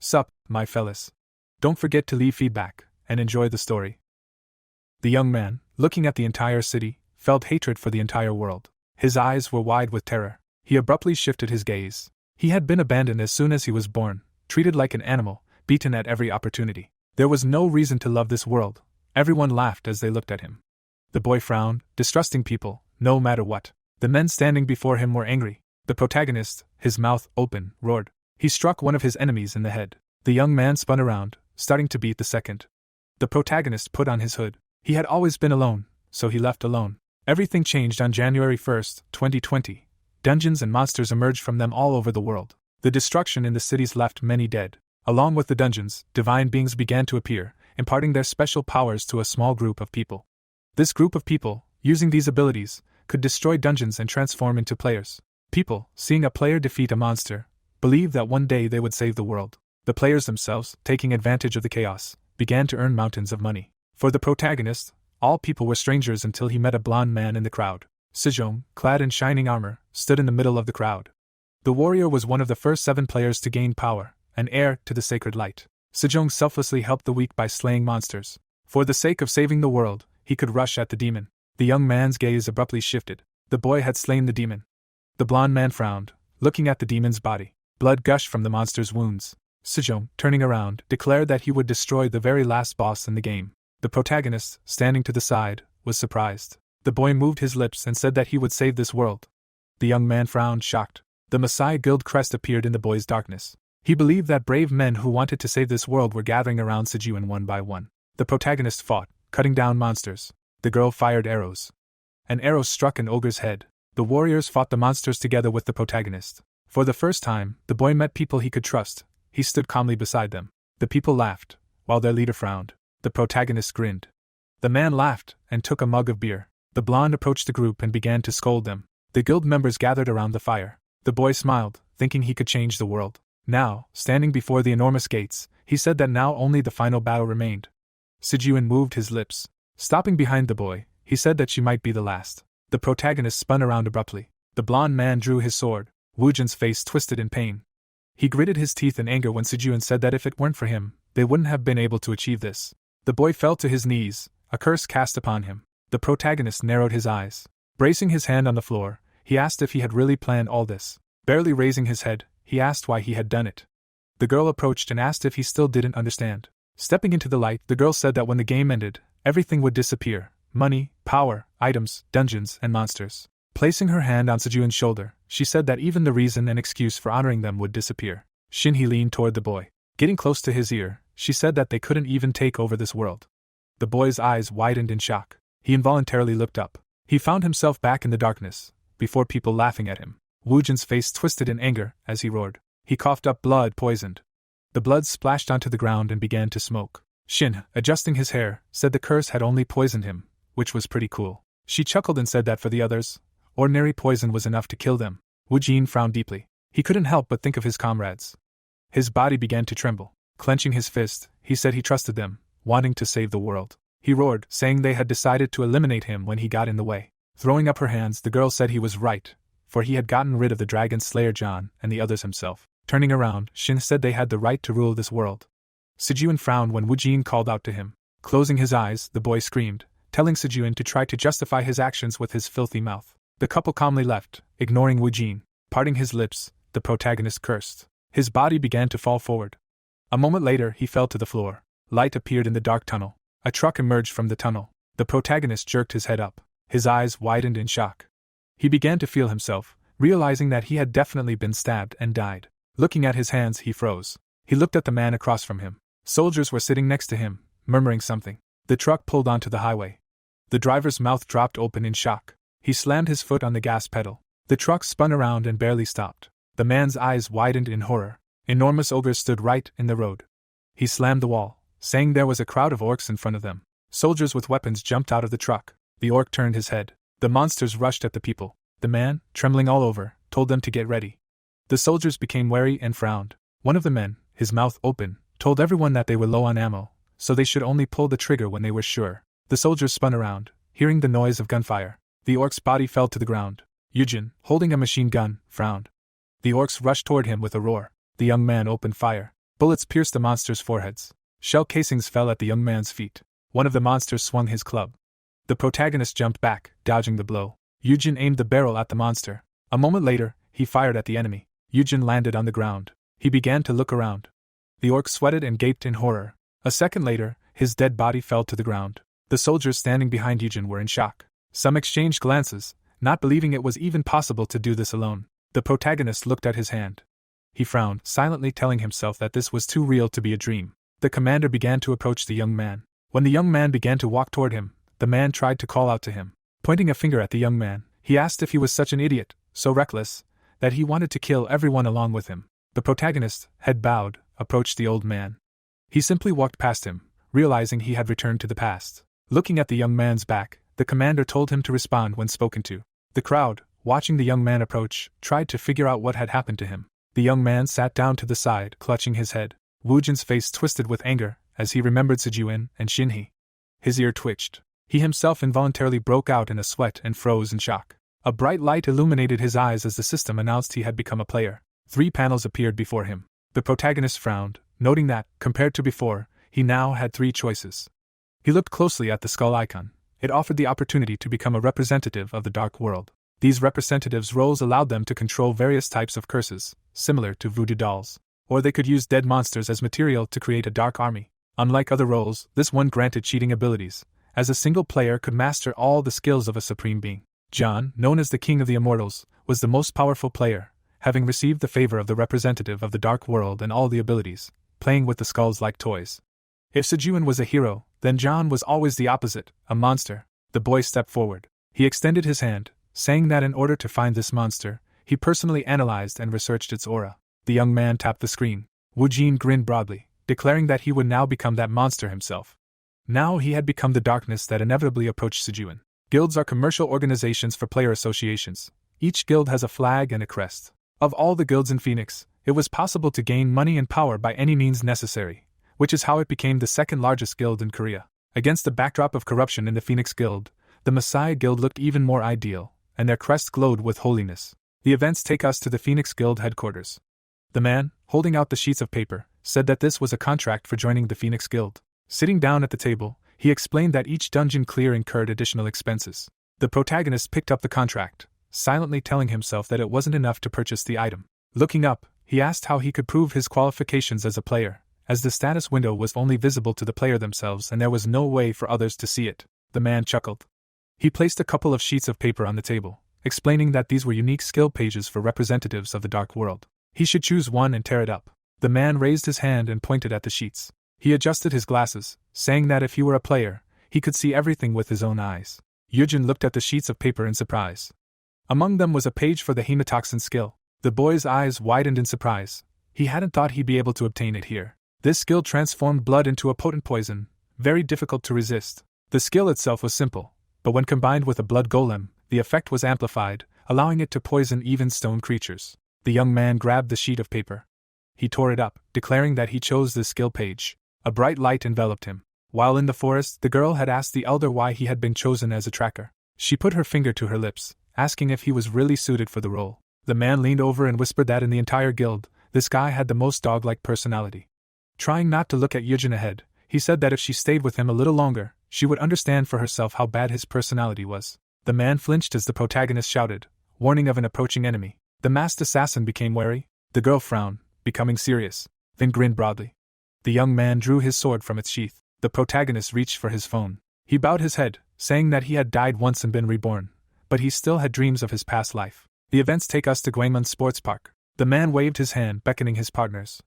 Sup, my fellas. Don't forget to leave feedback, and enjoy the story. The young man, looking at the entire city, felt hatred for the entire world. His eyes were wide with terror. He abruptly shifted his gaze. He had been abandoned as soon as he was born, treated like an animal, beaten at every opportunity. There was no reason to love this world. Everyone laughed as they looked at him. The boy frowned, distrusting people, no matter what. The men standing before him were angry. The protagonist, his mouth open, roared. He struck one of his enemies in the head. The young man spun around, starting to beat the second. The protagonist put on his hood. He had always been alone, so he left alone. Everything changed on January 1st, 2020. Dungeons and monsters emerged from them all over the world. The destruction in the cities left many dead. Along with the dungeons, divine beings began to appear, imparting their special powers to a small group of people. This group of people, using these abilities, could destroy dungeons and transform into players. People, seeing a player defeat a monster, believed that one day they would save the world. The players themselves, taking advantage of the chaos, began to earn mountains of money. For the protagonist, all people were strangers until he met a blond man in the crowd. Sejong, clad in shining armor, stood in the middle of the crowd. The warrior was one of the first 7 players to gain power, an heir to the sacred light. Sejong selflessly helped the weak by slaying monsters. For the sake of saving the world, he could rush at the demon. The young man's gaze abruptly shifted. The boy had slain the demon. The blond man frowned, looking at the demon's body. Blood gushed from the monster's wounds. Sejong, turning around, declared that he would destroy the very last boss in the game. The protagonist, standing to the side, was surprised. The boy moved his lips and said that he would save this world. The young man frowned, shocked. The Messiah Guild crest appeared in the boy's darkness. He believed that brave men who wanted to save this world were gathering around Sejong one by one. The protagonist fought, cutting down monsters. The girl fired arrows. An arrow struck an ogre's head. The warriors fought the monsters together with the protagonist. For the first time, the boy met people he could trust. He stood calmly beside them. The people laughed, while their leader frowned. The protagonist grinned. The man laughed and took a mug of beer. The blonde approached the group and began to scold them. The guild members gathered around the fire. The boy smiled, thinking he could change the world. Now, standing before the enormous gates, he said that now only the final battle remained. Sejong moved his lips. Stopping behind the boy, he said that she might be the last. The protagonist spun around abruptly. The blond man drew his sword. Woojin's face twisted in pain. He gritted his teeth in anger when Sejong said that if it weren't for him, they wouldn't have been able to achieve this. The boy fell to his knees, a curse cast upon him. The protagonist narrowed his eyes. Bracing his hand on the floor, he asked if he had really planned all this. Barely raising his head, he asked why he had done it. The girl approached and asked if he still didn't understand. Stepping into the light, the girl said that when the game ended, everything would disappear. Money, power, items, dungeons, and monsters. Placing her hand on Sejong's shoulder, she said that even the reason and excuse for honoring them would disappear. Shinhee leaned toward the boy. Getting close to his ear, she said that they couldn't even take over this world. The boy's eyes widened in shock. He involuntarily looked up. He found himself back in the darkness, before people laughing at him. Woojin's face twisted in anger as he roared. He coughed up blood poisoned. The blood splashed onto the ground and began to smoke. Shin, adjusting his hair, said the curse had only poisoned him, which was pretty cool. She chuckled and said that for the others, ordinary poison was enough to kill them. Woojin frowned deeply. He couldn't help but think of his comrades. His body began to tremble. Clenching his fist, he said he trusted them, wanting to save the world. He roared, saying they had decided to eliminate him when he got in the way. Throwing up her hands, the girl said he was right, for he had gotten rid of the dragon slayer John and the others himself. Turning around, Shin said they had the right to rule this world. Sejong frowned when Woojin called out to him. Closing his eyes, the boy screamed, telling Sejong to try to justify his actions with his filthy mouth. The couple calmly left, ignoring Woojin. Parting his lips, the protagonist cursed. His body began to fall forward. A moment later, he fell to the floor. Light appeared in the dark tunnel. A truck emerged from the tunnel. The protagonist jerked his head up. His eyes widened in shock. He began to feel himself, realizing that he had definitely been stabbed and died. Looking at his hands, he froze. He looked at the man across from him. Soldiers were sitting next to him, murmuring something. The truck pulled onto the highway. The driver's mouth dropped open in shock. He slammed his foot on the gas pedal. The truck spun around and barely stopped. The man's eyes widened in horror. Enormous ogres stood right in the road. He slammed the wall, saying there was a crowd of orcs in front of them. Soldiers with weapons jumped out of the truck. The orc turned his head. The monsters rushed at the people. The man, trembling all over, told them to get ready. The soldiers became wary and frowned. One of the men, his mouth open, told everyone that they were low on ammo, so they should only pull the trigger when they were sure. The soldiers spun around, hearing the noise of gunfire. The orc's body fell to the ground. Yujin, holding a machine gun, frowned. The orcs rushed toward him with a roar. The young man opened fire. Bullets pierced the monsters' foreheads. Shell casings fell at the young man's feet. One of the monsters swung his club. The protagonist jumped back, dodging the blow. Yujin aimed the barrel at the monster. A moment later, he fired at the enemy. Yujin landed on the ground. He began to look around. The orc sweated and gaped in horror. A second later, his dead body fell to the ground. The soldiers standing behind Yujin were in shock. Some exchanged glances, not believing it was even possible to do this alone. The protagonist looked at his hand. He frowned, silently telling himself that this was too real to be a dream. The commander began to approach the young man. When the young man began to walk toward him, the man tried to call out to him. Pointing a finger at the young man, he asked if he was such an idiot, so reckless, that he wanted to kill everyone along with him. The protagonist, head bowed, approached the old man. He simply walked past him, realizing he had returned to the past. Looking at the young man's back, the commander told him to respond when spoken to. The crowd, watching the young man approach, tried to figure out what had happened to him. The young man sat down to the side, clutching his head. Wujin's face twisted with anger as he remembered Sijuin and Shinhee. His ear twitched. He himself involuntarily broke out in a sweat and froze in shock. A bright light illuminated his eyes as the system announced he had become a player. 3 panels appeared before him. The protagonist frowned, noting that, compared to before, he now had 3 choices. He looked closely at the skull icon. It offered the opportunity to become a representative of the dark world. These representatives' roles allowed them to control various types of curses, similar to voodoo dolls. Or they could use dead monsters as material to create a dark army. Unlike other roles, this one granted cheating abilities, as a single player could master all the skills of a supreme being. John, known as the King of the Immortals, was the most powerful player, having received the favor of the representative of the dark world and all the abilities, playing with the skulls like toys. If Sijuin was a hero, then John was always the opposite, a monster. The boy stepped forward. He extended his hand, saying that in order to find this monster, he personally analyzed and researched its aura. The young man tapped the screen. Wujin grinned broadly, declaring that he would now become that monster himself. Now he had become the darkness that inevitably approached Sijuin. Guilds are commercial organizations for player associations. Each guild has a flag and a crest. Of all the guilds in Phoenix, it was possible to gain money and power by any means necessary, which is how it became the second largest guild in Korea. Against the backdrop of corruption in the Phoenix Guild, the Messiah Guild looked even more ideal, and their crest glowed with holiness. The events take us to the Phoenix Guild headquarters. The man, holding out the sheets of paper, said that this was a contract for joining the Phoenix Guild. Sitting down at the table, he explained that each dungeon clear incurred additional expenses. The protagonist picked up the contract, silently telling himself that it wasn't enough to purchase the item. Looking up, he asked how he could prove his qualifications as a player, as the status window was only visible to the player themselves and there was no way for others to see it. The man chuckled. He placed a couple of sheets of paper on the table, explaining that these were unique skill pages for representatives of the dark world. He should choose one and tear it up. The man raised his hand and pointed at the sheets. He adjusted his glasses, saying that if he were a player, he could see everything with his own eyes. Yujin looked at the sheets of paper in surprise. Among them was a page for the hemotoxin skill. The boy's eyes widened in surprise. He hadn't thought he'd be able to obtain it here. This skill transformed blood into a potent poison, very difficult to resist. The skill itself was simple, but when combined with a blood golem, the effect was amplified, allowing it to poison even stone creatures. The young man grabbed the sheet of paper. He tore it up, declaring that he chose this skill page. A bright light enveloped him. While in the forest, the girl had asked the elder why he had been chosen as a tracker. She put her finger to her lips, asking if he was really suited for the role. The man leaned over and whispered that in the entire guild, this guy had the most dog-like personality. Trying not to look at Yujin ahead, he said that if she stayed with him a little longer, she would understand for herself how bad his personality was. The man flinched as the protagonist shouted, warning of an approaching enemy. The masked assassin became wary. The girl frowned, becoming serious, then grinned broadly. The young man drew his sword from its sheath. The protagonist reached for his phone. He bowed his head, saying that he had died once and been reborn, but he still had dreams of his past life. The events take us to Gwanghwamun Sports Park. The man waved his hand, beckoning his partners.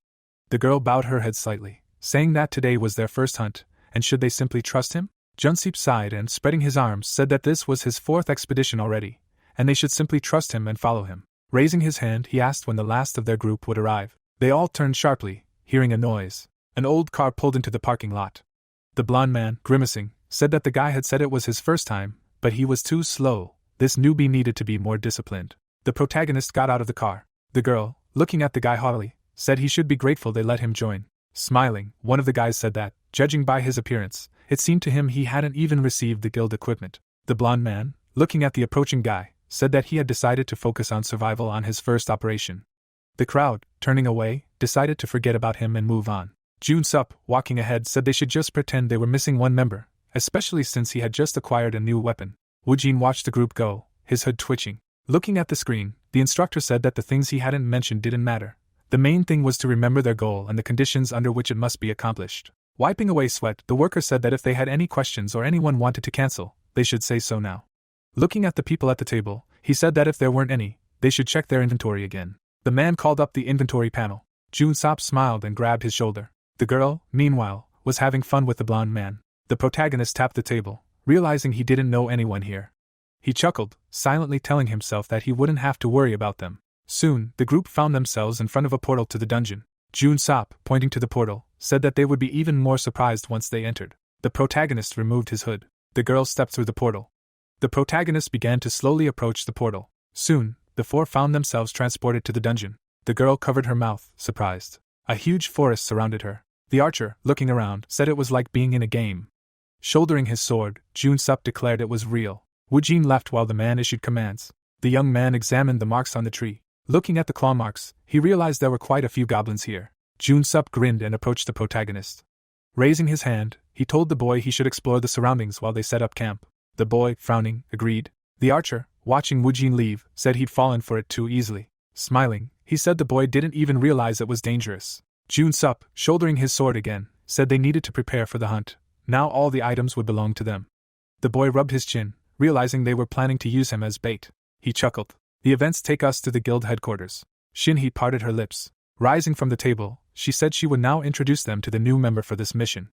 The girl bowed her head slightly, saying that today was their first hunt, and should they simply trust him? Junseep sighed and, spreading his arms, said that this was his 4th expedition already, and they should simply trust him and follow him. Raising his hand, he asked when the last of their group would arrive. They all turned sharply, hearing a noise. An old car pulled into the parking lot. The blond man, grimacing, said that the guy had said it was his first time, but he was too slow. This newbie needed to be more disciplined. The protagonist got out of the car. The girl, looking at the guy haughtily, said he should be grateful they let him join. Smiling, one of the guys said that, judging by his appearance, it seemed to him he hadn't even received the guild equipment. The blond man, looking at the approaching guy, said that he had decided to focus on survival on his first operation. The crowd, turning away, decided to forget about him and move on. Jun-sup, walking ahead, said they should just pretend they were missing one member, especially since he had just acquired a new weapon. Woojin watched the group go, his hood twitching. Looking at the screen, the instructor said that the things he hadn't mentioned didn't matter. The main thing was to remember their goal and the conditions under which it must be accomplished. Wiping away sweat, the worker said that if they had any questions or anyone wanted to cancel, they should say so now. Looking at the people at the table, he said that if there weren't any, they should check their inventory again. The man called up the inventory panel. Jun-sup smiled and grabbed his shoulder. The girl, meanwhile, was having fun with the blonde man. The protagonist tapped the table, realizing he didn't know anyone here. He chuckled, silently telling himself that he wouldn't have to worry about them. Soon, the group found themselves in front of a portal to the dungeon. Jun-sup, pointing to the portal, said that they would be even more surprised once they entered. The protagonist removed his hood. The girl stepped through the portal. The protagonist began to slowly approach the portal. Soon, the four found themselves transported to the dungeon. The girl covered her mouth, surprised. A huge forest surrounded her. The archer, looking around, said it was like being in a game. Shouldering his sword, Jun-sup declared it was real. Woojin left while the man issued commands. The young man examined the marks on the tree. Looking at the claw marks, he realized there were quite a few goblins here. Jun-sup grinned and approached the protagonist. Raising his hand, he told the boy he should explore the surroundings while they set up camp. The boy, frowning, agreed. The archer, watching Woojin leave, said he'd fallen for it too easily. Smiling, he said the boy didn't even realize it was dangerous. Jun-sup, shouldering his sword again, said they needed to prepare for the hunt. Now all the items would belong to them. The boy rubbed his chin, realizing they were planning to use him as bait. He chuckled. The events take us to the guild headquarters. Shinhee parted her lips. Rising from the table, she said she would now introduce them to the new member for this mission.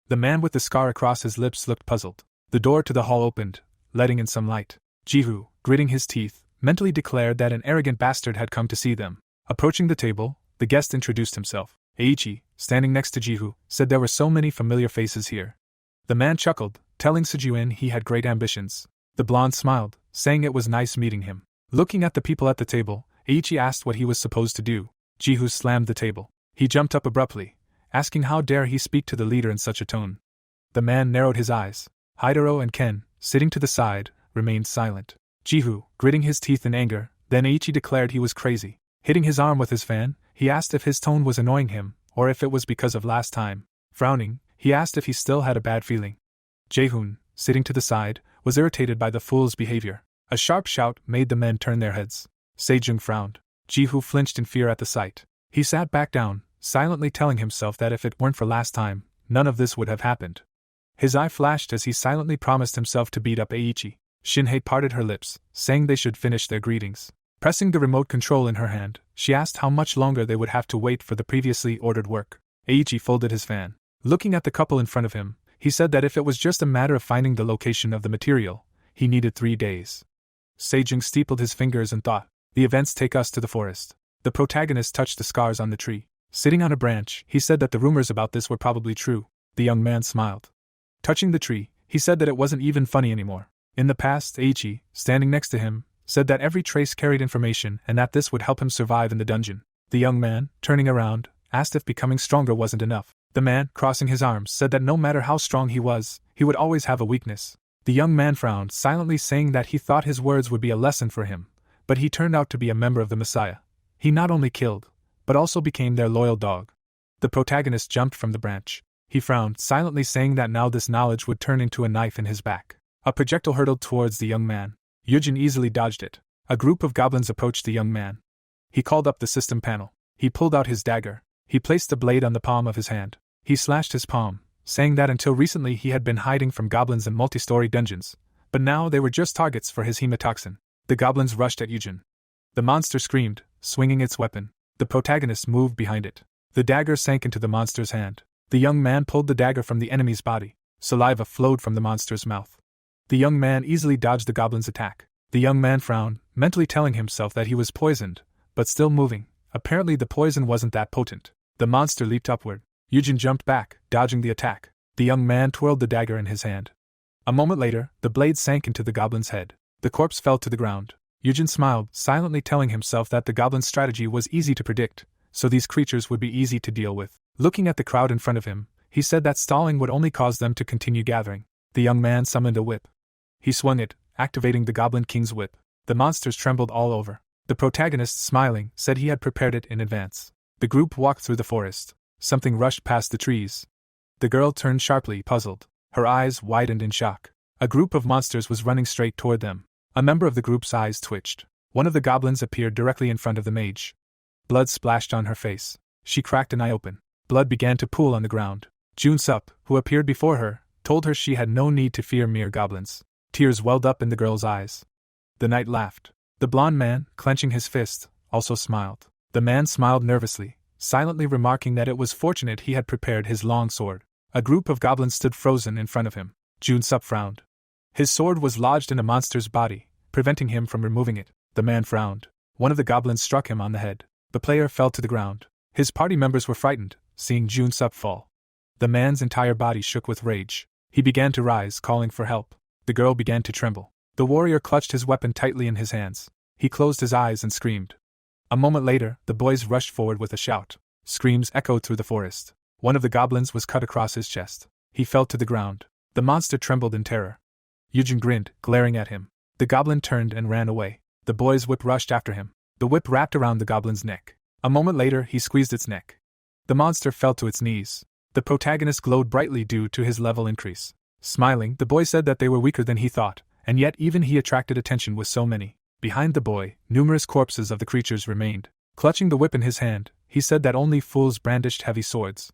The man with the scar across his lips looked puzzled. The door to the hall opened, letting in some light. Jihu, gritting his teeth, mentally declared that an arrogant bastard had come to see them. Approaching the table, the guest introduced himself. Eiichi, standing next to Jihu, said there were so many familiar faces here. The man chuckled, telling Sujuin he had great ambitions. The blonde smiled, saying it was nice meeting him. Looking at the people at the table, Eiichi asked what he was supposed to do. Jihu slammed the table. He jumped up abruptly, asking how dare he speak to the leader in such a tone. The man narrowed his eyes. Hidaro and Ken, sitting to the side, remained silent. Jihu, gritting his teeth in anger, then Eiichi declared he was crazy. Hitting his arm with his fan, he asked if his tone was annoying him, or if it was because of last time. Frowning, he asked if he still had a bad feeling. Jaehoon, sitting to the side, was irritated by the fool's behavior. A sharp shout made the men turn their heads. Sejong frowned. Jihu flinched in fear at the sight. He sat back down, silently telling himself that if it weren't for last time, none of this would have happened. His eye flashed as he silently promised himself to beat up Eiichi. Shinhei parted her lips, saying they should finish their greetings. Pressing the remote control in her hand, she asked how much longer they would have to wait for the previously ordered work. Eiichi folded his fan. Looking at the couple in front of him, he said that if it was just a matter of finding the location of the material, he needed 3 days. Sejong steepled his fingers and thought, the events take us to the forest. The protagonist touched the scars on the tree. Sitting on a branch, he said that the rumors about this were probably true. The young man smiled. Touching the tree, he said that it wasn't even funny anymore. In the past, Eiichi, standing next to him, said that every trace carried information and that this would help him survive in the dungeon. The young man, turning around, asked if becoming stronger wasn't enough. The man, crossing his arms, said that no matter how strong he was, he would always have a weakness. The young man frowned, silently saying that he thought his words would be a lesson for him, but he turned out to be a member of the Messiah. He not only killed, but also became their loyal dog. The protagonist jumped from the branch. He frowned, silently saying that now this knowledge would turn into a knife in his back. A projectile hurtled towards the young man. Yujin easily dodged it. A group of goblins approached the young man. He called up the system panel. He pulled out his dagger. He placed the blade on the palm of his hand. He slashed his palm, saying that until recently he had been hiding from goblins in multi-story dungeons, but now they were just targets for his hemotoxin. The goblins rushed at Yujin. The monster screamed, swinging its weapon. The protagonist moved behind it. The dagger sank into the monster's hand. The young man pulled the dagger from the enemy's body. Saliva flowed from the monster's mouth. The young man easily dodged the goblin's attack. The young man frowned, mentally telling himself that he was poisoned, but still moving. Apparently the poison wasn't that potent. The monster leaped upward. Yujin jumped back, dodging the attack. The young man twirled the dagger in his hand. A moment later, the blade sank into the goblin's head. The corpse fell to the ground. Yujin smiled, silently telling himself that the goblin's strategy was easy to predict, so these creatures would be easy to deal with. Looking at the crowd in front of him, he said that stalling would only cause them to continue gathering. The young man summoned a whip. He swung it, activating the Goblin King's whip. The monsters trembled all over. The protagonist, smiling, said he had prepared it in advance. The group walked through the forest. Something rushed past the trees. The girl turned sharply, puzzled. Her eyes widened in shock. A group of monsters was running straight toward them. A member of the group's eyes twitched. One of the goblins appeared directly in front of the mage. Blood splashed on her face. She cracked an eye open. Blood began to pool on the ground. Jun-sup, who appeared before her, told her she had no need to fear mere goblins. Tears welled up in the girl's eyes. The knight laughed. The blond man, clenching his fist, also smiled. The man smiled nervously, silently remarking that it was fortunate he had prepared his long sword. A group of goblins stood frozen in front of him. Jun-sup frowned. His sword was lodged in a monster's body, preventing him from removing it. The man frowned. One of the goblins struck him on the head. The player fell to the ground. His party members were frightened, seeing Jun-sup fall. The man's entire body shook with rage. He began to rise, calling for help. The girl began to tremble. The warrior clutched his weapon tightly in his hands. He closed his eyes and screamed. A moment later, the boys rushed forward with a shout. Screams echoed through the forest. One of the goblins was cut across his chest. He fell to the ground. The monster trembled in terror. Yujin grinned, glaring at him. The goblin turned and ran away. The boy's whip rushed after him. The whip wrapped around the goblin's neck. A moment later, he squeezed its neck. The monster fell to its knees. The protagonist glowed brightly due to his level increase. Smiling, the boy said that they were weaker than he thought, and yet even he attracted attention with so many. Behind the boy, numerous corpses of the creatures remained. Clutching the whip in his hand, he said that only fools brandished heavy swords.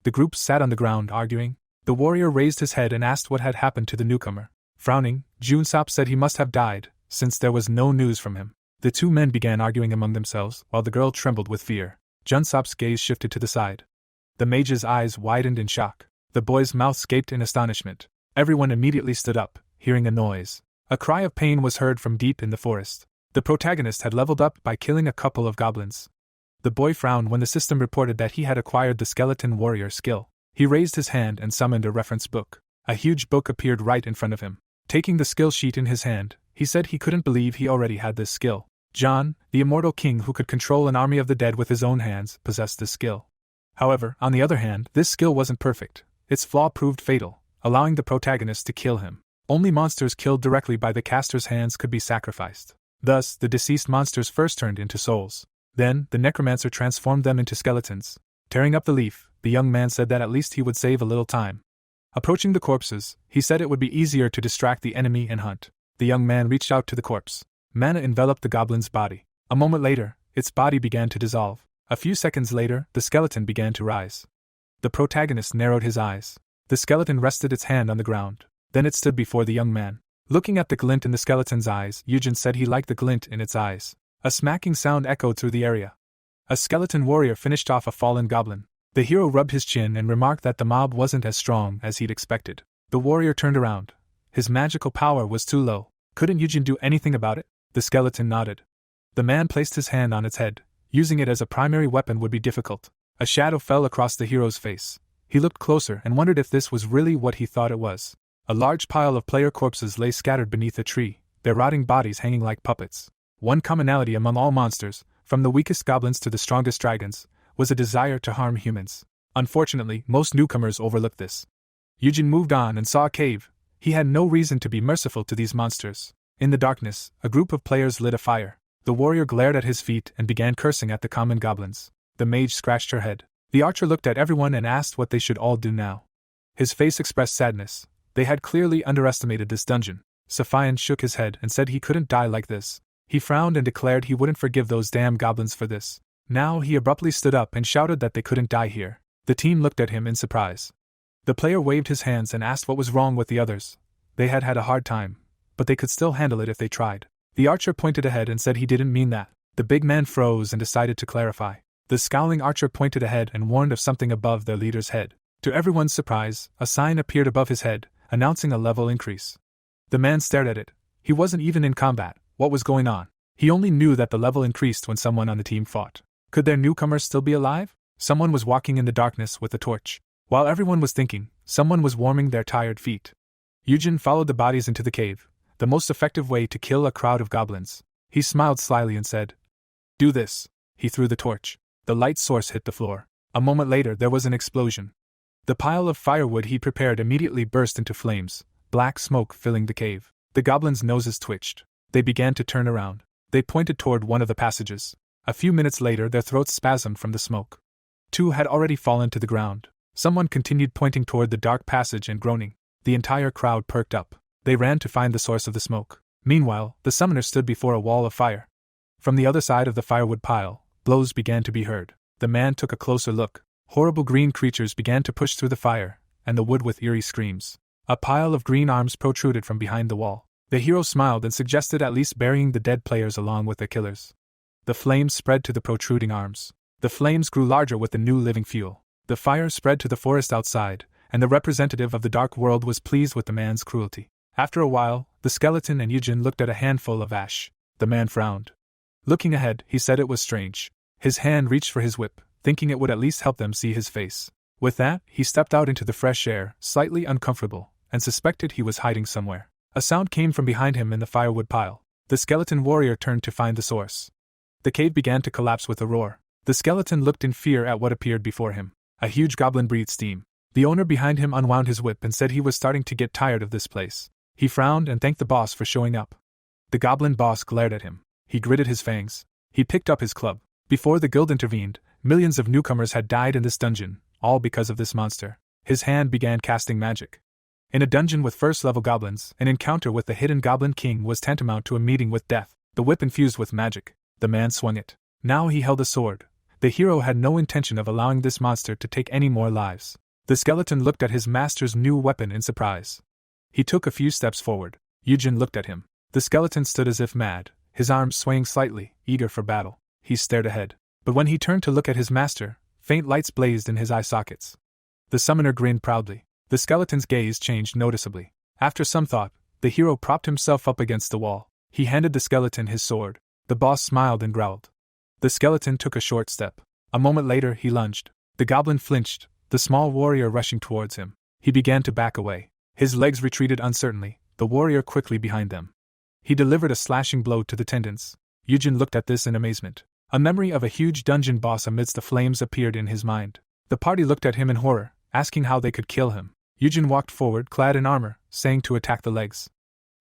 The group sat on the ground arguing. The warrior raised his head and asked what had happened to the newcomer. Frowning, Jun-sup said he must have died, since there was no news from him. The two men began arguing among themselves, while the girl trembled with fear. Jun-sup's gaze shifted to the side. The mage's eyes widened in shock. The boy's mouth gaped in astonishment. Everyone immediately stood up, hearing a noise. A cry of pain was heard from deep in the forest. The protagonist had leveled up by killing a couple of goblins. The boy frowned when the system reported that he had acquired the skeleton warrior skill. He raised his hand and summoned a reference book. A huge book appeared right in front of him. Taking the skill sheet in his hand, he said he couldn't believe he already had this skill. John, the immortal king who could control an army of the dead with his own hands, possessed this skill. However, on the other hand, this skill wasn't perfect. Its flaw proved fatal, allowing the protagonist to kill him. Only monsters killed directly by the caster's hands could be sacrificed. Thus, the deceased monsters first turned into souls. Then, the necromancer transformed them into skeletons. Tearing up the leaf, the young man said that at least he would save a little time. Approaching the corpses, he said it would be easier to distract the enemy and hunt. The young man reached out to the corpse. Mana enveloped the goblin's body. A moment later, its body began to dissolve. A few seconds later, the skeleton began to rise. The protagonist narrowed his eyes. The skeleton rested its hand on the ground. Then it stood before the young man. Looking at the glint in the skeleton's eyes, Yujin said he liked the glint in its eyes. A smacking sound echoed through the area. A skeleton warrior finished off a fallen goblin. The hero rubbed his chin and remarked that the mob wasn't as strong as he'd expected. The warrior turned around. His magical power was too low. Couldn't Yujin do anything about it? The skeleton nodded. The man placed his hand on its head. Using it as a primary weapon would be difficult. A shadow fell across the hero's face. He looked closer and wondered if this was really what he thought it was. A large pile of player corpses lay scattered beneath a tree, their rotting bodies hanging like puppets. One commonality among all monsters, from the weakest goblins to the strongest dragons, was a desire to harm humans. Unfortunately, most newcomers overlooked this. Yujin moved on and saw a cave. He had no reason to be merciful to these monsters. In the darkness, a group of players lit a fire. The warrior glared at his feet and began cursing at the common goblins. The mage scratched her head. The archer looked at everyone and asked what they should all do now. His face expressed sadness. They had clearly underestimated this dungeon. Sophian shook his head and said he couldn't die like this. He frowned and declared he wouldn't forgive those damn goblins for this. Now he abruptly stood up and shouted that they couldn't die here. The team looked at him in surprise. The player waved his hands and asked what was wrong with the others. They had had a hard time, but they could still handle it if they tried. The archer pointed ahead and said he didn't mean that. The big man froze and decided to clarify. The scowling archer pointed ahead and warned of something above their leader's head. To everyone's surprise, a sign appeared above his head, announcing a level increase. The man stared at it. He wasn't even in combat. What was going on? He only knew that the level increased when someone on the team fought. Could their newcomers still be alive? Someone was walking in the darkness with a torch. While everyone was thinking, someone was warming their tired feet. Yujin followed the bodies into the cave, the most effective way to kill a crowd of goblins. He smiled slyly and said, "Do this." He threw the torch. The light source hit the floor. A moment later there was an explosion. The pile of firewood he prepared immediately burst into flames, black smoke filling the cave. The goblins' noses twitched. They began to turn around. They pointed toward one of the passages. A few minutes later, their throats spasmed from the smoke. 2 had already fallen to the ground. Someone continued pointing toward the dark passage and groaning. The entire crowd perked up. They ran to find the source of the smoke. Meanwhile, the summoner stood before a wall of fire. From the other side of the firewood pile, blows began to be heard. The man took a closer look. Horrible green creatures began to push through the fire, and the wood with eerie screams. A pile of green arms protruded from behind the wall. The hero smiled and suggested at least burying the dead players along with their killers. The flames spread to the protruding arms. The flames grew larger with the new living fuel. The fire spread to the forest outside, and the representative of the dark world was pleased with the man's cruelty. After a while, the skeleton and Yujin looked at a handful of ash. The man frowned. Looking ahead, he said it was strange. His hand reached for his whip, thinking it would at least help them see his face. With that, he stepped out into the fresh air, slightly uncomfortable, and suspected he was hiding somewhere. A sound came from behind him in the firewood pile. The skeleton warrior turned to find the source. The cave began to collapse with a roar. The skeleton looked in fear at what appeared before him. A huge goblin breathed steam. The owner behind him unwound his whip and said he was starting to get tired of this place. He frowned and thanked the boss for showing up. The goblin boss glared at him. He gritted his fangs. He picked up his club. Before the guild intervened, millions of newcomers had died in this dungeon, all because of this monster. His hand began casting magic. In a dungeon with first-level goblins, an encounter with the hidden Goblin King was tantamount to a meeting with death. The whip infused with magic. The man swung it. Now he held a sword. The hero had no intention of allowing this monster to take any more lives. The skeleton looked at his master's new weapon in surprise. He took a few steps forward. Yujin looked at him. The skeleton stood as if mad, his arms swaying slightly, eager for battle. He stared ahead. But when he turned to look at his master, faint lights blazed in his eye sockets. The summoner grinned proudly. The skeleton's gaze changed noticeably. After some thought, the hero propped himself up against the wall. He handed the skeleton his sword. The boss smiled and growled. The skeleton took a short step. A moment later, he lunged. The goblin flinched, the small warrior rushing towards him. He began to back away. His legs retreated uncertainly, the warrior quickly behind them. He delivered a slashing blow to the tendons. Yujin looked at this in amazement. A memory of a huge dungeon boss amidst the flames appeared in his mind. The party looked at him in horror, asking how they could kill him. Yujin walked forward, clad in armor, saying to attack the legs.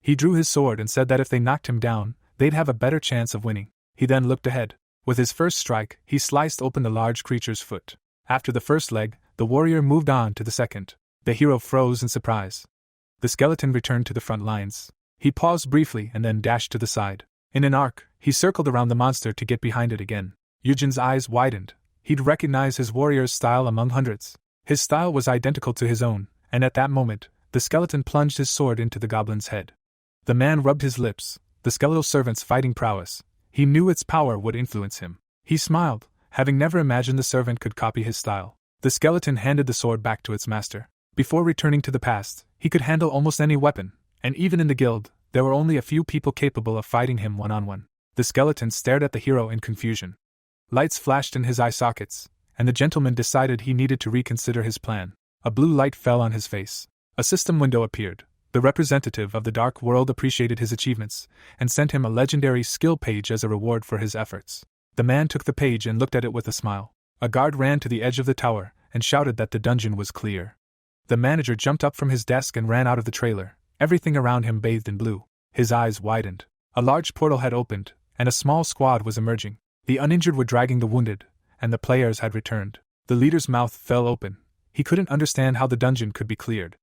He drew his sword and said that if they knocked him down, they'd have a better chance of winning. He then looked ahead. With his first strike, he sliced open the large creature's foot. After the first leg, the warrior moved on to the second. The hero froze in surprise. The skeleton returned to the front lines. He paused briefly and then dashed to the side. In an arc, he circled around the monster to get behind it again. Yujin's eyes widened. He'd recognize his warrior's style among hundreds. His style was identical to his own, and at that moment, the skeleton plunged his sword into the goblin's head. The man rubbed his lips. The skeletal servant's fighting prowess. He knew its power would influence him. He smiled, having never imagined the servant could copy his style. The skeleton handed the sword back to its master. Before returning to the past, he could handle almost any weapon, and even in the guild, there were only a few people capable of fighting him one-on-one. The skeleton stared at the hero in confusion. Lights flashed in his eye sockets, and the gentleman decided he needed to reconsider his plan. A blue light fell on his face. A system window appeared. The representative of the dark world appreciated his achievements, and sent him a legendary skill page as a reward for his efforts. The man took the page and looked at it with a smile. A guard ran to the edge of the tower, and shouted that the dungeon was clear. The manager jumped up from his desk and ran out of the trailer, everything around him bathed in blue. His eyes widened. A large portal had opened, and a small squad was emerging. The uninjured were dragging the wounded, and the players had returned. The leader's mouth fell open. He couldn't understand how the dungeon could be cleared.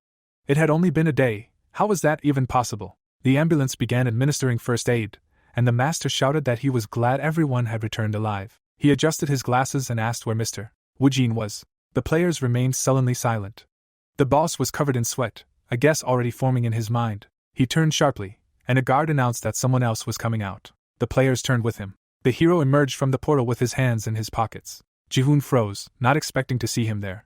It had only been a day. How was that even possible? The ambulance began administering first aid, and the master shouted that he was glad everyone had returned alive. He adjusted his glasses and asked where Mr. Wujin was. The players remained sullenly silent. The boss was covered in sweat, a guess already forming in his mind. He turned sharply, and a guard announced that someone else was coming out. The players turned with him. The hero emerged from the portal with his hands in his pockets. Jihoon froze, not expecting to see him there.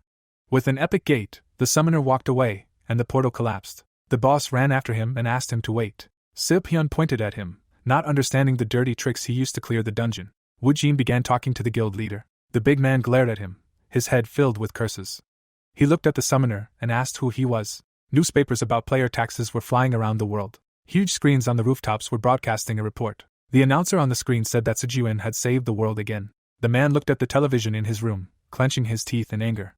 With an epic gait, the summoner walked away, and the portal collapsed. The boss ran after him and asked him to wait. Seopyeon pointed at him, not understanding the dirty tricks he used to clear the dungeon. Wujin began talking to the guild leader. The big man glared at him, his head filled with curses. He looked at the summoner and asked who he was. Newspapers about player taxes were flying around the world. Huge screens on the rooftops were broadcasting a report. The announcer on the screen said that Sujuin had saved the world again. The man looked at the television in his room, clenching his teeth in anger.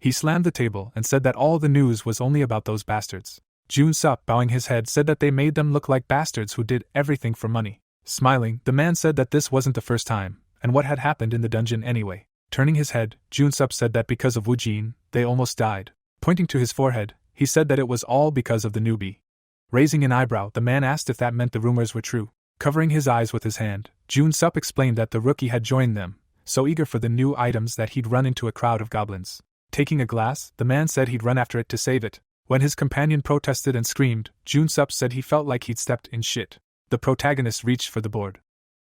He slammed the table and said that all the news was only about those bastards. Jun Sup, bowing his head, said that they made them look like bastards who did everything for money. Smiling, the man said that this wasn't the first time, and what had happened in the dungeon anyway. Turning his head, Jun-sup said that because of Wu Jin, they almost died. Pointing to his forehead, he said that it was all because of the newbie. Raising an eyebrow, the man asked if that meant the rumors were true. Covering his eyes with his hand, Jun-sup explained that the rookie had joined them, so eager for the new items that he'd run into a crowd of goblins. Taking a glass, the man said he'd run after it to save it. When his companion protested and screamed, Jun-sup said he felt like he'd stepped in shit. The protagonist reached for the board.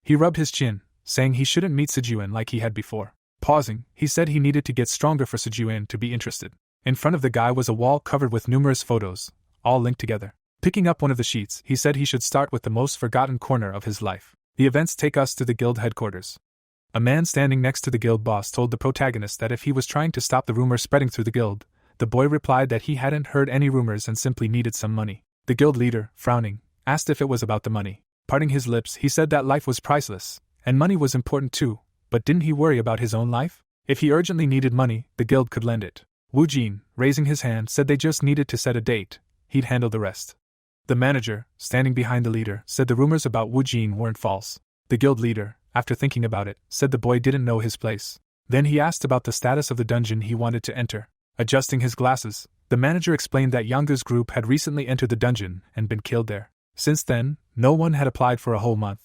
He rubbed his chin, saying he shouldn't meet Sejuin like he had before. Pausing, he said he needed to get stronger for Sejuin to be interested. In front of the guy was a wall covered with numerous photos, all linked together. Picking up one of the sheets, he said he should start with the most forgotten corner of his life. The events take us to the guild headquarters. A man standing next to the guild boss told the protagonist that if he was trying to stop the rumor spreading through the guild, the boy replied that he hadn't heard any rumors and simply needed some money. The guild leader, frowning, asked if it was about the money. Parting his lips, he said that life was priceless, and money was important too, but didn't he worry about his own life? If he urgently needed money, the guild could lend it. Wu Jin, raising his hand, said they just needed to set a date. He'd handle the rest. The manager, standing behind the leader, said the rumors about Wu Jin weren't false. The guild leader, after thinking about it, said the boy didn't know his place. Then he asked about the status of the dungeon he wanted to enter. Adjusting his glasses, the manager explained that Yanga's group had recently entered the dungeon and been killed there. Since then, no one had applied for a whole month.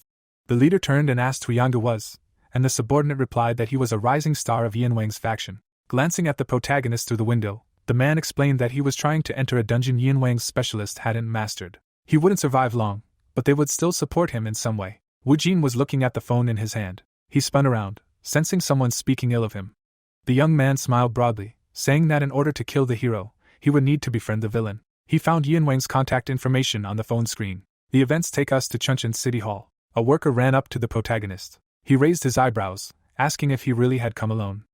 The leader turned and asked who Yanga was, and the subordinate replied that he was a rising star of Yanwang's faction. Glancing at the protagonist through the window, the man explained that he was trying to enter a dungeon Yanwang's specialist hadn't mastered. He wouldn't survive long, but they would still support him in some way. Wu Jin was looking at the phone in his hand. He spun around, sensing someone speaking ill of him. The young man smiled broadly, saying that in order to kill the hero, he would need to befriend the villain. He found Yanwang's contact information on the phone screen. The events take us to Chuncheon City Hall. A worker ran up to the protagonist. He raised his eyebrows, asking if he really had come alone.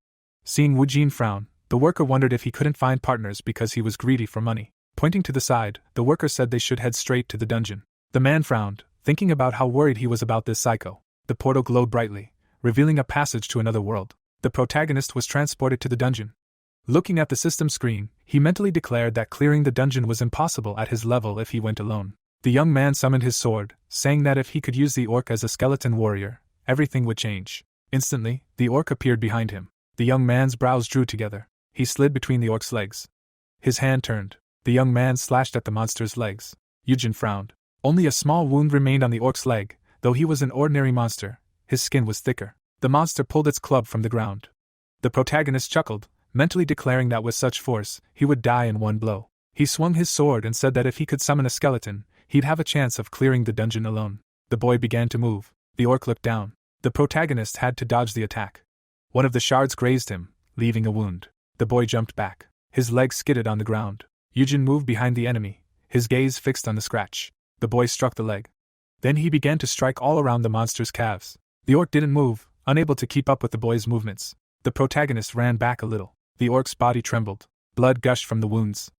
Seeing Wu Jin frown, the worker wondered if he couldn't find partners because he was greedy for money. Pointing to the side, the worker said they should head straight to the dungeon. The man frowned, thinking about how worried he was about this psycho. The portal glowed brightly, revealing a passage to another world. The protagonist was transported to the dungeon. Looking at the system screen, he mentally declared that clearing the dungeon was impossible at his level if he went alone. The young man summoned his sword, saying that if he could use the orc as a skeleton warrior, everything would change. Instantly, the orc appeared behind him. The young man's brows drew together. He slid between the orc's legs. His hand turned. The young man slashed at the monster's legs. Yujin frowned. Only a small wound remained on the orc's leg, though he was an ordinary monster. His skin was thicker. The monster pulled its club from the ground. The protagonist chuckled, mentally declaring that with such force, he would die in one blow. He swung his sword and said that if he could summon a skeleton, he'd have a chance of clearing the dungeon alone. The boy began to move. The orc looked down. The protagonist had to dodge the attack. One of the shards grazed him, leaving a wound. The boy jumped back. His legs skidded on the ground. Yujin moved behind the enemy, his gaze fixed on the scratch. The boy struck the leg. Then he began to strike all around the monster's calves. The orc didn't move, unable to keep up with the boy's movements. The protagonist ran back a little. The orc's body trembled. Blood gushed from the wounds.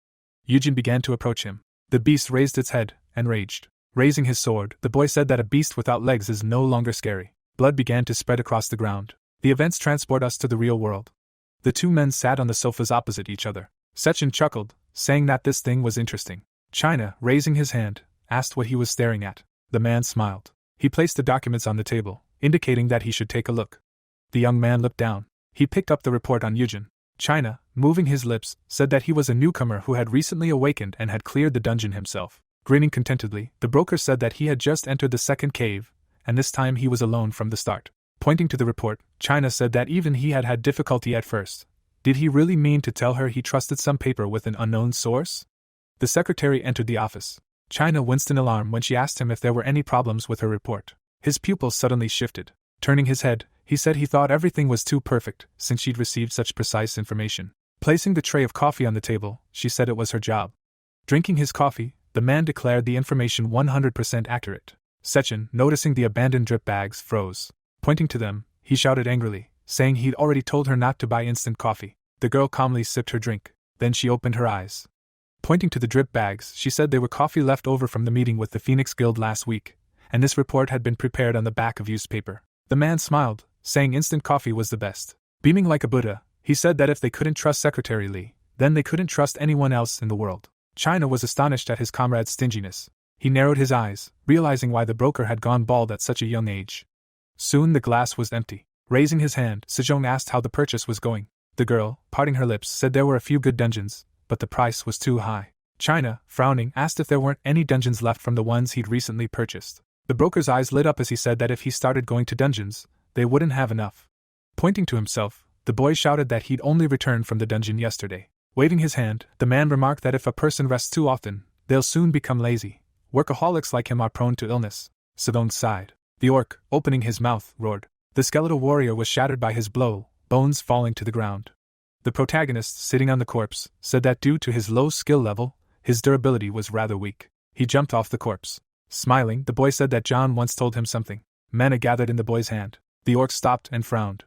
Yujin began to approach him. The beast raised its head and raged. Raising his sword, the boy said that a beast without legs is no longer scary. Blood began to spread across the ground. The events transport us to the real world. The two men sat on the sofas opposite each other. Sechin chuckled, saying that this thing was interesting. China, raising his hand, asked what he was staring at. The man smiled. He placed the documents on the table, indicating that he should take a look. The young man looked down. He picked up the report on Yujin. China, moving his lips, said that he was a newcomer who had recently awakened and had cleared the dungeon himself. Grinning contentedly, the broker said that he had just entered the second cave, and this time he was alone from the start. Pointing to the report, China said that even he had had difficulty at first. Did he really mean to tell her he trusted some paper with an unknown source? The secretary entered the office. China winced in alarm when she asked him if there were any problems with her report. His pupils suddenly shifted. Turning his head, he said he thought everything was too perfect, since she'd received such precise information. Placing the tray of coffee on the table, she said it was her job. Drinking his coffee, the man declared the information 100% accurate. Sechin, noticing the abandoned drip bags, froze. Pointing to them, he shouted angrily, saying he'd already told her not to buy instant coffee. The girl calmly sipped her drink. Then she opened her eyes. Pointing to the drip bags, she said they were coffee left over from the meeting with the Phoenix Guild last week, and this report had been prepared on the back of used paper. The man smiled, saying instant coffee was the best. Beaming like a Buddha, he said that if they couldn't trust Secretary Lee, then they couldn't trust anyone else in the world. China was astonished at his comrade's stinginess. He narrowed his eyes, realizing why the broker had gone bald at such a young age. Soon the glass was empty. Raising his hand, Sejong asked how the purchase was going. The girl, parting her lips, said there were a few good dungeons, but the price was too high. China, frowning, asked if there weren't any dungeons left from the ones he'd recently purchased. The broker's eyes lit up as he said that if he started going to dungeons, they wouldn't have enough. Pointing to himself, the boy shouted that he'd only returned from the dungeon yesterday. Waving his hand, the man remarked that if a person rests too often, they'll soon become lazy. Workaholics like him are prone to illness. Sejong sighed. The orc, opening his mouth, roared. The skeletal warrior was shattered by his blow, bones falling to the ground. The protagonist, sitting on the corpse, said that due to his low skill level, his durability was rather weak. He jumped off the corpse. Smiling, the boy said that John once told him something. Mana gathered in the boy's hand. The orc stopped and frowned.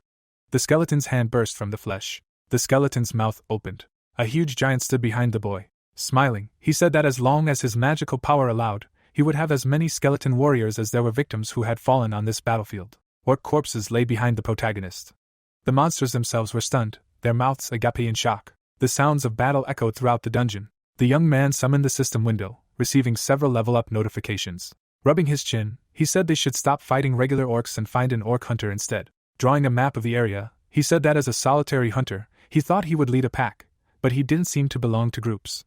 The skeleton's hand burst from the flesh. The skeleton's mouth opened. A huge giant stood behind the boy. Smiling, he said that as long as his magical power allowed, he would have as many skeleton warriors as there were victims who had fallen on this battlefield. Orc corpses lay behind the protagonist. The monsters themselves were stunned, their mouths agape in shock. The sounds of battle echoed throughout the dungeon. The young man summoned the system window, receiving several level-up notifications. Rubbing his chin, he said they should stop fighting regular orcs and find an orc hunter instead. Drawing a map of the area, he said that as a solitary hunter, he thought he would lead a pack, but he didn't seem to belong to groups.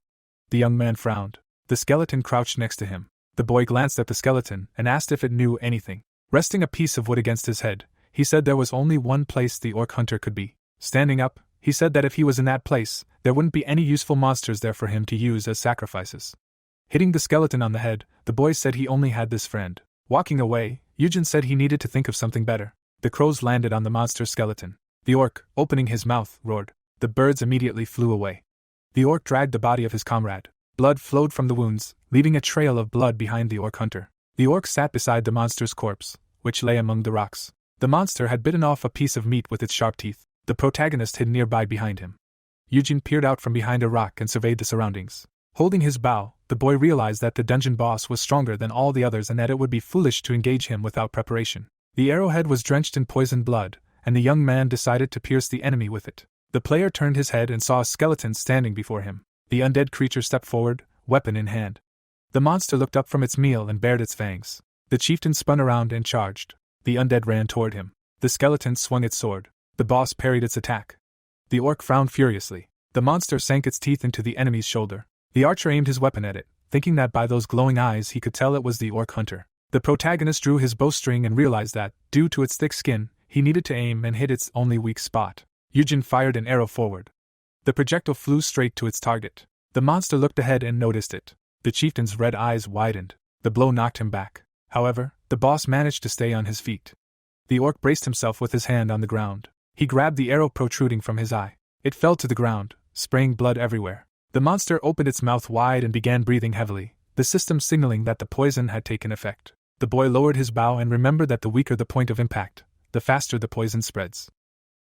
The young man frowned. The skeleton crouched next to him. The boy glanced at the skeleton and asked if it knew anything. Resting a piece of wood against his head, he said there was only one place the orc hunter could be. Standing up, he said that if he was in that place, there wouldn't be any useful monsters there for him to use as sacrifices. Hitting the skeleton on the head, the boy said he only had this friend. Walking away, Eugen said he needed to think of something better. The crows landed on the monster's skeleton. The orc, opening his mouth, roared. The birds immediately flew away. The orc dragged the body of his comrade. Blood flowed from the wounds, leaving a trail of blood behind the orc hunter. The orc sat beside the monster's corpse, which lay among the rocks. The monster had bitten off a piece of meat with its sharp teeth. The protagonist hid nearby behind him. Eugen peered out from behind a rock and surveyed the surroundings. Holding his bow, the boy realized that the dungeon boss was stronger than all the others and that it would be foolish to engage him without preparation. The arrowhead was drenched in poisoned blood, and the young man decided to pierce the enemy with it. The player turned his head and saw a skeleton standing before him. The undead creature stepped forward, weapon in hand. The monster looked up from its meal and bared its fangs. The chieftain spun around and charged. The undead ran toward him. The skeleton swung its sword. The boss parried its attack. The orc frowned furiously. The monster sank its teeth into the enemy's shoulder. The archer aimed his weapon at it, thinking that by those glowing eyes he could tell it was the orc hunter. The protagonist drew his bowstring and realized that, due to its thick skin, he needed to aim and hit its only weak spot. Eugen fired an arrow forward. The projectile flew straight to its target. The monster looked ahead and noticed it. The chieftain's red eyes widened. The blow knocked him back. However, the boss managed to stay on his feet. The orc braced himself with his hand on the ground. He grabbed the arrow protruding from his eye. It fell to the ground, spraying blood everywhere. The monster opened its mouth wide and began breathing heavily, the system signaling that the poison had taken effect. The boy lowered his bow and remembered that the weaker the point of impact, the faster the poison spreads.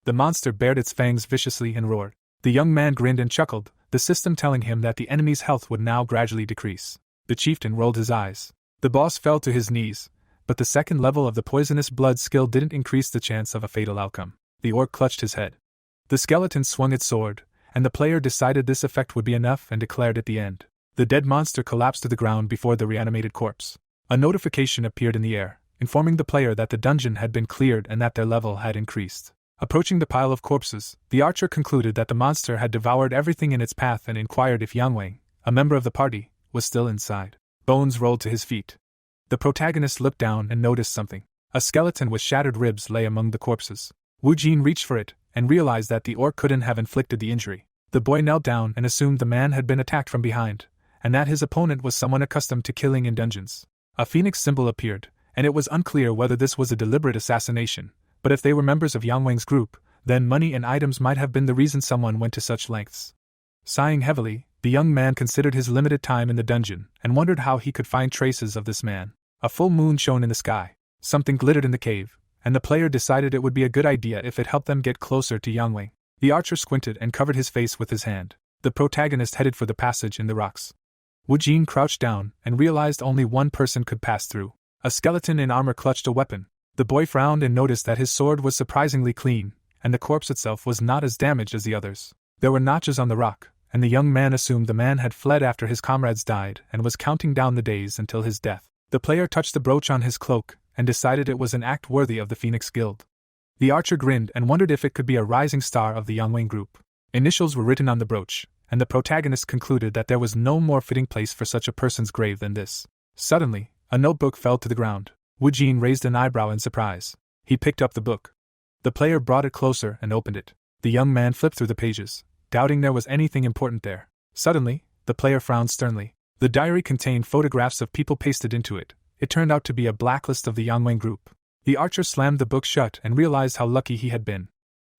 The monster bared its fangs viciously and roared. The young man grinned and chuckled, the system telling him that the enemy's health would now gradually decrease. The chieftain rolled his eyes. The boss fell to his knees, but the second level of the poisonous blood skill didn't increase the chance of a fatal outcome. The orc clutched his head. The skeleton swung its sword, and the player decided this effect would be enough and declared at the end. The dead monster collapsed to the ground before the reanimated corpse. A notification appeared in the air, informing the player that the dungeon had been cleared and that their level had increased. Approaching the pile of corpses, the archer concluded that the monster had devoured everything in its path and inquired if Yang Wang, a member of the party, was still inside. Bones rolled to his feet. The protagonist looked down and noticed something. A skeleton with shattered ribs lay among the corpses. Wu Jin reached for it, and realized that the orc couldn't have inflicted the injury. The boy knelt down and assumed the man had been attacked from behind, and that his opponent was someone accustomed to killing in dungeons. A phoenix symbol appeared, and it was unclear whether this was a deliberate assassination, but if they were members of Yang Wang's group, then money and items might have been the reason someone went to such lengths. Sighing heavily, the young man considered his limited time in the dungeon, and wondered how he could find traces of this man. A full moon shone in the sky. Something glittered in the cave, and the player decided it would be a good idea if it helped them get closer to Yang Wang. The archer squinted and covered his face with his hand. The protagonist headed for the passage in the rocks. Wu Jin crouched down and realized only one person could pass through. A skeleton in armor clutched a weapon. The boy frowned and noticed that his sword was surprisingly clean, and the corpse itself was not as damaged as the others. There were notches on the rock, and the young man assumed the man had fled after his comrades died and was counting down the days until his death. The player touched the brooch on his cloak and decided it was an act worthy of the Phoenix Guild. The archer grinned and wondered if it could be a rising star of the Yangwang group. Initials were written on the brooch, and the protagonist concluded that there was no more fitting place for such a person's grave than this. Suddenly, a notebook fell to the ground. Wu Jin raised an eyebrow in surprise. He picked up the book. The player brought it closer and opened it. The young man flipped through the pages, doubting there was anything important there. Suddenly, the player frowned sternly. The diary contained photographs of people pasted into it. It turned out to be a blacklist of the Yangwang group. The archer slammed the book shut and realized how lucky he had been.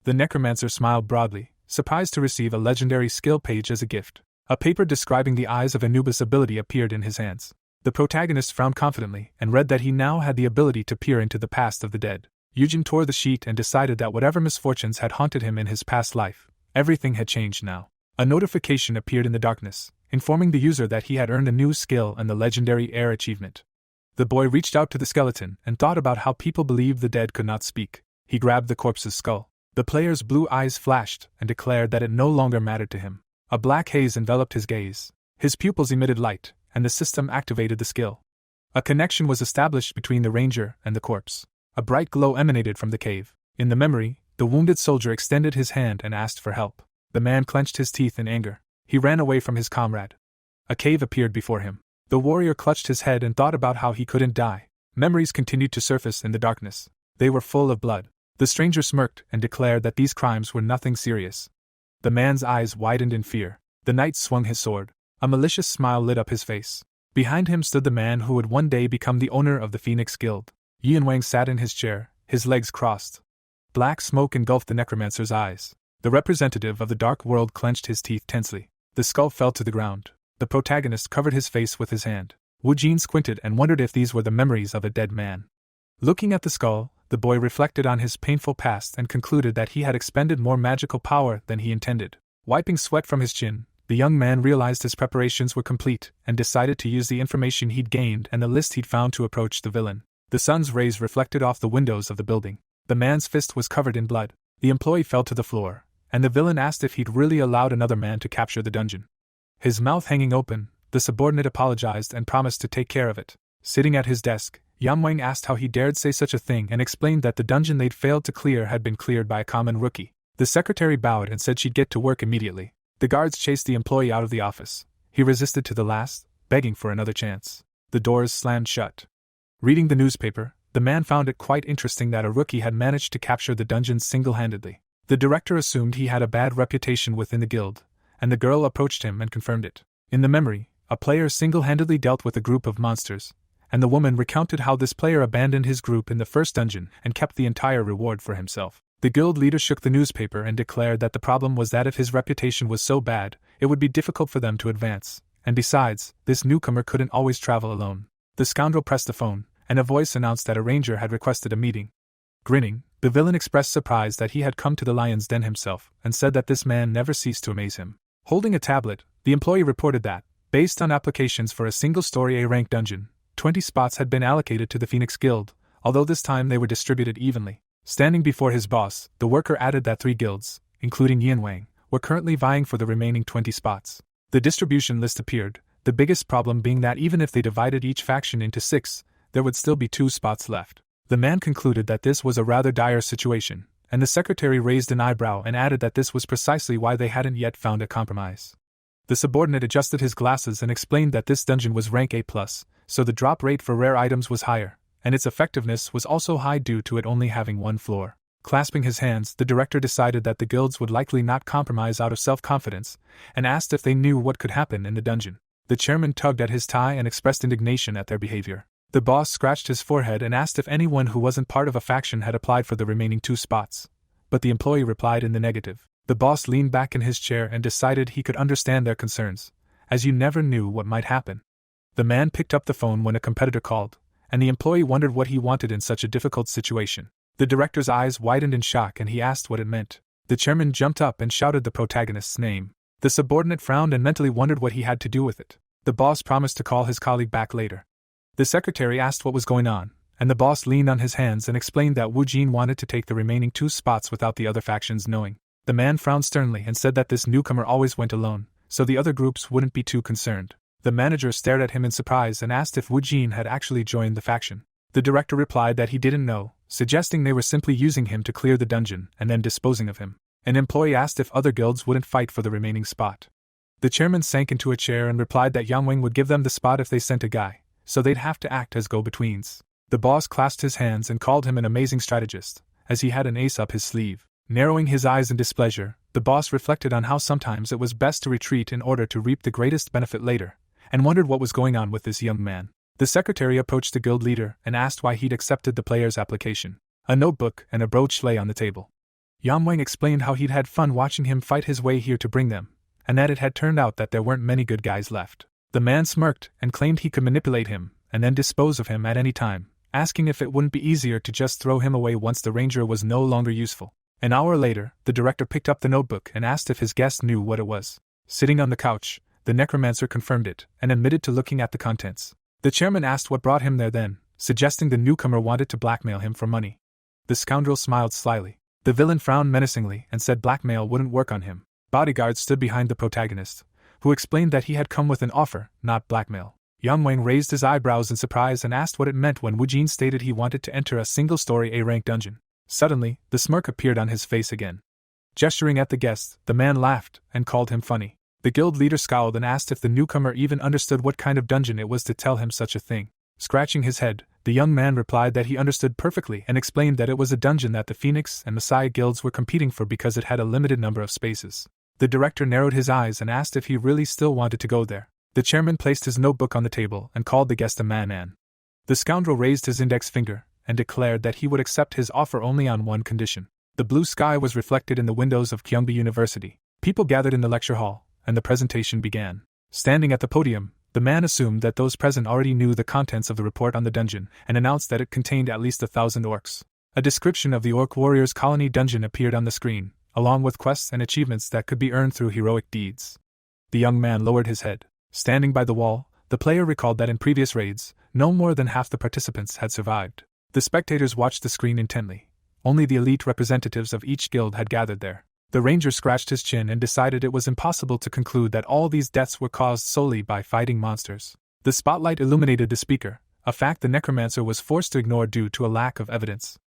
The necromancer smiled broadly, surprised to receive a legendary skill page as a gift. A paper describing the Eyes of Anubis ability appeared in his hands. The protagonist frowned confidently and read that he now had the ability to peer into the past of the dead. Yujin tore the sheet and decided that whatever misfortunes had haunted him in his past life, everything had changed now. A notification appeared in the darkness, informing the user that he had earned a new skill and the legendary Air achievement. The boy reached out to the skeleton and thought about how people believed the dead could not speak. He grabbed the corpse's skull. The player's blue eyes flashed and declared that it no longer mattered to him. A black haze enveloped his gaze. His pupils emitted light, and the system activated the skill. A connection was established between the ranger and the corpse. A bright glow emanated from the cave. In the memory, the wounded soldier extended his hand and asked for help. The man clenched his teeth in anger. He ran away from his comrade. A cave appeared before him. The warrior clutched his head and thought about how he couldn't die. Memories continued to surface in the darkness. They were full of blood. The stranger smirked and declared that these crimes were nothing serious. The man's eyes widened in fear. The knight swung his sword. A malicious smile lit up his face. Behind him stood the man who would one day become the owner of the Phoenix Guild. Yin Wang sat in his chair, his legs crossed. Black smoke engulfed the necromancer's eyes. The representative of the dark world clenched his teeth tensely. The skull fell to the ground. The protagonist covered his face with his hand. Wu Jin squinted and wondered if these were the memories of a dead man. Looking at the skull, the boy reflected on his painful past and concluded that he had expended more magical power than he intended. Wiping sweat from his chin, the young man realized his preparations were complete and decided to use the information he'd gained and the list he'd found to approach the villain. The sun's rays reflected off the windows of the building. The man's fist was covered in blood. The employee fell to the floor, and the villain asked if he'd really allowed another man to capture the dungeon. His mouth hanging open, the subordinate apologized and promised to take care of it. Sitting at his desk, Yan Wang asked how he dared say such a thing and explained that the dungeon they'd failed to clear had been cleared by a common rookie. The secretary bowed and said she'd get to work immediately. The guards chased the employee out of the office. He resisted to the last, begging for another chance. The doors slammed shut. Reading the newspaper, the man found it quite interesting that a rookie had managed to capture the dungeon single-handedly. The director assumed he had a bad reputation within the guild, and the girl approached him and confirmed it. In the memory, a player single-handedly dealt with a group of monsters, and the woman recounted how this player abandoned his group in the first dungeon and kept the entire reward for himself. The guild leader shook the newspaper and declared that the problem was that if his reputation was so bad, it would be difficult for them to advance, and besides, this newcomer couldn't always travel alone. The scoundrel pressed the phone, and a voice announced that a ranger had requested a meeting. Grinning, the villain expressed surprise that he had come to the lion's den himself, and said that this man never ceased to amaze him. Holding a tablet, the employee reported that, based on applications for a single-story A-rank dungeon, 20 spots had been allocated to the Phoenix Guild, although this time they were distributed evenly. Standing before his boss, the worker added that 3 guilds, including Yin Wang, were currently vying for the remaining 20 spots. The distribution list appeared, the biggest problem being that even if they divided each faction into 6, there would still be 2 spots left. The man concluded that this was a rather dire situation, and the secretary raised an eyebrow and added that this was precisely why they hadn't yet found a compromise. The subordinate adjusted his glasses and explained that this dungeon was rank A+, so the drop rate for rare items was higher, and its effectiveness was also high due to it only having 1 floor. Clasping his hands, the director decided that the guilds would likely not compromise out of self-confidence, and asked if they knew what could happen in the dungeon. The chairman tugged at his tie and expressed indignation at their behavior. The boss scratched his forehead and asked if anyone who wasn't part of a faction had applied for the remaining 2 spots, but the employee replied in the negative. The boss leaned back in his chair and decided he could understand their concerns, as you never knew what might happen. The man picked up the phone when a competitor called, and the employee wondered what he wanted in such a difficult situation. The director's eyes widened in shock and he asked what it meant. The chairman jumped up and shouted the protagonist's name. The subordinate frowned and mentally wondered what he had to do with it. The boss promised to call his colleague back later. The secretary asked what was going on, and the boss leaned on his hands and explained that Wu Jin wanted to take the remaining 2 spots without the other factions knowing. The man frowned sternly and said that this newcomer always went alone, so the other groups wouldn't be too concerned. The manager stared at him in surprise and asked if Wu Jin had actually joined the faction. The director replied that he didn't know, suggesting they were simply using him to clear the dungeon and then disposing of him. An employee asked if other guilds wouldn't fight for the remaining spot. The chairman sank into a chair and replied that Yang Wing would give them the spot if they sent a guy, so they'd have to act as go-betweens. The boss clasped his hands and called him an amazing strategist, as he had an ace up his sleeve. Narrowing his eyes in displeasure, the boss reflected on how sometimes it was best to retreat in order to reap the greatest benefit later, and wondered what was going on with this young man. The secretary approached the guild leader and asked why he'd accepted the player's application. A notebook and a brooch lay on the table. Yang Wing explained how he'd had fun watching him fight his way here to bring them, and that it had turned out that there weren't many good guys left. The man smirked and claimed he could manipulate him and then dispose of him at any time, asking if it wouldn't be easier to just throw him away once the ranger was no longer useful. An hour later, the director picked up the notebook and asked if his guest knew what it was. Sitting on the couch, the necromancer confirmed it and admitted to looking at the contents. The chairman asked what brought him there then, suggesting the newcomer wanted to blackmail him for money. The scoundrel smiled slyly. The villain frowned menacingly and said blackmail wouldn't work on him. Bodyguards stood behind the protagonist, who explained that he had come with an offer, not blackmail. Yang Wing raised his eyebrows in surprise and asked what it meant when Wu Jin stated he wanted to enter a single-story A-rank dungeon. Suddenly, the smirk appeared on his face again. Gesturing at the guest, the man laughed and called him funny. The guild leader scowled and asked if the newcomer even understood what kind of dungeon it was to tell him such a thing. Scratching his head, the young man replied that he understood perfectly and explained that it was a dungeon that the Phoenix and Messiah guilds were competing for because it had a limited number of spaces. The director narrowed his eyes and asked if he really still wanted to go there. The chairman placed his notebook on the table and called the guest a man. The scoundrel raised his index finger and declared that he would accept his offer only on one condition. The blue sky was reflected in the windows of Kyungbi University. People gathered in the lecture hall, and the presentation began. Standing at the podium, the man assumed that those present already knew the contents of the report on the dungeon and announced that it contained at least 1,000 orcs. A description of the Orc Warriors Colony dungeon appeared on the screen, along with quests and achievements that could be earned through heroic deeds. The young man lowered his head. Standing by the wall, the player recalled that in previous raids, no more than half the participants had survived. The spectators watched the screen intently. Only the elite representatives of each guild had gathered there. The ranger scratched his chin and decided it was impossible to conclude that all these deaths were caused solely by fighting monsters. The spotlight illuminated the speaker, a fact the necromancer was forced to ignore due to a lack of evidence.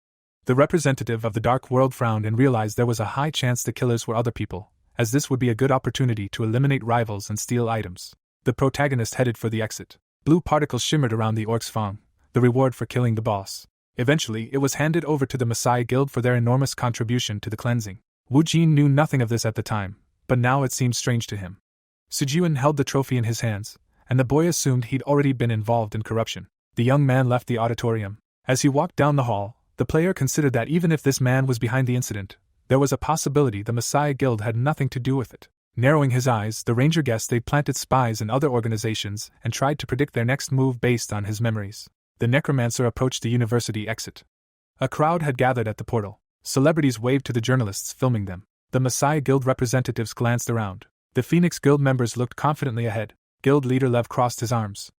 The representative of the Dark World frowned and realized there was a high chance the killers were other people, as this would be a good opportunity to eliminate rivals and steal items. The protagonist headed for the exit. Blue particles shimmered around the orc's fang, the reward for killing the boss. Eventually, it was handed over to the Messiah Guild for their enormous contribution to the cleansing. Wu Jin knew nothing of this at the time, but now it seemed strange to him. Sujuan held the trophy in his hands, and the boy assumed he'd already been involved in corruption. The young man left the auditorium. As he walked down the hall, the player considered that even if this man was behind the incident, there was a possibility the Messiah Guild had nothing to do with it. Narrowing his eyes, the ranger guessed they'd planted spies in other organizations and tried to predict their next move based on his memories. The necromancer approached the university exit. A crowd had gathered at the portal. Celebrities waved to the journalists filming them. The Messiah Guild representatives glanced around. The Phoenix Guild members looked confidently ahead. Guild leader Lev crossed his arms.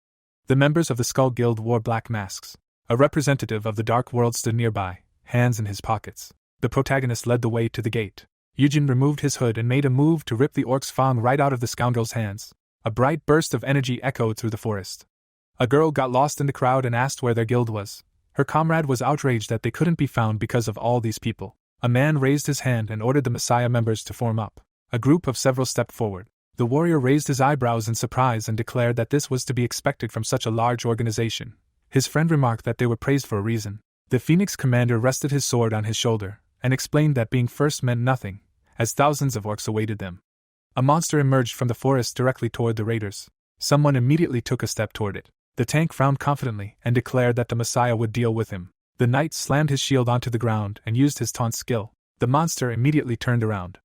The members of the Skull Guild wore black masks. A representative of the Dark World stood nearby, hands in his pockets. The protagonist led the way to the gate. Yujin removed his hood and made a move to rip the orc's fang right out of the scoundrel's hands. A bright burst of energy echoed through the forest. A girl got lost in the crowd and asked where their guild was. Her comrade was outraged that they couldn't be found because of all these people. A man raised his hand and ordered the Messiah members to form up. A group of several stepped forward. The warrior raised his eyebrows in surprise and declared that this was to be expected from such a large organization. His friend remarked that they were praised for a reason. The Phoenix commander rested his sword on his shoulder and explained that being first meant nothing, as thousands of orcs awaited them. A monster emerged from the forest directly toward the raiders. Someone immediately took a step toward it. The tank frowned confidently and declared that the Messiah would deal with him. The knight slammed his shield onto the ground and used his taunt skill. The monster immediately turned around.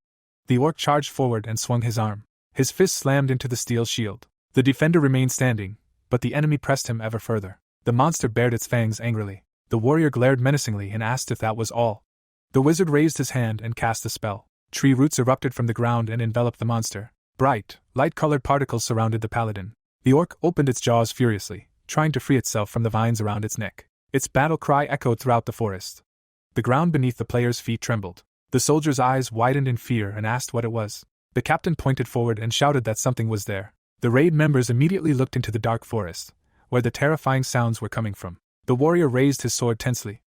The orc charged forward and swung his arm. His fist slammed into the steel shield. The defender remained standing, but the enemy pressed him ever further. The monster bared its fangs angrily. The warrior glared menacingly and asked if that was all. The wizard raised his hand and cast a spell. Tree roots erupted from the ground and enveloped the monster. Bright, light-colored particles surrounded the paladin. The orc opened its jaws furiously, trying to free itself from the vines around its neck. Its battle cry echoed throughout the forest. The ground beneath the player's feet trembled. The soldier's eyes widened in fear and asked what it was. The captain pointed forward and shouted that something was there. The raid members immediately looked into the dark forest, where the terrifying sounds were coming from. The warrior raised his sword tensely.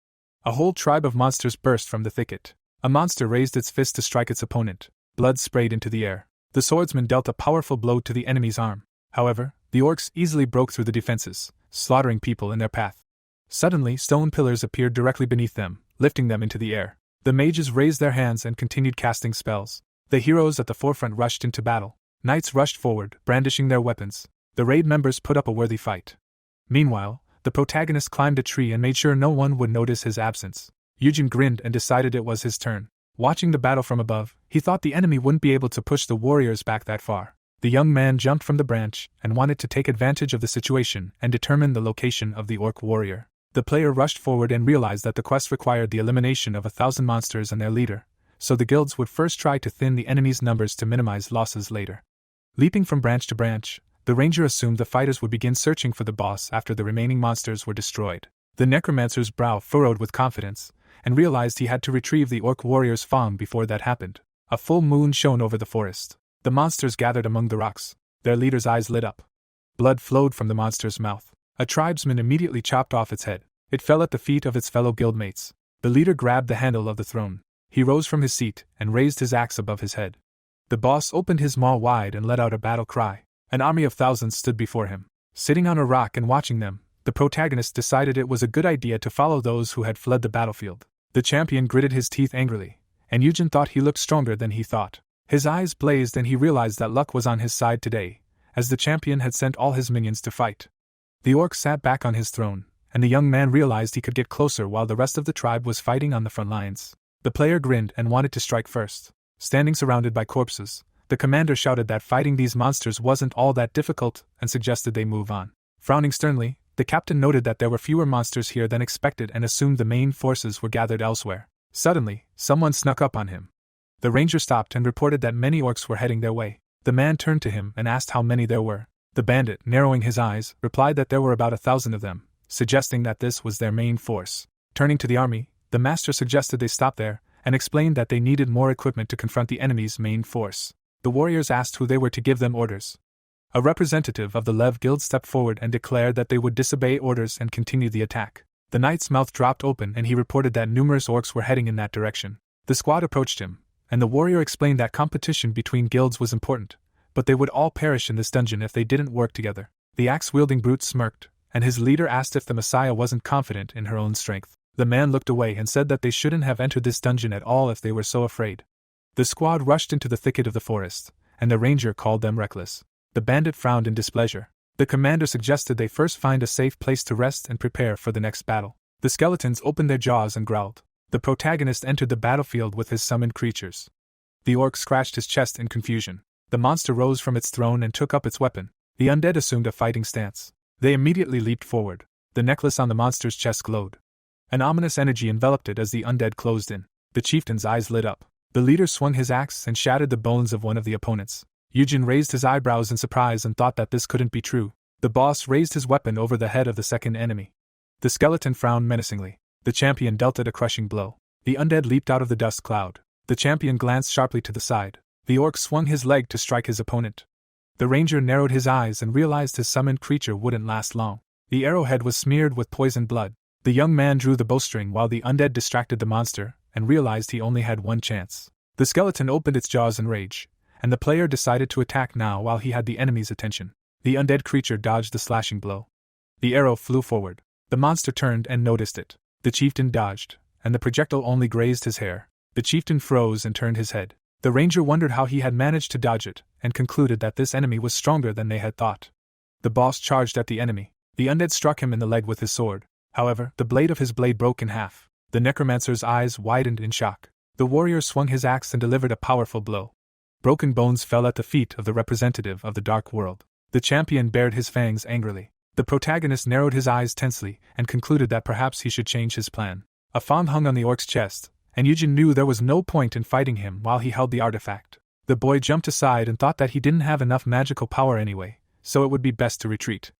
A whole tribe of monsters burst from the thicket. A monster raised its fist to strike its opponent. Blood sprayed into the air. The swordsman dealt a powerful blow to the enemy's arm. However, the orcs easily broke through the defenses, slaughtering people in their path. Suddenly, stone pillars appeared directly beneath them, lifting them into the air. The mages raised their hands and continued casting spells. The heroes at the forefront rushed into battle. Knights rushed forward, brandishing their weapons. The raid members put up a worthy fight. Meanwhile, the protagonist climbed a tree and made sure no one would notice his absence. Eugen grinned and decided it was his turn. Watching the battle from above, he thought the enemy wouldn't be able to push the warriors back that far. The young man jumped from the branch and wanted to take advantage of the situation and determine the location of the orc warrior. The player rushed forward and realized that the quest required the elimination of 1,000 monsters and their leader, so the guilds would first try to thin the enemy's numbers to minimize losses later. Leaping from branch to branch, the ranger assumed the fighters would begin searching for the boss after the remaining monsters were destroyed. The necromancer's brow furrowed with confidence, and realized he had to retrieve the orc warrior's fang before that happened. A full moon shone over the forest. The monsters gathered among the rocks. Their leader's eyes lit up. Blood flowed from the monster's mouth. A tribesman immediately chopped off its head. It fell at the feet of its fellow guildmates. The leader grabbed the handle of the throne. He rose from his seat and raised his axe above his head. The boss opened his maw wide and let out a battle cry. An army of thousands stood before him. Sitting on a rock and watching them, the protagonist decided it was a good idea to follow those who had fled the battlefield. The champion gritted his teeth angrily, and Eugen thought he looked stronger than he thought. His eyes blazed and he realized that luck was on his side today, as the champion had sent all his minions to fight. The orc sat back on his throne, and the young man realized he could get closer while the rest of the tribe was fighting on the front lines. The player grinned and wanted to strike first. Standing surrounded by corpses, the commander shouted that fighting these monsters wasn't all that difficult and suggested they move on. Frowning sternly, the captain noted that there were fewer monsters here than expected and assumed the main forces were gathered elsewhere. Suddenly, someone snuck up on him. The ranger stopped and reported that many orcs were heading their way. The man turned to him and asked how many there were. The bandit, narrowing his eyes, replied that there were about 1,000 of them, suggesting that this was their main force. Turning to the army, the master suggested they stop there, and explained that they needed more equipment to confront the enemy's main force. The warriors asked who they were to give them orders. A representative of the Lev Guild stepped forward and declared that they would disobey orders and continue the attack. The knight's mouth dropped open and he reported that numerous orcs were heading in that direction. The squad approached him, and the warrior explained that competition between guilds was important, but they would all perish in this dungeon if they didn't work together. The axe-wielding brute smirked, and his leader asked if the Messiah wasn't confident in her own strength. The man looked away and said that they shouldn't have entered this dungeon at all if they were so afraid. The squad rushed into the thicket of the forest, and the ranger called them reckless. The bandit frowned in displeasure. The commander suggested they first find a safe place to rest and prepare for the next battle. The skeletons opened their jaws and growled. The protagonist entered the battlefield with his summoned creatures. The orc scratched his chest in confusion. The monster rose from its throne and took up its weapon. The undead assumed a fighting stance. They immediately leaped forward. The necklace on the monster's chest glowed. An ominous energy enveloped it as the undead closed in. The chieftain's eyes lit up. The leader swung his axe and shattered the bones of one of the opponents. Eugen raised his eyebrows in surprise and thought that this couldn't be true. The boss raised his weapon over the head of the second enemy. The skeleton frowned menacingly. The champion dealt it a crushing blow. The undead leaped out of the dust cloud. The champion glanced sharply to the side. The orc swung his leg to strike his opponent. The ranger narrowed his eyes and realized his summoned creature wouldn't last long. The arrowhead was smeared with poisoned blood. The young man drew the bowstring while the undead distracted the monster and realized he only had one chance. The skeleton opened its jaws in rage, and the player decided to attack now while he had the enemy's attention. The undead creature dodged the slashing blow. The arrow flew forward. The monster turned and noticed it. The chieftain dodged, and the projectile only grazed his hair. The chieftain froze and turned his head. The ranger wondered how he had managed to dodge it, and concluded that this enemy was stronger than they had thought. The boss charged at the enemy. The undead struck him in the leg with his sword. However, the blade of his blade broke in half. The necromancer's eyes widened in shock. The warrior swung his axe and delivered a powerful blow. Broken bones fell at the feet of the representative of the dark world. The champion bared his fangs angrily. The protagonist narrowed his eyes tensely and concluded that perhaps he should change his plan. A fang hung on the orc's chest, and Eugen knew there was no point in fighting him while he held the artifact. The boy jumped aside and thought that he didn't have enough magical power anyway, so it would be best to retreat.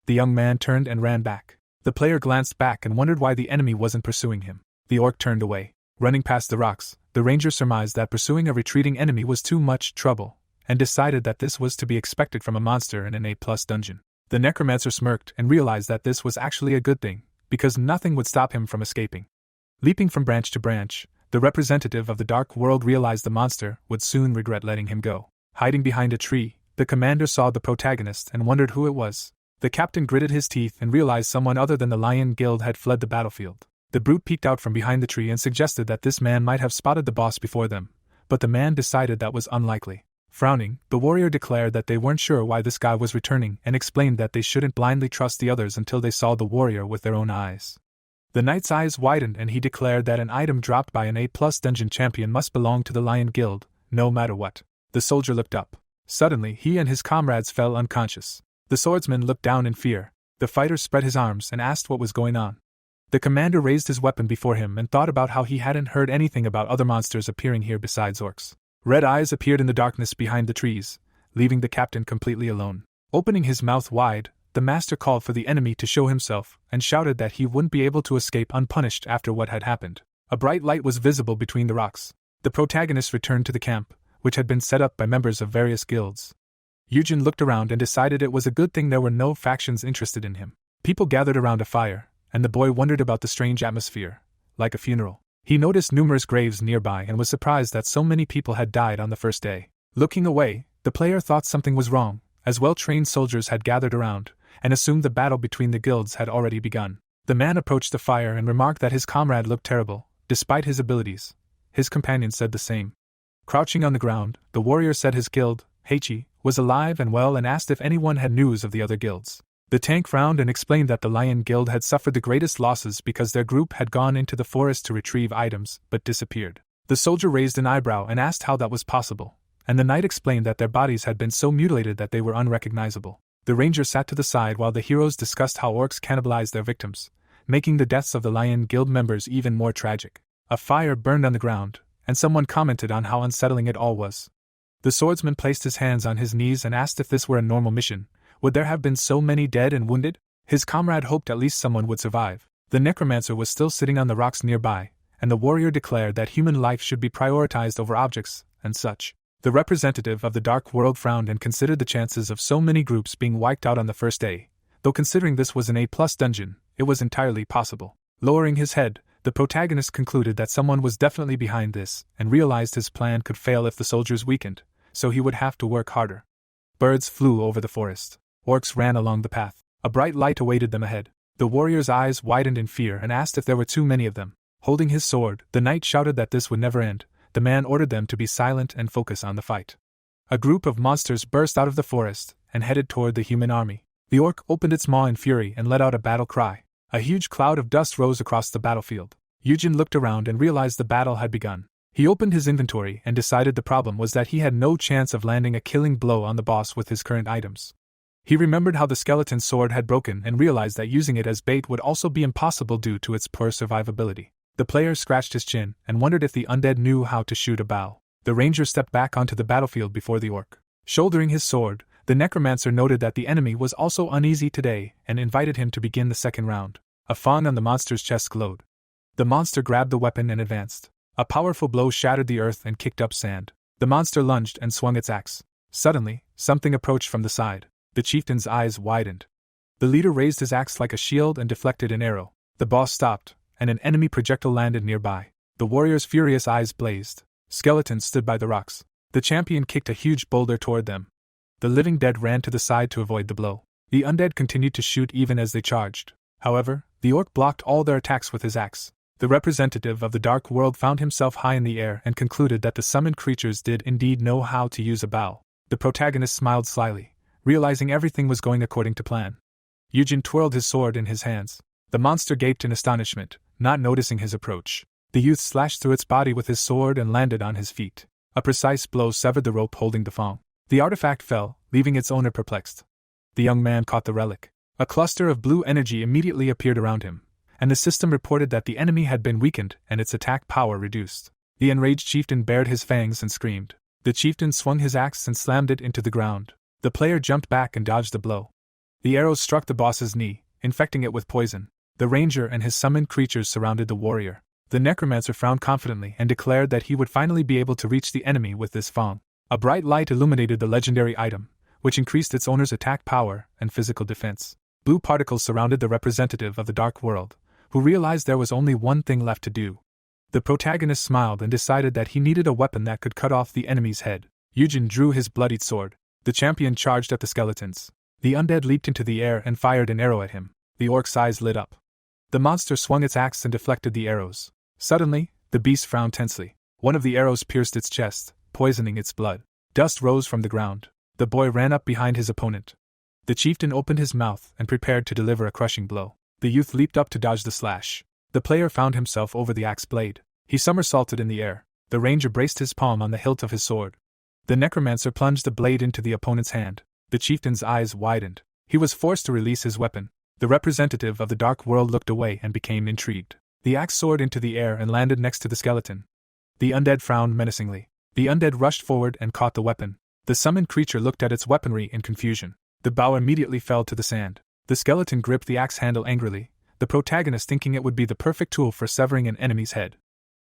The young man turned and ran back. The player glanced back and wondered why the enemy wasn't pursuing him. The orc turned away. Running past the rocks, the ranger surmised that pursuing a retreating enemy was too much trouble, and decided that this was to be expected from a monster in an A-plus dungeon. The necromancer smirked and realized that this was actually a good thing, because nothing would stop him from escaping. Leaping from branch to branch, the representative of the dark world realized the monster would soon regret letting him go. Hiding behind a tree, the commander saw the protagonist and wondered who it was. The captain gritted his teeth and realized someone other than the Lion Guild had fled the battlefield. The brute peeked out from behind the tree and suggested that this man might have spotted the boss before them, but the man decided that was unlikely. Frowning, the warrior declared that they weren't sure why this guy was returning and explained that they shouldn't blindly trust the others until they saw the warrior with their own eyes. The knight's eyes widened and he declared that an item dropped by an A-plus dungeon champion must belong to the Lion Guild, no matter what. The soldier looked up. Suddenly, he and his comrades fell unconscious. The swordsman looked down in fear. The fighter spread his arms and asked what was going on. The commander raised his weapon before him and thought about how he hadn't heard anything about other monsters appearing here besides orcs. Red eyes appeared in the darkness behind the trees, leaving the captain completely alone. Opening his mouth wide, the master called for the enemy to show himself and shouted that he wouldn't be able to escape unpunished after what had happened. A bright light was visible between the rocks. The protagonist returned to the camp, which had been set up by members of various guilds. Eugen looked around and decided it was a good thing there were no factions interested in him. People gathered around a fire, and the boy wondered about the strange atmosphere, like a funeral. He noticed numerous graves nearby and was surprised that so many people had died on the first day. Looking away, the player thought something was wrong, as well-trained soldiers had gathered around, and assumed the battle between the guilds had already begun. The man approached the fire and remarked that his comrade looked terrible, despite his abilities. His companion said the same. Crouching on the ground, the warrior said his guild, Heichi, was alive and well and asked if anyone had news of the other guilds. The tank frowned and explained that the Lion Guild had suffered the greatest losses because their group had gone into the forest to retrieve items, but disappeared. The soldier raised an eyebrow and asked how that was possible, and the knight explained that their bodies had been so mutilated that they were unrecognizable. The ranger sat to the side while the heroes discussed how orcs cannibalized their victims, making the deaths of the Lion Guild members even more tragic. A fire burned on the ground, and someone commented on how unsettling it all was. The swordsman placed his hands on his knees and asked if this were a normal mission. Would there have been so many dead and wounded? His comrade hoped at least someone would survive. The necromancer was still sitting on the rocks nearby, and the warrior declared that human life should be prioritized over objects, and such. The representative of the dark world frowned and considered the chances of so many groups being wiped out on the first day. Though considering this was an A-plus dungeon, it was entirely possible. Lowering his head, the protagonist concluded that someone was definitely behind this, and realized his plan could fail if the soldiers weakened, so he would have to work harder. Birds flew over the forest. Orcs ran along the path. A bright light awaited them ahead. The warrior's eyes widened in fear and asked if there were too many of them. Holding his sword, the knight shouted that this would never end. The man ordered them to be silent and focus on the fight. A group of monsters burst out of the forest and headed toward the human army. The orc opened its maw in fury and let out a battle cry. A huge cloud of dust rose across the battlefield. Eugen looked around and realized the battle had begun. He opened his inventory and decided the problem was that he had no chance of landing a killing blow on the boss with his current items. He remembered how the skeleton's sword had broken and realized that using it as bait would also be impossible due to its poor survivability. The player scratched his chin and wondered if the undead knew how to shoot a bow. The ranger stepped back onto the battlefield before the orc. Shouldering his sword, the necromancer noted that the enemy was also uneasy today and invited him to begin the second round. A fawn on the monster's chest glowed. The monster grabbed the weapon and advanced. A powerful blow shattered the earth and kicked up sand. The monster lunged and swung its axe. Suddenly, something approached from the side. The chieftain's eyes widened. The leader raised his axe like a shield and deflected an arrow. The boss stopped, and an enemy projectile landed nearby. The warrior's furious eyes blazed. Skeletons stood by the rocks. The champion kicked a huge boulder toward them. The living dead ran to the side to avoid the blow. The undead continued to shoot even as they charged. However, the orc blocked all their attacks with his axe. The representative of the dark world found himself high in the air and concluded that the summoned creatures did indeed know how to use a bow. The protagonist smiled slyly, realizing everything was going according to plan. Eugen twirled his sword in his hands. The monster gaped in astonishment, not noticing his approach. The youth slashed through its body with his sword and landed on his feet. A precise blow severed the rope holding the thong. The artifact fell, leaving its owner perplexed. The young man caught the relic. A cluster of blue energy immediately appeared around him, and the system reported that the enemy had been weakened and its attack power reduced. The enraged chieftain bared his fangs and screamed. The chieftain swung his axe and slammed it into the ground. The player jumped back and dodged the blow. The arrow struck the boss's knee, infecting it with poison. The ranger and his summoned creatures surrounded the warrior. The necromancer frowned confidently and declared that he would finally be able to reach the enemy with this thong. A bright light illuminated the legendary item, which increased its owner's attack power and physical defense. Blue particles surrounded the representative of the dark world, who realized there was only one thing left to do. The protagonist smiled and decided that he needed a weapon that could cut off the enemy's head. Yujin drew his bloodied sword. The champion charged at the skeletons. The undead leaped into the air and fired an arrow at him. The orc's eyes lit up. The monster swung its axe and deflected the arrows. Suddenly, the beast frowned tensely. One of the arrows pierced its chest, poisoning its blood. Dust rose from the ground. The boy ran up behind his opponent. The chieftain opened his mouth and prepared to deliver a crushing blow. The youth leaped up to dodge the slash. The player found himself over the axe blade. He somersaulted in the air. The ranger braced his palm on the hilt of his sword. The necromancer plunged the blade into the opponent's hand. The chieftain's eyes widened. He was forced to release his weapon. The representative of the dark world looked away and became intrigued. The axe soared into the air and landed next to the skeleton. The undead frowned menacingly. The undead rushed forward and caught the weapon. The summoned creature looked at its weaponry in confusion. The bow immediately fell to the sand. The skeleton gripped the axe handle angrily, the protagonist thinking it would be the perfect tool for severing an enemy's head.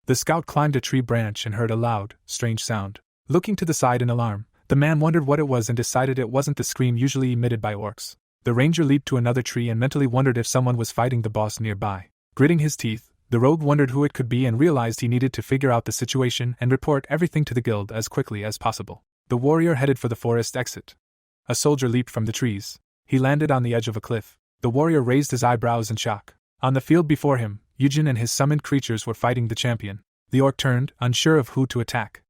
The scout climbed a tree branch and heard a loud, strange sound. Looking to the side in alarm, the man wondered what it was and decided it wasn't the scream usually emitted by orcs. The ranger leaped to another tree and mentally wondered if someone was fighting the boss nearby. Gritting his teeth, the rogue wondered who it could be and realized he needed to figure out the situation and report everything to the guild as quickly as possible. The warrior headed for the forest exit. A soldier leaped from the trees. He landed on the edge of a cliff. The warrior raised his eyebrows in shock. On the field before him, Yujin and his summoned creatures were fighting the champion. The orc turned, unsure of who to attack.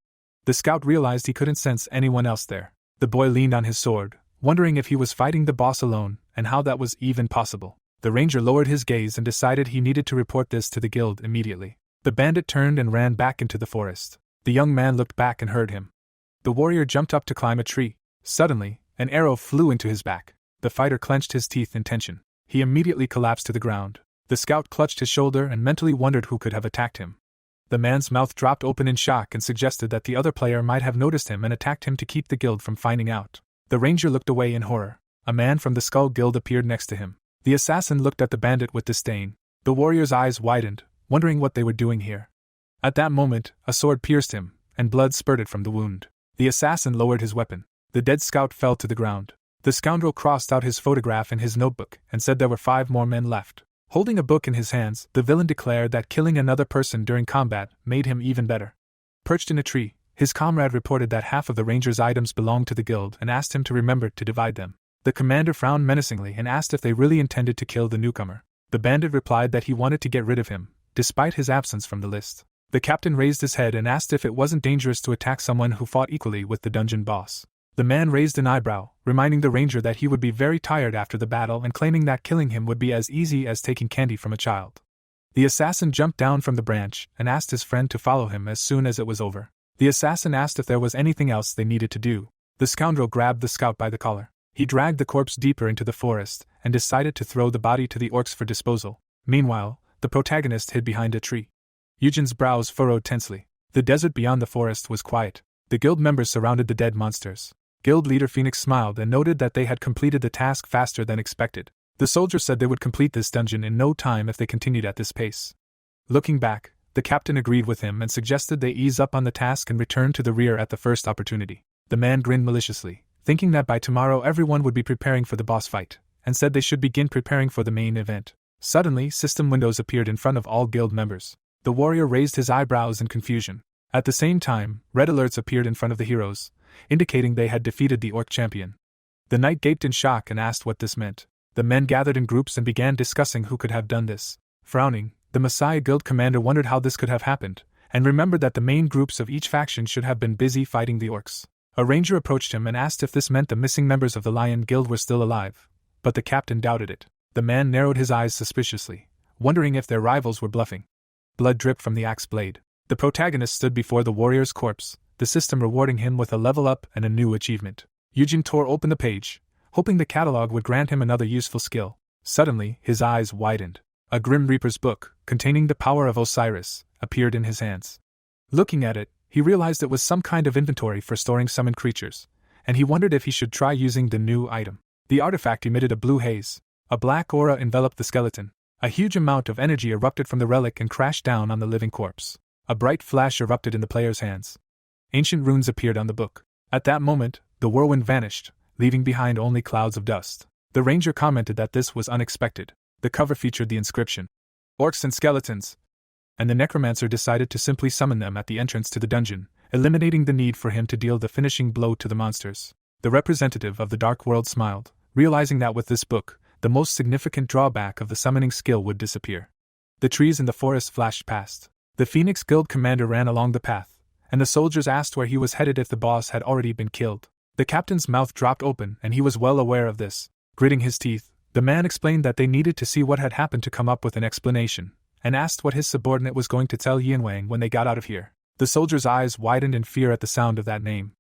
The scout realized he couldn't sense anyone else there. The boy leaned on his sword, wondering if he was fighting the boss alone, and how that was even possible. The ranger lowered his gaze and decided he needed to report this to the guild immediately. The bandit turned and ran back into the forest. The young man looked back and heard him. The warrior jumped up to climb a tree. Suddenly, an arrow flew into his back. The fighter clenched his teeth in tension. He immediately collapsed to the ground. The scout clutched his shoulder and mentally wondered who could have attacked him. The man's mouth dropped open in shock and suggested that the other player might have noticed him and attacked him to keep the guild from finding out. The ranger looked away in horror. A man from the Skull Guild appeared next to him. The assassin looked at the bandit with disdain. The warrior's eyes widened, wondering what they were doing here. At that moment, a sword pierced him, and blood spurted from the wound. The assassin lowered his weapon. The dead scout fell to the ground. The scoundrel crossed out his photograph in his notebook and said there were 5 more men left. Holding a book in his hands, the villain declared that killing another person during combat made him even better. Perched in a tree, his comrade reported that half of the ranger's items belonged to the guild and asked him to remember to divide them. The commander frowned menacingly and asked if they really intended to kill the newcomer. The bandit replied that he wanted to get rid of him, despite his absence from the list. The captain raised his head and asked if it wasn't dangerous to attack someone who fought equally with the dungeon boss. The man raised an eyebrow, reminding the ranger that he would be very tired after the battle and claiming that killing him would be as easy as taking candy from a child. The assassin jumped down from the branch and asked his friend to follow him as soon as it was over. The assassin asked if there was anything else they needed to do. The scoundrel grabbed the scout by the collar. He dragged the corpse deeper into the forest and decided to throw the body to the orcs for disposal. Meanwhile, the protagonist hid behind a tree. Yujin's brows furrowed tensely. The desert beyond the forest was quiet. The guild members surrounded the dead monsters. Guild leader Phoenix smiled and noted that they had completed the task faster than expected. The soldier said they would complete this dungeon in no time if they continued at this pace. Looking back, the captain agreed with him and suggested they ease up on the task and return to the rear at the first opportunity. The man grinned maliciously, thinking that by tomorrow everyone would be preparing for the boss fight, and said they should begin preparing for the main event. Suddenly, system windows appeared in front of all guild members. The warrior raised his eyebrows in confusion. At the same time, red alerts appeared in front of the heroes, indicating they had defeated the orc champion. The knight gaped in shock and asked what this meant. The men gathered in groups and began discussing who could have done this. Frowning, the Messiah Guild commander wondered how this could have happened, and remembered that the main groups of each faction should have been busy fighting the orcs. A ranger approached him and asked if this meant the missing members of the Lion Guild were still alive, but the captain doubted it. The man narrowed his eyes suspiciously, wondering if their rivals were bluffing. Blood dripped from the axe blade. The protagonist stood before the warrior's corpse, the system rewarding him with a level up and a new achievement. Yujin tore open the page, hoping the catalog would grant him another useful skill. Suddenly, his eyes widened. A Grim Reaper's book, containing the power of Osiris, appeared in his hands. Looking at it, he realized it was some kind of inventory for storing summoned creatures, and he wondered if he should try using the new item. The artifact emitted a blue haze. A black aura enveloped the skeleton. A huge amount of energy erupted from the relic and crashed down on the living corpse. A bright flash erupted in the player's hands. Ancient runes appeared on the book. At that moment, the whirlwind vanished, leaving behind only clouds of dust. The ranger commented that this was unexpected. The cover featured the inscription, "Orcs and Skeletons," and the necromancer decided to simply summon them at the entrance to the dungeon, eliminating the need for him to deal the finishing blow to the monsters. The representative of the Dark World smiled, realizing that with this book, the most significant drawback of the summoning skill would disappear. The trees in the forest flashed past. The Phoenix Guild commander ran along the path, and the soldiers asked where he was headed if the boss had already been killed. The captain's mouth dropped open, and he was well aware of this. Gritting his teeth, the man explained that they needed to see what had happened to come up with an explanation, and asked what his subordinate was going to tell Yinwang when they got out of here. The soldier's eyes widened in fear at the sound of that name.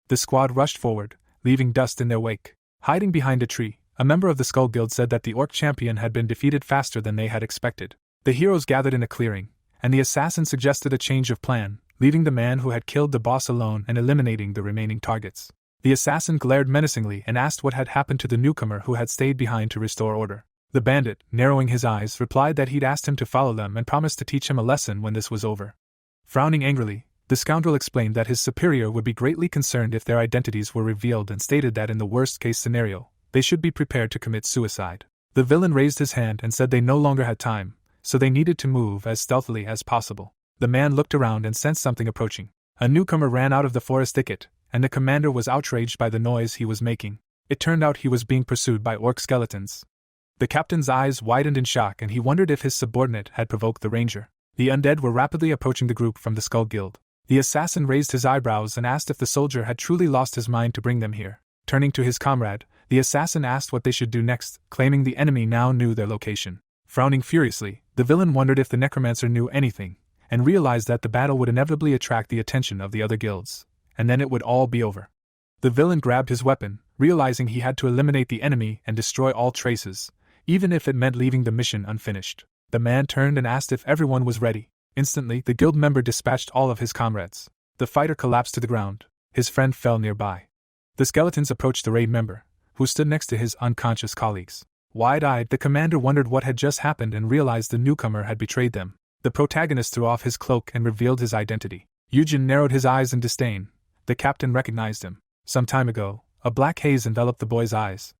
The squad rushed forward, leaving dust in their wake. Hiding behind a tree, a member of the Skull Guild said that the orc champion had been defeated faster than they had expected. The heroes gathered in a clearing, and the assassin suggested a change of plan, leaving the man who had killed the boss alone and eliminating the remaining targets. The assassin glared menacingly and asked what had happened to the newcomer who had stayed behind to restore order. The bandit, narrowing his eyes, replied that he'd asked him to follow them and promised to teach him a lesson when this was over. Frowning angrily, the scoundrel explained that his superior would be greatly concerned if their identities were revealed and stated that in the worst-case scenario, they should be prepared to commit suicide. The villain raised his hand and said they no longer had time, so they needed to move as stealthily as possible. The man looked around and sensed something approaching. A newcomer ran out of the forest thicket, and the commander was outraged by the noise he was making. It turned out he was being pursued by orc skeletons. The captain's eyes widened in shock and he wondered if his subordinate had provoked the ranger. The undead were rapidly approaching the group from the Skull Guild. The assassin raised his eyebrows and asked if the soldier had truly lost his mind to bring them here. Turning to his comrade, the assassin asked what they should do next, claiming the enemy now knew their location. Frowning furiously, the villain wondered if the necromancer knew anything, and realized that the battle would inevitably attract the attention of the other guilds, and then it would all be over. The villain grabbed his weapon, realizing he had to eliminate the enemy and destroy all traces, even if it meant leaving the mission unfinished. The man turned and asked if everyone was ready. Instantly, the guild member dispatched all of his comrades. The fighter collapsed to the ground. His friend fell nearby. The skeletons approached the raid member, who stood next to his unconscious colleagues. Wide-eyed, the commander wondered what had just happened and realized the newcomer had betrayed them. The protagonist threw off his cloak and revealed his identity. Eugen narrowed his eyes in disdain. The captain recognized him. Some time ago, a black haze enveloped the boy's eyes.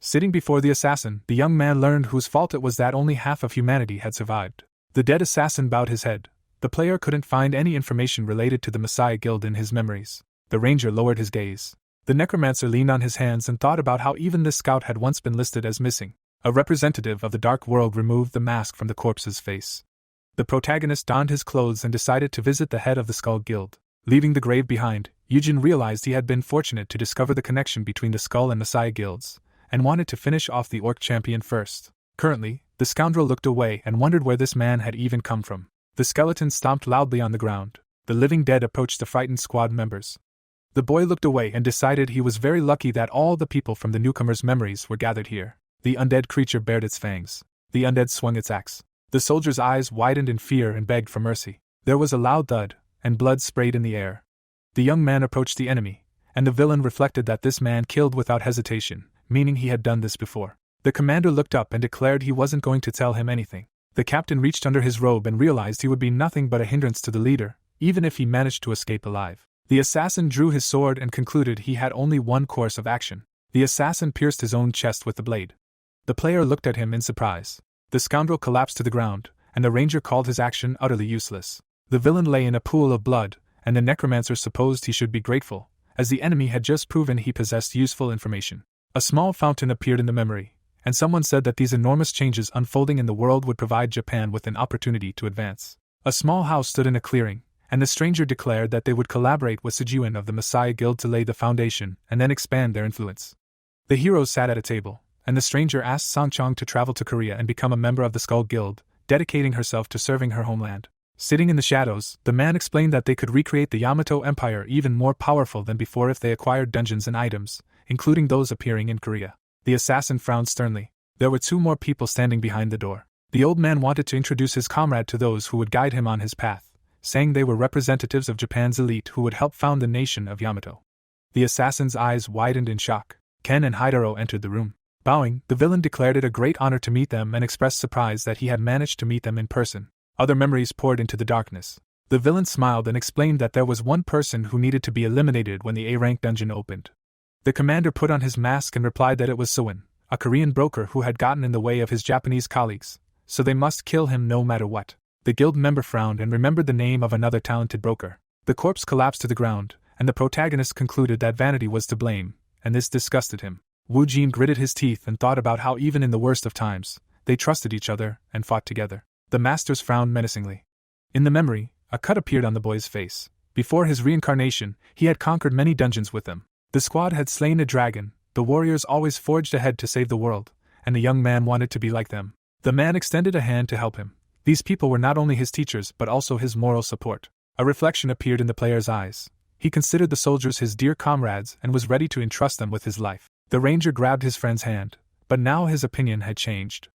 Sitting before the assassin, the young man learned whose fault it was that only half of humanity had survived. The dead assassin bowed his head. The player couldn't find any information related to the Messiah Guild in his memories. The ranger lowered his gaze. The necromancer leaned on his hands and thought about how even this scout had once been listed as missing. A representative of the Dark World removed the mask from the corpse's face. The protagonist donned his clothes and decided to visit the head of the Skull Guild. Leaving the grave behind, Eugen realized he had been fortunate to discover the connection between the Skull and Messiah Guilds, and wanted to finish off the Orc champion first. Currently, the scoundrel looked away and wondered where this man had even come from. The skeleton stomped loudly on the ground. The living dead approached the frightened squad members. The boy looked away and decided he was very lucky that all the people from the newcomer's memories were gathered here. The undead creature bared its fangs. The undead swung its axe. The soldier's eyes widened in fear and begged for mercy. There was a loud thud, and blood sprayed in the air. The young man approached the enemy, and the villain reflected that this man killed without hesitation, meaning he had done this before. The commander looked up and declared he wasn't going to tell him anything. The captain reached under his robe and realized he would be nothing but a hindrance to the leader, even if he managed to escape alive. The assassin drew his sword and concluded he had only one course of action. The assassin pierced his own chest with the blade. The player looked at him in surprise. The scoundrel collapsed to the ground, and the ranger called his action utterly useless. The villain lay in a pool of blood, and the necromancer supposed he should be grateful, as the enemy had just proven he possessed useful information. A small fountain appeared in the memory, and someone said that these enormous changes unfolding in the world would provide Japan with an opportunity to advance. A small house stood in a clearing, and the stranger declared that they would collaborate with Sejuan of the Messiah Guild to lay the foundation and then expand their influence. The heroes sat at a table, and the stranger asked Songchong to travel to Korea and become a member of the Skull Guild, dedicating herself to serving her homeland. Sitting in the shadows, the man explained that they could recreate the Yamato Empire even more powerful than before if they acquired dungeons and items, including those appearing in Korea. The assassin frowned sternly. There were two more people standing behind the door. The old man wanted to introduce his comrade to those who would guide him on his path, saying they were representatives of Japan's elite who would help found the nation of Yamato. The assassin's eyes widened in shock. Ken and Hidaro entered the room. Bowing, the villain declared it a great honor to meet them and expressed surprise that he had managed to meet them in person. Other memories poured into the darkness. The villain smiled and explained that there was one person who needed to be eliminated when the A-rank dungeon opened. The commander put on his mask and replied that it was Sewin, a Korean broker who had gotten in the way of his Japanese colleagues, so they must kill him no matter what. The guild member frowned and remembered the name of another talented broker. The corpse collapsed to the ground, and the protagonist concluded that vanity was to blame, and this disgusted him. Wu Jin gritted his teeth and thought about how even in the worst of times, they trusted each other and fought together. The masters frowned menacingly. In the memory, a cut appeared on the boy's face. Before his reincarnation, he had conquered many dungeons with them. The squad had slain a dragon, the warriors always forged ahead to save the world, and the young man wanted to be like them. The man extended a hand to help him. These people were not only his teachers but also his moral support. A reflection appeared in the player's eyes. He considered the soldiers his dear comrades and was ready to entrust them with his life. The ranger grabbed his friend's hand, but now his opinion had changed.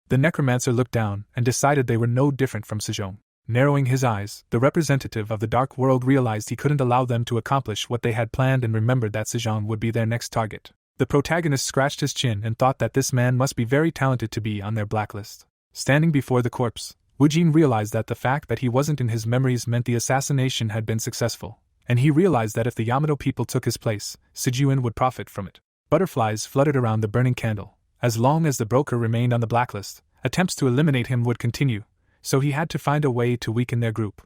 The necromancer looked down and decided they were no different from Sejong. Narrowing his eyes, the representative of the dark world realized he couldn't allow them to accomplish what they had planned and remembered that Sejong would be their next target. The protagonist scratched his chin and thought that this man must be very talented to be on their blacklist. Standing before the corpse, Wu Jin realized that the fact that he wasn't in his memories meant the assassination had been successful, and he realized that if the Yamato people took his place, Sijuin would profit from it. Butterflies fluttered around the burning candle. As long as the broker remained on the blacklist, attempts to eliminate him would continue, so he had to find a way to weaken their group.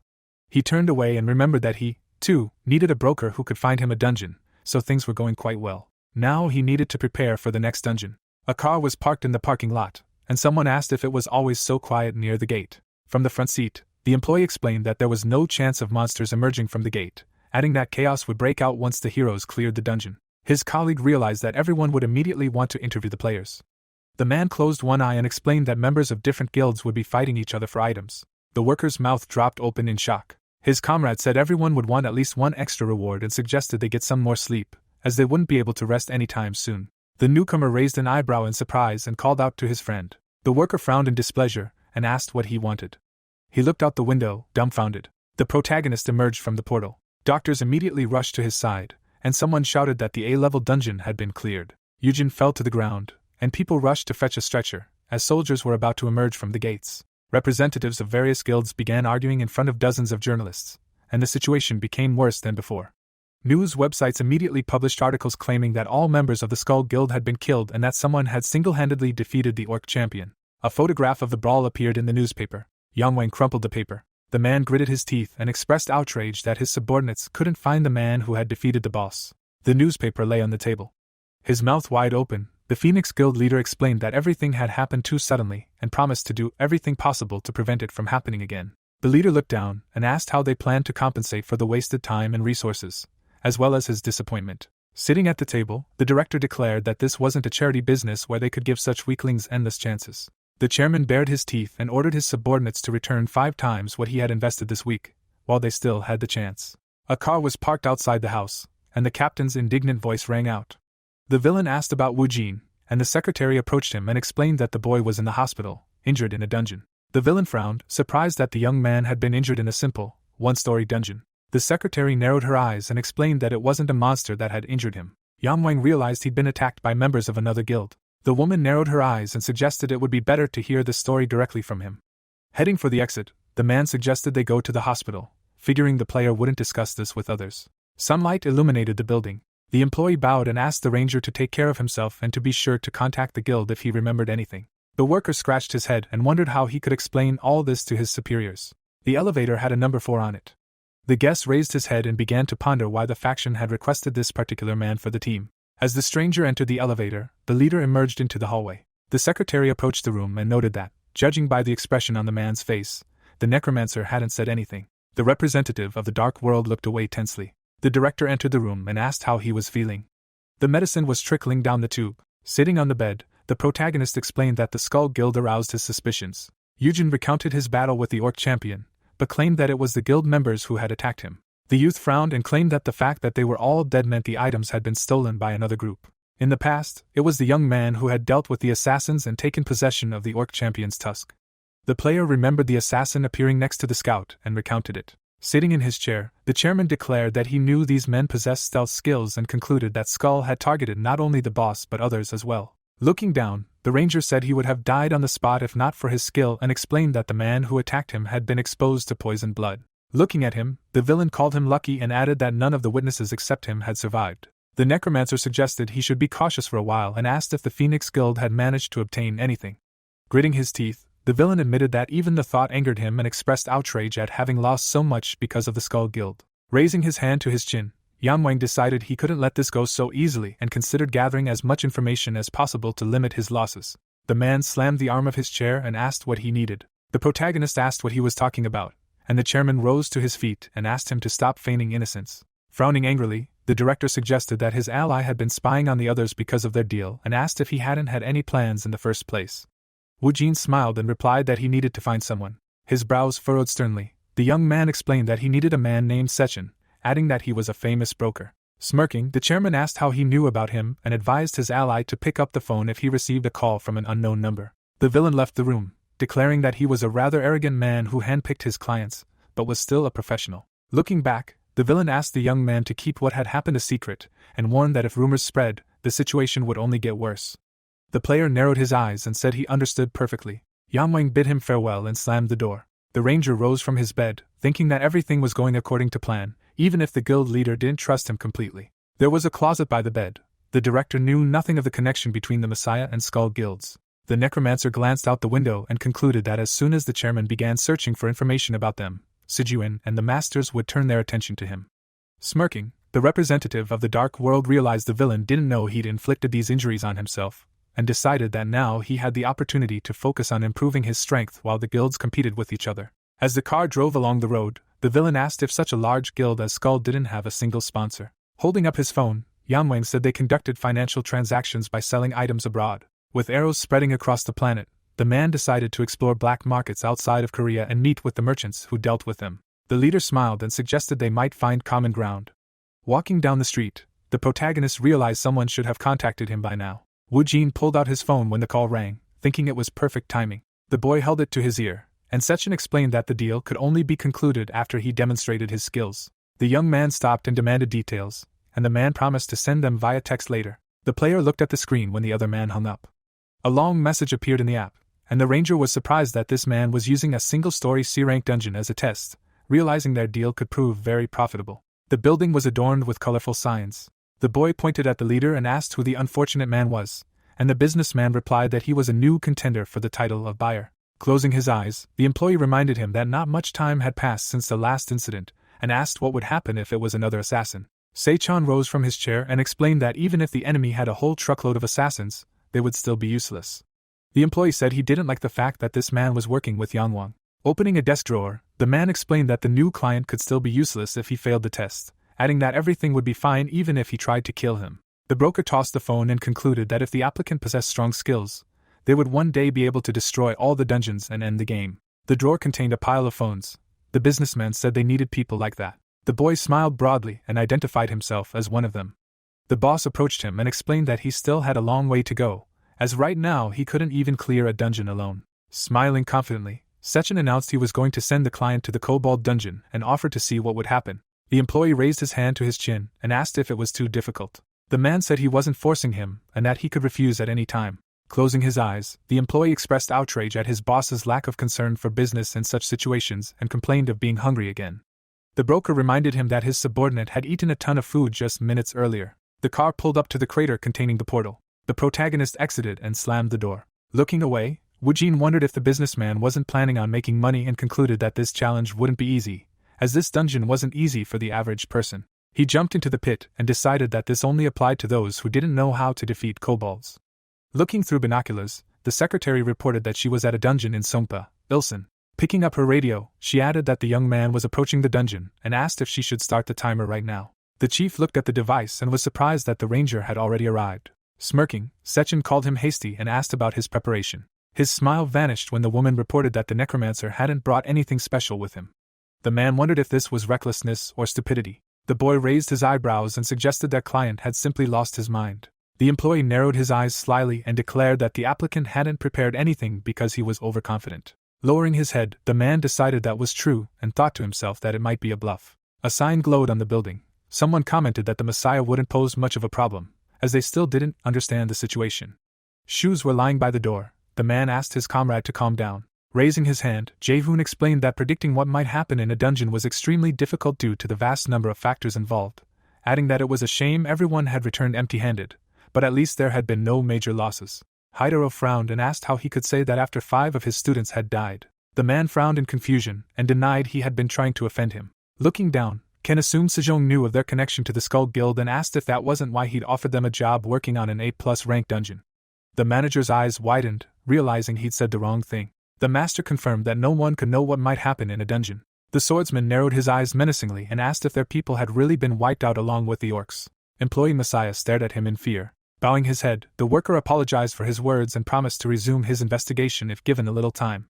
He turned away and remembered that he, too, needed a broker who could find him a dungeon, so things were going quite well. Now he needed to prepare for the next dungeon. A car was parked in the parking lot, and someone asked if it was always so quiet near the gate. From the front seat, the employee explained that there was no chance of monsters emerging from the gate, adding that chaos would break out once the heroes cleared the dungeon. His colleague realized that everyone would immediately want to interview the players. The man closed one eye and explained that members of different guilds would be fighting each other for items. The worker's mouth dropped open in shock. His comrade said everyone would want at least one extra reward and suggested they get some more sleep, as they wouldn't be able to rest anytime soon. The newcomer raised an eyebrow in surprise and called out to his friend. The worker frowned in displeasure and asked what he wanted. He looked out the window, dumbfounded. The protagonist emerged from the portal. Doctors immediately rushed to his side, and someone shouted that the A-level dungeon had been cleared. Yujin fell to the ground, and people rushed to fetch a stretcher, as soldiers were about to emerge from the gates. Representatives of various guilds began arguing in front of dozens of journalists, and the situation became worse than before. News websites immediately published articles claiming that all members of the Skull Guild had been killed and that someone had single-handedly defeated the Orc champion. A photograph of the brawl appeared in the newspaper. Yang Wang crumpled the paper. The man gritted his teeth and expressed outrage that his subordinates couldn't find the man who had defeated the boss. The newspaper lay on the table. His mouth wide open, the Phoenix Guild leader explained that everything had happened too suddenly and promised to do everything possible to prevent it from happening again. The leader looked down and asked how they planned to compensate for the wasted time and resources, as well as his disappointment. Sitting at the table, the director declared that this wasn't a charity business where they could give such weaklings endless chances. The chairman bared his teeth and ordered his subordinates to return 5 times what he had invested this week, while they still had the chance. A car was parked outside the house, and the captain's indignant voice rang out. The villain asked about Wu Jin, and the secretary approached him and explained that the boy was in the hospital, injured in a dungeon. The villain frowned, surprised that the young man had been injured in a simple, one-story dungeon. The secretary narrowed her eyes and explained that it wasn't a monster that had injured him. Yang Wang realized he'd been attacked by members of another guild. The woman narrowed her eyes and suggested it would be better to hear the story directly from him. Heading for the exit, the man suggested they go to the hospital, figuring the player wouldn't discuss this with others. Sunlight illuminated the building. The employee bowed and asked the ranger to take care of himself and to be sure to contact the guild if he remembered anything. The worker scratched his head and wondered how he could explain all this to his superiors. The elevator had a number 4 on it. The guest raised his head and began to ponder why the faction had requested this particular man for the team. As the stranger entered the elevator, the leader emerged into the hallway. The secretary approached the room and noted that, judging by the expression on the man's face, the necromancer hadn't said anything. The representative of the dark world looked away tensely. The director entered the room and asked how he was feeling. The medicine was trickling down the tube. Sitting on the bed, the protagonist explained that the Skull Guild aroused his suspicions. Yujin recounted his battle with the Orc champion, but claimed that it was the guild members who had attacked him. The youth frowned and claimed that the fact that they were all dead meant the items had been stolen by another group. In the past, it was the young man who had dealt with the assassins and taken possession of the Orc champion's tusk. The player remembered the assassin appearing next to the scout and recounted it. Sitting in his chair, the chairman declared that he knew these men possessed stealth skills and concluded that Skull had targeted not only the boss but others as well. Looking down, the ranger said he would have died on the spot if not for his skill and explained that the man who attacked him had been exposed to poisoned blood. Looking at him, the villain called him lucky and added that none of the witnesses except him had survived. The necromancer suggested he should be cautious for a while and asked if the Phoenix Guild had managed to obtain anything. Gritting his teeth, the villain admitted that even the thought angered him and expressed outrage at having lost so much because of the Skull Guild. Raising his hand to his chin, Yan Wang decided he couldn't let this go so easily and considered gathering as much information as possible to limit his losses. The man slammed the arm of his chair and asked what he needed. The protagonist asked what he was talking about, and the chairman rose to his feet and asked him to stop feigning innocence. Frowning angrily, the director suggested that his ally had been spying on the others because of their deal and asked if he hadn't had any plans in the first place. Wu Jin smiled and replied that he needed to find someone. His brows furrowed sternly. The young man explained that he needed a man named Sechin, adding that he was a famous broker. Smirking, the chairman asked how he knew about him and advised his ally to pick up the phone if he received a call from an unknown number. The villain left the room, declaring that he was a rather arrogant man who handpicked his clients, but was still a professional. Looking back, the villain asked the young man to keep what had happened a secret, and warned that if rumors spread, the situation would only get worse. The player narrowed his eyes and said he understood perfectly. Yan Wang bid him farewell and slammed the door. The ranger rose from his bed, thinking that everything was going according to plan, even if the guild leader didn't trust him completely. There was a closet by the bed. The director knew nothing of the connection between the Messiah and Skull Guilds. The necromancer glanced out the window and concluded that as soon as the chairman began searching for information about them, Sijuan and the masters would turn their attention to him. Smirking, the representative of the dark world realized the villain didn't know he'd inflicted these injuries on himself, and decided that now he had the opportunity to focus on improving his strength while the guilds competed with each other. As the car drove along the road, the villain asked if such a large guild as Skull didn't have a single sponsor. Holding up his phone, Yan Wang said they conducted financial transactions by selling items abroad. With arrows spreading across the planet, the man decided to explore black markets outside of Korea and meet with the merchants who dealt with them. The leader smiled and suggested they might find common ground. Walking down the street, the protagonist realized someone should have contacted him by now. Wu Jin pulled out his phone when the call rang, thinking it was perfect timing. The boy held it to his ear, and Sechin explained that the deal could only be concluded after he demonstrated his skills. The young man stopped and demanded details, and the man promised to send them via text later. The player looked at the screen when the other man hung up. A long message appeared in the app, and the ranger was surprised that this man was using a single-story C-rank dungeon as a test, realizing their deal could prove very profitable. The building was adorned with colorful signs. The boy pointed at the leader and asked who the unfortunate man was, and the businessman replied that he was a new contender for the title of buyer. Closing his eyes, the employee reminded him that not much time had passed since the last incident, and asked what would happen if it was another assassin. Sei-chan rose from his chair and explained that even if the enemy had a whole truckload of assassins, they would still be useless. The employee said he didn't like the fact that this man was working with Yan Wang. Opening a desk drawer, the man explained that the new client could still be useless if he failed the test, adding that everything would be fine even if he tried to kill him. The broker tossed the phone and concluded that if the applicant possessed strong skills, they would one day be able to destroy all the dungeons and end the game. The drawer contained a pile of phones. The businessman said they needed people like that. The boy smiled broadly and identified himself as one of them. The boss approached him and explained that he still had a long way to go, as right now he couldn't even clear a dungeon alone. Smiling confidently, Sechin announced he was going to send the client to the Kobold dungeon and offered to see what would happen. The employee raised his hand to his chin and asked if it was too difficult. The man said he wasn't forcing him and that he could refuse at any time. Closing his eyes, the employee expressed outrage at his boss's lack of concern for business in such situations and complained of being hungry again. The broker reminded him that his subordinate had eaten a ton of food just minutes earlier. The car pulled up to the crater containing the portal. The protagonist exited and slammed the door. Looking away, Wu Jin wondered if the businessman wasn't planning on making money and concluded that this challenge wouldn't be easy, as this dungeon wasn't easy for the average person. He jumped into the pit and decided that this only applied to those who didn't know how to defeat kobolds. Looking through binoculars, the secretary reported that she was at a dungeon in Songpa, Ilsen. Picking up her radio, she added that the young man was approaching the dungeon and asked if she should start the timer right now. The chief looked at the device and was surprised that the ranger had already arrived. Smirking, Sechin called him hasty and asked about his preparation. His smile vanished when the woman reported that the necromancer hadn't brought anything special with him. The man wondered if this was recklessness or stupidity. The boy raised his eyebrows and suggested that client had simply lost his mind. The employee narrowed his eyes slyly and declared that the applicant hadn't prepared anything because he was overconfident. Lowering his head, the man decided that was true and thought to himself that it might be a bluff. A sign glowed on the building. Someone commented that the Messiah wouldn't pose much of a problem, as they still didn't understand the situation. Shoes were lying by the door. The man asked his comrade to calm down. Raising his hand, Jae-hoon explained that predicting what might happen in a dungeon was extremely difficult due to the vast number of factors involved, adding that it was a shame everyone had returned empty-handed, but at least there had been no major losses. Haidaro frowned and asked how he could say that after 5 of his students had died. The man frowned in confusion and denied he had been trying to offend him. Looking down, Ken assumed Sejong knew of their connection to the Skull Guild and asked if that wasn't why he'd offered them a job working on an A+ rank dungeon. The manager's eyes widened, realizing he'd said the wrong thing. The master confirmed that no one could know what might happen in a dungeon. The swordsman narrowed his eyes menacingly and asked if their people had really been wiped out along with the orcs. Employee Messiah stared at him in fear. Bowing his head, the worker apologized for his words and promised to resume his investigation if given a little time.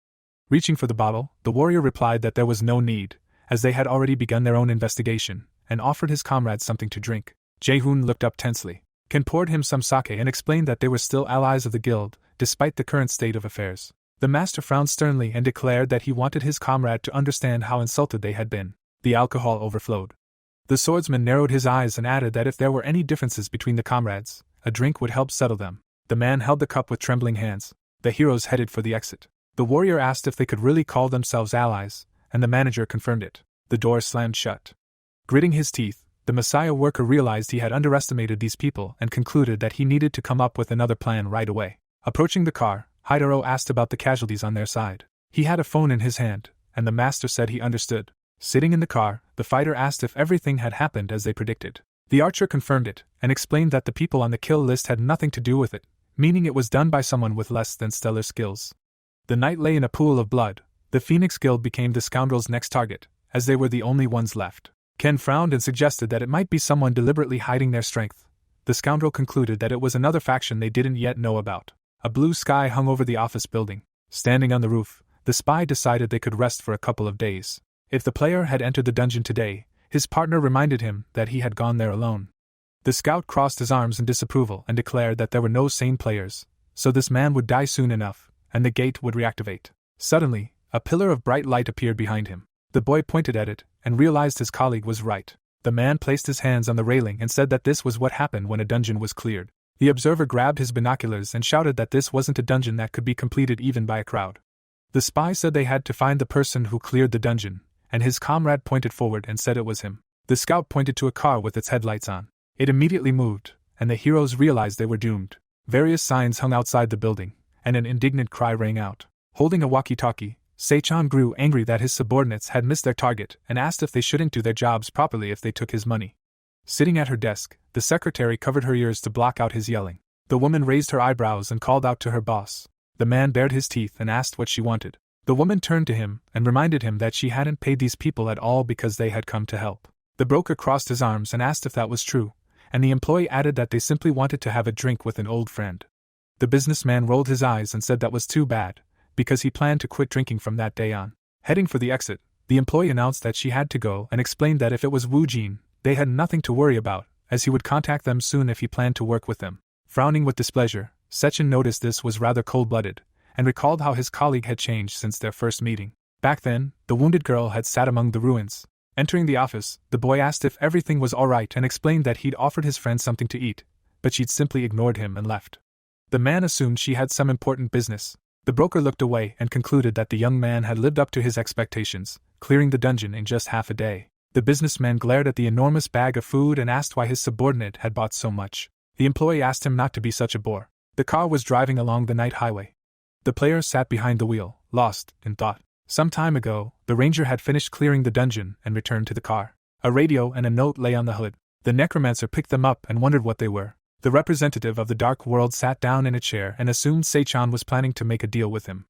Reaching for the bottle, the warrior replied that there was no need, as they had already begun their own investigation, and offered his comrades something to drink. Jae-hoon looked up tensely. Ken poured him some sake and explained that they were still allies of the guild, despite the current state of affairs. The master frowned sternly and declared that he wanted his comrade to understand how insulted they had been. The alcohol overflowed. The swordsman narrowed his eyes and added that if there were any differences between the comrades, a drink would help settle them. The man held the cup with trembling hands. The heroes headed for the exit. The warrior asked if they could really call themselves allies, and the manager confirmed it. The door slammed shut. Gritting his teeth, the Messiah worker realized he had underestimated these people and concluded that he needed to come up with another plan right away. Approaching the car, Haidaro asked about the casualties on their side. He had a phone in his hand, and the master said he understood. Sitting in the car, the fighter asked if everything had happened as they predicted. The archer confirmed it, and explained that the people on the kill list had nothing to do with it, meaning it was done by someone with less than stellar skills. The knight lay in a pool of blood. The Phoenix Guild became the scoundrels' next target, as they were the only ones left. Ken frowned and suggested that it might be someone deliberately hiding their strength. The scoundrel concluded that it was another faction they didn't yet know about. A blue sky hung over the office building. Standing on the roof, the spy decided they could rest for a couple of days. If the player had entered the dungeon today, his partner reminded him that he had gone there alone. The scout crossed his arms in disapproval and declared that there were no sane players, so this man would die soon enough, and the gate would reactivate. Suddenly, a pillar of bright light appeared behind him. The boy pointed at it, and realized his colleague was right. The man placed his hands on the railing and said that this was what happened when a dungeon was cleared. The observer grabbed his binoculars and shouted that this wasn't a dungeon that could be completed even by a crowd. The spy said they had to find the person who cleared the dungeon, and his comrade pointed forward and said it was him. The scout pointed to a car with its headlights on. It immediately moved, and the heroes realized they were doomed. Various signs hung outside the building, and an indignant cry rang out. Holding a walkie-talkie, Seichon grew angry that his subordinates had missed their target and asked if they shouldn't do their jobs properly if they took his money. Sitting at her desk, the secretary covered her ears to block out his yelling. The woman raised her eyebrows and called out to her boss. The man bared his teeth and asked what she wanted. The woman turned to him and reminded him that she hadn't paid these people at all because they had come to help. The broker crossed his arms and asked if that was true, and the employee added that they simply wanted to have a drink with an old friend. The businessman rolled his eyes and said that was too bad, because he planned to quit drinking from that day on. Heading for the exit, the employee announced that she had to go and explained that if it was Wu Jin, they had nothing to worry about, as he would contact them soon if he planned to work with them. Frowning with displeasure, Sechin noticed this was rather cold-blooded, and recalled how his colleague had changed since their first meeting. Back then, the wounded girl had sat among the ruins. Entering the office, the boy asked if everything was alright and explained that he'd offered his friend something to eat, but she'd simply ignored him and left. The man assumed she had some important business. The broker looked away and concluded that the young man had lived up to his expectations, clearing the dungeon in just half a day. The businessman glared at the enormous bag of food and asked why his subordinate had bought so much. The employee asked him not to be such a bore. The car was driving along the night highway. The player sat behind the wheel, lost in thought. Some time ago, the ranger had finished clearing the dungeon and returned to the car. A radio and a note lay on the hood. The necromancer picked them up and wondered what they were. The representative of the dark world sat down in a chair and assumed Seichon was planning to make a deal with him.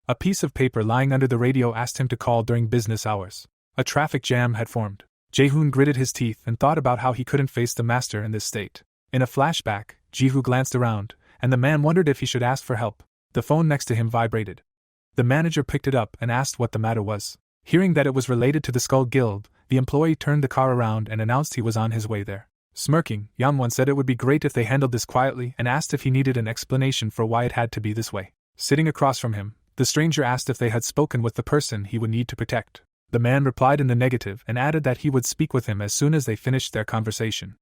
A piece of paper lying under the radio asked him to call during business hours. A traffic jam had formed. Jae-hoon gritted his teeth and thought about how he couldn't face the master in this state. In a flashback, Ji-hoo glanced around, and the man wondered if he should ask for help. The phone next to him vibrated. The manager picked it up and asked what the matter was. Hearing that it was related to the Skull Guild, the employee turned the car around and announced he was on his way there. Smirking, Yamwon said it would be great if they handled this quietly and asked if he needed an explanation for why it had to be this way. Sitting across from him, the stranger asked if they had spoken with the person he would need to protect. The man replied in the negative and added that he would speak with him as soon as they finished their conversation.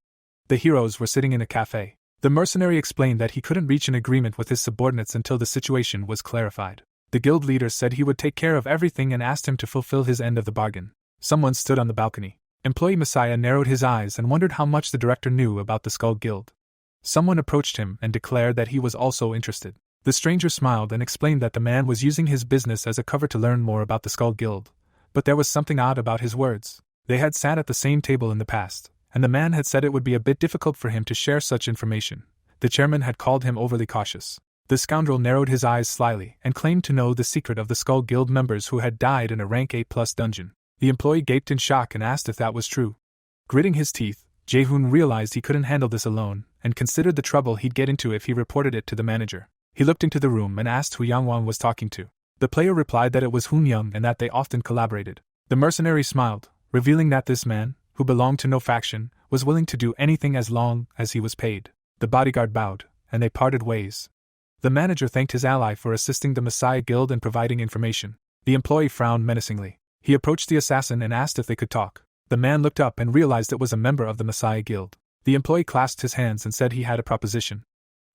The heroes were sitting in a cafe. The mercenary explained that he couldn't reach an agreement with his subordinates until the situation was clarified. The guild leader said he would take care of everything and asked him to fulfill his end of the bargain. Someone stood on the balcony. Employee Messiah narrowed his eyes and wondered how much the director knew about the Skull Guild. Someone approached him and declared that he was also interested. The stranger smiled and explained that the man was using his business as a cover to learn more about the Skull Guild. But there was something odd about his words. They had sat at the same table in the past, and the man had said it would be a bit difficult for him to share such information. The chairman had called him overly cautious. The scoundrel narrowed his eyes slyly and claimed to know the secret of the Skull Guild members who had died in a rank A+ dungeon. The employee gaped in shock and asked if that was true. Gritting his teeth, Jae-hoon realized he couldn't handle this alone, and considered the trouble he'd get into if he reported it to the manager. He looked into the room and asked who Yang Wang was talking to. The player replied that it was Hoon Young and that they often collaborated. The mercenary smiled, revealing that this man, who belonged to no faction, was willing to do anything as long as he was paid. The bodyguard bowed, and they parted ways. The manager thanked his ally for assisting the Messiah Guild and providing information. The employee frowned menacingly. He approached the assassin and asked if they could talk. The man looked up and realized it was a member of the Messiah Guild. The employee clasped his hands and said he had a proposition.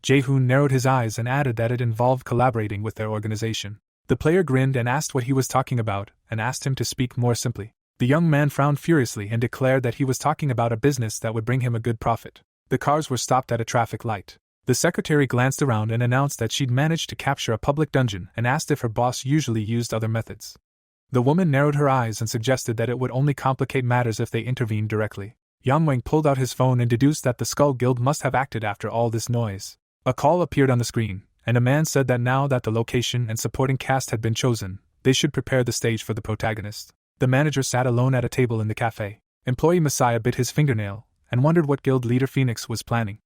Jae-hoon narrowed his eyes and added that it involved collaborating with their organization. The player grinned and asked what he was talking about, and asked him to speak more simply. The young man frowned furiously and declared that he was talking about a business that would bring him a good profit. The cars were stopped at a traffic light. The secretary glanced around and announced that she'd managed to capture a public dungeon and asked if her boss usually used other methods. The woman narrowed her eyes and suggested that it would only complicate matters if they intervened directly. Yang Wang pulled out his phone and deduced that the Skull Guild must have acted after all this noise. A call appeared on the screen, and a man said that now that the location and supporting cast had been chosen, they should prepare the stage for the protagonist. The manager sat alone at a table in the cafe. Employee Messiah bit his fingernail and wondered what guild leader Phoenix was planning.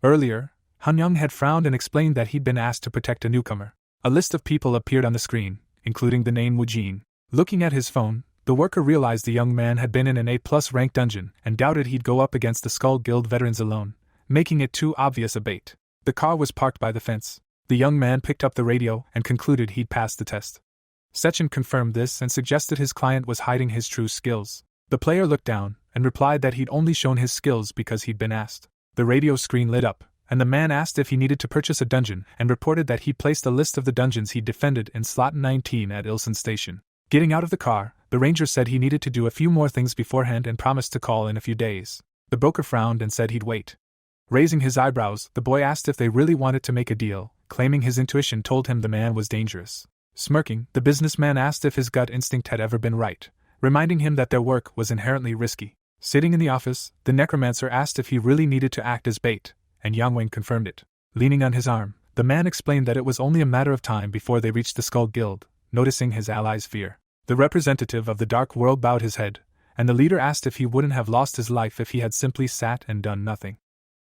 Earlier, Han Young had frowned and explained that he'd been asked to protect a newcomer. A list of people appeared on the screen, including the name Woo Jin. Looking at his phone, the worker realized the young man had been in an A+ rank dungeon and doubted he'd go up against the Skull Guild veterans alone, making it too obvious a bait. The car was parked by the fence. The young man picked up the radio and concluded he'd passed the test. Sechin confirmed this and suggested his client was hiding his true skills. The player looked down and replied that he'd only shown his skills because he'd been asked. The radio screen lit up, and the man asked if he needed to purchase a dungeon and reported that he'd placed a list of the dungeons he'd defended in slot 19 at Ilson Station. Getting out of the car, the ranger said he needed to do a few more things beforehand and promised to call in a few days. The broker frowned and said he'd wait. Raising his eyebrows, the boy asked if they really wanted to make a deal, claiming his intuition told him the man was dangerous. Smirking, the businessman asked if his gut instinct had ever been right, reminding him that their work was inherently risky. Sitting in the office, the necromancer asked if he really needed to act as bait, and Yang Wang confirmed it. Leaning on his arm, the man explained that it was only a matter of time before they reached the Skull Guild, noticing his ally's fear. The representative of the Dark World bowed his head, and the leader asked if he wouldn't have lost his life if he had simply sat and done nothing.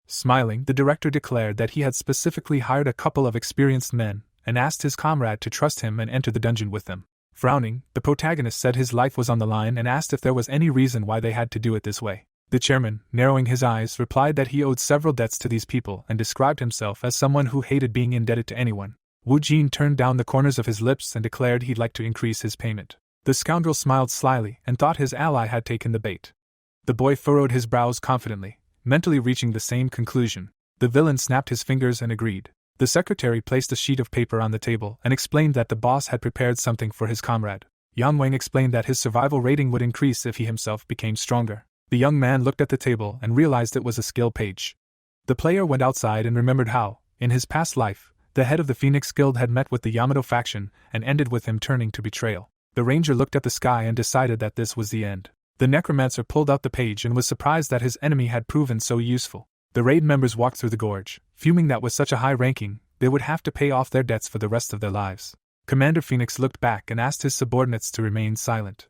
Smiling, the director declared that he had specifically hired a couple of experienced men, and asked his comrade to trust him and enter the dungeon with them. Frowning, the protagonist said his life was on the line and asked if there was any reason why they had to do it this way. The chairman, narrowing his eyes, replied that he owed several debts to these people and described himself as someone who hated being indebted to anyone. Woo Jin turned down the corners of his lips and declared he'd like to increase his payment. The scoundrel smiled slyly and thought his ally had taken the bait. The boy furrowed his brows confidently, mentally reaching the same conclusion. The villain snapped his fingers and agreed. The secretary placed a sheet of paper on the table and explained that the boss had prepared something for his comrade. Yang Wang explained that his survival rating would increase if he himself became stronger. The young man looked at the table and realized it was a skill page. The player went outside and remembered how, in his past life, the head of the Phoenix Guild had met with the Yamato faction and ended with him turning to betrayal. The ranger looked at the sky and decided that this was the end. The necromancer pulled out the page and was surprised that his enemy had proven so useful. The raid members walked through the gorge, fuming that with such a high ranking, they would have to pay off their debts for the rest of their lives. Commander Phoenix looked back and asked his subordinates to remain silent.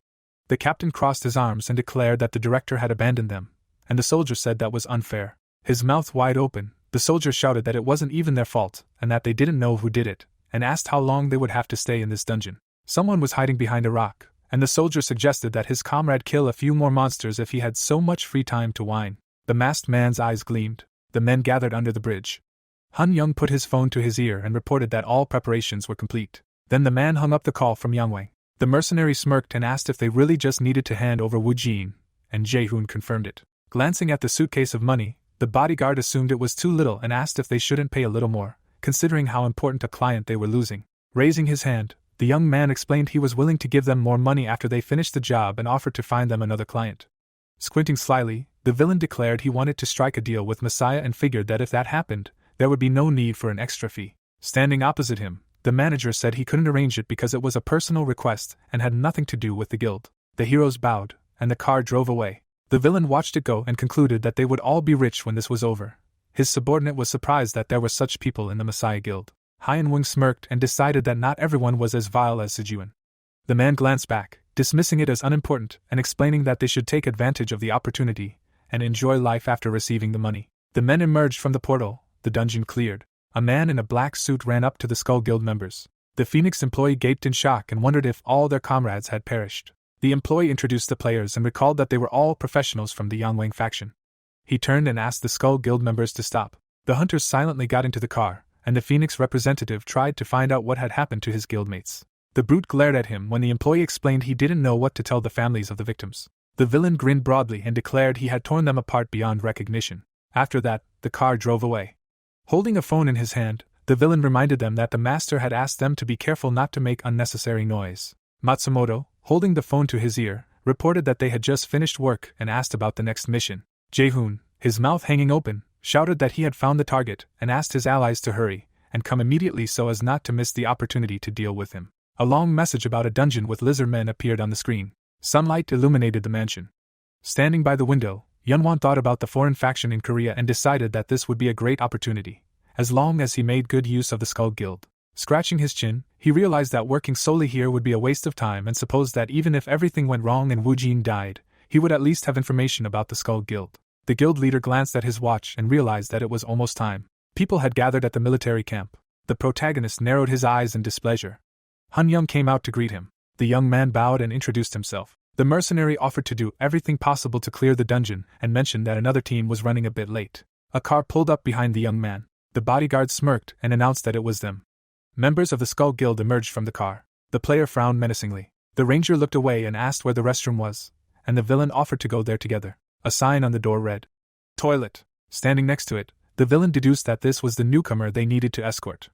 The captain crossed his arms and declared that the director had abandoned them, and the soldier said that was unfair. His mouth wide open, the soldier shouted that it wasn't even their fault, and that they didn't know who did it, and asked how long they would have to stay in this dungeon. Someone was hiding behind a rock, and the soldier suggested that his comrade kill a few more monsters if he had so much free time to whine. The masked man's eyes gleamed. The men gathered under the bridge. Han Young put his phone to his ear and reported that all preparations were complete. Then the man hung up the call from Yang Wang. The mercenary smirked and asked if they really just needed to hand over Woo Jin, and Jae-hoon confirmed it. Glancing at the suitcase of money, the bodyguard assumed it was too little and asked if they shouldn't pay a little more, considering how important a client they were losing. Raising his hand, The young man explained he was willing to give them more money after they finished the job and offered to find them another client. Squinting slyly, the villain declared he wanted to strike a deal with Messiah and figured that if that happened, there would be no need for an extra fee. Standing opposite him, the manager said he couldn't arrange it because it was a personal request and had nothing to do with the guild. The heroes bowed, and the car drove away. The villain watched it go and concluded that they would all be rich when this was over. His subordinate was surprised that there were such people in the Messiah Guild. Hyen Wing smirked and decided that not everyone was as vile as Sijuan. The man glanced back, dismissing it as unimportant and explaining that they should take advantage of the opportunity and enjoy life after receiving the money. The men emerged from the portal, the dungeon cleared. A man in a black suit ran up to the Skull Guild members. The Phoenix employee gaped in shock and wondered if all their comrades had perished. The employee introduced the players and recalled that they were all professionals from the Yangwang faction. He turned and asked the Skull Guild members to stop. The hunters silently got into the car, and the Phoenix representative tried to find out what had happened to his guildmates. The brute glared at him when the employee explained he didn't know what to tell the families of the victims. The villain grinned broadly and declared he had torn them apart beyond recognition. After that, the car drove away. Holding a phone in his hand, the villain reminded them that the master had asked them to be careful not to make unnecessary noise. Matsumoto, holding the phone to his ear, reported that they had just finished work and asked about the next mission. Jae-hoon, his mouth hanging open, shouted that he had found the target and asked his allies to hurry and come immediately so as not to miss the opportunity to deal with him. A long message about a dungeon with lizard men appeared on the screen. Sunlight illuminated the mansion. Standing by the window, Yunwan thought about the foreign faction in Korea and decided that this would be a great opportunity, as long as he made good use of the Skull Guild. Scratching his chin, he realized that working solely here would be a waste of time and supposed that even if everything went wrong and Wu Jin died, he would at least have information about the Skull Guild. The guild leader glanced at his watch and realized that it was almost time. People had gathered at the military camp. The protagonist narrowed his eyes in displeasure. Han Young came out to greet him. The young man bowed and introduced himself. The mercenary offered to do everything possible to clear the dungeon and mentioned that another team was running a bit late. A car pulled up behind the young man. The bodyguard smirked and announced that it was them. Members of the Skull Guild emerged from the car. The player frowned menacingly. The ranger looked away and asked where the restroom was, and the villain offered to go there together. A sign on the door read, "Toilet." Standing next to it, the villain deduced that this was the newcomer they needed to escort.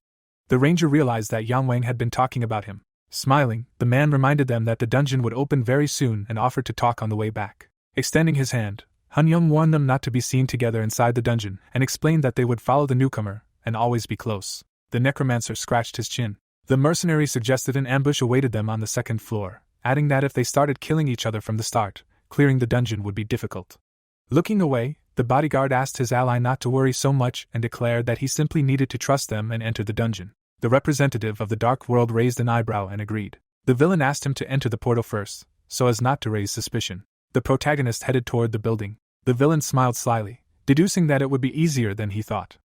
The ranger realized that Yang Wang had been talking about him. Smiling, the man reminded them that the dungeon would open very soon and offered to talk on the way back. Extending his hand, Han Young warned them not to be seen together inside the dungeon and explained that they would follow the newcomer and always be close. The necromancer scratched his chin. The mercenary suggested an ambush awaited them on the second floor, adding that if they started killing each other from the start, clearing the dungeon would be difficult. Looking away, the bodyguard asked his ally not to worry so much and declared that he simply needed to trust them and enter the dungeon. The representative of the Dark World raised an eyebrow and agreed. The villain asked him to enter the portal first, so as not to raise suspicion. The protagonist headed toward the building. The villain smiled slyly, deducing that it would be easier than he thought.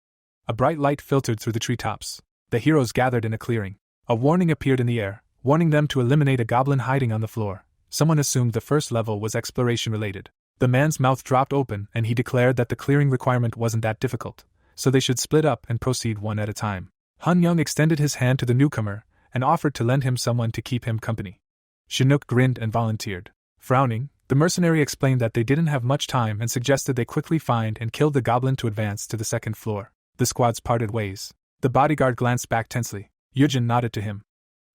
A bright light filtered through the treetops. The heroes gathered in a clearing. A warning appeared in the air, warning them to eliminate a goblin hiding on the floor. Someone assumed the first level was exploration-related. The man's mouth dropped open and he declared that the clearing requirement wasn't that difficult, so they should split up and proceed one at a time. Han Young extended his hand to the newcomer and offered to lend him someone to keep him company. Chinook grinned and volunteered. Frowning, the mercenary explained that they didn't have much time and suggested they quickly find and kill the goblin to advance to the second floor. The squads parted ways. The bodyguard glanced back tensely. Yujin nodded to him.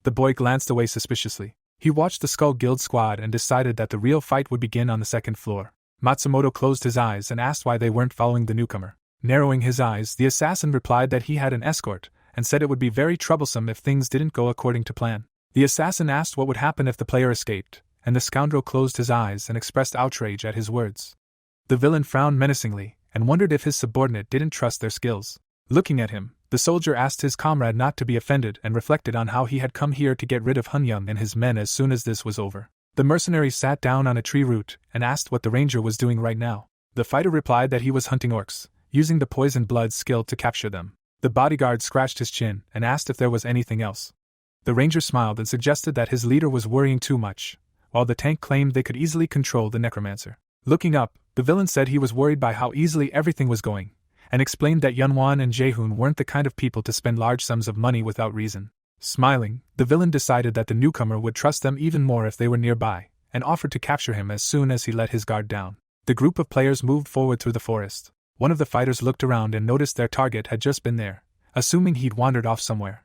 The boy glanced away suspiciously. He watched the Skull Guild squad and decided that the real fight would begin on the second floor. Matsumoto closed his eyes and asked why they weren't following the newcomer. Narrowing his eyes, the assassin replied that he had an escort and said it would be very troublesome if things didn't go according to plan. The assassin asked what would happen if the player escaped, and the scoundrel closed his eyes and expressed outrage at his words. The villain frowned menacingly and wondered if his subordinate didn't trust their skills. Looking at him, the soldier asked his comrade not to be offended and reflected on how he had come here to get rid of Han Young and his men as soon as this was over. The mercenary sat down on a tree root and asked what the ranger was doing right now. The fighter replied that he was hunting orcs, using the poison blood skill to capture them. The bodyguard scratched his chin and asked if there was anything else. The ranger smiled and suggested that his leader was worrying too much, while the tank claimed they could easily control the necromancer. Looking up, the villain said he was worried by how easily everything was going, and explained that Yunwan and Jae-hoon weren't the kind of people to spend large sums of money without reason. Smiling, the villain decided that the newcomer would trust them even more if they were nearby, and offered to capture him as soon as he let his guard down. The group of players moved forward through the forest. One of the fighters looked around and noticed their target had just been there, assuming he'd wandered off somewhere.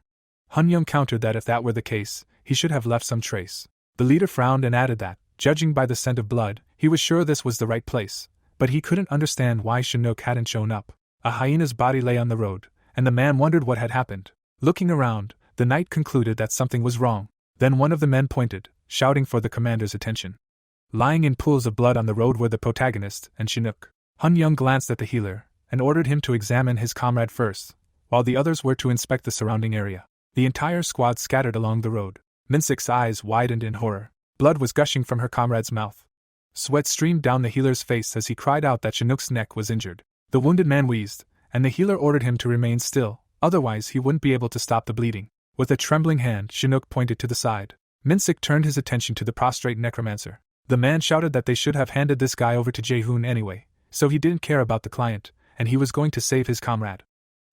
Han Young countered that if that were the case, he should have left some trace. The leader frowned and added that, judging by the scent of blood, he was sure this was the right place, but he couldn't understand why Chinook hadn't shown up. A hyena's body lay on the road, and the man wondered what had happened. Looking around, the knight concluded that something was wrong. Then one of the men pointed, shouting for the commander's attention. Lying in pools of blood on the road were the protagonist and Chinook. Hun Young glanced at the healer, and ordered him to examine his comrade first, while the others were to inspect the surrounding area. The entire squad scattered along the road. Minsik's eyes widened in horror. Blood was gushing from her comrade's mouth. Sweat streamed down the healer's face as he cried out that Chinook's neck was injured. The wounded man wheezed, and the healer ordered him to remain still, otherwise he wouldn't be able to stop the bleeding. With a trembling hand, Chinook pointed to the side. Minsik turned his attention to the prostrate necromancer. The man shouted that they should have handed this guy over to Jae-hoon anyway, so he didn't care about the client, and he was going to save his comrade.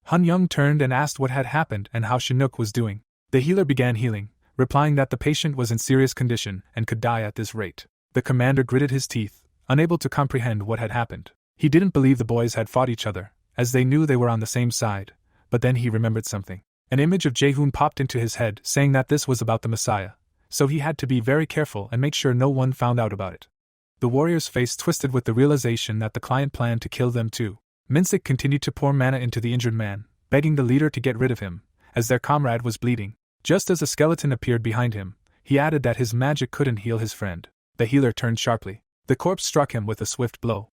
Hun Young turned and asked what had happened and how Chinook was doing. The healer began healing, replying that the patient was in serious condition and could die at this rate. The commander gritted his teeth, unable to comprehend what had happened. He didn't believe the boys had fought each other, as they knew they were on the same side, but then he remembered something. An image of Jae-hoon popped into his head saying that this was about the Messiah, so he had to be very careful and make sure no one found out about it. The warrior's face twisted with the realization that the client planned to kill them too. Minsik continued to pour mana into the injured man, begging the leader to get rid of him, as their comrade was bleeding. Just as a skeleton appeared behind him, he added that his magic couldn't heal his friend. The healer turned sharply. The corpse struck him with a swift blow.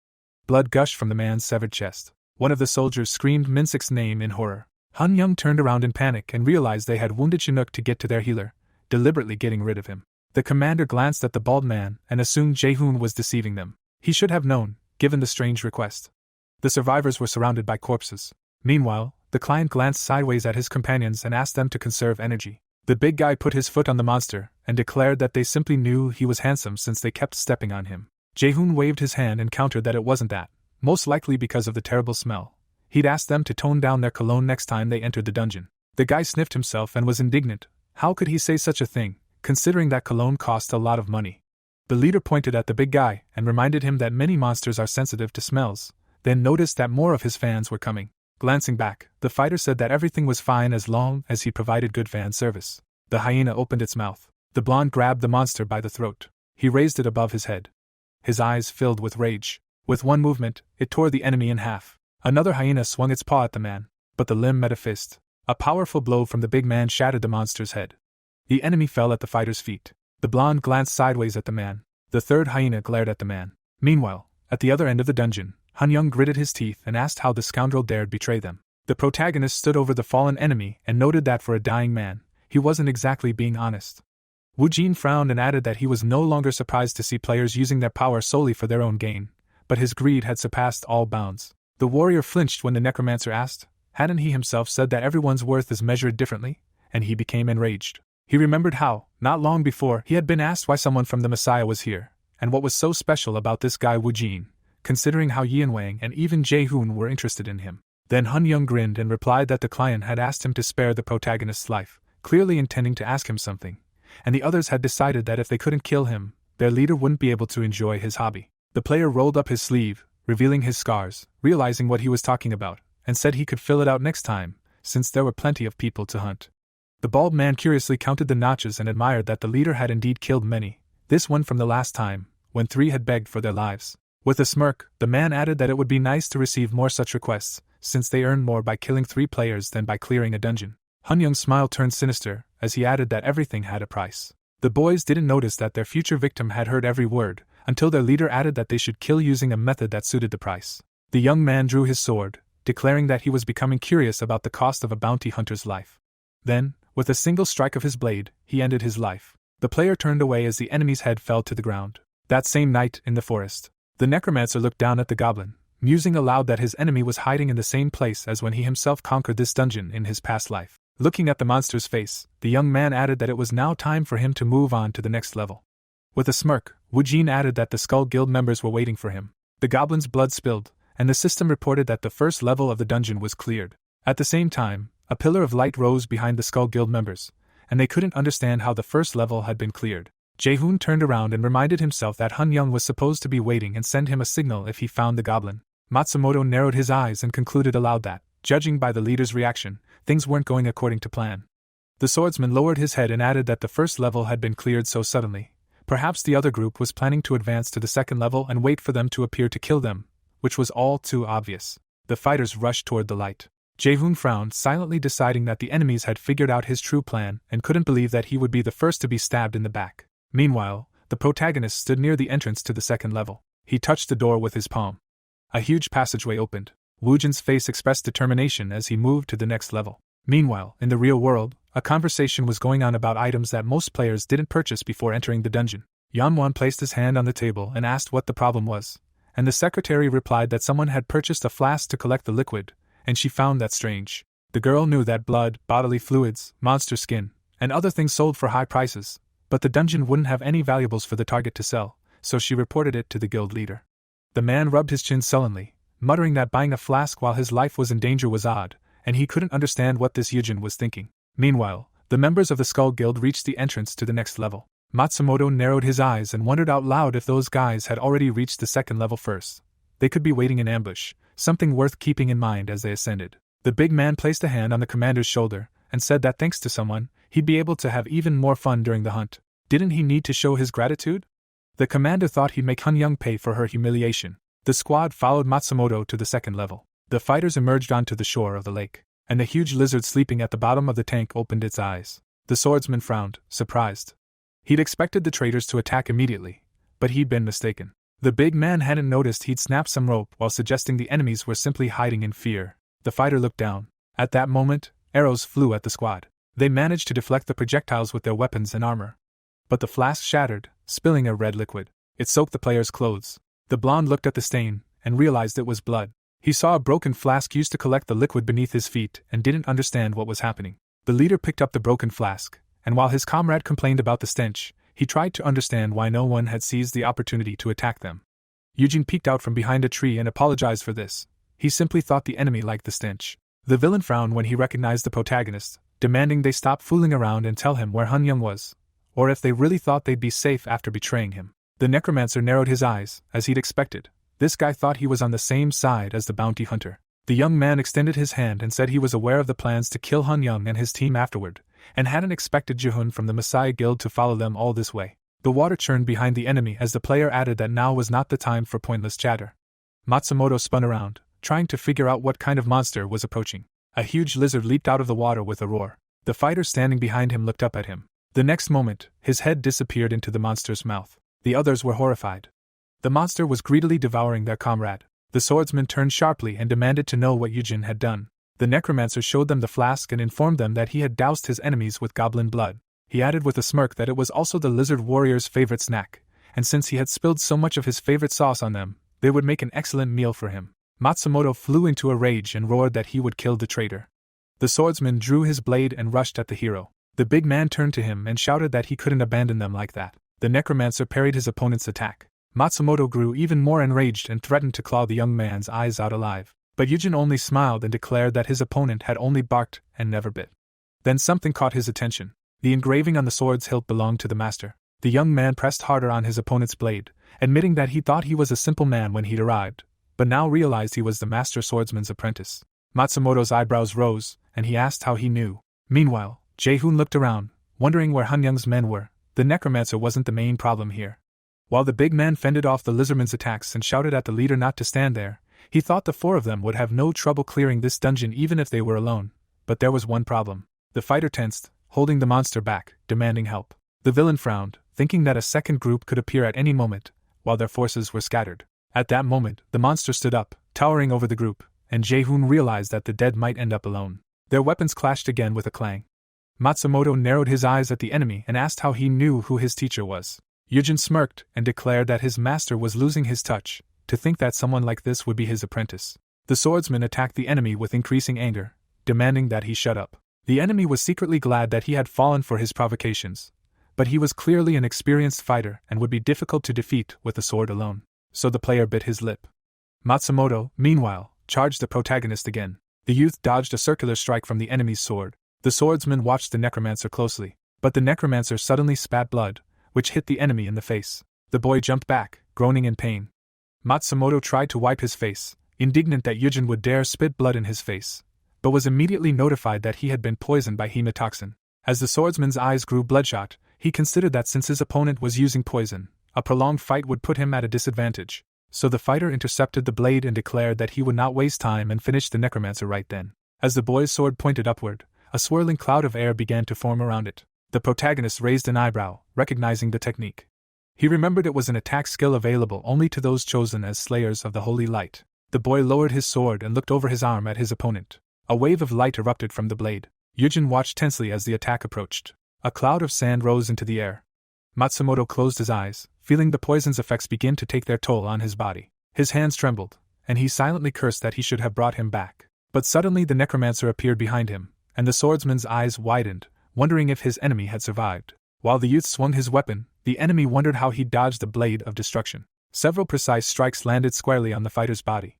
Blood gushed from the man's severed chest. One of the soldiers screamed Minsik's name in horror. Hun Young turned around in panic and realized they had wounded Chinook to get to their healer, deliberately getting rid of him. The commander glanced at the bald man and assumed Jae-hoon was deceiving them. He should have known, given the strange request. The survivors were surrounded by corpses. Meanwhile, the client glanced sideways at his companions and asked them to conserve energy. The big guy put his foot on the monster and declared that they simply knew he was handsome since they kept stepping on him. Jae-hoon waved his hand and countered that it wasn't that, most likely because of the terrible smell. He'd asked them to tone down their cologne next time they entered the dungeon. The guy sniffed himself and was indignant. How could he say such a thing, considering that cologne cost a lot of money? The leader pointed at the big guy and reminded him that many monsters are sensitive to smells, then noticed that more of his fans were coming. Glancing back, the fighter said that everything was fine as long as he provided good fan service. The hyena opened its mouth. The blonde grabbed the monster by the throat. He raised it above his head. His eyes filled with rage. With one movement, it tore the enemy in half. Another hyena swung its paw at the man, but the limb met a fist. A powerful blow from the big man shattered the monster's head. The enemy fell at the fighter's feet. The blonde glanced sideways at the man. The third hyena glared at the man. Meanwhile, at the other end of the dungeon, Han Young gritted his teeth and asked how the scoundrel dared betray them. The protagonist stood over the fallen enemy and noted that for a dying man, he wasn't exactly being honest. Wu Jin frowned and added that he was no longer surprised to see players using their power solely for their own gain, but his greed had surpassed all bounds. The warrior flinched when the necromancer asked, hadn't he himself said that everyone's worth is measured differently? And he became enraged. He remembered how, not long before, he had been asked why someone from the Messiah was here, and what was so special about this guy Wu Jin, considering how Yin Wang and even Jae-hoon were interested in him. Then Hun Young grinned and replied that the client had asked him to spare the protagonist's life, clearly intending to ask him something, and the others had decided that if they couldn't kill him, their leader wouldn't be able to enjoy his hobby. The player rolled up his sleeve, revealing his scars, realizing what he was talking about, and said he could fill it out next time, since there were plenty of people to hunt. The bald man curiously counted the notches and admired that the leader had indeed killed many, this one from the last time, when 3 had begged for their lives. With a smirk, the man added that it would be nice to receive more such requests, since they earned more by killing 3 players than by clearing a dungeon. Hun Young's smile turned sinister, as he added that everything had a price. The boys didn't notice that their future victim had heard every word, until their leader added that they should kill using a method that suited the price. The young man drew his sword, declaring that he was becoming curious about the cost of a bounty hunter's life. Then, with a single strike of his blade, he ended his life. The player turned away as the enemy's head fell to the ground. That same night, in the forest, the necromancer looked down at the goblin, musing aloud that his enemy was hiding in the same place as when he himself conquered this dungeon in his past life. Looking at the monster's face, the young man added that it was now time for him to move on to the next level. With a smirk, Wu Jin added that the Skull Guild members were waiting for him. The goblin's blood spilled, and the system reported that the first level of the dungeon was cleared. At the same time, a pillar of light rose behind the Skull Guild members, and they couldn't understand how the first level had been cleared. Jae-hoon turned around and reminded himself that Hun Young was supposed to be waiting and send him a signal if he found the goblin. Matsumoto narrowed his eyes and concluded aloud that, judging by the leader's reaction, things weren't going according to plan. The swordsman lowered his head and added that the first level had been cleared so suddenly. Perhaps the other group was planning to advance to the second level and wait for them to appear to kill them, which was all too obvious. The fighters rushed toward the light. Jae-hoon frowned, silently deciding that the enemies had figured out his true plan and couldn't believe that he would be the first to be stabbed in the back. Meanwhile, the protagonist stood near the entrance to the second level. He touched the door with his palm. A huge passageway opened. Woojin's face expressed determination as he moved to the next level. Meanwhile, in the real world, a conversation was going on about items that most players didn't purchase before entering the dungeon. Yanwon placed his hand on the table and asked what the problem was, and the secretary replied that someone had purchased a flask to collect the liquid, and she found that strange. The girl knew that blood, bodily fluids, monster skin, and other things sold for high prices, but the dungeon wouldn't have any valuables for the target to sell, so she reported it to the guild leader. The man rubbed his chin sullenly, muttering that buying a flask while his life was in danger was odd, and he couldn't understand what this Yujin was thinking. Meanwhile, the members of the Skull Guild reached the entrance to the next level. Matsumoto narrowed his eyes and wondered out loud if those guys had already reached the second level first. They could be waiting in ambush, something worth keeping in mind as they ascended. The big man placed a hand on the commander's shoulder and said that thanks to someone, he'd be able to have even more fun during the hunt. Didn't he need to show his gratitude? The commander thought he'd make Han-young pay for her humiliation. The squad followed Matsumoto to the second level. The fighters emerged onto the shore of the lake, and the huge lizard sleeping at the bottom of the tank opened its eyes. The swordsman frowned, surprised. He'd expected the traitors to attack immediately, but he'd been mistaken. The big man hadn't noticed he'd snapped some rope while suggesting the enemies were simply hiding in fear. The fighter looked down. At that moment, arrows flew at the squad. They managed to deflect the projectiles with their weapons and armor. But the flask shattered, spilling a red liquid. It soaked the player's clothes. The blonde looked at the stain and realized it was blood. He saw a broken flask used to collect the liquid beneath his feet and didn't understand what was happening. The leader picked up the broken flask, and while his comrade complained about the stench, he tried to understand why no one had seized the opportunity to attack them. Eugene peeked out from behind a tree and apologized for this. He simply thought the enemy liked the stench. The villain frowned when he recognized the protagonist, demanding they stop fooling around and tell him where Han-young was, or if they really thought they'd be safe after betraying him. The necromancer narrowed his eyes, as he'd expected. This guy thought he was on the same side as the bounty hunter. The young man extended his hand and said he was aware of the plans to kill Han-young and his team afterward, and hadn't expected Jae-hoon from the Messiah Guild to follow them all this way. The water churned behind the enemy as the player added that now was not the time for pointless chatter. Matsumoto spun around, trying to figure out what kind of monster was approaching. A huge lizard leaped out of the water with a roar. The fighter standing behind him looked up at him. The next moment, his head disappeared into the monster's mouth. The others were horrified. The monster was greedily devouring their comrade. The swordsman turned sharply and demanded to know what Yujin had done. The necromancer showed them the flask and informed them that he had doused his enemies with goblin blood. He added with a smirk that it was also the lizard warrior's favorite snack, and since he had spilled so much of his favorite sauce on them, they would make an excellent meal for him. Matsumoto flew into a rage and roared that he would kill the traitor. The swordsman drew his blade and rushed at the hero. The big man turned to him and shouted that he couldn't abandon them like that. The necromancer parried his opponent's attack. Matsumoto grew even more enraged and threatened to claw the young man's eyes out alive. But Yujin only smiled and declared that his opponent had only barked and never bit. Then something caught his attention. The engraving on the sword's hilt belonged to the master. The young man pressed harder on his opponent's blade, admitting that he thought he was a simple man when he'd arrived, but now realized he was the master swordsman's apprentice. Matsumoto's eyebrows rose, and he asked how he knew. Meanwhile, Jae-hoon looked around, wondering where Han-young's men were. The necromancer wasn't the main problem here. While the big man fended off the lizardman's attacks and shouted at the leader not to stand there, he thought the four of them would have no trouble clearing this dungeon even if they were alone. But there was one problem. The fighter tensed, holding the monster back, demanding help. The villain frowned, thinking that a second group could appear at any moment, while their forces were scattered. At that moment, the monster stood up, towering over the group, and Jae-hoon realized that the dead might end up alone. Their weapons clashed again with a clang. Matsumoto narrowed his eyes at the enemy and asked how he knew who his teacher was. Yujin smirked and declared that his master was losing his touch. To think that someone like this would be his apprentice. The swordsman attacked the enemy with increasing anger, demanding that he shut up. The enemy was secretly glad that he had fallen for his provocations, but he was clearly an experienced fighter and would be difficult to defeat with the sword alone. So the player bit his lip. Matsumoto, meanwhile, charged the protagonist again. The youth dodged a circular strike from the enemy's sword. The swordsman watched the necromancer closely, but the necromancer suddenly spat blood, which hit the enemy in the face. The boy jumped back, groaning in pain. Matsumoto tried to wipe his face, indignant that Yujin would dare spit blood in his face, but was immediately notified that he had been poisoned by hemotoxin. As the swordsman's eyes grew bloodshot, he considered that since his opponent was using poison, a prolonged fight would put him at a disadvantage. So the fighter intercepted the blade and declared that he would not waste time and finish the necromancer right then. As the boy's sword pointed upward, a swirling cloud of air began to form around it. The protagonist raised an eyebrow, recognizing the technique. He remembered it was an attack skill available only to those chosen as slayers of the holy light. The boy lowered his sword and looked over his arm at his opponent. A wave of light erupted from the blade. Yujin watched tensely as the attack approached. A cloud of sand rose into the air. Matsumoto closed his eyes, feeling the poison's effects begin to take their toll on his body. His hands trembled, and he silently cursed that he should have brought him back. But suddenly the necromancer appeared behind him, and the swordsman's eyes widened, wondering if his enemy had survived. While the youth swung his weapon, the enemy wondered how he dodged the blade of destruction. Several precise strikes landed squarely on the fighter's body.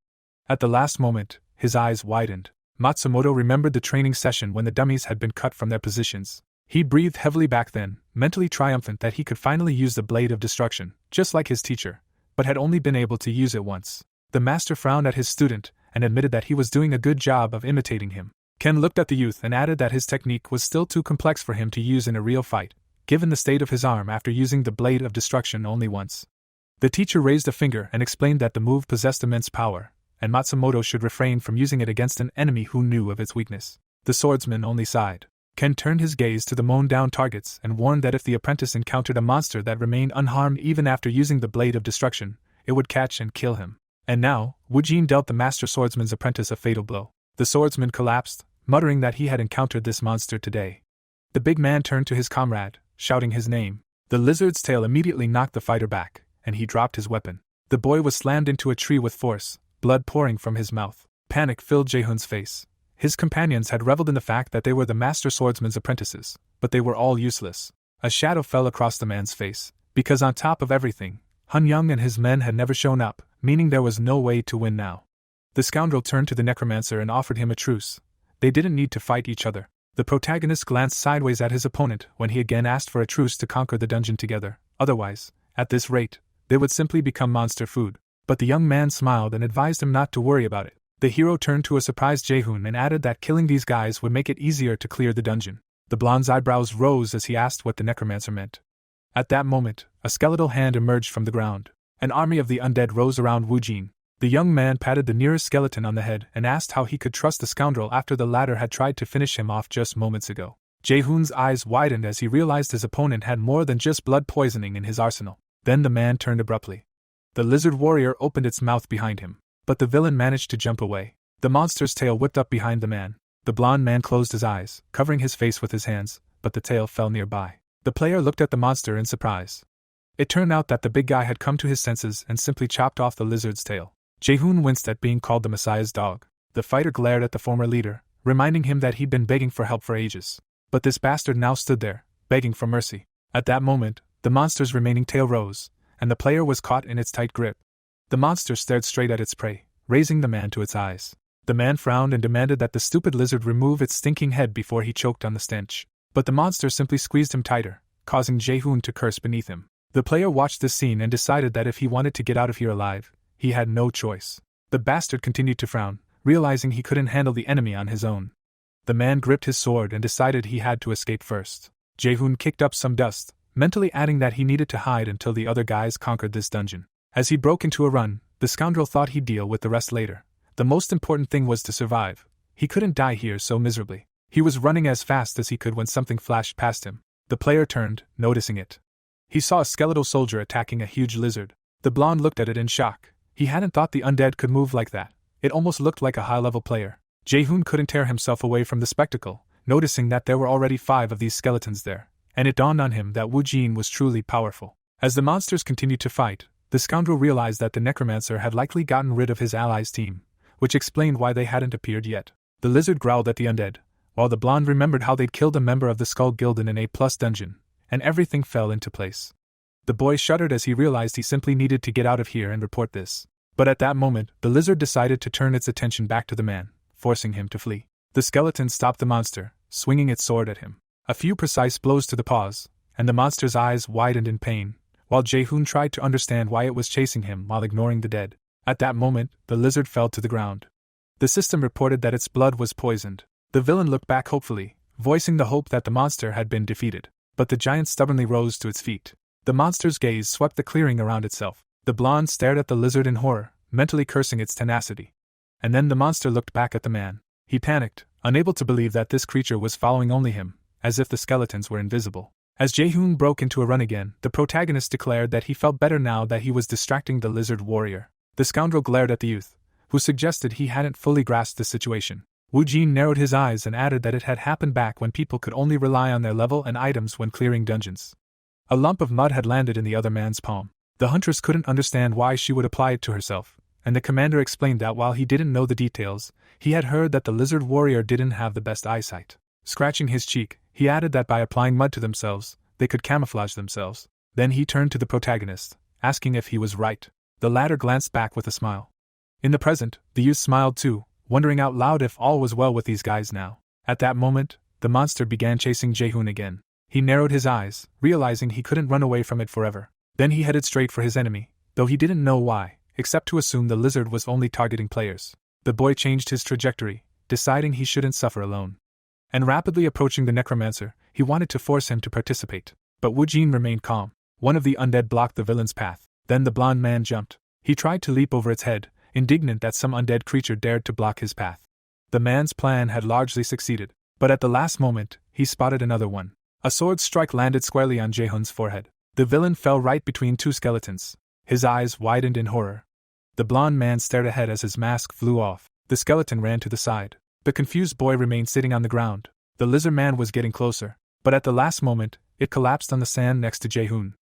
At the last moment, his eyes widened. Matsumoto remembered the training session when the dummies had been cut from their positions. He breathed heavily back then, mentally triumphant that he could finally use the blade of destruction, just like his teacher, but had only been able to use it once. The master frowned at his student and admitted that he was doing a good job of imitating him. Ken looked at the youth and added that his technique was still too complex for him to use in a real fight, given the state of his arm after using the blade of destruction only once. The teacher raised a finger and explained that the move possessed immense power, and Matsumoto should refrain from using it against an enemy who knew of its weakness. The swordsman only sighed. Ken turned his gaze to the mown-down targets and warned that if the apprentice encountered a monster that remained unharmed even after using the blade of destruction, it would catch and kill him. And now, Wujin dealt the master swordsman's apprentice a fatal blow. The swordsman collapsed, muttering that he had encountered this monster today. The big man turned to his comrade, shouting his name. The lizard's tail immediately knocked the fighter back, and he dropped his weapon. The boy was slammed into a tree with force, blood pouring from his mouth. Panic filled Jae-hoon's face. His companions had reveled in the fact that they were the master swordsman's apprentices, but they were all useless. A shadow fell across the man's face, because on top of everything, Han Young and his men had never shown up, meaning there was no way to win now. The scoundrel turned to the necromancer and offered him a truce. They didn't need to fight each other. The protagonist glanced sideways at his opponent when he again asked for a truce to conquer the dungeon together. Otherwise, at this rate, they would simply become monster food. But the young man smiled and advised him not to worry about it. The hero turned to a surprised Jae-hoon and added that killing these guys would make it easier to clear the dungeon. The blonde's eyebrows rose as he asked what the necromancer meant. At that moment, a skeletal hand emerged from the ground. An army of the undead rose around Wujin. The young man patted the nearest skeleton on the head and asked how he could trust the scoundrel after the latter had tried to finish him off just moments ago. Jae-hoon's eyes widened as he realized his opponent had more than just blood poisoning in his arsenal. Then the man turned abruptly. The lizard warrior opened its mouth behind him, but the villain managed to jump away. The monster's tail whipped up behind the man. The blond man closed his eyes, covering his face with his hands, but the tail fell nearby. The player looked at the monster in surprise. It turned out that the big guy had come to his senses and simply chopped off the lizard's tail. Jae-hoon winced at being called the Messiah's dog. The fighter glared at the former leader, reminding him that he'd been begging for help for ages. But this bastard now stood there, begging for mercy. At that moment, the monster's remaining tail rose, and the player was caught in its tight grip. The monster stared straight at its prey, raising the man to its eyes. The man frowned and demanded that the stupid lizard remove its stinking head before he choked on the stench. But the monster simply squeezed him tighter, causing Jae-hoon to curse beneath him. The player watched this scene and decided that if he wanted to get out of here alive, he had no choice. The bastard continued to frown, realizing he couldn't handle the enemy on his own. The man gripped his sword and decided he had to escape first. Jae-hoon kicked up some dust, mentally adding that he needed to hide until the other guys conquered this dungeon. As he broke into a run, the scoundrel thought he'd deal with the rest later. The most important thing was to survive. He couldn't die here so miserably. He was running as fast as he could when something flashed past him. The player turned, noticing it. He saw a skeletal soldier attacking a huge lizard. The blonde looked at it in shock. He hadn't thought the undead could move like that. It almost looked like a high-level player. Jae-hoon couldn't tear himself away from the spectacle, noticing that there were already 5 of these skeletons there, and it dawned on him that Wujin was truly powerful. As the monsters continued to fight, the scoundrel realized that the necromancer had likely gotten rid of his allies' team, which explained why they hadn't appeared yet. The lizard growled at the undead, while the blonde remembered how they'd killed a member of the Skull Guild in an A+ dungeon, and everything fell into place. The boy shuddered as he realized he simply needed to get out of here and report this. But at that moment, the lizard decided to turn its attention back to the man, forcing him to flee. The skeleton stopped the monster, swinging its sword at him. A few precise blows to the paws, and the monster's eyes widened in pain, while Jae-hoon tried to understand why it was chasing him while ignoring the dead. At that moment, the lizard fell to the ground. The system reported that its blood was poisoned. The villain looked back hopefully, voicing the hope that the monster had been defeated. But the giant stubbornly rose to its feet. The monster's gaze swept the clearing around itself. The blonde stared at the lizard in horror, mentally cursing its tenacity. And then the monster looked back at the man. He panicked, unable to believe that this creature was following only him, as if the skeletons were invisible. As Jae-hoon broke into a run again, the protagonist declared that he felt better now that he was distracting the lizard warrior. The scoundrel glared at the youth, who suggested he hadn't fully grasped the situation. Wu Jin narrowed his eyes and added that it had happened back when people could only rely on their level and items when clearing dungeons. A lump of mud had landed in the other man's palm. The huntress couldn't understand why she would apply it to herself, and the commander explained that while he didn't know the details, he had heard that the lizard warrior didn't have the best eyesight. Scratching his cheek, he added that by applying mud to themselves, they could camouflage themselves. Then he turned to the protagonist, asking if he was right. The latter glanced back with a smile. In the present, the youth smiled too, wondering out loud if all was well with these guys now. At that moment, the monster began chasing Jae-hoon again. He narrowed his eyes, realizing he couldn't run away from it forever. Then he headed straight for his enemy, though he didn't know why, except to assume the lizard was only targeting players. The boy changed his trajectory, deciding he shouldn't suffer alone. And rapidly approaching the necromancer, he wanted to force him to participate. But Wu Jin remained calm. One of the undead blocked the villain's path. Then the blond man jumped. He tried to leap over its head, indignant that some undead creature dared to block his path. The man's plan had largely succeeded, but at the last moment, he spotted another one. A sword strike landed squarely on Jae-hoon's forehead. The villain fell right between two skeletons. His eyes widened in horror. The blond man stared ahead as his mask flew off. The skeleton ran to the side. The confused boy remained sitting on the ground. The lizard man was getting closer, but at the last moment, it collapsed on the sand next to Jae-hoon.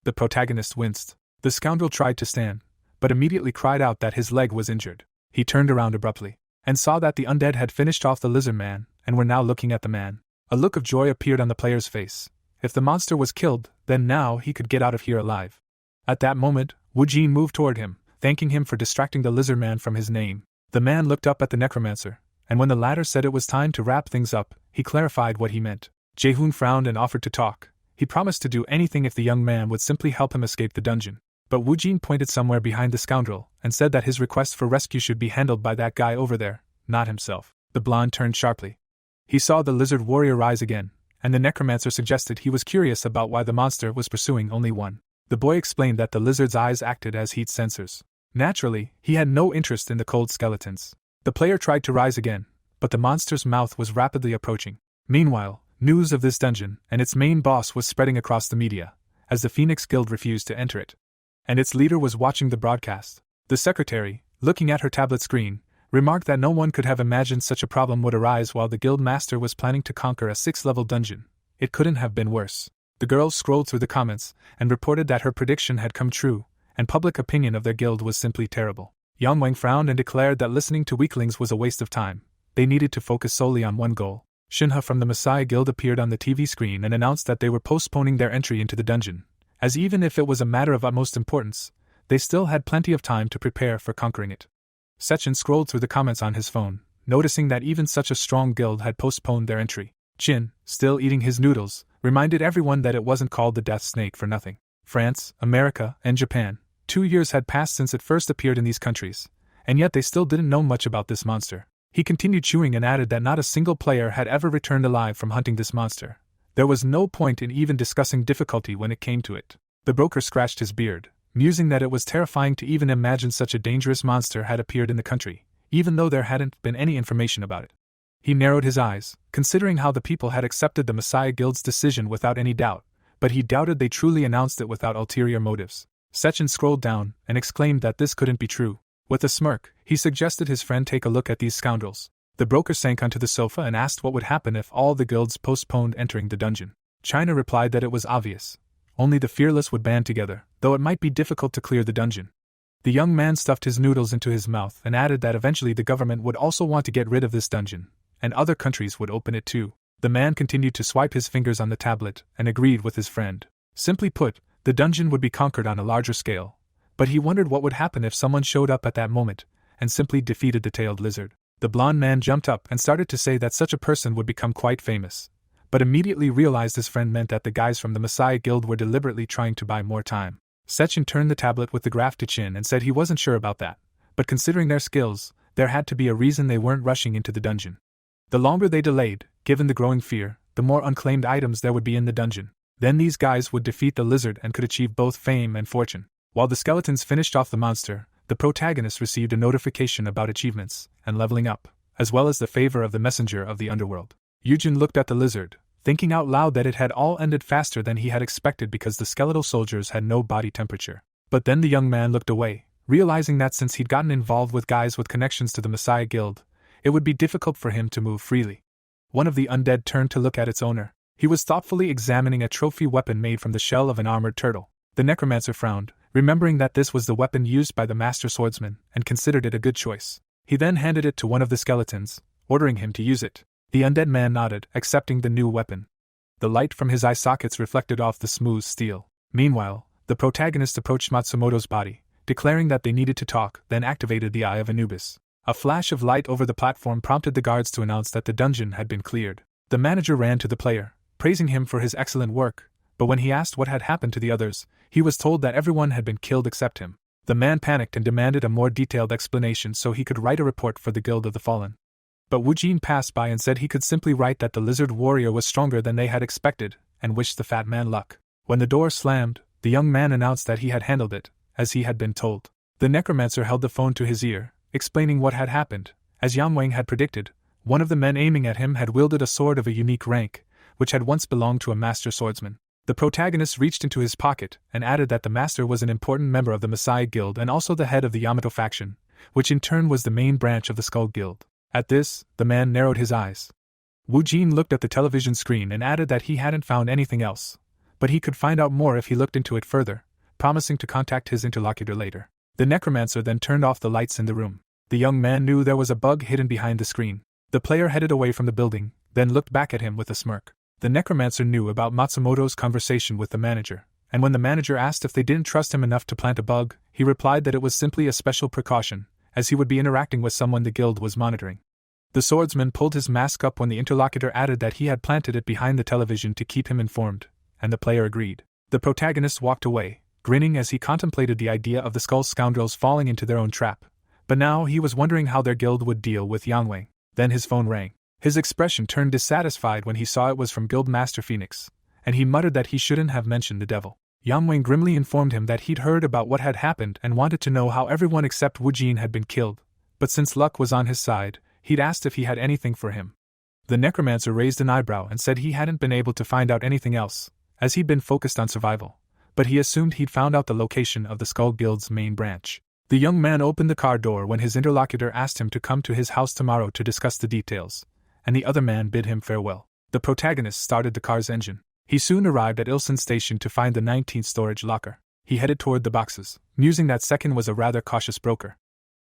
The protagonist winced. The scoundrel tried to stand, but immediately cried out that his leg was injured. He turned around abruptly, and saw that the undead had finished off the lizard man, and were now looking at the man. A look of joy appeared on the player's face. If the monster was killed, then now he could get out of here alive. At that moment, Wu Jin moved toward him, thanking him for distracting the lizard man from his name. The man looked up at the necromancer, and when the latter said it was time to wrap things up, he clarified what he meant. Jae-hoon frowned and offered to talk. He promised to do anything if the young man would simply help him escape the dungeon. But Wu Jin pointed somewhere behind the scoundrel, and said that his request for rescue should be handled by that guy over there, not himself. The blonde turned sharply. He saw the lizard warrior rise again, and the necromancer suggested he was curious about why the monster was pursuing only one. The boy explained that the lizard's eyes acted as heat sensors. Naturally, he had no interest in the cold skeletons. The player tried to rise again, but the monster's mouth was rapidly approaching. Meanwhile, news of this dungeon and its main boss was spreading across the media, as the Phoenix Guild refused to enter it. And its leader was watching the broadcast. The secretary, looking at her tablet screen, remarked that no one could have imagined such a problem would arise while the guild master was planning to conquer a 6-level dungeon. It couldn't have been worse. The girl scrolled through the comments and reported that her prediction had come true, and public opinion of their guild was simply terrible. Yang Wang frowned and declared that listening to weaklings was a waste of time. They needed to focus solely on one goal. Shinha from the Messiah Guild appeared on the TV screen and announced that they were postponing their entry into the dungeon, as even if it was a matter of utmost importance, they still had plenty of time to prepare for conquering it. Sechin scrolled through the comments on his phone, noticing that even such a strong guild had postponed their entry. Chin, still eating his noodles, reminded everyone that it wasn't called the Death Snake for nothing. France, America, and Japan. 2 years had passed since it first appeared in these countries, and yet they still didn't know much about this monster. He continued chewing and added that not a single player had ever returned alive from hunting this monster. There was no point in even discussing difficulty when it came to it. The broker scratched his beard, musing that it was terrifying to even imagine such a dangerous monster had appeared in the country, even though there hadn't been any information about it. He narrowed his eyes, considering how the people had accepted the Messiah Guild's decision without any doubt, but he doubted they truly announced it without ulterior motives. Sechin scrolled down and exclaimed that this couldn't be true. With a smirk, he suggested his friend take a look at these scoundrels. The broker sank onto the sofa and asked what would happen if all the guilds postponed entering the dungeon. China replied that it was obvious. Only the fearless would band together, though it might be difficult to clear the dungeon. The young man stuffed his noodles into his mouth and added that eventually the government would also want to get rid of this dungeon, and other countries would open it too. The man continued to swipe his fingers on the tablet and agreed with his friend. Simply put, the dungeon would be conquered on a larger scale, but he wondered what would happen if someone showed up at that moment and simply defeated the tailed lizard. The blond man jumped up and started to say that such a person would become quite famous, but immediately realized his friend meant that the guys from the Messiah Guild were deliberately trying to buy more time. Sechin turned the tablet with the graph to Chin and said he wasn't sure about that, but considering their skills, there had to be a reason they weren't rushing into the dungeon. The longer they delayed, given the growing fear, the more unclaimed items there would be in the dungeon. Then these guys would defeat the lizard and could achieve both fame and fortune. While the skeletons finished off the monster, the protagonist received a notification about achievements and leveling up, as well as the favor of the messenger of the underworld. Yujin looked at the lizard, thinking out loud that it had all ended faster than he had expected because the skeletal soldiers had no body temperature. But then the young man looked away, realizing that since he'd gotten involved with guys with connections to the Messiah Guild, it would be difficult for him to move freely. One of the undead turned to look at its owner. He was thoughtfully examining a trophy weapon made from the shell of an armored turtle. The necromancer frowned, remembering that this was the weapon used by the master swordsman, and considered it a good choice. He then handed it to one of the skeletons, ordering him to use it. The undead man nodded, accepting the new weapon. The light from his eye sockets reflected off the smooth steel. Meanwhile, the protagonist approached Matsumoto's body, declaring that they needed to talk, then activated the Eye of Anubis. A flash of light over the platform prompted the guards to announce that the dungeon had been cleared. The manager ran to the player, praising him for his excellent work, but when he asked what had happened to the others, he was told that everyone had been killed except him. The man panicked and demanded a more detailed explanation so he could write a report for the Guild of the Fallen. But Wu Jin passed by and said he could simply write that the lizard warrior was stronger than they had expected, and wished the fat man luck. When the door slammed, the young man announced that he had handled it, as he had been told. The necromancer held the phone to his ear, explaining what had happened. As Yang Wang had predicted, one of the men aiming at him had wielded a sword of a unique rank, which had once belonged to a master swordsman. The protagonist reached into his pocket and added that the master was an important member of the Messiah Guild and also the head of the Yamato faction, which in turn was the main branch of the Skull Guild. At this, the man narrowed his eyes. Wu Jin looked at the television screen and added that he hadn't found anything else, but he could find out more if he looked into it further, promising to contact his interlocutor later. The necromancer then turned off the lights in the room. The young man knew there was a bug hidden behind the screen. The player headed away from the building, then looked back at him with a smirk. The necromancer knew about Matsumoto's conversation with the manager, and when the manager asked if they didn't trust him enough to plant a bug, he replied that it was simply a special precaution, as he would be interacting with someone the guild was monitoring. The swordsman pulled his mask up when the interlocutor added that he had planted it behind the television to keep him informed, and the player agreed. The protagonist walked away, grinning as he contemplated the idea of the Skull scoundrels falling into their own trap, but now he was wondering how their guild would deal with Yang Wang. Then his phone rang. His expression turned dissatisfied when he saw it was from Guild Master Phoenix, and he muttered that he shouldn't have mentioned the devil. Yang Wang grimly informed him that he'd heard about what had happened and wanted to know how everyone except Wu Jin had been killed, but since luck was on his side, he'd asked if he had anything for him. The necromancer raised an eyebrow and said he hadn't been able to find out anything else, as he'd been focused on survival, but he assumed he'd found out the location of the Skull Guild's main branch. The young man opened the car door when his interlocutor asked him to come to his house tomorrow to discuss the details, and the other man bid him farewell. The protagonist started the car's engine. He soon arrived at Ilsen Station to find the 19th storage locker. He headed toward the boxes, musing that Second was a rather cautious broker.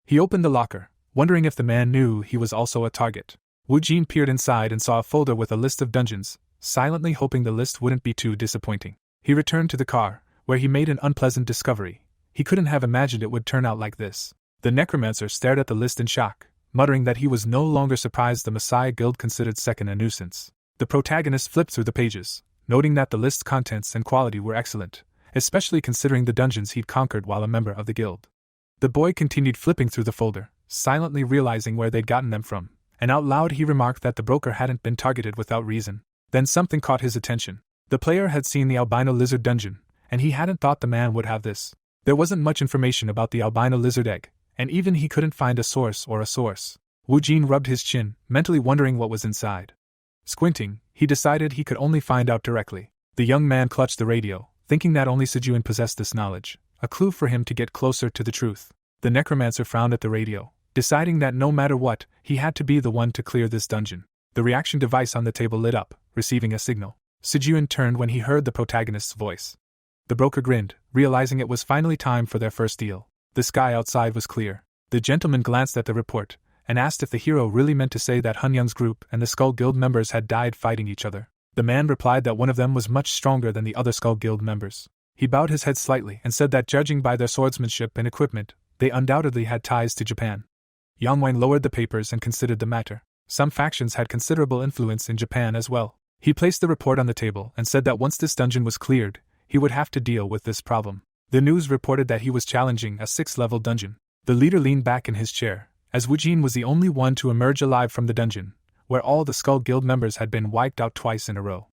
He opened the locker, wondering if the man knew he was also a target. Wu Jin peered inside and saw a folder with a list of dungeons, silently hoping the list wouldn't be too disappointing. He returned to the car, where he made an unpleasant discovery. He couldn't have imagined it would turn out like this. The necromancer stared at the list in shock, muttering that he was no longer surprised the Messiah Guild considered Second a nuisance. The protagonist flipped through the pages, noting that the list's contents and quality were excellent, especially considering the dungeons he'd conquered while a member of the guild. The boy continued flipping through the folder, silently realizing where they'd gotten them from, and out loud he remarked that the broker hadn't been targeted without reason. Then something caught his attention. The player had seen the albino lizard dungeon, and he hadn't thought the man would have this. There wasn't much information about the albino lizard egg, and even he couldn't find a source. Wu Jin rubbed his chin, mentally wondering what was inside. Squinting, he decided he could only find out directly. The young man clutched the radio, thinking that only Sijuan possessed this knowledge, a clue for him to get closer to the truth. The necromancer frowned at the radio, deciding that no matter what, he had to be the one to clear this dungeon. The reaction device on the table lit up, receiving a signal. Sijuan turned when he heard the protagonist's voice. The broker grinned, realizing it was finally time for their first deal. The sky outside was clear. The gentleman glanced at the report, and asked if the hero really meant to say that Hun Young's group and the Skull Guild members had died fighting each other. The man replied that one of them was much stronger than the other Skull Guild members. He bowed his head slightly and said that judging by their swordsmanship and equipment, they undoubtedly had ties to Japan. Yang Wang lowered the papers and considered the matter. Some factions had considerable influence in Japan as well. He placed the report on the table and said that once this dungeon was cleared, he would have to deal with this problem. The news reported that he was challenging a 6th-level dungeon. The leader leaned back in his chair, as Wu Jin was the only one to emerge alive from the dungeon, where all the Skull Guild members had been wiped out twice in a row.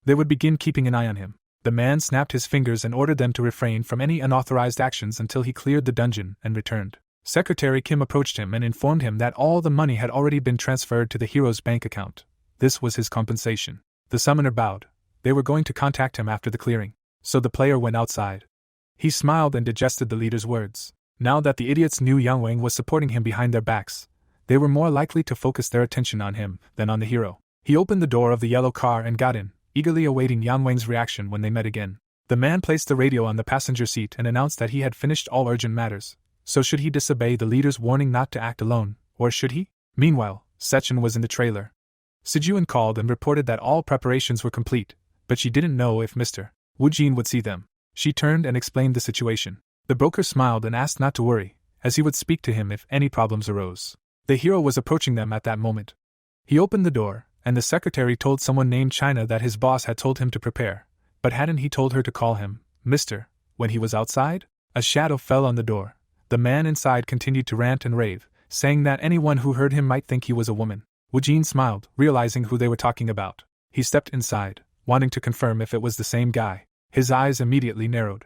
They would begin keeping an eye on him. The man snapped his fingers and ordered them to refrain from any unauthorized actions until he cleared the dungeon and returned. Secretary Kim approached him and informed him that all the money had already been transferred to the hero's bank account. This was his compensation. The summoner bowed. They were going to contact him after the clearing. So the player went outside. He smiled and digested the leader's words. Now that the idiots knew Yang Wang was supporting him behind their backs, they were more likely to focus their attention on him than on the hero. He opened the door of the yellow car and got in, eagerly awaiting Yang Wang's reaction when they met again. The man placed the radio on the passenger seat and announced that he had finished all urgent matters. So should he disobey the leader's warning not to act alone, or should he? Meanwhile, Sechin was in the trailer. Sijun called and reported that all preparations were complete, but she didn't know if Mr. Wu Jin would see them. She turned and explained the situation. The broker smiled and asked not to worry, as he would speak to him if any problems arose. The hero was approaching them at that moment. He opened the door, and the secretary told someone named China that his boss had told him to prepare, but hadn't he told her to call him Mr. when he was outside? A shadow fell on the door. The man inside continued to rant and rave, saying that anyone who heard him might think he was a woman. Wu Jin smiled, realizing who they were talking about. He stepped inside, wanting to confirm if it was the same guy. His eyes immediately narrowed.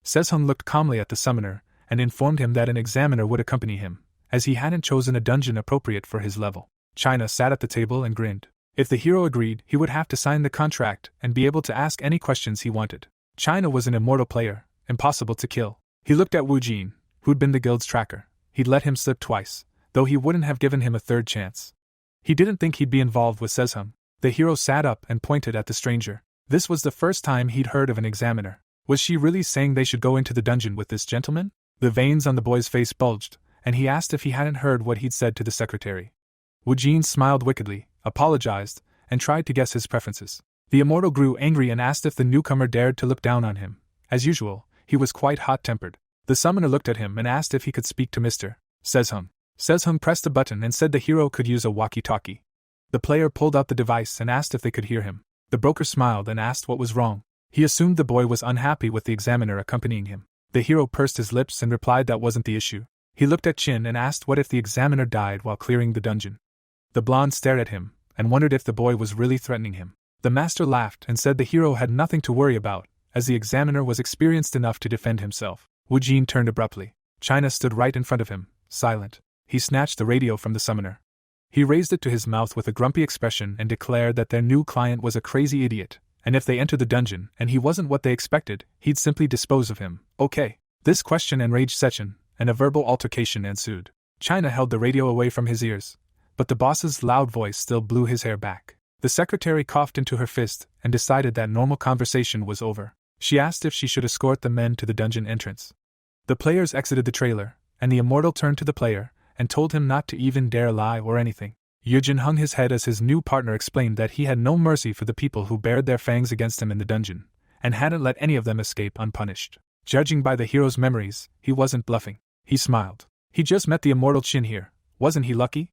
Sezhung looked calmly at the summoner, and informed him that an examiner would accompany him, as he hadn't chosen a dungeon appropriate for his level. China sat at the table and grinned. If the hero agreed, he would have to sign the contract and be able to ask any questions he wanted. China was an immortal player, impossible to kill. He looked at Wu Jin, who'd been the guild's tracker. He'd let him slip twice, though he wouldn't have given him a third chance. He didn't think he'd be involved with Sezhung. The hero sat up and pointed at the stranger. This was the first time he'd heard of an examiner. Was she really saying they should go into the dungeon with this gentleman? The veins on the boy's face bulged, and he asked if he hadn't heard what he'd said to the secretary. Wu Jin smiled wickedly, apologized, and tried to guess his preferences. The immortal grew angry and asked if the newcomer dared to look down on him. As usual, he was quite hot-tempered. The summoner looked at him and asked if he could speak to Mr. Sezhung. Sezhung pressed a button and said the hero could use a walkie-talkie. The player pulled out the device and asked if they could hear him. The broker smiled and asked what was wrong. He assumed the boy was unhappy with the examiner accompanying him. The hero pursed his lips and replied that wasn't the issue. He looked at Chin and asked what if the examiner died while clearing the dungeon. The blonde stared at him and wondered if the boy was really threatening him. The master laughed and said the hero had nothing to worry about, as the examiner was experienced enough to defend himself. Wu Jin turned abruptly. China stood right in front of him, silent. He snatched the radio from the summoner. He raised it to his mouth with a grumpy expression and declared that their new client was a crazy idiot, and if they entered the dungeon and he wasn't what they expected, he'd simply dispose of him. Okay. This question enraged Sechin, and a verbal altercation ensued. China held the radio away from his ears, but the boss's loud voice still blew his hair back. The secretary coughed into her fist and decided that normal conversation was over. She asked if she should escort the men to the dungeon entrance. The players exited the trailer, and the immortal turned to the player and told him not to even dare lie or anything. Yujin hung his head as his new partner explained that he had no mercy for the people who bared their fangs against him in the dungeon, and hadn't let any of them escape unpunished. Judging by the hero's memories, he wasn't bluffing. He smiled. He just met the immortal Chin here. Wasn't he lucky?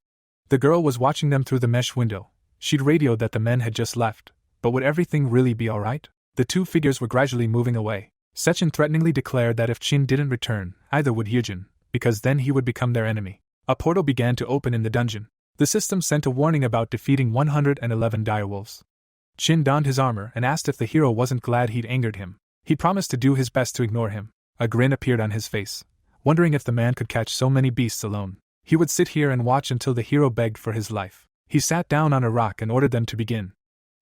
The girl was watching them through the mesh window. She'd radioed that the men had just left, but would everything really be alright? The two figures were gradually moving away. Sechin threateningly declared that if Chin didn't return, either would Yujin, because then he would become their enemy. A portal began to open in the dungeon. The system sent a warning about defeating 111 direwolves. Chin donned his armor and asked if the hero wasn't glad he'd angered him. He promised to do his best to ignore him. A grin appeared on his face, wondering if the man could catch so many beasts alone. He would sit here and watch until the hero begged for his life. He sat down on a rock and ordered them to begin.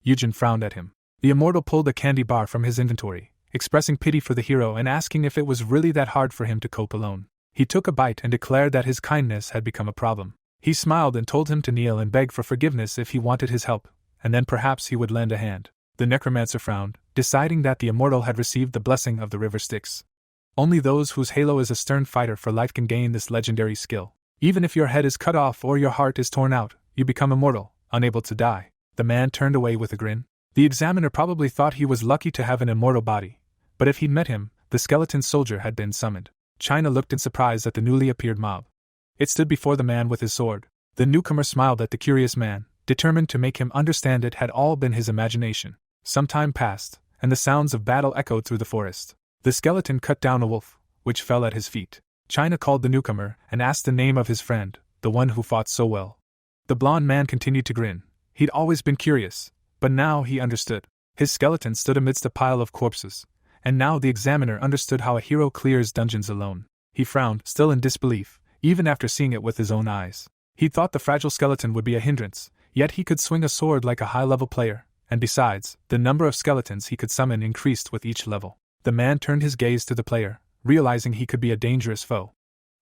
Yujin frowned at him. The immortal pulled a candy bar from his inventory, expressing pity for the hero and asking if it was really that hard for him to cope alone. He took a bite and declared that his kindness had become a problem. He smiled and told him to kneel and beg for forgiveness if he wanted his help, and then perhaps he would lend a hand. The necromancer frowned, deciding that the immortal had received the blessing of the river Styx. Only those whose halo is a stern fighter for life can gain this legendary skill. Even if your head is cut off or your heart is torn out, you become immortal, unable to die. The man turned away with a grin. The examiner probably thought he was lucky to have an immortal body, but if he'd met him, the skeleton soldier had been summoned. China looked in surprise at the newly appeared mob. It stood before the man with his sword. The newcomer smiled at the curious man, determined to make him understand it had all been his imagination. Some time passed, and the sounds of battle echoed through the forest. The skeleton cut down a wolf, which fell at his feet. China called the newcomer and asked the name of his friend, the one who fought so well. The blond man continued to grin, He'd always been curious, but now he understood. His skeleton stood amidst a pile of corpses, and now the examiner understood how a hero clears dungeons alone. He frowned, still in disbelief, even after seeing it with his own eyes. He thought the fragile skeleton would be a hindrance, yet he could swing a sword like a high-level player, and besides, the number of skeletons he could summon increased with each level. The man turned his gaze to the player, realizing he could be a dangerous foe.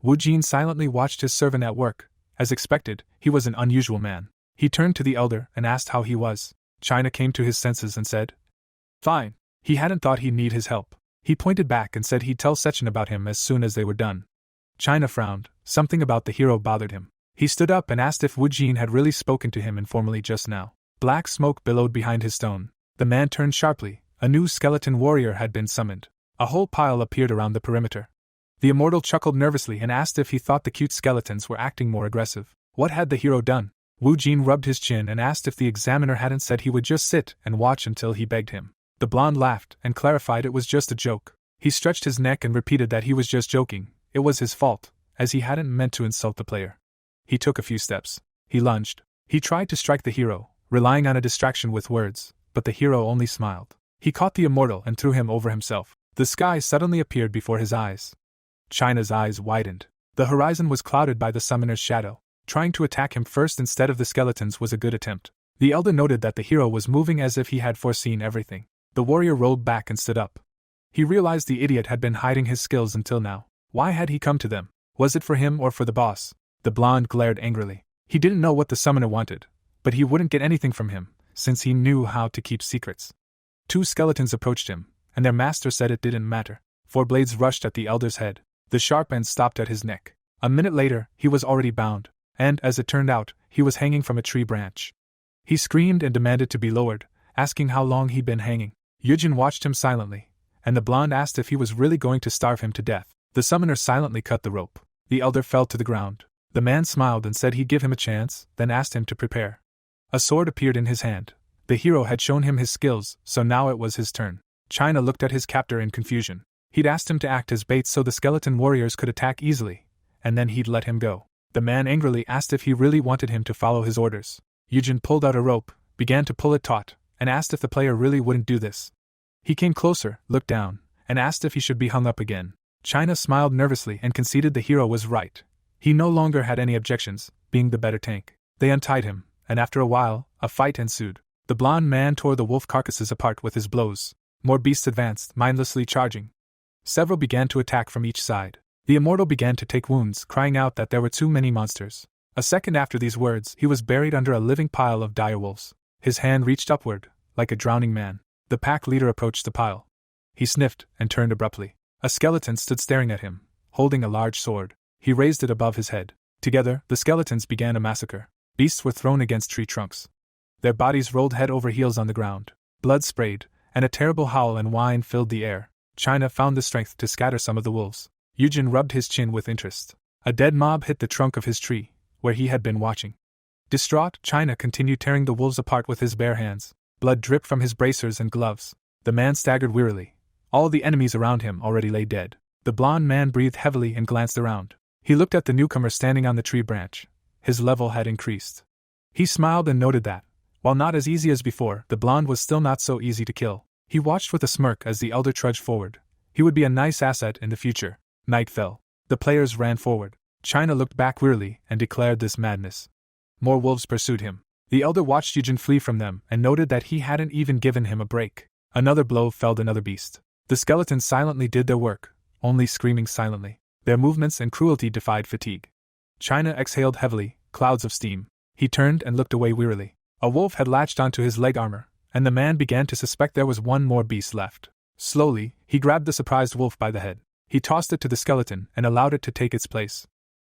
Wu Jin silently watched his servant at work. As expected, he was an unusual man. He turned to the elder and asked how he was. China came to his senses and said, "Fine." He hadn't thought he'd need his help. He pointed back and said he'd tell Sechin about him as soon as they were done. China frowned. Something about the hero bothered him. He stood up and asked if Wu Jin had really spoken to him informally just now. Black smoke billowed behind his stone. The man turned sharply. A new skeleton warrior had been summoned. A whole pile appeared around the perimeter. The immortal chuckled nervously and asked if he thought the cute skeletons were acting more aggressive. What had the hero done? Wu Jin rubbed his chin and asked if the examiner hadn't said he would just sit and watch until he begged him. The blonde laughed and clarified it was just a joke. He stretched his neck and repeated that he was just joking. It was his fault, as he hadn't meant to insult the player. He took a few steps. He lunged. He tried to strike the hero, relying on a distraction with words, but the hero only smiled. He caught the immortal and threw him over himself. The sky suddenly appeared before his eyes. China's eyes widened. The horizon was clouded by the summoner's shadow. Trying to attack him first instead of the skeletons was a good attempt. The elder noted that the hero was moving as if he had foreseen everything. The warrior rolled back and stood up. He realized the idiot had been hiding his skills until now. Why had he come to them? Was it for him or for the boss? The blonde glared angrily. He didn't know what the summoner wanted, but he wouldn't get anything from him, since he knew how to keep secrets. 2 skeletons approached him, and their master said it didn't matter. 4 blades rushed at the elder's head. The sharp end stopped at his neck. A minute later, he was already bound, and, as it turned out, he was hanging from a tree branch. He screamed and demanded to be lowered, asking how long he'd been hanging. Yujin watched him silently, and the blonde asked if he was really going to starve him to death. The summoner silently cut the rope. The elder fell to the ground. The man smiled and said he'd give him a chance, then asked him to prepare. A sword appeared in his hand. The hero had shown him his skills, so now it was his turn. China looked at his captor in confusion. He'd asked him to act as bait so the skeleton warriors could attack easily, and then he'd let him go. The man angrily asked if he really wanted him to follow his orders. Yujin pulled out a rope, began to pull it taut, and asked if the player really wouldn't do this. He came closer, looked down, and asked if he should be hung up again. China smiled nervously and conceded the hero was right. He no longer had any objections, being the better tank. They untied him, and after a while, a fight ensued. The blonde man tore the wolf carcasses apart with his blows. More beasts advanced, mindlessly charging. Several began to attack from each side. The immortal began to take wounds, crying out that there were too many monsters. A second after these words, he was buried under a living pile of dire wolves. His hand reached upward, like a drowning man. The pack leader approached the pile. He sniffed and turned abruptly. A skeleton stood staring at him, holding a large sword. He raised it above his head. Together, the skeletons began a massacre. Beasts were thrown against tree trunks. Their bodies rolled head over heels on the ground. Blood sprayed, and a terrible howl and whine filled the air. China found the strength to scatter some of the wolves. Yujin rubbed his chin with interest. A dead mob hit the trunk of his tree, where he had been watching. Distraught, China continued tearing the wolves apart with his bare hands. Blood dripped from his bracers and gloves. The man staggered wearily. All the enemies around him already lay dead. The blond man breathed heavily and glanced around. He looked at the newcomer standing on the tree branch. His level had increased. He smiled and noted that, while not as easy as before, the blonde was still not so easy to kill. He watched with a smirk as the elder trudged forward. He would be a nice asset in the future. Night fell. The players ran forward. China looked back wearily and declared this madness. More wolves pursued him. The elder watched Yujin flee from them and noted that he hadn't even given him a break. Another blow felled another beast. The skeletons silently did their work, only screaming silently. Their movements and cruelty defied fatigue. China exhaled heavily, clouds of steam. He turned and looked away wearily. A wolf had latched onto his leg armor, and the man began to suspect there was one more beast left. Slowly, he grabbed the surprised wolf by the head. He tossed it to the skeleton and allowed it to take its place.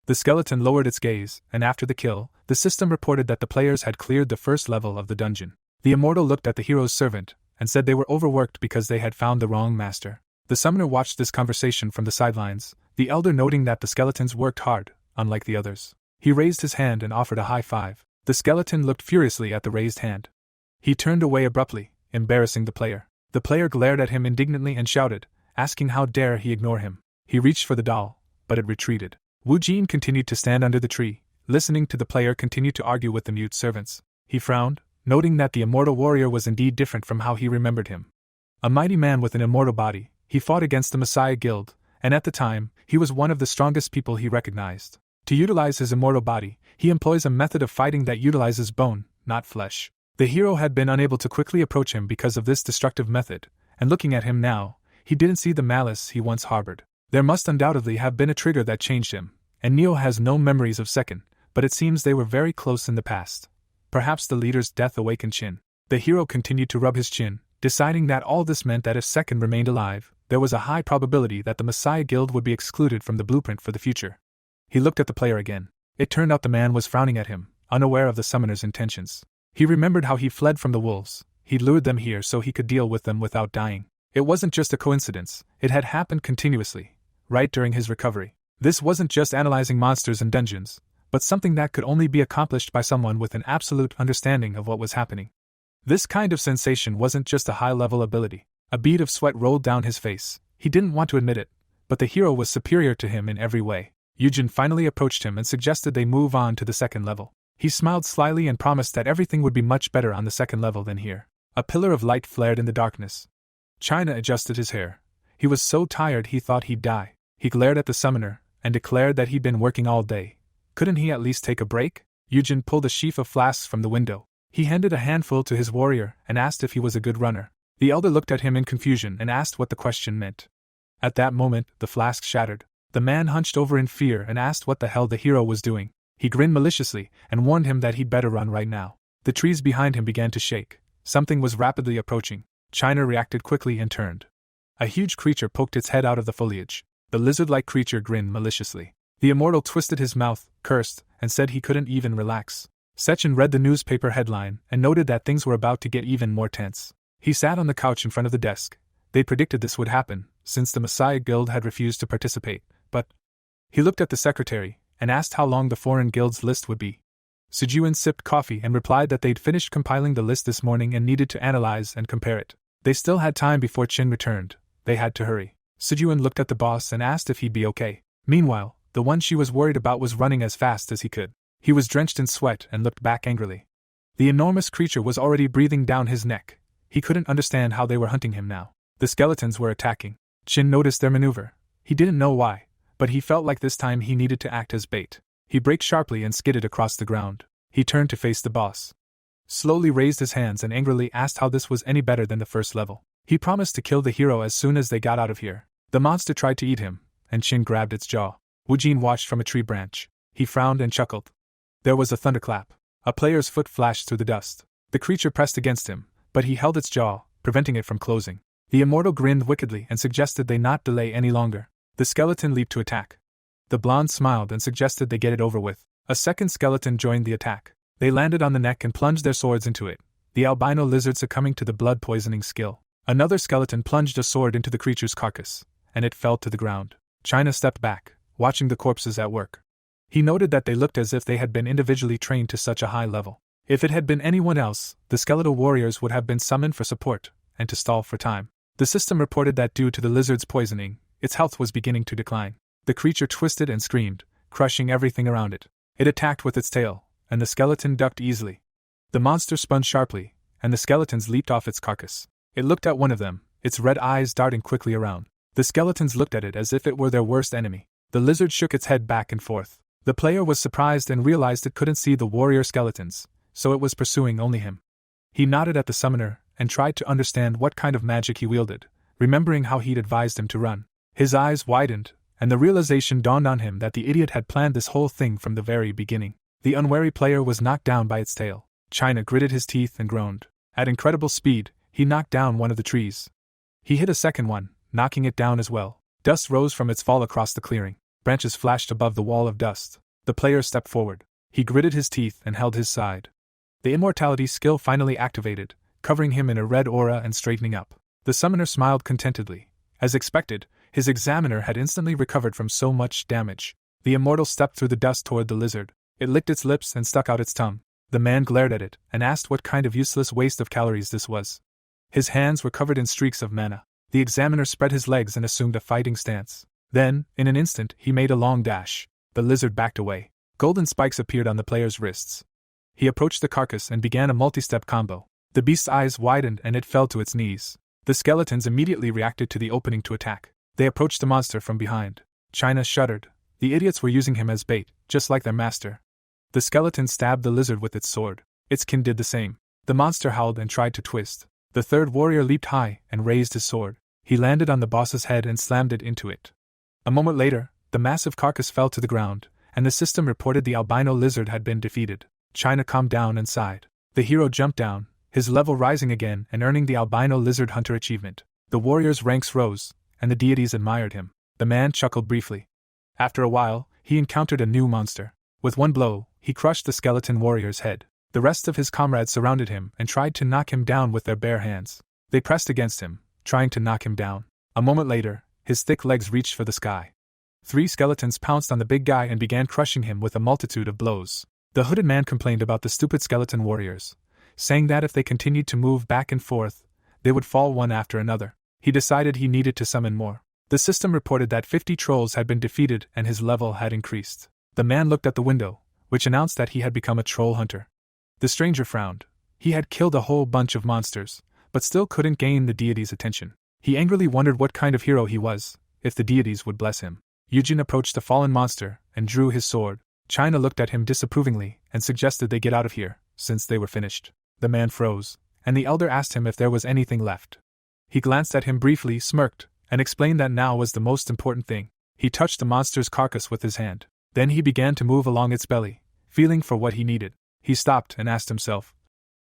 The skeleton lowered its gaze, and after the kill, the system reported that the players had cleared the first level of the dungeon. The immortal looked at the hero's servant, and said they were overworked because they had found the wrong master. The summoner watched this conversation from the sidelines, the elder noting that the skeletons worked hard, unlike the others. He raised his hand and offered a high five. The skeleton looked furiously at the raised hand. He turned away abruptly, embarrassing the player. The player glared at him indignantly and shouted, asking how dare he ignore him. He reached for the doll, but it retreated. Wu Jin continued to stand under the tree, listening to the player continue to argue with the mute servants. He frowned, noting that the immortal warrior was indeed different from how he remembered him. A mighty man with an immortal body, he fought against the Messiah Guild, and at the time, he was one of the strongest people he recognized. To utilize his immortal body, he employs a method of fighting that utilizes bone, not flesh. The hero had been unable to quickly approach him because of this destructive method, and looking at him now, he didn't see the malice he once harbored. There must undoubtedly have been a trigger that changed him, and Neo has no memories of Second, but it seems they were very close in the past. Perhaps the leader's death awakened Chin. The hero continued to rub his chin, deciding that all this meant that if Second remained alive, there was a high probability that the Messiah Guild would be excluded from the blueprint for the future. He looked at the player again. It turned out the man was frowning at him, unaware of the summoner's intentions. He remembered how he fled from the wolves. He lured them here so he could deal with them without dying. It wasn't just a coincidence, it had happened continuously, right during his recovery. This wasn't just analyzing monsters and dungeons, but something that could only be accomplished by someone with an absolute understanding of what was happening. This kind of sensation wasn't just a high-level ability. A bead of sweat rolled down his face. He didn't want to admit it, but the hero was superior to him in every way. Yujin finally approached him and suggested they move on to the second level. He smiled slyly and promised that everything would be much better on the second level than here. A pillar of light flared in the darkness. China adjusted his hair. He was so tired he thought he'd die. He glared at the summoner, and declared that he'd been working all day. Couldn't he at least take a break? Yujin pulled a sheaf of flasks from the window. He handed a handful to his warrior and asked if he was a good runner. The elder looked at him in confusion and asked what the question meant. At that moment, the flask shattered. The man hunched over in fear and asked what the hell the hero was doing. He grinned maliciously and warned him that he'd better run right now. The trees behind him began to shake. Something was rapidly approaching. China reacted quickly and turned. A huge creature poked its head out of the foliage. The lizard-like creature grinned maliciously. The immortal twisted his mouth, cursed, and said he couldn't even relax. Sechin read the newspaper headline and noted that things were about to get even more tense. He sat on the couch in front of the desk. They predicted this would happen, since the Messiah Guild had refused to participate, but... He looked at the secretary and asked how long the foreign guilds list would be. Sujuin sipped coffee and replied that they'd finished compiling the list this morning and needed to analyze and compare it. They still had time before Chin returned. They had to hurry. Sujuin looked at the boss and asked if he'd be okay. Meanwhile, the one she was worried about was running as fast as he could. He was drenched in sweat and looked back angrily. The enormous creature was already breathing down his neck. He couldn't understand how they were hunting him now. The skeletons were attacking. Chin noticed their maneuver. He didn't know why, but he felt like this time he needed to act as bait. He braked sharply and skidded across the ground. He turned to face the boss. Slowly raised his hands and angrily asked how this was any better than the first level. He promised to kill the hero as soon as they got out of here. The monster tried to eat him, and Chin grabbed its jaw. Wujin watched from a tree branch. He frowned and chuckled. There was a thunderclap. A player's foot flashed through the dust. The creature pressed against him, but he held its jaw, preventing it from closing. The immortal grinned wickedly and suggested they not delay any longer. The skeleton leaped to attack. The blonde smiled and suggested they get it over with. A second skeleton joined the attack. They landed on the neck and plunged their swords into it, the albino lizard succumbing to the blood-poisoning skill. Another skeleton plunged a sword into the creature's carcass, and it fell to the ground. China stepped back, watching the corpses at work. He noted that they looked as if they had been individually trained to such a high level. If it had been anyone else, the skeletal warriors would have been summoned for support, and to stall for time. The system reported that due to the lizard's poisoning, its health was beginning to decline. The creature twisted and screamed, crushing everything around it. It attacked with its tail, and the skeleton ducked easily. The monster spun sharply, and the skeletons leaped off its carcass. It looked at one of them, its red eyes darting quickly around. The skeletons looked at it as if it were their worst enemy. The lizard shook its head back and forth. The player was surprised and realized it couldn't see the warrior skeletons, so it was pursuing only him. He nodded at the summoner and tried to understand what kind of magic he wielded, remembering how he'd advised him to run. His eyes widened, and the realization dawned on him that the idiot had planned this whole thing from the very beginning. The unwary player was knocked down by its tail. China gritted his teeth and groaned. At incredible speed, he knocked down one of the trees. He hit a second one, knocking it down as well. Dust rose from its fall across the clearing. Branches flashed above the wall of dust. The player stepped forward. He gritted his teeth and held his side. The immortality skill finally activated, covering him in a red aura and straightening up. The summoner smiled contentedly. As expected, his examiner had instantly recovered from so much damage. The immortal stepped through the dust toward the lizard. It licked its lips and stuck out its tongue. The man glared at it and asked what kind of useless waste of calories this was. His hands were covered in streaks of mana. The examiner spread his legs and assumed a fighting stance. Then, in an instant, he made a long dash. The lizard backed away. Golden spikes appeared on the player's wrists. He approached the carcass and began a multi-step combo. The beast's eyes widened and it fell to its knees. The skeletons immediately reacted to the opening to attack. They approached the monster from behind. China shuddered. The idiots were using him as bait, just like their master. The skeleton stabbed the lizard with its sword. Its kin did the same. The monster howled and tried to twist. The third warrior leaped high and raised his sword. He landed on the boss's head and slammed it into it. A moment later, the massive carcass fell to the ground, and the system reported the albino lizard had been defeated. China calmed down and sighed. The hero jumped down, his level rising again and earning the albino lizard hunter achievement. The warriors' ranks rose, and the deities admired him. The man chuckled briefly. After a while, he encountered a new monster. With one blow, he crushed the skeleton warrior's head. The rest of his comrades surrounded him and tried to knock him down with their bare hands. They pressed against him, trying to knock him down. A moment later, his thick legs reached for the sky. 3 skeletons pounced on the big guy and began crushing him with a multitude of blows. The hooded man complained about the stupid skeleton warriors, saying that if they continued to move back and forth, they would fall one after another. He decided he needed to summon more. The system reported that 50 trolls had been defeated and his level had increased. The man looked at the window, which announced that he had become a troll hunter. The stranger frowned. He had killed a whole bunch of monsters, but still couldn't gain the deities' attention. He angrily wondered what kind of hero he was, if the deities would bless him. Yujin approached the fallen monster and drew his sword. China looked at him disapprovingly and suggested they get out of here, since they were finished. The man froze, and the elder asked him if there was anything left. He glanced at him briefly, smirked, and explained that now was the most important thing. He touched the monster's carcass with his hand. Then he began to move along its belly, feeling for what he needed. He stopped and asked himself,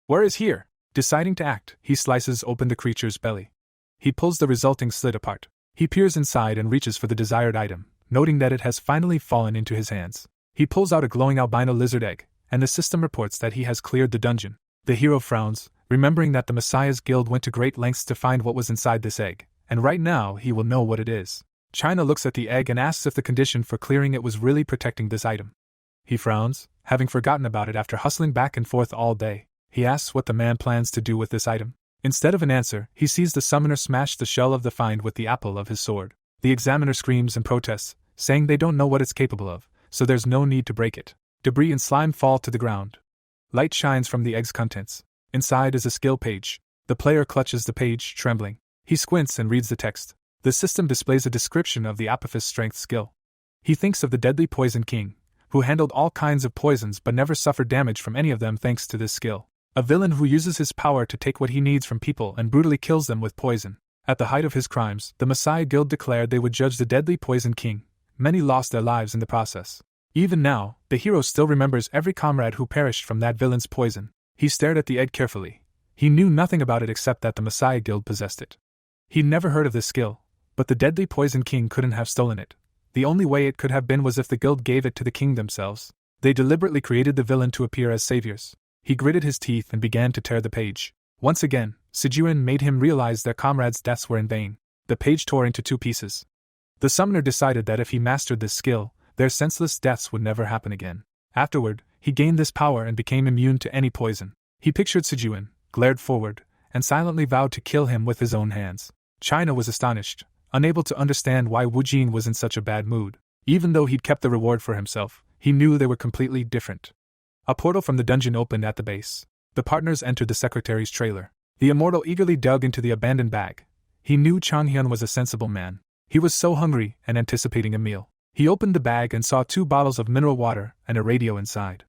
"Where is here?" Deciding to act, he slices open the creature's belly. He pulls the resulting slit apart. He peers inside and reaches for the desired item, noting that it has finally fallen into his hands. He pulls out a glowing albino lizard egg, and the system reports that he has cleared the dungeon. The hero frowns, remembering that the Messiah's guild went to great lengths to find what was inside this egg, and right now he will know what it is. China looks at the egg and asks if the condition for clearing it was really protecting this item. He frowns, having forgotten about it after hustling back and forth all day. He asks what the man plans to do with this item. Instead of an answer, he sees the summoner smash the shell of the find with the apple of his sword. The examiner screams and protests, saying they don't know what it's capable of, so there's no need to break it. Debris and slime fall to the ground. Light shines from the egg's contents. Inside is a skill page. The player clutches the page, trembling. He squints and reads the text. The system displays a description of the Apophis strength skill. He thinks of the deadly Poison King, who handled all kinds of poisons but never suffered damage from any of them thanks to this skill. A villain who uses his power to take what he needs from people and brutally kills them with poison. At the height of his crimes, the Messiah Guild declared they would judge the deadly Poison King. Many lost their lives in the process. Even now, the hero still remembers every comrade who perished from that villain's poison. He stared at the egg carefully. He knew nothing about it except that the Messiah Guild possessed it. He'd never heard of this skill, but the deadly Poison King couldn't have stolen it. The only way it could have been was if the guild gave it to the king themselves. They deliberately created the villain to appear as saviors. He gritted his teeth and began to tear the page. Once again, Sijuan made him realize their comrades' deaths were in vain. The page tore into 2 pieces. The summoner decided that if he mastered this skill, their senseless deaths would never happen again. Afterward, he gained this power and became immune to any poison. He pictured Sijuan, glared forward, and silently vowed to kill him with his own hands. China was astonished, unable to understand why Wu Jin was in such a bad mood. Even though he'd kept the reward for himself, he knew they were completely different. A portal from the dungeon opened at the base. The partners entered the secretary's trailer. The immortal eagerly dug into the abandoned bag. He knew Changhyun was a sensible man. He was so hungry and anticipating a meal. He opened the bag and saw 2 bottles of mineral water and a radio inside.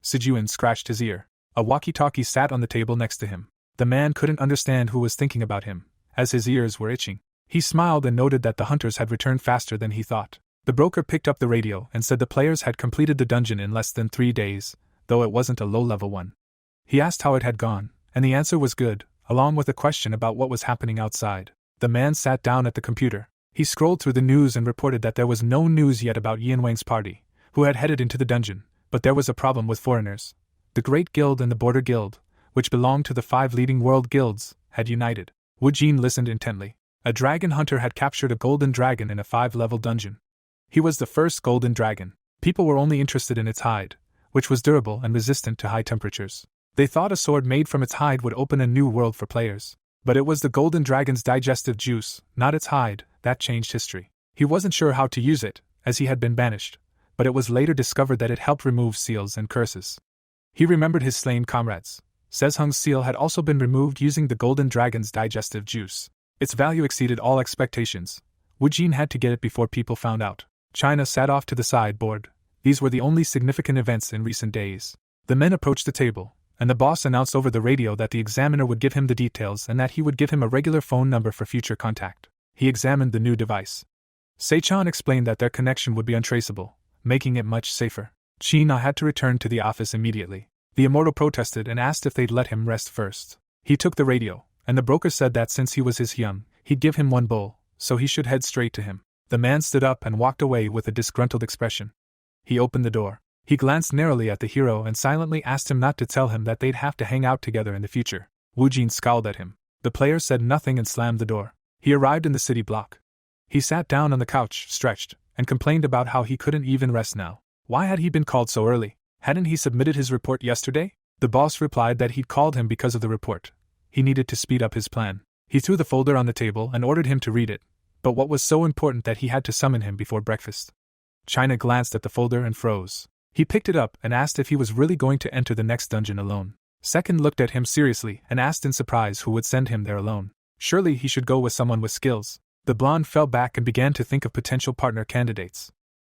Sijuan scratched his ear. A walkie-talkie sat on the table next to him. The man couldn't understand who was thinking about him, as his ears were itching. He smiled and noted that the hunters had returned faster than he thought. The broker picked up the radio and said the players had completed the dungeon in less than 3 days, though it wasn't a low-level one. He asked how it had gone, and the answer was good, along with a question about what was happening outside. The man sat down at the computer. He scrolled through the news and reported that there was no news yet about Yin Wang's party, who had headed into the dungeon, but there was a problem with foreigners. The Great Guild and the Border Guild, which belonged to the 5 leading world guilds, had united. Wu Jin listened intently. A dragon hunter had captured a golden dragon in a 5-level dungeon. He was the first golden dragon. People were only interested in its hide, which was durable and resistant to high temperatures. They thought a sword made from its hide would open a new world for players. But it was the golden dragon's digestive juice, not its hide, that changed history. He wasn't sure how to use it, as he had been banished, but it was later discovered that it helped remove seals and curses. He remembered his slain comrades. Sezhung's seal had also been removed using the golden dragon's digestive juice. Its value exceeded all expectations. Wu Jin had to get it before people found out. China sat off to the side, bored. These were the only significant events in recent days. The men approached the table, and the boss announced over the radio that the examiner would give him the details and that he would give him a regular phone number for future contact. He examined the new device. Sei-chan explained that their connection would be untraceable, making it much safer. Chi-na had to return to the office immediately. The immortal protested and asked if they'd let him rest first. He took the radio, and the broker said that since he was his hyung, he'd give him one bowl, so he should head straight to him. The man stood up and walked away with a disgruntled expression. He opened the door. He glanced narrowly at the hero and silently asked him not to tell him that they'd have to hang out together in the future. Wu Jin scowled at him. The player said nothing and slammed the door. He arrived in the city block. He sat down on the couch, stretched, and complained about how he couldn't even rest now. Why had he been called so early? Hadn't he submitted his report yesterday? The boss replied that he'd called him because of the report. He needed to speed up his plan. He threw the folder on the table and ordered him to read it, but what was so important that he had to summon him before breakfast? China glanced at the folder and froze. He picked it up and asked if he was really going to enter the next dungeon alone. Second looked at him seriously and asked in surprise who would send him there alone. Surely he should go with someone with skills. The blonde fell back and began to think of potential partner candidates.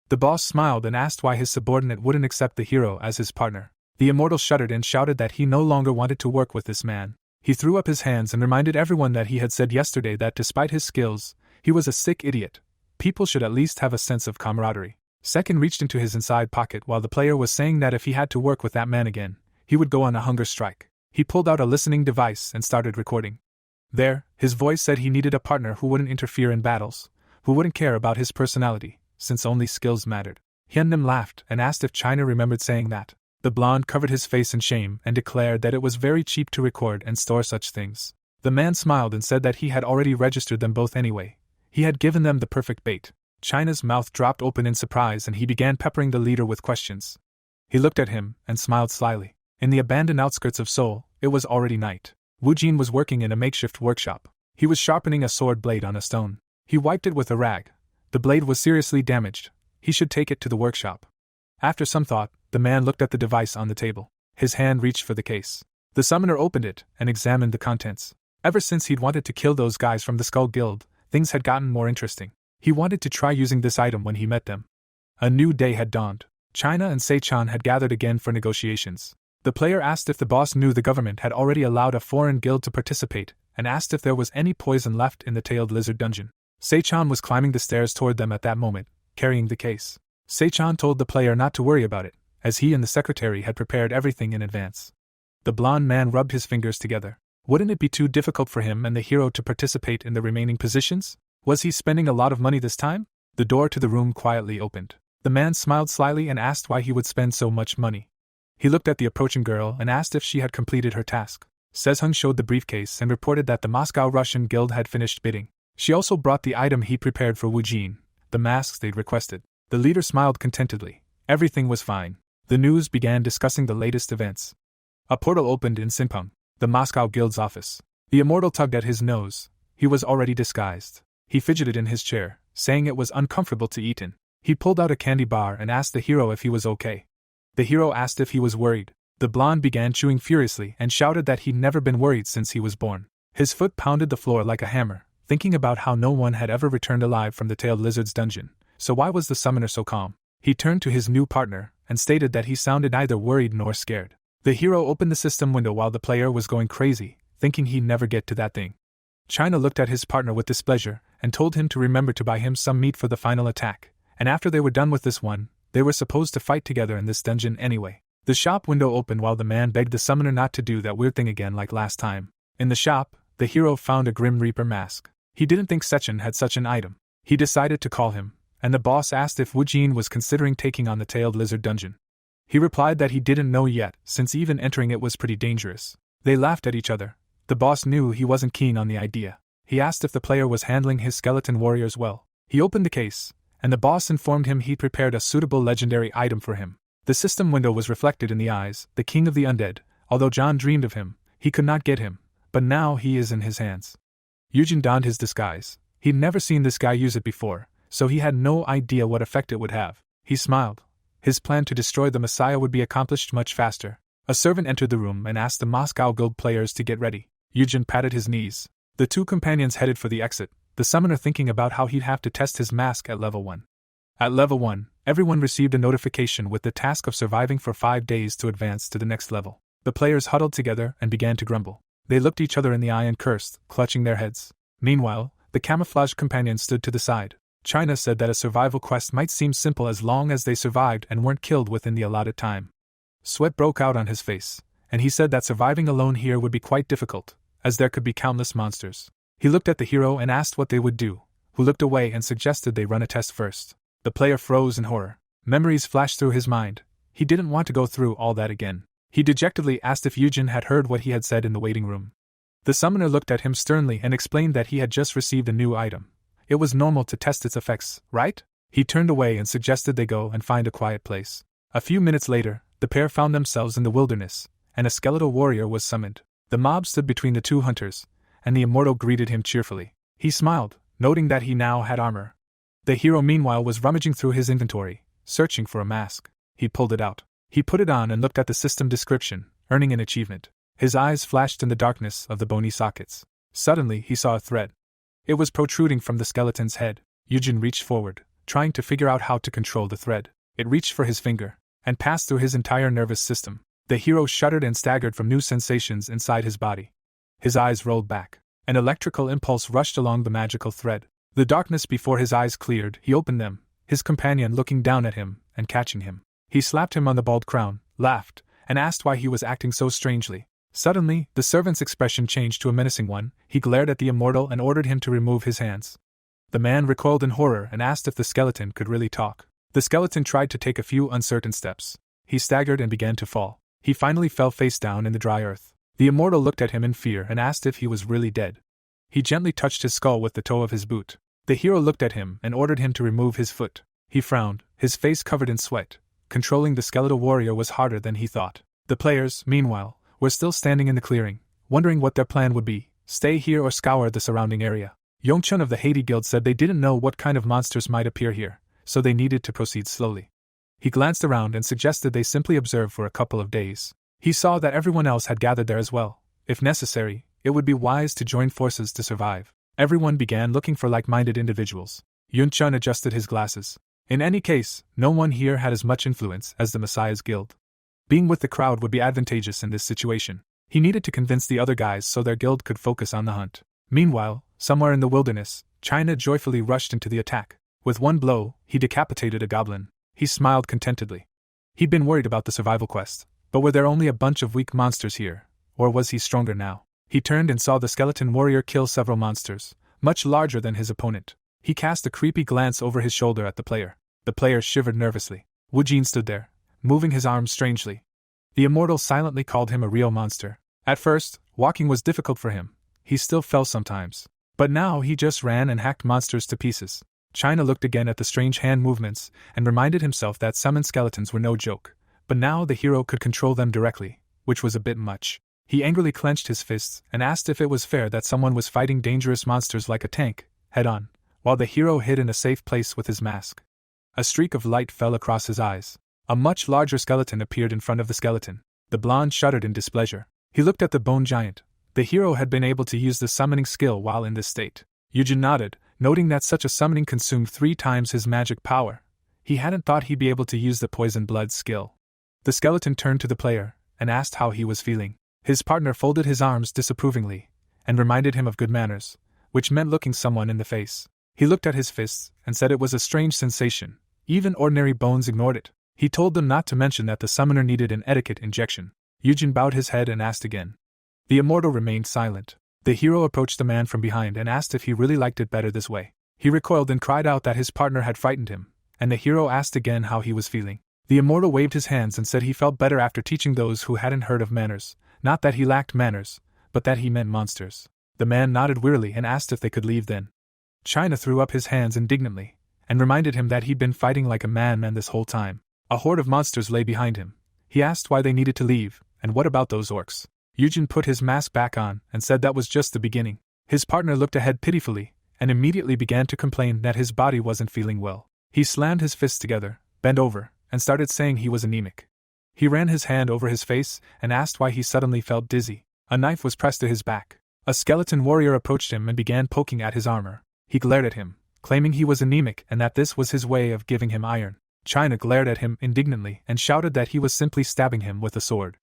The boss smiled and asked why his subordinate wouldn't accept the hero as his partner. The immortal shuddered and shouted that he no longer wanted to work with this man. He threw up his hands and reminded everyone that he had said yesterday that despite his skills, he was a sick idiot. People should at least have a sense of camaraderie. Second reached into his inside pocket while the player was saying that if he had to work with that man again, he would go on a hunger strike. He pulled out a listening device and started recording. There, his voice said he needed a partner who wouldn't interfere in battles, who wouldn't care about his personality, since only skills mattered. Hyun-nim laughed and asked if China remembered saying that. The blonde covered his face in shame and declared that it was very cheap to record and store such things. The man smiled and said that he had already registered them both anyway. He had given them the perfect bait. China's mouth dropped open in surprise and he began peppering the leader with questions. He looked at him and smiled slyly. In the abandoned outskirts of Seoul, it was already night. Wu Jin was working in a makeshift workshop. He was sharpening a sword blade on a stone. He wiped it with a rag. The blade was seriously damaged. He should take it to the workshop. After some thought, the man looked at the device on the table. His hand reached for the case. The summoner opened it and examined the contents. Ever since he'd wanted to kill those guys from the Skull Guild, things had gotten more interesting. He wanted to try using this item when he met them. A new day had dawned. China and Sei-chan had gathered again for negotiations. The player asked if the boss knew the government had already allowed a foreign guild to participate, and asked if there was any poison left in the tailed lizard dungeon. Sei-chan was climbing the stairs toward them at that moment, carrying the case. Sei-chan told the player not to worry about it, as he and the secretary had prepared everything in advance. The blonde man rubbed his fingers together. Wouldn't it be too difficult for him and the hero to participate in the remaining positions? Was he spending a lot of money this time? The door to the room quietly opened. The man smiled slyly and asked why he would spend so much money. He looked at the approaching girl and asked if she had completed her task. Sezhung showed the briefcase and reported that the Moscow Russian Guild had finished bidding. She also brought the item he prepared for Wu Jin, the masks they'd requested. The leader smiled contentedly. Everything was fine. The news began discussing the latest events. A portal opened in Sinpung, the Moscow Guild's office. The immortal tugged at his nose. He was already disguised. He fidgeted in his chair, saying it was uncomfortable to eat in. He pulled out a candy bar and asked the hero if he was okay. The hero asked if he was worried. The blonde began chewing furiously and shouted that he'd never been worried since he was born. His foot pounded the floor like a hammer, thinking about how no one had ever returned alive from the tailed lizard's dungeon. So why was the summoner so calm? He turned to his new partner and stated that he sounded neither worried nor scared. The hero opened the system window while the player was going crazy, thinking he'd never get to that thing. China looked at his partner with displeasure and told him to remember to buy him some meat for the final attack, and after they were done with this one, they were supposed to fight together in this dungeon anyway. The shop window opened while the man begged the summoner not to do that weird thing again like last time. In the shop, the hero found a Grim Reaper mask. He didn't think Sechin had such an item. He decided to call him, and the boss asked if Wu Jin was considering taking on the tailed lizard dungeon. He replied that he didn't know yet, since even entering it was pretty dangerous. They laughed at each other. The boss knew he wasn't keen on the idea. He asked if the player was handling his skeleton warriors well. He opened the case, and the boss informed him he'd prepared a suitable legendary item for him. The system window was reflected in the eyes, the king of the undead. Although John dreamed of him, he could not get him, but now he is in his hands. Yujin donned his disguise. He'd never seen this guy use it before, so he had no idea what effect it would have. He smiled. His plan to destroy the Messiah would be accomplished much faster. A servant entered the room and asked the Moscow Guild players to get ready. Yujin patted his knees. The two companions headed for the exit, the summoner thinking about how he'd have to test his mask at level 1. At level 1, everyone received a notification with the task of surviving for 5 days to advance to the next level. The players huddled together and began to grumble. They looked each other in the eye and cursed, clutching their heads. Meanwhile, the camouflaged companion stood to the side. China said that a survival quest might seem simple as long as they survived and weren't killed within the allotted time. Sweat broke out on his face, and he said that surviving alone here would be quite difficult, as there could be countless monsters. He looked at the hero and asked what they would do, who looked away and suggested they run a test first. The player froze in horror. Memories flashed through his mind. He didn't want to go through all that again. He dejectedly asked if Yujin had heard what he had said in the waiting room. The summoner looked at him sternly and explained that he had just received a new item. It was normal to test its effects, right? He turned away and suggested they go and find a quiet place. A few minutes later, the pair found themselves in the wilderness, and a skeletal warrior was summoned. The mob stood between the two hunters, and the immortal greeted him cheerfully. He smiled, noting that he now had armor. The hero meanwhile was rummaging through his inventory, searching for a mask. He pulled it out. He put it on and looked at the system description, earning an achievement. His eyes flashed in the darkness of the bony sockets. Suddenly he saw a thread. It was protruding from the skeleton's head. Yujin reached forward, trying to figure out how to control the thread. It reached for his finger, and passed through his entire nervous system. The hero shuddered and staggered from new sensations inside his body. His eyes rolled back. An electrical impulse rushed along the magical thread. The darkness before his eyes cleared. He opened them, his companion looking down at him and catching him. He slapped him on the bald crown, laughed, and asked why he was acting so strangely. Suddenly, the servant's expression changed to a menacing one. He glared at the immortal and ordered him to remove his hands. The man recoiled in horror and asked if the skeleton could really talk. The skeleton tried to take a few uncertain steps. He staggered and began to fall. He finally fell face down in the dry earth. The immortal looked at him in fear and asked if he was really dead. He gently touched his skull with the toe of his boot. The hero looked at him and ordered him to remove his foot. He frowned, his face covered in sweat. Controlling the skeletal warrior was harder than he thought. The players, meanwhile, were still standing in the clearing, wondering what their plan would be: stay here or scour the surrounding area. Yongchun of the Haiti Guild said they didn't know what kind of monsters might appear here, so they needed to proceed slowly. He glanced around and suggested they simply observe for a couple of days. He saw that everyone else had gathered there as well. If necessary, it would be wise to join forces to survive. Everyone began looking for like-minded individuals. Yunchun adjusted his glasses. In any case, no one here had as much influence as the Messiah's Guild. Being with the crowd would be advantageous in this situation. He needed to convince the other guys so their guild could focus on the hunt. Meanwhile, somewhere in the wilderness, China joyfully rushed into the attack. With one blow, he decapitated a goblin. He smiled contentedly. He'd been worried about the survival quest, but were there only a bunch of weak monsters here, or was he stronger now? He turned and saw the skeleton warrior kill several monsters, much larger than his opponent. He cast a creepy glance over his shoulder at the player. The player shivered nervously. Wu Jin stood there, moving his arms strangely. The immortal silently called him a real monster. At first, walking was difficult for him. He still fell sometimes. But now he just ran and hacked monsters to pieces. China looked again at the strange hand movements and reminded himself that summoned skeletons were no joke. But now the hero could control them directly, which was a bit much. He angrily clenched his fists and asked if it was fair that someone was fighting dangerous monsters like a tank, head-on, while the hero hid in a safe place with his mask. A streak of light fell across his eyes. A much larger skeleton appeared in front of the skeleton. The blonde shuddered in displeasure. He looked at the bone giant. The hero had been able to use the summoning skill while in this state. Yujin nodded, noting that such a summoning consumed 3 times his magic power. He hadn't thought he'd be able to use the poison blood skill. The skeleton turned to the player and asked how he was feeling. His partner folded his arms disapprovingly and reminded him of good manners, which meant looking someone in the face. He looked at his fists and said it was a strange sensation. Even ordinary bones ignored it. He told them not to mention that the summoner needed an etiquette injection. Yujin bowed his head and asked again. The immortal remained silent. The hero approached the man from behind and asked if he really liked it better this way. He recoiled and cried out that his partner had frightened him, and the hero asked again how he was feeling. The immortal waved his hands and said he felt better after teaching those who hadn't heard of manners. Not that he lacked manners, but that he meant monsters. The man nodded wearily and asked if they could leave then. China threw up his hands indignantly, and reminded him that he'd been fighting like a man this whole time. A horde of monsters lay behind him. He asked why they needed to leave, and what about those orcs? Yujin put his mask back on and said that was just the beginning. His partner looked ahead pitifully, and immediately began to complain that his body wasn't feeling well. He slammed his fists together, bent over, and started saying he was anemic. He ran his hand over his face and asked why he suddenly felt dizzy. A knife was pressed to his back. A skeleton warrior approached him and began poking at his armor. He glared at him, claiming he was anemic and that this was his way of giving him iron. China glared at him indignantly and shouted that he was simply stabbing him with a sword.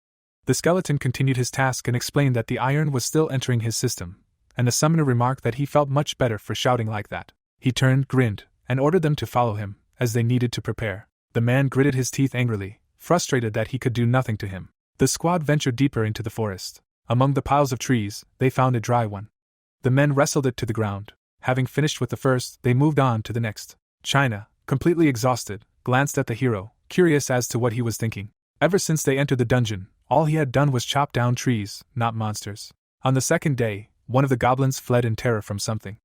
The skeleton continued his task and explained that the iron was still entering his system, and the summoner remarked that he felt much better for shouting like that. He turned, grinned, and ordered them to follow him, as they needed to prepare. The man gritted his teeth angrily, frustrated that he could do nothing to him. The squad ventured deeper into the forest. Among the piles of trees, they found a dry one. The men wrestled it to the ground. Having finished with the first, they moved on to the next. China, completely exhausted, glanced at the hero, curious as to what he was thinking. Ever since they entered the dungeon, all he had done was chop down trees, not monsters. On the second day, one of the goblins fled in terror from something.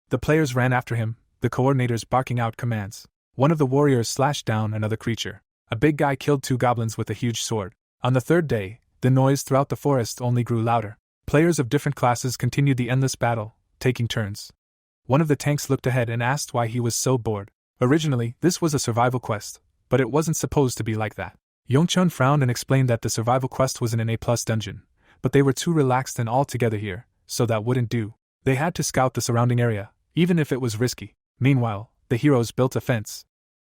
The players ran after him, the coordinators barking out commands. One of the warriors slashed down another creature. A big guy killed 2 goblins with a huge sword. On the third day, the noise throughout the forest only grew louder. Players of different classes continued the endless battle, taking turns. One of the tanks looked ahead and asked why he was so bored. Originally, this was a survival quest, but it wasn't supposed to be like that. Yongchun frowned and explained that the survival quest was in an A+ dungeon, but they were too relaxed and all together here, so that wouldn't do. They had to scout the surrounding area, even if it was risky. Meanwhile, the heroes built a fence.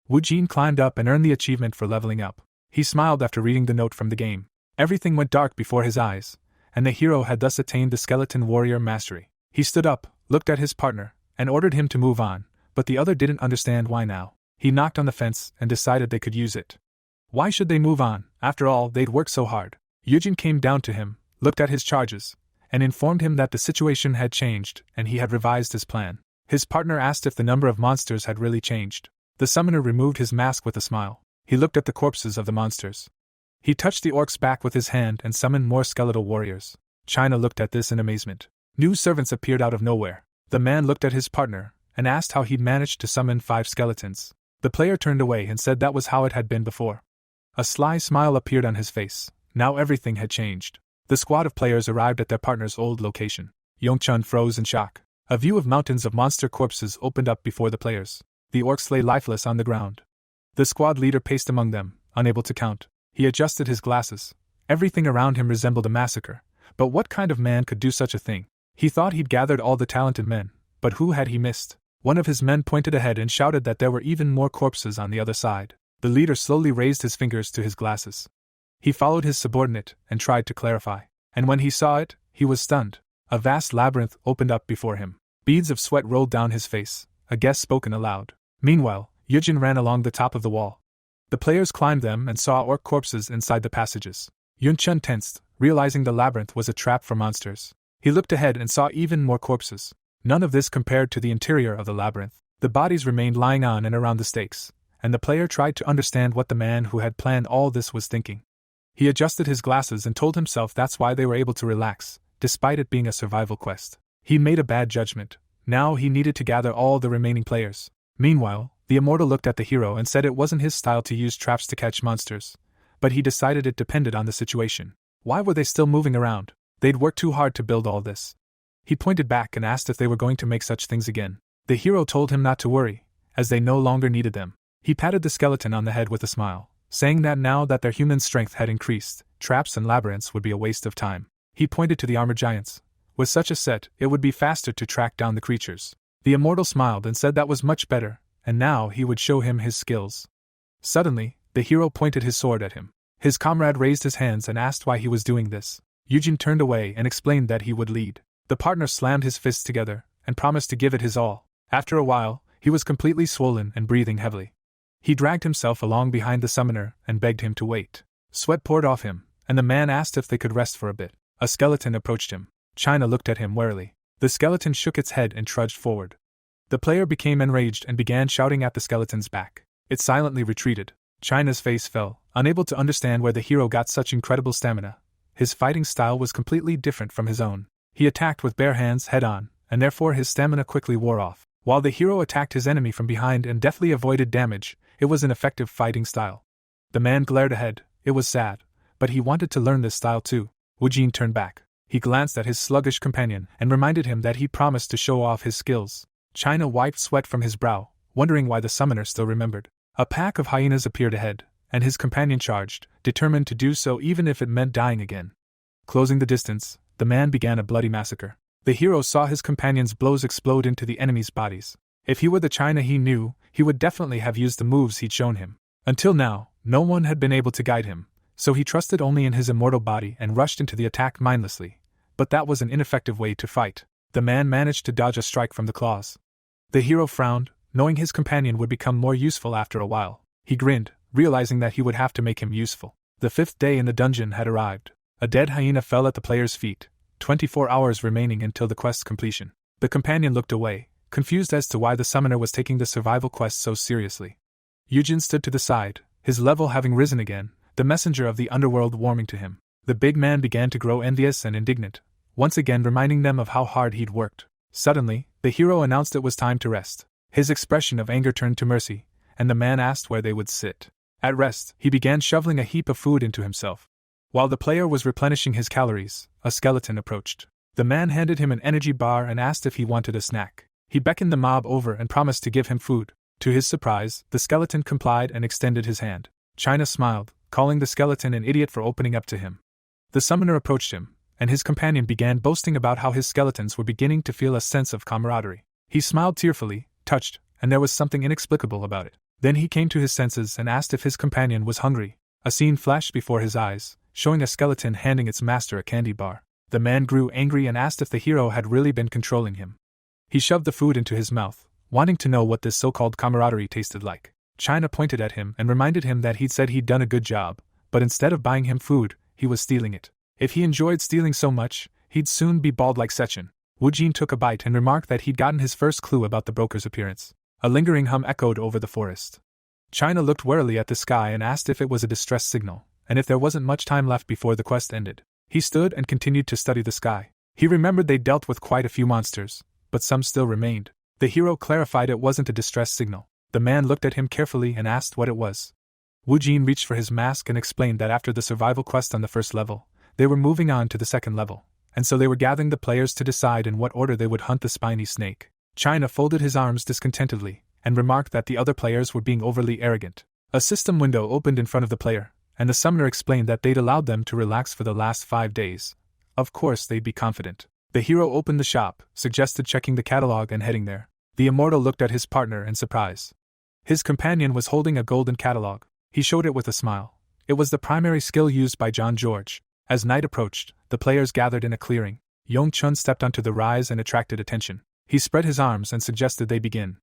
Wu Jin climbed up and earned the achievement for leveling up. He smiled after reading the note from the game. Everything went dark before his eyes, and the hero had thus attained the skeleton warrior mastery. He stood up, looked at his partner, and ordered him to move on, but the other didn't understand why now. He knocked on the fence and decided they could use it. Why should they move on? After all, they'd worked so hard. Yujin came down to him, looked at his charges, and informed him that the situation had changed and he had revised his plan. His partner asked if the number of monsters had really changed. The summoner removed his mask with a smile. He looked at the corpses of the monsters. He touched the orc's back with his hand and summoned more skeletal warriors. China looked at this in amazement. New servants appeared out of nowhere. The man looked at his partner and asked how he'd managed to summon 5 skeletons. The player turned away and said that was how it had been before. A sly smile appeared on his face. Now everything had changed. The squad of players arrived at their partner's old location. Yongchun froze in shock. A view of mountains of monster corpses opened up before the players. The orcs lay lifeless on the ground. The squad leader paced among them, unable to count. He adjusted his glasses. Everything around him resembled a massacre. But what kind of man could do such a thing? He thought he'd gathered all the talented men, but who had he missed? One of his men pointed ahead and shouted that there were even more corpses on the other side. The leader slowly raised his fingers to his glasses. He followed his subordinate and tried to clarify. And when he saw it, he was stunned. A vast labyrinth opened up before him. Beads of sweat rolled down his face. A guest spoken aloud. Meanwhile, Yujin ran along the top of the wall. The players climbed them and saw orc corpses inside the passages. Yunchun tensed, realizing the labyrinth was a trap for monsters. He looked ahead and saw even more corpses. None of this compared to the interior of the labyrinth. The bodies remained lying on and around the stakes, and the player tried to understand what the man who had planned all this was thinking. He adjusted his glasses and told himself that's why they were able to relax, despite it being a survival quest. He made a bad judgment. Now he needed to gather all the remaining players. Meanwhile, the immortal looked at the hero and said it wasn't his style to use traps to catch monsters, but he decided it depended on the situation. Why were they still moving around? They'd worked too hard to build all this. He pointed back and asked if they were going to make such things again. The hero told him not to worry, as they no longer needed them. He patted the skeleton on the head with a smile, saying that now that their human strength had increased, traps and labyrinths would be a waste of time. He pointed to the armored giants. With such a set, it would be faster to track down the creatures. The immortal smiled and said that was much better, and now he would show him his skills. Suddenly, the hero pointed his sword at him. His comrade raised his hands and asked why he was doing this. Yujin turned away and explained that he would lead. The partner slammed his fists together and promised to give it his all. After a while, he was completely swollen and breathing heavily. He dragged himself along behind the summoner and begged him to wait. Sweat poured off him, and the man asked if they could rest for a bit. A skeleton approached him. China looked at him warily. The skeleton shook its head and trudged forward. The player became enraged and began shouting at the skeleton's back. It silently retreated. China's face fell, unable to understand where the hero got such incredible stamina. His fighting style was completely different from his own. He attacked with bare hands head-on, and therefore his stamina quickly wore off. While the hero attacked his enemy from behind and deftly avoided damage, it was an effective fighting style. The man glared ahead. It was sad, but he wanted to learn this style too. Wu Jin turned back. He glanced at his sluggish companion and reminded him that he promised to show off his skills. China wiped sweat from his brow, wondering why the summoner still remembered. A pack of hyenas appeared ahead, and his companion charged, determined to do so even if it meant dying again. Closing the distance, the man began a bloody massacre. The hero saw his companion's blows explode into the enemy's bodies. If he were the China he knew, he would definitely have used the moves he'd shown him. Until now, no one had been able to guide him, so he trusted only in his immortal body and rushed into the attack mindlessly. But that was an ineffective way to fight. The man managed to dodge a strike from the claws. The hero frowned, knowing his companion would become more useful after a while. He grinned, realizing that he would have to make him useful. The 5th day in the dungeon had arrived. A dead hyena fell at the player's feet, 24 hours remaining until the quest's completion. The companion looked away, confused as to why the summoner was taking the survival quest so seriously. Yujin stood to the side, his level having risen again, the messenger of the underworld warming to him. The big man began to grow envious and indignant, once again reminding them of how hard he'd worked. Suddenly, the hero announced it was time to rest. His expression of anger turned to mercy, and the man asked where they would sit. At rest, he began shoveling a heap of food into himself. While the player was replenishing his calories, a skeleton approached. The man handed him an energy bar and asked if he wanted a snack. He beckoned the mob over and promised to give him food. To his surprise, the skeleton complied and extended his hand. China smiled, calling the skeleton an idiot for opening up to him. The summoner approached him, and his companion began boasting about how his skeletons were beginning to feel a sense of camaraderie. He smiled tearfully, touched, and there was something inexplicable about it. Then he came to his senses and asked if his companion was hungry. A scene flashed before his eyes, showing a skeleton handing its master a candy bar. The man grew angry and asked if the hero had really been controlling him. He shoved the food into his mouth, wanting to know what this so-called camaraderie tasted like. China pointed at him and reminded him that he'd said he'd done a good job, but instead of buying him food, he was stealing it. If he enjoyed stealing so much, he'd soon be bald like Sechin. Wu Jin took a bite and remarked that he'd gotten his first clue about the broker's appearance. A lingering hum echoed over the forest. China looked warily at the sky and asked if it was a distress signal, and if there wasn't much time left before the quest ended. He stood and continued to study the sky. He remembered they'd dealt with quite a few monsters, but some still remained. The hero clarified it wasn't a distress signal. The man looked at him carefully and asked what it was. Wu Jin reached for his mask and explained that after the survival quest on the first level, they were moving on to the second level, and so they were gathering the players to decide in what order they would hunt the spiny snake. China folded his arms discontentedly, and remarked that the other players were being overly arrogant. A system window opened in front of the player, and the summoner explained that they'd allowed them to relax for the last 5 days. Of course they'd be confident. The hero opened the shop, suggested checking the catalog and heading there. The immortal looked at his partner in surprise. His companion was holding a golden catalog. He showed it with a smile. It was the primary skill used by John George. As night approached, the players gathered in a clearing. Yong Chun stepped onto the rise and attracted attention. He spread his arms and suggested they begin.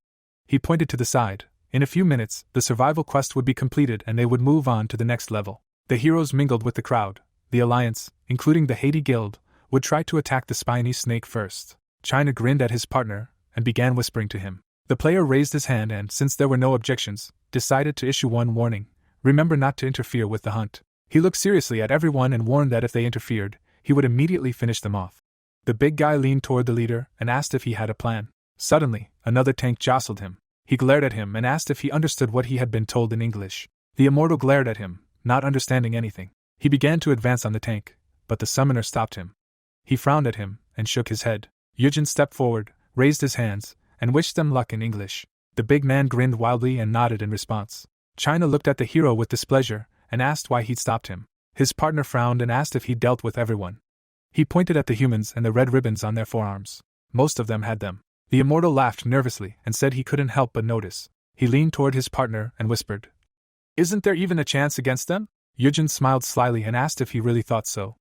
He pointed to the side. In a few minutes, the survival quest would be completed and they would move on to the next level. The heroes mingled with the crowd. The alliance, including the Haiti Guild, would try to attack the spiny snake first. China grinned at his partner and began whispering to him. The player raised his hand and, since there were no objections, decided to issue one warning. Remember not to interfere with the hunt. He looked seriously at everyone and warned that if they interfered, he would immediately finish them off. The big guy leaned toward the leader and asked if he had a plan. Suddenly, another tank jostled him. He glared at him and asked if he understood what he had been told in English. The immortal glared at him, not understanding anything. He began to advance on the tank, but the summoner stopped him. He frowned at him and shook his head. Yujin stepped forward, raised his hands, and wished them luck in English. The big man grinned wildly and nodded in response. China looked at the hero with displeasure and asked why he'd stopped him. His partner frowned and asked if he'd dealt with everyone. He pointed at the humans and the red ribbons on their forearms. Most of them had them. The immortal laughed nervously and said he couldn't help but notice. He leaned toward his partner and whispered, "Isn't there even a chance against them?" Yujin smiled slyly and asked if he really thought so.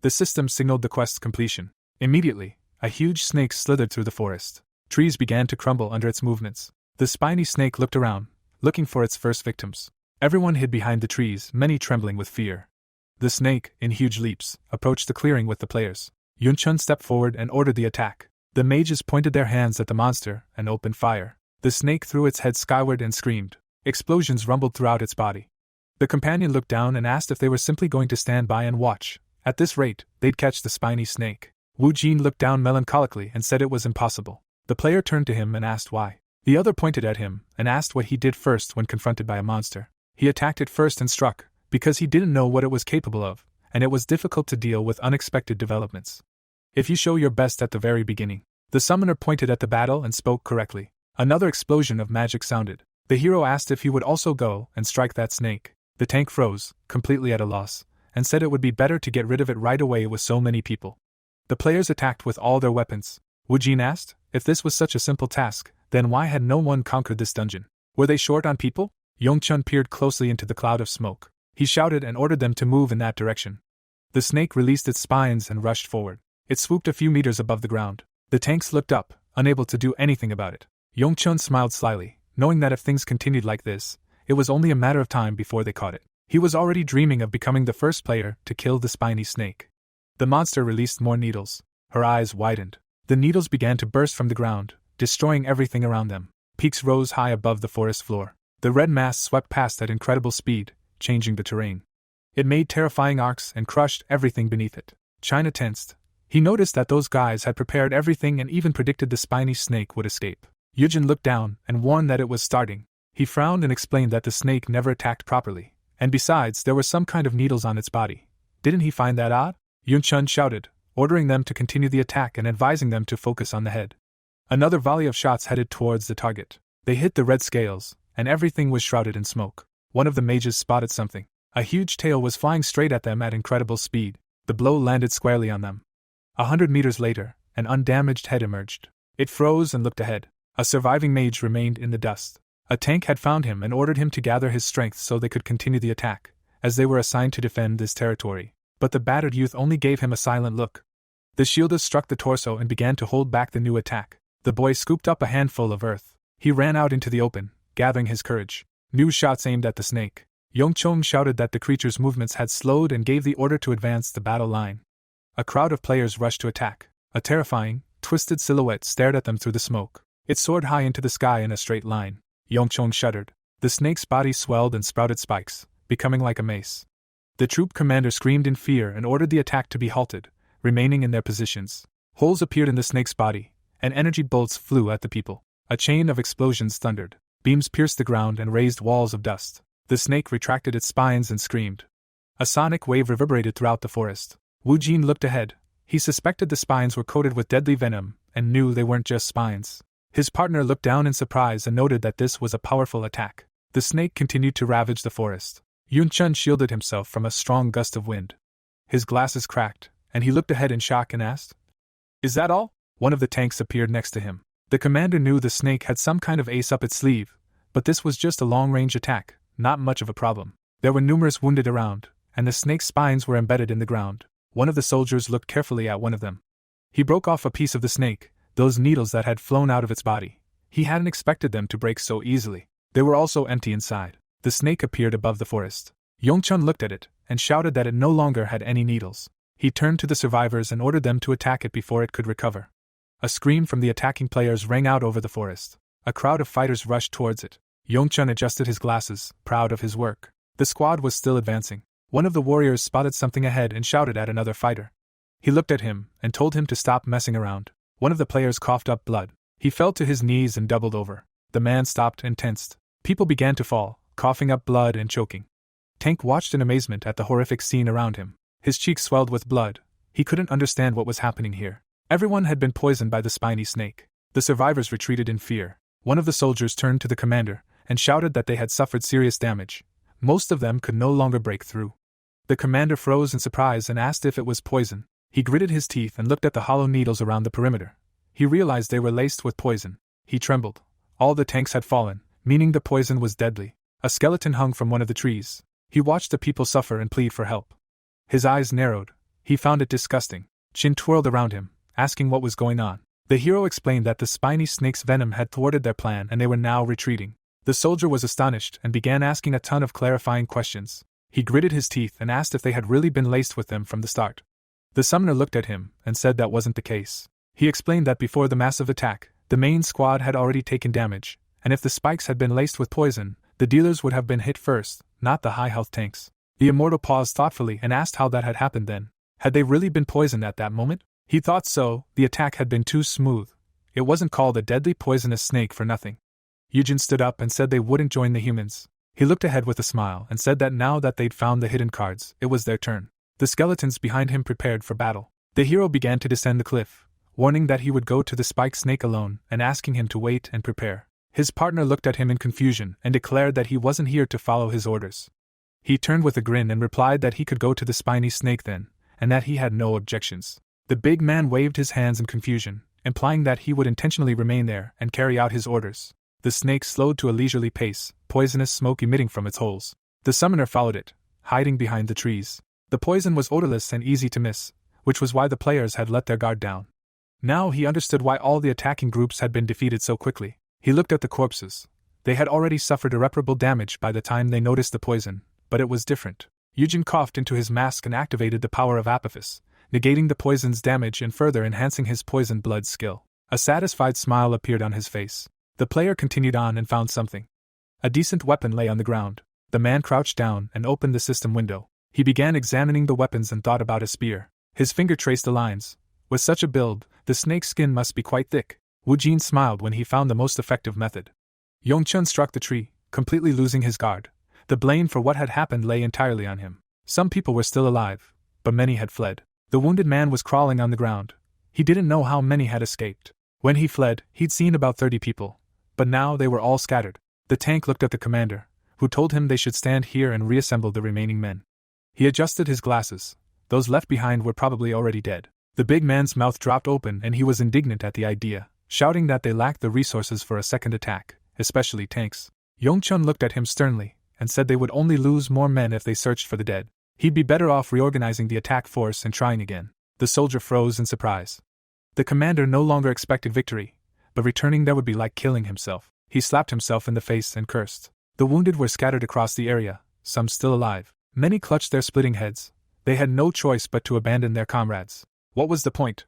The system signaled the quest's completion. Immediately, a huge snake slithered through the forest. Trees began to crumble under its movements. The spiny snake looked around, looking for its first victims. Everyone hid behind the trees, many trembling with fear. The snake, in huge leaps, approached the clearing with the players. Yunchun stepped forward and ordered the attack. The mages pointed their hands at the monster and opened fire. The snake threw its head skyward and screamed. Explosions rumbled throughout its body. The companion looked down and asked if they were simply going to stand by and watch. At this rate, they'd catch the spiny snake. Wu Jin looked down melancholically and said it was impossible. The player turned to him and asked why. The other pointed at him and asked what he did first when confronted by a monster. He attacked it first and struck, because he didn't know what it was capable of, and it was difficult to deal with unexpected developments. If you show your best at the very beginning. The summoner pointed at the battle and spoke correctly. Another explosion of magic sounded. The hero asked if he would also go and strike that snake. The tank froze, completely at a loss, and said it would be better to get rid of it right away with so many people. The players attacked with all their weapons. Wu Jin asked, if this was such a simple task, then why had no one conquered this dungeon? Were they short on people? Yongchun peered closely into the cloud of smoke. He shouted and ordered them to move in that direction. The snake released its spines and rushed forward. It swooped a few meters above the ground. The tanks looked up, unable to do anything about it. Yongchun smiled slyly, knowing that if things continued like this, it was only a matter of time before they caught it. He was already dreaming of becoming the first player to kill the spiny snake. The monster released more needles. Her eyes widened. The needles began to burst from the ground, destroying everything around them. Peaks rose high above the forest floor. The red mass swept past at incredible speed, changing the terrain. It made terrifying arcs and crushed everything beneath it. China tensed. He noticed that those guys had prepared everything and even predicted the spiny snake would escape. Yujin looked down and warned that it was starting. He frowned and explained that the snake never attacked properly, and besides there were some kind of needles on its body. Didn't he find that odd? Yunchun shouted, ordering them to continue the attack and advising them to focus on the head. Another volley of shots headed towards the target. They hit the red scales, and everything was shrouded in smoke. One of the mages spotted something. A huge tail was flying straight at them at incredible speed. The blow landed squarely on them. 100 meters later, an undamaged head emerged. It froze and looked ahead. A surviving mage remained in the dust. A tank had found him and ordered him to gather his strength so they could continue the attack, as they were assigned to defend this territory. But the battered youth only gave him a silent look. The shielder struck the torso and began to hold back the new attack. The boy scooped up a handful of earth. He ran out into the open, gathering his courage. New shots aimed at the snake. Yongchong shouted that the creature's movements had slowed and gave the order to advance the battle line. A crowd of players rushed to attack. A terrifying, twisted silhouette stared at them through the smoke. It soared high into the sky in a straight line. Yongchong shuddered. The snake's body swelled and sprouted spikes, becoming like a mace. The troop commander screamed in fear and ordered the attack to be halted, remaining in their positions. Holes appeared in the snake's body, and energy bolts flew at the people. A chain of explosions thundered. Beams pierced the ground and raised walls of dust. The snake retracted its spines and screamed. A sonic wave reverberated throughout the forest. Wu Jin looked ahead. He suspected the spines were coated with deadly venom, and knew they weren't just spines. His partner looked down in surprise and noted that this was a powerful attack. The snake continued to ravage the forest. Yunchun shielded himself from a strong gust of wind. His glasses cracked, and he looked ahead in shock and asked, "Is that all?" One of the tanks appeared next to him. The commander knew the snake had some kind of ace up its sleeve, but this was just a long-range attack, not much of a problem. There were numerous wounded around, and the snake's spines were embedded in the ground. One of the soldiers looked carefully at one of them. He broke off a piece of the snake, those needles that had flown out of its body. He hadn't expected them to break so easily. They were also empty inside. The snake appeared above the forest. Yongchun looked at it, and shouted that it no longer had any needles. He turned to the survivors and ordered them to attack it before it could recover. A scream from the attacking players rang out over the forest. A crowd of fighters rushed towards it. Yongchun adjusted his glasses, proud of his work. The squad was still advancing. One of the warriors spotted something ahead and shouted at another fighter. He looked at him and told him to stop messing around. One of the players coughed up blood. He fell to his knees and doubled over. The man stopped and tensed. People began to fall, coughing up blood and choking. Tank watched in amazement at the horrific scene around him. His cheeks swelled with blood. He couldn't understand what was happening here. Everyone had been poisoned by the spiny snake. The survivors retreated in fear. One of the soldiers turned to the commander and shouted that they had suffered serious damage. Most of them could no longer break through. The commander froze in surprise and asked if it was poison. He gritted his teeth and looked at the hollow needles around the perimeter. He realized they were laced with poison. He trembled. All the tanks had fallen, meaning the poison was deadly. A skeleton hung from one of the trees. He watched the people suffer and plead for help. His eyes narrowed. He found it disgusting. Chin twirled around him, asking what was going on. The hero explained that the spiny snake's venom had thwarted their plan and they were now retreating. The soldier was astonished and began asking a ton of clarifying questions. He gritted his teeth and asked if they had really been laced with them from the start. The summoner looked at him and said that wasn't the case. He explained that before the massive attack, the main squad had already taken damage, and if the spikes had been laced with poison, the dealers would have been hit first, not the high-health tanks. The immortal paused thoughtfully and asked how that had happened then. Had they really been poisoned at that moment? He thought so. The attack had been too smooth. It wasn't called a deadly poisonous snake for nothing. Yujin stood up and said they wouldn't join the humans. He looked ahead with a smile and said that now that they'd found the hidden cards, it was their turn. The skeletons behind him prepared for battle. The hero began to descend the cliff, warning that he would go to the spiked snake alone and asking him to wait and prepare. His partner looked at him in confusion and declared that he wasn't here to follow his orders. He turned with a grin and replied that he could go to the spiny snake then, and that he had no objections. The big man waved his hands in confusion, implying that he would intentionally remain there and carry out his orders. The snake slowed to a leisurely pace, poisonous smoke emitting from its holes. The summoner followed it, hiding behind the trees. The poison was odorless and easy to miss, which was why the players had let their guard down. Now he understood why all the attacking groups had been defeated so quickly. He looked at the corpses. They had already suffered irreparable damage by the time they noticed the poison, but it was different. Eugen coughed into his mask and activated the power of Apophis, negating the poison's damage and further enhancing his poison blood skill. A satisfied smile appeared on his face. The player continued on and found something. A decent weapon lay on the ground. The man crouched down and opened the system window. He began examining the weapons and thought about a spear. His finger traced the lines. With such a build, the snake's skin must be quite thick. Wu Jin smiled when he found the most effective method. Yongchun struck the tree, completely losing his guard. The blame for what had happened lay entirely on him. Some people were still alive, but many had fled. The wounded man was crawling on the ground. He didn't know how many had escaped. When he fled, he'd seen about 30 people, but now they were all scattered. The tank looked at the commander, who told him they should stand here and reassemble the remaining men. He adjusted his glasses. Those left behind were probably already dead. The big man's mouth dropped open and he was indignant at the idea, shouting that they lacked the resources for a second attack, especially tanks. Yongchun looked at him sternly and said they would only lose more men if they searched for the dead. He'd be better off reorganizing the attack force and trying again. The soldier froze in surprise. The commander no longer expected victory, but returning there would be like killing himself. He slapped himself in the face and cursed. The wounded were scattered across the area, some still alive. Many clutched their splitting heads. They had no choice but to abandon their comrades. What was the point?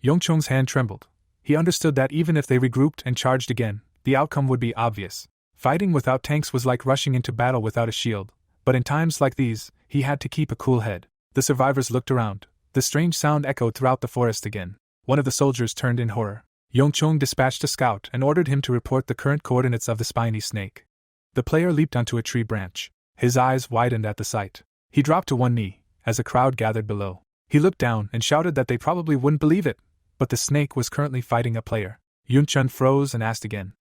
Yongchung's hand trembled. He understood that even if they regrouped and charged again, the outcome would be obvious. Fighting without tanks was like rushing into battle without a shield, but in times like these, he had to keep a cool head. The survivors looked around. The strange sound echoed throughout the forest again. One of the soldiers turned in horror. Yongchung dispatched a scout and ordered him to report the current coordinates of the spiny snake. The player leaped onto a tree branch. His eyes widened at the sight. He dropped to one knee, as a crowd gathered below. He looked down and shouted that they probably wouldn't believe it, but the snake was currently fighting a player. Yunchun froze and asked again.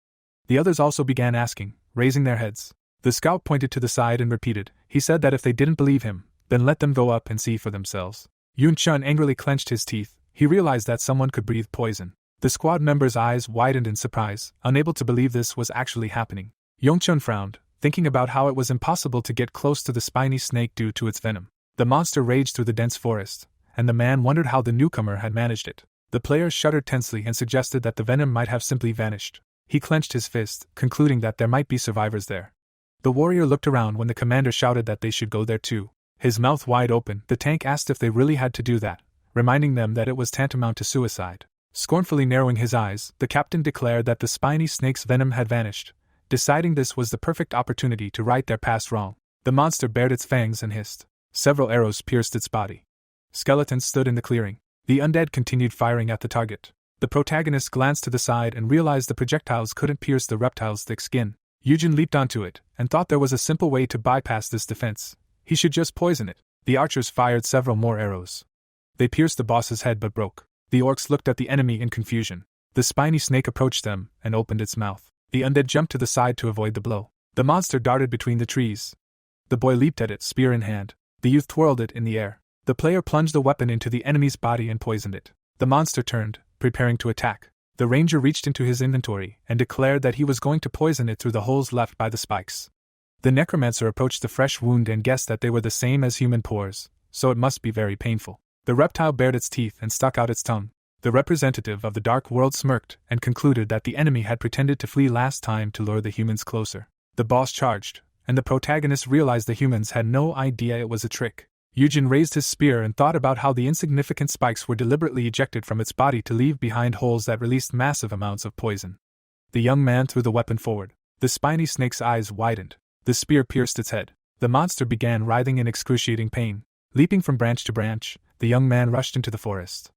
The others also began asking, raising their heads. The scout pointed to the side and repeated. He said that if they didn't believe him, then let them go up and see for themselves. Yunchun angrily clenched his teeth. He realized that someone could breathe poison. The squad member's eyes widened in surprise, unable to believe this was actually happening. Yongchun frowned, thinking about how it was impossible to get close to the spiny snake due to its venom. The monster raged through the dense forest, and the man wondered how the newcomer had managed it. The player shuddered tensely and suggested that the venom might have simply vanished. He clenched his fist, concluding that there might be survivors there. The warrior looked around when the commander shouted that they should go there too. His mouth wide open, the tank asked if they really had to do that, reminding them that it was tantamount to suicide. Scornfully narrowing his eyes, the captain declared that the spiny snake's venom had vanished, deciding this was the perfect opportunity to right their past wrong. The monster bared its fangs and hissed. Several arrows pierced its body. Skeletons stood in the clearing. The undead continued firing at the target. The protagonist glanced to the side and realized the projectiles couldn't pierce the reptile's thick skin. Eugen leaped onto it, and thought there was a simple way to bypass this defense. He should just poison it. The archers fired several more arrows. They pierced the boss's head but broke. The orcs looked at the enemy in confusion. The spiny snake approached them and opened its mouth. The undead jumped to the side to avoid the blow. The monster darted between the trees. The boy leaped at it, spear in hand. The youth twirled it in the air. The player plunged the weapon into the enemy's body and poisoned it. The monster turned, preparing to attack. The ranger reached into his inventory and declared that he was going to poison it through the holes left by the spikes. The necromancer approached the fresh wound and guessed that they were the same as human pores, so it must be very painful. The reptile bared its teeth and stuck out its tongue. The representative of the dark world smirked and concluded that the enemy had pretended to flee last time to lure the humans closer. The boss charged, and the protagonist realized the humans had no idea it was a trick. Eugen raised his spear and thought about how the insignificant spikes were deliberately ejected from its body to leave behind holes that released massive amounts of poison. The young man threw the weapon forward. The spiny snake's eyes widened. The spear pierced its head. The monster began writhing in excruciating pain. Leaping from branch to branch, the young man rushed into the forest.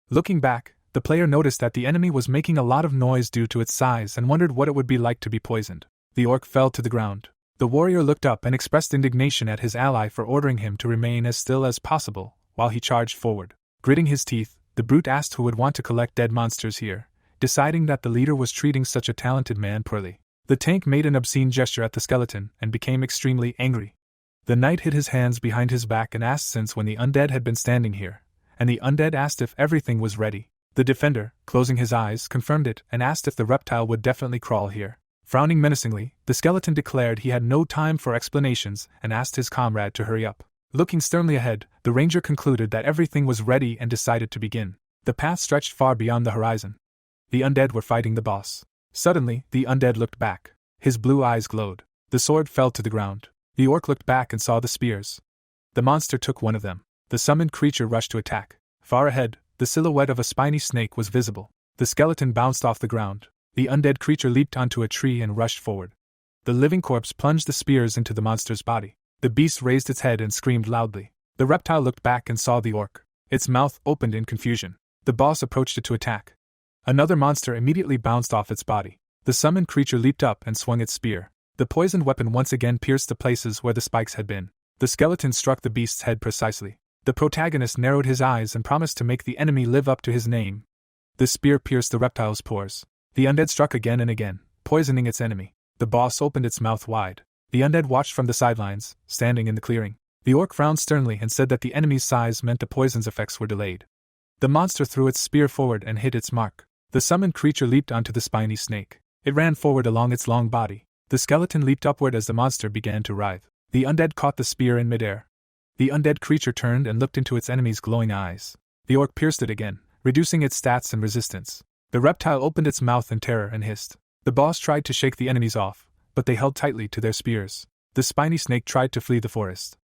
Looking back, the player noticed that the enemy was making a lot of noise due to its size and wondered what it would be like to be poisoned. The orc fell to the ground. The warrior looked up and expressed indignation at his ally for ordering him to remain as still as possible while he charged forward. Gritting his teeth, the brute asked who would want to collect dead monsters here, deciding that the leader was treating such a talented man poorly. The tank made an obscene gesture at the skeleton and became extremely angry. The knight hid his hands behind his back and asked since when the undead had been standing here, and the undead asked if everything was ready. The defender, closing his eyes, confirmed it and asked if the reptile would definitely crawl here. Frowning menacingly, the skeleton declared he had no time for explanations and asked his comrade to hurry up. Looking sternly ahead, the ranger concluded that everything was ready and decided to begin. The path stretched far beyond the horizon. The undead were fighting the boss. Suddenly, the undead looked back. His blue eyes glowed. The sword fell to the ground. The orc looked back and saw the spears. The monster took one of them. The summoned creature rushed to attack. Far ahead, the silhouette of a spiny snake was visible. The skeleton bounced off the ground. The undead creature leaped onto a tree and rushed forward. The living corpse plunged the spears into the monster's body. The beast raised its head and screamed loudly. The reptile looked back and saw the orc. Its mouth opened in confusion. The boss approached it to attack. Another monster immediately bounced off its body. The summoned creature leaped up and swung its spear. The poisoned weapon once again pierced the places where the spikes had been. The skeleton struck the beast's head precisely. The protagonist narrowed his eyes and promised to make the enemy live up to his name. The spear pierced the reptile's pores. The undead struck again and again, poisoning its enemy. The boss opened its mouth wide. The undead watched from the sidelines, standing in the clearing. The orc frowned sternly and said that the enemy's size meant the poison's effects were delayed. The monster threw its spear forward and hit its mark. The summoned creature leaped onto the spiny snake. It ran forward along its long body. The skeleton leaped upward as the monster began to writhe. The undead caught the spear in midair. The undead creature turned and looked into its enemy's glowing eyes. The orc pierced it again, reducing its stats and resistance. The reptile opened its mouth in terror and hissed. The boss tried to shake the enemies off, but they held tightly to their spears. The spiny snake tried to flee the forest.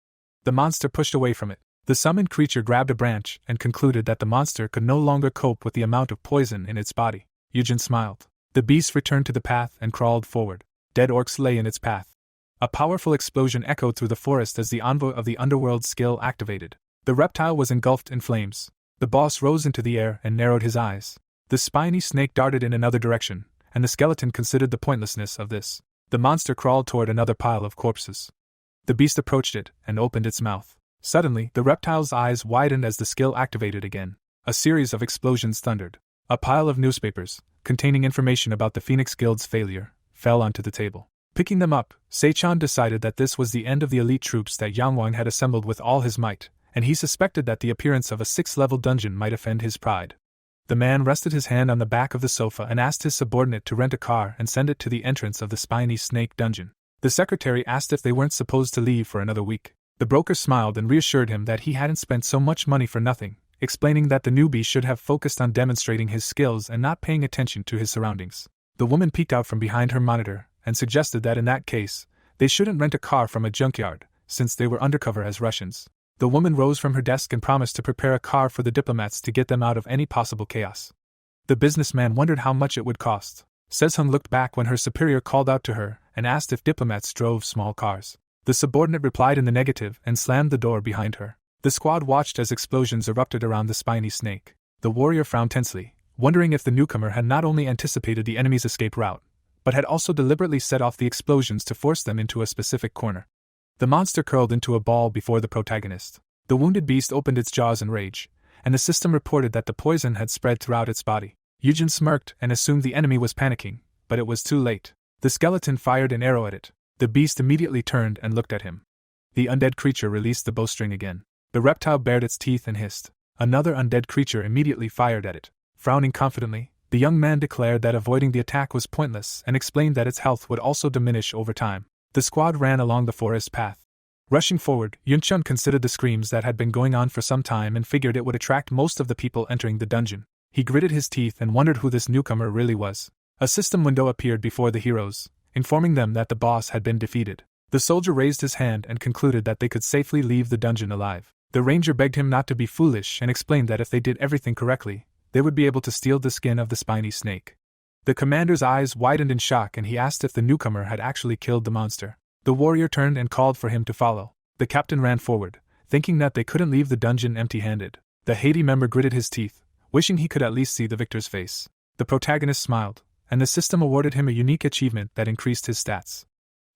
The monster pushed away from it. The summoned creature grabbed a branch and concluded that the monster could no longer cope with the amount of poison in its body. Eugen smiled. The beast returned to the path and crawled forward. Dead orcs lay in its path. A powerful explosion echoed through the forest as the envoy of the underworld skill activated. The reptile was engulfed in flames. The boss rose into the air and narrowed his eyes. The spiny snake darted in another direction, and the skeleton considered the pointlessness of this. The monster crawled toward another pile of corpses. The beast approached it and opened its mouth. Suddenly, the reptile's eyes widened as the skill activated again. A series of explosions thundered. A pile of newspapers, containing information about the Phoenix Guild's failure, fell onto the table. Picking them up, Seichan decided that this was the end of the elite troops that Yangwang had assembled with all his might, and he suspected that the appearance of a 6th-level dungeon might offend his pride. The man rested his hand on the back of the sofa and asked his subordinate to rent a car and send it to the entrance of the spiny snake dungeon. The secretary asked if they weren't supposed to leave for another week. The broker smiled and reassured him that he hadn't spent so much money for nothing, explaining that the newbie should have focused on demonstrating his skills and not paying attention to his surroundings. The woman peeked out from behind her monitor and suggested that in that case, they shouldn't rent a car from a junkyard, since they were undercover as Russians. The woman rose from her desk and promised to prepare a car for the diplomats to get them out of any possible chaos. The businessman wondered how much it would cost. Sezhung looked back when her superior called out to her and asked if diplomats drove small cars. The subordinate replied in the negative and slammed the door behind her. The squad watched as explosions erupted around the spiny snake. The warrior frowned tensely, wondering if the newcomer had not only anticipated the enemy's escape route, but had also deliberately set off the explosions to force them into a specific corner. The monster curled into a ball before the protagonist. The wounded beast opened its jaws in rage, and the system reported that the poison had spread throughout its body. Eugen smirked and assumed the enemy was panicking, but it was too late. The skeleton fired an arrow at it. The beast immediately turned and looked at him. The undead creature released the bowstring again. The reptile bared its teeth and hissed. Another undead creature immediately fired at it. Frowning confidently, the young man declared that avoiding the attack was pointless and explained that its health would also diminish over time. The squad ran along the forest path. Rushing forward, Yunchun considered the screams that had been going on for some time and figured it would attract most of the people entering the dungeon. He gritted his teeth and wondered who this newcomer really was. A system window appeared before the heroes, informing them that the boss had been defeated. The soldier raised his hand and concluded that they could safely leave the dungeon alive. The ranger begged him not to be foolish and explained that if they did everything correctly, they would be able to steal the skin of the spiny snake. The commander's eyes widened in shock and he asked if the newcomer had actually killed the monster. The warrior turned and called for him to follow. The captain ran forward, thinking that they couldn't leave the dungeon empty-handed. The Haiti member gritted his teeth, wishing he could at least see the victor's face. The protagonist smiled, and the system awarded him a unique achievement that increased his stats.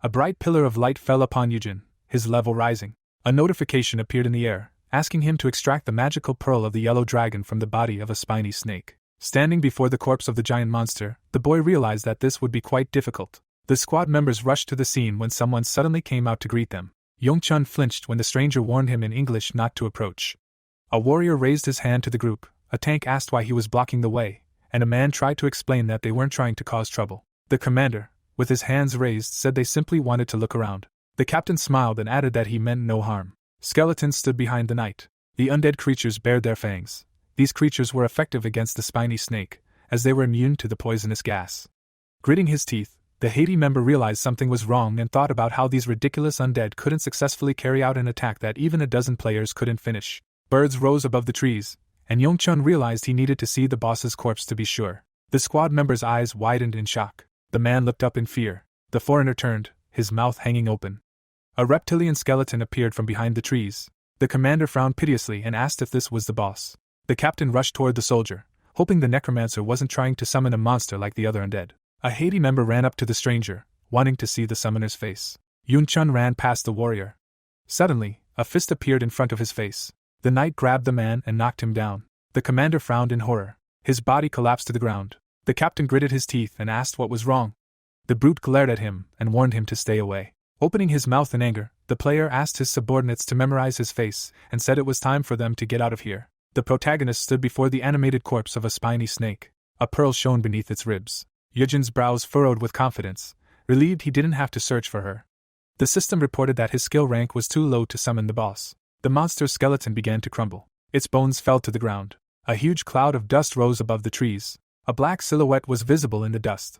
A bright pillar of light fell upon Eugen, his level rising. A notification appeared in the air, asking him to extract the magical pearl of the yellow dragon from the body of a spiny snake. Standing before the corpse of the giant monster, the boy realized that this would be quite difficult. The squad members rushed to the scene when someone suddenly came out to greet them. Yongchun flinched when the stranger warned him in English not to approach. A warrior raised his hand to the group, a tank asked why he was blocking the way, and a man tried to explain that they weren't trying to cause trouble. The commander, with his hands raised, said they simply wanted to look around. The captain smiled and added that he meant no harm. Skeletons stood behind the knight. The undead creatures bared their fangs. These creatures were effective against the spiny snake, as they were immune to the poisonous gas. Gritting his teeth, the Haiti member realized something was wrong and thought about how these ridiculous undead couldn't successfully carry out an attack that even a dozen players couldn't finish. Birds rose above the trees, and Yongchun realized he needed to see the boss's corpse to be sure. The squad member's eyes widened in shock. The man looked up in fear. The foreigner turned, his mouth hanging open. A reptilian skeleton appeared from behind the trees. The commander frowned piteously and asked if this was the boss. The captain rushed toward the soldier, hoping the necromancer wasn't trying to summon a monster like the other undead. A Haiti member ran up to the stranger, wanting to see the summoner's face. Yunchun ran past the warrior. Suddenly, a fist appeared in front of his face. The knight grabbed the man and knocked him down. The commander frowned in horror. His body collapsed to the ground. The captain gritted his teeth and asked what was wrong. The brute glared at him and warned him to stay away. Opening his mouth in anger, the player asked his subordinates to memorize his face and said it was time for them to get out of here. The protagonist stood before the animated corpse of a spiny snake. A pearl shone beneath its ribs. Yujin's brows furrowed with confidence, relieved he didn't have to search for her. The system reported that his skill rank was too low to summon the boss. The monster's skeleton began to crumble. Its bones fell to the ground. A huge cloud of dust rose above the trees. A black silhouette was visible in the dust.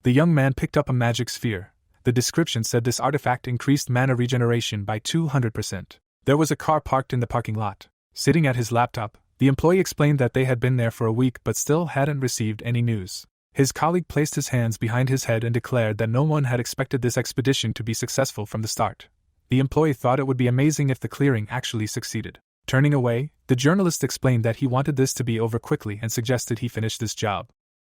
The young man picked up a magic sphere. The description said this artifact increased mana regeneration by 200%. There was a car parked in the parking lot. Sitting at his laptop, the employee explained that they had been there for a week but still hadn't received any news. His colleague placed his hands behind his head and declared that no one had expected this expedition to be successful from the start. The employee thought it would be amazing if the clearing actually succeeded. Turning away, the journalist explained that he wanted this to be over quickly and suggested he finish this job.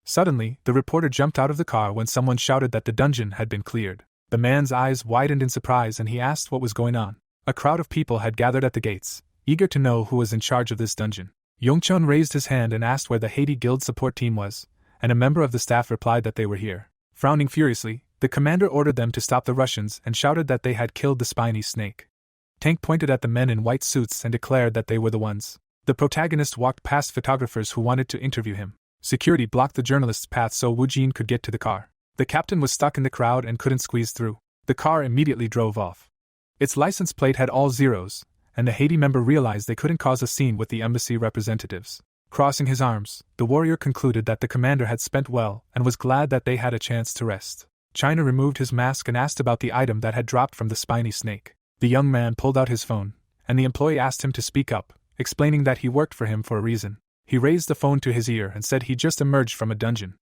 Suddenly, the reporter jumped out of the car when someone shouted that the dungeon had been cleared. The man's eyes widened in surprise and he asked what was going on. A crowd of people had gathered at the gates, eager to know who was in charge of this dungeon. Yongchun raised his hand and asked where the Haiti Guild support team was, and a member of the staff replied that they were here. Frowning furiously, the commander ordered them to stop the Russians and shouted that they had killed the spiny snake. Tank pointed at the men in white suits and declared that they were the ones. The protagonist walked past photographers who wanted to interview him. Security blocked the journalist's path so Wu Jin could get to the car. The captain was stuck in the crowd and couldn't squeeze through. The car immediately drove off. Its license plate had all zeros, and the Haiti member realized they couldn't cause a scene with the embassy representatives. Crossing his arms, the warrior concluded that the commander had spent well and was glad that they had a chance to rest. China removed his mask and asked about the item that had dropped from the spiny snake. The young man pulled out his phone, and the employee asked him to speak up, explaining that he worked for him for a reason. He raised the phone to his ear and said he just emerged from a dungeon.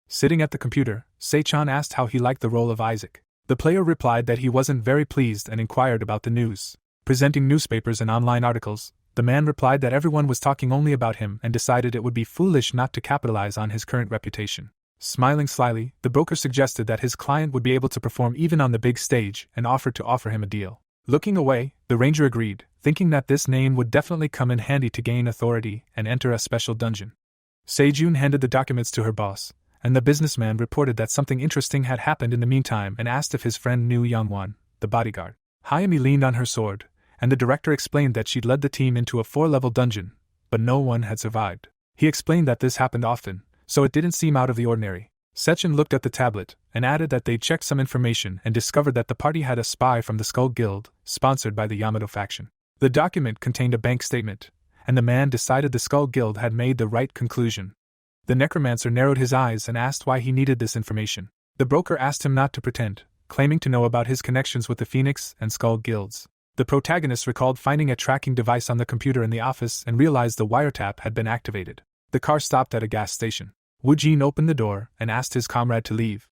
Sitting at the computer, Sei-chan asked how he liked the role of Isaac. The player replied that he wasn't very pleased and inquired about the news. Presenting newspapers and online articles, the man replied that everyone was talking only about him and decided it would be foolish not to capitalize on his current reputation. Smiling slyly, the broker suggested that his client would be able to perform even on the big stage and offered to offer him a deal. Looking away, the ranger agreed, thinking that this name would definitely come in handy to gain authority and enter a special dungeon. Seijun handed the documents to her boss, and the businessman reported that something interesting had happened in the meantime and asked if his friend knew Yangwan, the bodyguard. Hayami leaned on her sword, and the director explained that she'd led the team into a 4-level dungeon, but no one had survived. He explained that this happened often, so it didn't seem out of the ordinary. Sechin looked at the tablet, and added that they'd checked some information and discovered that the party had a spy from the Skull Guild, sponsored by the Yamato faction. The document contained a bank statement, and the man decided the Skull Guild had made the right conclusion. The necromancer narrowed his eyes and asked why he needed this information. The broker asked him not to pretend, claiming to know about his connections with the Phoenix and Skull Guilds. The protagonist recalled finding a tracking device on the computer in the office and realized the wiretap had been activated. The car stopped at a gas station. Wu Jin opened the door and asked his comrade to leave.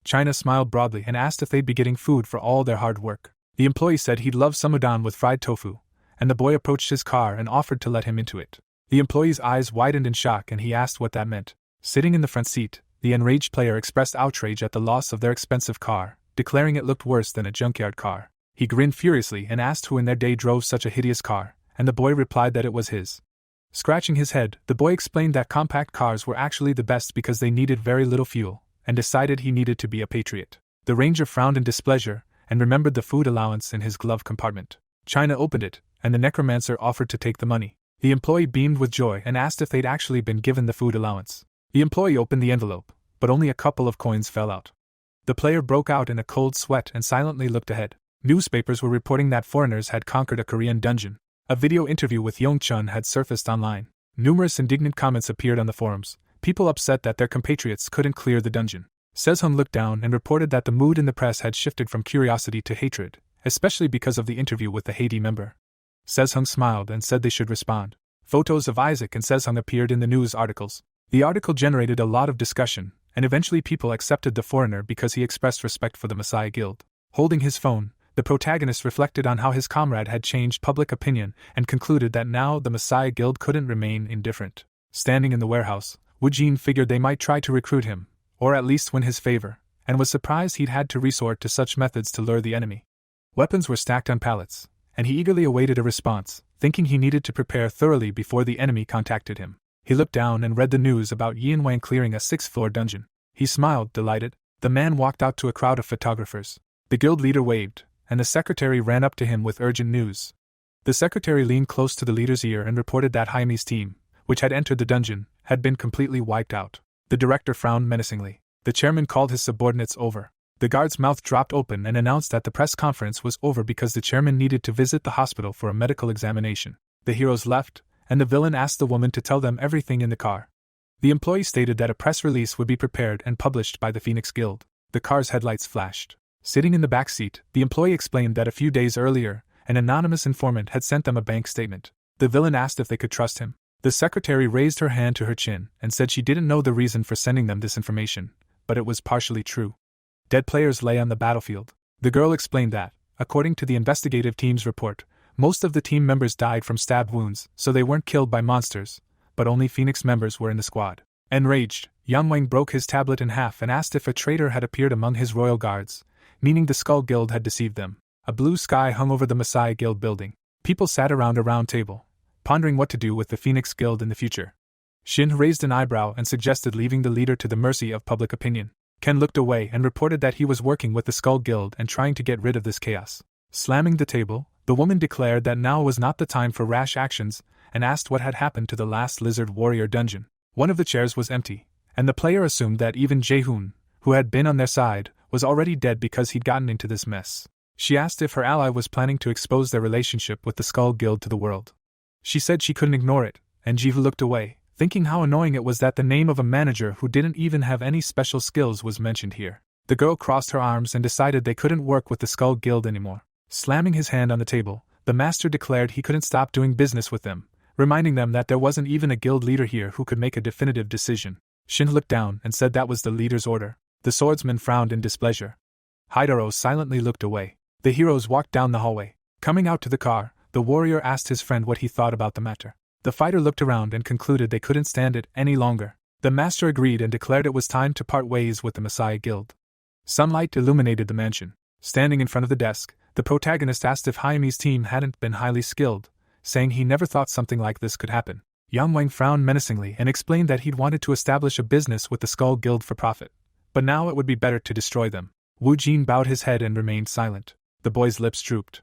China smiled broadly and asked if they'd be getting food for all their hard work. The employee said he'd love some udon with fried tofu, and the boy approached his car and offered to let him into it. The employee's eyes widened in shock and he asked what that meant. Sitting in the front seat, the enraged player expressed outrage at the loss of their expensive car, declaring it looked worse than a junkyard car. He grinned furiously and asked who in their day drove such a hideous car, and the boy replied that it was his. Scratching his head, the boy explained that compact cars were actually the best because they needed very little fuel, and decided he needed to be a patriot. The ranger frowned in displeasure, and remembered the food allowance in his glove compartment. China opened it, and the necromancer offered to take the money. The employee beamed with joy and asked if they'd actually been given the food allowance. The employee opened the envelope, but only a couple of coins fell out. The player broke out in a cold sweat and silently looked ahead. Newspapers were reporting that foreigners had conquered a Korean dungeon. A video interview with Yong-chun had surfaced online. Numerous indignant comments appeared on the forums, people upset that their compatriots couldn't clear the dungeon. Sejong looked down and reported that the mood in the press had shifted from curiosity to hatred, especially because of the interview with the Haiti member. Sejong smiled and said they should respond. Photos of Isaac and Sejong appeared in the news articles. The article generated a lot of discussion, and eventually people accepted the foreigner because he expressed respect for the Messiah Guild. Holding his phone, the protagonist reflected on how his comrade had changed public opinion and concluded that now the Messiah Guild couldn't remain indifferent. Standing in the warehouse, Woo-jin figured they might try to recruit him, or at least win his favor, and was surprised he'd had to resort to such methods to lure the enemy. Weapons were stacked on pallets, and he eagerly awaited a response, thinking he needed to prepare thoroughly before the enemy contacted him. He looked down and read the news about Yin Wang clearing a 6th-floor dungeon. He smiled, delighted. The man walked out to a crowd of photographers. The guild leader waved, and the secretary ran up to him with urgent news. The secretary leaned close to the leader's ear and reported that Jaime's team, which had entered the dungeon, had been completely wiped out. The director frowned menacingly. The chairman called his subordinates over. The guard's mouth dropped open and announced that the press conference was over because the chairman needed to visit the hospital for a medical examination. The heroes left, and the villain asked the woman to tell them everything in the car. The employee stated that a press release would be prepared and published by the Phoenix Guild. The car's headlights flashed. Sitting in the back seat, the employee explained that a few days earlier, an anonymous informant had sent them a bank statement. The villain asked if they could trust him. The secretary raised her hand to her chin and said she didn't know the reason for sending them this information, but it was partially true. Dead players lay on the battlefield. The girl explained that, according to the investigative team's report, most of the team members died from stab wounds, so they weren't killed by monsters, but only Phoenix members were in the squad. Enraged, Yang Wang broke his tablet in half and asked if a traitor had appeared among his royal guards, meaning the Skull Guild had deceived them. A blue sky hung over the Messiah Guild building. People sat around a round table, pondering what to do with the Phoenix Guild in the future. Shin raised an eyebrow and suggested leaving the leader to the mercy of public opinion. Ken looked away and reported that he was working with the Skull Guild and trying to get rid of this chaos. Slamming the table, the woman declared that now was not the time for rash actions and asked what had happened to the last Lizard Warrior dungeon. One of the chairs was empty, and the player assumed that even Jae-hoon, who had been on their side, was already dead because he'd gotten into this mess. She asked if her ally was planning to expose their relationship with the Skull Guild to the world. She said she couldn't ignore it, and Jivu looked away, thinking how annoying it was that the name of a manager who didn't even have any special skills was mentioned here. The girl crossed her arms and decided they couldn't work with the Skull Guild anymore. Slamming his hand on the table, the master declared he couldn't stop doing business with them, reminding them that there wasn't even a guild leader here who could make a definitive decision. Shin looked down and said that was the leader's order. The swordsman frowned in displeasure. Haidaro silently looked away. The heroes walked down the hallway. Coming out to the car, the warrior asked his friend what he thought about the matter. The fighter looked around and concluded they couldn't stand it any longer. The master agreed and declared it was time to part ways with the Messiah Guild. Sunlight illuminated the mansion. Standing in front of the desk, the protagonist asked if Jaime's team hadn't been highly skilled, saying he never thought something like this could happen. Yang Wang frowned menacingly and explained that he'd wanted to establish a business with the Skull Guild for profit, but now it would be better to destroy them. Wu Jin bowed his head and remained silent. The boy's lips drooped.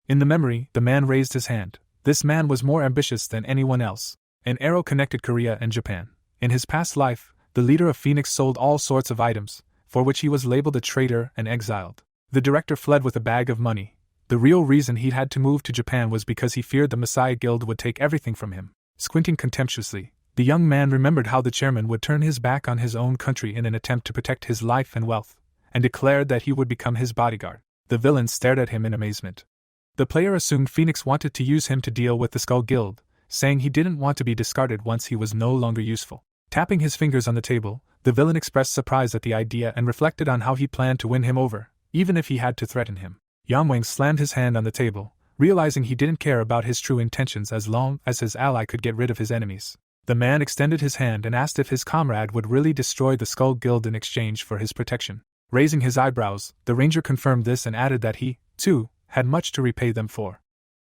In the memory, the man raised his hand. This man was more ambitious than anyone else. An arrow connected Korea and Japan. In his past life, the leader of Phoenix sold all sorts of items, for which he was labeled a traitor and exiled. The director fled with a bag of money. The real reason he'd had to move to Japan was because he feared the Messiah Guild would take everything from him. Squinting contemptuously, the young man remembered how the chairman would turn his back on his own country in an attempt to protect his life and wealth, and declared that he would become his bodyguard. The villain stared at him in amazement. The player assumed Phoenix wanted to use him to deal with the Skull Guild, saying he didn't want to be discarded once he was no longer useful. Tapping his fingers on the table, the villain expressed surprise at the idea and reflected on how he planned to win him over, even if he had to threaten him. Yang Wang slammed his hand on the table, realizing he didn't care about his true intentions as long as his ally could get rid of his enemies. The man extended his hand and asked if his comrade would really destroy the Skull Guild in exchange for his protection. Raising his eyebrows, the ranger confirmed this and added that he, too, had much to repay them for.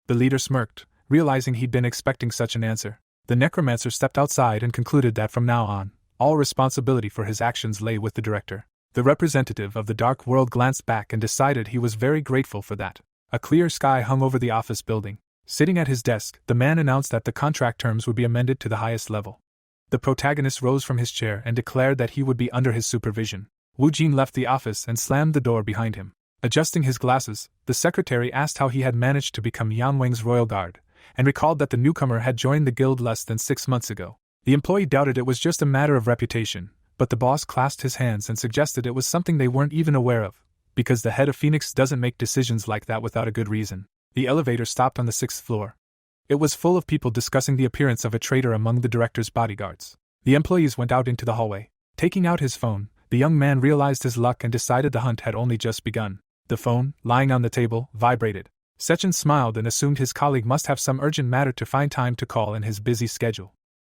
The leader smirked, realizing he'd been expecting such an answer. The necromancer stepped outside and concluded that from now on, all responsibility for his actions lay with the director. The representative of the Dark World glanced back and decided he was very grateful for that. A clear sky hung over the office building. Sitting at his desk, the man announced that the contract terms would be amended to the highest level. The protagonist rose from his chair and declared that he would be under his supervision. Wu Jin left the office and slammed the door behind him. Adjusting his glasses, the secretary asked how he had managed to become Yang Wang's royal guard, and recalled that the newcomer had joined the guild less than 6 months ago. The employee doubted it was just a matter of reputation, but the boss clasped his hands and suggested it was something they weren't even aware of, because the head of Phoenix doesn't make decisions like that without a good reason. The elevator stopped on the 6th floor. It was full of people discussing the appearance of a traitor among the director's bodyguards. The employees went out into the hallway. Taking out his phone, the young man realized his luck and decided the hunt had only just begun. The phone, lying on the table, vibrated. Sechin smiled and assumed his colleague must have some urgent matter to find time to call in his busy schedule.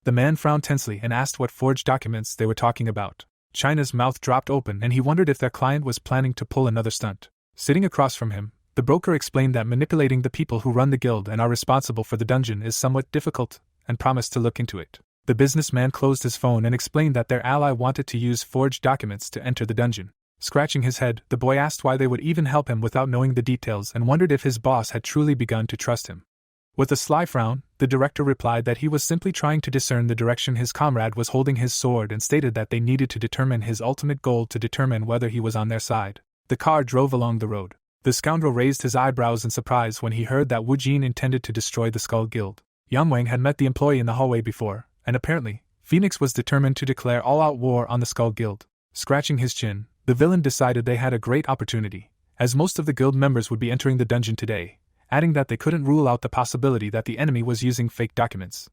The man frowned tensely and asked what forged documents they were talking about. China's mouth dropped open and he wondered if their client was planning to pull another stunt. Sitting across from him, the broker explained that manipulating the people who run the guild and are responsible for the dungeon is somewhat difficult, and promised to look into it. The businessman closed his phone and explained that their ally wanted to use forged documents to enter the dungeon. Scratching his head, the boy asked why they would even help him without knowing the details and wondered if his boss had truly begun to trust him. With a sly frown, the director replied that he was simply trying to discern the direction his comrade was holding his sword and stated that they needed to determine his ultimate goal to determine whether he was on their side. The car drove along the road. The scoundrel raised his eyebrows in surprise when he heard that Wu Jin intended to destroy the Skull Guild. Yang Wang had met the employee in the hallway before, and apparently, Phoenix was determined to declare all-out war on the Skull Guild. Scratching his chin, the villain decided they had a great opportunity, as most of the guild members would be entering the dungeon today, adding that they couldn't rule out the possibility that the enemy was using fake documents.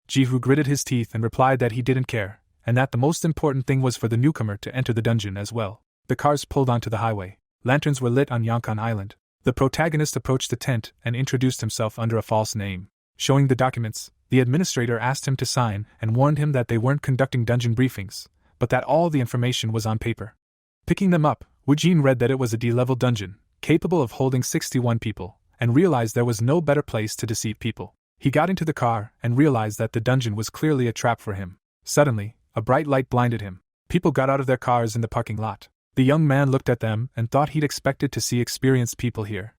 Jihu gritted his teeth and replied that he didn't care, and that the most important thing was for the newcomer to enter the dungeon as well. The cars pulled onto the highway. Lanterns were lit on Yonkan Island. The protagonist approached the tent and introduced himself under a false name. Showing the documents, the administrator asked him to sign and warned him that they weren't conducting dungeon briefings, but that all the information was on paper. Picking them up, Wu Jin read that it was a D-level dungeon, capable of holding 61 people, and realized there was no better place to deceive people. He got into the car and realized that the dungeon was clearly a trap for him. Suddenly, a bright light blinded him. People got out of their cars in the parking lot. The young man looked at them and thought he'd expected to see experienced people here.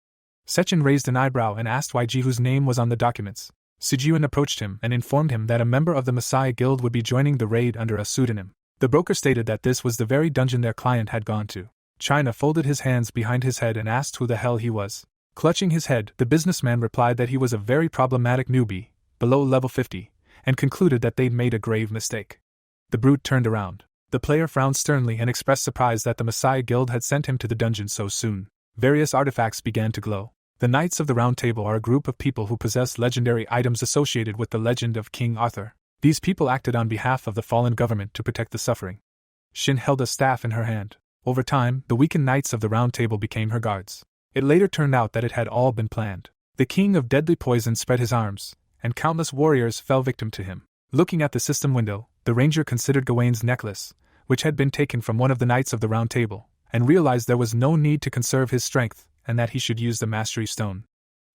Sechin raised an eyebrow and asked why Jihu's name was on the documents. Sijuan approached him and informed him that a member of the Messiah Guild would be joining the raid under a pseudonym. The broker stated that this was the very dungeon their client had gone to. China folded his hands behind his head and asked who the hell he was. Clutching his head, the businessman replied that he was a very problematic newbie, below level 50, and concluded that they'd made a grave mistake. The brute turned around. The player frowned sternly and expressed surprise that the Messiah Guild had sent him to the dungeon so soon. Various artifacts began to glow. The Knights of the Round Table are a group of people who possess legendary items associated with the legend of King Arthur. These people acted on behalf of the fallen government to protect the suffering. Shin held a staff in her hand. Over time, the weakened Knights of the Round Table became her guards. It later turned out that it had all been planned. The King of Deadly Poison spread his arms, and countless warriors fell victim to him. Looking at the system window, the ranger considered Gawain's necklace, which had been taken from one of the Knights of the Round Table, and realized there was no need to conserve his strength, and that he should use the Mastery Stone.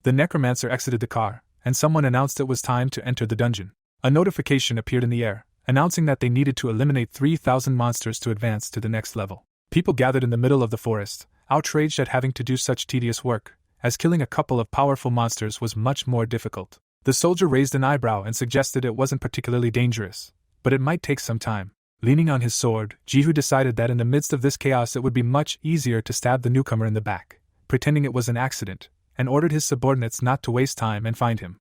The necromancer exited the car, and someone announced it was time to enter the dungeon. A notification appeared in the air, announcing that they needed to eliminate 3,000 monsters to advance to the next level. People gathered in the middle of the forest, outraged at having to do such tedious work, as killing a couple of powerful monsters was much more difficult. The soldier raised an eyebrow and suggested it wasn't particularly dangerous, but it might take some time. Leaning on his sword, Jihu decided that in the midst of this chaos it would be much easier to stab the newcomer in the back, pretending it was an accident, and ordered his subordinates not to waste time and find him.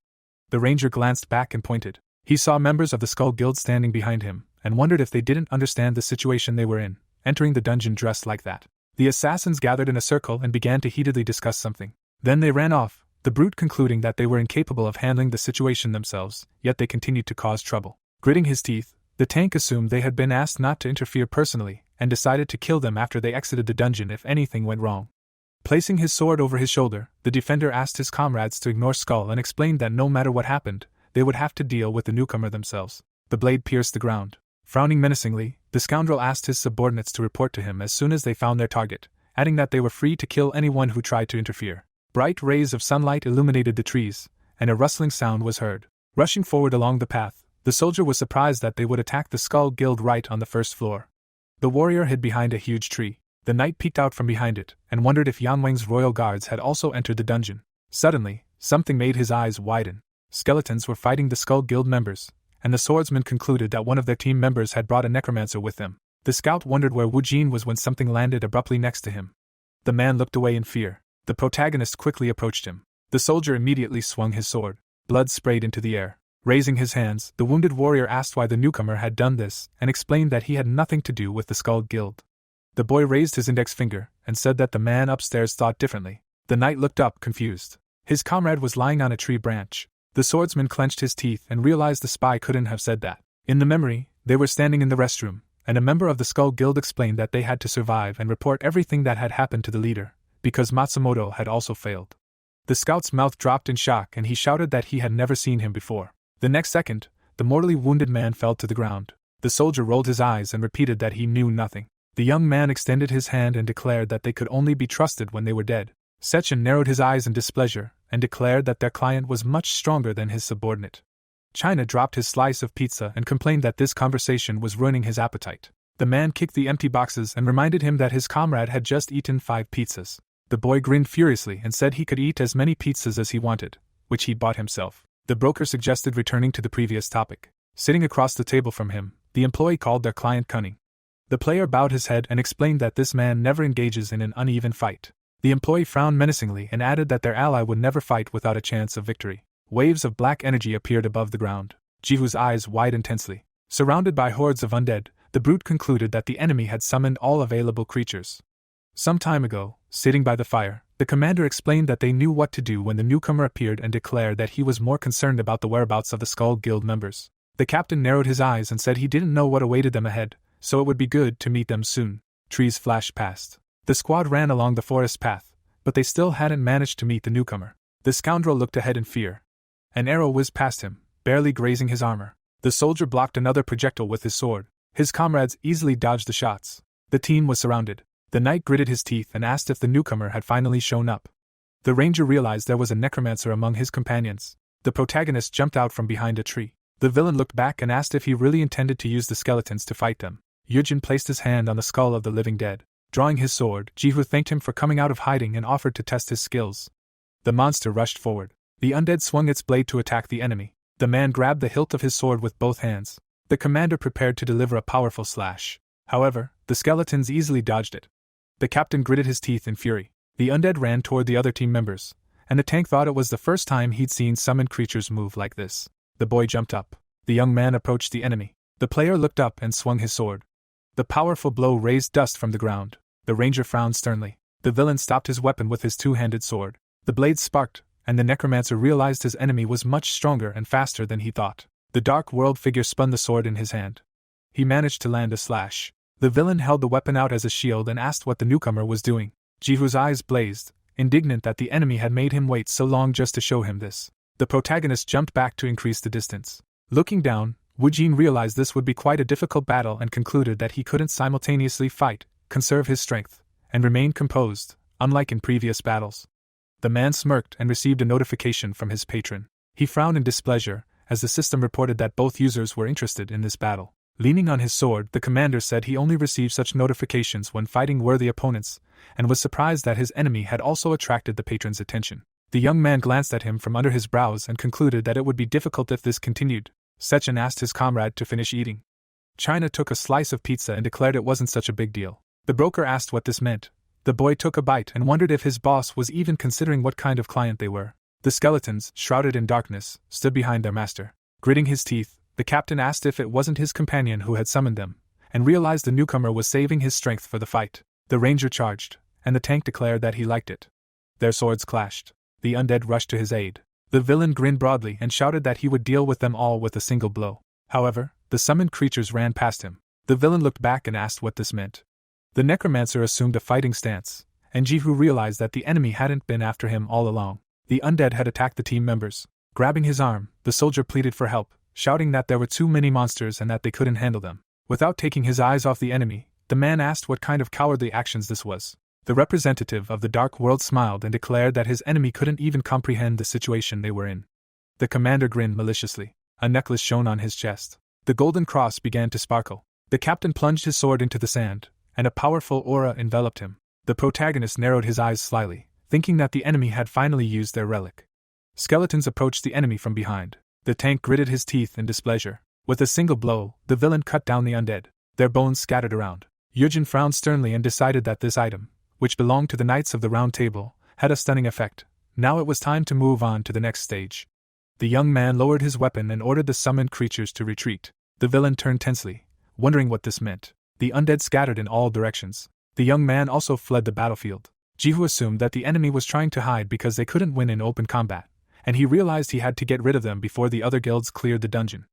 The ranger glanced back and pointed. He saw members of the Skull Guild standing behind him, and wondered if they didn't understand the situation they were in, entering the dungeon dressed like that. The assassins gathered in a circle and began to heatedly discuss something. Then they ran off, the brute concluding that they were incapable of handling the situation themselves, yet they continued to cause trouble. Gritting his teeth, the tank assumed they had been asked not to interfere personally, and decided to kill them after they exited the dungeon if anything went wrong. Placing his sword over his shoulder, the defender asked his comrades to ignore Skull and explained that no matter what happened, they would have to deal with the newcomer themselves. The blade pierced the ground. Frowning menacingly, the scoundrel asked his subordinates to report to him as soon as they found their target, adding that they were free to kill anyone who tried to interfere. Bright rays of sunlight illuminated the trees, and a rustling sound was heard. Rushing forward along the path, the soldier was surprised that they would attack the Skull Guild right on the first floor. The warrior hid behind a huge tree. The knight peeked out from behind it and wondered if Yang Wang's royal guards had also entered the dungeon. Suddenly, something made his eyes widen. Skeletons were fighting the Skull Guild members, and the swordsman concluded that one of their team members had brought a necromancer with them. The scout wondered where Wu Jin was when something landed abruptly next to him. The man looked away in fear. The protagonist quickly approached him. The soldier immediately swung his sword. Blood sprayed into the air. Raising his hands, the wounded warrior asked why the newcomer had done this and explained that he had nothing to do with the Skull Guild. The boy raised his index finger and said that the man upstairs thought differently. The knight looked up, confused. His comrade was lying on a tree branch. The swordsman clenched his teeth and realized the spy couldn't have said that. In the memory, they were standing in the restroom, and a member of the Skull Guild explained that they had to survive and report everything that had happened to the leader, because Matsumoto had also failed. The scout's mouth dropped in shock and he shouted that he had never seen him before. The next second, the mortally wounded man fell to the ground. The soldier rolled his eyes and repeated that he knew nothing. The young man extended his hand and declared that they could only be trusted when they were dead. Sechin narrowed his eyes in displeasure and declared that their client was much stronger than his subordinate. China dropped his slice of pizza and complained that this conversation was ruining his appetite. The man kicked the empty boxes and reminded him that his comrade had just eaten 5 pizzas. The boy grinned furiously and said he could eat as many pizzas as he wanted, which he'd bought himself. The broker suggested returning to the previous topic. Sitting across the table from him, the employee called their client cunning. The player bowed his head and explained that this man never engages in an uneven fight. The employee frowned menacingly and added that their ally would never fight without a chance of victory. Waves of black energy appeared above the ground. Jihu's eyes widened intensely. Surrounded by hordes of undead, the brute concluded that the enemy had summoned all available creatures. Some time ago, sitting by the fire, the commander explained that they knew what to do when the newcomer appeared and declared that he was more concerned about the whereabouts of the Skull Guild members. The captain narrowed his eyes and said he didn't know what awaited them ahead, so it would be good to meet them soon. Trees flashed past. The squad ran along the forest path, but they still hadn't managed to meet the newcomer. The scoundrel looked ahead in fear. An arrow whizzed past him, barely grazing his armor. The soldier blocked another projectile with his sword. His comrades easily dodged the shots. The team was surrounded. The knight gritted his teeth and asked if the newcomer had finally shown up. The ranger realized there was a necromancer among his companions. The protagonist jumped out from behind a tree. The villain looked back and asked if he really intended to use the skeletons to fight them. Yujin placed his hand on the skull of the living dead. Drawing his sword, Jihu thanked him for coming out of hiding and offered to test his skills. The monster rushed forward. The undead swung its blade to attack the enemy. The man grabbed the hilt of his sword with both hands. The commander prepared to deliver a powerful slash. However, the skeletons easily dodged it. The captain gritted his teeth in fury. The undead ran toward the other team members, and the tank thought it was the first time he'd seen summoned creatures move like this. The boy jumped up. The young man approached the enemy. The player looked up and swung his sword. The powerful blow raised dust from the ground. The ranger frowned sternly. The villain stopped his weapon with his two-handed sword. The blade sparked, and the necromancer realized his enemy was much stronger and faster than he thought. The dark world figure spun the sword in his hand. He managed to land a slash. The villain held the weapon out as a shield and asked what the newcomer was doing. Jihu's eyes blazed, indignant that the enemy had made him wait so long just to show him this. The protagonist jumped back to increase the distance. Looking down, Wu Jin realized this would be quite a difficult battle and concluded that he couldn't simultaneously fight, conserve his strength, and remain composed, unlike in previous battles. The man smirked and received a notification from his patron. He frowned in displeasure, as the system reported that both users were interested in this battle. Leaning on his sword, the commander said he only received such notifications when fighting worthy opponents, and was surprised that his enemy had also attracted the patron's attention. The young man glanced at him from under his brows and concluded that it would be difficult if this continued. Sechin asked his comrade to finish eating. China took a slice of pizza and declared it wasn't such a big deal. The broker asked what this meant. The boy took a bite and wondered if his boss was even considering what kind of client they were. The skeletons, shrouded in darkness, stood behind their master. Gritting his teeth, the captain asked if it wasn't his companion who had summoned them, and realized the newcomer was saving his strength for the fight. The ranger charged, and the tank declared that he liked it. Their swords clashed. The undead rushed to his aid. The villain grinned broadly and shouted that he would deal with them all with a single blow. However, the summoned creatures ran past him. The villain looked back and asked what this meant. The necromancer assumed a fighting stance, and Jihu realized that the enemy hadn't been after him all along. The undead had attacked the team members. Grabbing his arm, the soldier pleaded for help, shouting that there were too many monsters and that they couldn't handle them. Without taking his eyes off the enemy, the man asked what kind of cowardly actions this was. The representative of the dark world smiled and declared that his enemy couldn't even comprehend the situation they were in. The commander grinned maliciously. A necklace shone on his chest. The golden cross began to sparkle. The captain plunged his sword into the sand, and a powerful aura enveloped him. The protagonist narrowed his eyes slyly, thinking that the enemy had finally used their relic. Skeletons approached the enemy from behind. The tank gritted his teeth in displeasure. With a single blow, the villain cut down the undead. Their bones scattered around. Yujin frowned sternly and decided that this item, which belonged to the Knights of the Round Table, had a stunning effect. Now it was time to move on to the next stage. The young man lowered his weapon and ordered the summoned creatures to retreat. The villain turned tensely, wondering what this meant. The undead scattered in all directions. The young man also fled the battlefield. Jihu assumed that the enemy was trying to hide because they couldn't win in open combat, and he realized he had to get rid of them before the other guilds cleared the dungeon.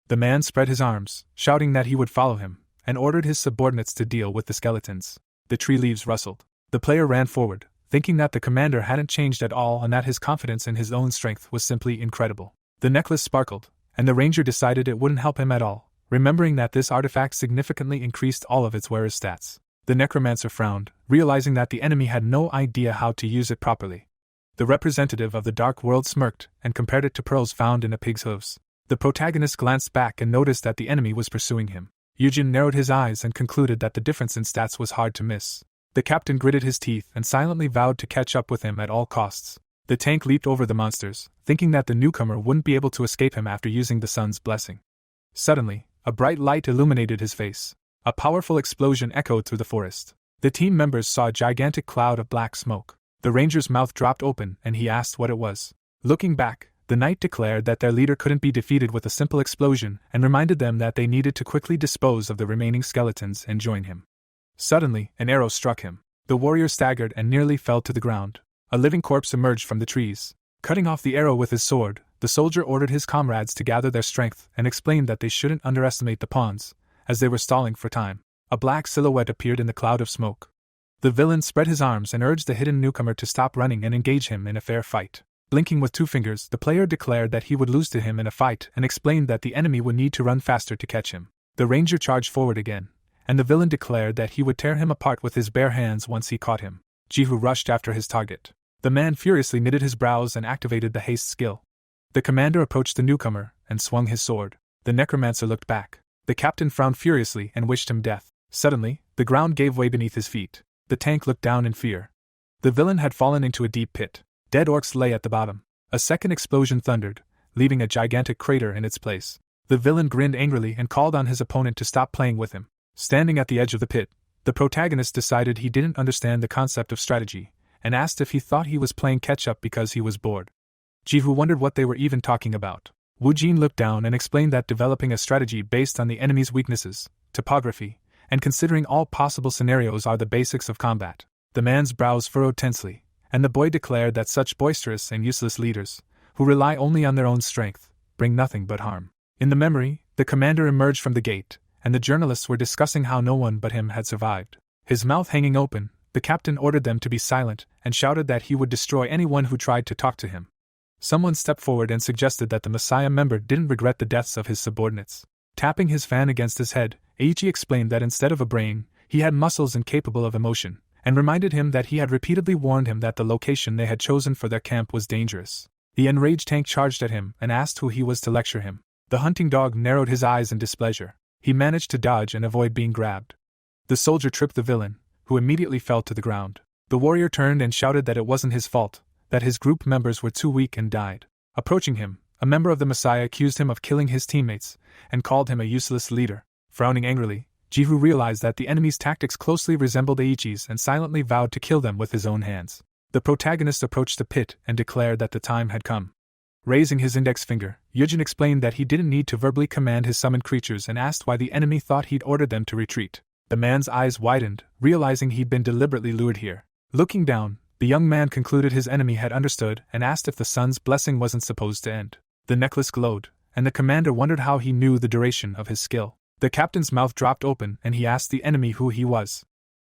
The man spread his arms, shouting that he would follow him, and ordered his subordinates to deal with the skeletons. The tree leaves rustled. The player ran forward, thinking that the commander hadn't changed at all and that his confidence in his own strength was simply incredible. The necklace sparkled, and the ranger decided it wouldn't help him at all, remembering that this artifact significantly increased all of its wearer's stats. The necromancer frowned, realizing that the enemy had no idea how to use it properly. The representative of the dark world smirked and compared it to pearls found in a pig's hooves. The protagonist glanced back and noticed that the enemy was pursuing him. Yujin narrowed his eyes and concluded that the difference in stats was hard to miss. The captain gritted his teeth and silently vowed to catch up with him at all costs. The tank leaped over the monsters, thinking that the newcomer wouldn't be able to escape him after using the sun's blessing. Suddenly, a bright light illuminated his face. A powerful explosion echoed through the forest. The team members saw a gigantic cloud of black smoke. The ranger's mouth dropped open and he asked what it was. Looking back, the knight declared that their leader couldn't be defeated with a simple explosion and reminded them that they needed to quickly dispose of the remaining skeletons and join him. Suddenly, an arrow struck him. The warrior staggered and nearly fell to the ground. A living corpse emerged from the trees. Cutting off the arrow with his sword, the soldier ordered his comrades to gather their strength and explained that they shouldn't underestimate the pawns, as they were stalling for time. A black silhouette appeared in the cloud of smoke. The villain spread his arms and urged the hidden newcomer to stop running and engage him in a fair fight. Blinking with 2 fingers, the player declared that he would lose to him in a fight and explained that the enemy would need to run faster to catch him. The ranger charged forward again, and the villain declared that he would tear him apart with his bare hands once he caught him. Jihu rushed after his target. The man furiously knitted his brows and activated the haste skill. The commander approached the newcomer and swung his sword. The necromancer looked back. The captain frowned furiously and wished him death. Suddenly, the ground gave way beneath his feet. The tank looked down in fear. The villain had fallen into a deep pit. Dead orcs lay at the bottom. A second explosion thundered, leaving a gigantic crater in its place. The villain grinned angrily and called on his opponent to stop playing with him. Standing at the edge of the pit, the protagonist decided he didn't understand the concept of strategy, and asked if he thought he was playing catch-up because he was bored. Jihu wondered what they were even talking about. Wu Jin looked down and explained that developing a strategy based on the enemy's weaknesses, topography, and considering all possible scenarios are the basics of combat. The man's brows furrowed tensely, and the boy declared that such boisterous and useless leaders, who rely only on their own strength, bring nothing but harm. In the memory, the commander emerged from the gate, and the journalists were discussing how no one but him had survived. His mouth hanging open, the captain ordered them to be silent and shouted that he would destroy anyone who tried to talk to him. Someone stepped forward and suggested that the Messiah member didn't regret the deaths of his subordinates. Tapping his fan against his head, Eiichi explained that instead of a brain, he had muscles incapable of emotion, and reminded him that he had repeatedly warned him that the location they had chosen for their camp was dangerous. The enraged tank charged at him and asked who he was to lecture him. The hunting dog narrowed his eyes in displeasure. He managed to dodge and avoid being grabbed. The soldier tripped the villain, who immediately fell to the ground. The warrior turned and shouted that it wasn't his fault, that his group members were too weak and died. Approaching him, a member of the Messiah accused him of killing his teammates, and called him a useless leader. Frowning angrily, Jihu realized that the enemy's tactics closely resembled Eiichi's and silently vowed to kill them with his own hands. The protagonist approached the pit and declared that the time had come. Raising his index finger, Yujin explained that he didn't need to verbally command his summoned creatures and asked why the enemy thought he'd ordered them to retreat. The man's eyes widened, realizing he'd been deliberately lured here. Looking down, the young man concluded his enemy had understood and asked if the sun's blessing wasn't supposed to end. The necklace glowed, and the commander wondered how he knew the duration of his skill. The captain's mouth dropped open and he asked the enemy who he was.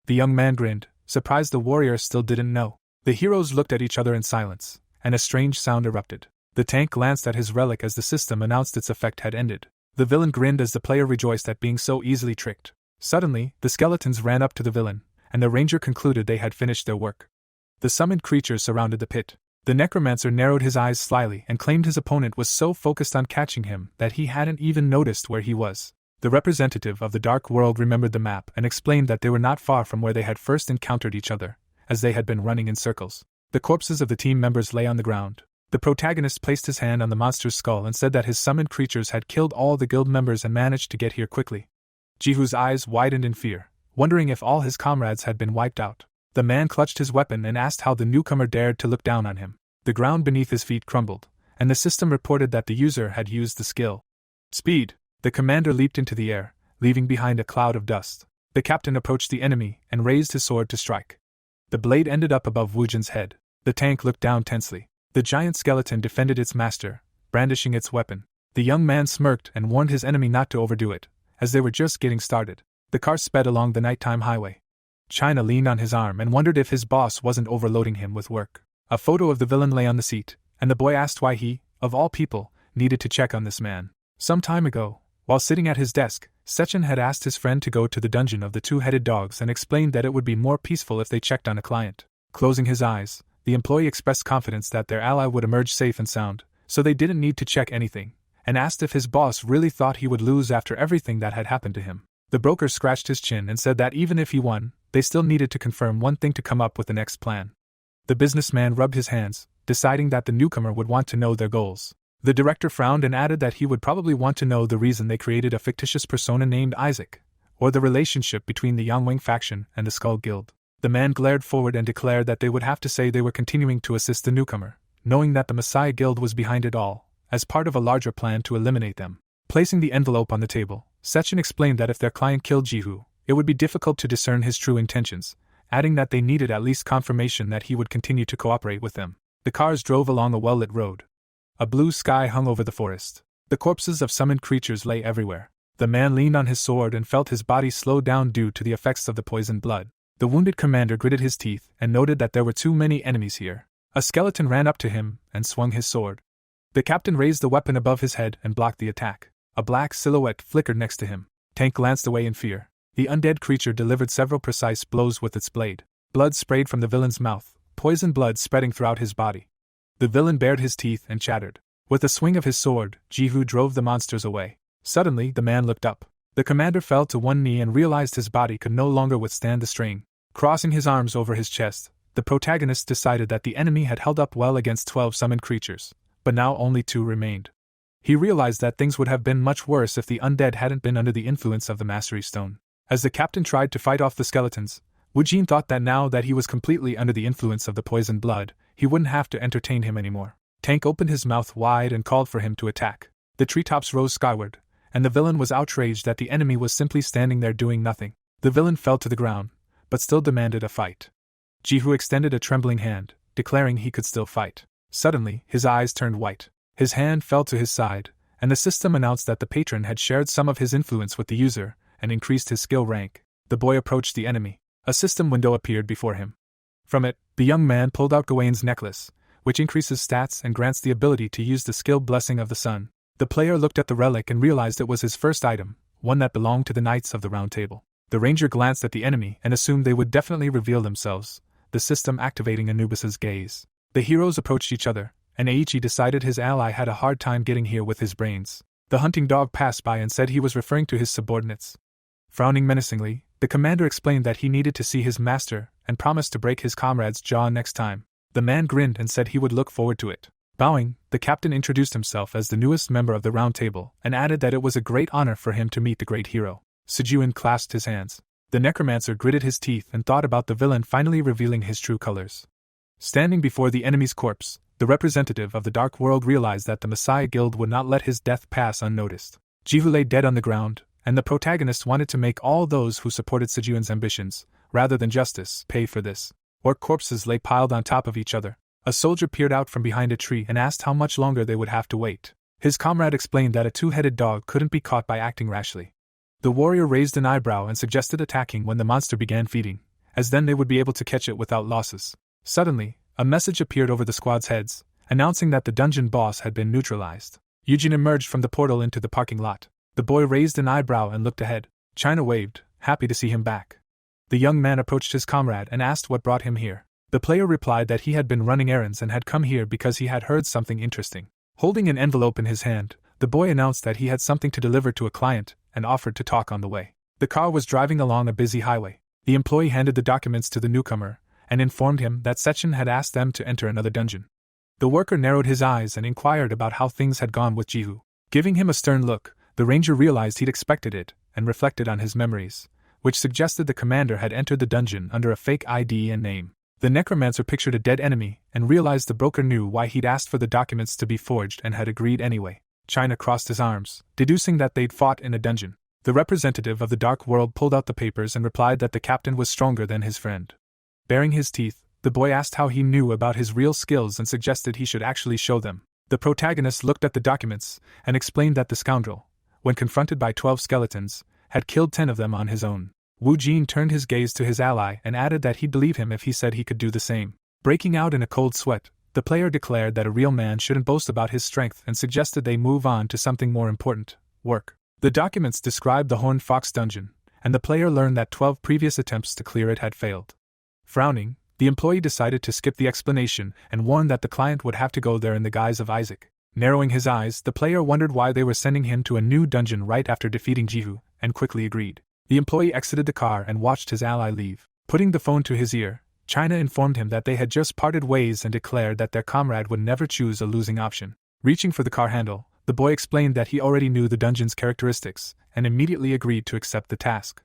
The young man grinned, surprised the warrior still didn't know. The heroes looked at each other in silence, and a strange sound erupted. The tank glanced at his relic as the system announced its effect had ended. The villain grinned as the player rejoiced at being so easily tricked. Suddenly, the skeletons ran up to the villain, and the ranger concluded they had finished their work. The summoned creatures surrounded the pit. The necromancer narrowed his eyes slyly and claimed his opponent was so focused on catching him that he hadn't even noticed where he was. The representative of the dark world remembered the map and explained that they were not far from where they had first encountered each other, as they had been running in circles. The corpses of the team members lay on the ground. The protagonist placed his hand on the monster's skull and said that his summoned creatures had killed all the guild members and managed to get here quickly. Jihu's eyes widened in fear, wondering if all his comrades had been wiped out. The man clutched his weapon and asked how the newcomer dared to look down on him. The ground beneath his feet crumbled, and the system reported that the user had used the skill. Speed! The commander leaped into the air, leaving behind a cloud of dust. The captain approached the enemy and raised his sword to strike. The blade ended up above Wu Jin's head. The tank looked down tensely. The giant skeleton defended its master, brandishing its weapon. The young man smirked and warned his enemy not to overdo it, as they were just getting started. The car sped along the nighttime highway. China leaned on his arm and wondered if his boss wasn't overloading him with work. A photo of the villain lay on the seat, and the boy asked why he, of all people, needed to check on this man. Some time ago, while sitting at his desk, Sechin had asked his friend to go to the dungeon of the two-headed dogs and explained that it would be more peaceful if they checked on a client. Closing his eyes, the employee expressed confidence that their ally would emerge safe and sound, so they didn't need to check anything, and asked if his boss really thought he would lose after everything that had happened to him. The broker scratched his chin and said that even if he won, they still needed to confirm one thing to come up with the next plan. The businessman rubbed his hands, deciding that the newcomer would want to know their goals. The director frowned and added that he would probably want to know the reason they created a fictitious persona named Isaac, or the relationship between the Yangwang faction and the Skull Guild. The man glared forward and declared that they would have to say they were continuing to assist the newcomer, knowing that the Messiah Guild was behind it all, as part of a larger plan to eliminate them. Placing the envelope on the table, Sechin explained that if their client killed Jihu, it would be difficult to discern his true intentions, adding that they needed at least confirmation that he would continue to cooperate with them. The cars drove along a well-lit road. A blue sky hung over the forest. The corpses of summoned creatures lay everywhere. The man leaned on his sword and felt his body slow down due to the effects of the poisoned blood. The wounded commander gritted his teeth and noted that there were too many enemies here. A skeleton ran up to him and swung his sword. The captain raised the weapon above his head and blocked the attack. A black silhouette flickered next to him. Tank glanced away in fear. The undead creature delivered several precise blows with its blade. Blood sprayed from the villain's mouth, poison blood spreading throughout his body. The villain bared his teeth and chattered. With a swing of his sword, Jihu drove the monsters away. Suddenly, the man looked up. The commander fell to one knee and realized his body could no longer withstand the strain. Crossing his arms over his chest, the protagonist decided that the enemy had held up well against 12 summoned creatures, but now only 2 remained. He realized that things would have been much worse if the undead hadn't been under the influence of the Mastery Stone. As the captain tried to fight off the skeletons, Wu Jin thought that now that he was completely under the influence of the poisoned blood, he wouldn't have to entertain him anymore. Tank opened his mouth wide and called for him to attack. The treetops rose skyward, and the villain was outraged that the enemy was simply standing there doing nothing. The villain fell to the ground, but still demanded a fight. Jihu extended a trembling hand, declaring he could still fight. Suddenly, his eyes turned white. His hand fell to his side, and the system announced that the patron had shared some of his influence with the user and increased his skill rank. The boy approached the enemy. A system window appeared before him. From it, the young man pulled out Gawain's necklace, which increases stats and grants the ability to use the skill Blessing of the Sun. The player looked at the relic and realized it was his first item, one that belonged to the Knights of the Round Table. The ranger glanced at the enemy and assumed they would definitely reveal themselves, the system activating Anubis's gaze. The heroes approached each other, and Eiichi decided his ally had a hard time getting here with his brains. The hunting dog passed by and said he was referring to his subordinates. Frowning menacingly, the commander explained that he needed to see his master and promised to break his comrade's jaw next time. The man grinned and said he would look forward to it. Bowing, the captain introduced himself as the newest member of the Round Table and added that it was a great honor for him to meet the great hero. Sijuan clasped his hands. The necromancer gritted his teeth and thought about the villain finally revealing his true colors. Standing before the enemy's corpse, the representative of the Dark World realized that the Messiah Guild would not let his death pass unnoticed. Jihu lay dead on the ground, and the protagonist wanted to make all those who supported Sijuan's ambitions, rather than justice, pay for this. Orc corpses lay piled on top of each other. A soldier peered out from behind a tree and asked how much longer they would have to wait. His comrade explained that a two-headed dog couldn't be caught by acting rashly. The warrior raised an eyebrow and suggested attacking when the monster began feeding, as then they would be able to catch it without losses. Suddenly, a message appeared over the squad's heads, announcing that the dungeon boss had been neutralized. Eugene emerged from the portal into the parking lot. The boy raised an eyebrow and looked ahead. China waved, happy to see him back. The young man approached his comrade and asked what brought him here. The player replied that he had been running errands and had come here because he had heard something interesting. Holding an envelope in his hand, the boy announced that he had something to deliver to a client, and offered to talk on the way. The car was driving along a busy highway. The employee handed the documents to the newcomer and informed him that Sechin had asked them to enter another dungeon. The worker narrowed his eyes and inquired about how things had gone with Jihu. Giving him a stern look, the ranger realized he'd expected it and reflected on his memories, which suggested the commander had entered the dungeon under a fake ID and name. The necromancer pictured a dead enemy and realized the broker knew why he'd asked for the documents to be forged and had agreed anyway. China crossed his arms, deducing that they'd fought in a dungeon. The representative of the dark world pulled out the papers and replied that the captain was stronger than his friend. Baring his teeth, the boy asked how he knew about his real skills and suggested he should actually show them. The protagonist looked at the documents and explained that the scoundrel, when confronted by 12 skeletons, had killed 10 of them on his own. Wu Jin turned his gaze to his ally and added that he'd believe him if he said he could do the same. Breaking out in a cold sweat, the player declared that a real man shouldn't boast about his strength and suggested they move on to something more important: work. The documents described the Horned Fox dungeon, and the player learned that 12 previous attempts to clear it had failed. Frowning, the employee decided to skip the explanation and warned that the client would have to go there in the guise of Isaac. Narrowing his eyes, the player wondered why they were sending him to a new dungeon right after defeating Jihu, and quickly agreed. The employee exited the car and watched his ally leave. Putting the phone to his ear, China informed him that they had just parted ways and declared that their comrade would never choose a losing option. Reaching for the car handle, the boy explained that he already knew the dungeon's characteristics and immediately agreed to accept the task.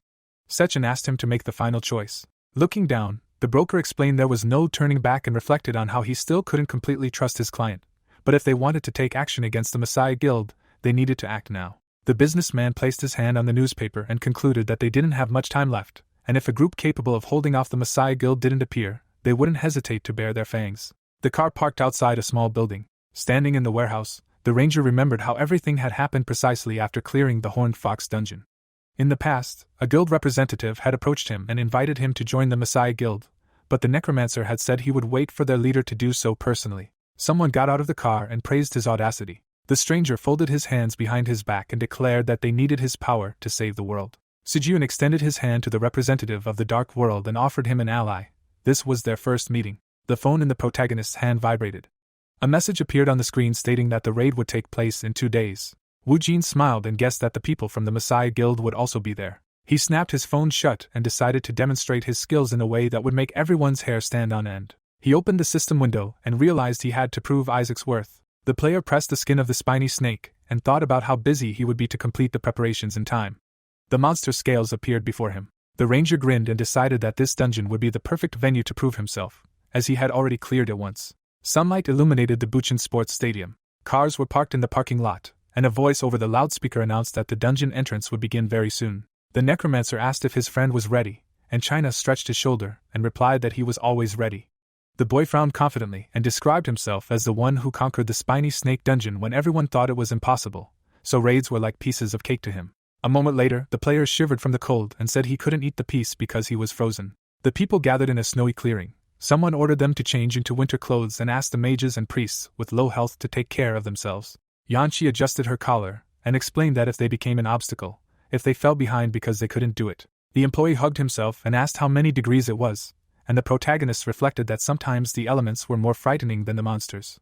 Sechin asked him to make the final choice. Looking down, the broker explained there was no turning back and reflected on how he still couldn't completely trust his client, but if they wanted to take action against the Messiah Guild, they needed to act now. The businessman placed his hand on the newspaper and concluded that they didn't have much time left, and if a group capable of holding off the Messiah Guild didn't appear, they wouldn't hesitate to bare their fangs. The car parked outside a small building. Standing in the warehouse, the ranger remembered how everything had happened precisely after clearing the Horned Fox dungeon. In the past, a guild representative had approached him and invited him to join the Messiah Guild, but the necromancer had said he would wait for their leader to do so personally. Someone got out of the car and praised his audacity. The stranger folded his hands behind his back and declared that they needed his power to save the world. Sijun extended his hand to the representative of the dark world and offered him an ally. This was their first meeting. The phone in the protagonist's hand vibrated. A message appeared on the screen stating that the raid would take place in 2 days. Wu Jin smiled and guessed that the people from the Messiah Guild would also be there. He snapped his phone shut and decided to demonstrate his skills in a way that would make everyone's hair stand on end. He opened the system window and realized he had to prove Isaac's worth. The player pressed the skin of the spiny snake and thought about how busy he would be to complete the preparations in time. The monster scales appeared before him. The ranger grinned and decided that this dungeon would be the perfect venue to prove himself, as he had already cleared it once. Sunlight illuminated the Buchan Sports Stadium. Cars were parked in the parking lot, and a voice over the loudspeaker announced that the dungeon entrance would begin very soon. The necromancer asked if his friend was ready, and China stretched his shoulder and replied that he was always ready. The boy frowned confidently and described himself as the one who conquered the spiny snake dungeon when everyone thought it was impossible, so raids were like pieces of cake to him. A moment later, the player shivered from the cold and said he couldn't eat the piece because he was frozen. The people gathered in a snowy clearing. Someone ordered them to change into winter clothes and asked the mages and priests with low health to take care of themselves. Yanqi adjusted her collar and explained that if they became an obstacle, if they fell behind because they couldn't do it. The employee hugged himself and asked how many degrees it was, and the protagonist reflected that sometimes the elements were more frightening than the monsters.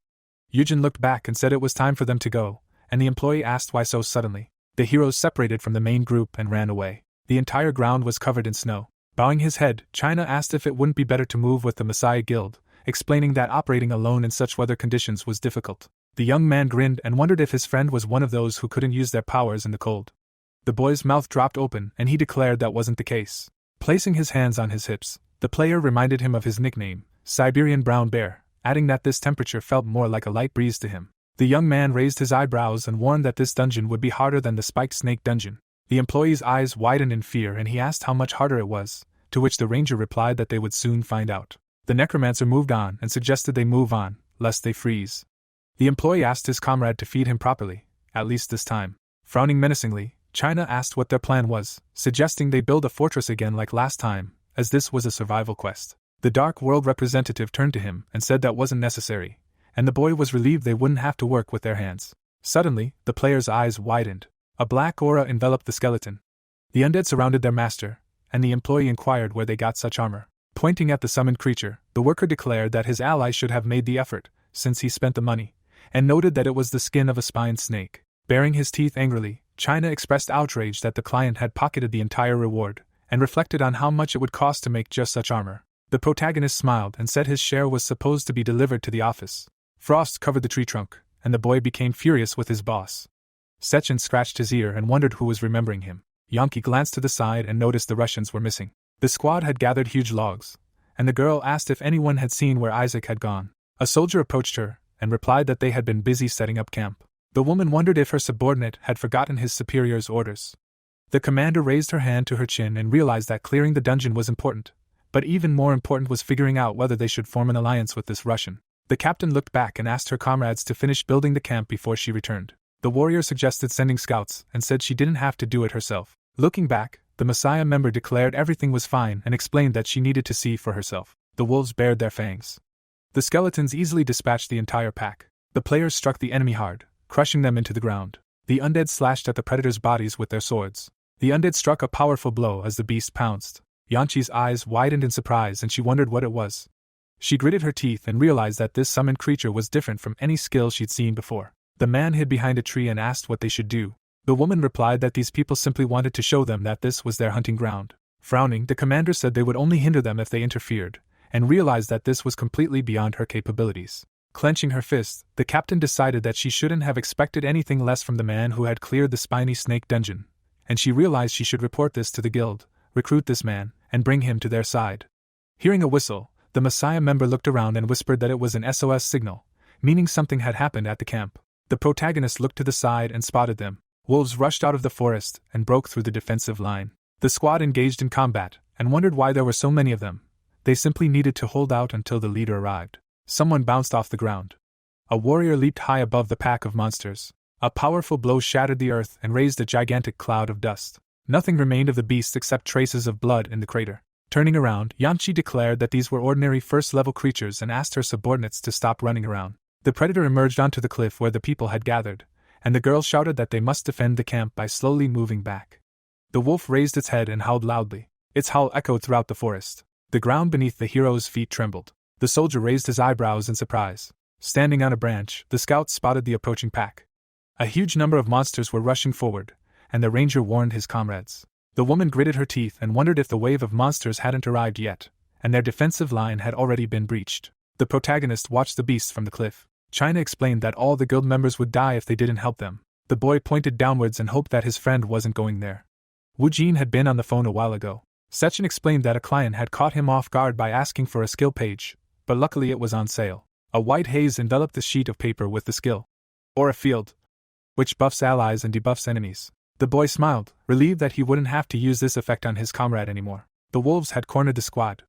Yujin looked back and said it was time for them to go, and the employee asked why so suddenly. The heroes separated from the main group and ran away. The entire ground was covered in snow. Bowing his head, China asked if it wouldn't be better to move with the Messiah Guild, explaining that operating alone in such weather conditions was difficult. The young man grinned and wondered if his friend was one of those who couldn't use their powers in the cold. The boy's mouth dropped open and he declared that wasn't the case. Placing his hands on his hips, the player reminded him of his nickname, Siberian Brown Bear, adding that this temperature felt more like a light breeze to him. The young man raised his eyebrows and warned that this dungeon would be harder than the spiked snake dungeon. The employee's eyes widened in fear and he asked how much harder it was, to which the ranger replied that they would soon find out. The necromancer moved on and suggested they move on, lest they freeze. The employee asked his comrade to feed him properly, at least this time. Frowning menacingly, China asked what their plan was, suggesting they build a fortress again like last time, as this was a survival quest. The Dark World representative turned to him and said that wasn't necessary, and the boy was relieved they wouldn't have to work with their hands. Suddenly, the player's eyes widened. A black aura enveloped the skeleton. The undead surrounded their master, and the employee inquired where they got such armor. Pointing at the summoned creature, the worker declared that his ally should have made the effort, since he spent the money, and noted that it was the skin of a spined snake. Baring his teeth angrily, China expressed outrage that the client had pocketed the entire reward, and reflected on how much it would cost to make just such armor. The protagonist smiled and said his share was supposed to be delivered to the office. Frost covered the tree trunk, and the boy became furious with his boss. Sechin scratched his ear and wondered who was remembering him. Yankee glanced to the side and noticed the Russians were missing. The squad had gathered huge logs, and the girl asked if anyone had seen where Isaac had gone. A soldier approached her, and replied that they had been busy setting up camp. The woman wondered if her subordinate had forgotten his superior's orders. The commander raised her hand to her chin and realized that clearing the dungeon was important, but even more important was figuring out whether they should form an alliance with this Russian. The captain looked back and asked her comrades to finish building the camp before she returned. The warrior suggested sending scouts and said she didn't have to do it herself. Looking back, the Messiah member declared everything was fine and explained that she needed to see for herself. The wolves bared their fangs. The skeletons easily dispatched the entire pack. The players struck the enemy hard, crushing them into the ground. The undead slashed at the predators' bodies with their swords. The undead struck a powerful blow as the beast pounced. Yanchi's eyes widened in surprise and she wondered what it was. She gritted her teeth and realized that this summoned creature was different from any skill she'd seen before. The man hid behind a tree and asked what they should do. The woman replied that these people simply wanted to show them that this was their hunting ground. Frowning, the commander said they would only hinder them if they interfered, and realized that this was completely beyond her capabilities. Clenching her fist, the captain decided that she shouldn't have expected anything less from the man who had cleared the spiny snake dungeon, and she realized she should report this to the guild, recruit this man, and bring him to their side. Hearing a whistle, the Messiah member looked around and whispered that it was an SOS signal, meaning something had happened at the camp. The protagonist looked to the side and spotted them. Wolves rushed out of the forest and broke through the defensive line. The squad engaged in combat, and wondered why there were so many of them. They simply needed to hold out until the leader arrived. Someone bounced off the ground. A warrior leaped high above the pack of monsters. A powerful blow shattered the earth and raised a gigantic cloud of dust. Nothing remained of the beast except traces of blood in the crater. Turning around, Yanchi declared that these were ordinary first-level creatures and asked her subordinates to stop running around. The predator emerged onto the cliff where the people had gathered, and the girl shouted that they must defend the camp by slowly moving back. The wolf raised its head and howled loudly. Its howl echoed throughout the forest. The ground beneath the hero's feet trembled. The soldier raised his eyebrows in surprise. Standing on a branch, the scout spotted the approaching pack. A huge number of monsters were rushing forward, and the ranger warned his comrades. The woman gritted her teeth and wondered if the wave of monsters hadn't arrived yet, and their defensive line had already been breached. The protagonist watched the beasts from the cliff. China explained that all the guild members would die if they didn't help them. The boy pointed downwards and hoped that his friend wasn't going there. Wu Jin had been on the phone a while ago. Sechin explained that a client had caught him off guard by asking for a skill page, but luckily it was on sale. A white haze enveloped the sheet of paper with the skill, or a field, which buffs allies and debuffs enemies. The boy smiled, relieved that he wouldn't have to use this effect on his comrade anymore. The wolves had cornered the squad.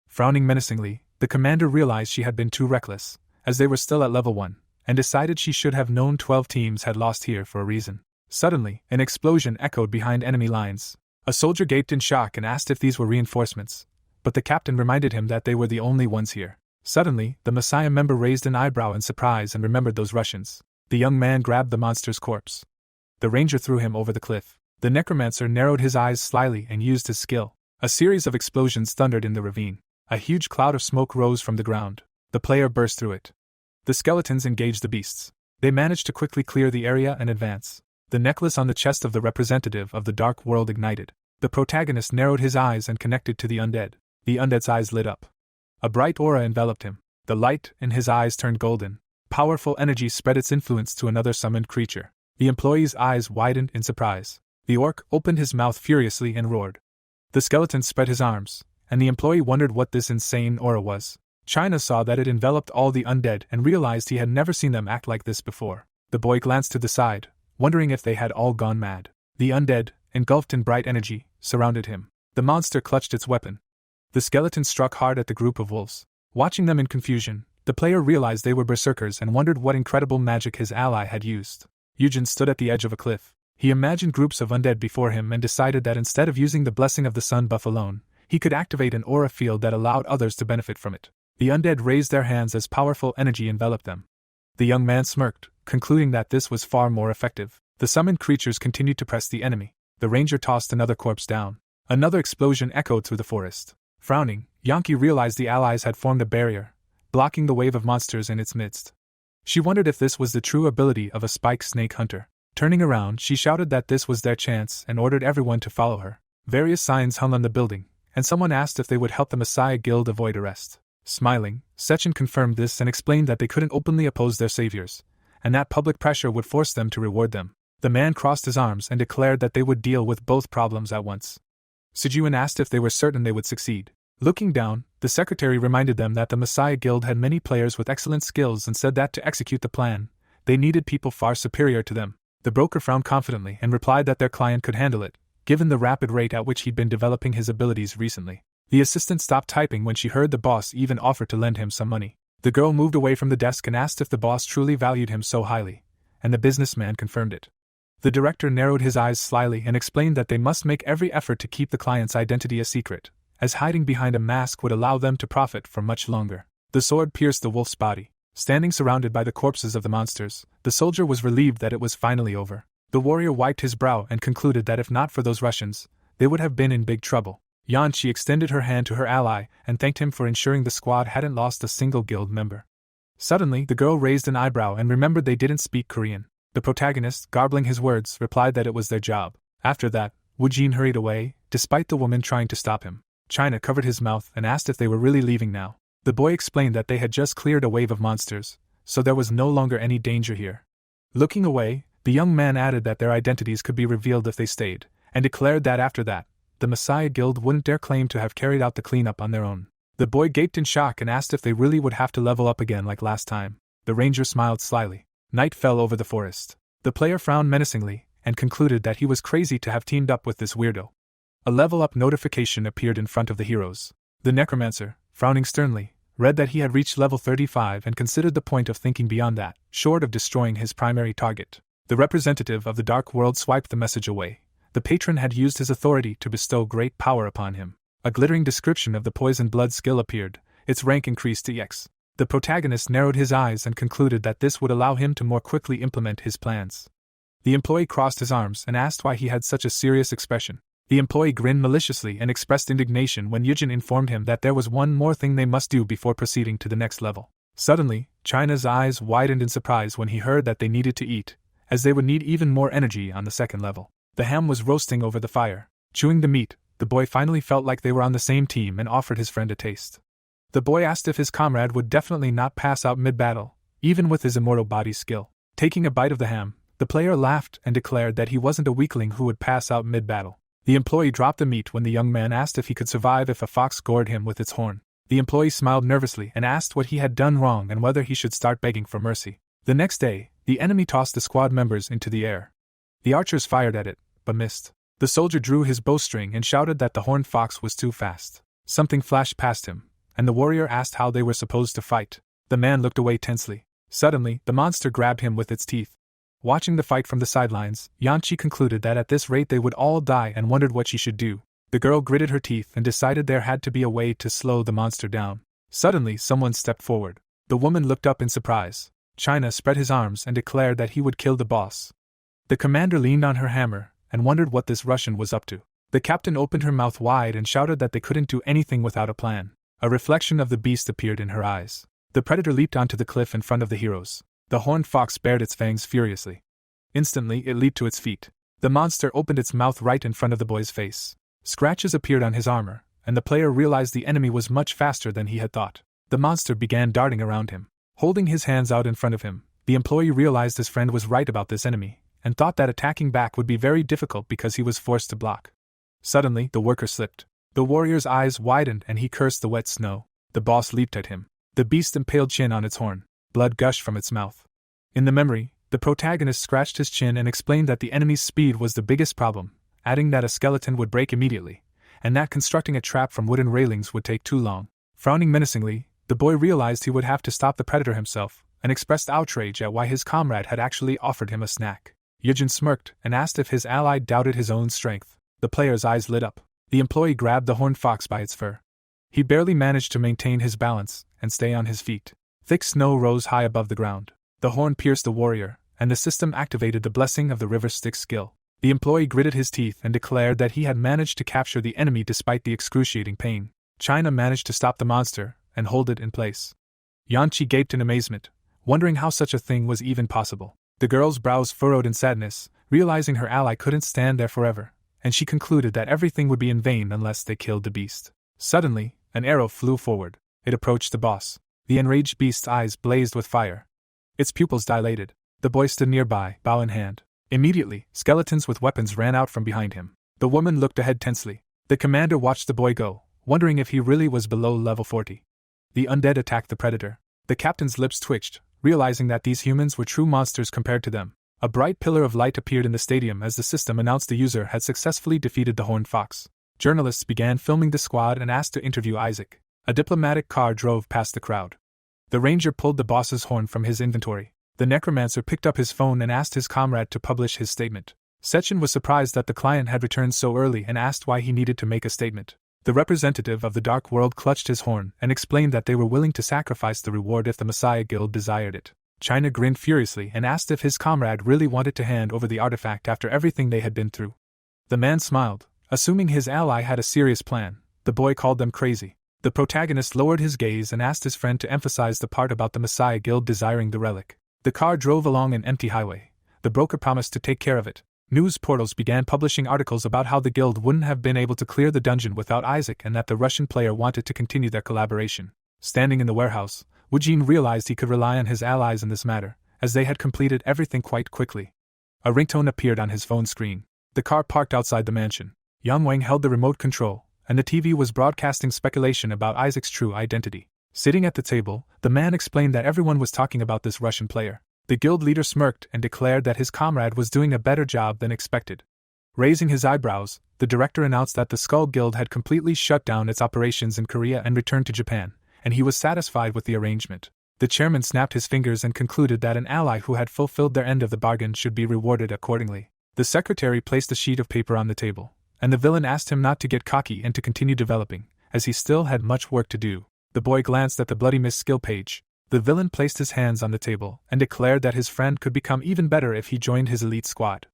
Frowning menacingly, the commander realized she had been too reckless, as they were still at level 1, and decided she should have known 12 teams had lost here for a reason. Suddenly, an explosion echoed behind enemy lines. A soldier gaped in shock and asked if these were reinforcements, but the captain reminded him that they were the only ones here. Suddenly, the Messiah member raised an eyebrow in surprise and remembered those Russians. The young man grabbed the monster's corpse. The ranger threw him over the cliff. The necromancer narrowed his eyes slyly and used his skill. A series of explosions thundered in the ravine. A huge cloud of smoke rose from the ground. The player burst through it. The skeletons engaged the beasts. They managed to quickly clear the area and advance. The necklace on the chest of the representative of the dark world ignited. The protagonist narrowed his eyes and connected to the undead. The undead's eyes lit up. A bright aura enveloped him. The light in his eyes turned golden. Powerful energy spread its influence to another summoned creature. The employee's eyes widened in surprise. The orc opened his mouth furiously and roared. The skeleton spread his arms, and the employee wondered what this insane aura was. China saw that it enveloped all the undead and realized he had never seen them act like this before. The boy glanced to the side, wondering if they had all gone mad. The undead, engulfed in bright energy, surrounded him. The monster clutched its weapon. The skeleton struck hard at the group of wolves. Watching them in confusion, the player realized they were berserkers and wondered what incredible magic his ally had used. Eugen stood at the edge of a cliff. He imagined groups of undead before him and decided that instead of using the blessing of the sun buff alone, he could activate an aura field that allowed others to benefit from it. The undead raised their hands as powerful energy enveloped them. The young man smirked, concluding that this was far more effective. The summoned creatures continued to press the enemy. The ranger tossed another corpse down. Another explosion echoed through the forest. Frowning, Yankee realized the allies had formed a barrier, blocking the wave of monsters in its midst. She wondered if this was the true ability of a spike snake hunter. Turning around, she shouted that this was their chance and ordered everyone to follow her. Various signs hung on the building, and someone asked if they would help the Messiah Guild avoid arrest. Smiling, Sechin confirmed this and explained that they couldn't openly oppose their saviors, and that public pressure would force them to reward them. The man crossed his arms and declared that they would deal with both problems at once. Sijuan asked if they were certain they would succeed. Looking down, the secretary reminded them that the Messiah Guild had many players with excellent skills and said that to execute the plan, they needed people far superior to them. The broker frowned confidently and replied that their client could handle it, given the rapid rate at which he'd been developing his abilities recently. The assistant stopped typing when she heard the boss even offer to lend him some money. The girl moved away from the desk and asked if the boss truly valued him so highly, and the businessman confirmed it. The director narrowed his eyes slyly and explained that they must make every effort to keep the client's identity a secret, as hiding behind a mask would allow them to profit for much longer. The sword pierced the wolf's body. Standing surrounded by the corpses of the monsters, the soldier was relieved that it was finally over. The warrior wiped his brow and concluded that if not for those Russians, they would have been in big trouble. Yanchi extended her hand to her ally and thanked him for ensuring the squad hadn't lost a single guild member. Suddenly, the girl raised an eyebrow and remembered they didn't speak Korean. The protagonist, garbling his words, replied that it was their job. After that, Wu Jin hurried away, despite the woman trying to stop him. China covered his mouth and asked if they were really leaving now. The boy explained that they had just cleared a wave of monsters, so there was no longer any danger here. Looking away, the young man added that their identities could be revealed if they stayed, and declared that after that, the Messiah Guild wouldn't dare claim to have carried out the cleanup on their own. The boy gaped in shock and asked if they really would have to level up again like last time. The ranger smiled slyly. Night fell over the forest. The player frowned menacingly, and concluded that he was crazy to have teamed up with this weirdo. A level-up notification appeared in front of the heroes. The necromancer, frowning sternly, read that he had reached level 35 and considered the point of thinking beyond that, short of destroying his primary target. The representative of the Dark World swiped the message away. The patron had used his authority to bestow great power upon him. A glittering description of the poison blood skill appeared, its rank increased to EX. The protagonist narrowed his eyes and concluded that this would allow him to more quickly implement his plans. The employee crossed his arms and asked why he had such a serious expression. The employee grinned maliciously and expressed indignation when Yujin informed him that there was one more thing they must do before proceeding to the next level. Suddenly, China's eyes widened in surprise when he heard that they needed to eat, as they would need even more energy on the second level. The ham was roasting over the fire. Chewing the meat, the boy finally felt like they were on the same team and offered his friend a taste. The boy asked if his comrade would definitely not pass out mid-battle, even with his immortal body skill. Taking a bite of the ham, the player laughed and declared that he wasn't a weakling who would pass out mid-battle. The employee dropped the meat when the young man asked if he could survive if a fox gored him with its horn. The employee smiled nervously and asked what he had done wrong and whether he should start begging for mercy. The next day, the enemy tossed the squad members into the air. The archers fired at it, but missed. The soldier drew his bowstring and shouted that the horned fox was too fast. Something flashed past him, and the warrior asked how they were supposed to fight. The man looked away tensely. Suddenly, the monster grabbed him with its teeth. Watching the fight from the sidelines, Yanchi concluded that at this rate they would all die and wondered what she should do. The girl gritted her teeth and decided there had to be a way to slow the monster down. Suddenly, someone stepped forward. The woman looked up in surprise. China spread his arms and declared that he would kill the boss. The commander leaned on her hammer and wondered what this Russian was up to. The captain opened her mouth wide and shouted that they couldn't do anything without a plan. A reflection of the beast appeared in her eyes. The predator leaped onto the cliff in front of the heroes. The horned fox bared its fangs furiously. Instantly, it leaped to its feet. The monster opened its mouth right in front of the boy's face. Scratches appeared on his armor, and the player realized the enemy was much faster than he had thought. The monster began darting around him. Holding his hands out in front of him, the employee realized his friend was right about this enemy, and thought that attacking back would be very difficult because he was forced to block. Suddenly, the worker slipped. The warrior's eyes widened and he cursed the wet snow. The boss leaped at him. The beast impaled chin on its horn. Blood gushed from its mouth. In the memory, the protagonist scratched his chin and explained that the enemy's speed was the biggest problem, adding that a skeleton would break immediately, and that constructing a trap from wooden railings would take too long. Frowning menacingly, the boy realized he would have to stop the predator himself, and expressed outrage at why his comrade had actually offered him a snack. Yujin smirked and asked if his ally doubted his own strength. The player's eyes lit up. The employee grabbed the horned fox by its fur. He barely managed to maintain his balance and stay on his feet. Thick snow rose high above the ground. The horn pierced the warrior, and the system activated the blessing of the river stick skill. The employee gritted his teeth and declared that he had managed to capture the enemy despite the excruciating pain. China managed to stop the monster and hold it in place. Yanchi gaped in amazement, wondering how such a thing was even possible. The girl's brows furrowed in sadness, realizing her ally couldn't stand there forever, and she concluded that everything would be in vain unless they killed the beast. Suddenly, an arrow flew forward. It approached the boss. The enraged beast's eyes blazed with fire. Its pupils dilated. The boy stood nearby, bow in hand. Immediately, skeletons with weapons ran out from behind him. The woman looked ahead tensely. The commander watched the boy go, wondering if he really was below level 40. The undead attacked the predator. The captain's lips twitched, realizing that these humans were true monsters compared to them. A bright pillar of light appeared in the stadium as the system announced the user had successfully defeated the horned fox. Journalists began filming the squad and asked to interview Isaac. A diplomatic car drove past the crowd. The ranger pulled the boss's horn from his inventory. The necromancer picked up his phone and asked his comrade to publish his statement. Sechin was surprised that the client had returned so early and asked why he needed to make a statement. The representative of the Dark World clutched his horn and explained that they were willing to sacrifice the reward if the Messiah Guild desired it. China grinned furiously and asked if his comrade really wanted to hand over the artifact after everything they had been through. The man smiled, assuming his ally had a serious plan. The boy called them crazy. The protagonist lowered his gaze and asked his friend to emphasize the part about the Messiah Guild desiring the relic. The car drove along an empty highway. The broker promised to take care of it. News portals began publishing articles about how the guild wouldn't have been able to clear the dungeon without Isaac and that the Russian player wanted to continue their collaboration. Standing in the warehouse, Wujin realized he could rely on his allies in this matter, as they had completed everything quite quickly. A ringtone appeared on his phone screen. The car parked outside the mansion. Yang Wang held the remote control, and the TV was broadcasting speculation about Isaac's true identity. Sitting at the table, the man explained that everyone was talking about this Russian player. The guild leader smirked and declared that his comrade was doing a better job than expected. Raising his eyebrows, the director announced that the Skull Guild had completely shut down its operations in Korea and returned to Japan, and he was satisfied with the arrangement. The chairman snapped his fingers and concluded that an ally who had fulfilled their end of the bargain should be rewarded accordingly. The secretary placed a sheet of paper on the table, and the villain asked him not to get cocky and to continue developing, as he still had much work to do. The boy glanced at the Bloody Miss skill page. The villain placed his hands on the table and declared that his friend could become even better if he joined his elite squad.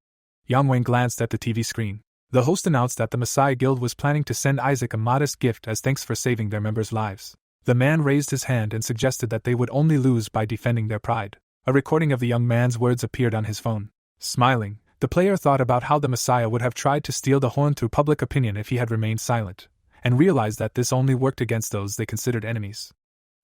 Yang Wang glanced at the TV screen. The host announced that the Messiah Guild was planning to send Isaac a modest gift as thanks for saving their members' lives. The man raised his hand and suggested that they would only lose by defending their pride. A recording of the young man's words appeared on his phone. Smiling, the player thought about how the Messiah would have tried to steal the horn through public opinion if he had remained silent, and realized that this only worked against those they considered enemies.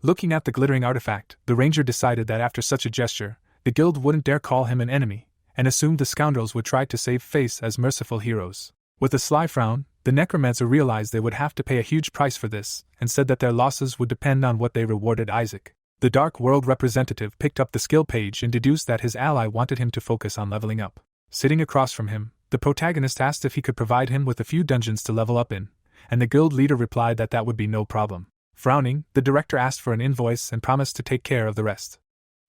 Looking at the glittering artifact, the ranger decided that after such a gesture, the guild wouldn't dare call him an enemy, and assumed the scoundrels would try to save face as merciful heroes. With a sly frown, the necromancer realized they would have to pay a huge price for this, and said that their losses would depend on what they rewarded Isaac. The Dark World representative picked up the skill page and deduced that his ally wanted him to focus on leveling up. Sitting across from him, the protagonist asked if he could provide him with a few dungeons to level up in, and the guild leader replied that that would be no problem. Frowning, the director asked for an invoice and promised to take care of the rest.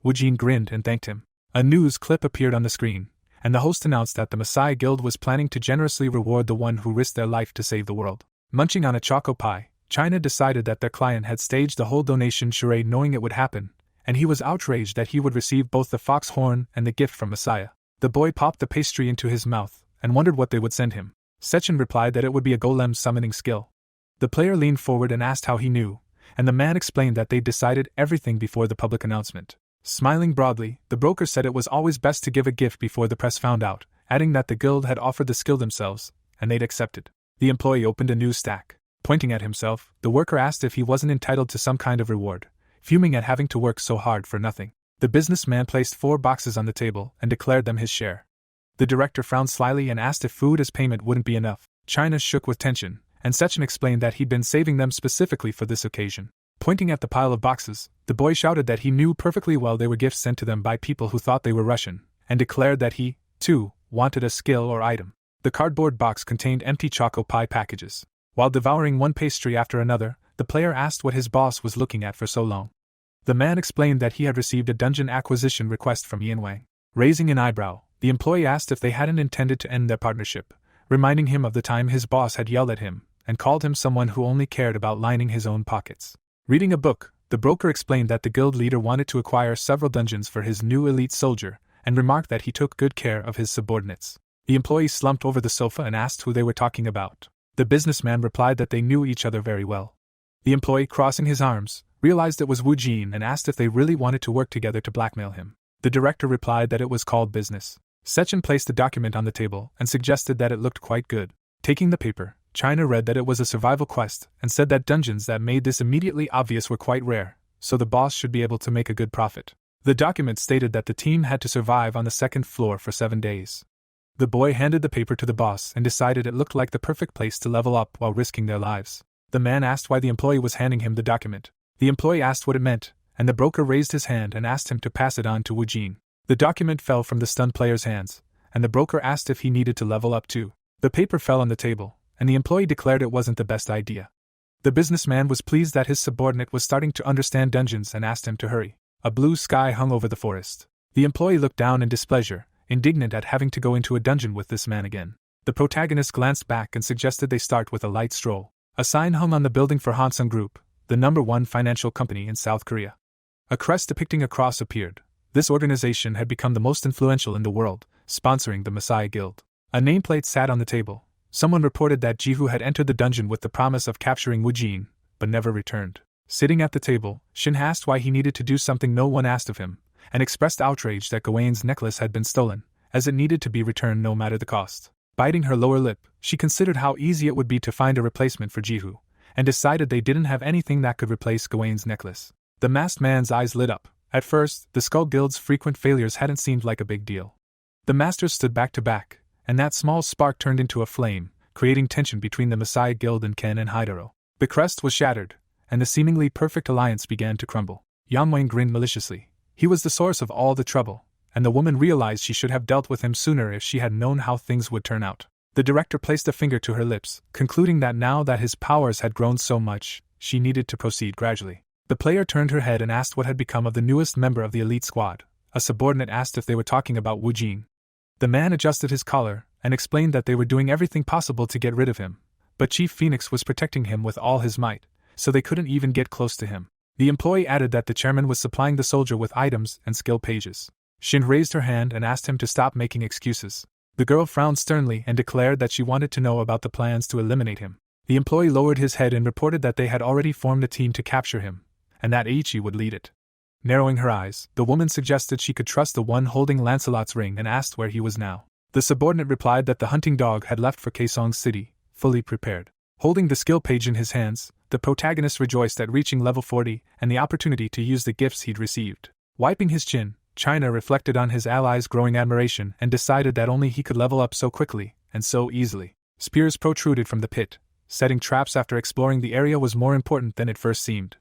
Wujin grinned and thanked him. A news clip appeared on the screen, and the host announced that the Messiah Guild was planning to generously reward the one who risked their life to save the world. Munching on a choco pie, China decided that their client had staged the whole donation charade knowing it would happen, and he was outraged that he would receive both the fox horn and the gift from Messiah. The boy popped the pastry into his mouth and wondered what they would send him. Sechin replied that it would be a golem summoning skill. The player leaned forward and asked how he knew, and the man explained that they decided everything before the public announcement. Smiling broadly, the broker said it was always best to give a gift before the press found out, adding that the guild had offered the skill themselves, and they'd accepted. The employee opened a news stack. Pointing at himself, the worker asked if he wasn't entitled to some kind of reward, fuming at having to work so hard for nothing. The businessman placed 4 boxes on the table and declared them his share. The director frowned slyly and asked if food as payment wouldn't be enough. China shook with tension, and Sechin explained that he'd been saving them specifically for this occasion. Pointing at the pile of boxes, the boy shouted that he knew perfectly well they were gifts sent to them by people who thought they were Russian, and declared that he, too, wanted a skill or item. The cardboard box contained empty choco pie packages. While devouring one pastry after another, the player asked what his boss was looking at for so long. The man explained that he had received a dungeon acquisition request from Ian Wang. Raising an eyebrow, the employee asked if they hadn't intended to end their partnership, reminding him of the time his boss had yelled at him and called him someone who only cared about lining his own pockets. Reading a book, the broker explained that the guild leader wanted to acquire several dungeons for his new elite soldier, and remarked that he took good care of his subordinates. The employee slumped over the sofa and asked who they were talking about. The businessman replied that they knew each other very well. The employee, crossing his arms, realized it was Wu Jin and asked if they really wanted to work together to blackmail him. The director replied that it was called business. Sechin placed the document on the table and suggested that it looked quite good. Taking the paper, China read that it was a survival quest and said that dungeons that made this immediately obvious were quite rare, so the boss should be able to make a good profit. The document stated that the team had to survive on the second floor for 7 days. The boy handed the paper to the boss and decided it looked like the perfect place to level up while risking their lives. The man asked why the employee was handing him the document. The employee asked what it meant, and the broker raised his hand and asked him to pass it on to Wu Jin. The document fell from the stunned player's hands, and the broker asked if he needed to level up too. The paper fell on the table, and the employee declared it wasn't the best idea. The businessman was pleased that his subordinate was starting to understand dungeons and asked him to hurry. A blue sky hung over the forest. The employee looked down in displeasure, indignant at having to go into a dungeon with this man again. The protagonist glanced back and suggested they start with a light stroll. A sign hung on the building for Hansung Group, the #1 financial company in South Korea. A crest depicting a cross appeared. This organization had become the most influential in the world, sponsoring the Messiah Guild. A nameplate sat on the table. Someone reported that Jihu had entered the dungeon with the promise of capturing Wu Jin, but never returned. Sitting at the table, Shin asked why he needed to do something no one asked of him, and expressed outrage that Gawain's necklace had been stolen, as it needed to be returned no matter the cost. Biting her lower lip, she considered how easy it would be to find a replacement for Jihu, and decided they didn't have anything that could replace Gawain's necklace. The masked man's eyes lit up. At first, the Skull Guild's frequent failures hadn't seemed like a big deal. The masters stood back to back, and that small spark turned into a flame, creating tension between the Messiah Guild and Ken and Hidaro. The crest was shattered, and the seemingly perfect alliance began to crumble. Yang Wang grinned maliciously. He was the source of all the trouble, and the woman realized she should have dealt with him sooner if she had known how things would turn out. The director placed a finger to her lips, concluding that now that his powers had grown so much, she needed to proceed gradually. The player turned her head and asked what had become of the newest member of the elite squad. A subordinate asked if they were talking about Wu Jin. The man adjusted his collar and explained that they were doing everything possible to get rid of him, but Chief Phoenix was protecting him with all his might, so they couldn't even get close to him. The employee added that the chairman was supplying the soldier with items and skill pages. Shin raised her hand and asked him to stop making excuses. The girl frowned sternly and declared that she wanted to know about the plans to eliminate him. The employee lowered his head and reported that they had already formed a team to capture him, and that Aichi would lead it. Narrowing her eyes, the woman suggested she could trust the one holding Lancelot's ring and asked where he was now. The subordinate replied that the hunting dog had left for Kaesong City, fully prepared. Holding the skill page in his hands, the protagonist rejoiced at reaching level 40 and the opportunity to use the gifts he'd received. Wiping his chin, China reflected on his ally's growing admiration and decided that only he could level up so quickly and so easily. Spears protruded from the pit. Setting traps after exploring the area was more important than it first seemed.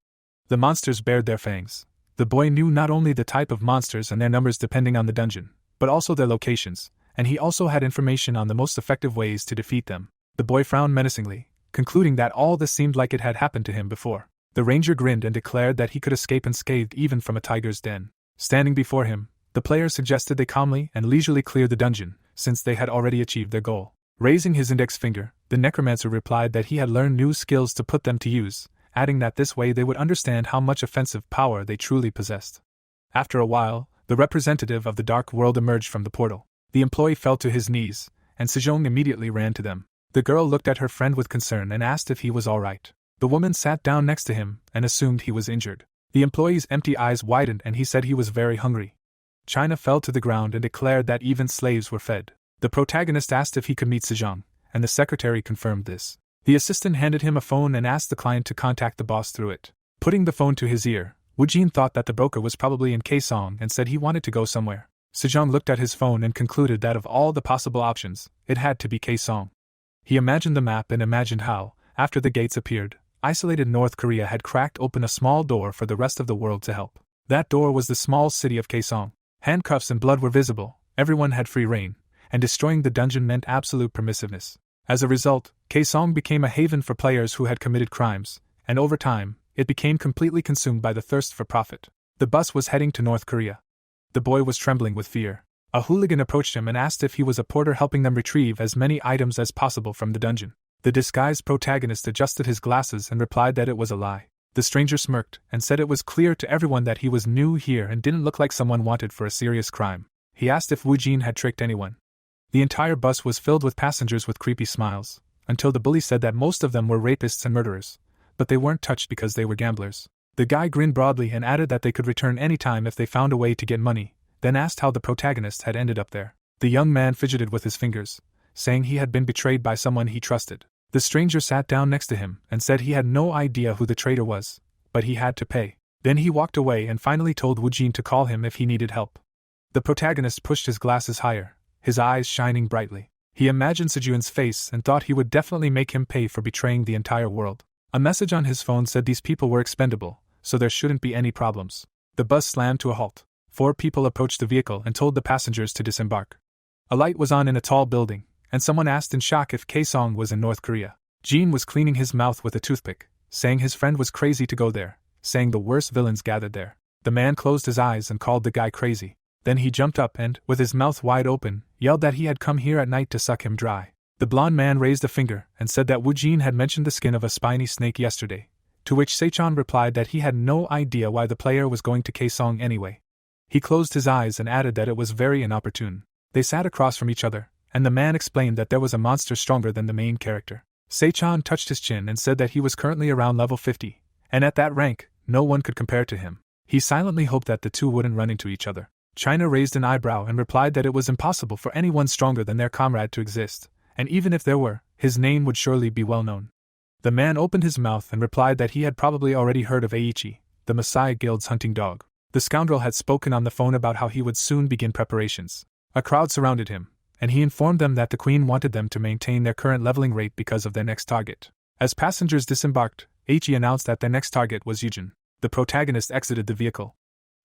The monsters bared their fangs. The boy knew not only the type of monsters and their numbers depending on the dungeon, but also their locations, and he also had information on the most effective ways to defeat them. The boy frowned menacingly, concluding that all this seemed like it had happened to him before. The ranger grinned and declared that he could escape unscathed even from a tiger's den. Standing before him, the player suggested they calmly and leisurely clear the dungeon, since they had already achieved their goal. Raising his index finger, the necromancer replied that he had learned new skills to put them to use, adding that this way they would understand how much offensive power they truly possessed. After a while, the representative of the dark world emerged from the portal. The employee fell to his knees, and Sejong immediately ran to them. The girl looked at her friend with concern and asked if he was all right. The woman sat down next to him and assumed he was injured. The employee's empty eyes widened and he said he was very hungry. China fell to the ground and declared that even slaves were fed. The protagonist asked if he could meet Sejong, and the secretary confirmed this. The assistant handed him a phone and asked the client to contact the boss through it. Putting the phone to his ear, Wu Jin thought that the broker was probably in Kaesong and said he wanted to go somewhere. Sejong looked at his phone and concluded that of all the possible options, it had to be Kaesong. He imagined the map and imagined how, after the gates appeared, isolated North Korea had cracked open a small door for the rest of the world to help. That door was the small city of Kaesong. Handcuffs and blood were visible, everyone had free reign, and destroying the dungeon meant absolute permissiveness. As a result, Kaesong became a haven for players who had committed crimes, and over time, it became completely consumed by the thirst for profit. The bus was heading to North Korea. The boy was trembling with fear. A hooligan approached him and asked if he was a porter helping them retrieve as many items as possible from the dungeon. The disguised protagonist adjusted his glasses and replied that it was a lie. The stranger smirked and said it was clear to everyone that he was new here and didn't look like someone wanted for a serious crime. He asked if Wu Jin had tricked anyone. The entire bus was filled with passengers with creepy smiles, until the bully said that most of them were rapists and murderers, but they weren't touched because they were gamblers. The guy grinned broadly and added that they could return any time if they found a way to get money, then asked how the protagonist had ended up there. The young man fidgeted with his fingers, saying he had been betrayed by someone he trusted. The stranger sat down next to him and said he had no idea who the traitor was, but he had to pay. Then he walked away and finally told Wu Jin to call him if he needed help. The protagonist pushed his glasses higher, his eyes shining brightly. He imagined Sejuan's face and thought he would definitely make him pay for betraying the entire world. A message on his phone said these people were expendable, so there shouldn't be any problems. The bus slammed to a halt. 4 people approached the vehicle and told the passengers to disembark. A light was on in a tall building, and someone asked in shock if Kaesong was in North Korea. Jin was cleaning his mouth with a toothpick, saying his friend was crazy to go there, saying the worst villains gathered there. The man closed his eyes and called the guy crazy. Then he jumped up and, with his mouth wide open, yelled that he had come here at night to suck him dry. The blond man raised a finger and said that Wu Jin had mentioned the skin of a spiny snake yesterday, to which Seichan replied that he had no idea why the player was going to Kaesong anyway. He closed his eyes and added that it was very inopportune. They sat across from each other, and the man explained that there was a monster stronger than the main character. Seichan touched his chin and said that he was currently around level 50, and at that rank, no one could compare to him. He silently hoped that the two wouldn't run into each other. China raised an eyebrow and replied that it was impossible for anyone stronger than their comrade to exist, and even if there were, his name would surely be well known. The man opened his mouth and replied that he had probably already heard of Eiichi, the Messiah Guild's hunting dog. The scoundrel had spoken on the phone about how he would soon begin preparations. A crowd surrounded him, and he informed them that the Queen wanted them to maintain their current leveling rate because of their next target. As passengers disembarked, Eiichi announced that their next target was Yujin. The protagonist exited the vehicle.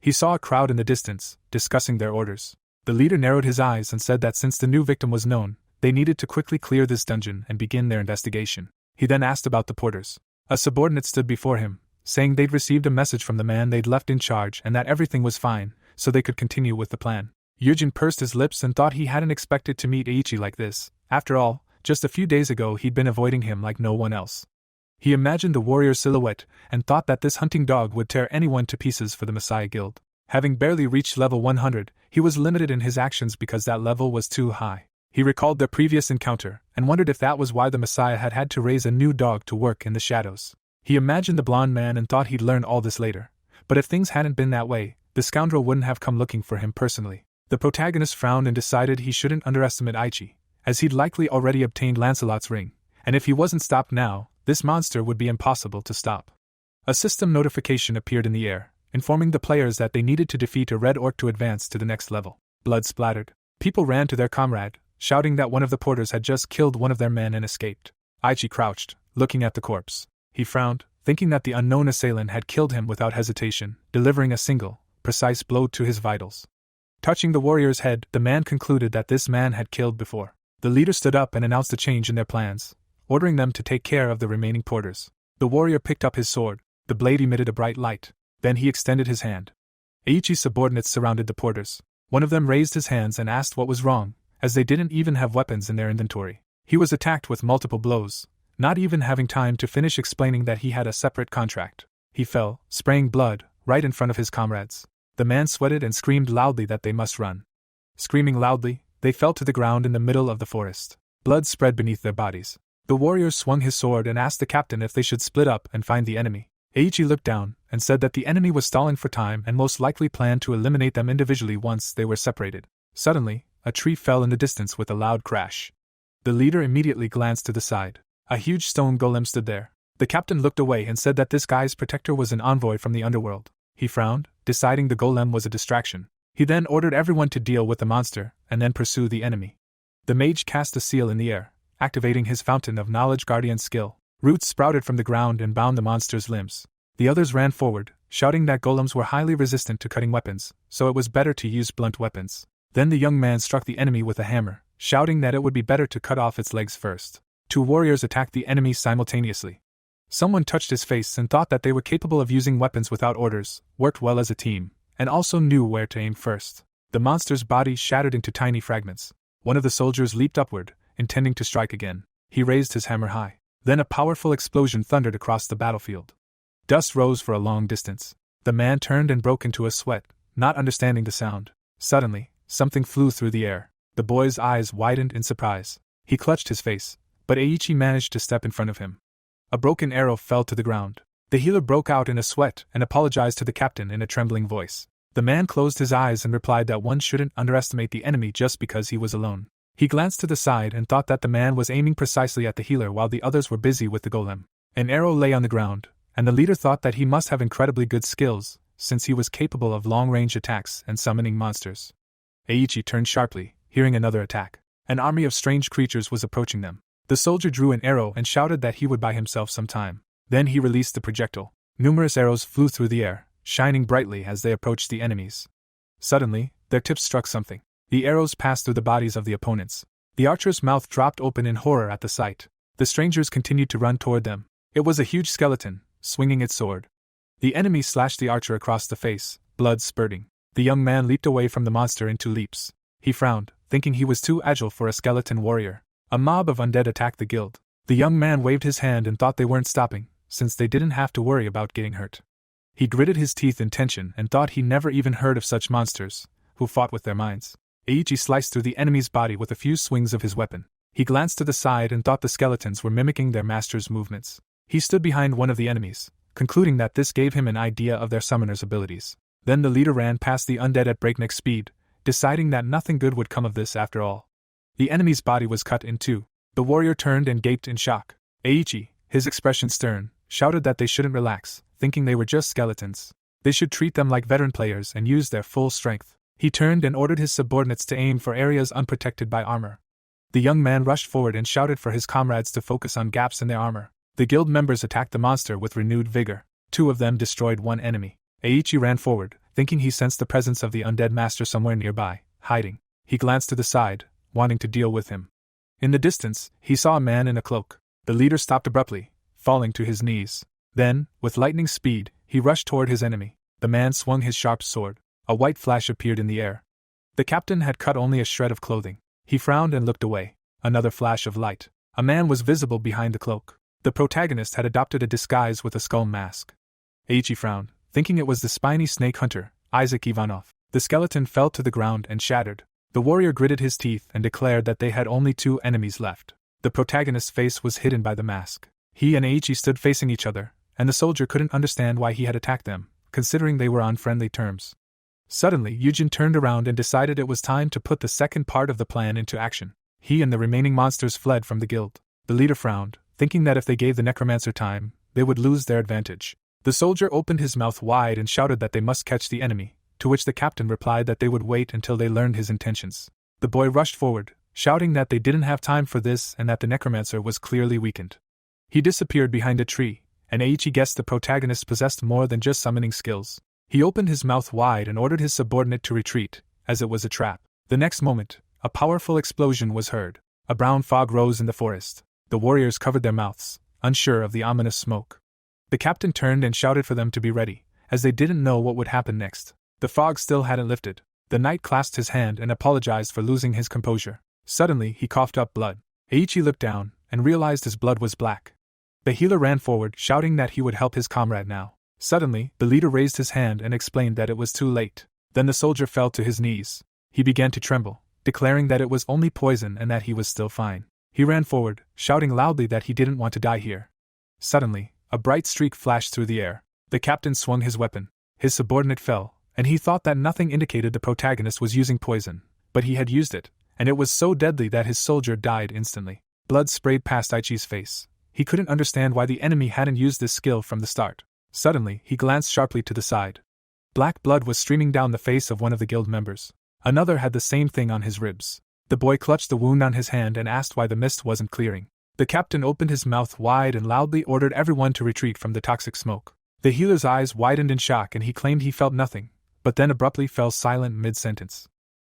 He saw a crowd in the distance, discussing their orders. The leader narrowed his eyes and said that since the new victim was known, they needed to quickly clear this dungeon and begin their investigation. He then asked about the porters. A subordinate stood before him, saying they'd received a message from the man they'd left in charge and that everything was fine, so they could continue with the plan. Yujin pursed his lips and thought he hadn't expected to meet Eiichi like this. After all, just a few days ago he'd been avoiding him like no one else. He imagined the warrior's silhouette and thought that this hunting dog would tear anyone to pieces for the Messiah Guild. Having barely reached level 100, he was limited in his actions because that level was too high. He recalled their previous encounter and wondered if that was why the Messiah had to raise a new dog to work in the shadows. He imagined the blonde man and thought he'd learn all this later. But if things hadn't been that way, the scoundrel wouldn't have come looking for him personally. The protagonist frowned and decided he shouldn't underestimate Eiichi, as he'd likely already obtained Lancelot's ring, and if he wasn't stopped now, this monster would be impossible to stop. A system notification appeared in the air, informing the players that they needed to defeat a red orc to advance to the next level. Blood splattered. People ran to their comrade, shouting that one of the porters had just killed one of their men and escaped. Eiichi crouched, looking at the corpse. He frowned, thinking that the unknown assailant had killed him without hesitation, delivering a single, precise blow to his vitals. Touching the warrior's head, the man concluded that this man had killed before. The leader stood up and announced a change in their plans, ordering them to take care of the remaining porters. The warrior picked up his sword. The blade emitted a bright light. Then he extended his hand. Eiichi's subordinates surrounded the porters. One of them raised his hands and asked what was wrong, as they didn't even have weapons in their inventory. He was attacked with multiple blows, not even having time to finish explaining that he had a separate contract. He fell, spraying blood, right in front of his comrades. The man sweated and screamed loudly that they must run. Screaming loudly, they fell to the ground in the middle of the forest. Blood spread beneath their bodies. The warrior swung his sword and asked the captain if they should split up and find the enemy. Eiichi looked down and said that the enemy was stalling for time and most likely planned to eliminate them individually once they were separated. Suddenly, a tree fell in the distance with a loud crash. The leader immediately glanced to the side. A huge stone golem stood there. The captain looked away and said that this guy's protector was an envoy from the underworld. He frowned, deciding the golem was a distraction. He then ordered everyone to deal with the monster and then pursue the enemy. The mage cast a seal in the air, activating his fountain of knowledge guardian skill. Roots sprouted from the ground and bound the monster's limbs. The others ran forward, shouting that golems were highly resistant to cutting weapons, so it was better to use blunt weapons. Then the young man struck the enemy with a hammer, shouting that it would be better to cut off its legs first. 2 warriors attacked the enemy simultaneously. Someone touched his face and thought that they were capable of using weapons without orders, worked well as a team, and also knew where to aim first. The monster's body shattered into tiny fragments. One of the soldiers leaped upward, intending to strike again. He raised his hammer high. Then a powerful explosion thundered across the battlefield. Dust rose for a long distance. The man turned and broke into a sweat, not understanding the sound. Suddenly, something flew through the air. The boy's eyes widened in surprise. He clutched his face, but Eiichi managed to step in front of him. A broken arrow fell to the ground. The healer broke out in a sweat and apologized to the captain in a trembling voice. The man closed his eyes and replied that one shouldn't underestimate the enemy just because he was alone. He glanced to the side and thought that the man was aiming precisely at the healer while the others were busy with the golem. An arrow lay on the ground, and the leader thought that he must have incredibly good skills, since he was capable of long-range attacks and summoning monsters. Eiichi turned sharply, hearing another attack. An army of strange creatures was approaching them. The soldier drew an arrow and shouted that he would buy himself some time. Then he released the projectile. Numerous arrows flew through the air, shining brightly as they approached the enemies. Suddenly, their tips struck something. The arrows passed through the bodies of the opponents. The archer's mouth dropped open in horror at the sight. The strangers continued to run toward them. It was a huge skeleton, swinging its sword. The enemy slashed the archer across the face, blood spurting. The young man leaped away from the monster in 2 leaps. He frowned, thinking he was too agile for a skeleton warrior. A mob of undead attacked the guild. The young man waved his hand and thought they weren't stopping, since they didn't have to worry about getting hurt. He gritted his teeth in tension and thought he never even heard of such monsters, who fought with their minds. Eiichi sliced through the enemy's body with a few swings of his weapon. He glanced to the side and thought the skeletons were mimicking their master's movements. He stood behind one of the enemies, concluding that this gave him an idea of their summoner's abilities. Then the leader ran past the undead at breakneck speed, deciding that nothing good would come of this after all. The enemy's body was cut in 2. The warrior turned and gaped in shock. Eiichi, his expression stern, shouted that they shouldn't relax, thinking they were just skeletons. They should treat them like veteran players and use their full strength. He turned and ordered his subordinates to aim for areas unprotected by armor. The young man rushed forward and shouted for his comrades to focus on gaps in their armor. The guild members attacked the monster with renewed vigor. 2 of them destroyed one enemy. Eiichi ran forward, thinking he sensed the presence of the undead master somewhere nearby, hiding. He glanced to the side, wanting to deal with him. In the distance, he saw a man in a cloak. The leader stopped abruptly, falling to his knees. Then, with lightning speed, he rushed toward his enemy. The man swung his sharp sword. A white flash appeared in the air. The captain had cut only a shred of clothing. He frowned and looked away. Another flash of light. A man was visible behind the cloak. The protagonist had adopted a disguise with a skull mask. Eiichi frowned, thinking it was the spiny snake hunter, Isaac Ivanov. The skeleton fell to the ground and shattered. The warrior gritted his teeth and declared that they had only 2 enemies left. The protagonist's face was hidden by the mask. He and Eiichi stood facing each other, and the soldier couldn't understand why he had attacked them, considering they were on friendly terms. Suddenly, Yujin turned around and decided it was time to put the second part of the plan into action. He and the remaining monsters fled from the guild. The leader frowned, thinking that if they gave the necromancer time, they would lose their advantage. The soldier opened his mouth wide and shouted that they must catch the enemy, to which the captain replied that they would wait until they learned his intentions. The boy rushed forward, shouting that they didn't have time for this and that the necromancer was clearly weakened. He disappeared behind a tree, and Eiichi guessed the protagonist possessed more than just summoning skills. He opened his mouth wide and ordered his subordinate to retreat, as it was a trap. The next moment, a powerful explosion was heard. A brown fog rose in the forest. The warriors covered their mouths, unsure of the ominous smoke. The captain turned and shouted for them to be ready, as they didn't know what would happen next. The fog still hadn't lifted. The knight clasped his hand and apologized for losing his composure. Suddenly, he coughed up blood. Eiichi looked down, and realized his blood was black. The healer ran forward, shouting that he would help his comrade now. Suddenly, the leader raised his hand and explained that it was too late. Then the soldier fell to his knees. He began to tremble, declaring that it was only poison and that he was still fine. He ran forward, shouting loudly that he didn't want to die here. Suddenly, a bright streak flashed through the air. The captain swung his weapon. His subordinate fell, and he thought that nothing indicated the protagonist was using poison, but he had used it, and it was so deadly that his soldier died instantly. Blood sprayed past Aichi's face. He couldn't understand why the enemy hadn't used this skill from the start. Suddenly, he glanced sharply to the side. Black blood was streaming down the face of one of the guild members. Another had the same thing on his ribs. The boy clutched the wound on his hand and asked why the mist wasn't clearing. The captain opened his mouth wide and loudly ordered everyone to retreat from the toxic smoke. The healer's eyes widened in shock and he claimed he felt nothing, but then abruptly fell silent mid-sentence.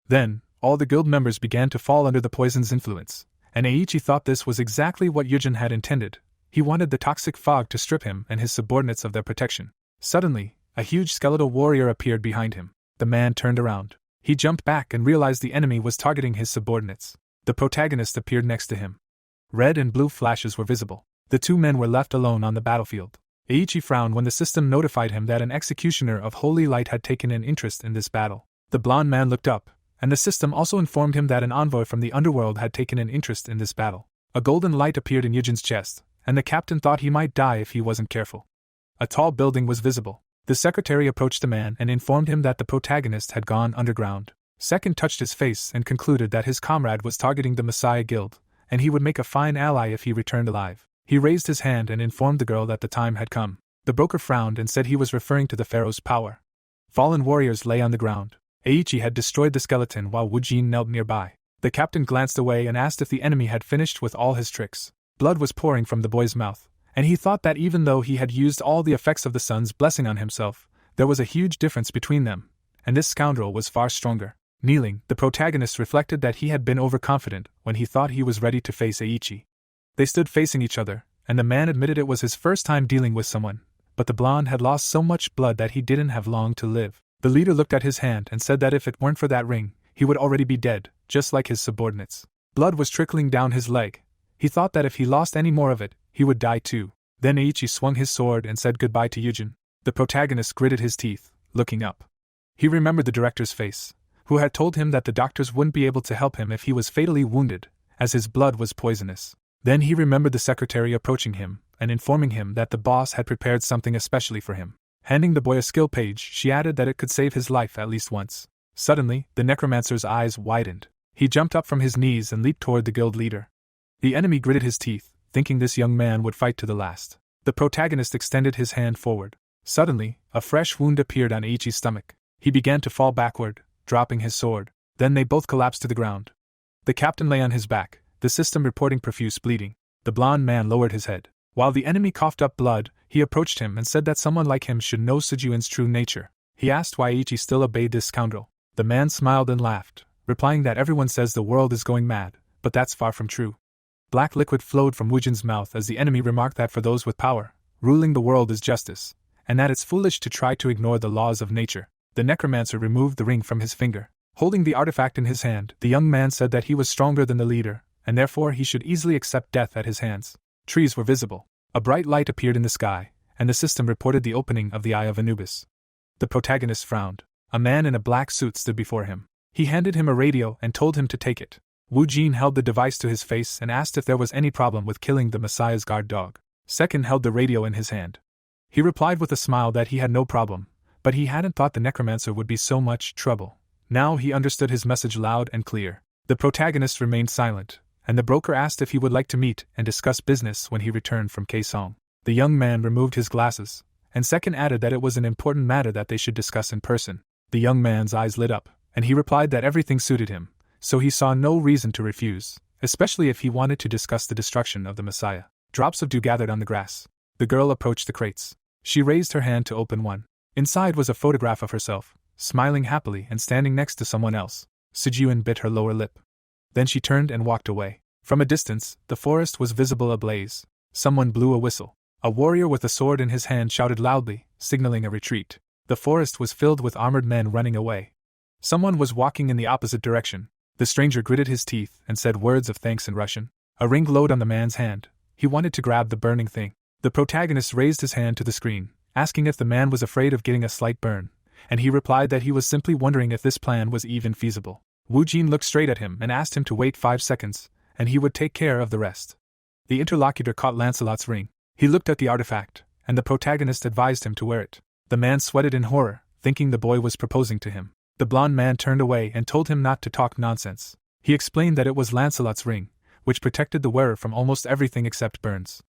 Then, all the guild members began to fall under the poison's influence, and Eiichi thought this was exactly what Yujin had intended. He wanted the toxic fog to strip him and his subordinates of their protection. Suddenly, a huge skeletal warrior appeared behind him. The man turned around. He jumped back and realized the enemy was targeting his subordinates. The protagonist appeared next to him. Red and blue flashes were visible. The 2 men were left alone on the battlefield. Eiichi frowned when the system notified him that an executioner of Holy Light had taken an interest in this battle. The blond man looked up, and the system also informed him that an envoy from the underworld had taken an interest in this battle. A golden light appeared in Yujin's chest, and the captain thought he might die if he wasn't careful. A tall building was visible. The secretary approached the man and informed him that the protagonist had gone underground. Second touched his face and concluded that his comrade was targeting the Messiah Guild, and he would make a fine ally if he returned alive. He raised his hand and informed the girl that the time had come. The broker frowned and said he was referring to the pharaoh's power. Fallen warriors lay on the ground. Eiichi had destroyed the skeleton while Wujin knelt nearby. The captain glanced away and asked if the enemy had finished with all his tricks. Blood was pouring from the boy's mouth, and he thought that even though he had used all the effects of the sun's blessing on himself, there was a huge difference between them, and this scoundrel was far stronger. Kneeling, the protagonist reflected that he had been overconfident when he thought he was ready to face Eiichi. They stood facing each other, and the man admitted it was his first time dealing with someone, but the blonde had lost so much blood that he didn't have long to live. The leader looked at his hand and said that if it weren't for that ring, he would already be dead, just like his subordinates. Blood was trickling down his leg. He thought that if he lost any more of it, he would die too. Then Eiichi swung his sword and said goodbye to Yujin. The protagonist gritted his teeth, looking up. He remembered the director's face, who had told him that the doctors wouldn't be able to help him if he was fatally wounded, as his blood was poisonous. Then he remembered the secretary approaching him and informing him that the boss had prepared something especially for him. Handing the boy a skill page, she added that it could save his life at least once. Suddenly, the necromancer's eyes widened. He jumped up from his knees and leaped toward the guild leader. The enemy gritted his teeth, thinking this young man would fight to the last. The protagonist extended his hand forward. Suddenly, a fresh wound appeared on Eiichi's stomach. He began to fall backward, dropping his sword. Then they both collapsed to the ground. The captain lay on his back, the system reporting profuse bleeding. The blond man lowered his head. While the enemy coughed up blood, he approached him and said that someone like him should know Sujuin's true nature. He asked why Eiichi still obeyed this scoundrel. The man smiled and laughed, replying that everyone says the world is going mad, but that's far from true. Black liquid flowed from Wujin's mouth as the enemy remarked that for those with power, ruling the world is justice, and that it's foolish to try to ignore the laws of nature. The necromancer removed the ring from his finger. Holding the artifact in his hand, the young man said that he was stronger than the leader, and therefore he should easily accept death at his hands. Trees were visible. A bright light appeared in the sky, and the system reported the opening of the Eye of Anubis. The protagonist frowned. A man in a black suit stood before him. He handed him a radio and told him to take it. Wu Jin held the device to his face and asked if there was any problem with killing the Messiah's guard dog. Second held the radio in his hand. He replied with a smile that he had no problem, but he hadn't thought the necromancer would be so much trouble. Now he understood his message loud and clear. The protagonist remained silent, and the broker asked if he would like to meet and discuss business when he returned from Kaesong. The young man removed his glasses, and Second added that it was an important matter that they should discuss in person. The young man's eyes lit up, and he replied that everything suited him, so he saw no reason to refuse, especially if he wanted to discuss the destruction of the Messiah. Drops of dew gathered on the grass. The girl approached the crates. She raised her hand to open one. Inside was a photograph of herself, smiling happily and standing next to someone else. Sujuin bit her lower lip. Then she turned and walked away. From a distance, the forest was visible ablaze. Someone blew a whistle. A warrior with a sword in his hand shouted loudly, signaling a retreat. The forest was filled with armored men running away. Someone was walking in the opposite direction. The stranger gritted his teeth and said words of thanks in Russian. A ring glowed on the man's hand. He wanted to grab the burning thing. The protagonist raised his hand to the screen, asking if the man was afraid of getting a slight burn, and he replied that he was simply wondering if this plan was even feasible. Wu Jin looked straight at him and asked him to wait 5 seconds, and he would take care of the rest. The interlocutor caught Lancelot's ring. He looked at the artifact, and the protagonist advised him to wear it. The man sweated in horror, thinking the boy was proposing to him. The blond man turned away and told him not to talk nonsense. He explained that it was Lancelot's ring, which protected the wearer from almost everything except burns.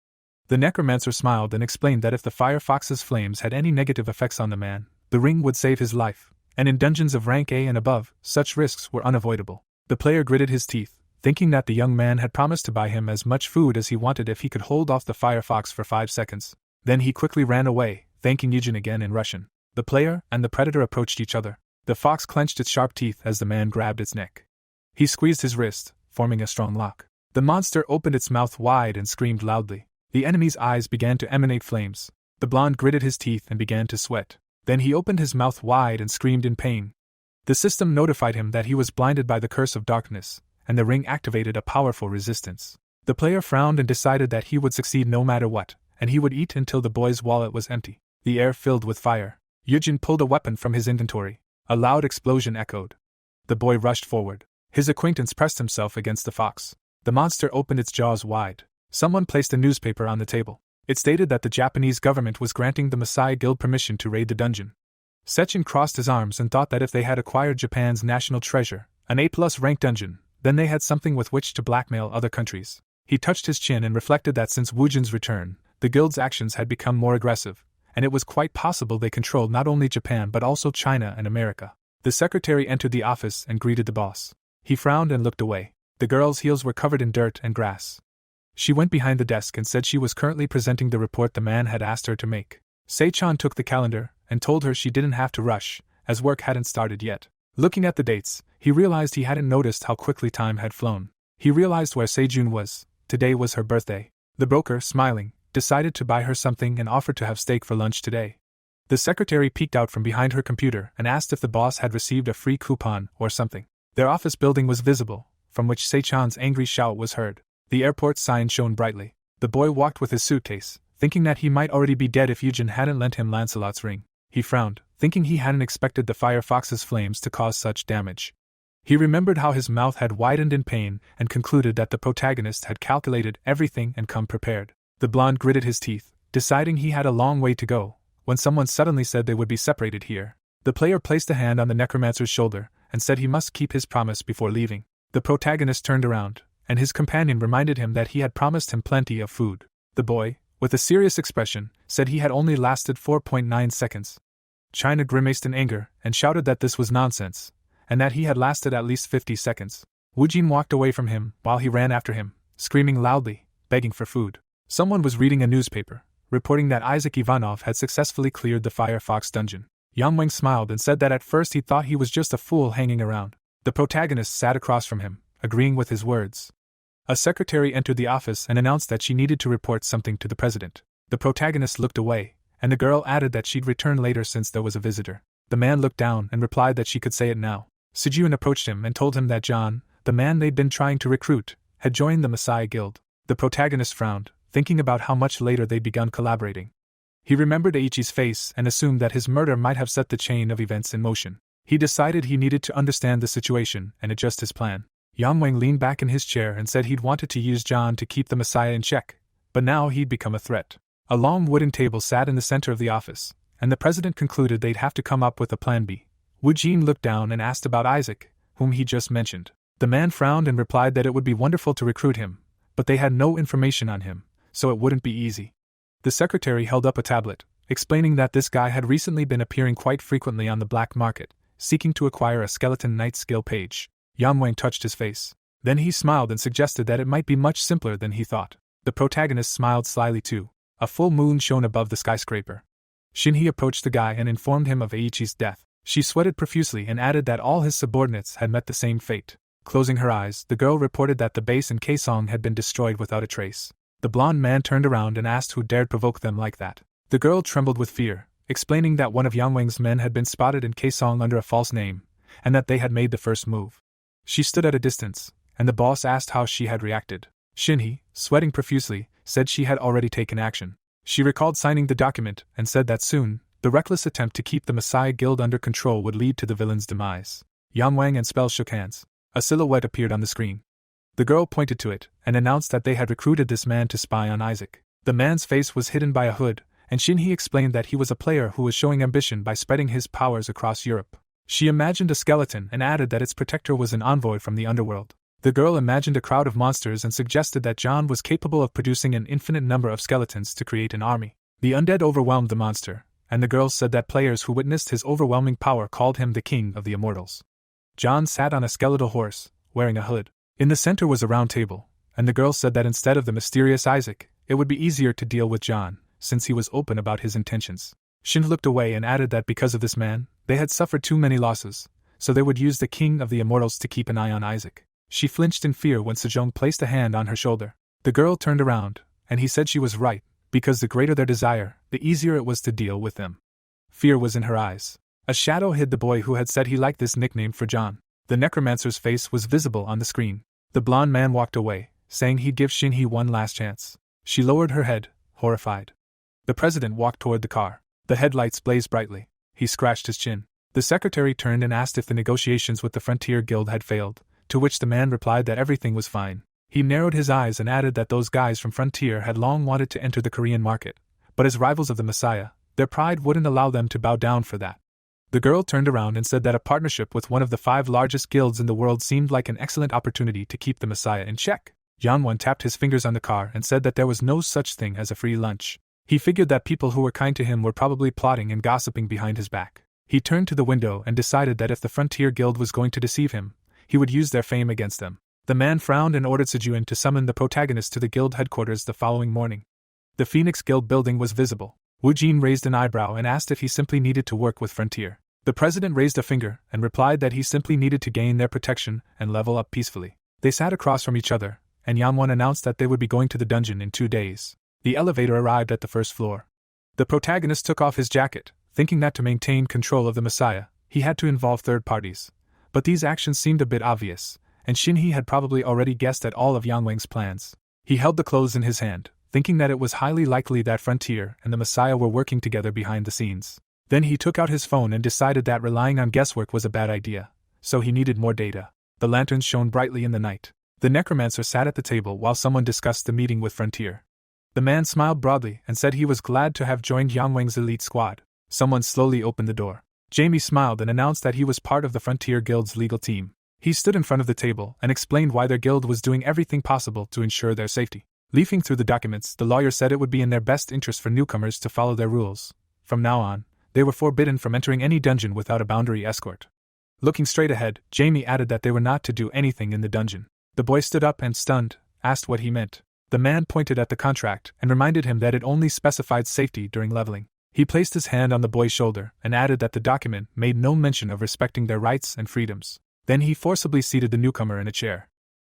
The necromancer smiled and explained that if the firefox's flames had any negative effects on the man, the ring would save his life, and in dungeons of rank A and above, such risks were unavoidable. The player gritted his teeth, thinking that the young man had promised to buy him as much food as he wanted if he could hold off the firefox for 5 seconds. Then he quickly ran away, thanking Yujin again in Russian. The player and the predator approached each other. The fox clenched its sharp teeth as the man grabbed its neck. He squeezed his wrist, forming a strong lock. The monster opened its mouth wide and screamed loudly. The enemy's eyes began to emanate flames. The blonde gritted his teeth and began to sweat. Then he opened his mouth wide and screamed in pain. The system notified him that he was blinded by the curse of darkness, and the ring activated a powerful resistance. The player frowned and decided that he would succeed no matter what, and he would eat until the boy's wallet was empty. The air filled with fire. Yujin pulled a weapon from his inventory. A loud explosion echoed. The boy rushed forward. His acquaintance pressed himself against the fox. The monster opened its jaws wide. Someone placed a newspaper on the table. It stated that the Japanese government was granting the Maasai Guild permission to raid the dungeon. Sechin crossed his arms and thought that if they had acquired Japan's national treasure, an A+ ranked dungeon, then they had something with which to blackmail other countries. He touched his chin and reflected that since Wu Jin's return, the guild's actions had become more aggressive, and it was quite possible they controlled not only Japan but also China and America. The secretary entered the office and greeted the boss. He frowned and looked away. The girl's heels were covered in dirt and grass. She went behind the desk and said she was currently presenting the report the man had asked her to make. Sei-chan took the calendar and told her she didn't have to rush, as work hadn't started yet. Looking at the dates, he realized he hadn't noticed how quickly time had flown. He realized where Seijun was. Today was her birthday. The broker, smiling, decided to buy her something and offered to have steak for lunch today. The secretary peeked out from behind her computer and asked if the boss had received a free coupon or something. Their office building was visible, from which Sei-chan's angry shout was heard. The airport sign shone brightly. The boy walked with his suitcase, thinking that he might already be dead if Yujin hadn't lent him Lancelot's ring. He frowned, thinking he hadn't expected the Firefox's flames to cause such damage. He remembered how his mouth had widened in pain and concluded that the protagonist had calculated everything and come prepared. The blonde gritted his teeth, deciding he had a long way to go, when someone suddenly said they would be separated here. The player placed a hand on the necromancer's shoulder and said he must keep his promise before leaving. The protagonist turned around, and his companion reminded him that he had promised him plenty of food. The boy, with a serious expression, said he had only lasted 4.9 seconds. China grimaced in anger and shouted that this was nonsense, and that he had lasted at least 50 seconds. Wu Jin walked away from him while he ran after him, screaming loudly, begging for food. Someone was reading a newspaper, reporting that Isaac Ivanov had successfully cleared the Firefox dungeon. Yang Wang smiled and said that at first he thought he was just a fool hanging around. The protagonist sat across from him, agreeing with his words. A secretary entered the office and announced that she needed to report something to the president. The protagonist looked away, and the girl added that she'd return later since there was a visitor. The man looked down and replied that she could say it now. Sejun approached him and told him that John, the man they'd been trying to recruit, had joined the Maasai Guild. The protagonist frowned, thinking about how much later they'd begun collaborating. He remembered Eiichi's face and assumed that his murder might have set the chain of events in motion. He decided he needed to understand the situation and adjust his plan. Yang Wang leaned back in his chair and said he'd wanted to use John to keep the Messiah in check, but now he'd become a threat. A long wooden table sat in the center of the office, and the president concluded they'd have to come up with a plan B. Wu Jin looked down and asked about Isaac, whom he just mentioned. The man frowned and replied that it would be wonderful to recruit him, but they had no information on him, so it wouldn't be easy. The secretary held up a tablet, explaining that this guy had recently been appearing quite frequently on the black market, seeking to acquire a skeleton knight skill page. Yang Wang touched his face. Then he smiled and suggested that it might be much simpler than he thought. The protagonist smiled slyly too. A full moon shone above the skyscraper. Shinhee approached the guy and informed him of Eiichi's death. She sweated profusely and added that all his subordinates had met the same fate. Closing her eyes, the girl reported that the base in Kaesong had been destroyed without a trace. The blonde man turned around and asked who dared provoke them like that. The girl trembled with fear, explaining that one of Yang Wang's men had been spotted in Kaesong under a false name, and that they had made the first move. She stood at a distance, and the boss asked how she had reacted. Shinhee, sweating profusely, said she had already taken action. She recalled signing the document and said that soon, the reckless attempt to keep the Messiah Guild under control would lead to the villain's demise. Yang Wang and Spell shook hands. A silhouette appeared on the screen. The girl pointed to it and announced that they had recruited this man to spy on Isaac. The man's face was hidden by a hood, and Shinhee explained that he was a player who was showing ambition by spreading his powers across Europe. She imagined a skeleton and added that its protector was an envoy from the underworld. The girl imagined a crowd of monsters and suggested that John was capable of producing an infinite number of skeletons to create an army. The undead overwhelmed the monster, and the girl said that players who witnessed his overwhelming power called him the king of the immortals. John sat on a skeletal horse, wearing a hood. In the center was a round table, and the girl said that instead of the mysterious Isaac, it would be easier to deal with John, since he was open about his intentions. Shin looked away and added that because of this man, they had suffered too many losses, so they would use the king of the immortals to keep an eye on Isaac. She flinched in fear when Sejong placed a hand on her shoulder. The girl turned around, and he said she was right, because the greater their desire, the easier it was to deal with them. Fear was in her eyes. A shadow hid the boy who had said he liked this nickname for John. The necromancer's face was visible on the screen. The blonde man walked away, saying he'd give Shinhee one last chance. She lowered her head, horrified. The president walked toward the car. The headlights blazed brightly. He scratched his chin. The secretary turned and asked if the negotiations with the Frontier Guild had failed, to which the man replied that everything was fine. He narrowed his eyes and added that those guys from Frontier had long wanted to enter the Korean market, but as rivals of the Messiah, their pride wouldn't allow them to bow down for that. The girl turned around and said that a partnership with one of the 5 largest guilds in the world seemed like an excellent opportunity to keep the Messiah in check. Yanwon tapped his fingers on the car and said that there was no such thing as a free lunch. He figured that people who were kind to him were probably plotting and gossiping behind his back. He turned to the window and decided that if the Frontier Guild was going to deceive him, he would use their fame against them. The man frowned and ordered Sejuan to summon the protagonist to the guild headquarters the following morning. The Phoenix Guild building was visible. Wu Jin raised an eyebrow and asked if he simply needed to work with Frontier. The president raised a finger and replied that he simply needed to gain their protection and level up peacefully. They sat across from each other, and Yanwon announced that they would be going to the dungeon in 2 days. The elevator arrived at the first floor. The protagonist took off his jacket, thinking that to maintain control of the Messiah, he had to involve third parties. But these actions seemed a bit obvious, and Shinhee had probably already guessed at all of Yang Wang's plans. He held the clothes in his hand, thinking that it was highly likely that Frontier and the Messiah were working together behind the scenes. Then he took out his phone and decided that relying on guesswork was a bad idea, so he needed more data. The lanterns shone brightly in the night. The necromancer sat at the table while someone discussed the meeting with Frontier. The man smiled broadly and said he was glad to have joined Yang Wang's elite squad. Someone slowly opened the door. Jamie smiled and announced that he was part of the Frontier Guild's legal team. He stood in front of the table and explained why their guild was doing everything possible to ensure their safety. Leafing through the documents, the lawyer said it would be in their best interest for newcomers to follow their rules. From now on, they were forbidden from entering any dungeon without a boundary escort. Looking straight ahead, Jamie added that they were not to do anything in the dungeon. The boy stood up and, stunned, asked what he meant. The man pointed at the contract and reminded him that it only specified safety during leveling. He placed his hand on the boy's shoulder and added that the document made no mention of respecting their rights and freedoms. Then he forcibly seated the newcomer in a chair.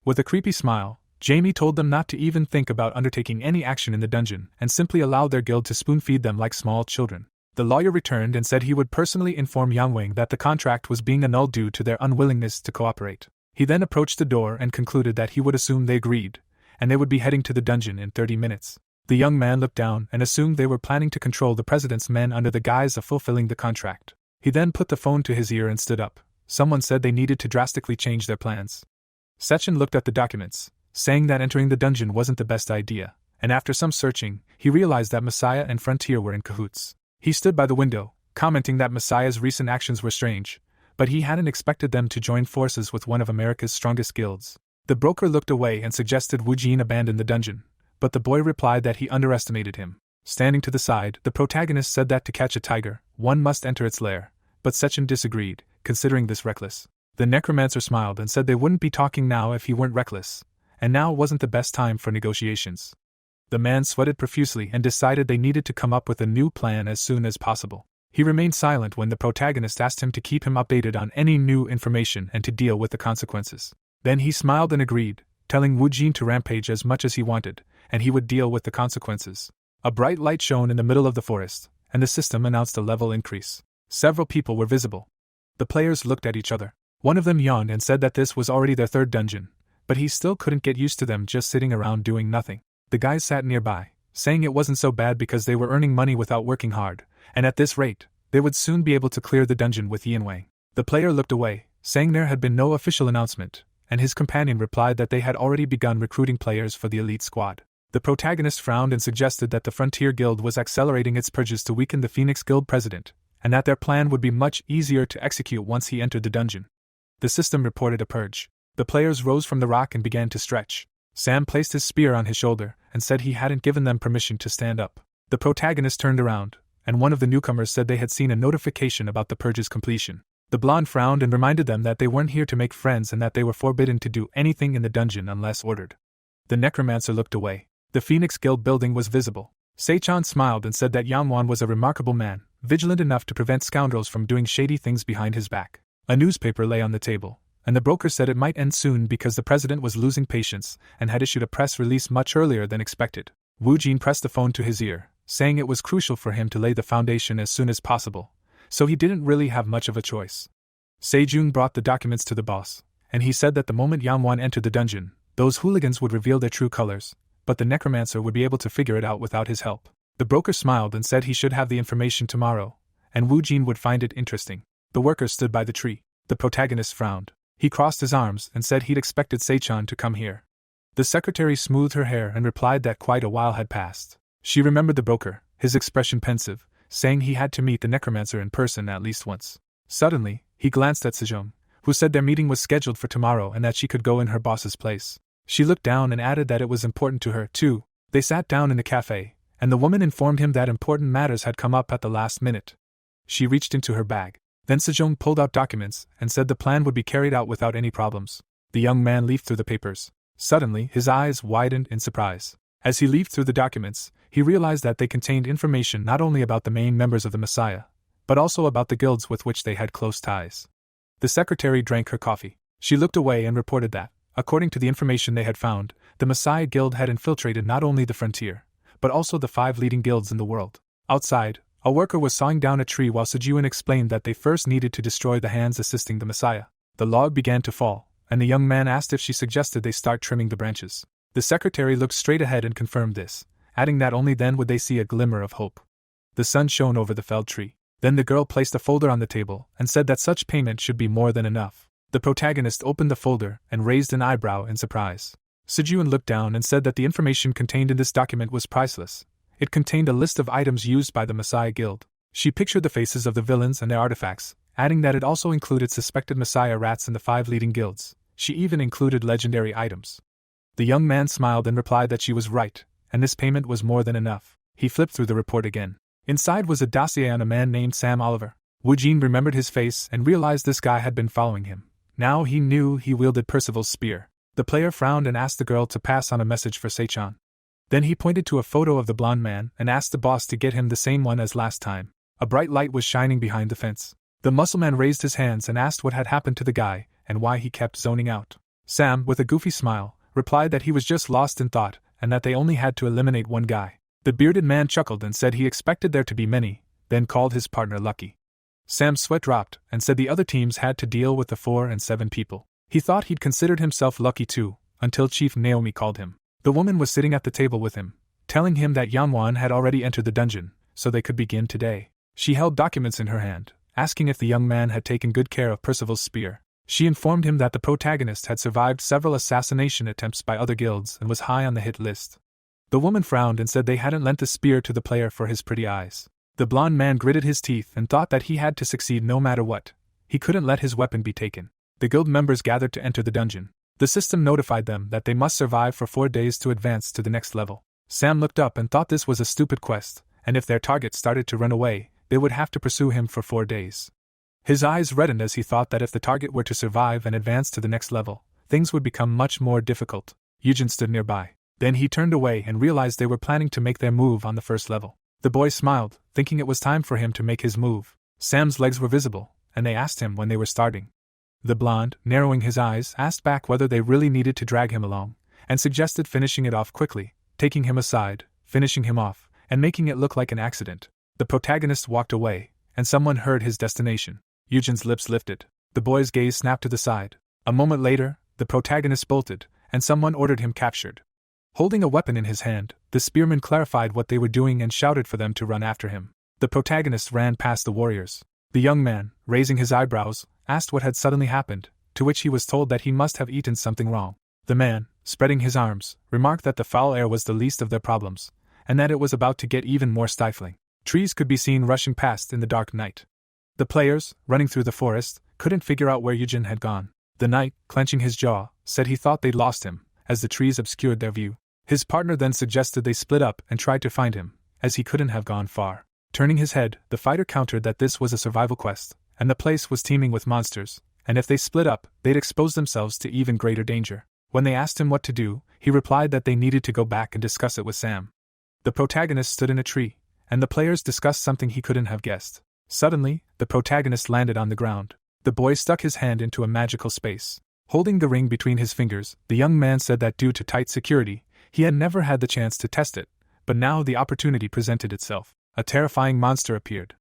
With a creepy smile, Jamie told them not to even think about undertaking any action in the dungeon and simply allow their guild to spoon-feed them like small children. The lawyer returned and said he would personally inform Yang Wang that the contract was being annulled due to their unwillingness to cooperate. He then approached the door and concluded that he would assume they agreed, and they would be heading to the dungeon in 30 minutes. The young man looked down and assumed they were planning to control the president's men under the guise of fulfilling the contract. He then put the phone to his ear and stood up. Someone said they needed to drastically change their plans. Sechin looked at the documents, saying that entering the dungeon wasn't the best idea, and after some searching, he realized that Messiah and Frontier were in cahoots. He stood by the window, commenting that Messiah's recent actions were strange, but he hadn't expected them to join forces with one of America's strongest guilds. The broker looked away and suggested Wu Jin abandon the dungeon, but the boy replied that he underestimated him. Standing to the side, the protagonist said that to catch a tiger, one must enter its lair, but Sechin disagreed, considering this reckless. The necromancer smiled and said they wouldn't be talking now if he weren't reckless, and now wasn't the best time for negotiations. The man sweated profusely and decided they needed to come up with a new plan as soon as possible. He remained silent when the protagonist asked him to keep him updated on any new information and to deal with the consequences. Then he smiled and agreed, telling Wu Jin to rampage as much as he wanted, and he would deal with the consequences. A bright light shone in the middle of the forest, and the system announced a level increase. Several people were visible. The players looked at each other. One of them yawned and said that this was already their 3rd dungeon, but he still couldn't get used to them just sitting around doing nothing. The guys sat nearby, saying it wasn't so bad because they were earning money without working hard, and at this rate, they would soon be able to clear the dungeon with Yan Wang. The player looked away, saying there had been no official announcement, and his companion replied that they had already begun recruiting players for the elite squad. The protagonist frowned and suggested that the Frontier Guild was accelerating its purges to weaken the Phoenix Guild president, and that their plan would be much easier to execute once he entered the dungeon. The system reported a purge. The players rose from the rock and began to stretch. Sam placed his spear on his shoulder and said he hadn't given them permission to stand up. The protagonist turned around, and one of the newcomers said they had seen a notification about the purge's completion. The blonde frowned and reminded them that they weren't here to make friends and that they were forbidden to do anything in the dungeon unless ordered. The necromancer looked away. The Phoenix Guild building was visible. Seichan smiled and said that Yanwan was a remarkable man, vigilant enough to prevent scoundrels from doing shady things behind his back. A newspaper lay on the table, and the broker said it might end soon because the president was losing patience and had issued a press release much earlier than expected. Wu Jin pressed the phone to his ear, saying it was crucial for him to lay the foundation as soon as possible, so he didn't really have much of a choice. Sejun brought the documents to the boss, and he said that the moment Yanwan entered the dungeon, those hooligans would reveal their true colors, but the necromancer would be able to figure it out without his help. The broker smiled and said he should have the information tomorrow, and Wu Jin would find it interesting. The workers stood by the tree. The protagonist frowned. He crossed his arms and said he'd expected Seichan to come here. The secretary smoothed her hair and replied that quite a while had passed. She remembered the broker, his expression pensive, saying he had to meet the necromancer in person at least once. Suddenly, he glanced at Sejong, who said their meeting was scheduled for tomorrow and that she could go in her boss's place. She looked down and added that it was important to her, too. They sat down in the cafe, and the woman informed him that important matters had come up at the last minute. She reached into her bag. Then Sejong pulled out documents and said the plan would be carried out without any problems. The young man leafed through the papers. Suddenly, his eyes widened in surprise. As he leafed through the documents, he realized that they contained information not only about the main members of the Messiah, but also about the guilds with which they had close ties. The secretary drank her coffee. She looked away and reported that, according to the information they had found, the Messiah Guild had infiltrated not only the frontier, but also the 5 leading guilds in the world. Outside, a worker was sawing down a tree while Sejuan explained that they first needed to destroy the hands assisting the Messiah. The log began to fall, and the young man asked if she suggested they start trimming the branches. The secretary looked straight ahead and confirmed this, adding that only then would they see a glimmer of hope. The sun shone over the felled tree. Then the girl placed a folder on the table and said that such payment should be more than enough. The protagonist opened the folder and raised an eyebrow in surprise. Sejuan looked down and said that the information contained in this document was priceless. It contained a list of items used by the Messiah Guild. She pictured the faces of the villains and their artifacts, adding that it also included suspected Messiah rats in the 5 leading guilds. She even included legendary items. The young man smiled and replied that she was right, and this payment was more than enough. He flipped through the report again. Inside was a dossier on a man named Sam Oliver. Wu Jin remembered his face and realized this guy had been following him. Now he knew he wielded Percival's spear. The player frowned and asked the girl to pass on a message for Seichan. Then he pointed to a photo of the blonde man and asked the boss to get him the same one as last time. A bright light was shining behind the fence. The muscleman raised his hands and asked what had happened to the guy and why he kept zoning out. Sam, with a goofy smile, replied that he was just lost in thought and that they only had to eliminate one guy. The bearded man chuckled and said he expected there to be many, then called his partner lucky. Sam's sweat dropped and said the other teams had to deal with the 4 and 7 people. He thought he'd considered himself lucky too, until Chief Naomi called him. The woman was sitting at the table with him, telling him that Yanwan had already entered the dungeon, so they could begin today. She held documents in her hand, asking if the young man had taken good care of Percival's spear. She informed him that the protagonist had survived several assassination attempts by other guilds and was high on the hit list. The woman frowned and said they hadn't lent the spear to the player for his pretty eyes. The blond man gritted his teeth and thought that he had to succeed no matter what. He couldn't let his weapon be taken. The guild members gathered to enter the dungeon. The system notified them that they must survive for 4 days to advance to the next level. Sam looked up and thought this was a stupid quest, and if their target started to run away, they would have to pursue him for 4 days. His eyes reddened as he thought that if the target were to survive and advance to the next level, things would become much more difficult. Yujin stood nearby. Then he turned away and realized they were planning to make their move on the first level. The boy smiled, thinking it was time for him to make his move. Sam's legs were visible, and they asked him when they were starting. The blonde, narrowing his eyes, asked back whether they really needed to drag him along, and suggested finishing it off quickly, taking him aside, finishing him off, and making it look like an accident. The protagonist walked away, and someone heard his destination. Yujin's lips lifted. The boy's gaze snapped to the side. A moment later, the protagonist bolted, and someone ordered him captured. Holding a weapon in his hand, the spearman clarified what they were doing and shouted for them to run after him. The protagonist ran past the warriors. The young man, raising his eyebrows, asked what had suddenly happened, to which he was told that he must have eaten something wrong. The man, spreading his arms, remarked that the foul air was the least of their problems, and that it was about to get even more stifling. Trees could be seen rushing past in the dark night. The players, running through the forest, couldn't figure out where Yujin had gone. The knight, clenching his jaw, said he thought they'd lost him, as the trees obscured their view. His partner then suggested they split up and tried to find him, as he couldn't have gone far. Turning his head, the fighter countered that this was a survival quest, and the place was teeming with monsters, and if they split up, they'd expose themselves to even greater danger. When they asked him what to do, he replied that they needed to go back and discuss it with Sam. The protagonist stood in a tree, and the players discussed something he couldn't have guessed. Suddenly, the protagonist landed on the ground. The boy stuck his hand into a magical space. Holding the ring between his fingers, the young man said that due to tight security, he had never had the chance to test it, but now the opportunity presented itself. A terrifying monster appeared.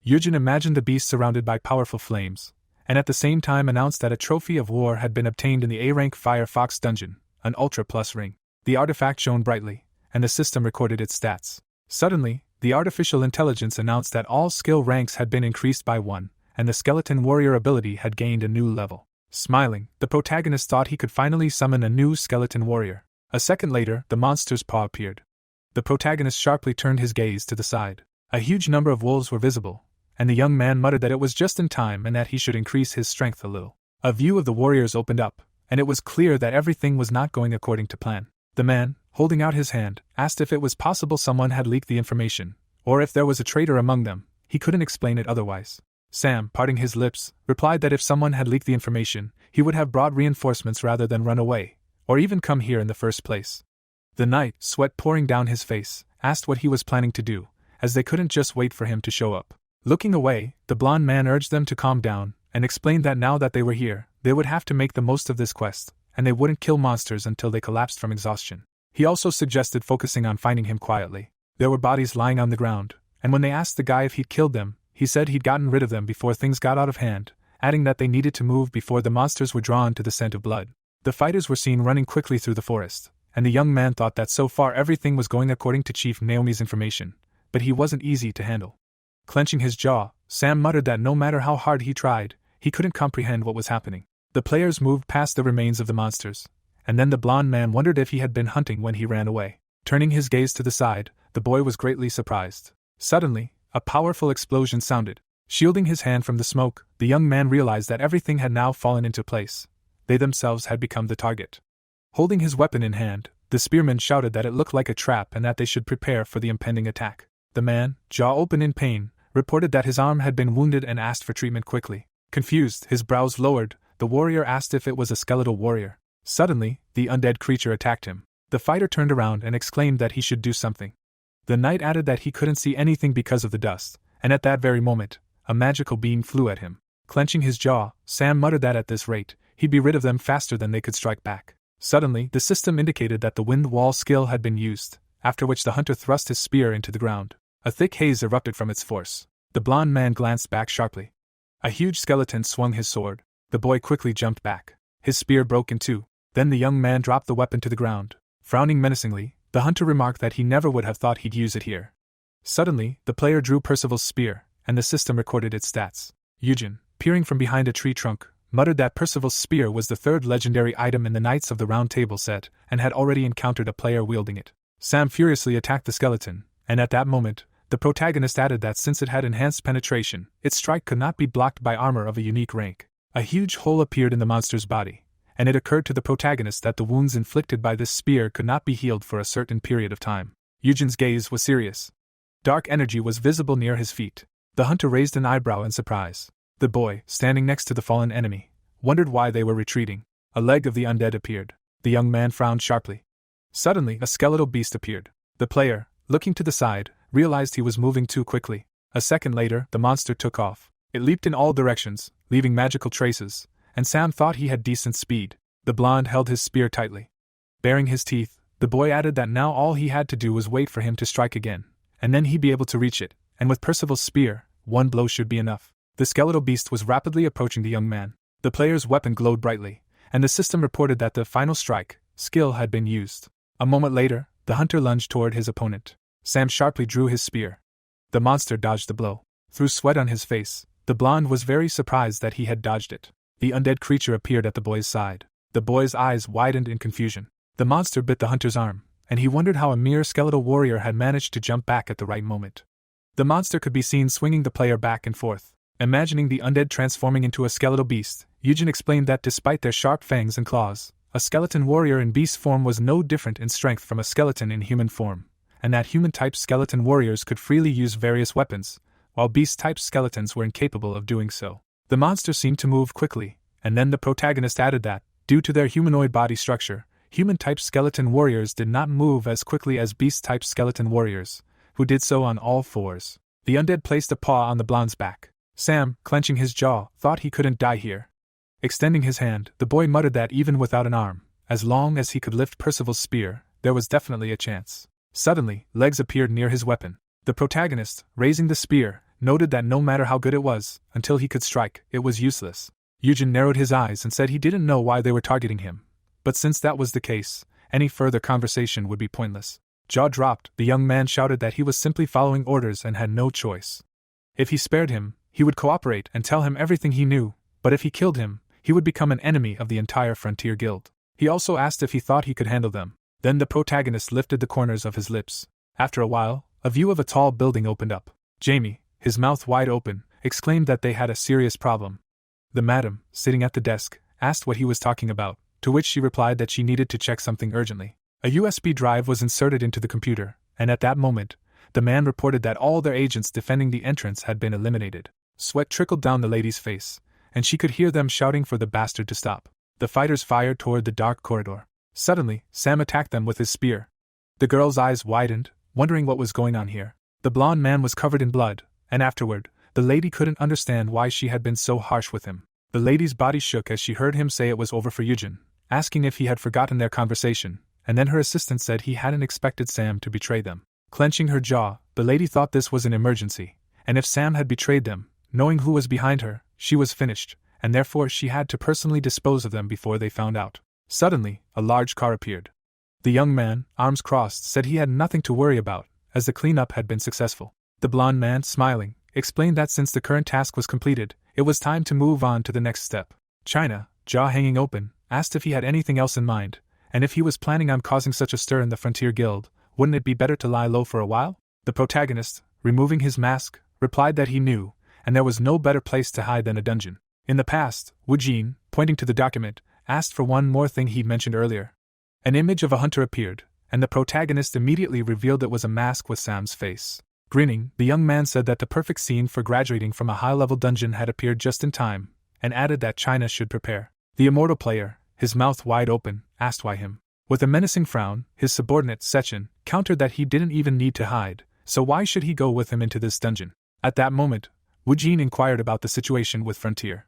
Yujin imagined the beast surrounded by powerful flames, and at the same time announced that a trophy of war had been obtained in the A-rank Firefox dungeon, an Ultra Plus ring. The artifact shone brightly, and the system recorded its stats. Suddenly, the artificial intelligence announced that all skill ranks had been increased by 1, and the skeleton warrior ability had gained a new level. Smiling, the protagonist thought he could finally summon a new skeleton warrior. A second later, the monster's paw appeared. The protagonist sharply turned his gaze to the side. A huge number of wolves were visible, and the young man muttered that it was just in time and that he should increase his strength a little. A view of the warriors opened up, and it was clear that everything was not going according to plan. The man, holding out his hand, asked if it was possible someone had leaked the information, or if there was a traitor among them. He couldn't explain it otherwise. Sam, parting his lips, replied that if someone had leaked the information, he would have brought reinforcements rather than run away, or even come here in the first place. The knight, sweat pouring down his face, asked what he was planning to do, as they couldn't just wait for him to show up. Looking away, the blonde man urged them to calm down, and explained that now that they were here, they would have to make the most of this quest, and they wouldn't kill monsters until they collapsed from exhaustion. He also suggested focusing on finding him quietly. There were bodies lying on the ground, and when they asked the guy if he'd killed them, he said he'd gotten rid of them before things got out of hand, adding that they needed to move before the monsters were drawn to the scent of blood. The fighters were seen running quickly through the forest, and the young man thought that so far everything was going according to Chief Naomi's information, but he wasn't easy to handle. Clenching his jaw, Sam muttered that no matter how hard he tried, he couldn't comprehend what was happening. The players moved past the remains of the monsters, and then the blonde man wondered if he had been hunting when he ran away. Turning his gaze to the side, the boy was greatly surprised. Suddenly, a powerful explosion sounded. Shielding his hand from the smoke, the young man realized that everything had now fallen into place. They themselves had become the target. Holding his weapon in hand, the spearman shouted that it looked like a trap and that they should prepare for the impending attack. The man, jaw open in pain, reported that his arm had been wounded and asked for treatment quickly. Confused, his brows lowered, the warrior asked if it was a skeletal warrior. Suddenly, the undead creature attacked him. The fighter turned around and exclaimed that he should do something. The knight added that he couldn't see anything because of the dust, and at that very moment, a magical beam flew at him. Clenching his jaw, Sam muttered that at this rate, he'd be rid of them faster than they could strike back. Suddenly, the system indicated that the wind wall skill had been used, after which the hunter thrust his spear into the ground. A thick haze erupted from its force. The blonde man glanced back sharply. A huge skeleton swung his sword. The boy quickly jumped back. His spear broke in two. Then the young man dropped the weapon to the ground. Frowning menacingly, the hunter remarked that he never would have thought he'd use it here. Suddenly, the player drew Percival's spear, and the system recorded its stats. Eugen, peering from behind a tree trunk, muttered that Percival's spear was the third legendary item in the Knights of the Round Table set, and had already encountered a player wielding it. Sam furiously attacked the skeleton, and at that moment, the protagonist added that since it had enhanced penetration, its strike could not be blocked by armor of a unique rank. A huge hole appeared in the monster's body, and it occurred to the protagonist that the wounds inflicted by this spear could not be healed for a certain period of time. Eugen's gaze was serious. Dark energy was visible near his feet. The hunter raised an eyebrow in surprise. The boy, standing next to the fallen enemy, wondered why they were retreating. A leg of the undead appeared. The young man frowned sharply. Suddenly, a skeletal beast appeared. The player, looking to the side, realized he was moving too quickly. A second later, the monster took off. It leaped in all directions, leaving magical traces, and Sam thought he had decent speed. The blonde held his spear tightly. Baring his teeth, the boy added that now all he had to do was wait for him to strike again, and then he'd be able to reach it, and with Percival's spear, one blow should be enough. The skeletal beast was rapidly approaching the young man. The player's weapon glowed brightly, and the system reported that the final strike skill had been used. A moment later, the hunter lunged toward his opponent. Sam sharply drew his spear. The monster dodged the blow. Through sweat on his face, the blonde was very surprised that he had dodged it. The undead creature appeared at the boy's side. The boy's eyes widened in confusion. The monster bit the hunter's arm, and he wondered how a mere skeletal warrior had managed to jump back at the right moment. The monster could be seen swinging the player back and forth. Imagining the undead transforming into a skeletal beast, Eugen explained that despite their sharp fangs and claws, a skeleton warrior in beast form was no different in strength from a skeleton in human form, and that human-type skeleton warriors could freely use various weapons, while beast-type skeletons were incapable of doing so. The monster seemed to move quickly, and then the protagonist added that, due to their humanoid body structure, human-type skeleton warriors did not move as quickly as beast-type skeleton warriors, who did so on all fours. The undead placed a paw on the blonde's back. Sam, clenching his jaw, thought he couldn't die here. Extending his hand, the boy muttered that even without an arm, as long as he could lift Percival's spear, there was definitely a chance. Suddenly, legs appeared near his weapon. The protagonist, raising the spear, noted that no matter how good it was, until he could strike, it was useless. Eugen narrowed his eyes and said he didn't know why they were targeting him, but since that was the case, any further conversation would be pointless. Jaw dropped, the young man shouted that he was simply following orders and had no choice. If he spared him, he would cooperate and tell him everything he knew, but if he killed him, he would become an enemy of the entire Frontier Guild. He also asked if he thought he could handle them. Then the protagonist lifted the corners of his lips. After a while, a view of a tall building opened up. Jamie, his mouth wide open, exclaimed that they had a serious problem. The madam, sitting at the desk, asked what he was talking about, to which she replied that she needed to check something urgently. A USB drive was inserted into the computer, and at that moment, the man reported that all their agents defending the entrance had been eliminated. Sweat trickled down the lady's face, and she could hear them shouting for the bastard to stop. The fighters fired toward the dark corridor. Suddenly, Sam attacked them with his spear. The girl's eyes widened, wondering what was going on here. The blonde man was covered in blood, and afterward, the lady couldn't understand why she had been so harsh with him. The lady's body shook as she heard him say it was over for Eugene, asking if he had forgotten their conversation, and then her assistant said he hadn't expected Sam to betray them. Clenching her jaw, the lady thought this was an emergency, and if Sam had betrayed them, knowing who was behind her, she was finished, and therefore she had to personally dispose of them before they found out. Suddenly, a large car appeared. The young man, arms crossed, said he had nothing to worry about, as the cleanup had been successful. The blonde man, smiling, explained that since the current task was completed, it was time to move on to the next step. China, jaw hanging open, asked if he had anything else in mind, and if he was planning on causing such a stir in the Frontier Guild, wouldn't it be better to lie low for a while? The protagonist, removing his mask, replied that he knew, and there was no better place to hide than a dungeon. In the past, Wu Jin, pointing to the document, asked for one more thing he'd mentioned earlier. An image of a hunter appeared, and the protagonist immediately revealed it was a mask with Sam's face. Grinning, the young man said that the perfect scene for graduating from a high-level dungeon had appeared just in time, and added that China should prepare. The immortal player, his mouth wide open, asked why him. With a menacing frown, his subordinate, Sechin, countered that he didn't even need to hide, so why should he go with him into this dungeon? At that moment, Wu Jin inquired about the situation with Frontier.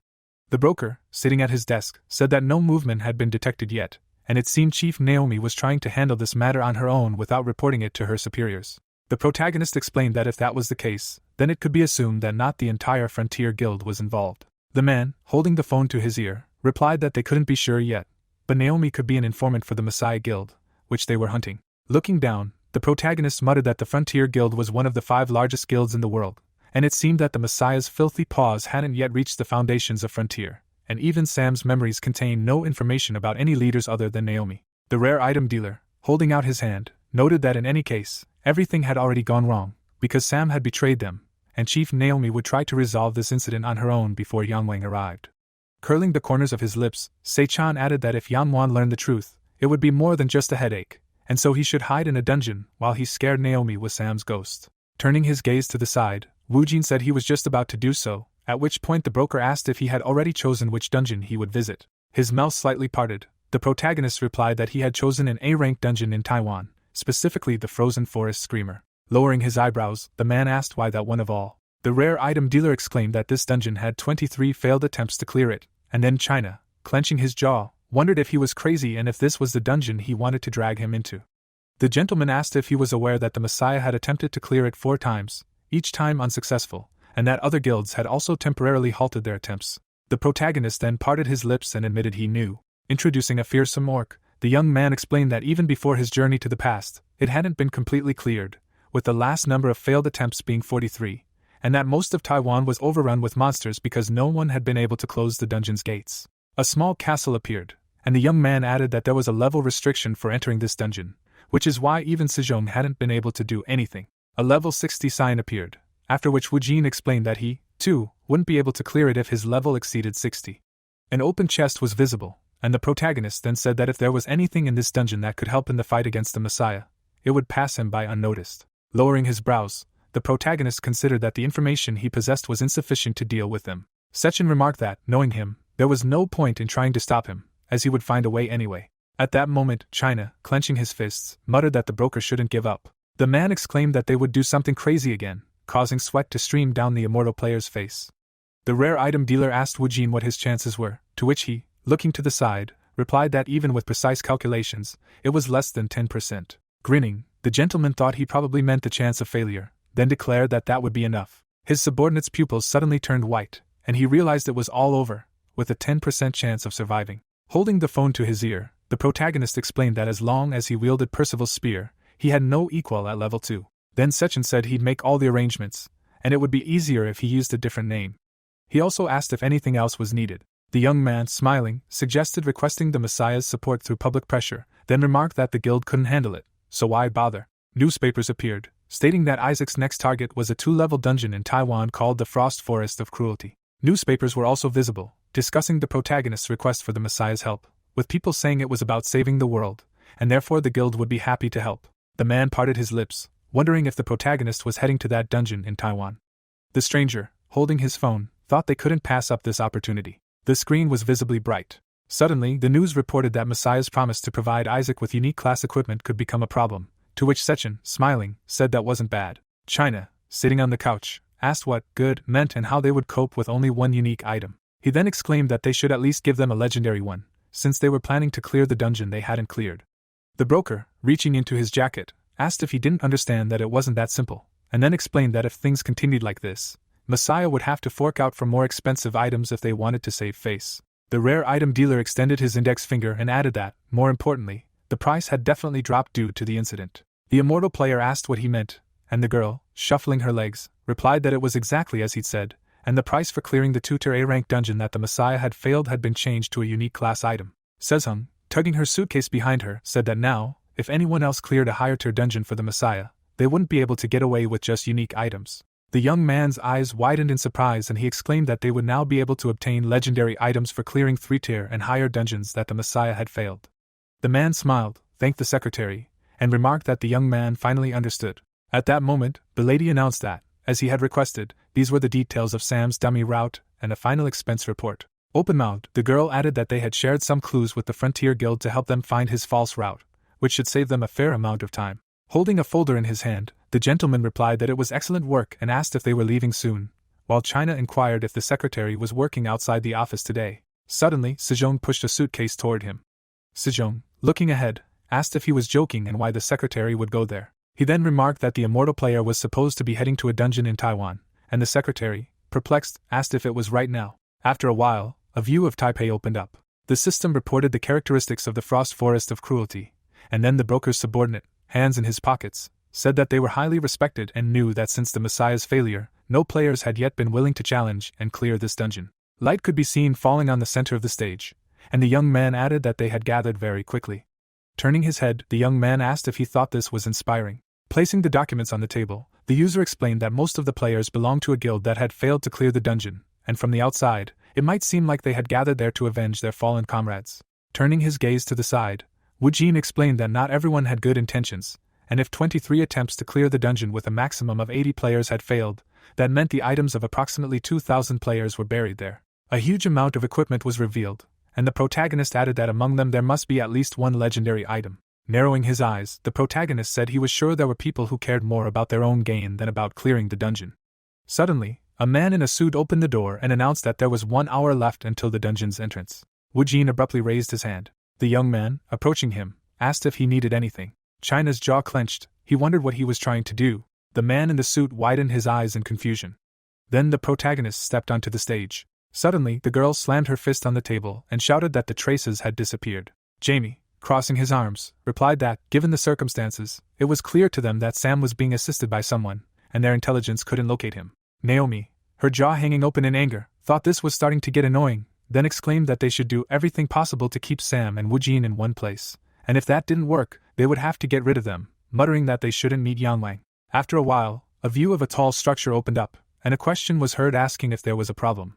The broker, sitting at his desk, said that no movement had been detected yet, and it seemed Chief Naomi was trying to handle this matter on her own without reporting it to her superiors. The protagonist explained that if that was the case, then it could be assumed that not the entire Frontier Guild was involved. The man, holding the phone to his ear, replied that they couldn't be sure yet, but Naomi could be an informant for the Messiah Guild, which they were hunting. Looking down, the protagonist muttered that the Frontier Guild was one of the 5 largest guilds in the world, and it seemed that the Messiah's filthy paws hadn't yet reached the foundations of Frontier, and even Sam's memories contained no information about any leaders other than Naomi. The rare item dealer, holding out his hand, noted that in any case, everything had already gone wrong, because Sam had betrayed them, and Chief Naomi would try to resolve this incident on her own before Yanwang arrived. Curling the corners of his lips, Sechan added that if Yanwan learned the truth, it would be more than just a headache, and so he should hide in a dungeon while he scared Naomi with Sam's ghost. Turning his gaze to the side, Wu Jin said he was just about to do so, at which point the broker asked if he had already chosen which dungeon he would visit. His mouth slightly parted. The protagonist replied that he had chosen an A-rank dungeon in Taiwan, specifically the Frozen Forest Screamer. Lowering his eyebrows, the man asked why that one of all. The rare item dealer exclaimed that this dungeon had 23 failed attempts to clear it, and then China, clenching his jaw, wondered if he was crazy and if this was the dungeon he wanted to drag him into. The gentleman asked if he was aware that the Messiah had attempted to clear it 4 times, each time unsuccessful, and that other guilds had also temporarily halted their attempts. The protagonist then parted his lips and admitted he knew. Introducing a fearsome orc, the young man explained that even before his journey to the past, it hadn't been completely cleared, with the last number of failed attempts being 43, and that most of Taiwan was overrun with monsters because no one had been able to close the dungeon's gates. A small castle appeared, and the young man added that there was a level restriction for entering this dungeon, which is why even Sejong hadn't been able to do anything. A level 60 sign appeared, after which Wu Jin explained that he, too, wouldn't be able to clear it if his level exceeded 60. An open chest was visible, and the protagonist then said that if there was anything in this dungeon that could help in the fight against the Messiah, it would pass him by unnoticed. Lowering his brows, the protagonist considered that the information he possessed was insufficient to deal with him. Sechin remarked that, knowing him, there was no point in trying to stop him, as he would find a way anyway. At that moment, China, clenching his fists, muttered that the broker shouldn't give up. The man exclaimed that they would do something crazy again, causing sweat to stream down the immortal player's face. The rare item dealer asked Wu Jin what his chances were, to which he, looking to the side, replied that even with precise calculations, it was less than 10%. Grinning, the gentleman thought he probably meant the chance of failure, then declared that that would be enough. His subordinate's pupils suddenly turned white, and he realized it was all over, with a 10% chance of surviving. Holding the phone to his ear, the protagonist explained that as long as he wielded Percival's spear, he had no equal at level 2. Then Sechin said he'd make all the arrangements, and it would be easier if he used a different name. He also asked if anything else was needed. The young man, smiling, suggested requesting the Messiah's support through public pressure, then remarked that the guild couldn't handle it, so why bother? Newspapers appeared, stating that Isaac's next target was a 2-level dungeon in Taiwan called the Frost Forest of Cruelty. Newspapers were also visible, discussing the protagonist's request for the Messiah's help, with people saying it was about saving the world, and therefore the guild would be happy to help. The man parted his lips, wondering if the protagonist was heading to that dungeon in Taiwan. The stranger, holding his phone, thought they couldn't pass up this opportunity. The screen was visibly bright. Suddenly, the news reported that Messiah's promise to provide Isaac with unique class equipment could become a problem, to which Sechin, smiling, said that wasn't bad. China, sitting on the couch, asked what good meant and how they would cope with only one unique item. He then exclaimed that they should at least give them a legendary one, since they were planning to clear the dungeon they hadn't cleared. The broker, reaching into his jacket, asked if he didn't understand that it wasn't that simple, and then explained that if things continued like this, Messiah would have to fork out for more expensive items if they wanted to save face. The rare item dealer extended his index finger and added that, more importantly, the price had definitely dropped due to the incident. The immortal player asked what he meant, and the girl, shuffling her legs, replied that it was exactly as he'd said, and the price for clearing the Tutor A-rank dungeon that the Messiah had failed had been changed to a unique class item. Sezhung, tugging her suitcase behind her, said that now, if anyone else cleared a higher tier dungeon for the Messiah, they wouldn't be able to get away with just unique items. The young man's eyes widened in surprise and he exclaimed that they would now be able to obtain legendary items for clearing 3-tier and higher dungeons that the Messiah had failed. The man smiled, thanked the secretary, and remarked that the young man finally understood. At that moment, the lady announced that, as he had requested, these were the details of Sam's dummy route and a final expense report. Open-mouthed, the girl added that they had shared some clues with the Frontier Guild to help them find his false route, which should save them a fair amount of time. Holding a folder in his hand, the gentleman replied that it was excellent work and asked if they were leaving soon, while China inquired if the secretary was working outside the office today. Suddenly, Sejong pushed a suitcase toward him. Sejong, looking ahead, asked if he was joking and why the secretary would go there. He then remarked that the immortal player was supposed to be heading to a dungeon in Taiwan, and the secretary, perplexed, asked if it was right now. After a while, a view of Taipei opened up. The system reported the characteristics of the Frost Forest of Cruelty, and then the broker's subordinate, hands in his pockets, said that they were highly respected and knew that since the Messiah's failure, no players had yet been willing to challenge and clear this dungeon. Light could be seen falling on the center of the stage, and the young man added that they had gathered very quickly. Turning his head, the young man asked if he thought this was inspiring. Placing the documents on the table, the user explained that most of the players belonged to a guild that had failed to clear the dungeon, and from the outside, it might seem like they had gathered there to avenge their fallen comrades. Turning his gaze to the side, Wu Jin explained that not everyone had good intentions, and if 23 attempts to clear the dungeon with a maximum of 80 players had failed, that meant the items of approximately 2,000 players were buried there. A huge amount of equipment was revealed, and the protagonist added that among them there must be at least one legendary item. Narrowing his eyes, the protagonist said he was sure there were people who cared more about their own gain than about clearing the dungeon. Suddenly, a man in a suit opened the door and announced that there was 1 hour left until the dungeon's entrance. Wu Jin abruptly raised his hand. The young man, approaching him, asked if he needed anything. China's jaw clenched, he wondered what he was trying to do. The man in the suit widened his eyes in confusion. Then the protagonist stepped onto the stage. Suddenly, the girl slammed her fist on the table and shouted that the traces had disappeared. Jamie, crossing his arms, replied that, given the circumstances, it was clear to them that Sam was being assisted by someone, and their intelligence couldn't locate him. Naomi, her jaw hanging open in anger, thought this was starting to get annoying, then exclaimed that they should do everything possible to keep Sam and Wu Jin in one place, and if that didn't work, they would have to get rid of them, muttering that they shouldn't meet Yang Wang. After a while, a view of a tall structure opened up, and a question was heard asking if there was a problem.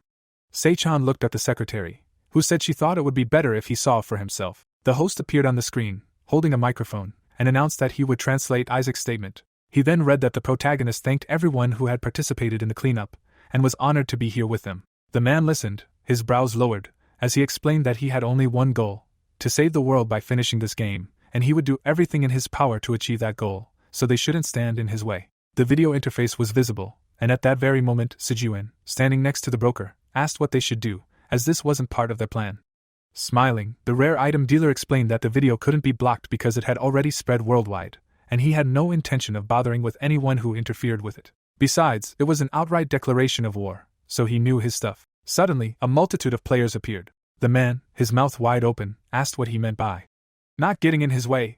Sei-chan looked at the secretary, who said she thought it would be better if he saw for himself. The host appeared on the screen, holding a microphone, and announced that he would translate Isaac's statement. He then read that the protagonist thanked everyone who had participated in the cleanup, and was honored to be here with them. The man listened, his brows lowered, as he explained that he had only one goal: to save the world by finishing this game, and he would do everything in his power to achieve that goal, so they shouldn't stand in his way. The video interface was visible, and at that very moment, Sijuan, standing next to the broker, asked what they should do, as this wasn't part of their plan. Smiling, the rare item dealer explained that the video couldn't be blocked because it had already spread worldwide, and he had no intention of bothering with anyone who interfered with it. Besides, it was an outright declaration of war, so he knew his stuff. Suddenly, a multitude of players appeared. The man, his mouth wide open, asked what he meant by not getting in his way,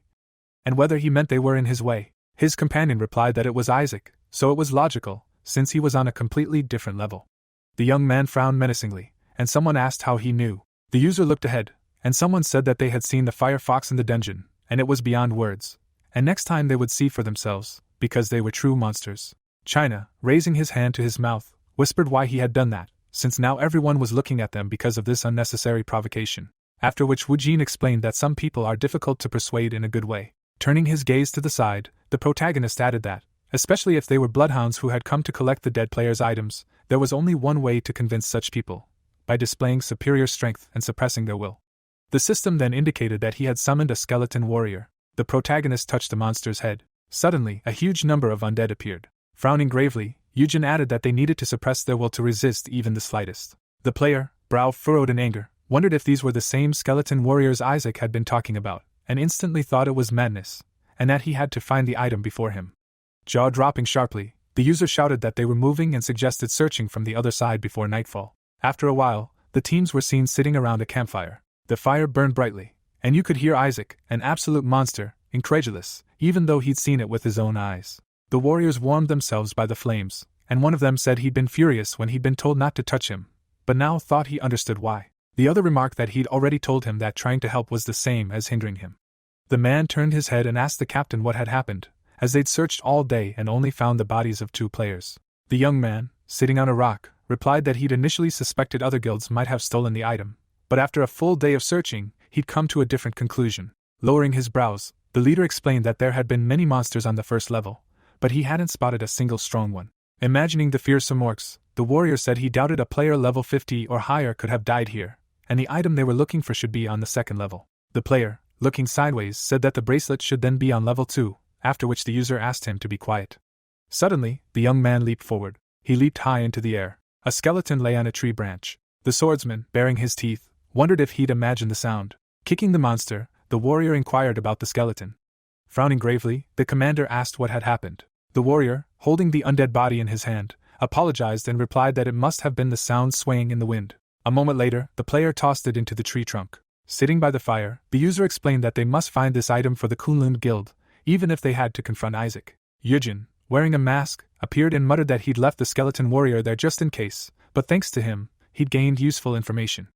and whether he meant they were in his way. His companion replied that it was Isaac, so it was logical, since he was on a completely different level. The young man frowned menacingly, and someone asked how he knew. The user looked ahead, and someone said that they had seen the Firefox in the dungeon, and it was beyond words. And next time they would see for themselves, because they were true monsters. China, raising his hand to his mouth, whispered why he had done that, since now everyone was looking at them because of this unnecessary provocation. After which Wu Jin explained that some people are difficult to persuade in a good way. Turning his gaze to the side, the protagonist added that, especially if they were bloodhounds who had come to collect the dead player's items, there was only one way to convince such people: by displaying superior strength and suppressing their will. The system then indicated that he had summoned a skeleton warrior. The protagonist touched the monster's head. Suddenly, a huge number of undead appeared. Frowning gravely, Yujin added that they needed to suppress their will to resist even the slightest. The player, brow furrowed in anger, wondered if these were the same skeleton warriors Isaac had been talking about, and instantly thought it was madness, and that he had to find the item before him. Jaw dropping sharply, the user shouted that they were moving and suggested searching from the other side before nightfall. After a while, the teams were seen sitting around a campfire. The fire burned brightly, and you could hear Isaac, an absolute monster, incredulous, even though he'd seen it with his own eyes. The warriors warmed themselves by the flames, and one of them said he'd been furious when he'd been told not to touch him, but now thought he understood why. The other remarked that he'd already told him that trying to help was the same as hindering him. The man turned his head and asked the captain what had happened, as they'd searched all day and only found the bodies of 2 players. The young man, sitting on a rock, replied that he'd initially suspected other guilds might have stolen the item, but after a full day of searching, he'd come to a different conclusion. Lowering his brows, the leader explained that there had been many monsters on the first level, but he hadn't spotted a single strong one. Imagining the fearsome orcs, the warrior said he doubted a player level 50 or higher could have died here, and the item they were looking for should be on the second level. The player, looking sideways, said that the bracelet should then be on level 2, after which the user asked him to be quiet. Suddenly, the young man leaped forward. He leaped high into the air. A skeleton lay on a tree branch. The swordsman, baring his teeth, wondered if he'd imagined the sound. Kicking the monster, the warrior inquired about the skeleton. Frowning gravely, the commander asked what had happened. The warrior, holding the undead body in his hand, apologized and replied that it must have been the sound swaying in the wind. A moment later, the player tossed it into the tree trunk. Sitting by the fire, the user explained that they must find this item for the Kunlun Guild, even if they had to confront Isaac. Yujin, wearing a mask, appeared and muttered that he'd left the skeleton warrior there just in case, but thanks to him, he'd gained useful information.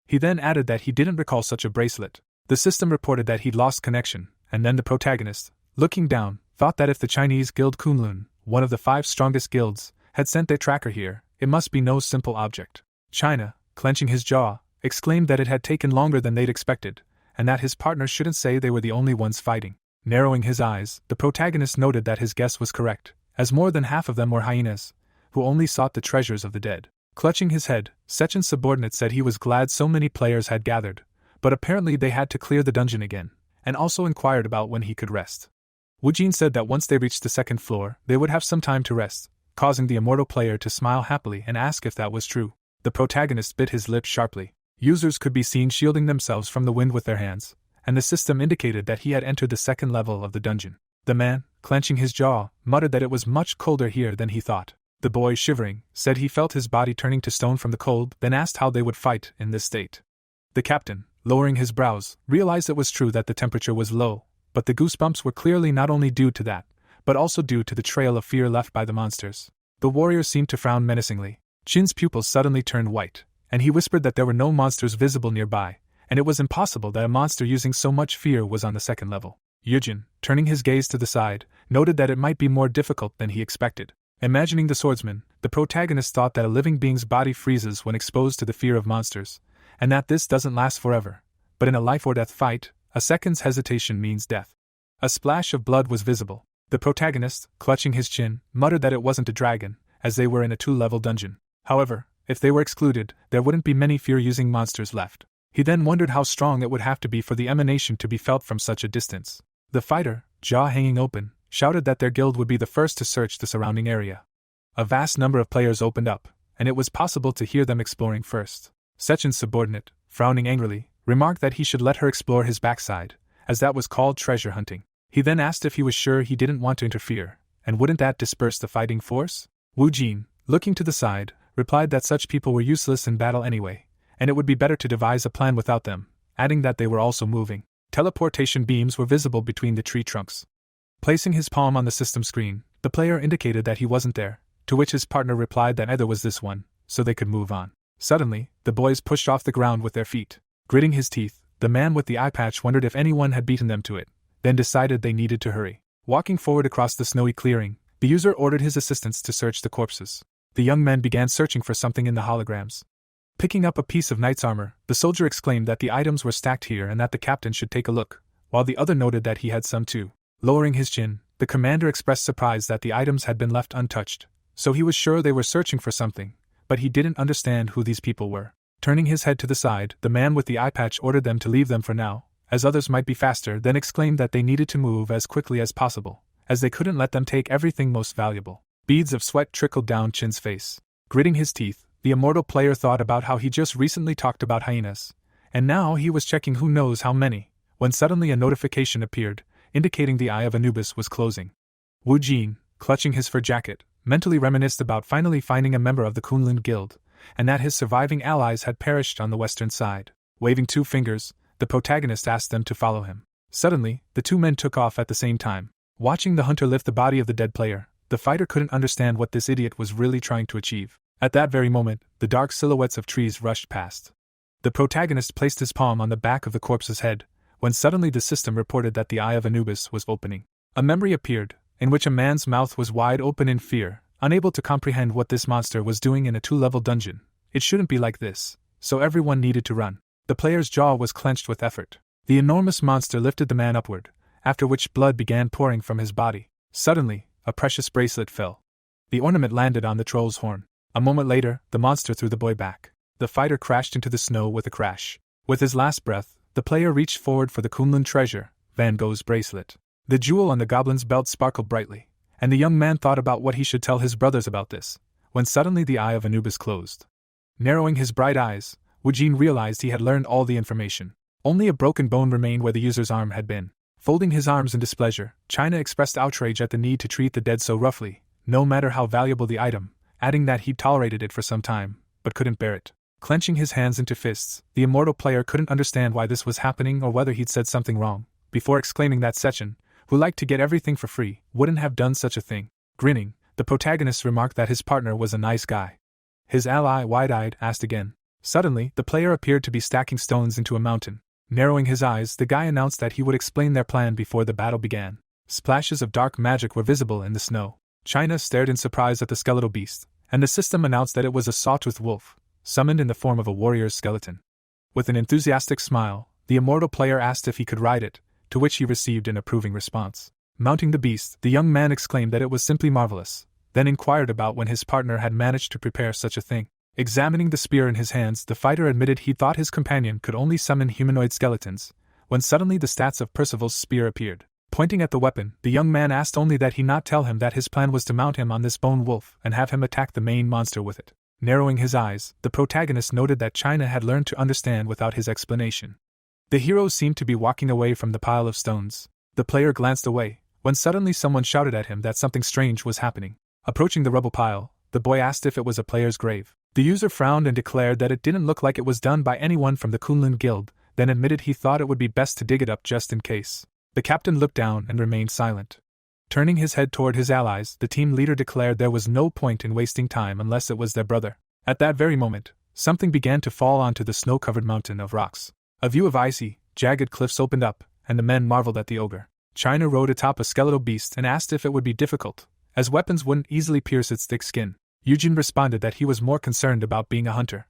He then added that he didn't recall such a bracelet. The system reported that he'd lost connection, and then the protagonist, looking down, thought that if the Chinese guild Kunlun, one of the 5 strongest guilds, had sent their tracker here, it must be no simple object. China, clenching his jaw, exclaimed that it had taken longer than they'd expected, and that his partners shouldn't say they were the only ones fighting. Narrowing his eyes, the protagonist noted that his guess was correct, as more than half of them were hyenas, who only sought the treasures of the dead. Clutching his head, Sechen's subordinate said he was glad so many players had gathered, but apparently they had to clear the dungeon again, and also inquired about when he could rest. Wu Jin said that once they reached the second floor, they would have some time to rest, causing the immortal player to smile happily and ask if that was true. The protagonist bit his lip sharply. Users could be seen shielding themselves from the wind with their hands, and the system indicated that he had entered the second level of the dungeon. The man, clenching his jaw, muttered that it was much colder here than he thought. The boy, shivering, said he felt his body turning to stone from the cold, then asked how they would fight in this state. The captain, lowering his brows, realized it was true that the temperature was low, but the goosebumps were clearly not only due to that, but also due to the trail of fear left by the monsters. The warrior seemed to frown menacingly. Chin's pupils suddenly turned white, and he whispered that there were no monsters visible nearby, and it was impossible that a monster using so much fear was on the second level. Yujin, turning his gaze to the side, noted that it might be more difficult than he expected. Imagining the swordsman, the protagonist thought that a living being's body freezes when exposed to the fear of monsters, and that this doesn't last forever, but in a life-or-death fight, a second's hesitation means death. A splash of blood was visible. The protagonist, clutching his chin, muttered that it wasn't a dragon, as they were in a 2-level dungeon. However, if they were excluded, there wouldn't be many fear-using monsters left. He then wondered how strong it would have to be for the emanation to be felt from such a distance. The fighter, jaw hanging open, shouted that their guild would be the first to search the surrounding area. A vast number of players opened up, and it was possible to hear them exploring first. Sechen's subordinate, frowning angrily, remarked that he should let her explore his backside, as that was called treasure hunting. He then asked if he was sure he didn't want to interfere, and wouldn't that disperse the fighting force? Wu Jin, looking to the side, replied that such people were useless in battle anyway, and it would be better to devise a plan without them, adding that they were also moving. Teleportation beams were visible between the tree trunks. Placing his palm on the system screen, the player indicated that he wasn't there, to which his partner replied that neither was this one, so they could move on. Suddenly, the boys pushed off the ground with their feet. Gritting his teeth, the man with the eye patch wondered if anyone had beaten them to it, then decided they needed to hurry. Walking forward across the snowy clearing, the user ordered his assistants to search the corpses. The young men began searching for something in the holograms. Picking up a piece of knight's armor, the soldier exclaimed that the items were stacked here and that the captain should take a look, while the other noted that he had some too. Lowering his chin, the commander expressed surprise that the items had been left untouched, so he was sure they were searching for something, but he didn't understand who these people were. Turning his head to the side, the man with the eye patch ordered them to leave them for now, as others might be faster, then exclaimed that they needed to move as quickly as possible, as they couldn't let them take everything most valuable. Beads of sweat trickled down Chin's face. Gritting his teeth, the immortal player thought about how he just recently talked about hyenas, and now he was checking who knows how many, when suddenly a notification appeared, indicating the Eye of Anubis was closing. Wu Jin, clutching his fur jacket, mentally reminisced about finally finding a member of the Kunlun Guild, and that his surviving allies had perished on the western side. Waving 2 fingers, the protagonist asked them to follow him. Suddenly, the 2 men took off at the same time. Watching the hunter lift the body of the dead player, the fighter couldn't understand what this idiot was really trying to achieve. At that very moment, the dark silhouettes of trees rushed past. The protagonist placed his palm on the back of the corpse's head, when suddenly the system reported that the Eye of Anubis was opening. A memory appeared, in which a man's mouth was wide open in fear, unable to comprehend what this monster was doing in a 2-level dungeon. It shouldn't be like this, so everyone needed to run. The player's jaw was clenched with effort. The enormous monster lifted the man upward, after which blood began pouring from his body. Suddenly, a precious bracelet fell. The ornament landed on the troll's horn. A moment later, the monster threw the boy back. The fighter crashed into the snow with a crash. With his last breath, the player reached forward for the Kunlun treasure, Van Gogh's bracelet. The jewel on the goblin's belt sparkled brightly, and the young man thought about what he should tell his brothers about this, when suddenly the Eye of Anubis closed. Narrowing his bright eyes, Wu Jin realized he had learned all the information. Only a broken bone remained where the user's arm had been. Folding his arms in displeasure, China expressed outrage at the need to treat the dead so roughly, no matter how valuable the item, adding that he'd tolerated it for some time, but couldn't bear it. Clenching his hands into fists, the immortal player couldn't understand why this was happening or whether he'd said something wrong, before exclaiming that Sechin, who liked to get everything for free, wouldn't have done such a thing. Grinning, the protagonist remarked that his partner was a nice guy. His ally, wide-eyed, asked again. Suddenly, the player appeared to be stacking stones into a mountain. Narrowing his eyes, the guy announced that he would explain their plan before the battle began. Splashes of dark magic were visible in the snow. China stared in surprise at the skeletal beast, and the system announced that it was a sawtooth wolf, summoned in the form of a warrior's skeleton. With an enthusiastic smile, the immortal player asked if he could ride it, to which he received an approving response. Mounting the beast, the young man exclaimed that it was simply marvelous, then inquired about when his partner had managed to prepare such a thing. Examining the spear in his hands, the fighter admitted he thought his companion could only summon humanoid skeletons, when suddenly the stats of Percival's spear appeared. Pointing at the weapon, the young man asked only that he not tell him that his plan was to mount him on this bone wolf and have him attack the main monster with it. Narrowing his eyes, the protagonist noted that China had learned to understand without his explanation. The hero seemed to be walking away from the pile of stones. The player glanced away, when suddenly someone shouted at him that something strange was happening. Approaching the rubble pile, the boy asked if it was a player's grave. The user frowned and declared that it didn't look like it was done by anyone from the Kunlun Guild, then admitted he thought it would be best to dig it up just in case. The captain looked down and remained silent. Turning his head toward his allies, the team leader declared there was no point in wasting time unless it was their brother. At that very moment, something began to fall onto the snow-covered mountain of rocks. A view of icy, jagged cliffs opened up, and the men marveled at the ogre. China rode atop a skeletal beast and asked if it would be difficult, as weapons wouldn't easily pierce its thick skin. Eugene responded that he was more concerned about being a hunter.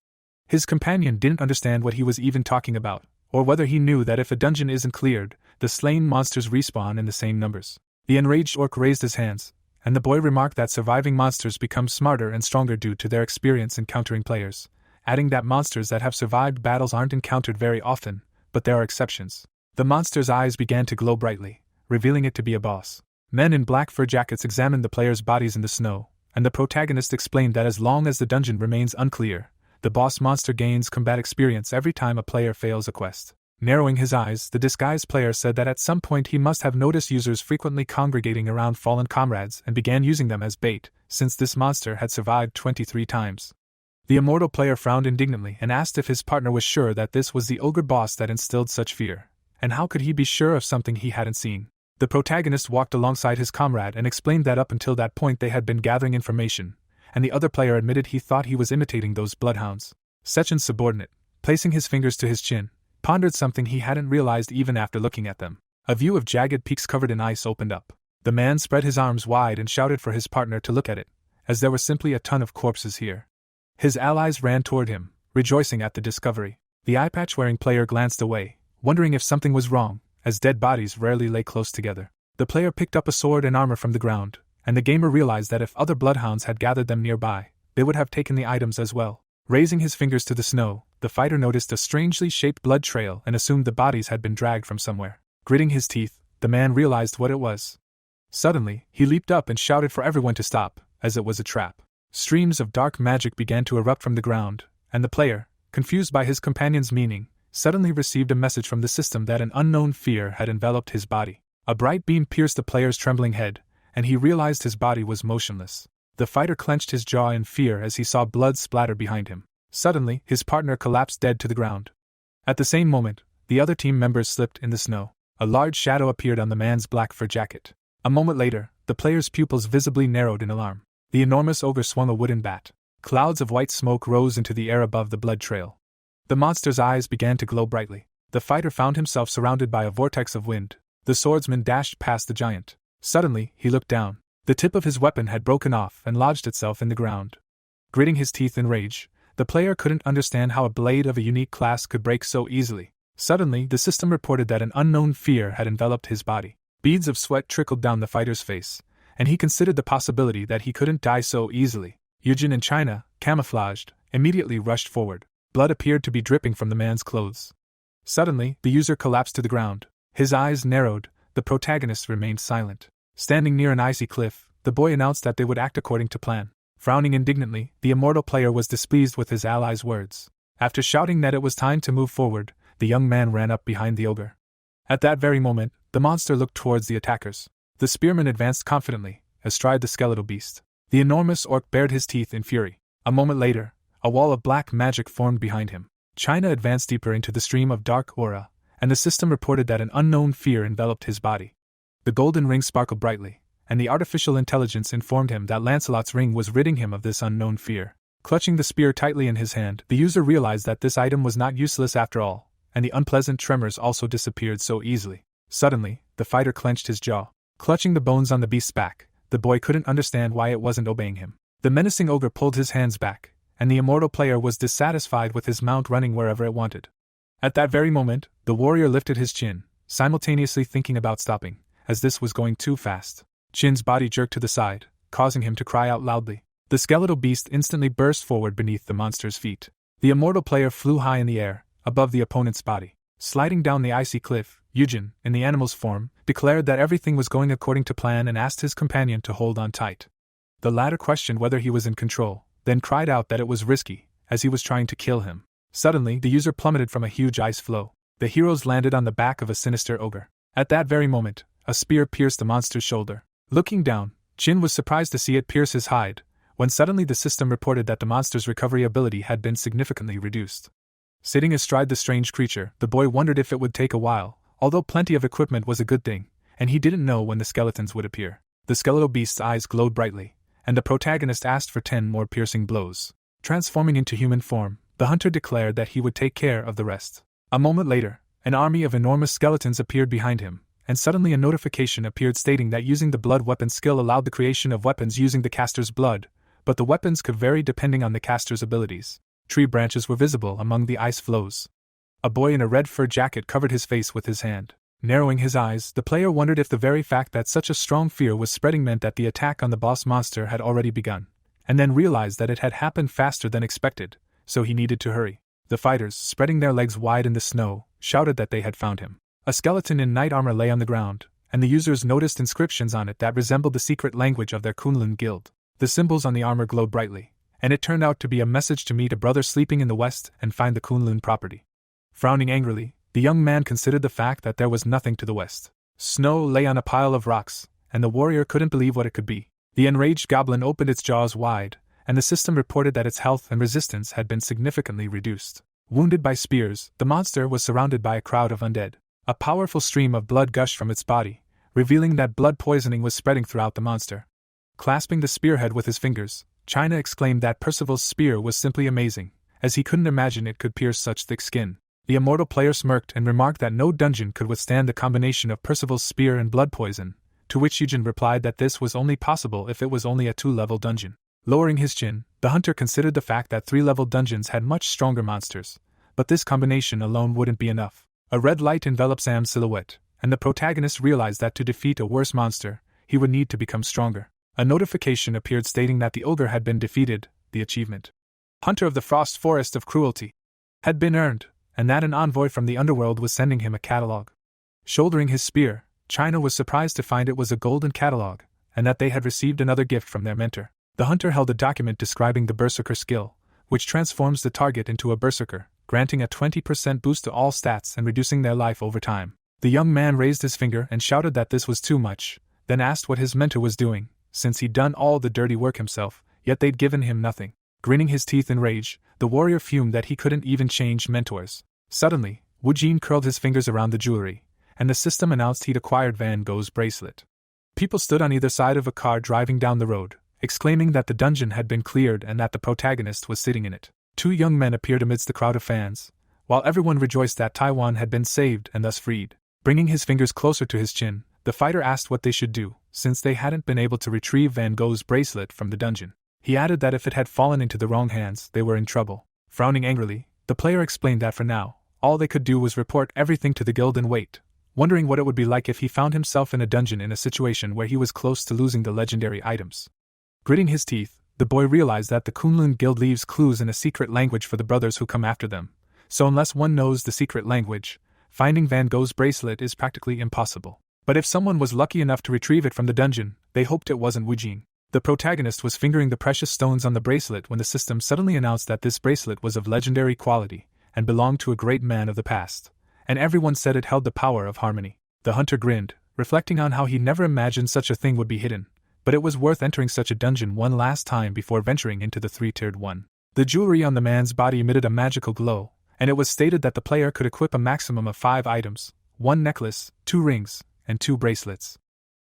His companion didn't understand what he was even talking about, or whether he knew that if a dungeon isn't cleared, the slain monsters respawn in the same numbers. The enraged orc raised his hands, and the boy remarked that surviving monsters become smarter and stronger due to their experience encountering players, adding that monsters that have survived battles aren't encountered very often, but there are exceptions. The monster's eyes began to glow brightly, revealing it to be a boss. Men in black fur jackets examined the players' bodies in the snow, and the protagonist explained that as long as the dungeon remains unclear, the boss monster gains combat experience every time a player fails a quest. Narrowing his eyes, the disguised player said that at some point he must have noticed users frequently congregating around fallen comrades and began using them as bait, since this monster had survived 23 times. The immortal player frowned indignantly and asked if his partner was sure that this was the ogre boss that instilled such fear, and how could he be sure of something he hadn't seen? The protagonist walked alongside his comrade and explained that up until that point they had been gathering information, and the other player admitted he thought he was imitating those bloodhounds. Sechin's subordinate, placing his fingers to his chin, pondered something he hadn't realized even after looking at them. A view of jagged peaks covered in ice opened up. The man spread his arms wide and shouted for his partner to look at it, as there were simply a ton of corpses here. His allies ran toward him, rejoicing at the discovery. The eye-patch-wearing player glanced away, wondering if something was wrong, as dead bodies rarely lay close together. The player picked up a sword and armor from the ground, and the gamer realized that if other bloodhounds had gathered them nearby, they would have taken the items as well. Raising his fingers to the snow, the fighter noticed a strangely shaped blood trail and assumed the bodies had been dragged from somewhere. Gritting his teeth, the man realized what it was. Suddenly, he leaped up and shouted for everyone to stop, as it was a trap. Streams of dark magic began to erupt from the ground, and the player, confused by his companion's meaning, suddenly received a message from the system that an unknown fear had enveloped his body. A bright beam pierced the player's trembling head, and he realized his body was motionless. The fighter clenched his jaw in fear as he saw blood splatter behind him. Suddenly, his partner collapsed dead to the ground. At the same moment, the other team members slipped in the snow. A large shadow appeared on the man's black fur jacket. A moment later, the player's pupils visibly narrowed in alarm. The enormous ogre swung a wooden bat. Clouds of white smoke rose into the air above the blood trail. The monster's eyes began to glow brightly. The fighter found himself surrounded by a vortex of wind. The swordsman dashed past the giant. Suddenly, he looked down. The tip of his weapon had broken off and lodged itself in the ground. Gritting his teeth in rage, the player couldn't understand how a blade of a unique class could break so easily. Suddenly, the system reported that an unknown fear had enveloped his body. Beads of sweat trickled down the fighter's face, and he considered the possibility that he couldn't die so easily. Yujin and China, camouflaged, immediately rushed forward. Blood appeared to be dripping from the man's clothes. Suddenly, the user collapsed to the ground. His eyes narrowed. The protagonist remained silent. Standing near an icy cliff, the boy announced that they would act according to plan. Frowning indignantly, the immortal player was displeased with his allies' words. After shouting that it was time to move forward, the young man ran up behind the ogre. At that very moment, the monster looked towards the attackers. The spearman advanced confidently, astride the skeletal beast. The enormous orc bared his teeth in fury. A moment later, a wall of black magic formed behind him. China advanced deeper into the stream of dark aura, and the system reported that an unknown fear enveloped his body. The golden ring sparkled brightly, and the artificial intelligence informed him that Lancelot's ring was ridding him of this unknown fear. Clutching the spear tightly in his hand, the user realized that this item was not useless after all, and the unpleasant tremors also disappeared so easily. Suddenly, the fighter clenched his jaw. Clutching the bones on the beast's back, the boy couldn't understand why it wasn't obeying him. The menacing ogre pulled his hands back, and the immortal player was dissatisfied with his mount running wherever it wanted. At that very moment, the warrior lifted his chin, simultaneously thinking about stopping, as this was going too fast. Chin's body jerked to the side, causing him to cry out loudly. The skeletal beast instantly burst forward beneath the monster's feet. The immortal player flew high in the air, above the opponent's body. Sliding down the icy cliff, Yujin, in the animal's form, declared that everything was going according to plan and asked his companion to hold on tight. The latter questioned whether he was in control, then cried out that it was risky, as he was trying to kill him. Suddenly, the user plummeted from a huge ice floe. The heroes landed on the back of a sinister ogre. At that very moment, a spear pierced the monster's shoulder. Looking down, Chin was surprised to see it pierce his hide, when suddenly the system reported that the monster's recovery ability had been significantly reduced. Sitting astride the strange creature, the boy wondered if it would take a while, although plenty of equipment was a good thing, and he didn't know when the skeletons would appear. The skeletal beast's eyes glowed brightly, and the protagonist asked for 10 more piercing blows. Transforming into human form, the hunter declared that he would take care of the rest. A moment later, an army of enormous skeletons appeared behind him, and suddenly a notification appeared stating that using the blood weapon skill allowed the creation of weapons using the caster's blood, but the weapons could vary depending on the caster's abilities. Tree branches were visible among the ice floes. A boy in a red fur jacket covered his face with his hand. Narrowing his eyes, the player wondered if the very fact that such a strong fear was spreading meant that the attack on the boss monster had already begun, and then realized that it had happened faster than expected, so he needed to hurry. The fighters, spreading their legs wide in the snow, shouted that they had found him. A skeleton in knight armor lay on the ground, and the users noticed inscriptions on it that resembled the secret language of their Kunlun guild. The symbols on the armor glowed brightly, and it turned out to be a message to meet a brother sleeping in the west and find the Kunlun property. Frowning angrily, the young man considered the fact that there was nothing to the west. Snow lay on a pile of rocks, and the warrior couldn't believe what it could be. The enraged goblin opened its jaws wide, and the system reported that its health and resistance had been significantly reduced. Wounded by spears, the monster was surrounded by a crowd of undead. A powerful stream of blood gushed from its body, revealing that blood poisoning was spreading throughout the monster. Clasping the spearhead with his fingers, China exclaimed that Percival's spear was simply amazing, as he couldn't imagine it could pierce such thick skin. The immortal player smirked and remarked that no dungeon could withstand the combination of Percival's spear and blood poison, to which Yujin replied that this was only possible if it was only a 2-level dungeon. Lowering his chin, the hunter considered the fact that 3-level dungeons had much stronger monsters, but this combination alone wouldn't be enough. A red light enveloped Sam's silhouette, and the protagonist realized that to defeat a worse monster, he would need to become stronger. A notification appeared stating that the ogre had been defeated. The achievement, Hunter of the Frost Forest of Cruelty, had been earned, and that an envoy from the underworld was sending him a catalog. Shouldering his spear, China was surprised to find it was a golden catalog, and that they had received another gift from their mentor. The hunter held a document describing the Berserker skill, which transforms the target into a Berserker, granting a 20% boost to all stats and reducing their life over time. The young man raised his finger and shouted that this was too much, then asked what his mentor was doing, since he'd done all the dirty work himself, yet they'd given him nothing. Grinning his teeth in rage, the warrior fumed that he couldn't even change mentors. Suddenly, Wu Jin curled his fingers around the jewelry, and the system announced he'd acquired Van Gogh's bracelet. People stood on either side of a car driving down the road, exclaiming that the dungeon had been cleared and that the protagonist was sitting in it. 2 young men appeared amidst the crowd of fans, while everyone rejoiced that Taiwan had been saved and thus freed. Bringing his fingers closer to his chin, the fighter asked what they should do, since they hadn't been able to retrieve Van Gogh's bracelet from the dungeon. He added that if it had fallen into the wrong hands, they were in trouble. Frowning angrily, the player explained that for now, all they could do was report everything to the guild and wait, wondering what it would be like if he found himself in a dungeon in a situation where he was close to losing the legendary items. Gritting his teeth, the boy realized that the Kunlun Guild leaves clues in a secret language for the brothers who come after them, so unless one knows the secret language, finding Van Gogh's bracelet is practically impossible. But if someone was lucky enough to retrieve it from the dungeon, they hoped it wasn't Wu Jing. The protagonist was fingering the precious stones on the bracelet when the system suddenly announced that this bracelet was of legendary quality and belonged to a great man of the past, and everyone said it held the power of harmony. The hunter grinned, reflecting on how he never imagined such a thing would be hidden, but it was worth entering such a dungeon one last time before venturing into the 3-tiered one. The jewelry on the man's body emitted a magical glow, and it was stated that the player could equip a maximum of 5 items, 1 necklace, 2 rings, and 2 bracelets.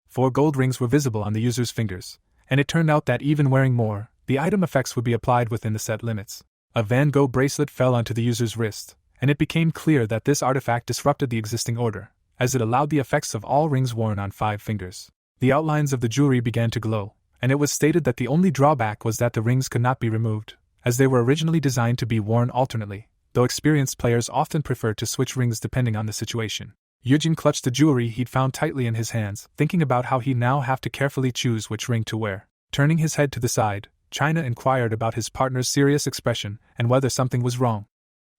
4 gold rings were visible on the user's fingers, and it turned out that even wearing more, the item effects would be applied within the set limits. A Van Gogh bracelet fell onto the user's wrist, and it became clear that this artifact disrupted the existing order, as it allowed the effects of all rings worn on 5 fingers. The outlines of the jewelry began to glow, and it was stated that the only drawback was that the rings could not be removed, as they were originally designed to be worn alternately, though experienced players often prefer to switch rings depending on the situation. Yujin clutched the jewelry he'd found tightly in his hands, thinking about how he'd now have to carefully choose which ring to wear. Turning his head to the side, China inquired about his partner's serious expression and whether something was wrong.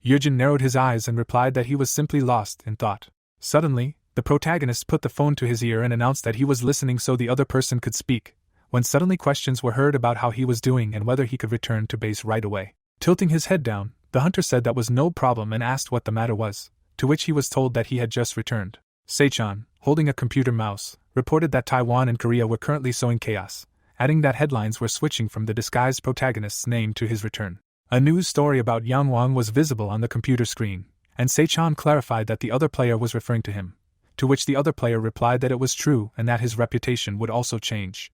Yujin narrowed his eyes and replied that he was simply lost in thought. Suddenly, the protagonist put the phone to his ear and announced that he was listening so the other person could speak, when suddenly questions were heard about how he was doing and whether he could return to base right away. Tilting his head down, the hunter said that was no problem and asked what the matter was, to which he was told that he had just returned. Seichan, holding a computer mouse, reported that Taiwan and Korea were currently sowing chaos, adding that headlines were switching from the disguised protagonist's name to his return. A news story about Yang Wang was visible on the computer screen, and Seichan clarified that the other player was referring to him, to which the other player replied that it was true and that his reputation would also change.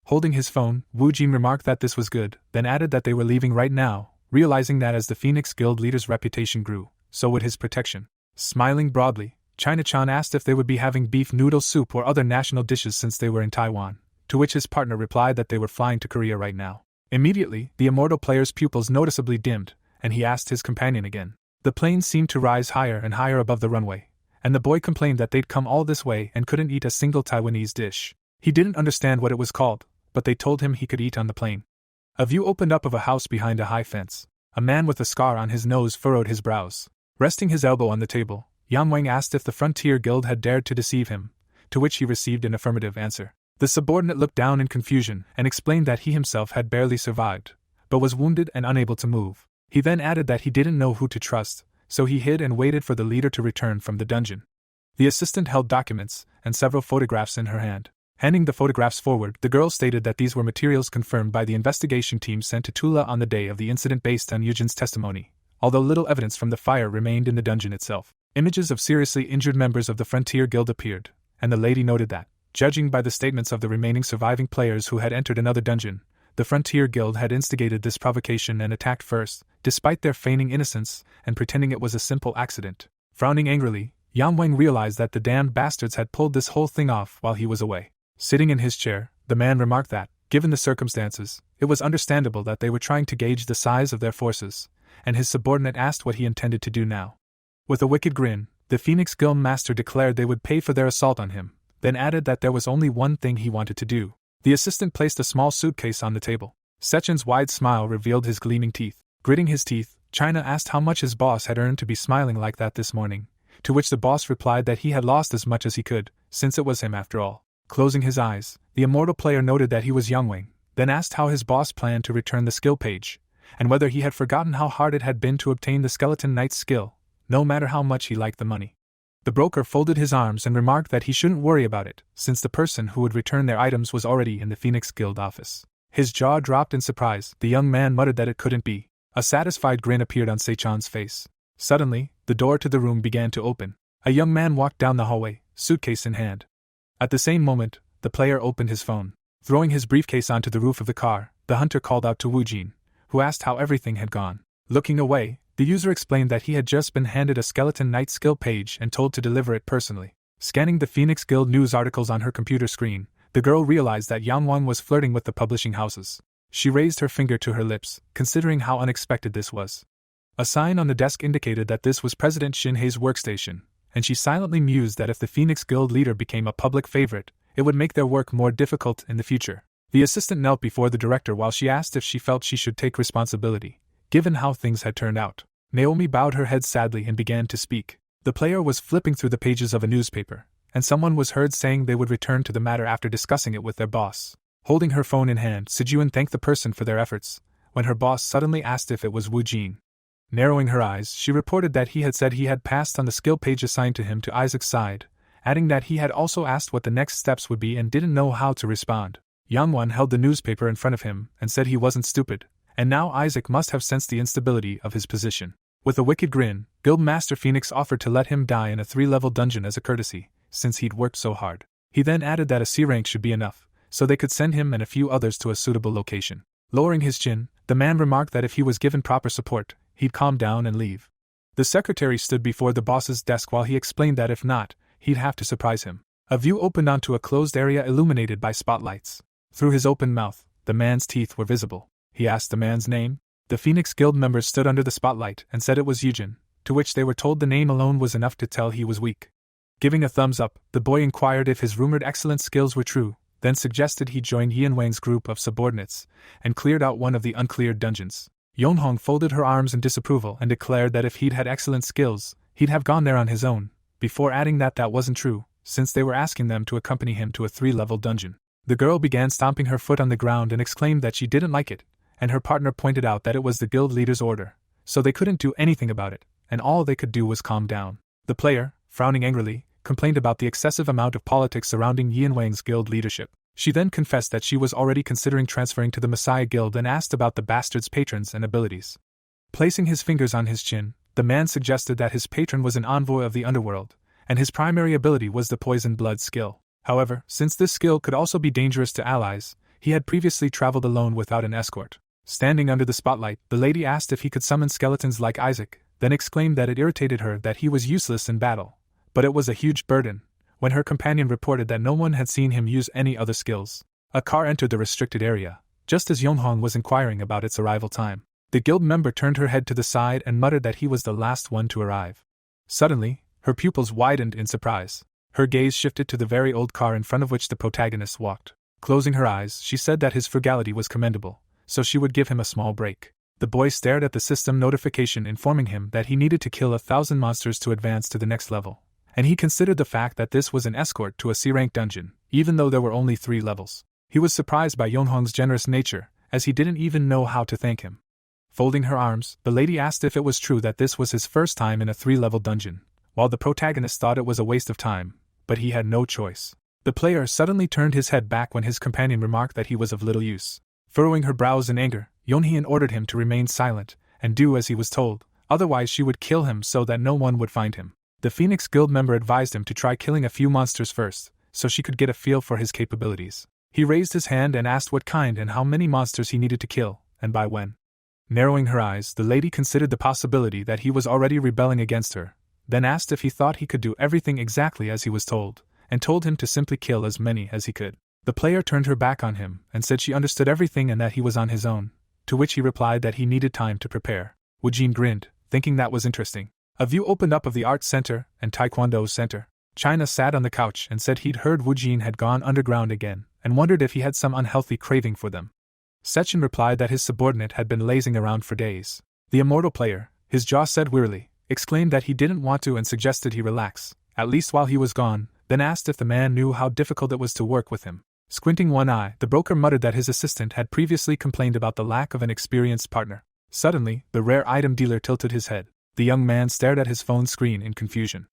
Holding his phone, Wu Jin remarked that this was good, then added that they were leaving right now, realizing that as the Phoenix Guild leader's reputation grew, so would his protection. Smiling broadly, China-chan asked if they would be having beef noodle soup or other national dishes since they were in Taiwan, to which his partner replied that they were flying to Korea right now. Immediately, the immortal player's pupils noticeably dimmed, and he asked his companion again. The plane seemed to rise higher and higher above the runway, and the boy complained that they'd come all this way and couldn't eat a single Taiwanese dish. He didn't understand what it was called, but they told him he could eat on the plane. A view opened up of a house behind a high fence. A man with a scar on his nose furrowed his brows. Resting his elbow on the table, Yang Wang asked if the Frontier Guild had dared to deceive him, to which he received an affirmative answer. The subordinate looked down in confusion and explained that he himself had barely survived, but was wounded and unable to move. He then added that he didn't know who to trust, so he hid and waited for the leader to return from the dungeon. The assistant held documents and several photographs in her hand. Handing the photographs forward, the girl stated that these were materials confirmed by the investigation team sent to Tula on the day of the incident based on Yujin's testimony, although little evidence from the fire remained in the dungeon itself. Images of seriously injured members of the Frontier Guild appeared, and the lady noted that, judging by the statements of the remaining surviving players who had entered another dungeon, the Frontier Guild had instigated this provocation and attacked first, despite their feigning innocence and pretending it was a simple accident. Frowning angrily, Yang Wang realized that the damned bastards had pulled this whole thing off while he was away. Sitting in his chair, the man remarked that, given the circumstances, it was understandable that they were trying to gauge the size of their forces, and his subordinate asked what he intended to do now. With a wicked grin, the Phoenix Guild master declared they would pay for their assault on him, then added that there was only one thing he wanted to do. The assistant placed a small suitcase on the table. Sechen's wide smile revealed his gleaming teeth. Gritting his teeth, China asked how much his boss had earned to be smiling like that this morning, to which the boss replied that he had lost as much as he could, since it was him after all. Closing his eyes, the immortal player noted that he was Yang Wang, then asked how his boss planned to return the skill page, and whether he had forgotten how hard it had been to obtain the Skeleton Knight's skill, no matter how much he liked the money. The broker folded his arms and remarked that he shouldn't worry about it, since the person who would return their items was already in the Phoenix Guild office. His jaw dropped in surprise. The young man muttered that it couldn't be. A satisfied grin appeared on Seichan's face. Suddenly, the door to the room began to open. A young man walked down the hallway, suitcase in hand. At the same moment, the player opened his phone. Throwing his briefcase onto the roof of the car, the hunter called out to Wu Jin, who asked how everything had gone. Looking away, the user explained that he had just been handed a Skeleton Knight skill page and told to deliver it personally. Scanning the Phoenix Guild news articles on her computer screen, the girl realized that Yang Wang was flirting with the publishing houses. She raised her finger to her lips, considering how unexpected this was. A sign on the desk indicated that this was President Shinhei's workstation, and she silently mused that if the Phoenix Guild leader became a public favorite, it would make their work more difficult in the future. The assistant knelt before the director while she asked if she felt she should take responsibility, given how things had turned out. Naomi bowed her head sadly and began to speak. The player was flipping through the pages of a newspaper, and someone was heard saying they would return to the matter after discussing it with their boss. Holding her phone in hand, Sijuan thanked the person for their efforts, when her boss suddenly asked if it was Wu Jin. Narrowing her eyes, she reported that he had said he had passed on the skill page assigned to him to Isaac's side, adding that he had also asked what the next steps would be and didn't know how to respond. Yang Wan held the newspaper in front of him and said he wasn't stupid, and now Isaac must have sensed the instability of his position. With a wicked grin, Guildmaster Phoenix offered to let him die in a 3-level dungeon as a courtesy, since he'd worked so hard. He then added that a C rank should be enough, so they could send him and a few others to a suitable location. Lowering his chin, the man remarked that if he was given proper support, he'd calm down and leave. The secretary stood before the boss's desk while he explained that if not, he'd have to surprise him. A view opened onto a closed area illuminated by spotlights. Through his open mouth, the man's teeth were visible. He asked the man's name. The Phoenix Guild members stood under the spotlight and said it was Yujin, to which they were told the name alone was enough to tell he was weak. Giving a thumbs up, the boy inquired if his rumored excellent skills were true, then suggested he join Yan Wang's group of subordinates, and cleared out one of the uncleared dungeons. Yonhong folded her arms in disapproval and declared that if he'd had excellent skills, he'd have gone there on his own, before adding that that wasn't true, since they were asking them to accompany him to a 3-level dungeon. The girl began stomping her foot on the ground and exclaimed that she didn't like it, and her partner pointed out that it was the guild leader's order, so they couldn't do anything about it, and all they could do was calm down. The player, frowning angrily, complained about the excessive amount of politics surrounding Yan Wang's guild leadership. She then confessed that she was already considering transferring to the Messiah Guild and asked about the bastard's patrons and abilities. Placing his fingers on his chin, the man suggested that his patron was an envoy of the underworld, and his primary ability was the poison blood skill. However, since this skill could also be dangerous to allies, he had previously traveled alone without an escort. Standing under the spotlight, the lady asked if he could summon skeletons like Isaac, then exclaimed that it irritated her that he was useless in battle, but it was a huge burden, when her companion reported that no one had seen him use any other skills. A car entered the restricted area, just as Yonghong was inquiring about its arrival time. The guild member turned her head to the side and muttered that he was the last one to arrive. Suddenly, her pupils widened in surprise. Her gaze shifted to the very old car in front of which the protagonist walked. Closing her eyes, she said that his frugality was commendable, so she would give him a small break. The boy stared at the system notification informing him that he needed to kill 1,000 monsters to advance to the next level, and he considered the fact that this was an escort to a C-rank dungeon, even though there were only 3 levels. He was surprised by Yonghong's generous nature, as he didn't even know how to thank him. Folding her arms, the lady asked if it was true that this was his first time in a 3-level dungeon, while the protagonist thought it was a waste of time, but he had no choice. The player suddenly turned his head back when his companion remarked that he was of little use. Furrowing her brows in anger, Yonhian ordered him to remain silent and do as he was told, otherwise she would kill him so that no one would find him. The Phoenix Guild member advised him to try killing a few monsters first, so she could get a feel for his capabilities. He raised his hand and asked what kind and how many monsters he needed to kill, and by when. Narrowing her eyes, the lady considered the possibility that he was already rebelling against her, then asked if he thought he could do everything exactly as he was told, and told him to simply kill as many as he could. The player turned her back on him and said she understood everything and that he was on his own, to which he replied that he needed time to prepare. Wu Jin grinned, thinking that was interesting. A view opened up of the art center and taekwondo center. China sat on the couch and said he'd heard Wu Jin had gone underground again, and wondered if he had some unhealthy craving for them. Sechin replied that his subordinate had been lazing around for days. The immortal player, his jaw set wearily, exclaimed that he didn't want to and suggested he relax, at least while he was gone, then asked if the man knew how difficult it was to work with him. Squinting one eye, the broker muttered that his assistant had previously complained about the lack of an experienced partner. Suddenly, the rare item dealer tilted his head. The young man stared at his phone screen in confusion.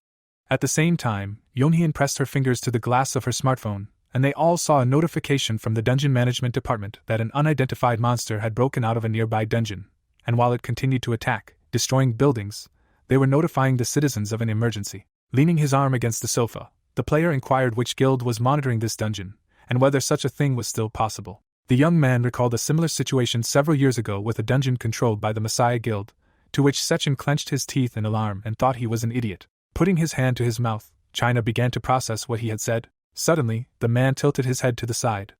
At the same time, Yonhyun pressed her fingers to the glass of her smartphone, and they all saw a notification from the dungeon management department that an unidentified monster had broken out of a nearby dungeon, and while it continued to attack, destroying buildings, they were notifying the citizens of an emergency. Leaning his arm against the sofa, the player inquired which guild was monitoring this dungeon, and whether such a thing was still possible. The young man recalled a similar situation several years ago with a dungeon controlled by the Messiah Guild, to which Sechin clenched his teeth in alarm and thought he was an idiot. Putting his hand to his mouth, China began to process what he had said. Suddenly, the man tilted his head to the side.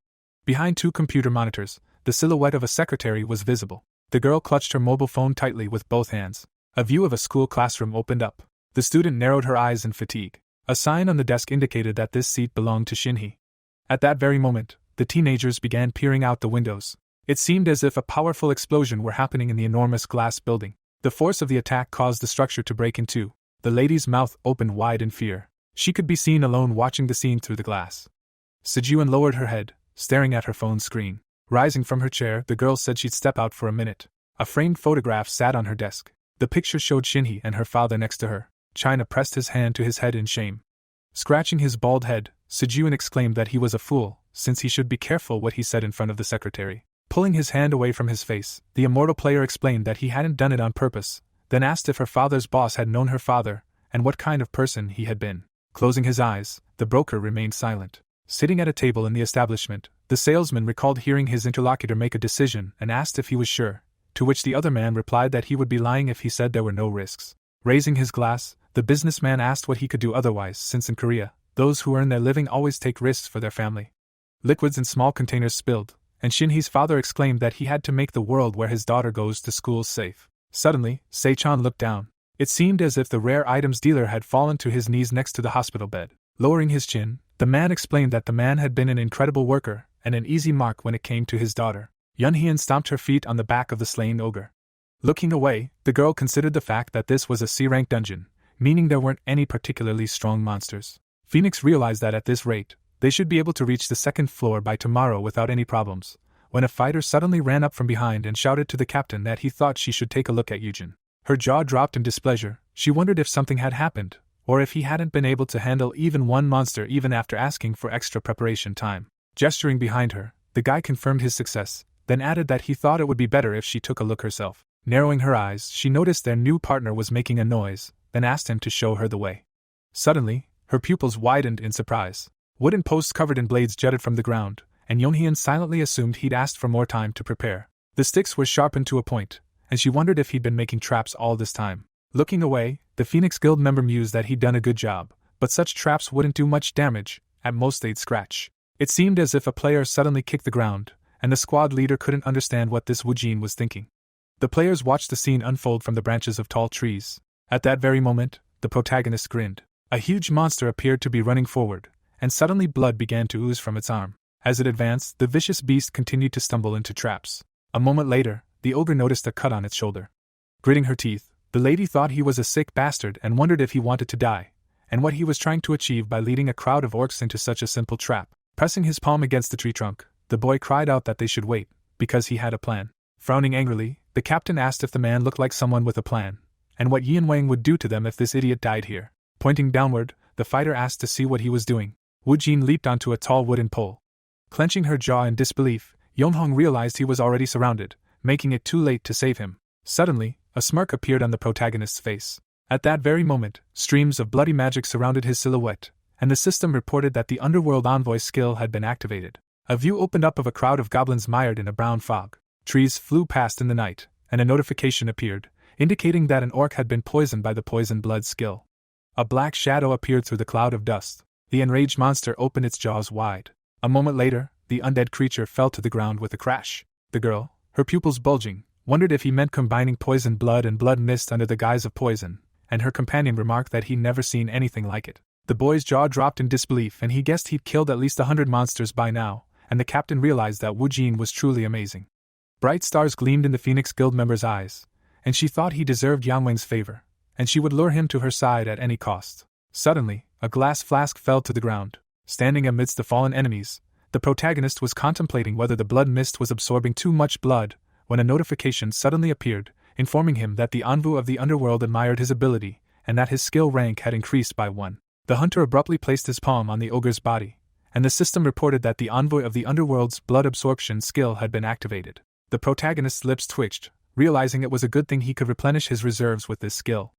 Behind two computer monitors, the silhouette of a secretary was visible. The girl clutched her mobile phone tightly with both hands. A view of a school classroom opened up. The student narrowed her eyes in fatigue. A sign on the desk indicated that this seat belonged to Shinhee. At that very moment, the teenagers began peering out the windows. It seemed as if a powerful explosion were happening in the enormous glass building. The force of the attack caused the structure to break in two. The lady's mouth opened wide in fear. She could be seen alone watching the scene through the glass. Sijuan lowered her head, staring at her phone screen. Rising from her chair, the girl said she'd step out for a minute. A framed photograph sat on her desk. The picture showed Shinhee and her father next to her. China pressed his hand to his head in shame. Scratching his bald head, Sijuan exclaimed that he was a fool, since he should be careful what he said in front of the secretary. Pulling his hand away from his face, the immortal player explained that he hadn't done it on purpose, then asked if her father's boss had known her father, and what kind of person he had been. Closing his eyes, the broker remained silent. Sitting at a table in the establishment, the salesman recalled hearing his interlocutor make a decision and asked if he was sure, to which the other man replied that he would be lying if he said there were no risks. Raising his glass, the businessman asked what he could do otherwise, since in Korea, those who earn their living always take risks for their family. Liquids in small containers spilled, and Shinhee's father exclaimed that he had to make the world where his daughter goes to school safe. Suddenly, Sechan looked down. It seemed as if the rare items dealer had fallen to his knees next to the hospital bed. Lowering his chin, the man explained that the man had been an incredible worker and an easy mark when it came to his daughter. Yunhyun stomped her feet on the back of the slain ogre. Looking away, the girl considered the fact that this was a C-rank dungeon, meaning there weren't any particularly strong monsters. Phoenix realized that at this rate, they should be able to reach the second floor by tomorrow without any problems, when a fighter suddenly ran up from behind and shouted to the captain that he thought she should take a look at Yujin. Her jaw dropped in displeasure. She wondered if something had happened, or if he hadn't been able to handle even one monster even after asking for extra preparation time. Gesturing behind her, the guy confirmed his success, then added that he thought it would be better if she took a look herself. Narrowing her eyes, she noticed their new partner was making a noise, then asked him to show her the way. Suddenly, her pupils widened in surprise. Wooden posts covered in blades jutted from the ground, and Yonhyun silently assumed he'd asked for more time to prepare. The sticks were sharpened to a point, and she wondered if he'd been making traps all this time. Looking away, the Phoenix Guild member mused that he'd done a good job, but such traps wouldn't do much damage, at most they'd scratch. It seemed as if a player suddenly kicked the ground, and the squad leader couldn't understand what this Wu Jin was thinking. The players watched the scene unfold from the branches of tall trees. At that very moment, the protagonist grinned. A huge monster appeared to be running forward, and suddenly blood began to ooze from its arm. As it advanced, the vicious beast continued to stumble into traps. A moment later, the ogre noticed a cut on its shoulder. Gritting her teeth, the lady thought he was a sick bastard and wondered if he wanted to die, and what he was trying to achieve by leading a crowd of orcs into such a simple trap. Pressing his palm against the tree trunk, the boy cried out that they should wait, because he had a plan. Frowning angrily, the captain asked if the man looked like someone with a plan, and what Yin Wang would do to them if this idiot died here. Pointing downward, the fighter asked to see what he was doing. Wu Jin leaped onto a tall wooden pole. Clenching her jaw in disbelief, Yonghong realized he was already surrounded, making it too late to save him. Suddenly, a smirk appeared on the protagonist's face. At that very moment, streams of bloody magic surrounded his silhouette, and the system reported that the Underworld Envoy skill had been activated. A view opened up of a crowd of goblins mired in a brown fog. Trees flew past in the night, and a notification appeared, indicating that an orc had been poisoned by the poison blood skill. A black shadow appeared through the cloud of dust. The enraged monster opened its jaws wide. A moment later, the undead creature fell to the ground with a crash. The girl, her pupils bulging, wondered if he meant combining poison blood and blood mist under the guise of poison, and her companion remarked that he'd never seen anything like it. The boy's jaw dropped in disbelief, and he guessed he'd killed at least 100 monsters by now, and the captain realized that Wu Jin was truly amazing. Bright stars gleamed in the Phoenix Guild member's eyes, and she thought he deserved Yang Wang's favor, and she would lure him to her side at any cost. Suddenly, a glass flask fell to the ground. Standing amidst the fallen enemies, the protagonist was contemplating whether the blood mist was absorbing too much blood, when a notification suddenly appeared, informing him that the envoy of the underworld admired his ability, and that his skill rank had increased by 1. The hunter abruptly placed his palm on the ogre's body, and the system reported that the envoy of the underworld's blood absorption skill had been activated. The protagonist's lips twitched, realizing it was a good thing he could replenish his reserves with this skill.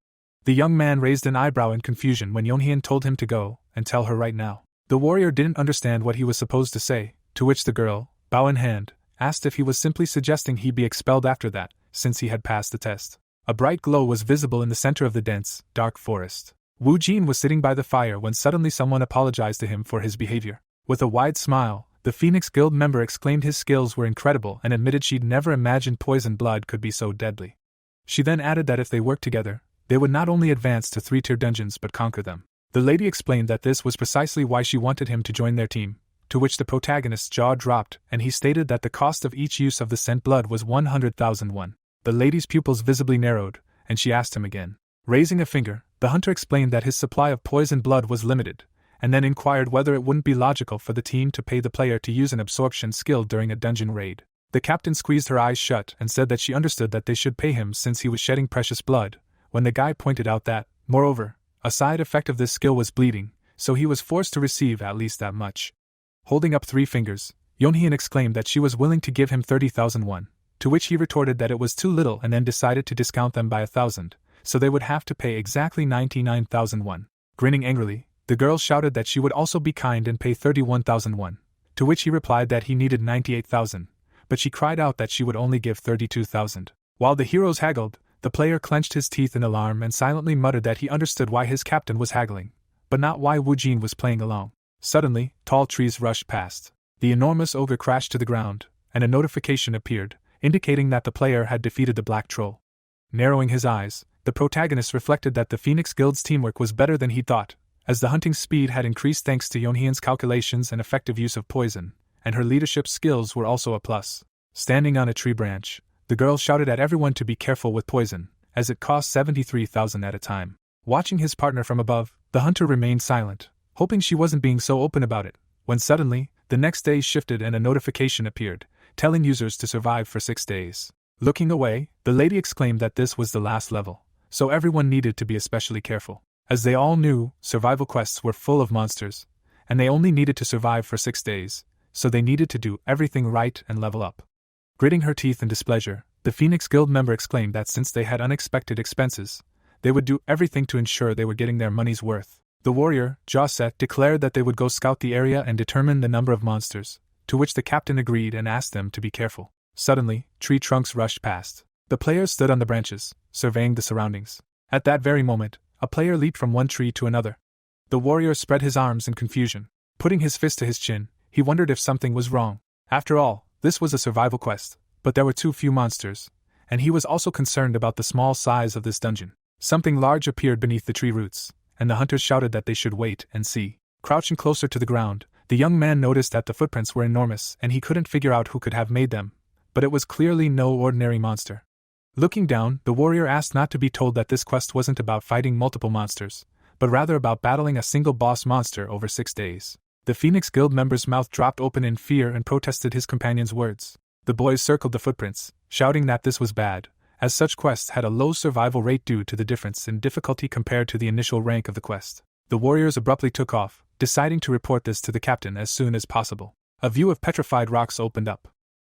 The young man raised an eyebrow in confusion when Yonhien told him to go and tell her right now. The warrior didn't understand what he was supposed to say, to which the girl, bow in hand, asked if he was simply suggesting he be expelled after that, since he had passed the test. A bright glow was visible in the center of the dense, dark forest. Wu Jin was sitting by the fire when suddenly someone apologized to him for his behavior. With a wide smile, the Phoenix Guild member exclaimed his skills were incredible and admitted she'd never imagined poison blood could be so deadly. She then added that if they worked together, they would not only advance to 3-tier dungeons but conquer them. The lady explained that this was precisely why she wanted him to join their team, to which the protagonist's jaw dropped, and he stated that the cost of each use of the scent blood was 100,000 won. The lady's pupils visibly narrowed, and she asked him again. Raising a finger, the hunter explained that his supply of poison blood was limited, and then inquired whether it wouldn't be logical for the team to pay the player to use an absorption skill during a dungeon raid. The captain squeezed her eyes shut and said that she understood that they should pay him since he was shedding precious blood, when the guy pointed out that, moreover, a side effect of this skill was bleeding, so he was forced to receive at least that much. Holding up 3 fingers, Yonhien exclaimed that she was willing to give him 30,000 won, to which he retorted that it was too little and then decided to discount them by 1,000, so they would have to pay exactly 99,000 won. Grinning angrily, the girl shouted that she would also be kind and pay 31,000 won, to which he replied that he needed 98,000, but she cried out that she would only give 32,000. While the heroes haggled, the player clenched his teeth in alarm and silently muttered that he understood why his captain was haggling, but not why Wu Jin was playing along. Suddenly, tall trees rushed past. The enormous ogre crashed to the ground, and a notification appeared, indicating that the player had defeated the black troll. Narrowing his eyes, the protagonist reflected that the Phoenix Guild's teamwork was better than he thought, as the hunting speed had increased thanks to Yonhien's calculations and effective use of poison, and her leadership skills were also a plus. Standing on a tree branch, the girl shouted at everyone to be careful with poison, as it cost 73,000 at a time. Watching his partner from above, the hunter remained silent, hoping she wasn't being so open about it, when suddenly, the next day shifted and a notification appeared, telling users to survive for 6 days. Looking away, the lady exclaimed that this was the last level, so everyone needed to be especially careful. As they all knew, survival quests were full of monsters, and they only needed to survive for 6 days, so they needed to do everything right and level up. Gritting her teeth in displeasure, the Phoenix Guild member exclaimed that since they had unexpected expenses, they would do everything to ensure they were getting their money's worth. The warrior, jaw set, declared that they would go scout the area and determine the number of monsters, to which the captain agreed and asked them to be careful. Suddenly, tree trunks rushed past. The players stood on the branches, surveying the surroundings. At that very moment, a player leaped from one tree to another. The warrior spread his arms in confusion. Putting his fist to his chin, he wondered if something was wrong. After all, this was a survival quest, but there were too few monsters, and he was also concerned about the small size of this dungeon. Something large appeared beneath the tree roots, and the hunters shouted that they should wait and see. Crouching closer to the ground, the young man noticed that the footprints were enormous and he couldn't figure out who could have made them, but it was clearly no ordinary monster. Looking down, the warrior asked not to be told that this quest wasn't about fighting multiple monsters, but rather about battling a single boss monster over 6 days. The Phoenix Guild member's mouth dropped open in fear and protested his companion's words. The boys circled the footprints, shouting that this was bad, as such quests had a low survival rate due to the difference in difficulty compared to the initial rank of the quest. The warriors abruptly took off, deciding to report this to the captain as soon as possible. A view of petrified rocks opened up.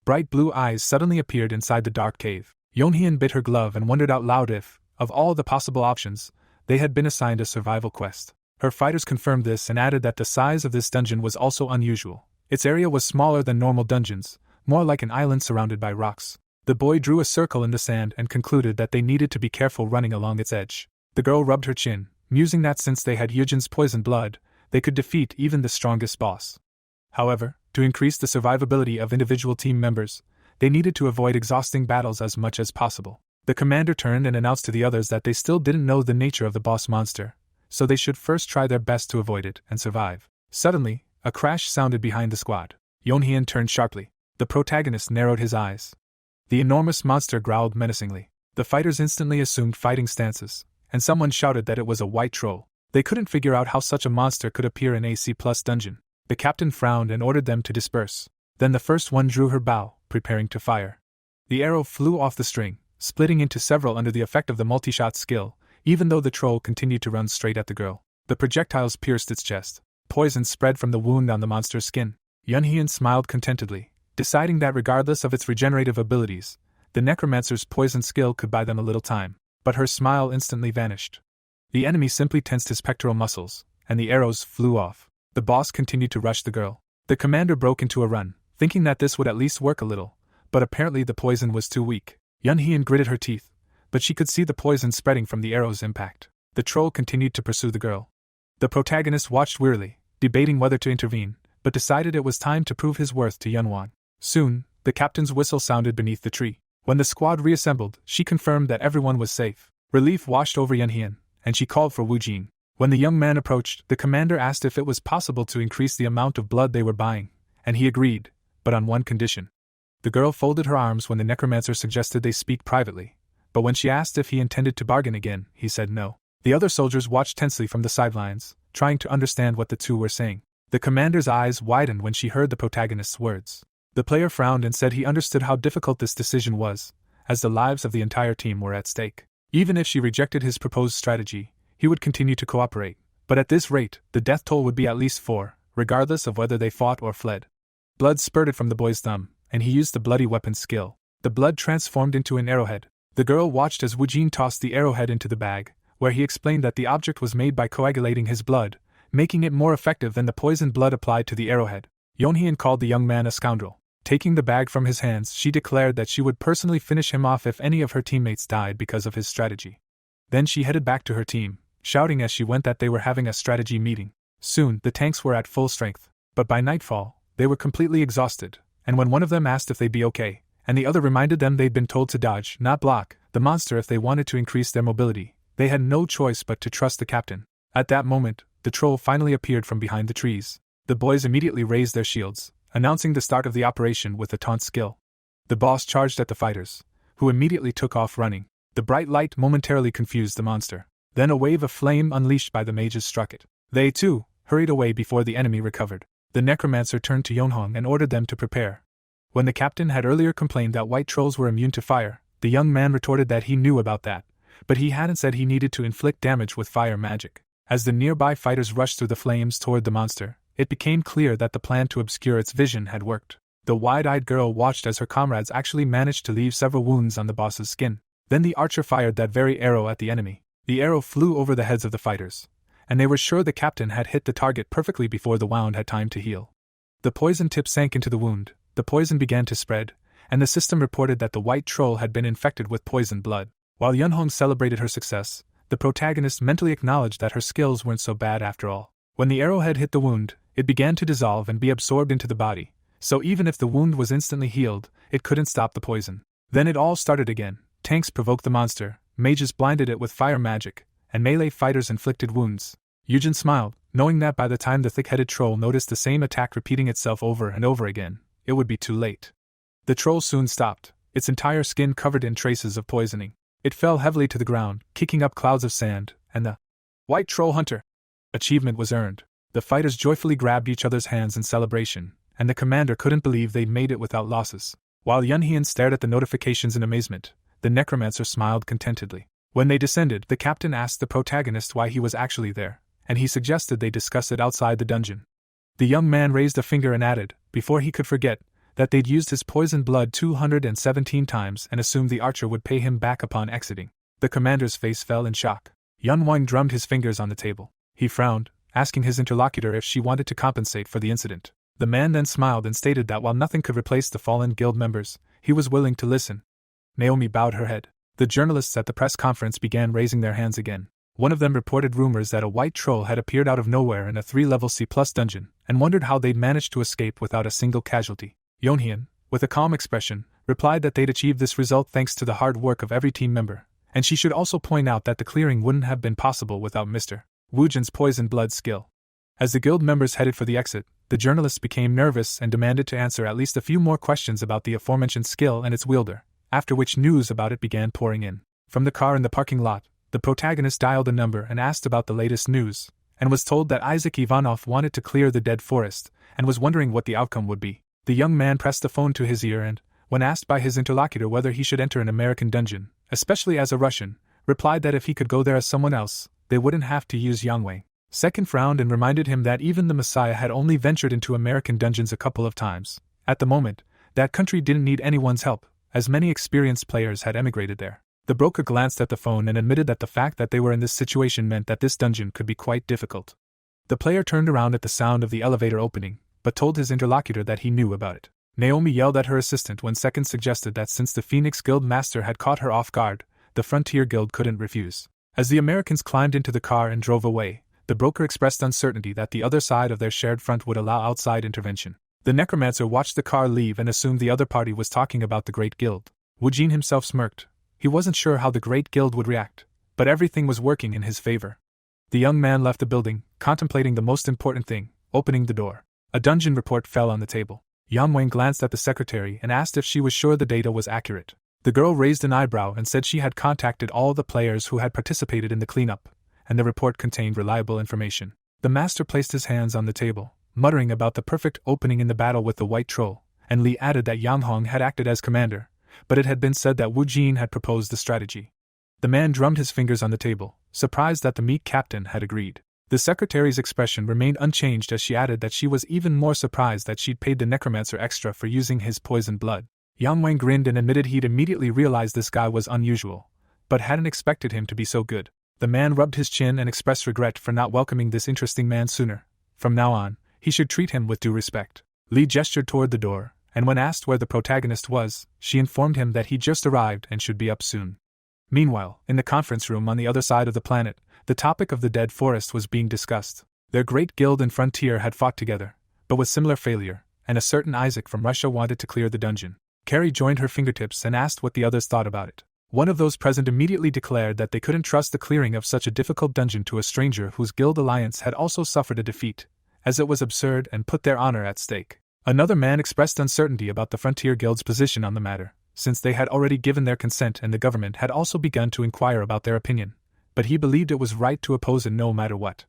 Bright blue eyes suddenly appeared inside the dark cave. Yonhien bit her glove and wondered out loud if, of all the possible options, they had been assigned a survival quest. Her fighters confirmed this and added that the size of this dungeon was also unusual. Its area was smaller than normal dungeons, more like an island surrounded by rocks. The boy drew a circle in the sand and concluded that they needed to be careful running along its edge. The girl rubbed her chin, musing that since they had Yujin's poison blood, they could defeat even the strongest boss. However, to increase the survivability of individual team members, they needed to avoid exhausting battles as much as possible. The commander turned and announced to the others that they still didn't know the nature of the boss monster, so they should first try their best to avoid it and survive. Suddenly, a crash sounded behind the squad. Yonhyun turned sharply. The protagonist narrowed his eyes. The enormous monster growled menacingly. The fighters instantly assumed fighting stances, and someone shouted that it was a white troll. They couldn't figure out how such a monster could appear in a C+ dungeon. The captain frowned and ordered them to disperse. Then the first one drew her bow, preparing to fire. The arrow flew off the string, splitting into several under the effect of the multi-shot skill, even though the troll continued to run straight at the girl. The projectiles pierced its chest. Poison spread from the wound on the monster's skin. Yunhyun smiled contentedly, deciding that regardless of its regenerative abilities, the necromancer's poison skill could buy them a little time. But her smile instantly vanished. The enemy simply tensed his pectoral muscles, and the arrows flew off. The boss continued to rush the girl. The commander broke into a run, thinking that this would at least work a little, but apparently the poison was too weak. Yunhyun gritted her teeth, but she could see the poison spreading from the arrow's impact. The troll continued to pursue the girl. The protagonist watched wearily, debating whether to intervene, but decided it was time to prove his worth to Yunwan. Soon, the captain's whistle sounded beneath the tree. When the squad reassembled, she confirmed that everyone was safe. Relief washed over Yunhyun, and she called for Wu Jin. When the young man approached, the commander asked if it was possible to increase the amount of blood they were buying, and he agreed, but on one condition. The girl folded her arms when the necromancer suggested they speak privately, but when she asked if he intended to bargain again, he said no. The other soldiers watched tensely from the sidelines, trying to understand what the two were saying. The commander's eyes widened when she heard the protagonist's words. The player frowned and said he understood how difficult this decision was, as the lives of the entire team were at stake. Even if she rejected his proposed strategy, he would continue to cooperate, but at this rate, the death toll would be at least 4, regardless of whether they fought or fled. Blood spurted from the boy's thumb, and he used the bloody weapon skill. The blood transformed into an arrowhead. The girl watched as Wu Jin tossed the arrowhead into the bag, where he explained that the object was made by coagulating his blood, making it more effective than the poisoned blood applied to the arrowhead. Yonhyun called the young man a scoundrel. Taking the bag from his hands, she declared that she would personally finish him off if any of her teammates died because of his strategy. Then she headed back to her team, shouting as she went that they were having a strategy meeting. Soon, the tanks were at full strength, but by nightfall, they were completely exhausted, and when one of them asked if they'd be okay, and the other reminded them they'd been told to dodge, not block, the monster if they wanted to increase their mobility, they had no choice but to trust the captain. At that moment, the troll finally appeared from behind the trees. The boys immediately raised their shields, announcing the start of the operation with the taunt skill. The boss charged at the fighters, who immediately took off running. The bright light momentarily confused the monster. Then a wave of flame unleashed by the mages struck it. They, too, hurried away before the enemy recovered. The necromancer turned to Yonhong and ordered them to prepare. When the captain had earlier complained that white trolls were immune to fire, the young man retorted that he knew about that, but he hadn't said he needed to inflict damage with fire magic. As the nearby fighters rushed through the flames toward the monster, it became clear that the plan to obscure its vision had worked. The wide-eyed girl watched as her comrades actually managed to leave several wounds on the boss's skin. Then the archer fired that very arrow at the enemy. The arrow flew over the heads of the fighters, and they were sure the captain had hit the target perfectly before the wound had time to heal. The poison tip sank into the wound, the poison began to spread, and the system reported that the white troll had been infected with poisoned blood. While Yunhong celebrated her success, the protagonist mentally acknowledged that her skills weren't so bad after all. When the arrowhead hit the wound, it began to dissolve and be absorbed into the body, so even if the wound was instantly healed, it couldn't stop the poison. Then it all started again. Tanks provoked the monster, mages blinded it with fire magic, and melee fighters inflicted wounds. Yujin smiled, knowing that by the time the thick-headed troll noticed the same attack repeating itself over and over again, it would be too late. The troll soon stopped, its entire skin covered in traces of poisoning. It fell heavily to the ground, kicking up clouds of sand, and the White Troll Hunter achievement was earned. The fighters joyfully grabbed each other's hands in celebration, and the commander couldn't believe they'd made it without losses. While Yunhyun stared at the notifications in amazement, the necromancer smiled contentedly. When they descended, the captain asked the protagonist why he was actually there, and he suggested they discuss it outside the dungeon. The young man raised a finger and added, before he could forget, that they'd used his poisoned blood 217 times and assumed the archer would pay him back upon exiting. The commander's face fell in shock. Yunwang drummed his fingers on the table. He frowned, asking his interlocutor if she wanted to compensate for the incident. The man then smiled and stated that while nothing could replace the fallen guild members, he was willing to listen. Naomi bowed her head. The journalists at the press conference began raising their hands again. One of them reported rumors that a white troll had appeared out of nowhere in a 3-level C+ dungeon, and wondered how they'd managed to escape without a single casualty. Yeonhyun, with a calm expression, replied that they'd achieved this result thanks to the hard work of every team member, and she should also point out that the clearing wouldn't have been possible without Mr. Woojin's poison blood skill. As the guild members headed for the exit, the journalists became nervous and demanded to answer at least a few more questions about the aforementioned skill and its wielder, after which news about it began pouring in. From the car in the parking lot, the protagonist dialed a number and asked about the latest news, and was told that Isaac Ivanov wanted to clear the dead forest, and was wondering what the outcome would be. The young man pressed the phone to his ear and, when asked by his interlocutor whether he should enter an American dungeon, especially as a Russian, replied that if he could go there as someone else, they wouldn't have to use Yangwei. Second frowned and reminded him that even the Messiah had only ventured into American dungeons a couple of times. At the moment, that country didn't need anyone's help, as many experienced players had emigrated there. The broker glanced at the phone and admitted that the fact that they were in this situation meant that this dungeon could be quite difficult. The player turned around at the sound of the elevator opening, but told his interlocutor that he knew about it. Naomi yelled at her assistant when Second suggested that since the Phoenix Guild master had caught her off guard, the Frontier Guild couldn't refuse. As the Americans climbed into the car and drove away, the broker expressed uncertainty that the other side of their shared front would allow outside intervention. The necromancer watched the car leave and assumed the other party was talking about the Great Guild. Woojin himself smirked. He wasn't sure how the Great Guild would react, but everything was working in his favor. The young man left the building, contemplating the most important thing, opening the door. A dungeon report fell on the table. Yang Wang glanced at the secretary and asked if she was sure the data was accurate. The girl raised an eyebrow and said she had contacted all the players who had participated in the cleanup, and the report contained reliable information. The master placed his hands on the table, muttering about the perfect opening in the battle with the white troll, and Li added that Yang Hong had acted as commander, but it had been said that Wu Jin had proposed the strategy. The man drummed his fingers on the table, surprised that the meat captain had agreed. The secretary's expression remained unchanged as she added that she was even more surprised that she'd paid the necromancer extra for using his poisoned blood. Yang Wang grinned and admitted he'd immediately realized this guy was unusual, but hadn't expected him to be so good. The man rubbed his chin and expressed regret for not welcoming this interesting man sooner. From now on, he should treat him with due respect. Li gestured toward the door, and when asked where the protagonist was, she informed him that he'd just arrived and should be up soon. Meanwhile, in the conference room on the other side of the planet, the topic of the dead forest was being discussed. Their great guild and Frontier had fought together, but with similar failure, and a certain Isaac from Russia wanted to clear the dungeon. Carrie joined her fingertips and asked what the others thought about it. One of those present immediately declared that they couldn't trust the clearing of such a difficult dungeon to a stranger whose guild alliance had also suffered a defeat, as it was absurd and put their honor at stake. Another man expressed uncertainty about the Frontier Guild's position on the matter, since they had already given their consent and the government had also begun to inquire about their opinion, but he believed it was right to oppose it no matter what.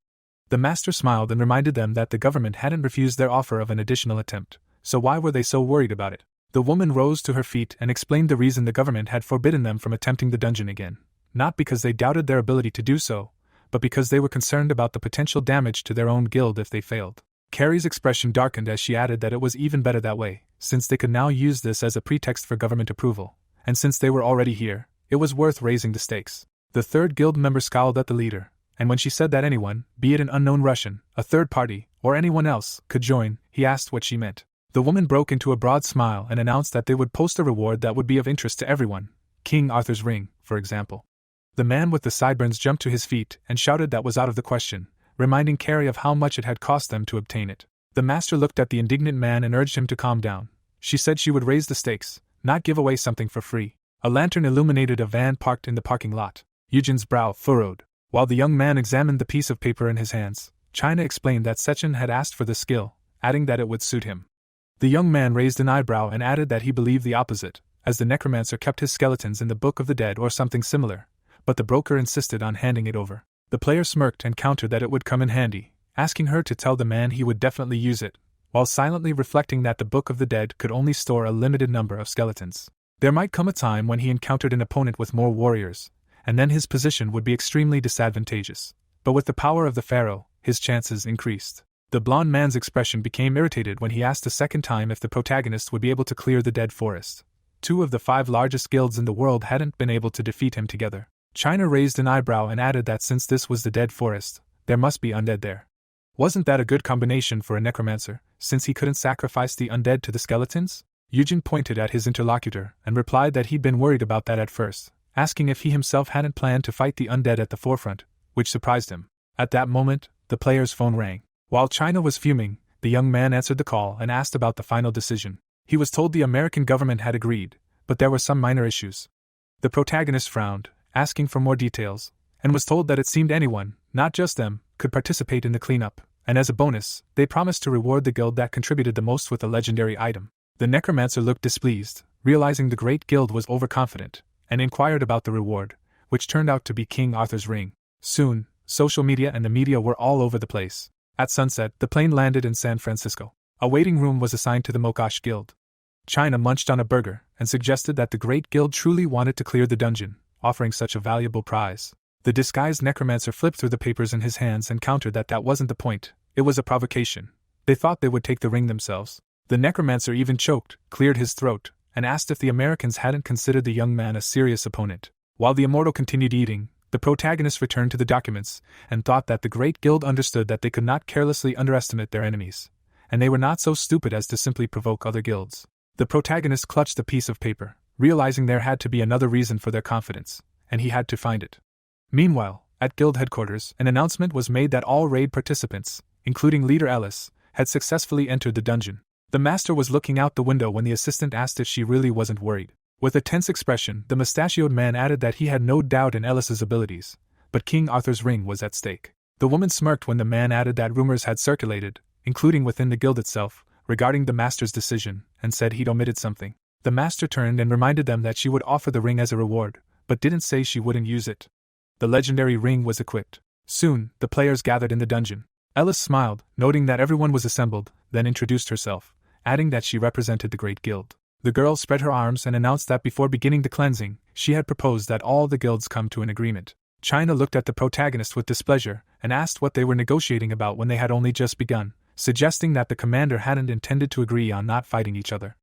The master smiled and reminded them that the government hadn't refused their offer of an additional attempt, so why were they so worried about it? The woman rose to her feet and explained the reason the government had forbidden them from attempting the dungeon again, not because they doubted their ability to do so, but because they were concerned about the potential damage to their own guild if they failed. Carrie's expression darkened as she added that it was even better that way, since they could now use this as a pretext for government approval, and since they were already here, it was worth raising the stakes. The third guild member scowled at the leader, and when she said that anyone, be it an unknown Russian, a third party, or anyone else, could join, he asked what she meant. The woman broke into a broad smile and announced that they would post a reward that would be of interest to everyone, King Arthur's ring, for example. The man with the sideburns jumped to his feet and shouted that was out of the question, reminding Carrie of how much it had cost them to obtain it. The master looked at the indignant man and urged him to calm down. She said she would raise the stakes, not give away something for free. A lantern illuminated a van parked in the parking lot. Eugen's brow furrowed. While the young man examined the piece of paper in his hands, China explained that Sechin had asked for the skill, adding that it would suit him. The young man raised an eyebrow and added that he believed the opposite, as the necromancer kept his skeletons in the Book of the Dead or something similar, but the broker insisted on handing it over. The player smirked and countered that it would come in handy, asking her to tell the man he would definitely use it, while silently reflecting that the Book of the Dead could only store a limited number of skeletons. There might come a time when he encountered an opponent with more warriors, and then his position would be extremely disadvantageous. But with the power of the pharaoh, his chances increased. The blond man's expression became irritated when he asked a second time if the protagonist would be able to clear the dead forest. 2 of the 5 largest guilds in the world hadn't been able to defeat him together. China raised an eyebrow and added that since this was the dead forest, there must be undead there. Wasn't that a good combination for a necromancer, since he couldn't sacrifice the undead to the skeletons? Eugen pointed at his interlocutor and replied that he'd been worried about that at first, asking if he himself hadn't planned to fight the undead at the forefront, which surprised him. At that moment, the player's phone rang. While China was fuming, the young man answered the call and asked about the final decision. He was told the American government had agreed, but there were some minor issues. The protagonist frowned, asking for more details, and was told that it seemed anyone, not just them, could participate in the cleanup, and as a bonus, they promised to reward the guild that contributed the most with a legendary item. The necromancer looked displeased, realizing the great guild was overconfident, and inquired about the reward, which turned out to be King Arthur's ring. Soon, social media and the media were all over the place. At sunset, the plane landed in San Francisco. A waiting room was assigned to the Mokash Guild. China munched on a burger and suggested that the Great Guild truly wanted to clear the dungeon, offering such a valuable prize. The disguised necromancer flipped through the papers in his hands and countered that that wasn't the point, it was a provocation. They thought they would take the ring themselves. The necromancer even choked, cleared his throat, and asked if the Americans hadn't considered the young man a serious opponent. While the immortal continued eating, the protagonist returned to the documents and thought that the Great Guild understood that they could not carelessly underestimate their enemies, and they were not so stupid as to simply provoke other guilds. The protagonist clutched a piece of paper, realizing there had to be another reason for their confidence, and he had to find it. Meanwhile, at guild headquarters, an announcement was made that all raid participants, including leader Ellis, had successfully entered the dungeon. The master was looking out the window when the assistant asked if she really wasn't worried. With a tense expression, the mustachioed man added that he had no doubt in Ellis's abilities, but King Arthur's ring was at stake. The woman smirked when the man added that rumors had circulated, including within the guild itself, regarding the master's decision, and said he'd omitted something. The master turned and reminded them that she would offer the ring as a reward, but didn't say she wouldn't use it. The legendary ring was equipped. Soon, the players gathered in the dungeon. Ellis smiled, noting that everyone was assembled, then introduced herself, adding that she represented the Great Guild. The girl spread her arms and announced that before beginning the cleansing, she had proposed that all the guilds come to an agreement. China looked at the protagonist with displeasure and asked what they were negotiating about when they had only just begun, suggesting that the commander hadn't intended to agree on not fighting each other.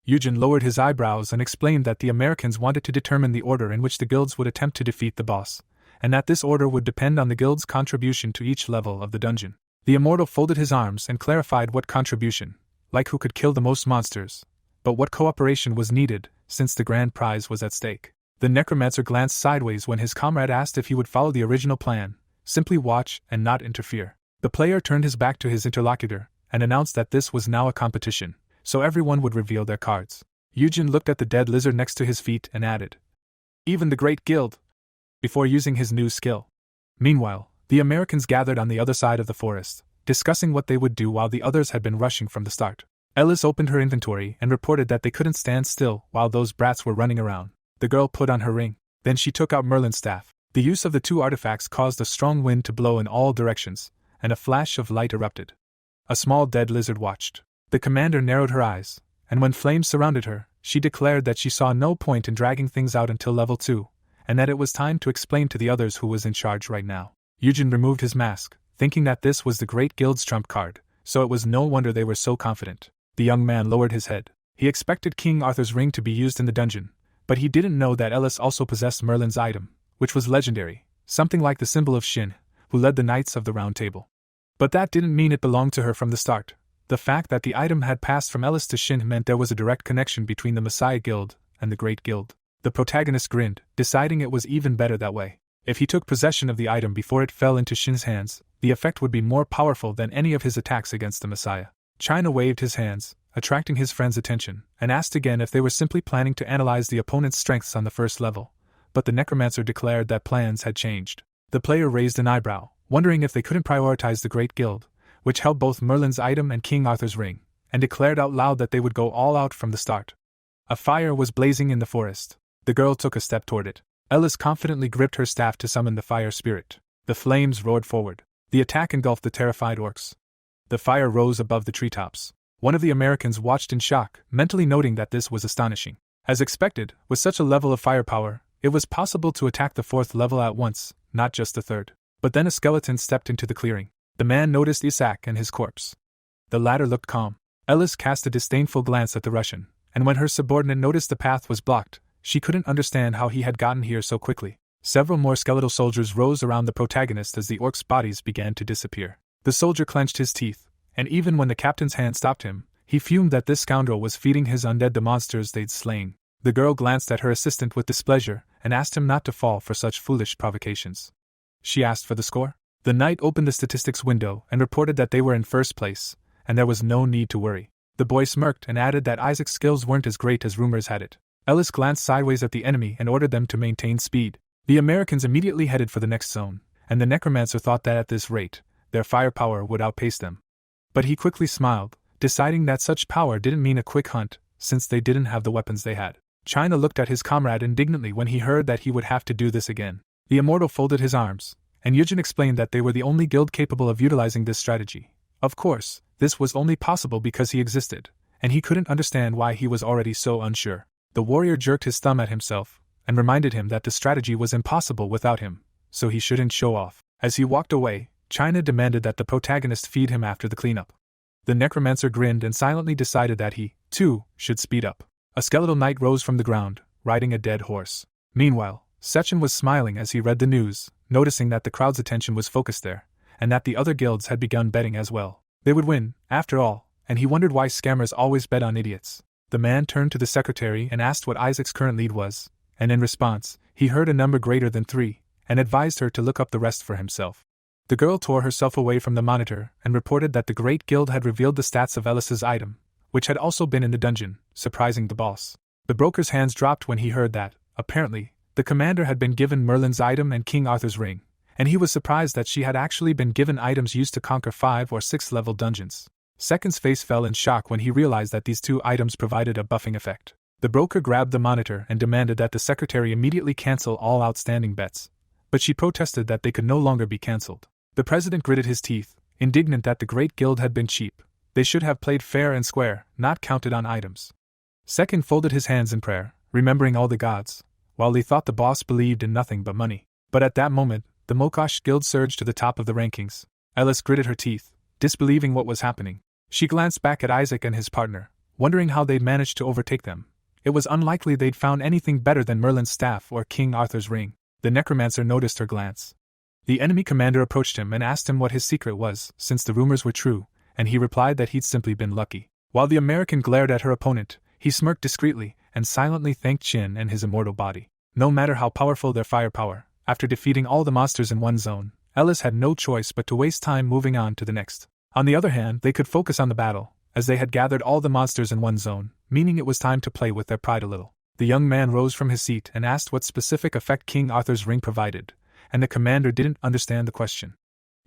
Eugen lowered his eyebrows and explained that the Americans wanted to determine the order in which the guilds would attempt to defeat the boss, and that this order would depend on the guild's contribution to each level of the dungeon. The immortal folded his arms and clarified what contribution, like who could kill the most monsters, but what cooperation was needed, since the grand prize was at stake. The necromancer glanced sideways when his comrade asked if he would follow the original plan, simply watch and not interfere. The player turned his back to his interlocutor and announced that this was now a competition, so everyone would reveal their cards. Eugen looked at the dead lizard next to his feet and added, "Even the Great Guild," before using his new skill. Meanwhile, the Americans gathered on the other side of the forest, discussing what they would do while the others had been rushing from the start. Ellis opened her inventory and reported that they couldn't stand still while those brats were running around. The girl put on her ring. Then she took out Merlin's staff. The use of the two artifacts caused a strong wind to blow in all directions, and a flash of light erupted. A small dead lizard watched. The commander narrowed her eyes, and when flames surrounded her, she declared that she saw no point in dragging things out until level 2, and that it was time to explain to the others who was in charge right now. Eugen removed his mask, thinking that this was the Great Guild's trump card, so it was no wonder they were so confident. The young man lowered his head. He expected King Arthur's ring to be used in the dungeon, but he didn't know that Ellis also possessed Merlin's item, which was legendary, something like the symbol of Shin, who led the Knights of the Round Table. But that didn't mean it belonged to her from the start. The fact that the item had passed from Ellis to Shin meant there was a direct connection between the Messiah Guild and the Great Guild. The protagonist grinned, deciding it was even better that way. If he took possession of the item before it fell into Shin's hands, the effect would be more powerful than any of his attacks against the Messiah. China waved his hands, attracting his friend's attention, and asked again if they were simply planning to analyze the opponent's strengths on the first level, but the necromancer declared that plans had changed. The player raised an eyebrow, wondering if they couldn't prioritize the Great Guild, which held both Merlin's item and King Arthur's ring, and declared out loud that they would go all out from the start. A fire was blazing in the forest. The girl took a step toward it. Ellis confidently gripped her staff to summon the fire spirit. The flames roared forward. The attack engulfed the terrified orcs. The fire rose above the treetops. One of the Americans watched in shock, mentally noting that this was astonishing. As expected, with such a level of firepower, it was possible to attack the 4th level at once, not just the 3rd. But then a skeleton stepped into the clearing. The man noticed Isaac and his corpse. The latter looked calm. Ellis cast a disdainful glance at the Russian, and when her subordinate noticed the path was blocked, she couldn't understand how he had gotten here so quickly. Several more skeletal soldiers rose around the protagonist as the orcs' bodies began to disappear. The soldier clenched his teeth, and even when the captain's hand stopped him, He fumed that this scoundrel was feeding his undead the monsters they'd slain. The girl glanced at her assistant with displeasure and asked him not to fall for such foolish provocations. She asked for the score. The knight opened the statistics window and reported that they were in first place, and there was no need to worry. The boy smirked and added that Isaac's skills weren't as great as rumors had it. Ellis glanced sideways at the enemy and ordered them to maintain speed. The Americans immediately headed for the next zone, and the necromancer thought that at this rate, their firepower would outpace them. But he quickly smiled, deciding that such power didn't mean a quick hunt, since they didn't have the weapons they had. China looked at his comrade indignantly when he heard that he would have to do this again. The immortal folded his arms, and Yujin explained that they were the only guild capable of utilizing this strategy. Of course, this was only possible because he existed, and he couldn't understand why he was already so unsure. The warrior jerked his thumb at himself, and reminded him that the strategy was impossible without him, so he shouldn't show off. As he walked away, China demanded that the protagonist feed him after the cleanup. The necromancer grinned and silently decided that he, too, should speed up. A skeletal knight rose from the ground, riding a dead horse. Meanwhile, Sechin was smiling as he read the news, noticing that the crowd's attention was focused there, and that the other guilds had begun betting as well. They would win, after all, and he wondered why scammers always bet on idiots. The man turned to the secretary and asked what Isaac's current lead was, and in response, he heard a number greater than 3, and advised her to look up the rest for himself. The girl tore herself away from the monitor and reported that the Great Guild had revealed the stats of Ellis's item, which had also been in the dungeon, surprising the boss. The broker's hands dropped when he heard that, apparently, the commander had been given Merlin's item and King Arthur's ring, and he was surprised that she had actually been given items used to conquer 5 or 6 level dungeons. Second's face fell in shock when he realized that these 2 items provided a buffing effect. The broker grabbed the monitor and demanded that the secretary immediately cancel all outstanding bets, but she protested that they could no longer be cancelled. The president gritted his teeth, indignant that the Great Guild had been cheap. They should have played fair and square, not counted on items. Second folded his hands in prayer, remembering all the gods, while he thought the boss believed in nothing but money. But at that moment, the Mokosh Guild surged to the top of the rankings. Ellis gritted her teeth, disbelieving what was happening. She glanced back at Isaac and his partner, wondering how they'd managed to overtake them. It was unlikely they'd found anything better than Merlin's staff or King Arthur's ring. The necromancer noticed her glance. The enemy commander approached him and asked him what his secret was, since the rumors were true, and he replied that he'd simply been lucky. While the American glared at her opponent, he smirked discreetly and silently thanked Chin and his immortal body. No matter how powerful their firepower, after defeating all the monsters in one zone, Ellis had no choice but to waste time moving on to the next. On the other hand, they could focus on the battle, as they had gathered all the monsters in one zone, meaning it was time to play with their pride a little. The young man rose from his seat and asked what specific effect King Arthur's ring provided, and the commander didn't understand the question.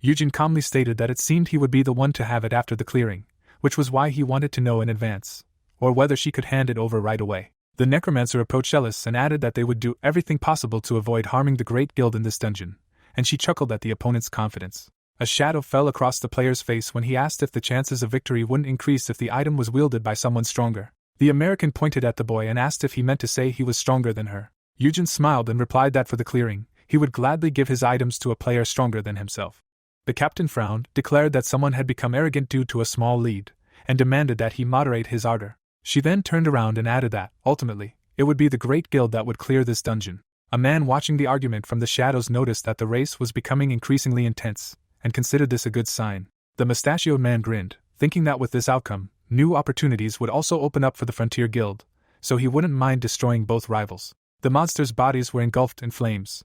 Yujin calmly stated that it seemed he would be the one to have it after the clearing, which was why he wanted to know in advance, or whether she could hand it over right away. The necromancer approached Ellis and added that they would do everything possible to avoid harming the Great Guild in this dungeon, and she chuckled at the opponent's confidence. A shadow fell across the player's face when he asked if the chances of victory wouldn't increase if the item was wielded by someone stronger. The American pointed at the boy and asked if he meant to say he was stronger than her. Yujin smiled and replied that for the clearing, he would gladly give his items to a player stronger than himself. The captain frowned, declared that someone had become arrogant due to a small lead, and demanded that he moderate his ardor. She then turned around and added that, ultimately, it would be the Great Guild that would clear this dungeon. A man watching the argument from the shadows noticed that the race was becoming increasingly intense, and considered this a good sign. The mustachioed man grinned, thinking that with this outcome, new opportunities would also open up for the Frontier Guild, so he wouldn't mind destroying both rivals. The monsters' bodies were engulfed in flames.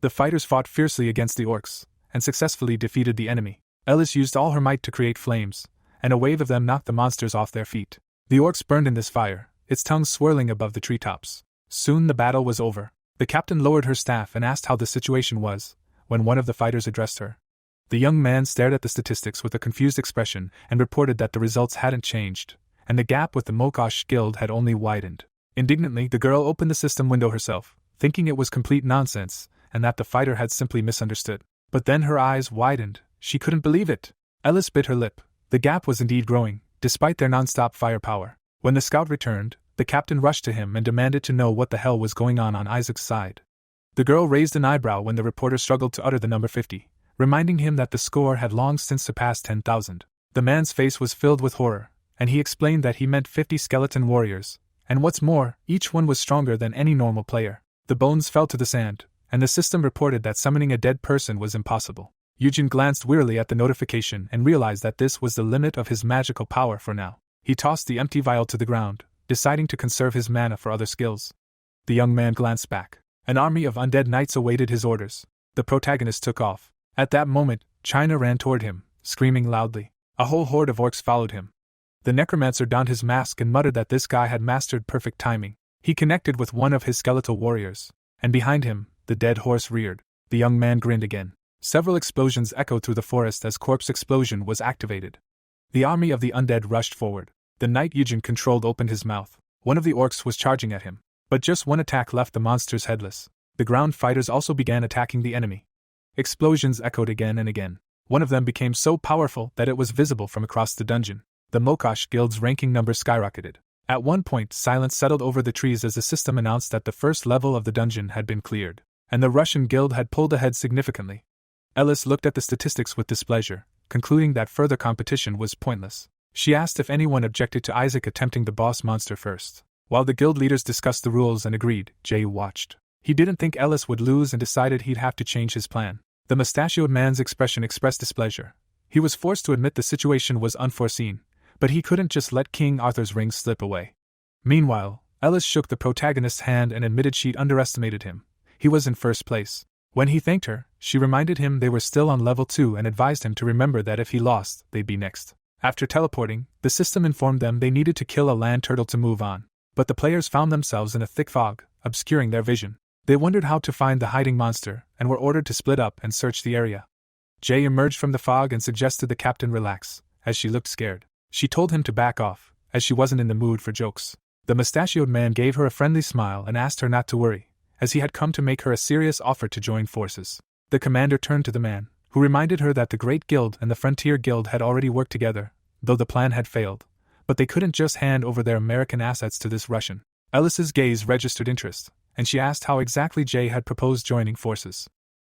The fighters fought fiercely against the orcs, and successfully defeated the enemy. Ellis used all her might to create flames, and a wave of them knocked the monsters off their feet. The orcs burned in this fire, its tongue swirling above the treetops. Soon the battle was over. The captain lowered her staff and asked how the situation was, when one of the fighters addressed her. The young man stared at the statistics with a confused expression and reported that the results hadn't changed, and the gap with the Mokosh Guild had only widened. Indignantly, the girl opened the system window herself, thinking it was complete nonsense, and that the fighter had simply misunderstood. But then her eyes widened. She couldn't believe it. Ellis bit her lip. The gap was indeed growing, despite their non-stop firepower. When the scout returned, the captain rushed to him and demanded to know what the hell was going on Isaac's side. The girl raised an eyebrow when the reporter struggled to utter the number 50, reminding him that the score had long since surpassed 10,000. The man's face was filled with horror, and he explained that he meant 50 skeleton warriors, and what's more, each one was stronger than any normal player. The bones fell to the sand, and the system reported that summoning a dead person was impossible. Yujin glanced wearily at the notification and realized that this was the limit of his magical power for now. He tossed the empty vial to the ground, deciding to conserve his mana for other skills. The young man glanced back. An army of undead knights awaited his orders. The protagonist took off. At that moment, China ran toward him, screaming loudly. A whole horde of orcs followed him. The necromancer donned his mask and muttered that this guy had mastered perfect timing. He connected with one of his skeletal warriors, and behind him, the dead horse reared. The young man grinned again. Several explosions echoed through the forest as corpse explosion was activated. The army of the undead rushed forward. The knight Eugen controlled opened his mouth. One of the orcs was charging at him, but just one attack left the monsters headless. The ground fighters also began attacking the enemy. Explosions echoed again and again. One of them became so powerful that it was visible from across the dungeon. The Mokosh Guild's ranking number skyrocketed. At one point, silence settled over the trees as the system announced that the first level of the dungeon had been cleared, and the Russian guild had pulled ahead significantly. Ellis looked at the statistics with displeasure, concluding that further competition was pointless. She asked if anyone objected to Isaac attempting the boss monster first. While the guild leaders discussed the rules and agreed, Jay watched. He didn't think Ellis would lose and decided he'd have to change his plan. The mustachioed man's expression expressed displeasure. He was forced to admit the situation was unforeseen, but he couldn't just let King Arthur's ring slip away. Meanwhile, Ellis shook the protagonist's hand and admitted she'd underestimated him. He was in first place. When he thanked her, she reminded him they were still on level 2 and advised him to remember that if he lost, they'd be next. After teleporting, the system informed them they needed to kill a land turtle to move on. But the players found themselves in a thick fog, obscuring their vision. They wondered how to find the hiding monster, and were ordered to split up and search the area. Jay emerged from the fog and suggested the captain relax, as she looked scared. She told him to back off, as she wasn't in the mood for jokes. The mustachioed man gave her a friendly smile and asked her not to worry, as he had come to make her a serious offer to join forces. The commander turned to the man, who reminded her that the Great Guild and the Frontier Guild had already worked together, though the plan had failed. But they couldn't just hand over their American assets to this Russian. Ellis's gaze registered interest, and she asked how exactly Jay had proposed joining forces.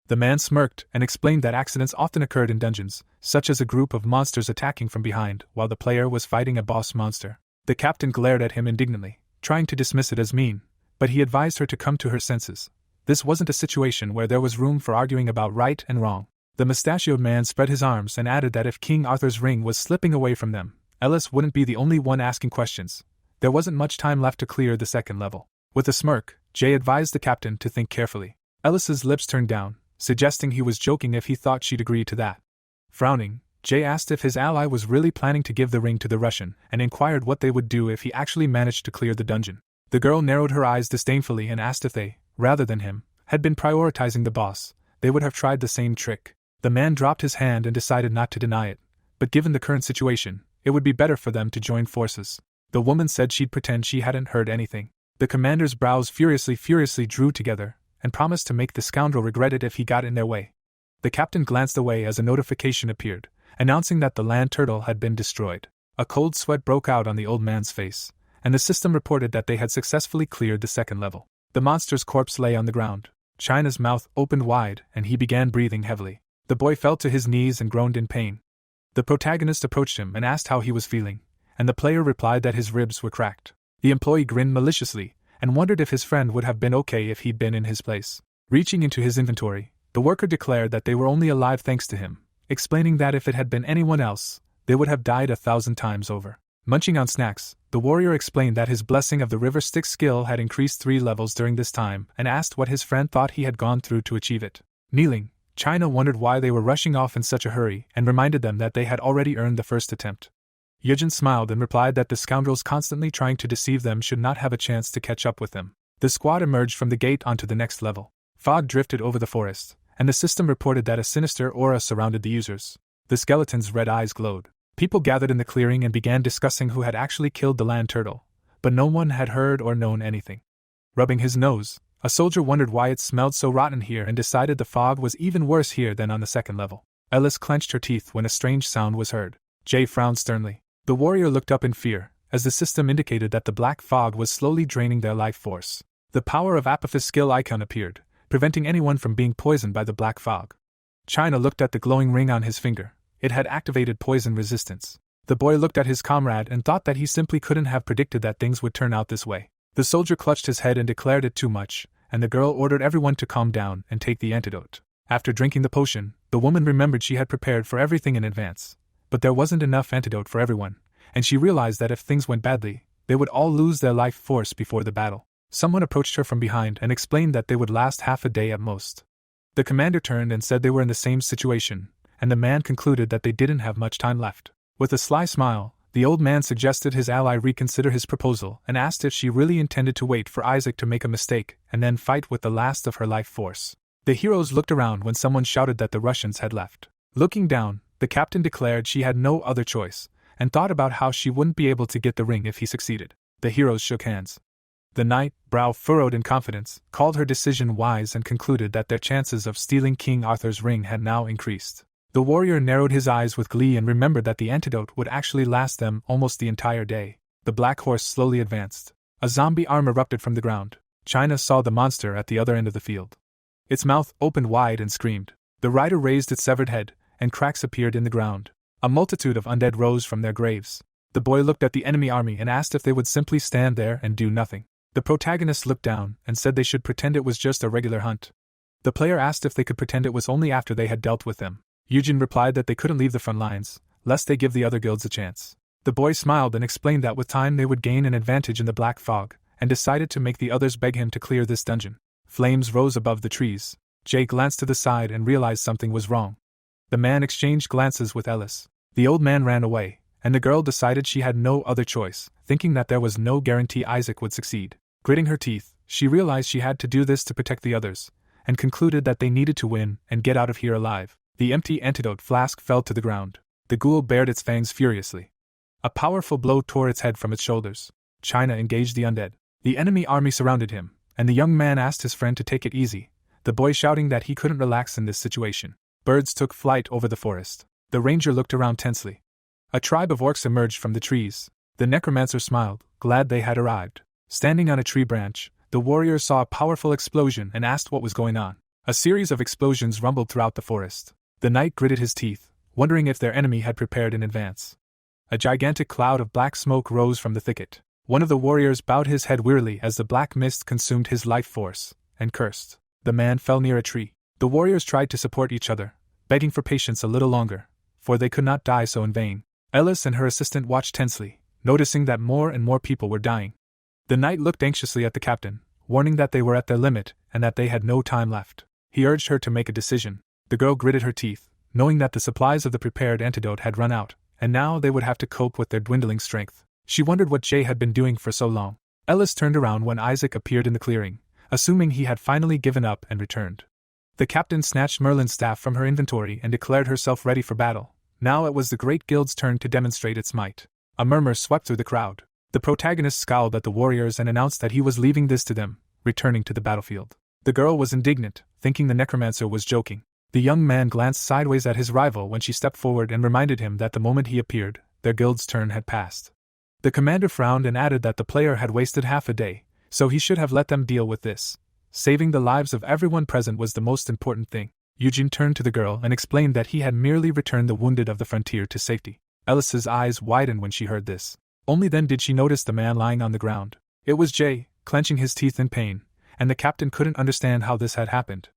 The man smirked and explained that accidents often occurred in dungeons, such as a group of monsters attacking from behind while the player was fighting a boss monster. The captain glared at him indignantly, trying to dismiss it as mean, but he advised her to come to her senses. This wasn't a situation where there was room for arguing about right and wrong. The mustachioed man spread his arms and added that if King Arthur's ring was slipping away from them, Ellis wouldn't be the only one asking questions. There wasn't much time left to clear the second level. With a smirk, Jay advised the captain to think carefully. Ellis's lips turned down, suggesting he was joking if he thought she'd agree to that. Frowning, Jay asked if his ally was really planning to give the ring to the Russian, and inquired what they would do if he actually managed to clear the dungeon. The girl narrowed her eyes disdainfully and asked if they, rather than him, had been prioritizing the boss. They would have tried the same trick. The man dropped his hand and decided not to deny it, but given the current situation, it would be better for them to join forces. The woman said she'd pretend she hadn't heard anything. The commander's brows furiously drew together, and promised to make the scoundrel regret it if he got in their way. The captain glanced away as a notification appeared, announcing that the land turtle had been destroyed. A cold sweat broke out on the old man's face, and the system reported that they had successfully cleared the second level. The monster's corpse lay on the ground. China's mouth opened wide, and he began breathing heavily. The boy fell to his knees and groaned in pain. The protagonist approached him and asked how he was feeling, and the player replied that his ribs were cracked. The employee grinned maliciously, and wondered if his friend would have been okay if he'd been in his place. Reaching into his inventory, the worker declared that they were only alive thanks to him, explaining that if it had been anyone else, they would have died 1,000 times over. Munching on snacks, the warrior explained that his blessing of the river stick skill had increased 3 levels during this time, and asked what his friend thought he had gone through to achieve it. Kneeling, China wondered why they were rushing off in such a hurry and reminded them that they had already earned the first attempt. Eugen smiled and replied that the scoundrels constantly trying to deceive them should not have a chance to catch up with them. The squad emerged from the gate onto the next level. Fog drifted over the forest, and the system reported that a sinister aura surrounded the users. The skeleton's red eyes glowed. People gathered in the clearing and began discussing who had actually killed the land turtle, but no one had heard or known anything. Rubbing his nose, a soldier wondered why it smelled so rotten here and decided the fog was even worse here than on the second level. Ellis clenched her teeth when a strange sound was heard. Jay frowned sternly. The warrior looked up in fear, as the system indicated that the black fog was slowly draining their life force. The power of Apophis skill icon appeared, preventing anyone from being poisoned by the black fog. China looked at the glowing ring on his finger. It had activated poison resistance. The boy looked at his comrade and thought that he simply couldn't have predicted that things would turn out this way. The soldier clutched his head and declared it too much, and the girl ordered everyone to calm down and take the antidote. After drinking the potion, the woman remembered she had prepared for everything in advance. But there wasn't enough antidote for everyone, and she realized that if things went badly, they would all lose their life force before the battle. Someone approached her from behind and explained that they would last half a day at most. The commander turned and said they were in the same situation, and the man concluded that they didn't have much time left. With a sly smile, the old man suggested his ally reconsider his proposal and asked if she really intended to wait for Isaac to make a mistake and then fight with the last of her life force. The heroes looked around when someone shouted that the Russians had left. Looking down, the captain declared she had no other choice, and thought about how she wouldn't be able to get the ring if he succeeded. The heroes shook hands. The knight, brow furrowed in confidence, called her decision wise and concluded that their chances of stealing King Arthur's ring had now increased. The warrior narrowed his eyes with glee and remembered that the antidote would actually last them almost the entire day. The black horse slowly advanced. A zombie arm erupted from the ground. China saw the monster at the other end of the field. Its mouth opened wide and screamed. The rider raised its severed head, and cracks appeared in the ground. A multitude of undead rose from their graves. The boy looked at the enemy army and asked if they would simply stand there and do nothing. The protagonist looked down and said they should pretend it was just a regular hunt. The player asked if they could pretend it was only after they had dealt with them. Eugen replied that they couldn't leave the front lines, lest they give the other guilds a chance. The boy smiled and explained that with time they would gain an advantage in the black fog, and decided to make the others beg him to clear this dungeon. Flames rose above the trees. Jay glanced to the side and realized something was wrong. The man exchanged glances with Ellis. The old man ran away, and the girl decided she had no other choice, thinking that there was no guarantee Isaac would succeed. Gritting her teeth, she realized she had to do this to protect the others, and concluded that they needed to win and get out of here alive. The empty antidote flask fell to the ground. The ghoul bared its fangs furiously. A powerful blow tore its head from its shoulders. China engaged the undead. The enemy army surrounded him, and the young man asked his friend to take it easy, the boy shouting that he couldn't relax in this situation. Birds took flight over the forest. The ranger looked around tensely. A tribe of orcs emerged from the trees. The necromancer smiled, glad they had arrived. Standing on a tree branch, the warrior saw a powerful explosion and asked what was going on. A series of explosions rumbled throughout the forest. The knight gritted his teeth, wondering if their enemy had prepared in advance. A gigantic cloud of black smoke rose from the thicket. One of the warriors bowed his head wearily as the black mist consumed his life force, and cursed. The man fell near a tree. The warriors tried to support each other, begging for patience a little longer, for they could not die so in vain. Ellis and her assistant watched tensely, noticing that more and more people were dying. The knight looked anxiously at the captain, warning that they were at their limit and that they had no time left. He urged her to make a decision. The girl gritted her teeth, knowing that the supplies of the prepared antidote had run out, and now they would have to cope with their dwindling strength. She wondered what Jay had been doing for so long. Ellis turned around when Isaac appeared in the clearing, assuming he had finally given up and returned. The captain snatched Merlin's staff from her inventory and declared herself ready for battle. Now it was the Great Guild's turn to demonstrate its might. A murmur swept through the crowd. The protagonist scowled at the warriors and announced that he was leaving this to them, returning to the battlefield. The girl was indignant, thinking the necromancer was joking. The young man glanced sideways at his rival when she stepped forward and reminded him that the moment he appeared, their guild's turn had passed. The commander frowned and added that the player had wasted half a day, so he should have let them deal with this. Saving the lives of everyone present was the most important thing. Eugene turned to the girl and explained that he had merely returned the wounded of the frontier to safety. Ellis's eyes widened when she heard this. Only then did she notice the man lying on the ground. It was Jay, clenching his teeth in pain, and the captain couldn't understand how this had happened.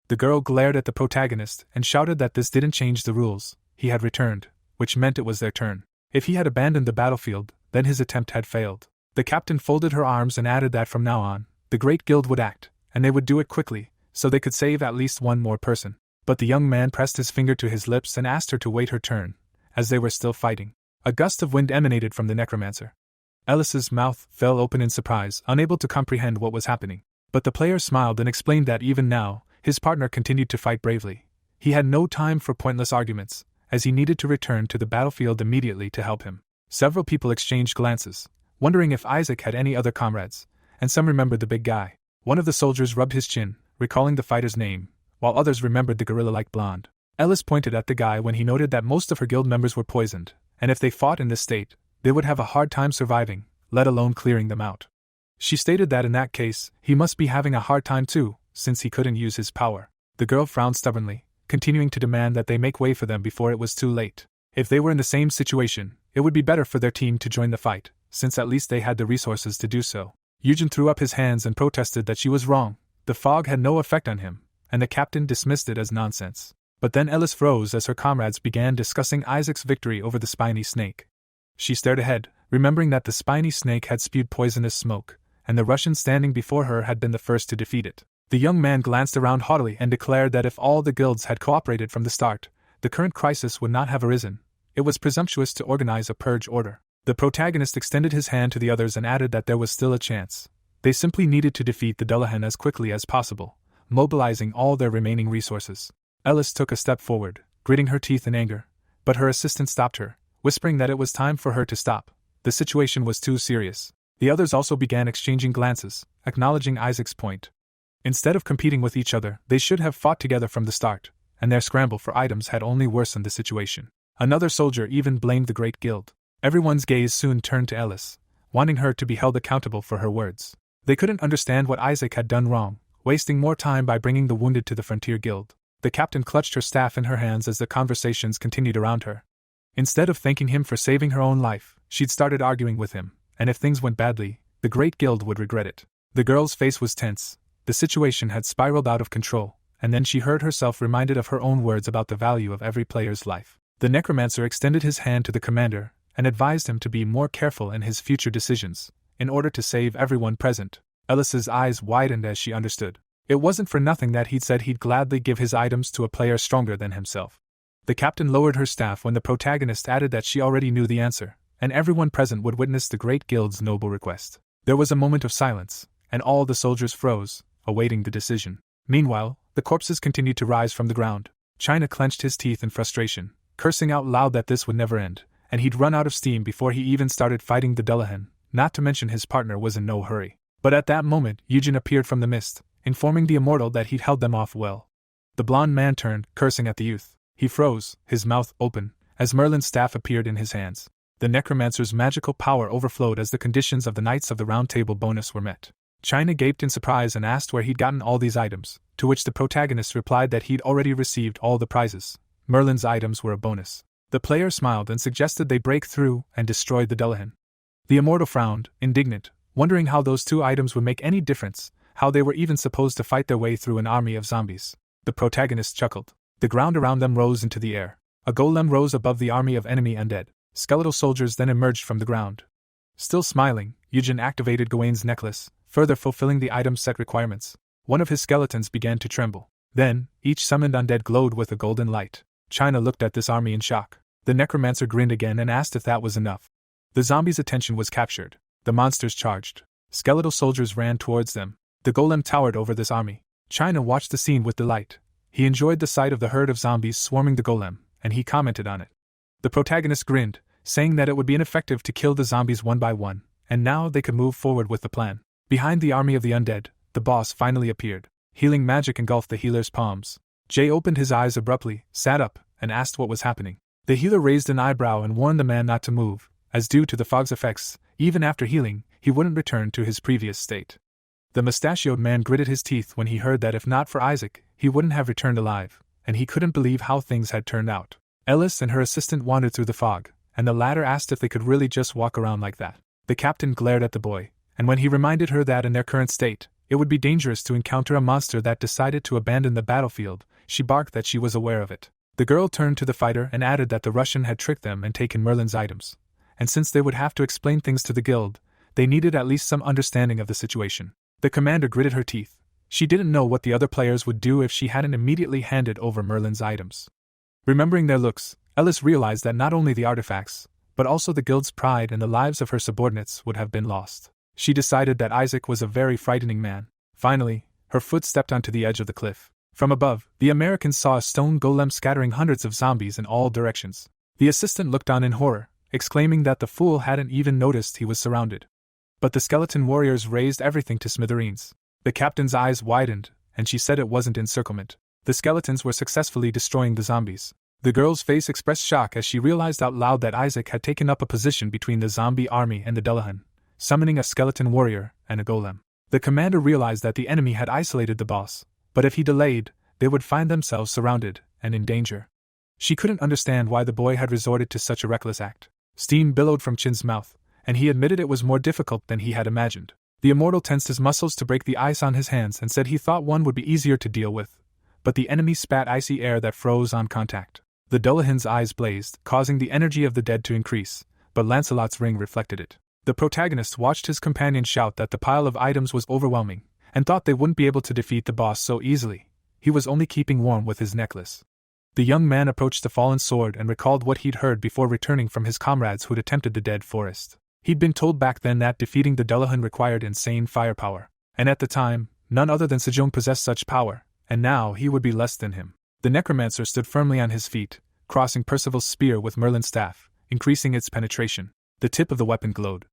The girl glared at the protagonist and shouted that this didn't change the rules. He had returned, which meant it was their turn. If he had abandoned the battlefield, then his attempt had failed. The captain folded her arms and added that from now on, the Great Guild would act, and they would do it quickly, so they could save at least one more person. But the young man pressed his finger to his lips and asked her to wait her turn, as they were still fighting. A gust of wind emanated from the necromancer. Ellis's mouth fell open in surprise, unable to comprehend what was happening. But the player smiled and explained that even now, his partner continued to fight bravely. He had no time for pointless arguments, as he needed to return to the battlefield immediately to help him. Several people exchanged glances, wondering if Isaac had any other comrades, and some remembered the big guy. One of the soldiers rubbed his chin, recalling the fighter's name, while others remembered the gorilla-like blonde. Ellis pointed at the guy when he noted that most of her guild members were poisoned, and if they fought in this state, they would have a hard time surviving, let alone clearing them out. She stated that in that case, he must be having a hard time too, since he couldn't use his power. The girl frowned stubbornly, continuing to demand that they make way for them before it was too late. If they were in the same situation, it would be better for their team to join the fight, since at least they had the resources to do so. Eugen threw up his hands and protested that she was wrong. The fog had no effect on him, and the captain dismissed it as nonsense. But then Ellis froze as her comrades began discussing Isaac's victory over the spiny snake. She stared ahead, remembering that the spiny snake had spewed poisonous smoke, and the Russian standing before her had been the first to defeat it. The young man glanced around haughtily and declared that if all the guilds had cooperated from the start, the current crisis would not have arisen. It was presumptuous to organize a purge order. The protagonist extended his hand to the others and added that there was still a chance. They simply needed to defeat the Dullahan as quickly as possible, mobilizing all their remaining resources. Ellis took a step forward, gritting her teeth in anger, but her assistant stopped her, whispering that it was time for her to stop. The situation was too serious. The others also began exchanging glances, acknowledging Isaac's point. Instead of competing with each other, they should have fought together from the start, and their scramble for items had only worsened the situation. Another soldier even blamed the Great Guild. Everyone's gaze soon turned to Ellis, wanting her to be held accountable for her words. They couldn't understand what Isaac had done wrong, wasting more time by bringing the wounded to the Frontier Guild. The captain clutched her staff in her hands as the conversations continued around her. Instead of thanking him for saving her own life, she'd started arguing with him, and if things went badly, the Great Guild would regret it. The girl's face was tense. The situation had spiraled out of control, and then she heard herself reminded of her own words about the value of every player's life. The necromancer extended his hand to the commander and advised him to be more careful in his future decisions, in order to save everyone present. Ellis's eyes widened as she understood. It wasn't for nothing that he'd said he'd gladly give his items to a player stronger than himself. The captain lowered her staff when the protagonist added that she already knew the answer, and everyone present would witness the Great Guild's noble request. There was a moment of silence, and all the soldiers froze, awaiting the decision. Meanwhile, the corpses continued to rise from the ground. China clenched his teeth in frustration, cursing out loud that this would never end, and he'd run out of steam before he even started fighting the Dullahan, not to mention his partner was in no hurry. But at that moment, Eugen appeared from the mist, informing the immortal that he'd held them off well. The blond man turned, cursing at the youth. He froze, his mouth open, as Merlin's staff appeared in his hands. The necromancer's magical power overflowed as the conditions of the Knights of the Round Table bonus were met. China gaped in surprise and asked where he'd gotten all these items, to which the protagonist replied that he'd already received all the prizes. Merlin's items were a bonus. The player smiled and suggested they break through and destroy the Dullahan. The immortal frowned, indignant, wondering how those two items would make any difference, how they were even supposed to fight their way through an army of zombies. The protagonist chuckled. The ground around them rose into the air. A golem rose above the army of enemy undead. Skeletal soldiers then emerged from the ground. Still smiling, Eugen activated Gawain's necklace, further fulfilling the item's set requirements. One of his skeletons began to tremble. Then, each summoned undead glowed with a golden light. China looked at this army in shock. The necromancer grinned again and asked if that was enough. The zombies' attention was captured. The monsters charged. Skeletal soldiers ran towards them. The golem towered over this army. China watched the scene with delight. He enjoyed the sight of the herd of zombies swarming the golem, and he commented on it. The protagonist grinned, saying that it would be ineffective to kill the zombies one by one, and now they could move forward with the plan. Behind the army of the undead, the boss finally appeared. Healing magic engulfed the healer's palms. Jay opened his eyes abruptly, sat up, and asked what was happening. The healer raised an eyebrow and warned the man not to move, as due to the fog's effects, even after healing, he wouldn't return to his previous state. The mustachioed man gritted his teeth when he heard that if not for Isaac, he wouldn't have returned alive, and he couldn't believe how things had turned out. Ellis and her assistant wandered through the fog, and the latter asked if they could really just walk around like that. The captain glared at the boy, and when he reminded her that in their current state, it would be dangerous to encounter a monster that decided to abandon the battlefield, she barked that she was aware of it. The girl turned to the fighter and added that the Russian had tricked them and taken Merlin's items, and since they would have to explain things to the guild, they needed at least some understanding of the situation. The commander gritted her teeth. She didn't know what the other players would do if she hadn't immediately handed over Merlin's items. Remembering their looks, Ellis realized that not only the artifacts, but also the guild's pride and the lives of her subordinates would have been lost. She decided that Isaac was a very frightening man. Finally, her foot stepped onto the edge of the cliff. From above, the Americans saw a stone golem scattering hundreds of zombies in all directions. The assistant looked on in horror, exclaiming that the fool hadn't even noticed he was surrounded. But the skeleton warriors razed everything to smithereens. The captain's eyes widened, and she said it wasn't encirclement. The skeletons were successfully destroying the zombies. The girl's face expressed shock as she realized out loud that Isaac had taken up a position between the zombie army and the Dullahan, summoning a skeleton warrior and a golem. The commander realized that the enemy had isolated the boss, but if he delayed, they would find themselves surrounded and in danger. She couldn't understand why the boy had resorted to such a reckless act. Steam billowed from Chin's mouth, and he admitted it was more difficult than he had imagined. The immortal tensed his muscles to break the ice on his hands and said he thought one would be easier to deal with, but the enemy spat icy air that froze on contact. The Dullahan's eyes blazed, causing the energy of the dead to increase, but Lancelot's ring reflected it. The protagonist watched his companion shout that the pile of items was overwhelming, and thought they wouldn't be able to defeat the boss so easily. He was only keeping warm with his necklace. The young man approached the fallen sword and recalled what he'd heard before returning from his comrades who'd attempted the dead forest. He'd been told back then that defeating the Dullahan required insane firepower, and at the time, none other than Sejong possessed such power, and now he would be less than him. The necromancer stood firmly on his feet, crossing Percival's spear with Merlin's staff, increasing its penetration. The tip of the weapon glowed.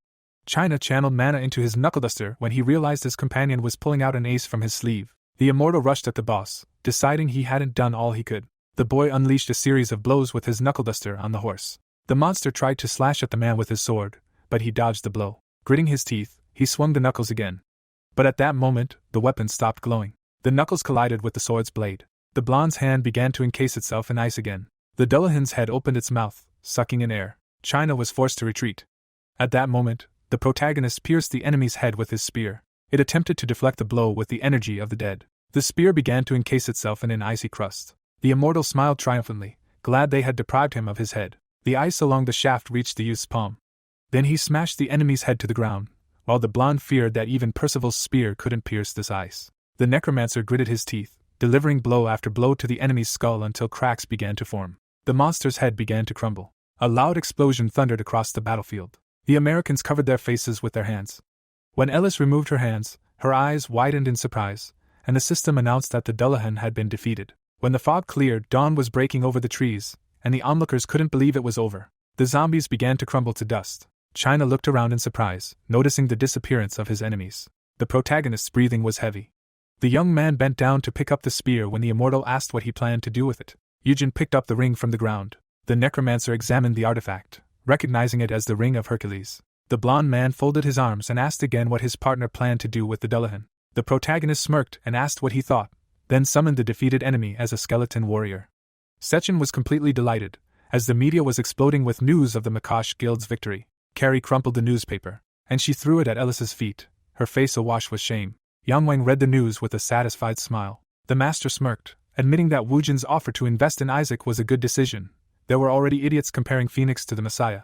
China channeled mana into his knuckleduster when he realized his companion was pulling out an ace from his sleeve. The immortal rushed at the boss, deciding he hadn't done all he could. The boy unleashed a series of blows with his knuckleduster on the horse. The monster tried to slash at the man with his sword, but he dodged the blow. Gritting his teeth, he swung the knuckles again. But at that moment, the weapon stopped glowing. The knuckles collided with the sword's blade. The blonde's hand began to encase itself in ice again. The Dullahan's head opened its mouth, sucking in air. China was forced to retreat. At that moment, the protagonist pierced the enemy's head with his spear. It attempted to deflect the blow with the energy of the dead. The spear began to encase itself in an icy crust. The immortal smiled triumphantly, glad they had deprived him of his head. The ice along the shaft reached the youth's palm. Then he smashed the enemy's head to the ground, while the blonde feared that even Percival's spear couldn't pierce this ice. The necromancer gritted his teeth, delivering blow after blow to the enemy's skull until cracks began to form. The monster's head began to crumble. A loud explosion thundered across the battlefield. The Americans covered their faces with their hands. When Ellis removed her hands, her eyes widened in surprise, and the system announced that the Dullahan had been defeated. When the fog cleared, dawn was breaking over the trees, and the onlookers couldn't believe it was over. The zombies began to crumble to dust. China looked around in surprise, noticing the disappearance of his enemies. The protagonist's breathing was heavy. The young man bent down to pick up the spear when the immortal asked what he planned to do with it. Eugen picked up the ring from the ground. The necromancer examined the artifact, recognizing it as the Ring of Hercules. The blond man folded his arms and asked again what his partner planned to do with the Dullahan. The protagonist smirked and asked what he thought, then summoned the defeated enemy as a skeleton warrior. Sechin was completely delighted, as the media was exploding with news of the Makash Guild's victory. Carrie crumpled the newspaper, and she threw it at Ellis's feet, her face awash with shame. Yang Wang read the news with a satisfied smile. The master smirked, admitting that Wu Jin's offer to invest in Isaac was a good decision. There were already idiots comparing Phoenix to the Messiah.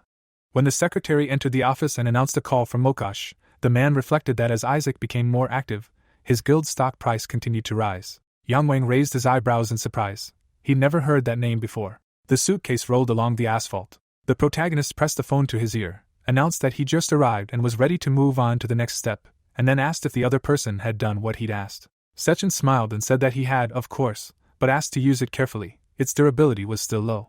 When the secretary entered the office and announced a call from Mokash, the man reflected that as Isaac became more active, his guild stock price continued to rise. Yang Wang raised his eyebrows in surprise. He'd never heard that name before. The suitcase rolled along the asphalt. The protagonist pressed the phone to his ear, announced that he just arrived and was ready to move on to the next step, and then asked if the other person had done what he'd asked. Sechin smiled and said that he had, of course, but asked to use it carefully. Its durability was still low.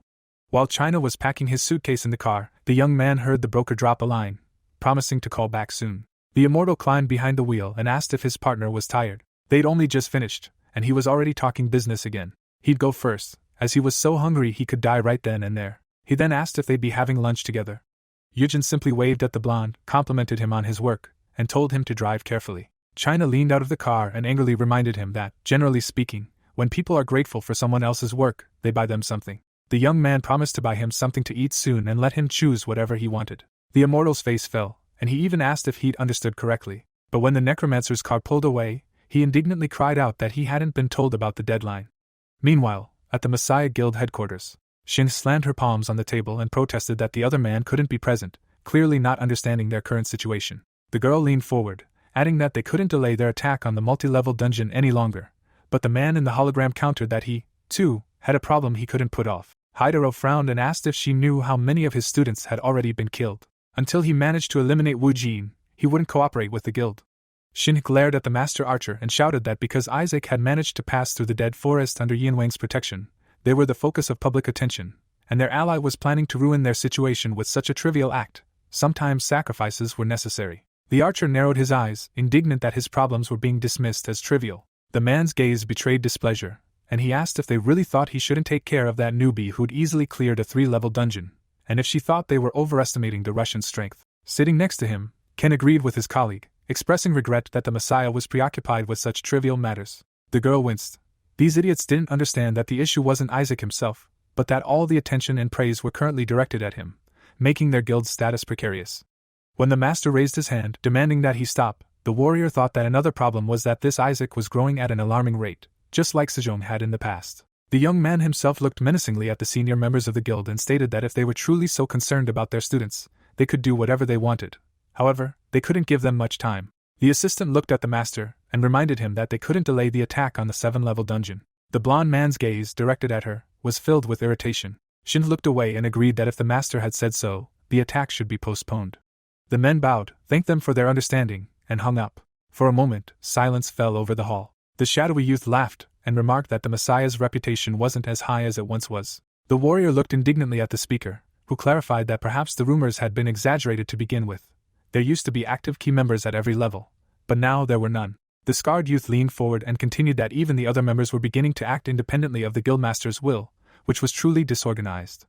While China was packing his suitcase in the car, the young man heard the broker drop a line, promising to call back soon. The immortal climbed behind the wheel and asked if his partner was tired. They'd only just finished, and he was already talking business again. He'd go first, as he was so hungry he could die right then and there. He then asked if they'd be having lunch together. Eugen simply waved at the blonde, complimented him on his work, and told him to drive carefully. China leaned out of the car and angrily reminded him that, generally speaking, when people are grateful for someone else's work, they buy them something. The young man promised to buy him something to eat soon and let him choose whatever he wanted. The immortal's face fell, and he even asked if he'd understood correctly. But when the necromancer's car pulled away, he indignantly cried out that he hadn't been told about the deadline. Meanwhile, at the Messiah Guild headquarters, Shin slammed her palms on the table and protested that the other man couldn't be present, clearly not understanding their current situation. The girl leaned forward, adding that they couldn't delay their attack on the multi-level dungeon any longer, but the man in the hologram countered that he, too, had a problem he couldn't put off. Hidero frowned and asked if she knew how many of his students had already been killed. Until he managed to eliminate Wu Jin, he wouldn't cooperate with the guild. Shin glared at the master archer and shouted that because Isaac had managed to pass through the dead forest under Yin Wang's protection, they were the focus of public attention, and their ally was planning to ruin their situation with such a trivial act. Sometimes sacrifices were necessary. The archer narrowed his eyes, indignant that his problems were being dismissed as trivial. The man's gaze betrayed displeasure, and he asked if they really thought he shouldn't take care of that newbie who'd easily cleared a 3-level dungeon, and if she thought they were overestimating the Russian's strength. Sitting next to him, Ken agreed with his colleague, expressing regret that the Messiah was preoccupied with such trivial matters. The girl winced. These idiots didn't understand that the issue wasn't Isaac himself, but that all the attention and praise were currently directed at him, making their guild's status precarious. When the master raised his hand, demanding that he stop, the warrior thought that another problem was that this Isaac was growing at an alarming rate, just like Sejong had in the past. The young man himself looked menacingly at the senior members of the guild and stated that if they were truly so concerned about their students, they could do whatever they wanted. However, they couldn't give them much time. The assistant looked at the master and reminded him that they couldn't delay the attack on the 7-level dungeon. The blonde man's gaze, directed at her, was filled with irritation. Shin looked away and agreed that if the master had said so, the attack should be postponed. The men bowed, thanked them for their understanding, and hung up. For a moment, silence fell over the hall. The shadowy youth laughed and remarked that the Messiah's reputation wasn't as high as it once was. The warrior looked indignantly at the speaker, who clarified that perhaps the rumors had been exaggerated to begin with. There used to be active key members at every level, but now there were none. The scarred youth leaned forward and continued that even the other members were beginning to act independently of the guildmaster's will, which was truly disorganized.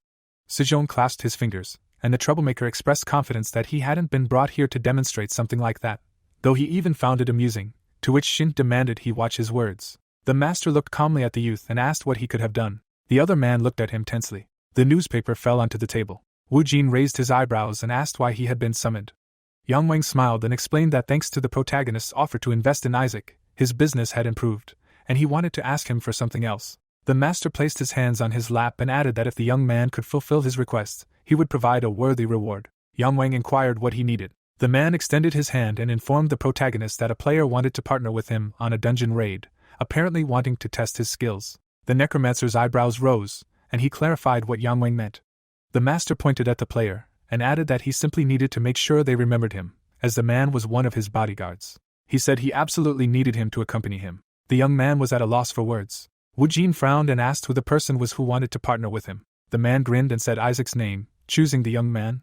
Sejong clasped his fingers, and the troublemaker expressed confidence that he hadn't been brought here to demonstrate something like that, though he even found it amusing, to which Shin demanded he watch his words. The master looked calmly at the youth and asked what he could have done. The other man looked at him tensely. The newspaper fell onto the table. Wu Jin raised his eyebrows and asked why he had been summoned. Yang Wang smiled and explained that thanks to the protagonist's offer to invest in Isaac, his business had improved, and he wanted to ask him for something else. The master placed his hands on his lap and added that if the young man could fulfill his request, he would provide a worthy reward. Yang Wang inquired what he needed. The man extended his hand and informed the protagonist that a player wanted to partner with him on a dungeon raid, apparently wanting to test his skills. The necromancer's eyebrows rose, and he clarified what Yang Wang meant. The master pointed at the player, and added that he simply needed to make sure they remembered him, as the man was one of his bodyguards. He said he absolutely needed him to accompany him. The young man was at a loss for words. Wu Jin frowned and asked who the person was who wanted to partner with him. The man grinned and said Isaac's name, choosing the young man.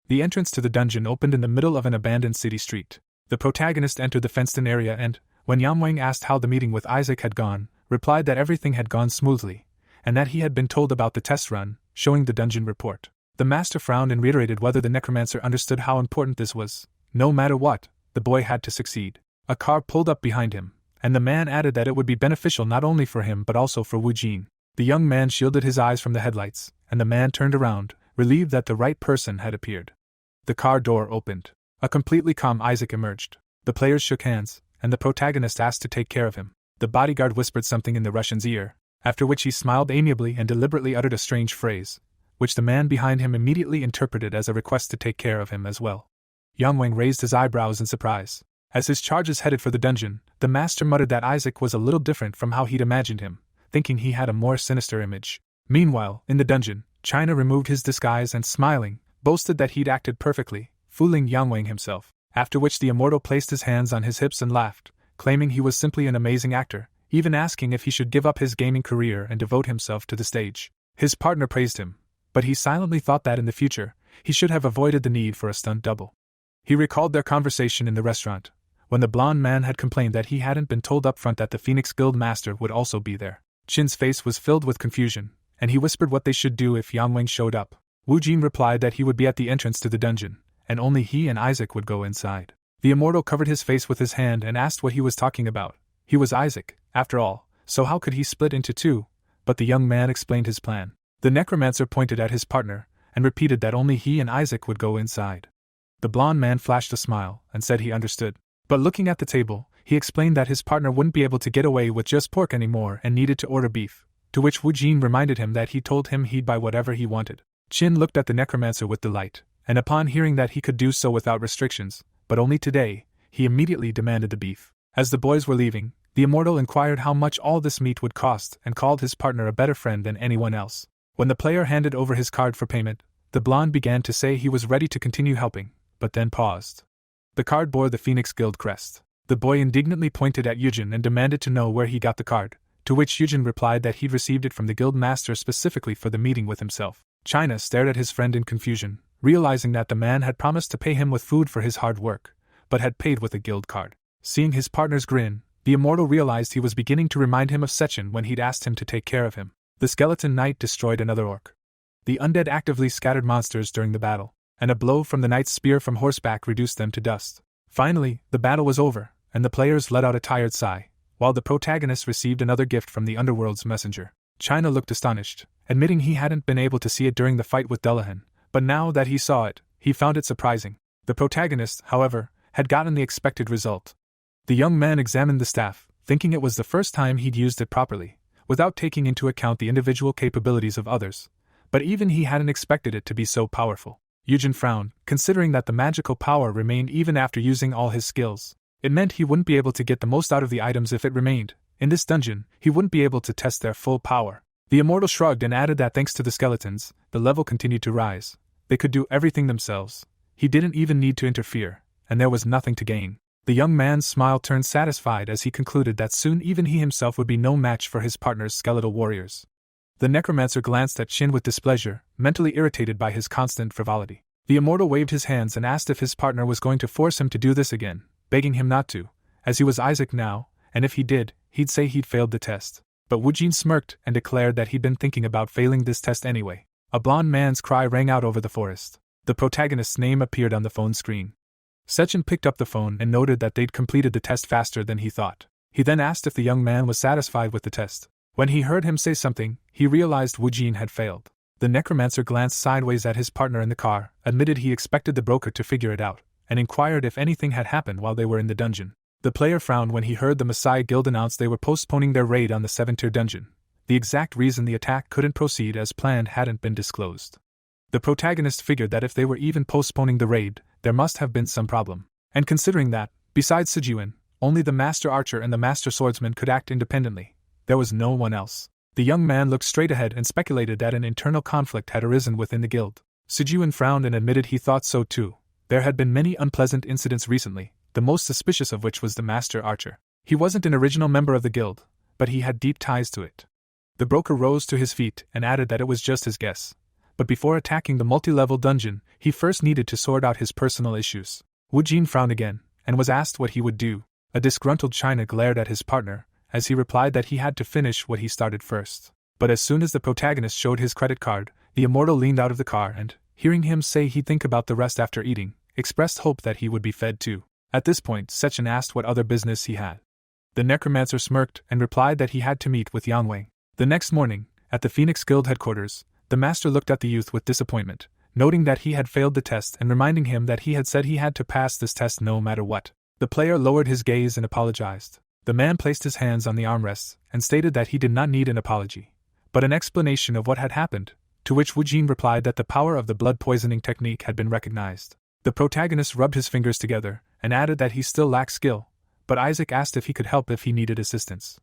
The entrance to the dungeon opened in the middle of an abandoned city street. The protagonist entered the fenced-in area and, when Yang Wang asked how the meeting with Isaac had gone, replied that everything had gone smoothly, and that he had been told about the test run, showing the dungeon report. The master frowned and reiterated whether the necromancer understood how important this was. No matter what, the boy had to succeed. A car pulled up behind him, and the man added that it would be beneficial not only for him but also for Wu Jin. The young man shielded his eyes from the headlights, and the man turned around, relieved that the right person had appeared. The car door opened. A completely calm Isaac emerged. The players shook hands, and the protagonist asked to take care of him. The bodyguard whispered something in the Russian's ear, after which he smiled amiably and deliberately uttered a strange phrase, which the man behind him immediately interpreted as a request to take care of him as well. Yang Wang raised his eyebrows in surprise. As his charges headed for the dungeon, the master muttered that Isaac was a little different from how he'd imagined him, thinking he had a more sinister image. Meanwhile, in the dungeon, China removed his disguise and, smiling, boasted that he'd acted perfectly, fooling Yang Wang himself, after which the immortal placed his hands on his hips and laughed, claiming he was simply an amazing actor, even asking if he should give up his gaming career and devote himself to the stage. His partner praised him, but he silently thought that in the future, he should have avoided the need for a stunt double. He recalled their conversation in the restaurant, when the blonde man had complained that he hadn't been told up front that the Phoenix Guild Master would also be there. Chin's face was filled with confusion, and he whispered what they should do if Yang Wang showed up. Wu Jin replied that he would be at the entrance to the dungeon, and only he and Isaac would go inside. The immortal covered his face with his hand and asked what he was talking about. He was Isaac, after all, so how could he split into two? But the young man explained his plan. The necromancer pointed at his partner, and repeated that only he and Isaac would go inside. The blonde man flashed a smile, and said he understood. But looking at the table, he explained that his partner wouldn't be able to get away with just pork anymore and needed to order beef, to which Wu Jin reminded him that he told him he'd buy whatever he wanted. Chin looked at the necromancer with delight, and upon hearing that he could do so without restrictions, but only today, he immediately demanded the beef. As the boys were leaving, the immortal inquired how much all this meat would cost and called his partner a better friend than anyone else. When the player handed over his card for payment, the blonde began to say he was ready to continue helping, but then paused. The card bore the Phoenix Guild crest. The boy indignantly pointed at Yujin and demanded to know where he got the card, to which Yujin replied that he'd received it from the guild master specifically for the meeting with himself. China stared at his friend in confusion, realizing that the man had promised to pay him with food for his hard work, but had paid with a guild card. Seeing his partner's grin, the immortal realized he was beginning to remind him of Sechin when he'd asked him to take care of him. The skeleton knight destroyed another orc. The undead actively scattered monsters during the battle, and a blow from the knight's spear from horseback reduced them to dust. Finally, the battle was over, and the players let out a tired sigh, while the protagonist received another gift from the underworld's messenger. China looked astonished, admitting he hadn't been able to see it during the fight with Dullahan, but now that he saw it, he found it surprising. The protagonist, however, had gotten the expected result. The young man examined the staff, thinking it was the first time he'd used it properly, without taking into account the individual capabilities of others, but even he hadn't expected it to be so powerful. Yujin frowned, considering that the magical power remained even after using all his skills. It meant he wouldn't be able to get the most out of the items if it remained. In this dungeon, he wouldn't be able to test their full power. The immortal shrugged and added that thanks to the skeletons, the level continued to rise. They could do everything themselves. He didn't even need to interfere, and there was nothing to gain. The young man's smile turned satisfied as he concluded that soon even he himself would be no match for his partner's skeletal warriors. The necromancer glanced at Shin with displeasure, mentally irritated by his constant frivolity. The immortal waved his hands and asked if his partner was going to force him to do this again, begging him not to, as he was Isaac now, and if he did, he'd say he'd failed the test. But Wujin smirked and declared that he'd been thinking about failing this test anyway. A blond man's cry rang out over the forest. The protagonist's name appeared on the phone screen. Sechin picked up the phone and noted that they'd completed the test faster than he thought. He then asked if the young man was satisfied with the test. When he heard him say something, he realized Wujin had failed. The necromancer glanced sideways at his partner in the car, admitted he expected the broker to figure it out, and inquired if anything had happened while they were in the dungeon. The player frowned when he heard the Messiah Guild announce they were postponing their raid on the 7-tier dungeon. The exact reason the attack couldn't proceed as planned hadn't been disclosed. The protagonist figured that if they were even postponing the raid, there must have been some problem. And considering that, besides Sijuin, only the Master Archer and the Master Swordsman could act independently, there was no one else. The young man looked straight ahead and speculated that an internal conflict had arisen within the guild. Sijuin frowned and admitted he thought so too. There had been many unpleasant incidents recently, the most suspicious of which was the Master Archer. He wasn't an original member of the guild, but he had deep ties to it. The broker rose to his feet and added that it was just his guess. But before attacking the multi-level dungeon, he first needed to sort out his personal issues. Wujin frowned again, and was asked what he would do. A disgruntled China glared at his partner, as he replied that he had to finish what he started first. But as soon as the protagonist showed his credit card, the immortal leaned out of the car and, hearing him say he'd think about the rest after eating, expressed hope that he would be fed too. At this point, Sechin asked what other business he had. The necromancer smirked and replied that he had to meet with Yangwei. The next morning, at the Phoenix Guild headquarters, the master looked at the youth with disappointment, noting that he had failed the test and reminding him that he had said he had to pass this test no matter what. The player lowered his gaze and apologized. The man placed his hands on the armrests and stated that he did not need an apology, but an explanation of what had happened, to which Wujin replied that the power of the blood poisoning technique had been recognized. The protagonist rubbed his fingers together and added that he still lacked skill, but Isaac asked if he could help if he needed assistance.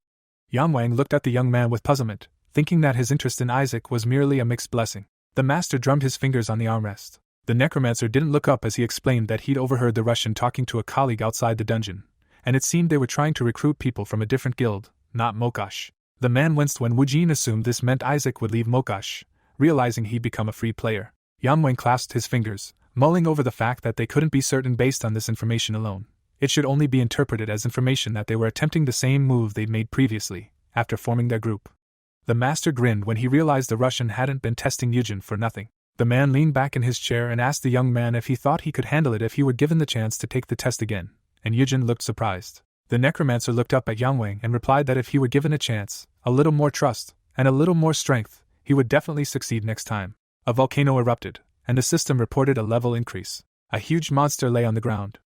Yamwang looked at the young man with puzzlement, thinking that his interest in Isaac was merely a mixed blessing. The master drummed his fingers on the armrest. The necromancer didn't look up as he explained that he'd overheard the Russian talking to a colleague outside the dungeon, and it seemed they were trying to recruit people from a different guild, not Mokash. The man winced when Wujin assumed this meant Isaac would leave Mokash, realizing he'd become a free player. Yamwang clasped his fingers, mulling over the fact that they couldn't be certain based on this information alone. It should only be interpreted as information that they were attempting the same move they'd made previously, after forming their group. The master grinned when he realized the Russian hadn't been testing Yujin for nothing. The man leaned back in his chair and asked the young man if he thought he could handle it if he were given the chance to take the test again, and Yujin looked surprised. The necromancer looked up at Yangwang and replied that if he were given a chance, a little more trust, and a little more strength, he would definitely succeed next time. A volcano erupted, and the system reported a level increase. A huge monster lay on the ground.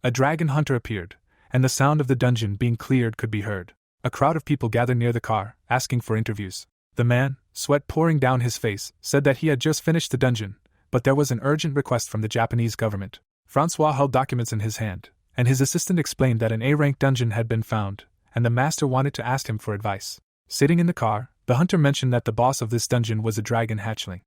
A dragon hunter appeared, and the sound of the dungeon being cleared could be heard. A crowd of people gathered near the car, asking for interviews. The man, sweat pouring down his face, said that he had just finished the dungeon, but there was an urgent request from the Japanese government. Francois held documents in his hand, and his assistant explained that an A-rank dungeon had been found, and the master wanted to ask him for advice. Sitting in the car, the hunter mentioned that the boss of this dungeon was a dragon hatchling.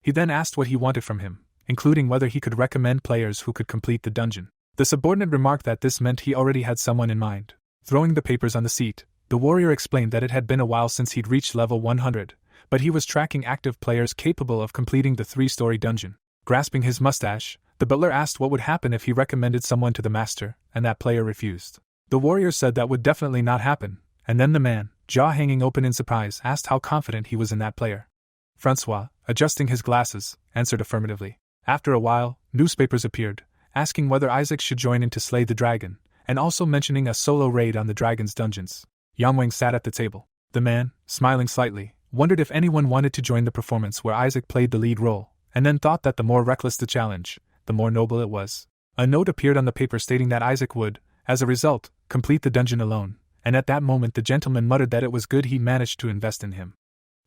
He then asked what he wanted from him, including whether he could recommend players who could complete the dungeon. The subordinate remarked that this meant he already had someone in mind. Throwing the papers on the seat, the warrior explained that it had been a while since he'd reached level 100, but he was tracking active players capable of completing the 3-story dungeon. Grasping his mustache, the butler asked what would happen if he recommended someone to the master, and that player refused. The warrior said that would definitely not happen, and then the man, jaw hanging open in surprise, asked how confident he was in that player. Francois, adjusting his glasses, answered affirmatively. After a while, newspapers appeared, asking whether Isaac should join in to slay the dragon, and also mentioning a solo raid on the dragon's dungeons. Yangwang sat at the table. The man, smiling slightly, wondered if anyone wanted to join the performance where Isaac played the lead role, and then thought that the more reckless the challenge, the more noble it was. A note appeared on the paper stating that Isaac would, as a result, complete the dungeon alone, and at that moment the gentleman muttered that it was good he managed to invest in him.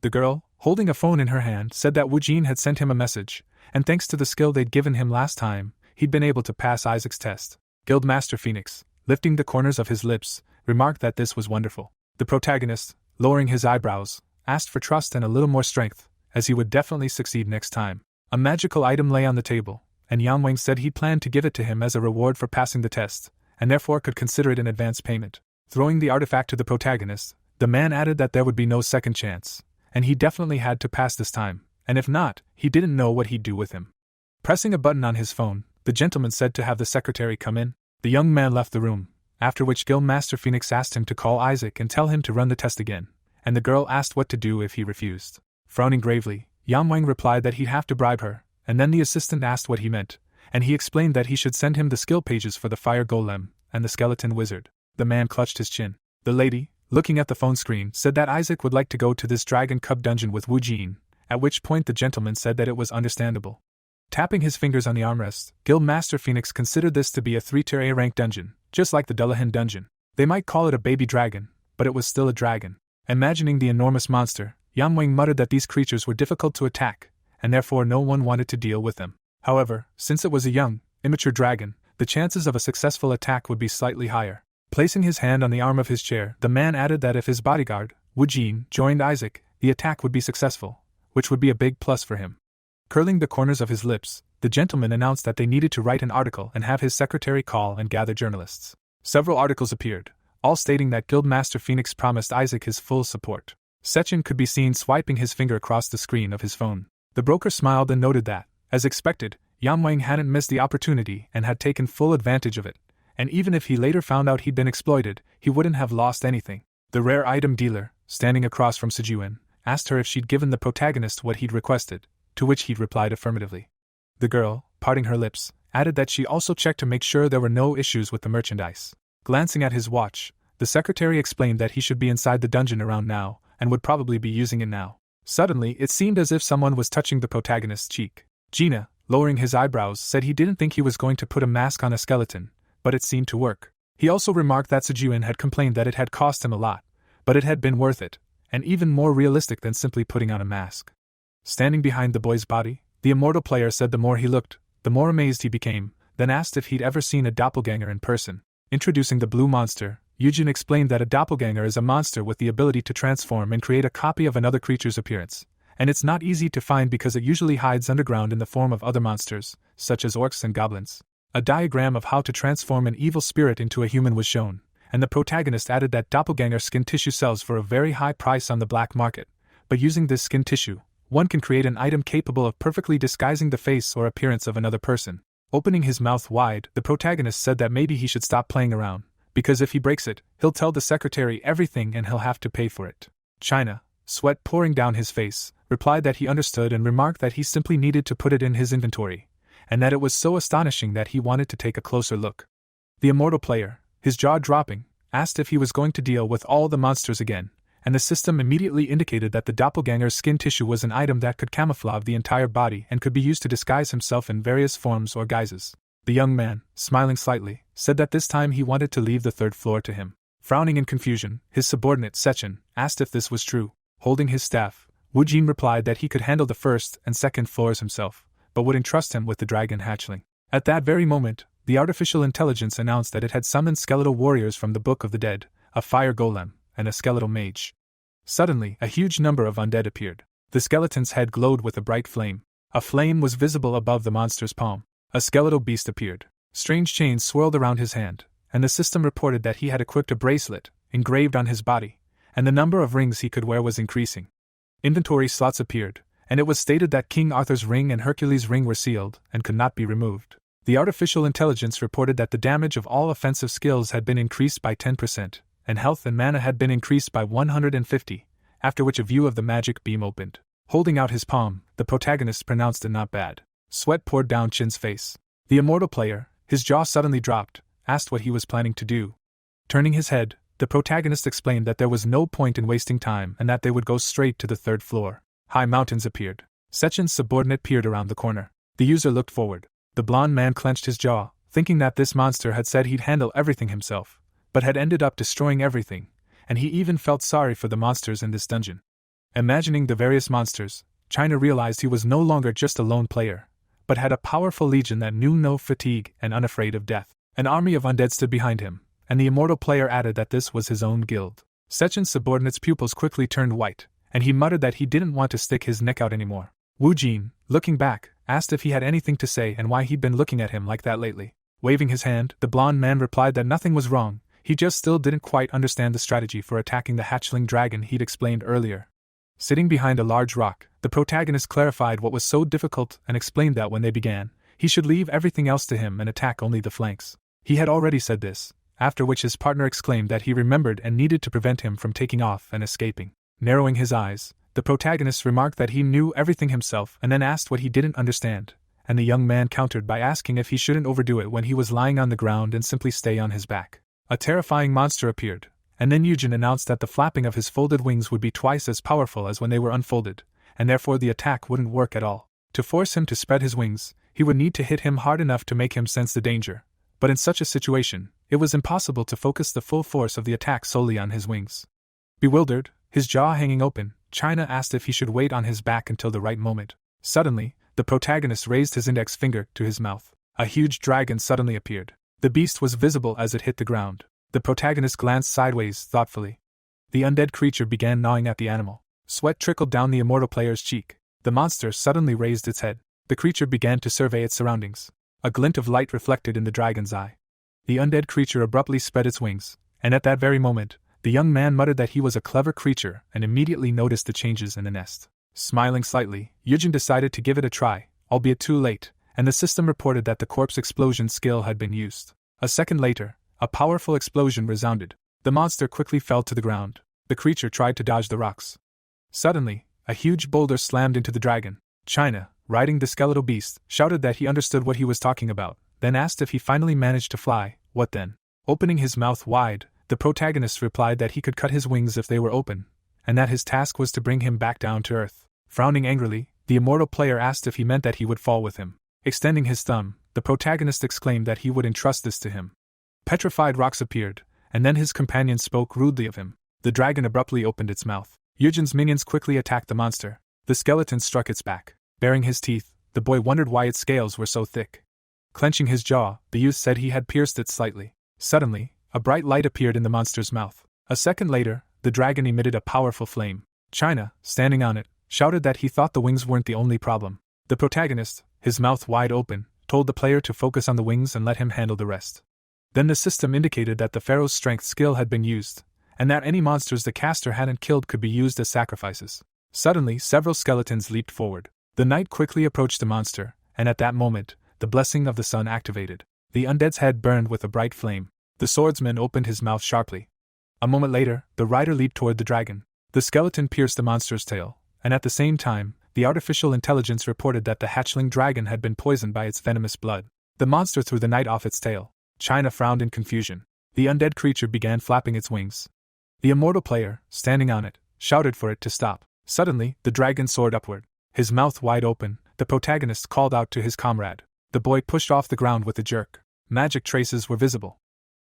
The girl, holding a phone in her hand, said that Wujin had sent him a message, and thanks to the skill they'd given him last time, he'd been able to pass Isaac's test. Guildmaster Phoenix, lifting the corners of his lips, remarked that this was wonderful. The protagonist, lowering his eyebrows, asked for trust and a little more strength, as he would definitely succeed next time. A magical item lay on the table, and Yang Wang said he'd planned to give it to him as a reward for passing the test, and therefore could consider it an advance payment. Throwing the artifact to the protagonist, the man added that there would be no second chance, and he definitely had to pass this time, and if not, he didn't know what he'd do with him. Pressing a button on his phone, the gentleman said to have the secretary come in. The young man left the room, after which Guildmaster Phoenix asked him to call Isaac and tell him to run the test again, and the girl asked what to do if he refused. Frowning gravely, Yang Wang replied that he'd have to bribe her, and then the assistant asked what he meant, and he explained that he should send him the skill pages for the fire golem and the skeleton wizard. The man clutched his chin. The lady, looking at the phone screen, said that Isaac would like to go to this dragon cub dungeon with Wu Jin, at which point the gentleman said that it was understandable. Tapping his fingers on the armrest, Guildmaster Phoenix considered this to be a 3-tier A-rank dungeon, just like the Dullahan dungeon. They might call it a baby dragon, but it was still a dragon. Imagining the enormous monster, Yang Wang muttered that these creatures were difficult to attack, and therefore no one wanted to deal with them. However, since it was a young, immature dragon, the chances of a successful attack would be slightly higher. Placing his hand on the arm of his chair, the man added that if his bodyguard, Wu Jin, joined Isaac, the attack would be successful, which would be a big plus for him. Curling the corners of his lips, the gentleman announced that they needed to write an article and have his secretary call and gather journalists. Several articles appeared, all stating that Guildmaster Phoenix promised Isaac his full support. Sechin could be seen swiping his finger across the screen of his phone. The broker smiled and noted that, as expected, Yang Wang hadn't missed the opportunity and had taken full advantage of it, and even if he later found out he'd been exploited, he wouldn't have lost anything. The rare item dealer, standing across from Sijuan, asked her if she'd given the protagonist what he'd requested, to which he'd replied affirmatively. The girl, parting her lips, added that she also checked to make sure there were no issues with the merchandise. Glancing at his watch, the secretary explained that he should be inside the dungeon around now, and would probably be using it now. Suddenly, it seemed as if someone was touching the protagonist's cheek. Gina, lowering his eyebrows, said he didn't think he was going to put a mask on a skeleton, but it seemed to work. He also remarked that Sijuan had complained that it had cost him a lot, but it had been worth it, and even more realistic than simply putting on a mask. Standing behind the boy's body, the immortal player said the more he looked, the more amazed he became, then asked if he'd ever seen a doppelganger in person. Introducing the blue monster, Yujin explained that a doppelganger is a monster with the ability to transform and create a copy of another creature's appearance, and it's not easy to find because it usually hides underground in the form of other monsters, such as orcs and goblins. A diagram of how to transform an evil spirit into a human was shown, and the protagonist added that doppelganger skin tissue sells for a very high price on the black market, but using this skin tissue, one can create an item capable of perfectly disguising the face or appearance of another person. Opening his mouth wide, the protagonist said that maybe he should stop playing around, because if he breaks it, he'll tell the secretary everything and he'll have to pay for it. China, sweat pouring down his face, replied that he understood and remarked that he simply needed to put it in his inventory, and that it was so astonishing that he wanted to take a closer look. The immortal player, his jaw dropping, asked if he was going to deal with all the monsters again, and the system immediately indicated that the doppelganger's skin tissue was an item that could camouflage the entire body and could be used to disguise himself in various forms or guises. The young man, smiling slightly, said that this time he wanted to leave the third floor to him. Frowning in confusion, his subordinate, Sechin, asked if this was true. Holding his staff, Wu Jin replied that he could handle the first and second floors himself, but would entrust him with the dragon hatchling. At that very moment, the artificial intelligence announced that it had summoned skeletal warriors from the Book of the Dead, a fire golem, and a skeletal mage. Suddenly, a huge number of undead appeared. The skeleton's head glowed with a bright flame. A flame was visible above the monster's palm. A skeletal beast appeared. Strange chains swirled around his hand, and the system reported that he had equipped a bracelet, engraved on his body, and the number of rings he could wear was increasing. Inventory slots appeared, and it was stated that King Arthur's ring and Hercules' ring were sealed and could not be removed. The artificial intelligence reported that the damage of all offensive skills had been increased by 10%, and health and mana had been increased by 150, after which a view of the magic beam opened. Holding out his palm, the protagonist pronounced it not bad. Sweat poured down Chin's face. The immortal player, his jaw suddenly dropped, asked what he was planning to do. Turning his head, the protagonist explained that there was no point in wasting time and that they would go straight to the third floor. High mountains appeared. Sechin's subordinate peered around the corner. The user looked forward. The blond man clenched his jaw, thinking that this monster had said he'd handle everything himself, but had ended up destroying everything, and he even felt sorry for the monsters in this dungeon. Imagining the various monsters, China realized he was no longer just a lone player, but had a powerful legion that knew no fatigue and unafraid of death. An army of undead stood behind him, and the immortal player added that this was his own guild. Sechen's subordinate's pupils quickly turned white, and he muttered that he didn't want to stick his neck out anymore. Wu Jin, looking back, asked if he had anything to say and why he'd been looking at him like that lately. Waving his hand, the blonde man replied that nothing was wrong, he just still didn't quite understand the strategy for attacking the hatchling dragon he'd explained earlier. Sitting behind a large rock, the protagonist clarified what was so difficult and explained that when they began, he should leave everything else to him and attack only the flanks. He had already said this, after which his partner exclaimed that he remembered and needed to prevent him from taking off and escaping. Narrowing his eyes, the protagonist remarked that he knew everything himself and then asked what he didn't understand, and the young man countered by asking if he shouldn't overdo it when he was lying on the ground and simply stay on his back. A terrifying monster appeared, and then Yujin announced that the flapping of his folded wings would be twice as powerful as when they were unfolded, and therefore the attack wouldn't work at all. To force him to spread his wings, he would need to hit him hard enough to make him sense the danger, but in such a situation, it was impossible to focus the full force of the attack solely on his wings. Bewildered, his jaw hanging open, China asked if he should wait on his back until the right moment. Suddenly, the protagonist raised his index finger to his mouth. A huge dragon suddenly appeared. The beast was visible as it hit the ground. The protagonist glanced sideways thoughtfully. The undead creature began gnawing at the animal. Sweat trickled down the immortal player's cheek. The monster suddenly raised its head. The creature began to survey its surroundings. A glint of light reflected in the dragon's eye. The undead creature abruptly spread its wings, and at that very moment, the young man muttered that he was a clever creature and immediately noticed the changes in the nest. Smiling slightly, Yujin decided to give it a try, albeit too late, and the system reported that the corpse explosion skill had been used. A second later, a powerful explosion resounded. The monster quickly fell to the ground. The creature tried to dodge the rocks. Suddenly, a huge boulder slammed into the dragon. China, riding the skeletal beast, shouted that he understood what he was talking about, then asked if he finally managed to fly. What then? Opening his mouth wide, the protagonist replied that he could cut his wings if they were open, and that his task was to bring him back down to earth. Frowning angrily, the immortal player asked if he meant that he would fall with him. Extending his thumb, the protagonist exclaimed that he would entrust this to him. Petrified rocks appeared, and then his companion spoke rudely of him. The dragon abruptly opened its mouth. Yujin's minions quickly attacked the monster. The skeleton struck its back. Baring his teeth, the boy wondered why its scales were so thick. Clenching his jaw, the youth said he had pierced it slightly. Suddenly, a bright light appeared in the monster's mouth. A second later, the dragon emitted a powerful flame. China, standing on it, shouted that he thought the wings weren't the only problem. The protagonist, his mouth wide open, told the player to focus on the wings and let him handle the rest. Then the system indicated that the pharaoh's strength skill had been used, and that any monsters the caster hadn't killed could be used as sacrifices. Suddenly, several skeletons leaped forward. The knight quickly approached the monster, and at that moment, the blessing of the sun activated. The undead's head burned with a bright flame. The swordsman opened his mouth sharply. A moment later, the rider leaped toward the dragon. The skeleton pierced the monster's tail, and at the same time, the artificial intelligence reported that the hatchling dragon had been poisoned by its venomous blood. The monster threw the knight off its tail. China frowned in confusion. The undead creature began flapping its wings. The immortal player, standing on it, shouted for it to stop. Suddenly, the dragon soared upward. His mouth wide open, the protagonist called out to his comrade. The boy pushed off the ground with a jerk. Magic traces were visible.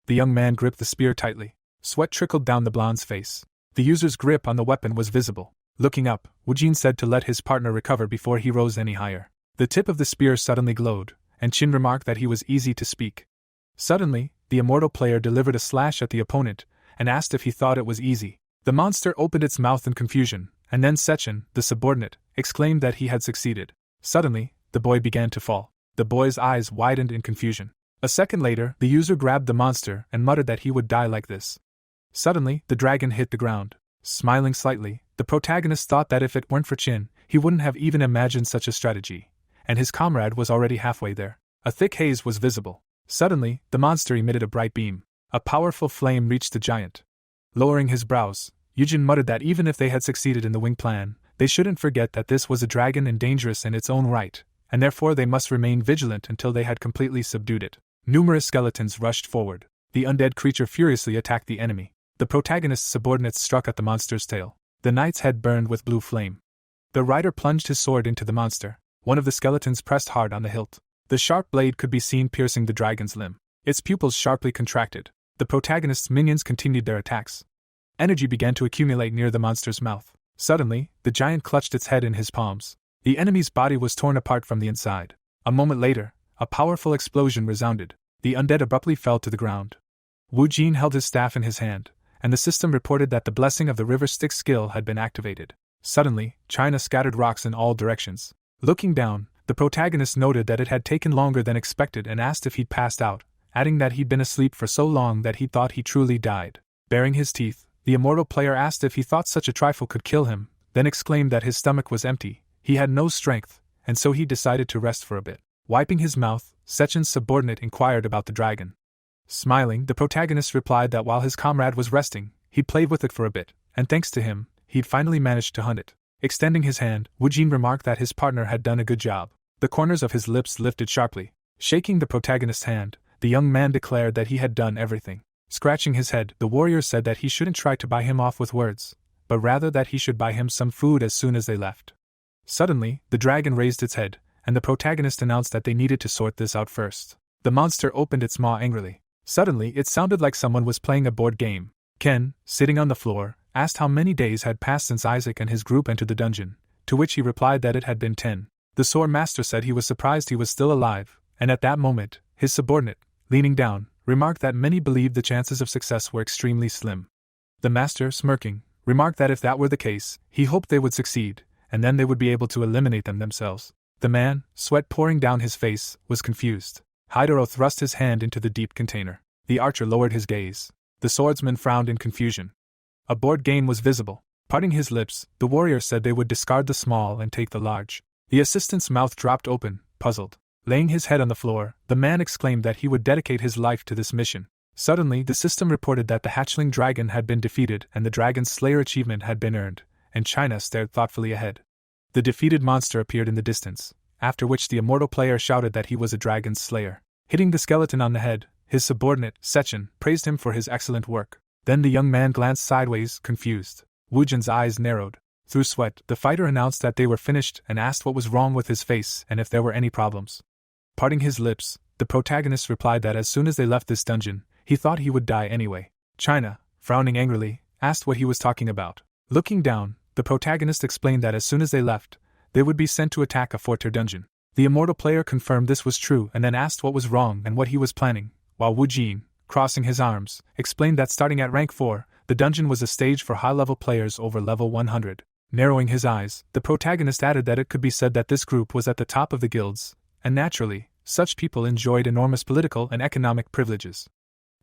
The young man gripped the spear tightly. Sweat trickled down the blonde's face. The user's grip on the weapon was visible. Looking up, Wu Jin said to let his partner recover before he rose any higher. The tip of the spear suddenly glowed, and Qin remarked that he was easy to speak. Suddenly, the immortal player delivered a slash at the opponent, and asked if he thought it was easy. The monster opened its mouth in confusion, and then Sechen, the subordinate, exclaimed that he had succeeded. Suddenly, the boy began to fall. The boy's eyes widened in confusion. A second later, the user grabbed the monster and muttered that he would die like this. Suddenly, the dragon hit the ground. Smiling slightly, the protagonist thought that if it weren't for Qin, he wouldn't have even imagined such a strategy, and his comrade was already halfway there. A thick haze was visible. Suddenly, the monster emitted a bright beam. A powerful flame reached the giant. Lowering his brows, Yujin muttered that even if they had succeeded in the wing plan, they shouldn't forget that this was a dragon and dangerous in its own right, and therefore they must remain vigilant until they had completely subdued it. Numerous skeletons rushed forward. The undead creature furiously attacked the enemy. The protagonist's subordinates struck at the monster's tail. The knight's head burned with blue flame. The rider plunged his sword into the monster. One of the skeletons pressed hard on the hilt. The sharp blade could be seen piercing the dragon's limb. Its pupils sharply contracted. The protagonist's minions continued their attacks. Energy began to accumulate near the monster's mouth. Suddenly, the giant clutched its head in his palms. The enemy's body was torn apart from the inside. A moment later, a powerful explosion resounded. The undead abruptly fell to the ground. Wu Jin held his staff in his hand, and the system reported that the blessing of the river stick skill had been activated. Suddenly, China scattered rocks in all directions. Looking down, the protagonist noted that it had taken longer than expected and asked if he'd passed out, adding that he'd been asleep for so long that he thought he truly died. Baring his teeth, the immortal player asked if he thought such a trifle could kill him, then exclaimed that his stomach was empty, he had no strength, and so he decided to rest for a bit. Wiping his mouth, Sechen's subordinate inquired about the dragon. Smiling, the protagonist replied that while his comrade was resting, he'd played with it for a bit, and thanks to him, he'd finally managed to hunt it. Extending his hand, Wu Jin remarked that his partner had done a good job. The corners of his lips lifted sharply. Shaking the protagonist's hand, the young man declared that he had done everything. Scratching his head, the warrior said that he shouldn't try to buy him off with words, but rather that he should buy him some food as soon as they left. Suddenly, the dragon raised its head, and the protagonist announced that they needed to sort this out first. The monster opened its maw angrily. Suddenly, it sounded like someone was playing a board game. Ken, sitting on the floor, asked how many days had passed since Isaac and his group entered the dungeon, to which he replied that it had been 10. The sword master said he was surprised he was still alive, and at that moment, his subordinate, leaning down, remarked that many believed the chances of success were extremely slim. The master, smirking, remarked that if that were the case, he hoped they would succeed, and then they would be able to eliminate them themselves. The man, sweat pouring down his face, was confused. Hidoro thrust his hand into the deep container. The archer lowered his gaze. The swordsman frowned in confusion. A board game was visible. Parting his lips, the warrior said they would discard the small and take the large. The assistant's mouth dropped open, puzzled. Laying his head on the floor, the man exclaimed that he would dedicate his life to this mission. Suddenly, the system reported that the hatchling dragon had been defeated and the Dragon Slayer achievement had been earned, and China stared thoughtfully ahead. The defeated monster appeared in the distance, after which the immortal player shouted that he was a dragon slayer. Hitting the skeleton on the head, his subordinate, Sechen, praised him for his excellent work. Then the young man glanced sideways, confused. Wu Jin's eyes narrowed. Through sweat, the fighter announced that they were finished and asked what was wrong with his face and if there were any problems. Parting his lips, the protagonist replied that as soon as they left this dungeon, he thought he would die anyway. China, frowning angrily, asked what he was talking about. Looking down, the protagonist explained that as soon as they left, they would be sent to attack a fort or dungeon. The immortal player confirmed this was true and then asked what was wrong and what he was planning, while Wu Jin, crossing his arms, explained that starting at rank 4, the dungeon was a stage for high-level players over level 100. Narrowing his eyes, the protagonist added that it could be said that this group was at the top of the guilds, and naturally, such people enjoyed enormous political and economic privileges.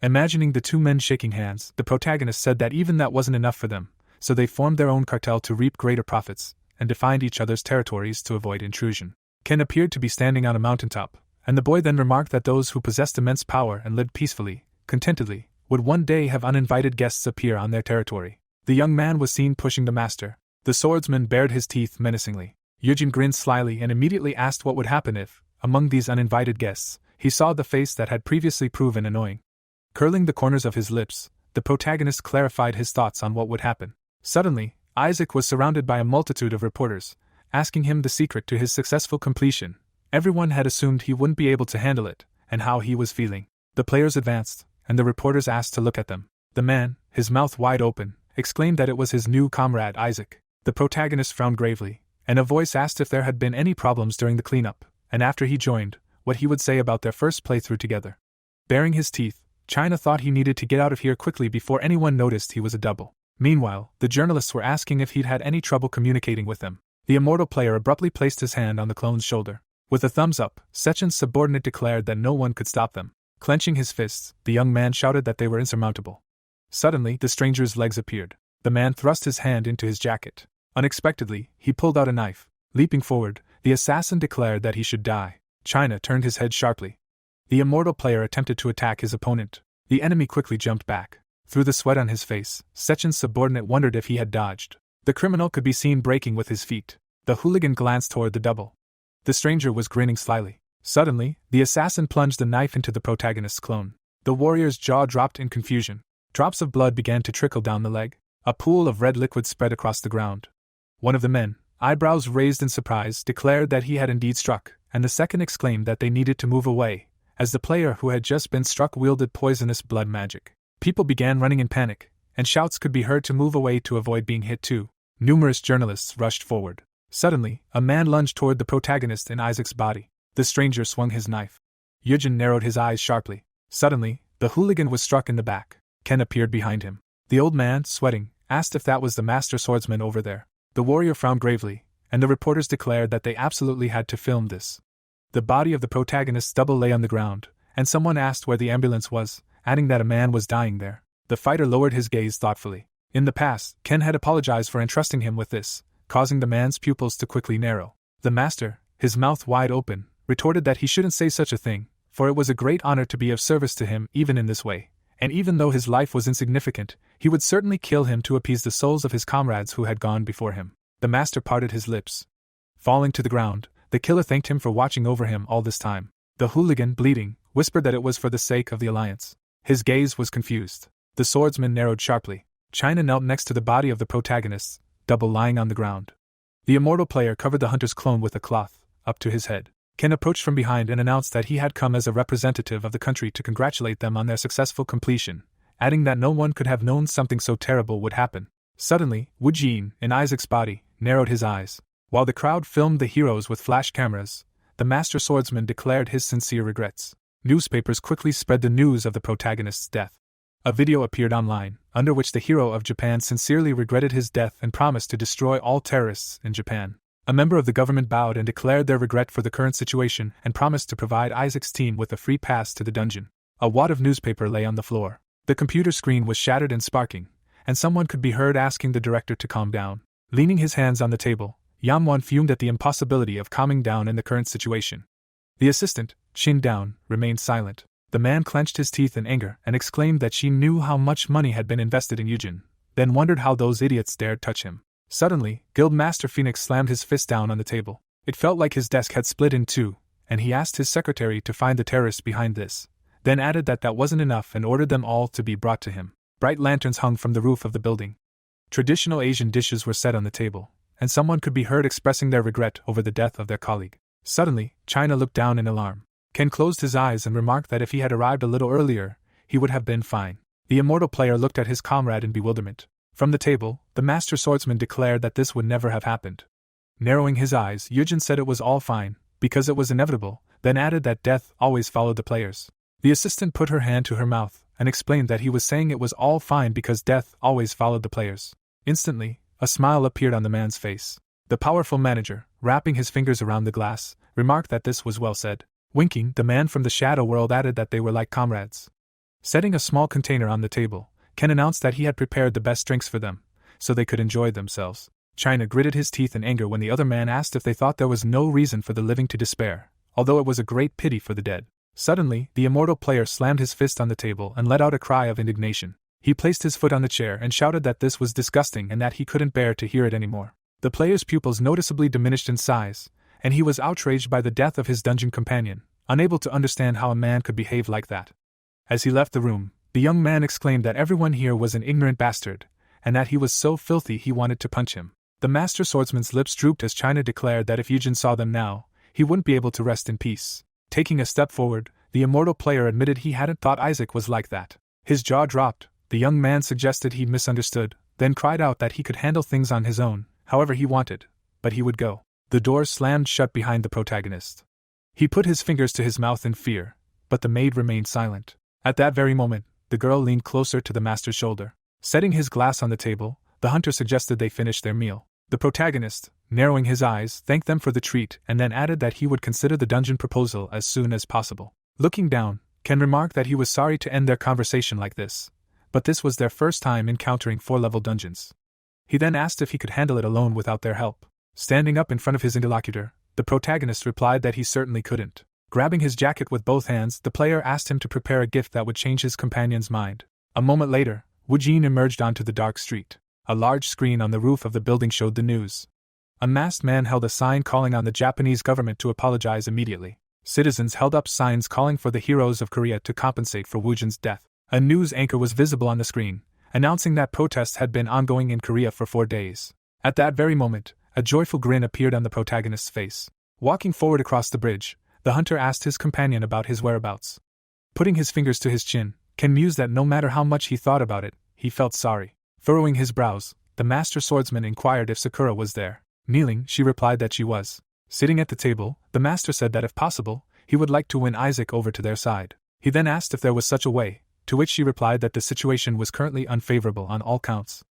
Imagining the two men shaking hands, the protagonist said that even that wasn't enough for them, so they formed their own cartel to reap greater profits, and defined each other's territories to avoid intrusion. Ken appeared to be standing on a mountaintop, and the boy then remarked that those who possessed immense power and lived peacefully, contentedly, would one day have uninvited guests appear on their territory. The young man was seen pushing the master. The swordsman bared his teeth menacingly. Yujin grinned slyly and immediately asked what would happen if, among these uninvited guests, he saw the face that had previously proven annoying. Curling the corners of his lips, the protagonist clarified his thoughts on what would happen. Suddenly, Isaac was surrounded by a multitude of reporters, asking him the secret to his successful completion. Everyone had assumed he wouldn't be able to handle it, and how he was feeling. The players advanced, and the reporters asked to look at them. The man, his mouth wide open, exclaimed that it was his new comrade Isaac. The protagonist frowned gravely, and a voice asked if there had been any problems during the cleanup, and after he joined, what he would say about their first playthrough together. Baring his teeth, China thought he needed to get out of here quickly before anyone noticed he was a double. Meanwhile, the journalists were asking if he'd had any trouble communicating with them. The immortal player abruptly placed his hand on the clone's shoulder. With a thumbs up, Sechen's subordinate declared that no one could stop them. Clenching his fists, the young man shouted that they were insurmountable. Suddenly, the stranger's legs appeared. The man thrust his hand into his jacket. Unexpectedly, he pulled out a knife. Leaping forward, the assassin declared that he should die. China turned his head sharply. The immortal player attempted to attack his opponent. The enemy quickly jumped back. Through the sweat on his face, Sechen's subordinate wondered if he had dodged. The criminal could be seen breaking with his feet. The hooligan glanced toward the double. The stranger was grinning slyly. Suddenly, the assassin plunged the knife into the protagonist's clone. The warrior's jaw dropped in confusion. Drops of blood began to trickle down the leg. A pool of red liquid spread across the ground. One of the men, eyebrows raised in surprise, declared that he had indeed struck, and the second exclaimed that they needed to move away, as the player who had just been struck wielded poisonous blood magic. People began running in panic, and shouts could be heard to move away to avoid being hit too. Numerous journalists rushed forward. Suddenly, a man lunged toward the protagonist in Isaac's body. The stranger swung his knife. Yujin narrowed his eyes sharply. Suddenly, the hooligan was struck in the back. Ken appeared behind him. The old man, sweating, asked if that was the master swordsman over there. The warrior frowned gravely, and the reporters declared that they absolutely had to film this. The body of the protagonist's double lay on the ground, and someone asked where the ambulance was, adding that a man was dying there. The fighter lowered his gaze thoughtfully. In the past, Ken had apologized for entrusting him with this, causing the man's pupils to quickly narrow. The master, his mouth wide open, retorted that he shouldn't say such a thing, for it was a great honor to be of service to him even in this way, and even though his life was insignificant, he would certainly kill him to appease the souls of his comrades who had gone before him. The master parted his lips. Falling to the ground, the killer thanked him for watching over him all this time. The hooligan, bleeding, whispered that it was for the sake of the alliance. His gaze was confused. The swordsman narrowed sharply. China knelt next to the body of the protagonist, double lying on the ground. The immortal player covered the hunter's clone with a cloth, up to his head. Ken approached from behind and announced that he had come as a representative of the country to congratulate them on their successful completion, adding that no one could have known something so terrible would happen. Suddenly, Wu Jin, in Isaac's body, narrowed his eyes. While the crowd filmed the heroes with flash cameras, the master swordsman declared his sincere regrets. Newspapers quickly spread the news of the protagonist's death. A video appeared online, under which the hero of Japan sincerely regretted his death and promised to destroy all terrorists in Japan. A member of the government bowed and declared their regret for the current situation and promised to provide Isaac's team with a free pass to the dungeon. A wad of newspaper lay on the floor. The computer screen was shattered and sparking, and someone could be heard asking the director to calm down. Leaning his hands on the table, Yamwan fumed at the impossibility of calming down in the current situation. The assistant, chin down, remained silent. The man clenched his teeth in anger and exclaimed that she knew how much money had been invested in Yujin, then wondered how those idiots dared touch him. Suddenly, Guildmaster Phoenix slammed his fist down on the table. It felt like his desk had split in two, and he asked his secretary to find the terrorists behind this, then added that that wasn't enough and ordered them all to be brought to him. Bright lanterns hung from the roof of the building. Traditional Asian dishes were set on the table, and someone could be heard expressing their regret over the death of their colleague. Suddenly, China looked down in alarm. Ken closed his eyes and remarked that if he had arrived a little earlier, he would have been fine. The immortal player looked at his comrade in bewilderment. From the table, the master swordsman declared that this would never have happened. Narrowing his eyes, Yujin said it was all fine, because it was inevitable, then added that death always followed the players. The assistant put her hand to her mouth and explained that he was saying it was all fine because death always followed the players. Instantly, a smile appeared on the man's face. The powerful manager, wrapping his fingers around the glass, remarked that this was well said. Winking, the man from the shadow world added that they were like comrades. Setting a small container on the table, Ken announced that he had prepared the best drinks for them, so they could enjoy themselves. China gritted his teeth in anger when the other man asked if they thought there was no reason for the living to despair, although it was a great pity for the dead. Suddenly, the immortal player slammed his fist on the table and let out a cry of indignation. He placed his foot on the chair and shouted that this was disgusting and that he couldn't bear to hear it anymore. The player's pupils noticeably diminished in size, and he was outraged by the death of his dungeon companion, unable to understand how a man could behave like that. As he left the room, the young man exclaimed that everyone here was an ignorant bastard, and that he was so filthy he wanted to punch him. The master swordsman's lips drooped as China declared that if Yujin saw them now, he wouldn't be able to rest in peace. Taking a step forward, the immortal player admitted he hadn't thought Isaac was like that. His jaw dropped. The young man suggested he misunderstood, then cried out that he could handle things on his own, however he wanted, but he would go. The door slammed shut behind the protagonist. He put his fingers to his mouth in fear, but the maid remained silent. At that very moment, the girl leaned closer to the master's shoulder. Setting his glass on the table, the hunter suggested they finish their meal. The protagonist, narrowing his eyes, thanked them for the treat and then added that he would consider the dungeon proposal as soon as possible. Looking down, Ken remarked that he was sorry to end their conversation like this, but this was their first time encountering 4-level dungeons. He then asked if he could handle it alone without their help. Standing up in front of his interlocutor, the protagonist replied that he certainly couldn't. Grabbing his jacket with both hands, the player asked him to prepare a gift that would change his companion's mind. A moment later, Wu Jin emerged onto the dark street. A large screen on the roof of the building showed the news. A masked man held a sign calling on the Japanese government to apologize immediately. Citizens held up signs calling for the heroes of Korea to compensate for Wu Jin's death. A news anchor was visible on the screen, announcing that protests had been ongoing in Korea for 4 days. At that very moment, a joyful grin appeared on the protagonist's face. Walking forward across the bridge, the hunter asked his companion about his whereabouts. Putting his fingers to his chin, Ken mused that no matter how much he thought about it, he felt sorry. Furrowing his brows, the master swordsman inquired if Sakura was there. Kneeling, she replied that she was. Sitting at the table, the master said that if possible, he would like to win Isaac over to their side. He then asked if there was such a way, to which she replied that the situation was currently unfavorable on all counts.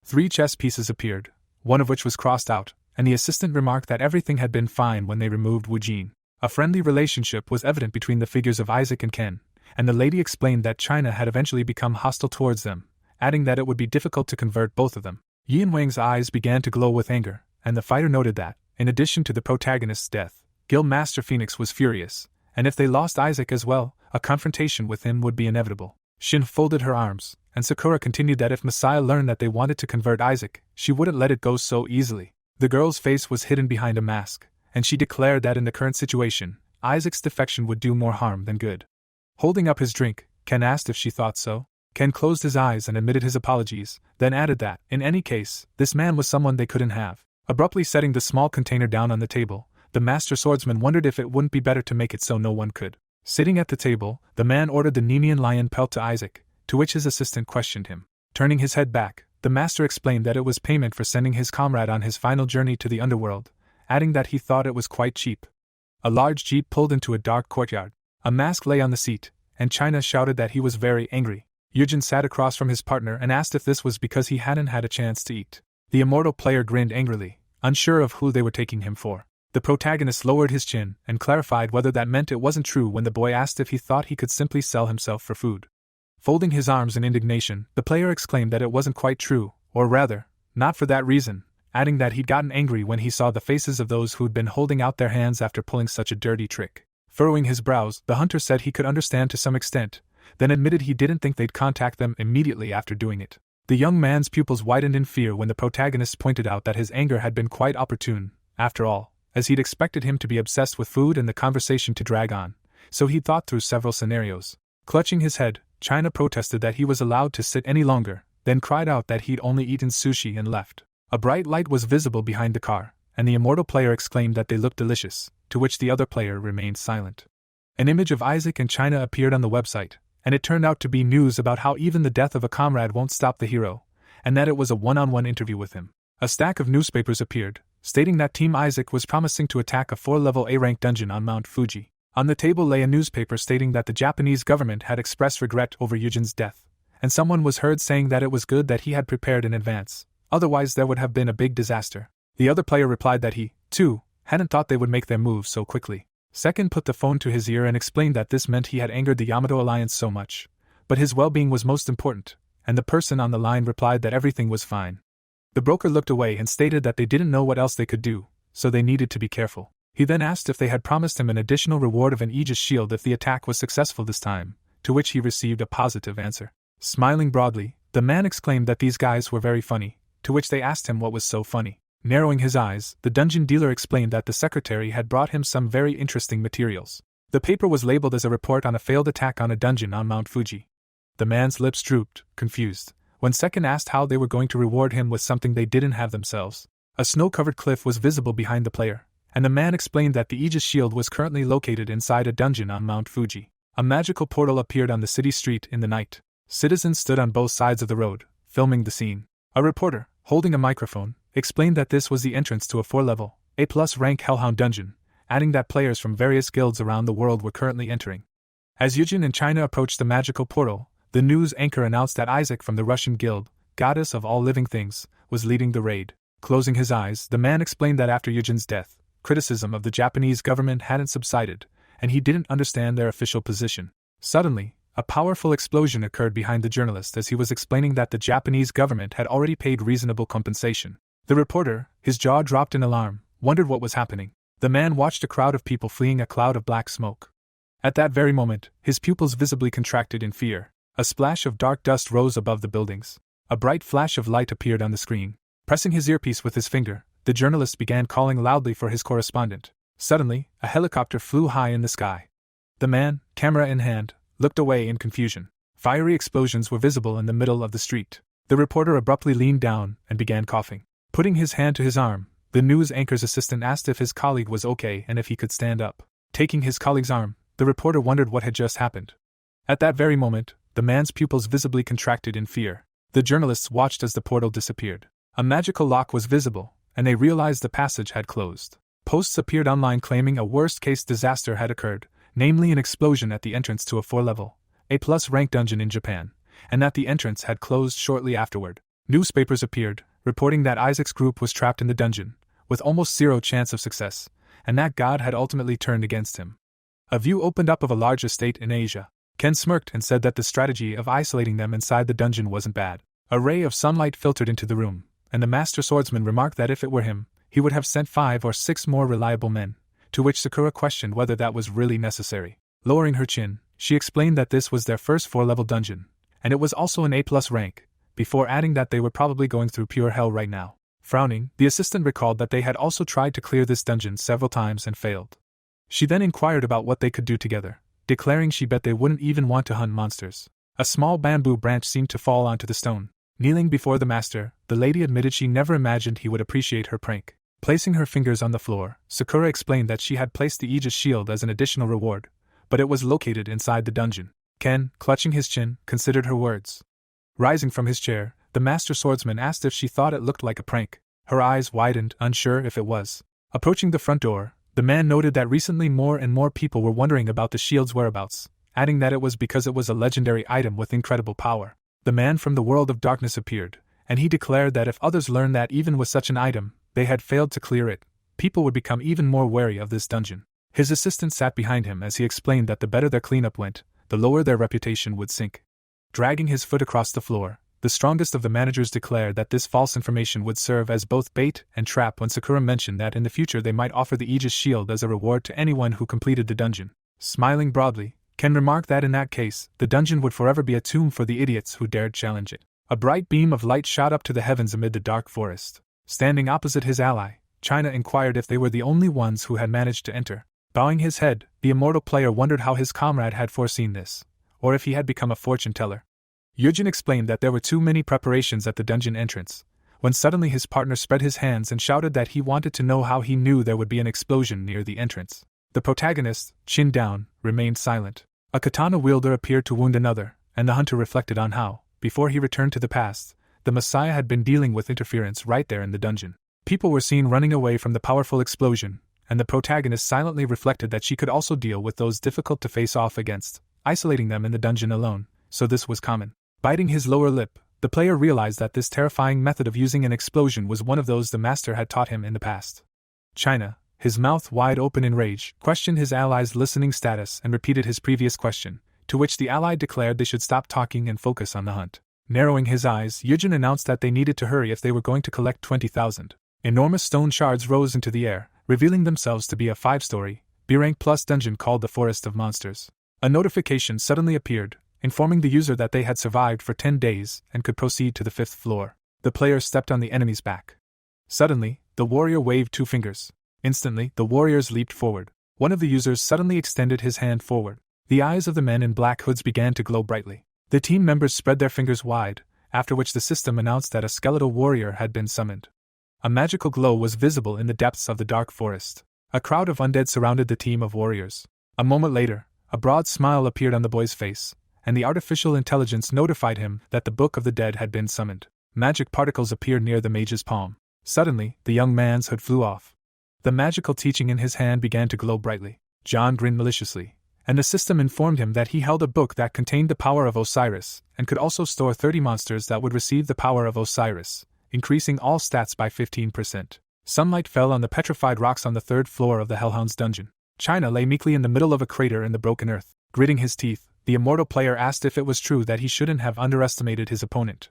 3 chess pieces appeared, one of which was crossed out, and the assistant remarked that everything had been fine when they removed Wu Jin. A friendly relationship was evident between the figures of Isaac and Ken, and the lady explained that China had eventually become hostile towards them, adding that it would be difficult to convert both of them. Yin Wang's eyes began to glow with anger, and the fighter noted that, in addition to the protagonist's death, Guild Master Phoenix was furious, and if they lost Isaac as well, a confrontation with him would be inevitable. Shin folded her arms, and Sakura continued that if Messiah learned that they wanted to convert Isaac, she wouldn't let it go so easily. The girl's face was hidden behind a mask, and she declared that in the current situation, Isaac's defection would do more harm than good. Holding up his drink, Ken asked if she thought so. Ken closed his eyes and admitted his apologies, then added that, in any case, this man was someone they couldn't have. Abruptly setting the small container down on the table, the master swordsman wondered if it wouldn't be better to make it so no one could. Sitting at the table, the man ordered the Nemean lion pelt to Isaac, to which his assistant questioned him. Turning his head back, the master explained that it was payment for sending his comrade on his final journey to the underworld, adding that he thought it was quite cheap. A large jeep pulled into a dark courtyard. A mask lay on the seat, and China shouted that he was very angry. Yujin sat across from his partner and asked if this was because he hadn't had a chance to eat. The immortal player grinned angrily, unsure of who they were taking him for. The protagonist lowered his chin and clarified whether that meant it wasn't true when the boy asked if he thought he could simply sell himself for food. Folding his arms in indignation, the player exclaimed that it wasn't quite true, or rather, not for that reason, adding that he'd gotten angry when he saw the faces of those who'd been holding out their hands after pulling such a dirty trick. Furrowing his brows, the hunter said he could understand to some extent, then admitted he didn't think they'd contact them immediately after doing it. The young man's pupils widened in fear when the protagonist pointed out that his anger had been quite opportune, after all, as he'd expected him to be obsessed with food and the conversation to drag on, so he'd thought through several scenarios. Clutching his head, China protested that he was allowed to sit any longer, then cried out that he'd only eaten sushi and left. A bright light was visible behind the car, and the immortal player exclaimed that they looked delicious, to which the other player remained silent. An image of Isaac and China appeared on the website, and it turned out to be news about how even the death of a comrade won't stop the hero, and that it was a one-on-one interview with him. A stack of newspapers appeared, stating that Team Isaac was promising to attack a 4-level A-rank dungeon on Mount Fuji. On the table lay a newspaper stating that the Japanese government had expressed regret over Yujin's death, and someone was heard saying that it was good that he had prepared in advance, otherwise there would have been a big disaster. The other player replied that he, too, hadn't thought they would make their move so quickly. Second put the phone to his ear and explained that this meant he had angered the Yamato alliance so much, but his well-being was most important, and the person on the line replied that everything was fine. The broker looked away and stated that they didn't know what else they could do, so they needed to be careful. He then asked if they had promised him an additional reward of an Aegis shield if the attack was successful this time, to which he received a positive answer. Smiling broadly, the man exclaimed that these guys were very funny, to which they asked him what was so funny. Narrowing his eyes, the dungeon dealer explained that the secretary had brought him some very interesting materials. The paper was labeled as a report on a failed attack on a dungeon on Mount Fuji. The man's lips drooped, confused, when Second asked how they were going to reward him with something they didn't have themselves. A snow-covered cliff was visible behind the player, and the man explained that the Aegis shield was currently located inside a dungeon on Mount Fuji. A magical portal appeared on the city street in the night. Citizens stood on both sides of the road, filming the scene. A reporter, holding a microphone, explained that this was the entrance to a 4-level, A+ rank Hellhound dungeon, adding that players from various guilds around the world were currently entering. As Yujin and China approached the magical portal, the news anchor announced that Isaac from the Russian guild, goddess of all living things, was leading the raid. Closing his eyes, the man explained that after Yujin's death, criticism of the Japanese government hadn't subsided, and he didn't understand their official position. Suddenly, a powerful explosion occurred behind the journalist as he was explaining that the Japanese government had already paid reasonable compensation. The reporter, his jaw dropped in alarm, wondered what was happening. The man watched a crowd of people fleeing a cloud of black smoke. At that very moment, his pupils visibly contracted in fear. A splash of dark dust rose above the buildings. A bright flash of light appeared on the screen. Pressing his earpiece with his finger, the journalist began calling loudly for his correspondent. Suddenly, a helicopter flew high in the sky. The man, camera in hand, looked away in confusion. Fiery explosions were visible in the middle of the street. The reporter abruptly leaned down and began coughing. Putting his hand to his arm, the news anchor's assistant asked if his colleague was okay and if he could stand up. Taking his colleague's arm, the reporter wondered what had just happened. At that very moment, the man's pupils visibly contracted in fear. The journalists watched as the portal disappeared. A magical lock was visible, and they realized the passage had closed. Posts appeared online claiming a worst-case disaster had occurred, namely an explosion at the entrance to a 4-level, A+ rank dungeon in Japan, and that the entrance had closed shortly afterward. Newspapers appeared, reporting that Isaac's group was trapped in the dungeon, with almost zero chance of success, and that God had ultimately turned against him. A view opened up of a large estate in Asia. Ken smirked and said that the strategy of isolating them inside the dungeon wasn't bad. A ray of sunlight filtered into the room, and the master swordsman remarked that if it were him, he would have sent 5 or 6 more reliable men, to which Sakura questioned whether that was really necessary. Lowering her chin, she explained that this was their first 4-level dungeon, and it was also an A+ rank, before adding that they were probably going through pure hell right now. Frowning, the assistant recalled that they had also tried to clear this dungeon several times and failed. She then inquired about what they could do together, declaring she bet they wouldn't even want to hunt monsters. A small bamboo branch seemed to fall onto the stone. Kneeling before the master, the lady admitted she never imagined he would appreciate her prank. Placing her fingers on the floor, Sakura explained that she had placed the Aegis shield as an additional reward, but it was located inside the dungeon. Ken, clutching his chin, considered her words. Rising from his chair, the master swordsman asked if she thought it looked like a prank. Her eyes widened, unsure if it was. Approaching the front door, the man noted that recently more and more people were wondering about the shield's whereabouts, adding that it was because it was a legendary item with incredible power. The man from the world of darkness appeared, and he declared that if others learned that even with such an item, they had failed to clear it, people would become even more wary of this dungeon. His assistant sat behind him as he explained that the better their cleanup went, the lower their reputation would sink. Dragging his foot across the floor, the strongest of the managers declared that this false information would serve as both bait and trap when Sakura mentioned that in the future they might offer the Aegis shield as a reward to anyone who completed the dungeon. Smiling broadly, Ken remarked that in that case, the dungeon would forever be a tomb for the idiots who dared challenge it. A bright beam of light shot up to the heavens amid the dark forest. Standing opposite his ally, China inquired if they were the only ones who had managed to enter. Bowing his head, the immortal player wondered how his comrade had foreseen this, or if he had become a fortune-teller. Yujin explained that there were too many preparations at the dungeon entrance, when suddenly his partner spread his hands and shouted that he wanted to know how he knew there would be an explosion near the entrance. The protagonist, chin down, remained silent. A katana wielder appeared to wound another, and the hunter reflected on how, before he returned to the past, the Messiah had been dealing with interference right there in the dungeon. People were seen running away from the powerful explosion, and the protagonist silently reflected that she could also deal with those difficult to face off against, isolating them in the dungeon alone, so this was common. Biting his lower lip, the player realized that this terrifying method of using an explosion was one of those the master had taught him in the past. China, his mouth wide open in rage, questioned his ally's listening status and repeated his previous question, to which the ally declared they should stop talking and focus on the hunt. Narrowing his eyes, Yujin announced that they needed to hurry if they were going to collect 20,000. Enormous stone shards rose into the air, revealing themselves to be a 5-story, B-rank plus dungeon called the Forest of Monsters. A notification suddenly appeared, informing the user that they had survived for 10 days and could proceed to the 5th floor. The player stepped on the enemy's back. Suddenly, the warrior waved 2 fingers. Instantly, the warriors leaped forward. One of the users suddenly extended his hand forward. The eyes of the men in black hoods began to glow brightly. The team members spread their fingers wide, after which the system announced that a skeletal warrior had been summoned. A magical glow was visible in the depths of the dark forest. A crowd of undead surrounded the team of warriors. A moment later, a broad smile appeared on the boy's face, and the artificial intelligence notified him that the Book of the Dead had been summoned. Magic particles appeared near the mage's palm. Suddenly, the young man's hood flew off. The magical teaching in his hand began to glow brightly. John grinned maliciously, and the system informed him that he held a book that contained the power of Osiris, and could also store 30 monsters that would receive the power of Osiris, increasing all stats by 15%. Sunlight fell on the petrified rocks on the 3rd floor of the Hellhound's dungeon. China lay meekly in the middle of a crater in the broken earth. Gritting his teeth, the immortal player asked if it was true that he shouldn't have underestimated his opponent.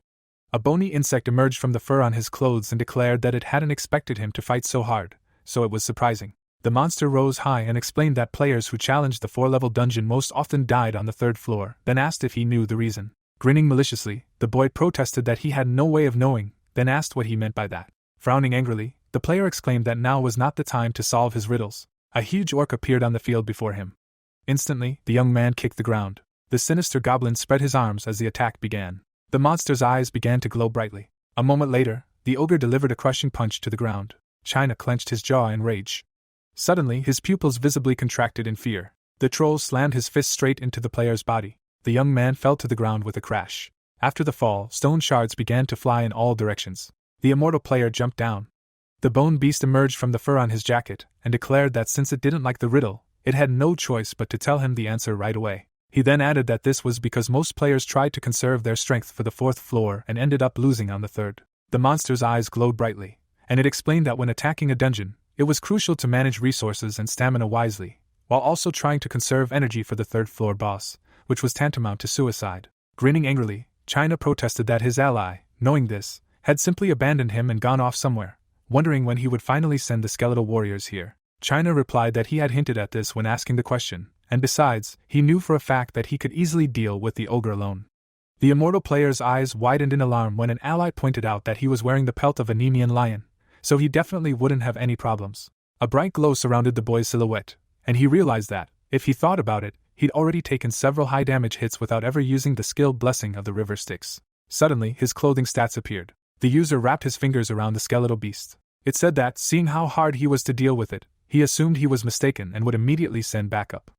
A bony insect emerged from the fur on his clothes and declared that it hadn't expected him to fight so hard, so it was surprising. The monster rose high and explained that players who challenged the 4-level dungeon most often died on the 3rd floor, then asked if he knew the reason. Grinning maliciously, the boy protested that he had no way of knowing, then asked what he meant by that. Frowning angrily, the player exclaimed that now was not the time to solve his riddles. A huge orc appeared on the field before him. Instantly, the young man kicked the ground. The sinister goblin spread his arms as the attack began. The monster's eyes began to glow brightly. A moment later, the ogre delivered a crushing punch to the ground. China clenched his jaw in rage. Suddenly, his pupils visibly contracted in fear. The troll slammed his fist straight into the player's body. The young man fell to the ground with a crash. After the fall, stone shards began to fly in all directions. The immortal player jumped down. The bone beast emerged from the fur on his jacket and declared that since it didn't like the riddle, it had no choice but to tell him the answer right away. He then added that this was because most players tried to conserve their strength for the 4th floor and ended up losing on the 3rd. The monster's eyes glowed brightly, and it explained that when attacking a dungeon, it was crucial to manage resources and stamina wisely, while also trying to conserve energy for the 3rd floor boss, which was tantamount to suicide. Grinning angrily, China protested that his ally, knowing this, had simply abandoned him and gone off somewhere, wondering when he would finally send the skeletal warriors here. China replied that he had hinted at this when asking the question, and besides, he knew for a fact that he could easily deal with the ogre alone. The immortal player's eyes widened in alarm when an ally pointed out that he was wearing the pelt of a Nemean lion, so he definitely wouldn't have any problems. A bright glow surrounded the boy's silhouette, and he realized that, if he thought about it, he'd already taken several high-damage hits without ever using the skill blessing of the river Styx. Suddenly, his clothing stats appeared. The user wrapped his fingers around the skeletal beast. It said that, seeing how hard he was to deal with it, he assumed he was mistaken and would immediately send backup.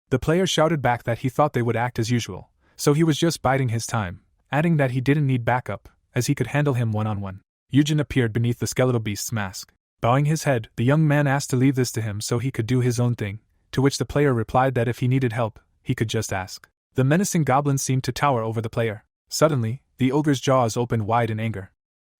The player shouted back that he thought they would act as usual, so he was just biding his time, adding that he didn't need backup, as he could handle him one-on-one. Yujin appeared beneath the skeletal beast's mask. Bowing his head, the young man asked to leave this to him so he could do his own thing, to which the player replied that if he needed help, he could just ask. The menacing goblin seemed to tower over the player. Suddenly, the ogre's jaws opened wide in anger.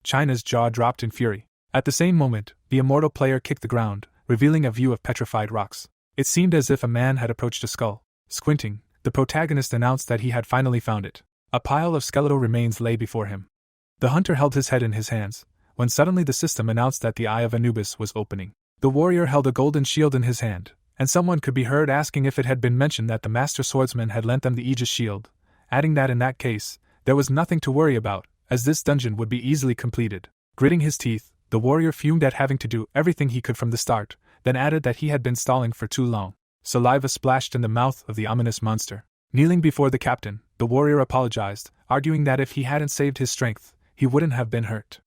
China's jaw dropped in fury. At the same moment, the immortal player kicked the ground, revealing a view of petrified rocks. It seemed as if a man had approached a skull. Squinting, the protagonist announced that he had finally found it. A pile of skeletal remains lay before him. The hunter held his head in his hands, when suddenly the system announced that the Eye of Anubis was opening. The warrior held a golden shield in his hand, and someone could be heard asking if it had been mentioned that the master swordsman had lent them the Aegis shield, adding that in that case, there was nothing to worry about, as this dungeon would be easily completed. Gritting his teeth, the warrior fumed at having to do everything he could from the start, then added that he had been stalling for too long. Saliva splashed in the mouth of the ominous monster. Kneeling before the captain, the warrior apologized, arguing that if he hadn't saved his strength, he wouldn't have been hurt.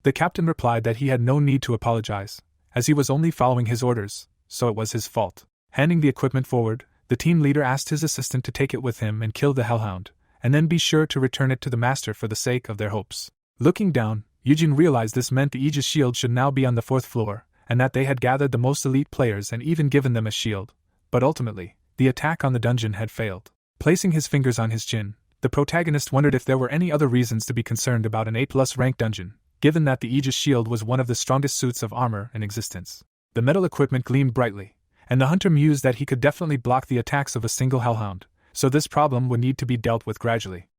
The captain replied that he had no need to apologize, as he was only following his orders, so it was his fault. Handing the equipment forward, the team leader asked his assistant to take it with him and kill the hellhound, and then be sure to return it to the master for the sake of their hopes. Looking down, Yujin realized this meant the Aegis shield should now be on the 4th floor, and that they had gathered the most elite players and even given them a shield. But ultimately, the attack on the dungeon had failed. Placing his fingers on his chin, the protagonist wondered if there were any other reasons to be concerned about an A+ rank dungeon, given that the Aegis shield was one of the strongest suits of armor in existence. The metal equipment gleamed brightly, and the hunter mused that he could definitely block the attacks of a single hellhound, so this problem would need to be dealt with gradually.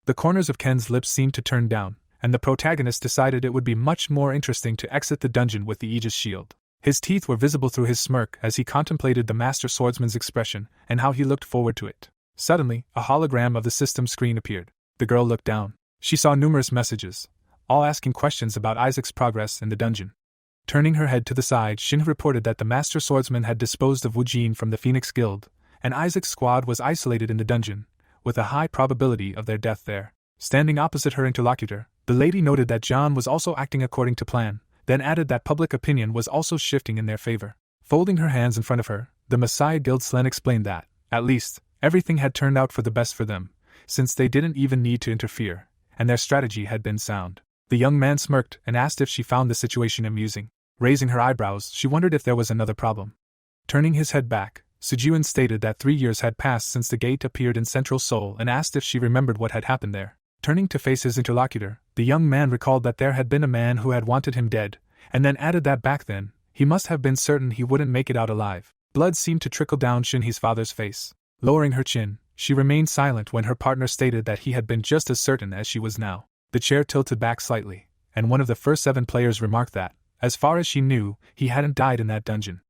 The corners of Ken's lips seemed to turn down, and the protagonist decided it would be much more interesting to exit the dungeon with the Aegis shield. His teeth were visible through his smirk as he contemplated the master swordsman's expression and how he looked forward to it. Suddenly, a hologram of the system screen appeared. The girl looked down. She saw numerous messages, all asking questions about Isaac's progress in the dungeon. Turning her head to the side, Shin reported that the master swordsman had disposed of Wu Jin from the Phoenix Guild, and Isaac's squad was isolated in the dungeon, with a high probability of their death there. Standing opposite her interlocutor, the lady noted that John was also acting according to plan, then added that public opinion was also shifting in their favor. Folding her hands in front of her, the Messiah Guild Slen explained that, at least, everything had turned out for the best for them, since they didn't even need to interfere, and their strategy had been sound. The young man smirked and asked if she found the situation amusing. Raising her eyebrows, she wondered if there was another problem. Turning his head back, Sujuin stated that 3 years had passed since the gate appeared in Central Seoul and asked if she remembered what had happened there. Turning to face his interlocutor, the young man recalled that there had been a man who had wanted him dead, and then added that back then, he must have been certain he wouldn't make it out alive. Blood seemed to trickle down Shinhee's father's face. Lowering her chin, she remained silent when her partner stated that he had been just as certain as she was now. The chair tilted back slightly, and one of the first 7 players remarked that, as far as she knew, he hadn't died in that dungeon.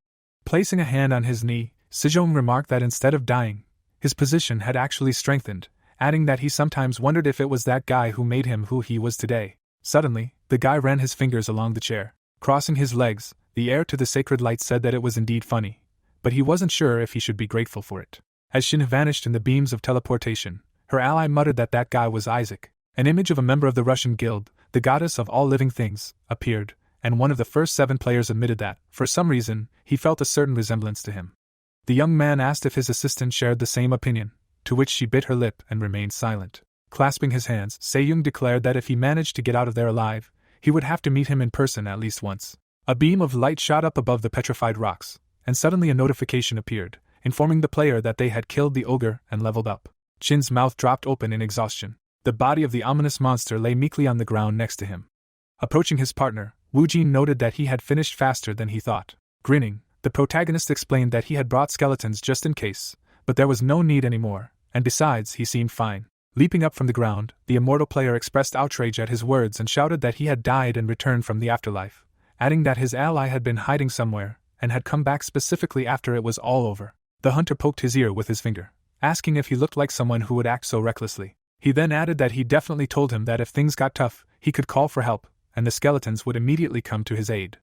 Placing a hand on his knee, Sejong remarked that instead of dying, his position had actually strengthened, adding that he sometimes wondered if it was that guy who made him who he was today. Suddenly, the guy ran his fingers along the chair. Crossing his legs, the heir to the sacred light said that it was indeed funny, but he wasn't sure if he should be grateful for it. As Shin vanished in the beams of teleportation, her ally muttered that that guy was Isaac. An image of a member of the Russian guild, the goddess of all living things, appeared, and one of the first 7 players admitted that, for some reason, he felt a certain resemblance to him. The young man asked if his assistant shared the same opinion, to which she bit her lip and remained silent. Clasping his hands, Sejong declared that if he managed to get out of there alive, he would have to meet him in person at least once. A beam of light shot up above the petrified rocks, and suddenly a notification appeared, informing the player that they had killed the ogre and leveled up. Chin's mouth dropped open in exhaustion. The body of the ominous monster lay meekly on the ground next to him. Approaching his partner, Wu Jin noted that he had finished faster than he thought. Grinning, the protagonist explained that he had brought skeletons just in case, but there was no need anymore, and besides, he seemed fine. Leaping up from the ground, the immortal player expressed outrage at his words and shouted that he had died and returned from the afterlife, adding that his ally had been hiding somewhere and had come back specifically after it was all over. The hunter poked his ear with his finger, asking if he looked like someone who would act so recklessly. He then added that he definitely told him that if things got tough, he could call for help, and the skeletons would immediately come to his aid.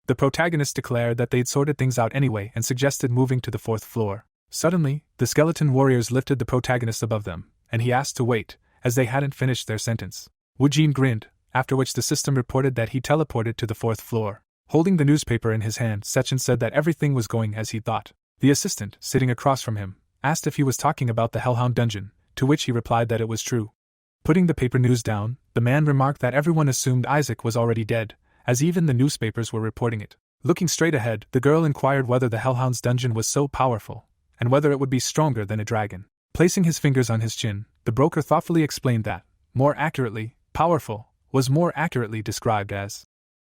The protagonist declared that they'd sorted things out anyway and suggested moving to the 4th floor. Suddenly, the skeleton warriors lifted the protagonist above them, and he asked to wait, as they hadn't finished their sentence. Wu Jin grinned, after which the system reported that he teleported to the 4th floor. Holding the newspaper in his hand, Sechin said that everything was going as he thought. The assistant, sitting across from him, asked if he was talking about the Hellhound dungeon, to which he replied that it was true. Putting the paper news down, the man remarked that everyone assumed Isaac was already dead, as even the newspapers were reporting it. Looking straight ahead, the girl inquired whether the Hellhound's dungeon was so powerful, and whether it would be stronger than a dragon. Placing his fingers on his chin, the broker thoughtfully explained that, more accurately, powerful, was more accurately described as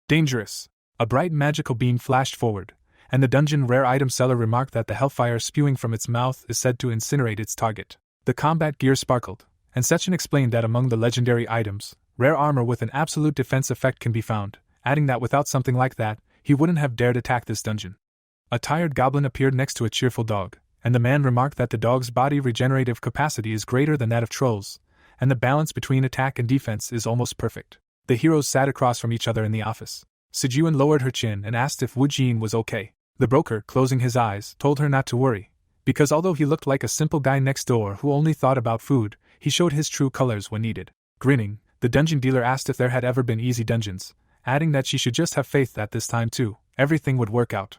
dangerous. A bright magical beam flashed forward, and the dungeon rare item seller remarked that the hellfire spewing from its mouth is said to incinerate its target. The combat gear sparkled, and Sechin explained that among the legendary items, rare armor with an absolute defense effect can be found, adding that without something like that, he wouldn't have dared attack this dungeon. A tired goblin appeared next to a cheerful dog, and the man remarked that the dog's body regenerative capacity is greater than that of trolls, and the balance between attack and defense is almost perfect. The heroes sat across from each other in the office. Sijuan lowered her chin and asked if Wu Jin was okay. The broker, closing his eyes, told her not to worry, because although he looked like a simple guy next door who only thought about food, he showed his true colors when needed. Grinning, the dungeon dealer asked if there had ever been easy dungeons, adding that she should just have faith that this time too, everything would work out.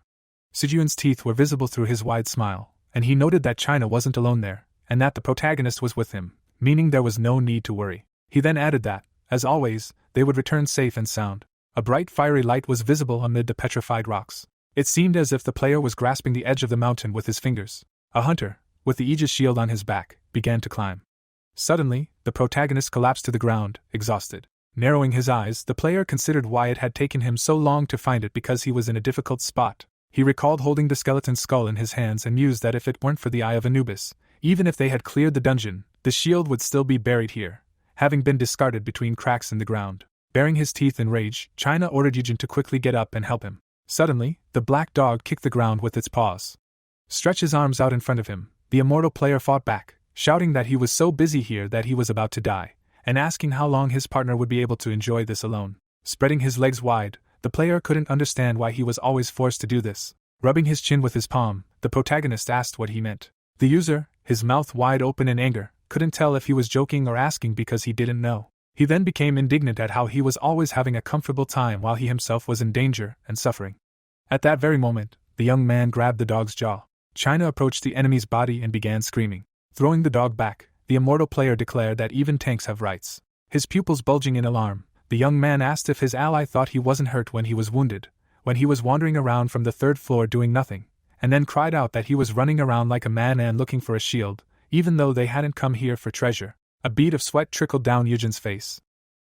Sijuan's teeth were visible through his wide smile, and he noted that China wasn't alone there, and that the protagonist was with him, meaning there was no need to worry. He then added that, as always, they would return safe and sound. A bright fiery light was visible amid the petrified rocks. It seemed as if the player was grasping the edge of the mountain with his fingers. A hunter, with the Aegis shield on his back, began to climb. Suddenly, the protagonist collapsed to the ground, exhausted. Narrowing his eyes, the player considered why it had taken him so long to find it because he was in a difficult spot. He recalled holding the skeleton's skull in his hands and mused that if it weren't for the Eye of Anubis, even if they had cleared the dungeon, the shield would still be buried here, having been discarded between cracks in the ground. Baring his teeth in rage, China ordered Yujin to quickly get up and help him. Suddenly, the black dog kicked the ground with its paws. Stretch his arms out in front of him, the immortal player fought back, shouting that he was so busy here that he was about to die, and asking how long his partner would be able to enjoy this alone. Spreading his legs wide, the player couldn't understand why he was always forced to do this. Rubbing his chin with his palm, the protagonist asked what he meant. The user, his mouth wide open in anger, couldn't tell if he was joking or asking because he didn't know. He then became indignant at how he was always having a comfortable time while he himself was in danger and suffering. At that very moment, the young man grabbed the dog's jaw. China approached the enemy's body and began screaming. Throwing the dog back, the immortal player declared that even tanks have rights. His pupils bulging in alarm, the young man asked if his ally thought he wasn't hurt when he was wounded, when he was wandering around from the 3rd floor doing nothing, and then cried out that he was running around like a madman looking for a shield, even though they hadn't come here for treasure. A bead of sweat trickled down Yujin's face.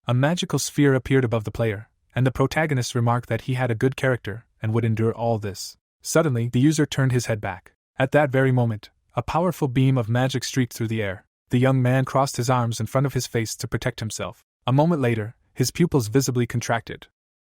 A magical sphere appeared above the player, and the protagonist remarked that he had a good character and would endure all this. Suddenly, the user turned his head back. At that very moment, a powerful beam of magic streaked through the air. The young man crossed his arms in front of his face to protect himself. A moment later, his pupils visibly contracted.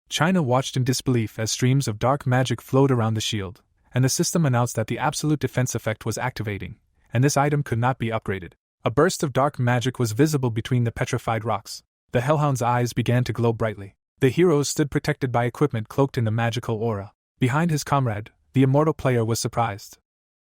China watched in disbelief as streams of dark magic flowed around the shield, and the system announced that the absolute defense effect was activating, and this item could not be upgraded. A burst of dark magic was visible between the petrified rocks. The Hellhound's eyes began to glow brightly. The heroes stood protected by equipment cloaked in the magical aura. Behind his comrade, the immortal player was surprised.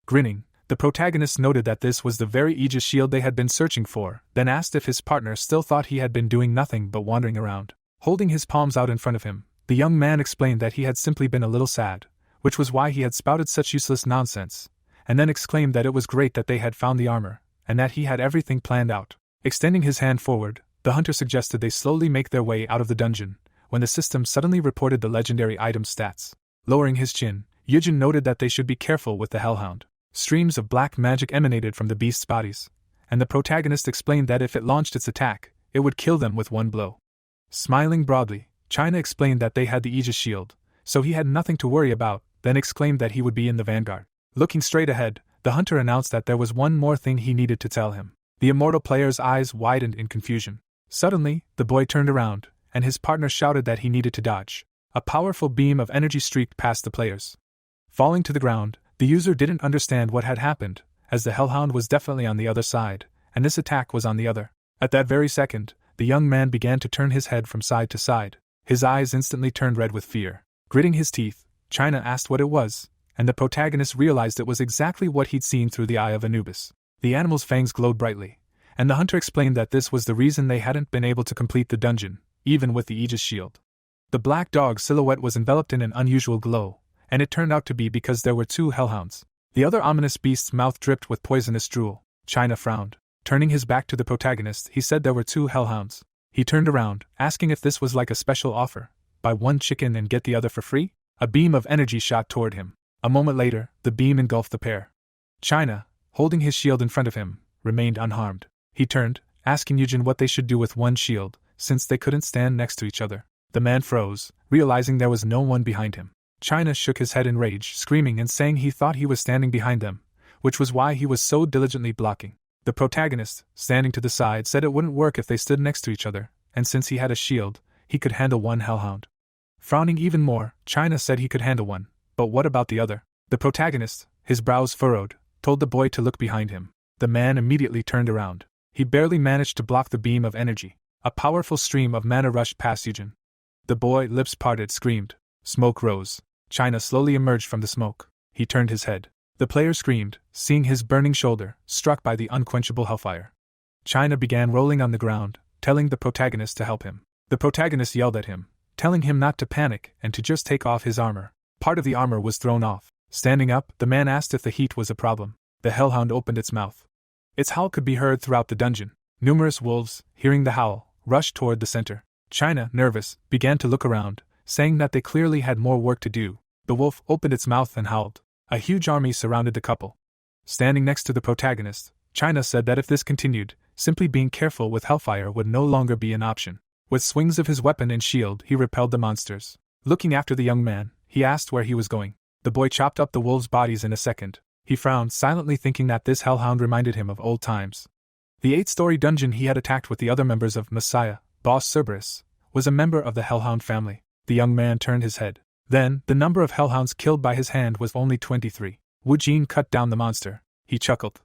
Grinning, the protagonist noted that this was the very Aegis shield they had been searching for, then asked if his partner still thought he had been doing nothing but wandering around. Holding his palms out in front of him, the young man explained that he had simply been a little sad, which was why he had spouted such useless nonsense, and then exclaimed that it was great that they had found the armor, and that he had everything planned out. Extending his hand forward, the hunter suggested they slowly make their way out of the dungeon, when the system suddenly reported the legendary item stats. Lowering his chin, Yujin noted that they should be careful with the hellhound. Streams of black magic emanated from the beast's bodies, and the protagonist explained that if it launched its attack, it would kill them with one blow. Smiling broadly, China explained that they had the Aegis shield, so he had nothing to worry about, then exclaimed that he would be in the vanguard. Looking straight ahead, the hunter announced that there was one more thing he needed to tell him. The immortal player's eyes widened in confusion. Suddenly, the boy turned around, and his partner shouted that he needed to dodge. A powerful beam of energy streaked past the players. Falling to the ground, the user didn't understand what had happened, as the hellhound was definitely on the other side, and this attack was on the other. At that very second, the young man began to turn his head from side to side. His eyes instantly turned red with fear. Gritting his teeth, China asked what it was, and the protagonist realized it was exactly what he'd seen through the eye of Anubis. The animal's fangs glowed brightly, and the hunter explained that this was the reason they hadn't been able to complete the dungeon, even with the Aegis shield. The black dog's silhouette was enveloped in an unusual glow, and it turned out to be because there were two hellhounds. The other ominous beast's mouth dripped with poisonous drool. China frowned. Turning his back to the protagonist, he said there were two hellhounds. He turned around, asking if this was like a special offer. Buy one chicken and get the other for free? A beam of energy shot toward him. A moment later, the beam engulfed the pair. China, holding his shield in front of him, remained unharmed. He turned, asking Yujin what they should do with one shield, since they couldn't stand next to each other. The man froze, realizing there was no one behind him. China shook his head in rage, screaming and saying he thought he was standing behind them, which was why he was so diligently blocking. The protagonist, standing to the side, said it wouldn't work if they stood next to each other, and since he had a shield, he could handle one hellhound. Frowning even more, China said he could handle one, but what about the other? The protagonist, his brows furrowed, told the boy to look behind him. The man immediately turned around. He barely managed to block the beam of energy. A powerful stream of mana rushed past Yujin. The boy, lips parted, screamed. Smoke rose. China slowly emerged from the smoke. He turned his head. The player screamed, seeing his burning shoulder, struck by the unquenchable hellfire. China began rolling on the ground, telling the protagonist to help him. The protagonist yelled at him, telling him not to panic and to just take off his armor. Part of the armor was thrown off. Standing up, the man asked if the heat was a problem. The hellhound opened its mouth. Its howl could be heard throughout the dungeon. Numerous wolves, hearing the howl, rushed toward the center. China, nervous, began to look around, saying that they clearly had more work to do. The wolf opened its mouth and howled. A huge army surrounded the couple. Standing next to the protagonist, China said that if this continued, simply being careful with hellfire would no longer be an option. With swings of his weapon and shield, he repelled the monsters. Looking after the young man, he asked where he was going. The boy chopped up the wolves' bodies in a second. He frowned, silently thinking that this hellhound reminded him of old times. The 8-story dungeon he had attacked with the other members of Messiah, boss Cerberus, was a member of the hellhound family. The young man turned his head. Then, the number of hellhounds killed by his hand was only 23. Wu Jin cut down the monster. He chuckled.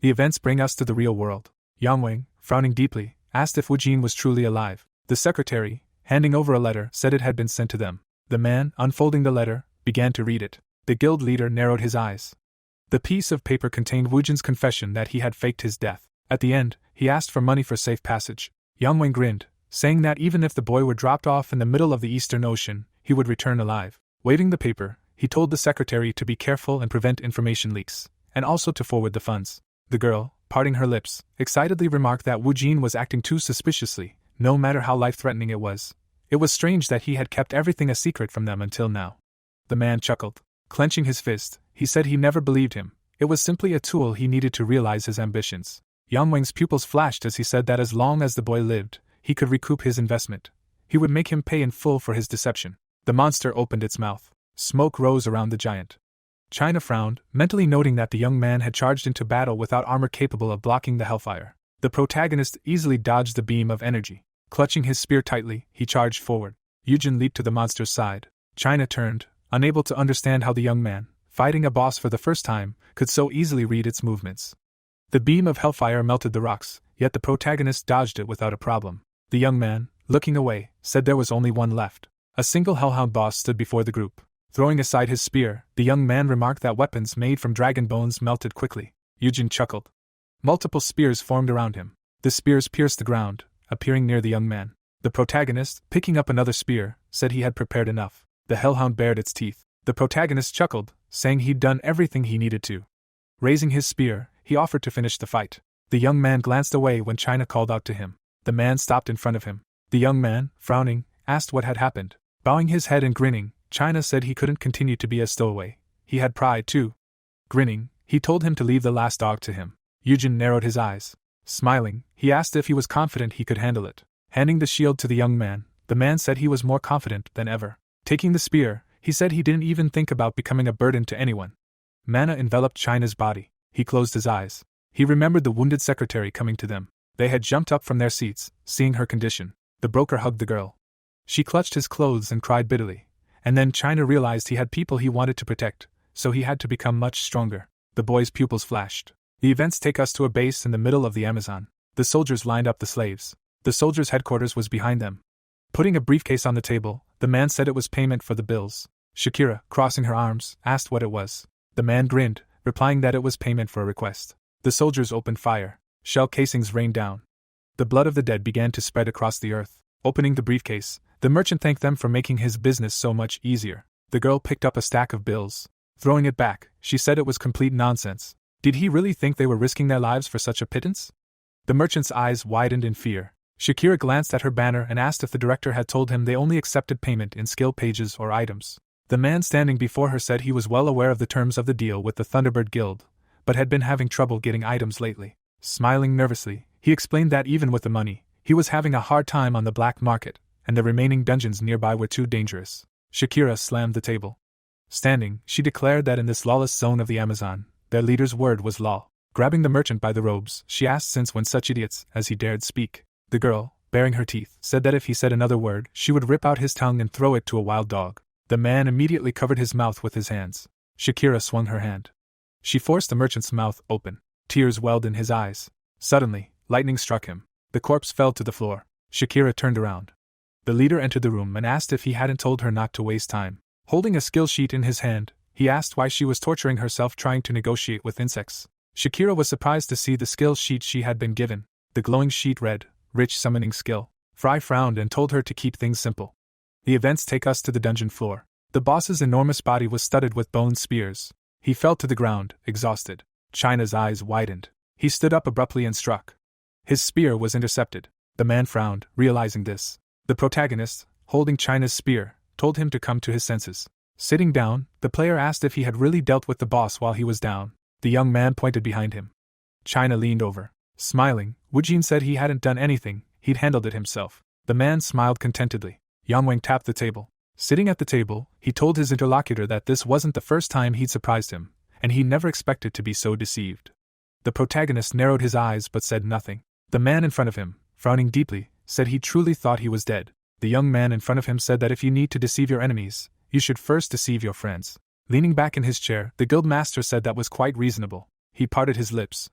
The events bring us to the real world. Yang Wang, frowning deeply, asked if Wu Jin was truly alive. The secretary, handing over a letter, said it had been sent to them. The man, unfolding the letter, began to read it. The guild leader narrowed his eyes. The piece of paper contained Wu Jin's confession that he had faked his death. At the end, he asked for money for safe passage. Yang Wang grinned, saying that even if the boy were dropped off in the middle of the Eastern Ocean, he would return alive. Waving the paper, he told the secretary to be careful and prevent information leaks, and also to forward the funds. The girl, parting her lips, excitedly remarked that Wu Jin was acting too suspiciously, no matter how life-threatening it was. It was strange that he had kept everything a secret from them until now. The man chuckled. Clenching his fist, he said he never believed him. It was simply a tool he needed to realize his ambitions. Yang Wang's pupils flashed as he said that as long as the boy lived, he could recoup his investment. He would make him pay in full for his deception. The monster opened its mouth. Smoke rose around the giant. China frowned, mentally noting that the young man had charged into battle without armor capable of blocking the hellfire. The protagonist easily dodged the beam of energy. Clutching his spear tightly, he charged forward. Yujin leaped to the monster's side. China turned, unable to understand how the young man, fighting a boss for the first time, could so easily read its movements. The beam of hellfire melted the rocks, yet the protagonist dodged it without a problem. The young man, looking away, said there was only one left. A single hellhound boss stood before the group. Throwing aside his spear, the young man remarked that weapons made from dragon bones melted quickly. Yujin chuckled. Multiple spears formed around him. The spears pierced the ground, appearing near the young man. The protagonist, picking up another spear, said he had prepared enough. The hellhound bared its teeth. The protagonist chuckled, saying he'd done everything he needed to. Raising his spear, he offered to finish the fight. The young man glanced away when China called out to him. The man stopped in front of him. The young man, frowning, asked what had happened. Bowing his head and grinning, China said he couldn't continue to be a stowaway. He had pride too. Grinning, he told him to leave the last dog to him. Eugen narrowed his eyes. Smiling, he asked if he was confident he could handle it. Handing the shield to the young man, the man said he was more confident than ever. Taking the spear, he said he didn't even think about becoming a burden to anyone. Mana enveloped China's body. He closed his eyes. He remembered the wounded secretary coming to them. They had jumped up from their seats, seeing her condition. The broker hugged the girl. She clutched his clothes and cried bitterly. And then China realized he had people he wanted to protect, so he had to become much stronger. The boy's pupils flashed. The events take us to a base in the middle of the Amazon. The soldiers lined up the slaves. The soldiers' headquarters was behind them. Putting a briefcase on the table, the man said it was payment for the bills. Shakira, crossing her arms, asked what it was. The man grinned, replying that it was payment for a request. The soldiers opened fire. Shell casings rained down. The blood of the dead began to spread across the earth. Opening the briefcase, the merchant thanked them for making his business so much easier. The girl picked up a stack of bills. Throwing it back, she said it was complete nonsense. Did he really think they were risking their lives for such a pittance? The merchant's eyes widened in fear. Shakira glanced at her banner and asked if the director had told him they only accepted payment in skill pages or items. The man standing before her said he was well aware of the terms of the deal with the Thunderbird Guild, but had been having trouble getting items lately. Smiling nervously, he explained that even with the money, he was having a hard time on the black market, and the remaining dungeons nearby were too dangerous. Shakira slammed the table. Standing, she declared that in this lawless zone of the Amazon, their leader's word was law. Grabbing the merchant by the robes, she asked since when such idiots as he dared speak. The girl, baring her teeth, said that if he said another word, she would rip out his tongue and throw it to a wild dog. The man immediately covered his mouth with his hands. Shakira swung her hand. She forced the merchant's mouth open. Tears welled in his eyes. Suddenly, lightning struck him. The corpse fell to the floor. Shakira turned around. The leader entered the room and asked if he hadn't told her not to waste time. Holding a skill sheet in his hand, he asked why she was torturing herself trying to negotiate with insects. Shakira was surprised to see the skill sheet she had been given. The glowing sheet read, Rich Summoning Skill. Fry frowned and told her to keep things simple. The events take us to the dungeon floor. The boss's enormous body was studded with bone spears. He fell to the ground, exhausted. China's eyes widened. He stood up abruptly and struck. His spear was intercepted. The man frowned, realizing this. The protagonist, holding China's spear, told him to come to his senses. Sitting down, the player asked if he had really dealt with the boss while he was down. The young man pointed behind him. China leaned over. Smiling, Woojin said he hadn't done anything, he'd handled it himself. The man smiled contentedly. Yang Wang tapped the table. Sitting at the table, he told his interlocutor that this wasn't the first time he'd surprised him, and he never expected to be so deceived. The protagonist narrowed his eyes but said nothing. The man in front of him, frowning deeply, said he truly thought he was dead. The young man in front of him said that if you need to deceive your enemies, you should first deceive your friends. Leaning back in his chair, the guild master said that was quite reasonable. He parted his lips.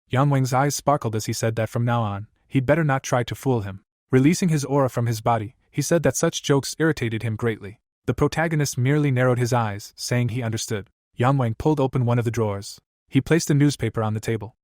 Yang Wang's eyes sparkled as he said that from now on, he'd better not try to fool him. Releasing his aura from his body, he said that such jokes irritated him greatly. The protagonist merely narrowed his eyes, saying he understood. Yang Wang pulled open one of the drawers. He placed a newspaper on the table.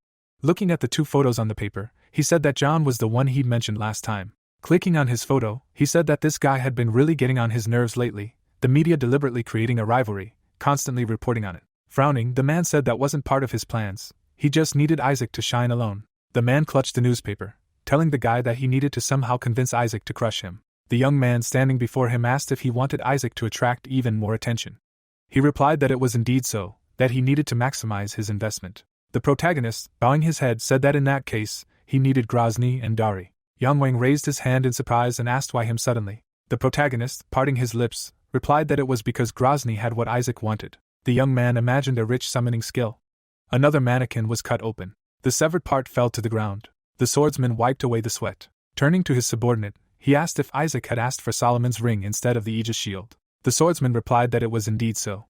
Looking at the two photos on the paper, he said that John was the one he'd mentioned last time. Clicking on his photo, he said that this guy had been really getting on his nerves lately, the media deliberately creating a rivalry, constantly reporting on it. Frowning, the man said that wasn't part of his plans. He just needed Isaac to shine alone. The man clutched the newspaper, telling the guy that he needed to somehow convince Isaac to crush him. The young man standing before him asked if he wanted Isaac to attract even more attention. He replied that it was indeed so, that he needed to maximize his investment. The protagonist, bowing his head, said that in that case, he needed Grozny and Dari. Yang Wang raised his hand in surprise and asked why him suddenly. The protagonist, parting his lips, replied that it was because Grozny had what Isaac wanted. The young man imagined a rich summoning skill. Another mannequin was cut open. The severed part fell to the ground. The swordsman wiped away the sweat. Turning to his subordinate, he asked if Isaac had asked for Solomon's ring instead of the Aegis shield. The swordsman replied that it was indeed so.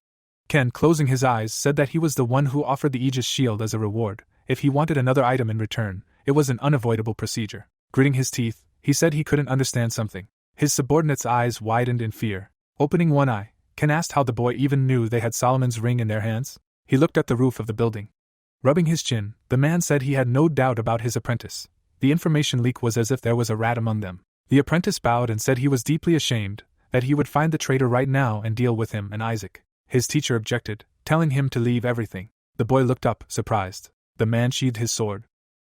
Ken, closing his eyes, said that he was the one who offered the Aegis shield as a reward. If he wanted another item in return, it was an unavoidable procedure. Gritting his teeth, he said he couldn't understand something. His subordinate's eyes widened in fear. Opening one eye, Ken asked how the boy even knew they had Solomon's ring in their hands. He looked at the roof of the building. Rubbing his chin, the man said he had no doubt about his apprentice. The information leak was as if there was a rat among them. The apprentice bowed and said he was deeply ashamed, that he would find the traitor right now and deal with him and Isaac. His teacher objected, telling him to leave everything. The boy looked up, surprised. The man sheathed his sword.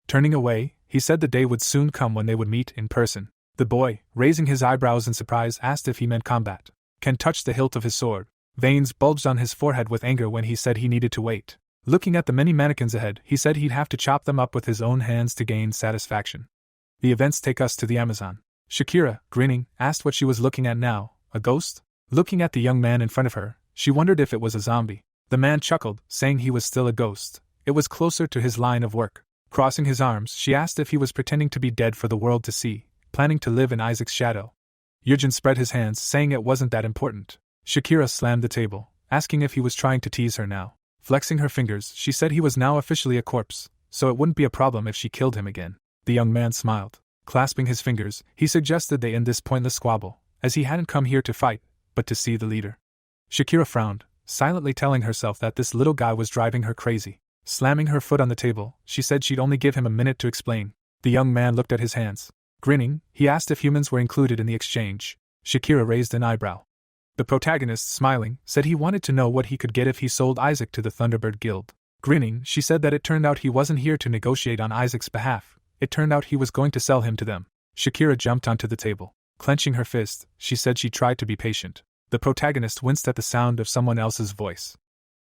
Turning away, he said the day would soon come when they would meet in person. The boy, raising his eyebrows in surprise, asked if he meant combat. Ken touched the hilt of his sword. Veins bulged on his forehead with anger when he said he needed to wait. Looking at the many mannequins ahead, he said he'd have to chop them up with his own hands to gain satisfaction. The events take us to the Amazon. Shakira, grinning, asked what she was looking at now. A ghost? Looking at the young man in front of her, she wondered if it was a zombie. The man chuckled, saying he was still a ghost. It was closer to his line of work. Crossing his arms, she asked if he was pretending to be dead for the world to see, planning to live in Isaac's shadow. Yujin spread his hands, saying it wasn't that important. Shakira slammed the table, asking if he was trying to tease her now. Flexing her fingers, she said he was now officially a corpse, so it wouldn't be a problem if she killed him again. The young man smiled. Clasping his fingers, he suggested they end this pointless squabble, as he hadn't come here to fight, but to see the leader. Shakira frowned, silently telling herself that this little guy was driving her crazy. Slamming her foot on the table, she said she'd only give him a minute to explain. The young man looked at his hands. Grinning, he asked if humans were included in the exchange. Shakira raised an eyebrow. The protagonist, smiling, said he wanted to know what he could get if he sold Isaac to the Thunderbird Guild. Grinning, she said that it turned out he wasn't here to negotiate on Isaac's behalf. It turned out he was going to sell him to them. Shakira jumped onto the table. Clenching her fist, she said she tried to be patient. The protagonist winced at the sound of someone else's voice.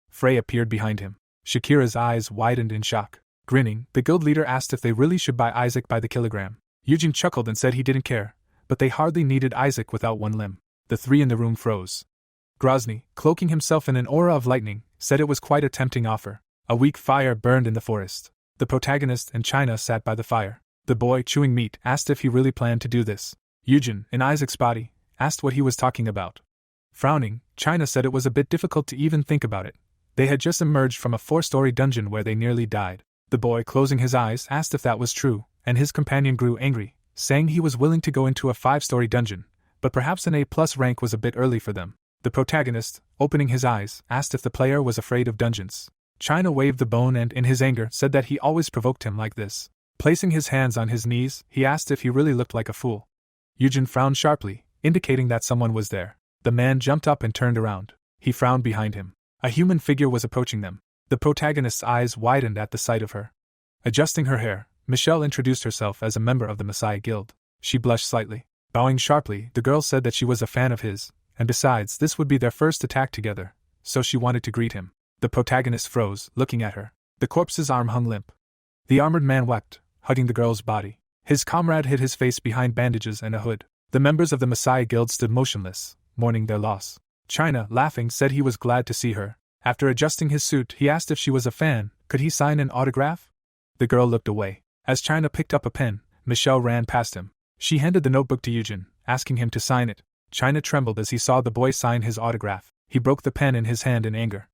Frey appeared behind him. Shakira's eyes widened in shock. Grinning, the guild leader asked if they really should buy Isaac by the kilogram. Eugene chuckled and said he didn't care, but they hardly needed Isaac without one limb. The three in the room froze. Grozny, cloaking himself in an aura of lightning, said it was quite a tempting offer. A weak fire burned in the forest. The protagonist and China sat by the fire. The boy, chewing meat, asked if he really planned to do this. Eugene, in Isaac's body, asked what he was talking about. Frowning, China said it was a bit difficult to even think about it. They had just emerged from a 4-story dungeon where they nearly died. The boy, closing his eyes, asked if that was true, and his companion grew angry, saying he was willing to go into a 5-story dungeon, but perhaps an A+ rank was a bit early for them. The protagonist, opening his eyes, asked if the player was afraid of dungeons. China waved the bone and, in his anger, said that he always provoked him like this. Placing his hands on his knees, he asked if he really looked like a fool. Eugene frowned sharply, indicating that someone was there. The man jumped up and turned around. He frowned behind him. A human figure was approaching them. The protagonist's eyes widened at the sight of her. Adjusting her hair, Michelle introduced herself as a member of the Messiah Guild. She blushed slightly. Bowing sharply, the girl said that she was a fan of his, and besides, this would be their first attack together, so she wanted to greet him. The protagonist froze, looking at her. The corpse's arm hung limp. The armored man wept, hugging the girl's body. His comrade hid his face behind bandages and a hood. The members of the Messiah Guild stood motionless, mourning their loss. China, laughing, said he was glad to see her. After adjusting his suit, he asked if she was a fan. Could he sign an autograph? The girl looked away. As China picked up a pen, Michelle ran past him. She handed the notebook to Eugene, asking him to sign it. China trembled as he saw the boy sign his autograph. He broke the pen in his hand in anger.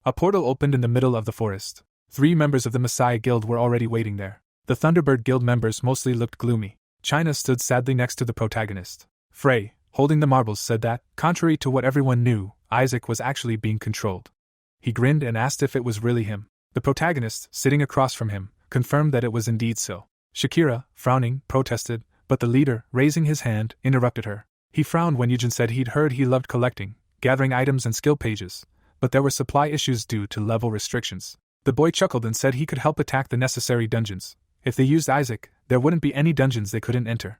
A portal opened in the middle of the forest. 3 members of the Messiah Guild were already waiting there. The Thunderbird Guild members mostly looked gloomy. China stood sadly next to the protagonist. Frey, holding the marbles, said that, contrary to what everyone knew, Isaac was actually being controlled. He grinned and asked if it was really him. The protagonist, sitting across from him, confirmed that it was indeed so. Shakira, frowning, protested, but the leader, raising his hand, interrupted her. He frowned when Eugene said he'd heard he loved collecting, gathering items and skill pages, but there were supply issues due to level restrictions. The boy chuckled and said he could help attack the necessary dungeons. If they used Isaac, there wouldn't be any dungeons they couldn't enter.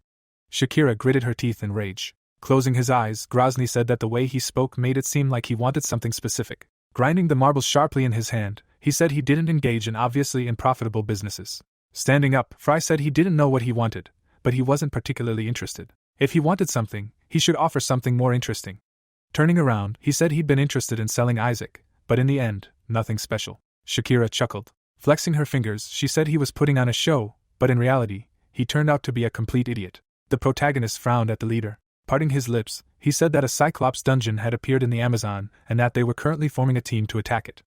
Shakira gritted her teeth in rage. Closing his eyes, Grozny said that the way he spoke made it seem like he wanted something specific. Grinding the marbles sharply in his hand, he said he didn't engage in obviously unprofitable businesses. Standing up, Fry said he didn't know what he wanted, but he wasn't particularly interested. If he wanted something, he should offer something more interesting. Turning around, he said he'd been interested in selling Isaac, but in the end, nothing special. Shakira chuckled. Flexing her fingers, she said he was putting on a show, but in reality, he turned out to be a complete idiot. The protagonist frowned at the leader. Parting his lips, he said that a Cyclops dungeon had appeared in the Amazon and that they were currently forming a team to attack it.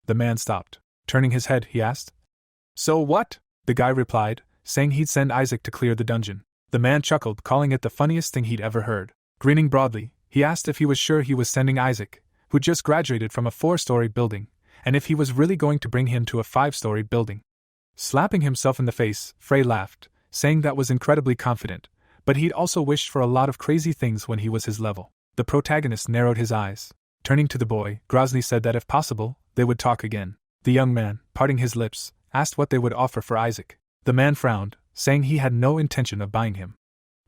The man stopped. Turning his head, he asked, "So what?" The guy replied, saying he'd send Isaac to clear the dungeon. The man chuckled, calling it the funniest thing he'd ever heard. Grinning broadly, he asked if he was sure he was sending Isaac, who just graduated from a 4-story building, and if he was really going to bring him to a 5-story building. Slapping himself in the face, Frey laughed, saying that was incredibly confident, but he'd also wished for a lot of crazy things when he was his level. The protagonist narrowed his eyes. Turning to the boy, Grozny said that if possible, they would talk again. The young man, parting his lips, asked what they would offer for Isaac. The man frowned, saying he had no intention of buying him.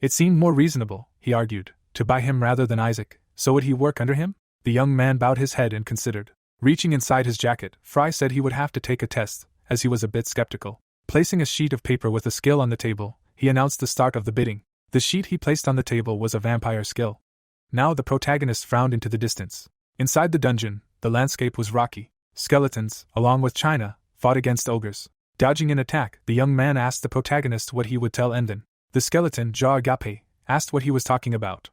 It seemed more reasonable, he argued, to buy him rather than Isaac, so would he work under him? The young man bowed his head and considered. Reaching inside his jacket, Fry said he would have to take a test, as he was a bit skeptical. Placing a sheet of paper with a skill on the table, he announced the start of the bidding. The sheet he placed on the table was a vampire skill. Now the protagonist frowned into the distance. Inside the dungeon, the landscape was rocky. Skeletons, along with China, fought against ogres. Dodging an attack, the young man asked the protagonist what he would tell Endon. The skeleton, Jaw Agape, asked what he was talking about.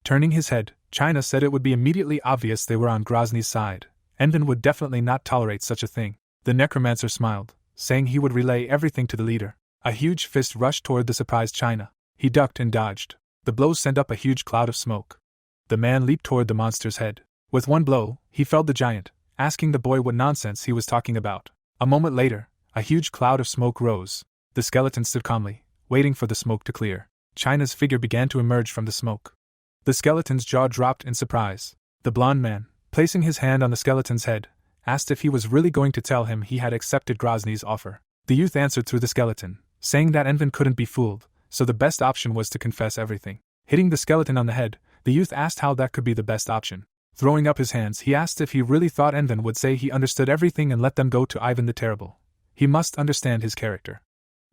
Turning his head, China said it would be immediately obvious they were on Grozny's side. Endon would definitely not tolerate such a thing. The necromancer smiled, saying he would relay everything to the leader. A huge fist rushed toward the surprised China. He ducked and dodged. The blows sent up a huge cloud of smoke. The man leaped toward the monster's head. With one blow, he felled the giant, asking the boy what nonsense he was talking about. A moment later, a huge cloud of smoke rose. The skeleton stood calmly, waiting for the smoke to clear. China's figure began to emerge from the smoke. The skeleton's jaw dropped in surprise. The blond man, placing his hand on the skeleton's head, asked if he was really going to tell him he had accepted Grozny's offer. The youth answered through the skeleton, saying that Envin couldn't be fooled, so the best option was to confess everything. Hitting the skeleton on the head, the youth asked how that could be the best option. Throwing up his hands, he asked if he really thought Envin would say he understood everything and let them go to Ivan the Terrible. He must understand his character.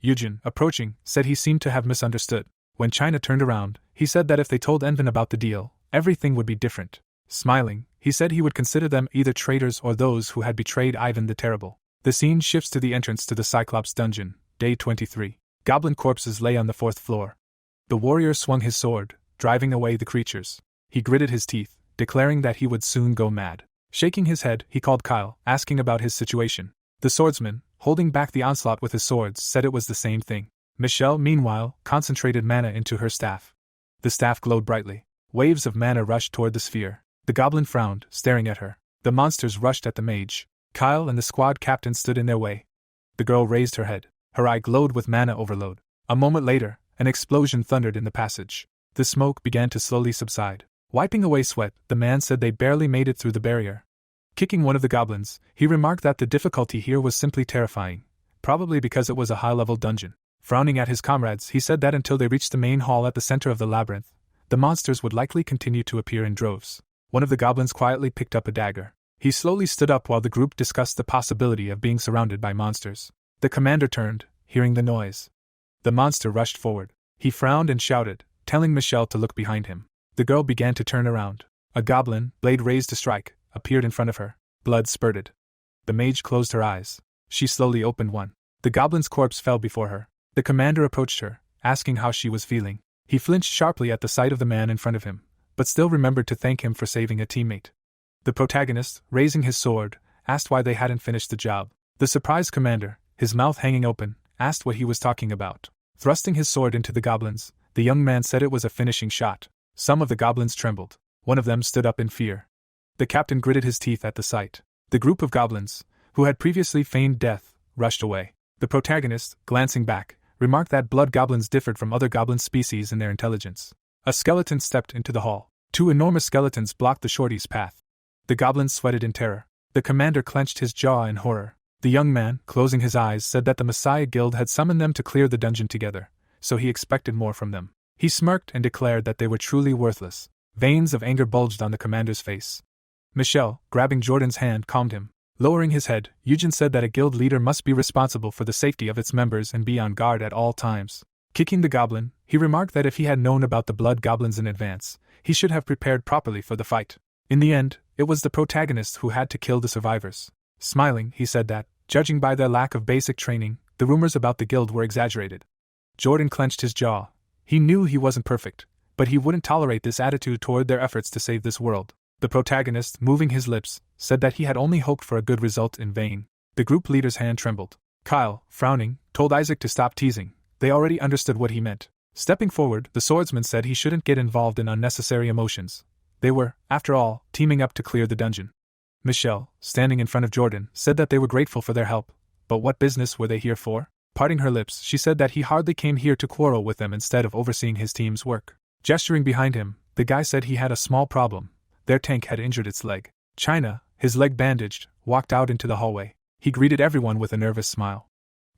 Eugen, approaching, said he seemed to have misunderstood. When China turned around, he said that if they told Envin about the deal, everything would be different. Smiling, he said he would consider them either traitors or those who had betrayed Ivan the Terrible. The scene shifts to the entrance to the Cyclops dungeon, day 23. Goblin corpses lay on the 4th floor. The warrior swung his sword, driving away the creatures. He gritted his teeth, declaring that he would soon go mad. Shaking his head, he called Kyle, asking about his situation. The swordsman, holding back the onslaught with his swords, said it was the same thing. Michelle, meanwhile, concentrated mana into her staff. The staff glowed brightly. Waves of mana rushed toward the sphere. The goblin frowned, staring at her. The monsters rushed at the mage. Kyle and the squad captain stood in their way. The girl raised her head. Her eye glowed with mana overload. A moment later, an explosion thundered in the passage. The smoke began to slowly subside. Wiping away sweat, the man said they barely made it through the barrier. Kicking one of the goblins, he remarked that the difficulty here was simply terrifying, probably because it was a high-level dungeon. Frowning at his comrades, he said that until they reached the main hall at the center of the labyrinth, the monsters would likely continue to appear in droves. One of the goblins quietly picked up a dagger. He slowly stood up while the group discussed the possibility of being surrounded by monsters. The commander turned, hearing the noise. The monster rushed forward. He frowned and shouted, telling Michelle to look behind him. The girl began to turn around. A goblin, blade raised to strike, appeared in front of her. Blood spurted. The mage closed her eyes. She slowly opened one. The goblin's corpse fell before her. The commander approached her, asking how she was feeling. He flinched sharply at the sight of the man in front of him, but still remembered to thank him for saving a teammate. The protagonist, raising his sword, asked why they hadn't finished the job. The surprised commander, his mouth hanging open, asked what he was talking about. Thrusting his sword into the goblins, the young man said it was a finishing shot. Some of the goblins trembled. One of them stood up in fear. The captain gritted his teeth at the sight. The group of goblins, who had previously feigned death, rushed away. The protagonist, glancing back, remarked that blood goblins differed from other goblin species in their intelligence. A skeleton stepped into the hall. 2 enormous skeletons blocked the shorty's path. The goblins sweated in terror. The commander clenched his jaw in horror. The young man, closing his eyes, said that the Messiah Guild had summoned them to clear the dungeon together, so he expected more from them. He smirked and declared that they were truly worthless. Veins of anger bulged on the commander's face. Michelle, grabbing Jordan's hand, calmed him. Lowering his head, Eugen said that a guild leader must be responsible for the safety of its members and be on guard at all times. Kicking the goblin, he remarked that if he had known about the blood goblins in advance, he should have prepared properly for the fight. In the end, it was the protagonist who had to kill the survivors. Smiling, he said that, judging by their lack of basic training, the rumors about the guild were exaggerated. Jordan clenched his jaw. He knew he wasn't perfect, but he wouldn't tolerate this attitude toward their efforts to save this world. The protagonist, moving his lips, said that he had only hoped for a good result in vain. The group leader's hand trembled. Kyle, frowning, told Isaac to stop teasing. They already understood what he meant. Stepping forward, the swordsman said he shouldn't get involved in unnecessary emotions. They were, after all, teaming up to clear the dungeon. Michelle, standing in front of Jordan, said that they were grateful for their help, but what business were they here for? Parting her lips, she said that he hardly came here to quarrel with them instead of overseeing his team's work. Gesturing behind him, the guy said he had a small problem. Their tank had injured its leg. China, his leg bandaged, walked out into the hallway. He greeted everyone with a nervous smile.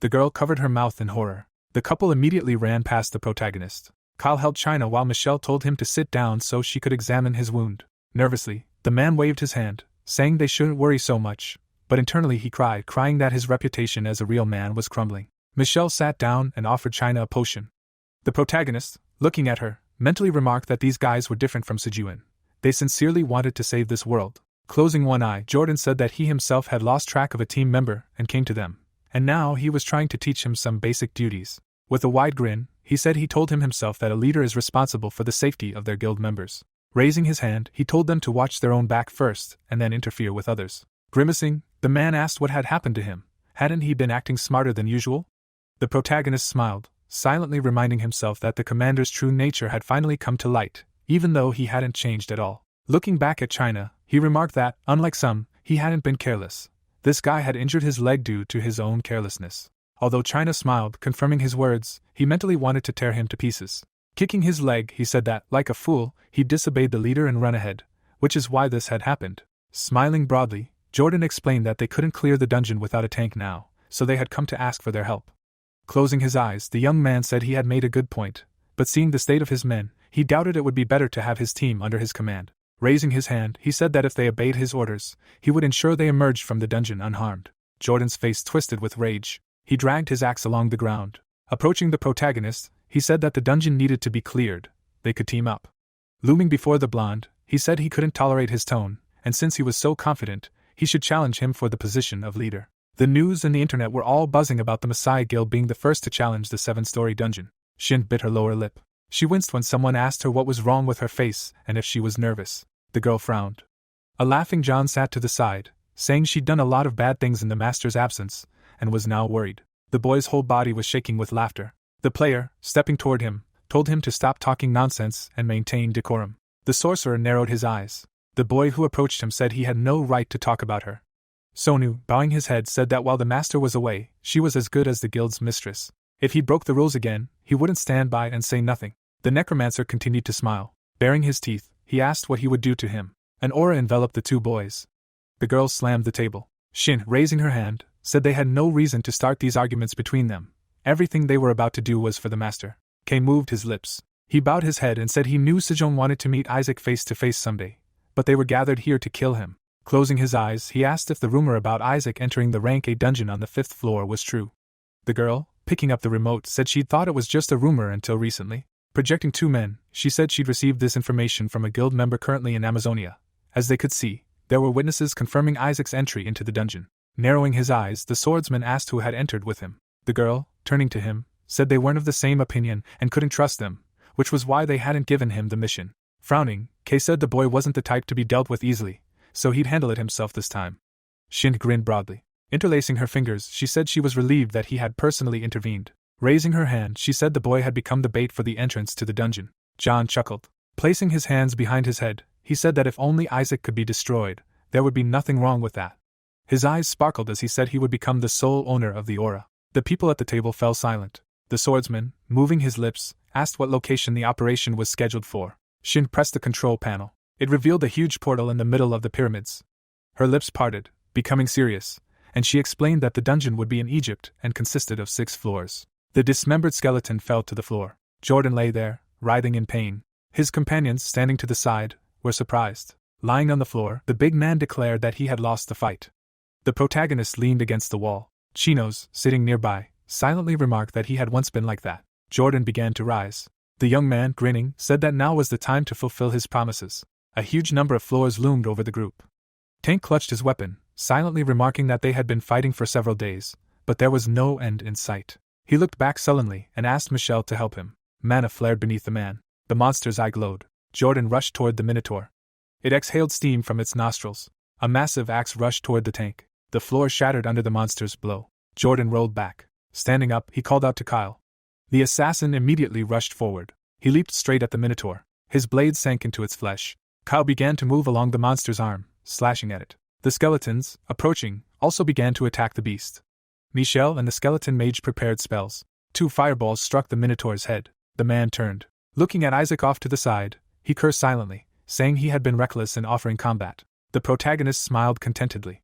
The girl covered her mouth in horror. The couple immediately ran past the protagonist. Kyle held China while Michelle told him to sit down so she could examine his wound. Nervously, the man waved his hand, saying they shouldn't worry so much, but internally he cried, crying that his reputation as a real man was crumbling. Michelle sat down and offered China a potion. The protagonist, looking at her, mentally remarked that these guys were different from Sejuan. They sincerely wanted to save this world. Closing one eye, Jordan said that he himself had lost track of a team member and came to them, and now he was trying to teach him some basic duties. With a wide grin, he said he told himself that a leader is responsible for the safety of their guild members. Raising his hand, he told them to watch their own back first and then interfere with others. Grimacing, the man asked what had happened to him. Hadn't he been acting smarter than usual? The protagonist smiled, silently reminding himself that the commander's true nature had finally come to light, even though he hadn't changed at all. Looking back at China, he remarked that, unlike some, he hadn't been careless. This guy had injured his leg due to his own carelessness. Although China smiled, confirming his words, he mentally wanted to tear him to pieces. Kicking his leg, he said that, like a fool, he disobeyed the leader and run ahead, which is why this had happened. Smiling broadly, Jordan explained that they couldn't clear the dungeon without a tank now, so they had come to ask for their help. Closing his eyes, the young man said he had made a good point, but seeing the state of his men, he doubted it would be better to have his team under his command. Raising his hand, he said that if they obeyed his orders, he would ensure they emerged from the dungeon unharmed. Jordan's face twisted with rage. He dragged his axe along the ground. Approaching the protagonist, he said that the dungeon needed to be cleared. They could team up. Looming before the blonde, he said he couldn't tolerate his tone, and since he was so confident, he should challenge him for the position of leader. The news and the internet were all buzzing about the Messiah Guild being the first to challenge the 7-story dungeon. Shin bit her lower lip. She winced when someone asked her what was wrong with her face and if she was nervous. The girl frowned. A laughing John sat to the side, saying she'd done a lot of bad things in the master's absence, and was now worried. The boy's whole body was shaking with laughter. The player, stepping toward him, told him to stop talking nonsense and maintain decorum. The sorcerer narrowed his eyes. The boy who approached him said he had no right to talk about her. Sonu, bowing his head, said that while the master was away, she was as good as the guild's mistress. If he broke the rules again, he wouldn't stand by and say nothing. The necromancer continued to smile. Baring his teeth, he asked what he would do to him. An aura enveloped the two boys. The girl slammed the table. Shin, raising her hand, said they had no reason to start these arguments between them. Everything they were about to do was for the master. Kay moved his lips. He bowed his head and said he knew Sejong wanted to meet Isaac face to face someday, but they were gathered here to kill him. Closing his eyes, he asked if the rumor about Isaac entering the rank A dungeon on the 5th floor was true. The girl, picking up the remote, said she'd thought it was just a rumor until recently. Projecting two men, she said she'd received this information from a guild member currently in Amazonia. As they could see, there were witnesses confirming Isaac's entry into the dungeon. Narrowing his eyes, the swordsman asked who had entered with him. The girl, turning to him, said they weren't of the same opinion and couldn't trust them, which was why they hadn't given him the mission. Frowning, Kay said the boy wasn't the type to be dealt with easily, so he'd handle it himself this time. Shin grinned broadly. Interlacing her fingers, she said she was relieved that he had personally intervened. Raising her hand, she said the boy had become the bait for the entrance to the dungeon. John chuckled. Placing his hands behind his head, he said that if only Isaac could be destroyed, there would be nothing wrong with that. His eyes sparkled as he said he would become the sole owner of the aura. The people at the table fell silent. The swordsman, moving his lips, asked what location the operation was scheduled for. Shin pressed the control panel. It revealed a huge portal in the middle of the pyramids. Her lips parted, becoming serious, and she explained that the dungeon would be in Egypt and consisted of 6 floors. The dismembered skeleton fell to the floor. Jordan lay there, writhing in pain. His companions, standing to the side, were surprised. Lying on the floor, the big man declared that he had lost the fight. The protagonist leaned against the wall. Chinos, sitting nearby, silently remarked that he had once been like that. Jordan began to rise. The young man, grinning, said that now was the time to fulfill his promises. A huge number of floors loomed over the group. Tank clutched his weapon, silently remarking that they had been fighting for several days, but there was no end in sight. He looked back sullenly and asked Michelle to help him. Mana flared beneath the man. The monster's eye glowed. Jordan rushed toward the Minotaur. It exhaled steam from its nostrils. A massive axe rushed toward the tank. The floor shattered under the monster's blow. Jordan rolled back. Standing up, he called out to Kyle. The assassin immediately rushed forward. He leaped straight at the Minotaur. His blade sank into its flesh. Kyle began to move along the monster's arm, slashing at it. The skeletons, approaching, also began to attack the beast. Michelle and the skeleton mage prepared spells. 2 fireballs struck the Minotaur's head. The man turned. Looking at Isaac off to the side, he cursed silently, saying he had been reckless in offering combat. The protagonist smiled contentedly.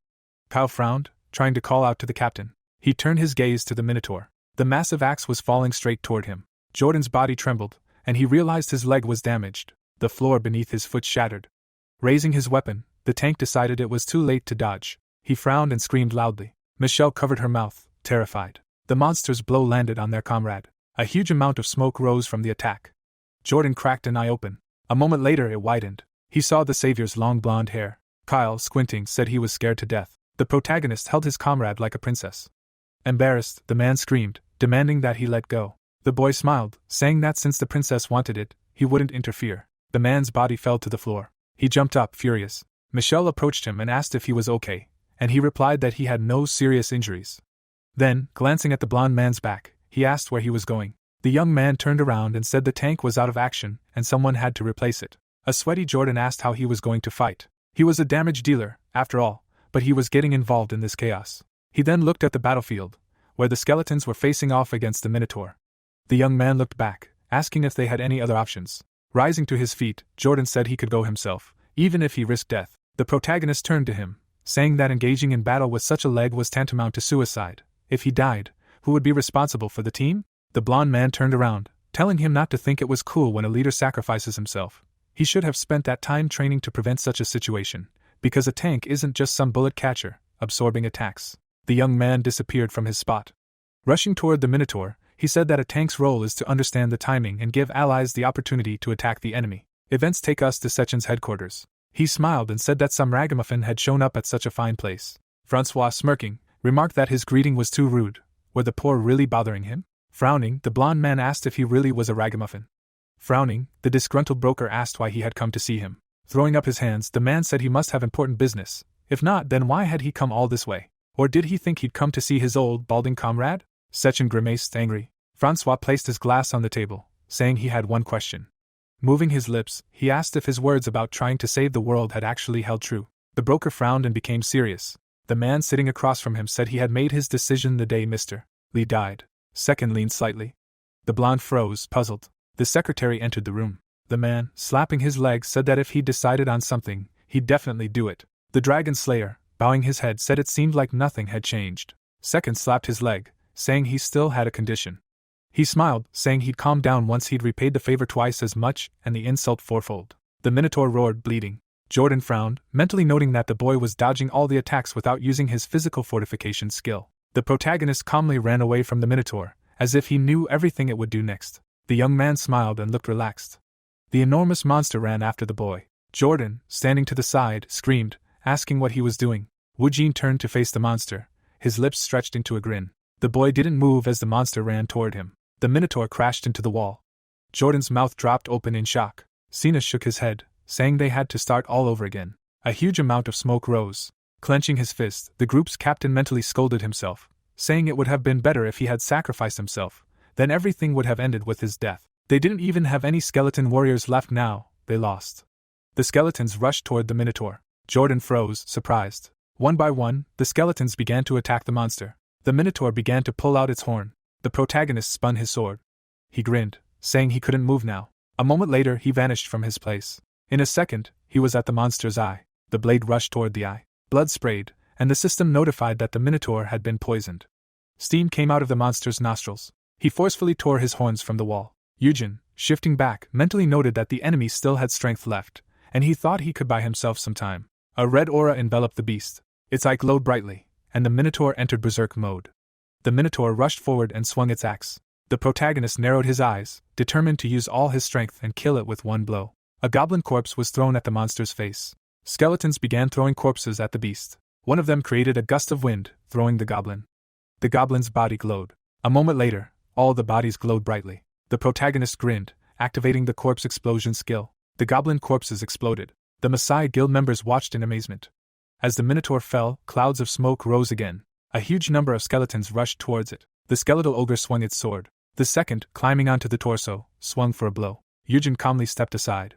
Kyle frowned, trying to call out to the captain. He turned his gaze to the Minotaur. The massive axe was falling straight toward him. Jordan's body trembled, and he realized his leg was damaged. The floor beneath his foot shattered. Raising his weapon, the tank decided it was too late to dodge. He frowned and screamed loudly. Michelle covered her mouth, terrified. The monster's blow landed on their comrade. A huge amount of smoke rose from the attack. Jordan cracked an eye open. A moment later it widened. He saw the savior's long blonde hair. Kyle, squinting, said he was scared to death. The protagonist held his comrade like a princess. Embarrassed, the man screamed, demanding that he let go. The boy smiled, saying that since the princess wanted it, he wouldn't interfere. The man's body fell to the floor. He jumped up, furious. Michelle approached him and asked if he was okay, and he replied that he had no serious injuries. Then, glancing at the blonde man's back, he asked where he was going. The young man turned around and said the tank was out of action and someone had to replace it. A sweaty Jordan asked how he was going to fight. He was a damage dealer, after all, but he was getting involved in this chaos. He then looked at the battlefield, where the skeletons were facing off against the Minotaur. The young man looked back, asking if they had any other options. Rising to his feet, Jordan said he could go himself, even if he risked death. The protagonist turned to him, saying that engaging in battle with such a leg was tantamount to suicide. If he died, who would be responsible for the team? The blonde man turned around, telling him not to think it was cool when a leader sacrifices himself. He should have spent that time training to prevent such a situation, because a tank isn't just some bullet catcher, absorbing attacks. The young man disappeared from his spot. Rushing toward the Minotaur, he said that a tank's role is to understand the timing and give allies the opportunity to attack the enemy. Events take us to Sechen's headquarters. He smiled and said that some ragamuffin had shown up at such a fine place. Francois, smirking, remarked that his greeting was too rude. Were the poor really bothering him? Frowning, the blonde man asked if he really was a ragamuffin. Frowning, the disgruntled broker asked why he had come to see him. Throwing up his hands, the man said he must have important business. If not, then why had he come all this way? Or did he think he'd come to see his old, balding comrade? Sechen grimaced, angry. Francois placed his glass on the table, saying he had one question. Moving his lips, he asked if his words about trying to save the world had actually held true. The broker frowned and became serious. The man sitting across from him said he had made his decision the day Mr. Lee died. Sechen leaned slightly. The blonde froze, puzzled. The secretary entered the room. The man, slapping his leg, said that if he decided on something, he'd definitely do it. The dragon slayer, bowing his head, said it seemed like nothing had changed. Sechen slapped his leg, saying he still had a condition. He smiled, saying he'd calm down once he'd repaid the favor twice as much and the insult fourfold. The Minotaur roared, bleeding. Jordan frowned, mentally noting that the boy was dodging all the attacks without using his physical fortification skill. The protagonist calmly ran away from the Minotaur, as if he knew everything it would do next. The young man smiled and looked relaxed. The enormous monster ran after the boy. Jordan, standing to the side, screamed, asking what he was doing. Wu Jin turned to face the monster, his lips stretched into a grin. The boy didn't move as the monster ran toward him. The Minotaur crashed into the wall. Jordan's mouth dropped open in shock. Sina shook his head, saying they had to start all over again. A huge amount of smoke rose. Clenching his fist, the group's captain mentally scolded himself, saying it would have been better if he had sacrificed himself. Then everything would have ended with his death. They didn't even have any skeleton warriors left now, they lost. The skeletons rushed toward the Minotaur. Jordan froze, surprised. One by one, the skeletons began to attack the monster. The Minotaur began to pull out its horn. The protagonist spun his sword. He grinned, saying he couldn't move now. A moment later, he vanished from his place. In a second, he was at the monster's eye. The blade rushed toward the eye. Blood sprayed, and the system notified that the Minotaur had been poisoned. Steam came out of the monster's nostrils. He forcefully tore his horns from the wall. Eugen, shifting back, mentally noted that the enemy still had strength left, and he thought he could buy himself some time. A red aura enveloped the beast. Its eye glowed brightly, and the Minotaur entered berserk mode. The Minotaur rushed forward and swung its axe. The protagonist narrowed his eyes, determined to use all his strength and kill it with one blow. A goblin corpse was thrown at the monster's face. Skeletons began throwing corpses at the beast. One of them created a gust of wind, throwing the goblin. The goblin's body glowed. A moment later, all the bodies glowed brightly. The protagonist grinned, activating the corpse explosion skill. The goblin corpses exploded. The Maasai Guild members watched in amazement. As the Minotaur fell, clouds of smoke rose again. A huge number of skeletons rushed towards it. The skeletal ogre swung its sword. The second, climbing onto the torso, swung for a blow. Eugen calmly stepped aside.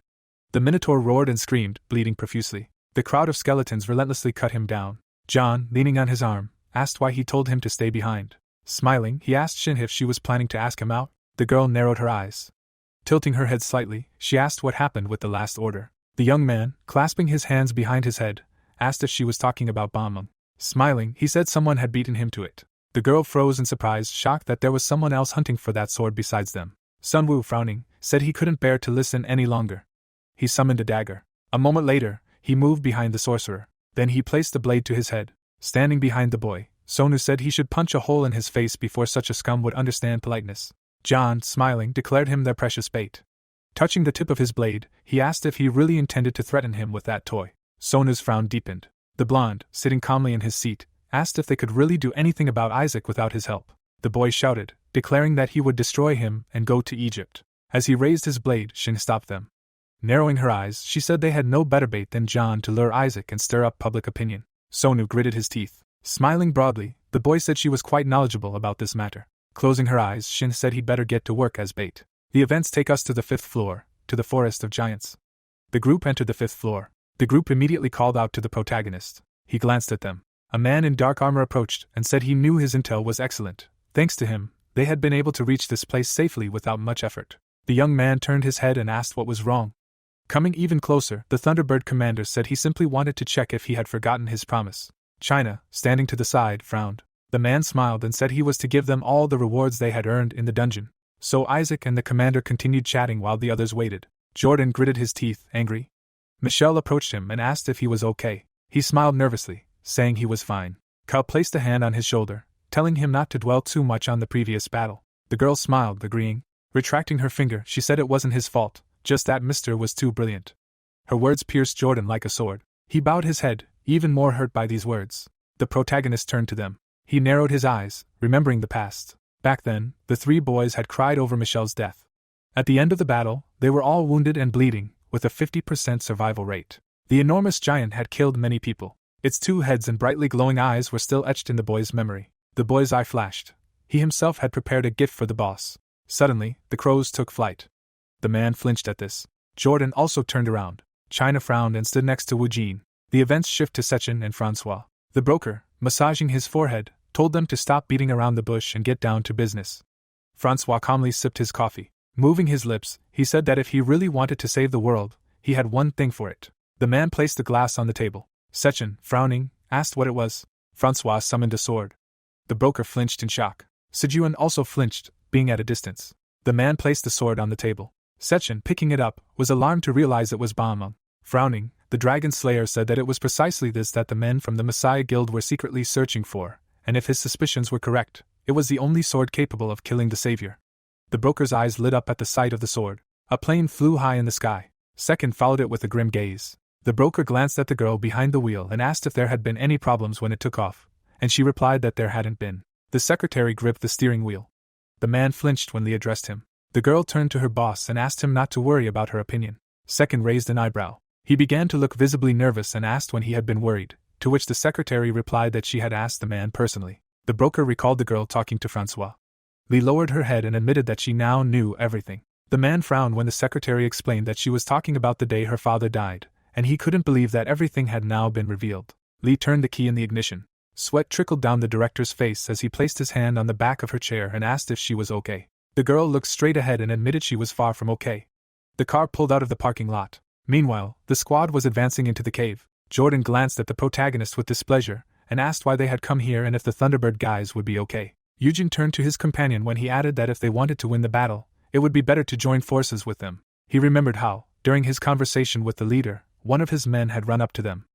The Minotaur roared and screamed, bleeding profusely. The crowd of skeletons relentlessly cut him down. John, leaning on his arm, asked why he told him to stay behind. Smiling, he asked Shin if she was planning to ask him out. The girl narrowed her eyes. Tilting her head slightly, she asked what happened with the last order. The young man, clasping his hands behind his head, asked if she was talking about Bamum. Smiling, he said someone had beaten him to it. The girl froze in surprise, shocked that there was someone else hunting for that sword besides them. Sun Wu, frowning, said he couldn't bear to listen any longer. He summoned a dagger. A moment later, he moved behind the sorcerer. Then he placed the blade to his head. Standing behind the boy, Sonu said he should punch a hole in his face before such a scum would understand politeness. John, smiling, declared him their precious bait. Touching the tip of his blade, he asked if he really intended to threaten him with that toy. Sonu's frown deepened. The blonde, sitting calmly in his seat, asked if they could really do anything about Isaac without his help. The boy shouted, declaring that he would destroy him and go to Egypt. As he raised his blade, Shin stopped them. Narrowing her eyes, she said they had no better bait than John to lure Isaac and stir up public opinion. Sonu gritted his teeth. Smiling broadly, the boy said she was quite knowledgeable about this matter. Closing her eyes, Shin said he'd better get to work as bait. The events take us to the 5th floor, to the Forest of Giants. The group entered the 5th floor. The group immediately called out to the protagonist. He glanced at them. A man in dark armor approached and said he knew his intel was excellent. Thanks to him, they had been able to reach this place safely without much effort. The young man turned his head and asked what was wrong. Coming even closer, the Thunderbird commander said he simply wanted to check if he had forgotten his promise. China, standing to the side, frowned. The man smiled and said he was to give them all the rewards they had earned in the dungeon. So Isaac and the commander continued chatting while the others waited. Jordan gritted his teeth, angry. Michelle approached him and asked if he was okay. He smiled nervously, saying he was fine. Kao placed a hand on his shoulder, telling him not to dwell too much on the previous battle. The girl smiled, agreeing. Retracting her finger, she said it wasn't his fault, just that Mr. was too brilliant. Her words pierced Jordan like a sword. He bowed his head, even more hurt by these words. The protagonist turned to them. He narrowed his eyes, remembering the past. Back then, the 3 boys had cried over Michelle's death. At the end of the battle, they were all wounded and bleeding, with a 50% survival rate. The enormous giant had killed many people. Its 2 heads and brightly glowing eyes were still etched in the boy's memory. The boy's eye flashed. He himself had prepared a gift for the boss. Suddenly, the crows took flight. The man flinched at this. Jordan also turned around. China frowned and stood next to Wu Jin. The events shift to Sechin and Francois. The broker, massaging his forehead, told them to stop beating around the bush and get down to business. Francois calmly sipped his coffee. Moving his lips, he said that if he really wanted to save the world, he had one thing for it. The man placed the glass on the table. Sechin, frowning, asked what it was. Francois summoned a sword. The broker flinched in shock. Sijuan also flinched, being at a distance. The man placed the sword on the table. Sechin, picking it up, was alarmed to realize it was Bamong. Frowning, the dragon slayer said that it was precisely this that the men from the Messiah Guild were secretly searching for, and if his suspicions were correct, it was the only sword capable of killing the savior. The broker's eyes lit up at the sight of the sword. A plane flew high in the sky. Second followed it with a grim gaze. The broker glanced at the girl behind the wheel and asked if there had been any problems when it took off, and she replied that there hadn't been. The secretary gripped the steering wheel. The man flinched when Lee addressed him. The girl turned to her boss and asked him not to worry about her opinion. Second raised an eyebrow. He began to look visibly nervous and asked when he had been worried, to which the secretary replied that she had asked the man personally. The broker recalled the girl talking to Francois. Lee lowered her head and admitted that she now knew everything. The man frowned when the secretary explained that she was talking about the day her father died, and he couldn't believe that everything had now been revealed. Lee turned the key in the ignition. Sweat trickled down the director's face as he placed his hand on the back of her chair and asked if she was okay. The girl looked straight ahead and admitted she was far from okay. The car pulled out of the parking lot. Meanwhile, the squad was advancing into the cave. Jordan glanced at the protagonist with displeasure, and asked why they had come here and if the Thunderbird guys would be okay. Eugen turned to his companion when he added that if they wanted to win the battle, it would be better to join forces with them. He remembered how, during his conversation with the leader, one of his men had run up to them.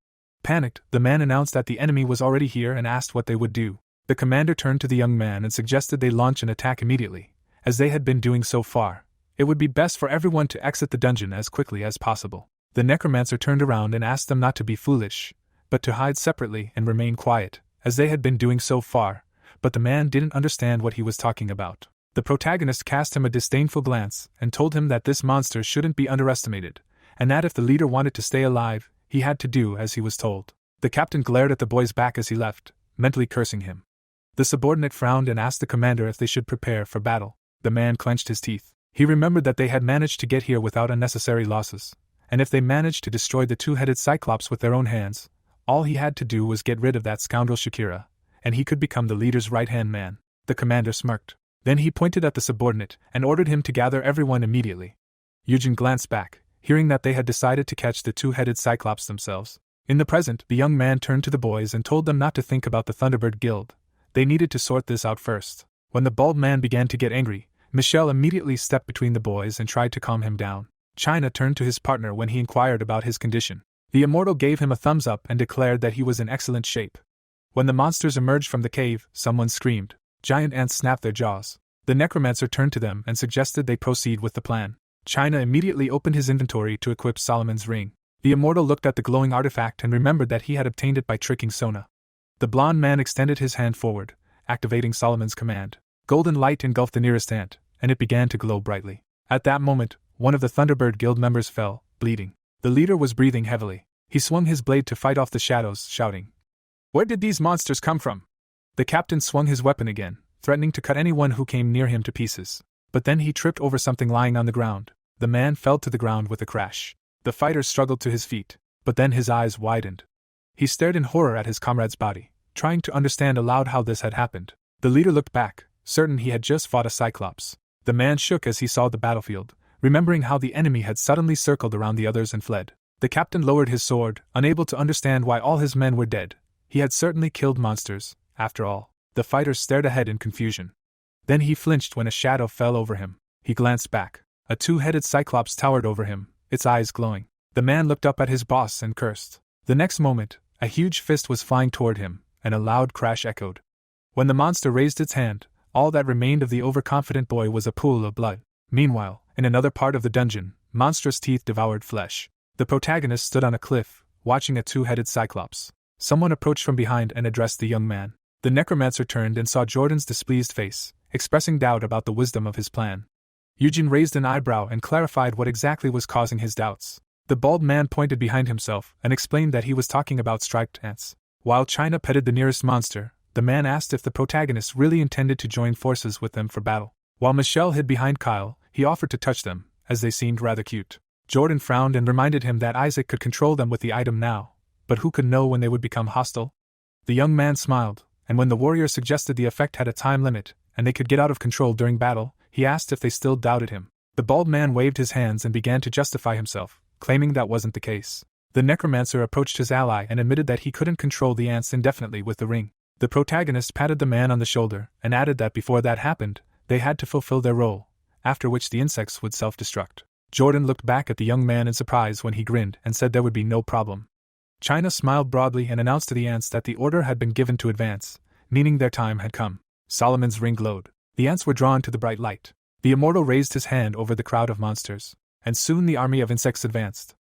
Panicked, the man announced that the enemy was already here and asked what they would do. The commander turned to the young man and suggested they launch an attack immediately, as they had been doing so far. It would be best for everyone to exit the dungeon as quickly as possible. The necromancer turned around and asked them not to be foolish, but to hide separately and remain quiet, as they had been doing so far, but the man didn't understand what he was talking about. The protagonist cast him a disdainful glance and told him that this monster shouldn't be underestimated, and that if the leader wanted to stay alive, he had to do as he was told. The captain glared at the boy's back as he left, mentally cursing him. The subordinate frowned and asked the commander if they should prepare for battle. The man clenched his teeth. He remembered that they had managed to get here without unnecessary losses, and if they managed to destroy the 2-headed Cyclops with their own hands, all he had to do was get rid of that scoundrel Shakira, and he could become the leader's right-hand man. The commander smirked. Then he pointed at the subordinate and ordered him to gather everyone immediately. Eugen glanced back, hearing that they had decided to catch the 2-headed Cyclops themselves. In the present, the young man turned to the boys and told them not to think about the Thunderbird Guild. They needed to sort this out first. When the bald man began to get angry, Michelle immediately stepped between the boys and tried to calm him down. China turned to his partner when he inquired about his condition. The immortal gave him a thumbs up and declared that he was in excellent shape. When the monsters emerged from the cave, someone screamed. Giant ants snapped their jaws. The necromancer turned to them and suggested they proceed with the plan. China immediately opened his inventory to equip Solomon's ring. The immortal looked at the glowing artifact and remembered that he had obtained it by tricking Sona. The blond man extended his hand forward, activating Solomon's command. Golden light engulfed the nearest ant, and it began to glow brightly. At that moment, one of the Thunderbird Guild members fell, bleeding. The leader was breathing heavily. He swung his blade to fight off the shadows, shouting, "Where did these monsters come from?" The captain swung his weapon again, threatening to cut anyone who came near him to pieces. But then he tripped over something lying on the ground. The man fell to the ground with a crash. The fighter struggled to his feet, but then his eyes widened. He stared in horror at his comrade's body, trying to understand aloud how this had happened. The leader looked back, certain he had just fought a cyclops. The man shook as he saw the battlefield, remembering how the enemy had suddenly circled around the others and fled. The captain lowered his sword, unable to understand why all his men were dead. He had certainly killed monsters, after all. The fighter stared ahead in confusion. Then he flinched when a shadow fell over him. He glanced back. A two-headed cyclops towered over him, its eyes glowing. The man looked up at his boss and cursed. The next moment, a huge fist was flying toward him, and a loud crash echoed. When the monster raised its hand, all that remained of the overconfident boy was a pool of blood. Meanwhile, in another part of the dungeon, monstrous teeth devoured flesh. The protagonist stood on a cliff, watching a two-headed cyclops. Someone approached from behind and addressed the young man. The necromancer turned and saw Jordan's displeased face, expressing doubt about the wisdom of his plan. Eugene raised an eyebrow and clarified what exactly was causing his doubts. The bald man pointed behind himself and explained that he was talking about striped ants. While China petted the nearest monster, the man asked if the protagonist really intended to join forces with them for battle. While Michelle hid behind Kyle, he offered to touch them, as they seemed rather cute. Jordan frowned and reminded him that Isaac could control them with the item now, but who could know when they would become hostile? The young man smiled, and when the warrior suggested the effect had a time limit, and they could get out of control during battle, he asked if they still doubted him. The bald man waved his hands and began to justify himself, claiming that wasn't the case. The necromancer approached his ally and admitted that he couldn't control the ants indefinitely with the ring. The protagonist patted the man on the shoulder and added that before that happened, they had to fulfill their role, after which the insects would self-destruct. Jordan looked back at the young man in surprise when he grinned and said there would be no problem. China smiled broadly and announced to the ants that the order had been given to advance, meaning their time had come. Solomon's ring glowed. The ants were drawn to the bright light. The immortal raised his hand over the crowd of monsters, and soon the army of insects advanced.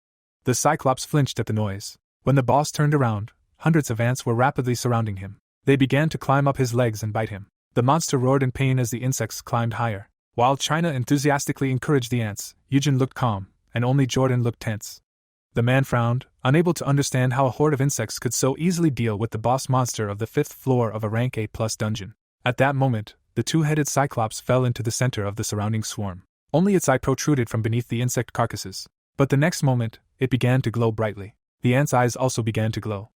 The cyclops flinched at the noise. When the boss turned around, hundreds of ants were rapidly surrounding him. They began to climb up his legs and bite him. The monster roared in pain as the insects climbed higher. While China enthusiastically encouraged the ants, Eugen looked calm, and only Jordan looked tense. The man frowned, unable to understand how a horde of insects could so easily deal with the boss monster of the 5th floor of a rank A+ dungeon. At that moment, the two-headed cyclops fell into the center of the surrounding swarm. Only its eye protruded from beneath the insect carcasses. But the next moment, it began to glow brightly. The ants' eyes also began to glow.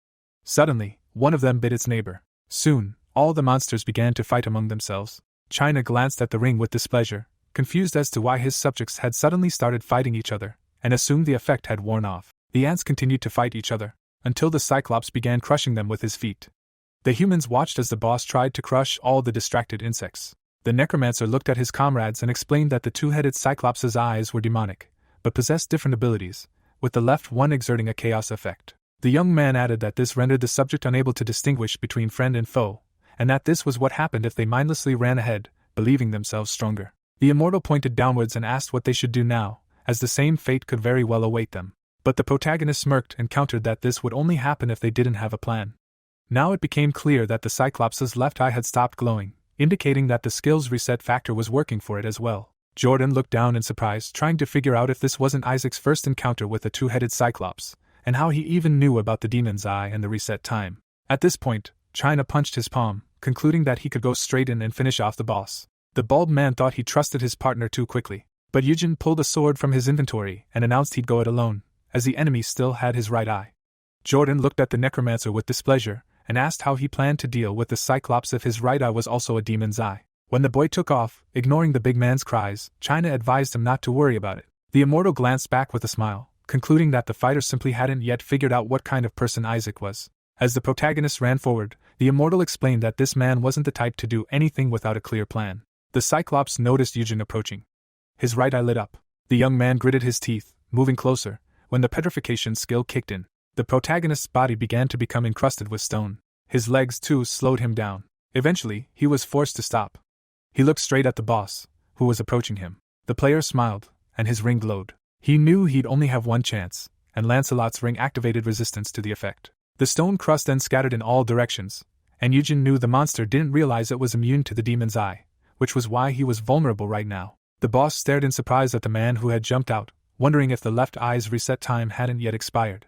Suddenly, one of them bit its neighbor. Soon, all the monsters began to fight among themselves. China glanced at the ring with displeasure, confused as to why his subjects had suddenly started fighting each other, and assumed the effect had worn off. The ants continued to fight each other, until the cyclops began crushing them with his feet. The humans watched as the boss tried to crush all the distracted insects. The necromancer looked at his comrades and explained that the two-headed cyclops' eyes were demonic, but possessed different abilities, with the left one exerting a chaos effect. The young man added that this rendered the subject unable to distinguish between friend and foe, and that this was what happened if they mindlessly ran ahead, believing themselves stronger. The immortal pointed downwards and asked what they should do now, as the same fate could very well await them. But the protagonist smirked and countered that this would only happen if they didn't have a plan. Now it became clear that the cyclops' left eye had stopped glowing, indicating that the skills reset factor was working for it as well. Jordan looked down in surprise, trying to figure out if this wasn't Isaac's first encounter with a two-headed cyclops, and how he even knew about the demon's eye and the reset time. At this point, China punched his palm, concluding that he could go straight in and finish off the boss. The bald man thought he trusted his partner too quickly, but Eugen pulled a sword from his inventory and announced he'd go it alone, as the enemy still had his right eye. Jordan looked at the necromancer with displeasure, and asked how he planned to deal with the cyclops if his right eye was also a demon's eye. When the boy took off, ignoring the big man's cries, China advised him not to worry about it. The immortal glanced back with a smile, concluding that the fighter simply hadn't yet figured out what kind of person Isaac was. As the protagonist ran forward, the immortal explained that this man wasn't the type to do anything without a clear plan. The Cyclops noticed Yujin approaching. His right eye lit up. The young man gritted his teeth, moving closer, when the petrification skill kicked in. The protagonist's body began to become encrusted with stone. His legs, too, slowed him down. Eventually, he was forced to stop. He looked straight at the boss, who was approaching him. The player smiled, and his ring glowed. He knew he'd only have one chance, and Lancelot's ring activated resistance to the effect. The stone crust then scattered in all directions, and Yujin knew the monster didn't realize it was immune to the demon's eye, which was why he was vulnerable right now. The boss stared in surprise at the man who had jumped out, wondering if the left eye's reset time hadn't yet expired.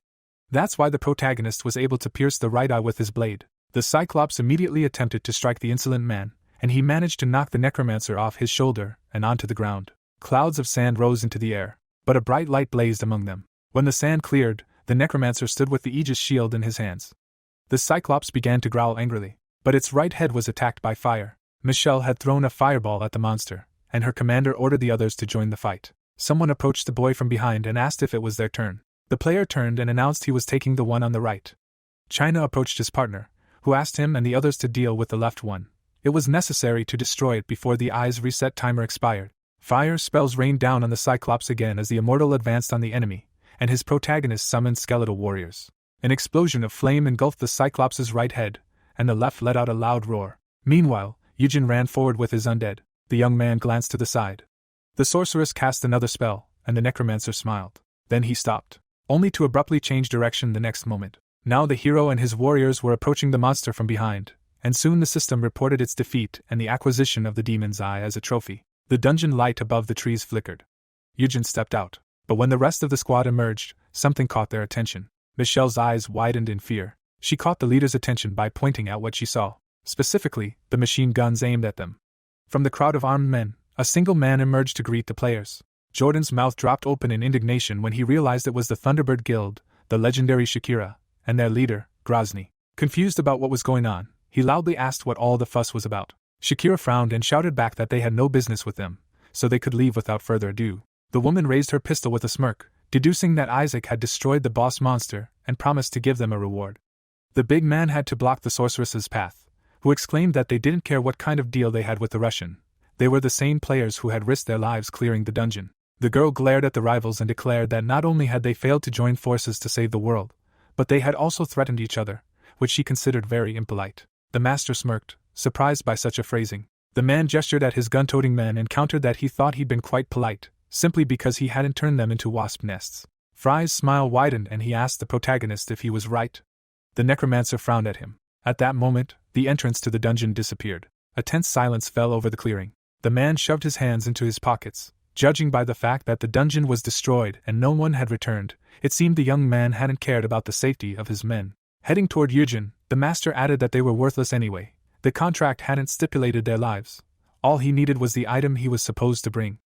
That's why the protagonist was able to pierce the right eye with his blade. The Cyclops immediately attempted to strike the insolent man, and he managed to knock the necromancer off his shoulder and onto the ground. Clouds of sand rose into the air, but a bright light blazed among them. When the sand cleared, the necromancer stood with the Aegis shield in his hands. The Cyclops began to growl angrily, but its right head was attacked by fire. Michelle had thrown a fireball at the monster, and her commander ordered the others to join the fight. Someone approached the boy from behind and asked if it was their turn. The player turned and announced he was taking the one on the right. China approached his partner, who asked him and the others to deal with the left one. It was necessary to destroy it before the eye's reset timer expired. Fire spells rained down on the Cyclops again as the immortal advanced on the enemy, and his protagonist summoned skeletal warriors. An explosion of flame engulfed the Cyclops' right head, and the left let out a loud roar. Meanwhile, Yujin ran forward with his undead. The young man glanced to the side. The sorceress cast another spell, and the necromancer smiled. Then he stopped, only to abruptly change direction the next moment. Now the hero and his warriors were approaching the monster from behind, and soon the system reported its defeat and the acquisition of the demon's eye as a trophy. The dungeon light above the trees flickered. Yujin stepped out, but when the rest of the squad emerged, something caught their attention. Michelle's eyes widened in fear. She caught the leader's attention by pointing at what she saw, specifically, the machine guns aimed at them. From the crowd of armed men, a single man emerged to greet the players. Jordan's mouth dropped open in indignation when he realized it was the Thunderbird Guild, the legendary Shakira, and their leader, Grozny. Confused about what was going on, he loudly asked what all the fuss was about. Shakira frowned and shouted back that they had no business with them, so they could leave without further ado. The woman raised her pistol with a smirk, deducing that Isaac had destroyed the boss monster and promised to give them a reward. The big man had to block the sorceress's path, who exclaimed that they didn't care what kind of deal they had with the Russian. They were the same players who had risked their lives clearing the dungeon. The girl glared at the rivals and declared that not only had they failed to join forces to save the world, but they had also threatened each other, which she considered very impolite. The master smirked, surprised by such a phrasing. The man gestured at his gun-toting men and countered that he thought he'd been quite polite, simply because he hadn't turned them into wasp nests. Fry's smile widened and he asked the protagonist if he was right. The necromancer frowned at him. At that moment, the entrance to the dungeon disappeared. A tense silence fell over the clearing. The man shoved his hands into his pockets. Judging by the fact that the dungeon was destroyed and no one had returned, it seemed the young man hadn't cared about the safety of his men. Heading toward Yujin, the master added that they were worthless anyway. The contract hadn't stipulated their lives. All he needed was the item he was supposed to bring.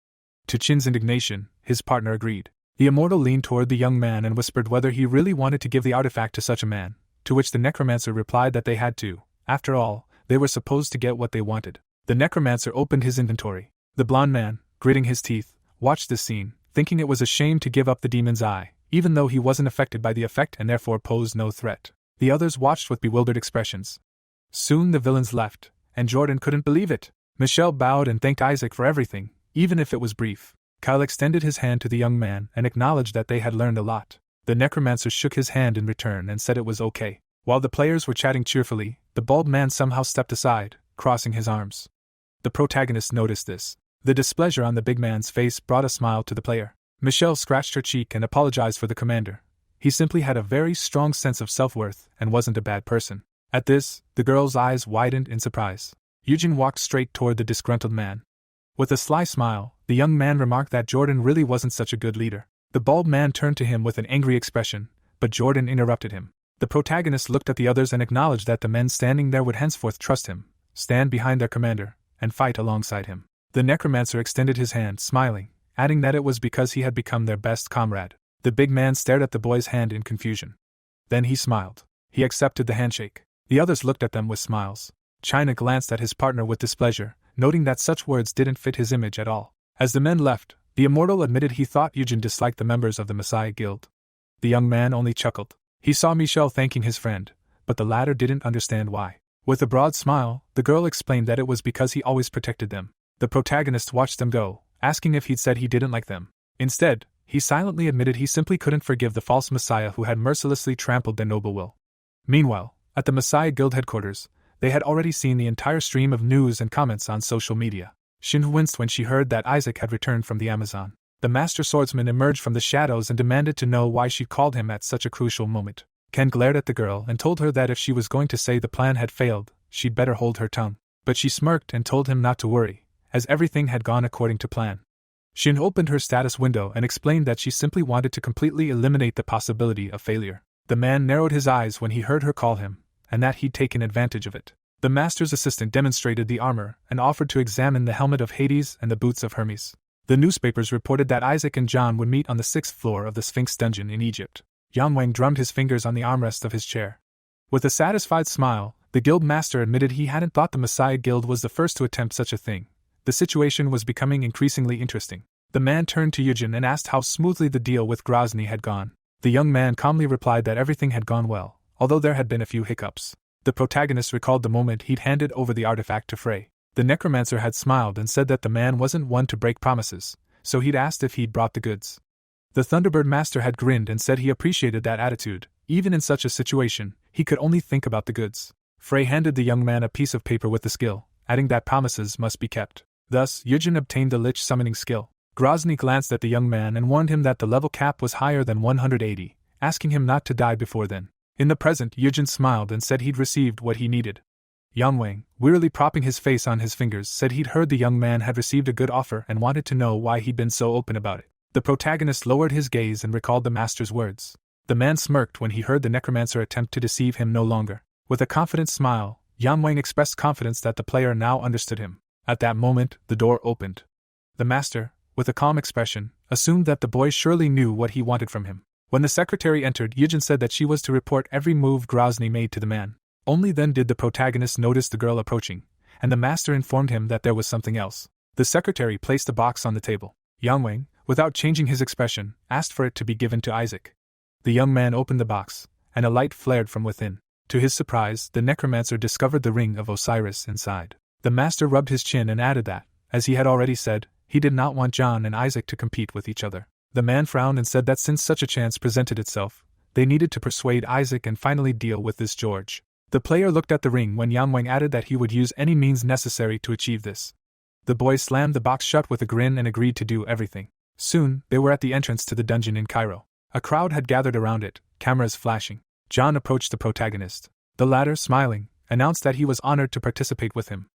To Chin's indignation, his partner agreed. The immortal leaned toward the young man and whispered whether he really wanted to give the artifact to such a man, to which the necromancer replied that they had to. After all, they were supposed to get what they wanted. The necromancer opened his inventory. The blond man, gritting his teeth, watched this scene, thinking it was a shame to give up the demon's eye, even though he wasn't affected by the effect and therefore posed no threat. The others watched with bewildered expressions. Soon the villains left, and Jordan couldn't believe it. Michelle bowed and thanked Isaac for everything, even if it was brief. Kyle extended his hand to the young man and acknowledged that they had learned a lot. The necromancer shook his hand in return and said it was okay. While the players were chatting cheerfully, the bald man somehow stepped aside, crossing his arms. The protagonist noticed this. The displeasure on the big man's face brought a smile to the player. Michelle scratched her cheek and apologized for the commander. He simply had a very strong sense of self-worth and wasn't a bad person. At this, the girl's eyes widened in surprise. Yujin walked straight toward the disgruntled man. With a sly smile, the young man remarked that Jordan really wasn't such a good leader. The bald man turned to him with an angry expression, but Jordan interrupted him. The protagonist looked at the others and acknowledged that the men standing there would henceforth trust him, stand behind their commander, and fight alongside him. The necromancer extended his hand, smiling, adding that it was because he had become their best comrade. The big man stared at the boy's hand in confusion. Then he smiled. He accepted the handshake. The others looked at them with smiles. China glanced at his partner with displeasure, noting that such words didn't fit his image at all. As the men left, the immortal admitted he thought Yujin disliked the members of the Messiah Guild. The young man only chuckled. He saw Michelle thanking his friend, but the latter didn't understand why. With a broad smile, the girl explained that it was because he always protected them. The protagonist watched them go, asking if he'd said he didn't like them. Instead, he silently admitted he simply couldn't forgive the false messiah who had mercilessly trampled their noble will. Meanwhile, at the Messiah Guild headquarters, they had already seen the entire stream of news and comments on social media. Shin winced when she heard that Isaac had returned from the Amazon. The master swordsman emerged from the shadows and demanded to know why she called him at such a crucial moment. Ken glared at the girl and told her that if she was going to say the plan had failed, she'd better hold her tongue. But she smirked and told him not to worry, as everything had gone according to plan. Shin opened her status window and explained that she simply wanted to completely eliminate the possibility of failure. The man narrowed his eyes when he heard her call him, and that he'd taken advantage of it. The master's assistant demonstrated the armor and offered to examine the helmet of Hades and the boots of Hermes. The newspapers reported that Isaac and John would meet on the 6th floor of the Sphinx dungeon in Egypt. Yang Wang drummed his fingers on the armrest of his chair. With a satisfied smile, the guild master admitted he hadn't thought the Messiah Guild was the first to attempt such a thing. The situation was becoming increasingly interesting. The man turned to Yujin and asked how smoothly the deal with Grozny had gone. The young man calmly replied that everything had gone well, although there had been a few hiccups. The protagonist recalled the moment he'd handed over the artifact to Frey. The necromancer had smiled and said that the man wasn't one to break promises, so he'd asked if he'd brought the goods. The Thunderbird master had grinned and said he appreciated that attitude. Even in such a situation, he could only think about the goods. Frey handed the young man a piece of paper with the skill, adding that promises must be kept. Thus, Yujin obtained the Lich summoning skill. Grozny glanced at the young man and warned him that the level cap was higher than 180, asking him not to die before then. In the present, Yujin smiled and said he'd received what he needed. Yang Wang, wearily propping his face on his fingers, said he'd heard the young man had received a good offer and wanted to know why he'd been so open about it. The protagonist lowered his gaze and recalled the master's words. The man smirked when he heard the necromancer attempt to deceive him no longer. With a confident smile, Yang Wang expressed confidence that the player now understood him. At that moment, the door opened. The master, with a calm expression, assumed that the boy surely knew what he wanted from him. When the secretary entered, Yujin said that she was to report every move Grozny made to the man. Only then did the protagonist notice the girl approaching, and the master informed him that there was something else. The secretary placed a box on the table. Yang Wang, without changing his expression, asked for it to be given to Isaac. The young man opened the box, and a light flared from within. To his surprise, the necromancer discovered the ring of Osiris inside. The master rubbed his chin and added that, as he had already said, he did not want John and Isaac to compete with each other. The man frowned and said that since such a chance presented itself, they needed to persuade Isaac and finally deal with this George. The player looked at the ring when Yang Wang added that he would use any means necessary to achieve this. The boy slammed the box shut with a grin and agreed to do everything. Soon, they were at the entrance to the dungeon in Cairo. A crowd had gathered around it, cameras flashing. John approached the protagonist. The latter, smiling, announced that he was honored to participate with him.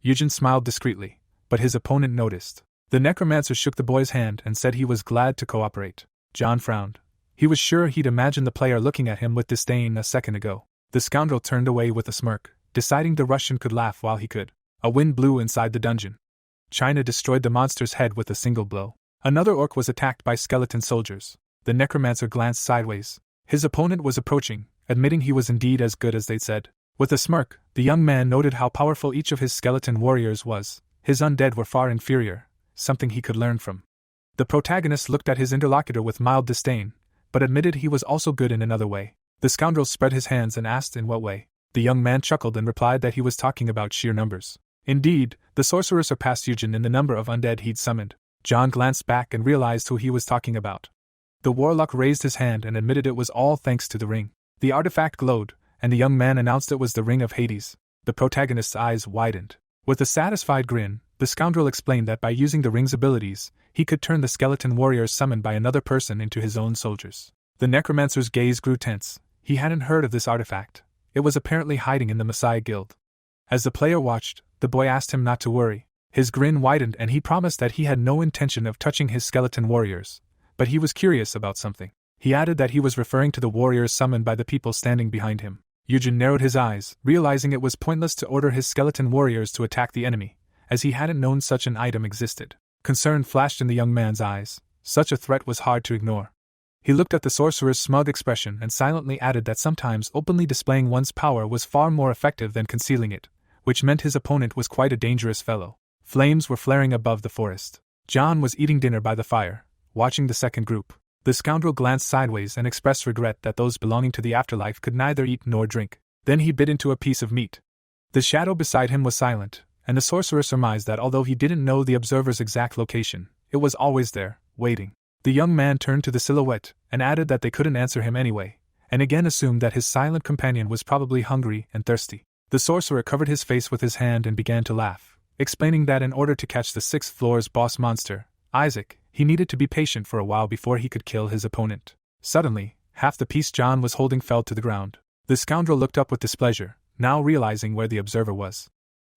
Yujin smiled discreetly, but his opponent noticed. The necromancer shook the boy's hand and said he was glad to cooperate. John frowned. He was sure he'd imagined the player looking at him with disdain a second ago. The scoundrel turned away with a smirk, deciding the Russian could laugh while he could. A wind blew inside the dungeon. China destroyed the monster's head with a single blow. Another orc was attacked by skeleton soldiers. The necromancer glanced sideways. His opponent was approaching, admitting he was indeed as good as they'd said. With a smirk, the young man noted how powerful each of his skeleton warriors was. His undead were far inferior, something he could learn from. The protagonist looked at his interlocutor with mild disdain, but admitted he was also good in another way. The scoundrel spread his hands and asked in what way. The young man chuckled and replied that he was talking about sheer numbers. Indeed, the sorcerer surpassed Yujin in the number of undead he'd summoned. John glanced back and realized who he was talking about. The warlock raised his hand and admitted it was all thanks to the ring. The artifact glowed, and the young man announced it was the ring of Hades. The protagonist's eyes widened. With a satisfied grin, the scoundrel explained that by using the ring's abilities, he could turn the skeleton warriors summoned by another person into his own soldiers. The necromancer's gaze grew tense. He hadn't heard of this artifact. It was apparently hiding in the Messiah Guild. As the player watched, the boy asked him not to worry. His grin widened and he promised that he had no intention of touching his skeleton warriors, but he was curious about something. He added that he was referring to the warriors summoned by the people standing behind him. Yujin narrowed his eyes, realizing it was pointless to order his skeleton warriors to attack the enemy, as he hadn't known such an item existed. Concern flashed in the young man's eyes. Such a threat was hard to ignore. He looked at the sorcerer's smug expression and silently added that sometimes openly displaying one's power was far more effective than concealing it, which meant his opponent was quite a dangerous fellow. Flames were flaring above the forest. John was eating dinner by the fire, watching the second group. The scoundrel glanced sideways and expressed regret that those belonging to the afterlife could neither eat nor drink. Then he bit into a piece of meat. The shadow beside him was silent, and the sorcerer surmised that although he didn't know the observer's exact location, it was always there, waiting. The young man turned to the silhouette and added that they couldn't answer him anyway, and again assumed that his silent companion was probably hungry and thirsty. The sorcerer covered his face with his hand and began to laugh, explaining that in order to catch the sixth floor's boss monster, Isaac, he needed to be patient for a while before he could kill his opponent. Suddenly, half the piece John was holding fell to the ground. The scoundrel looked up with displeasure, now realizing where the observer was.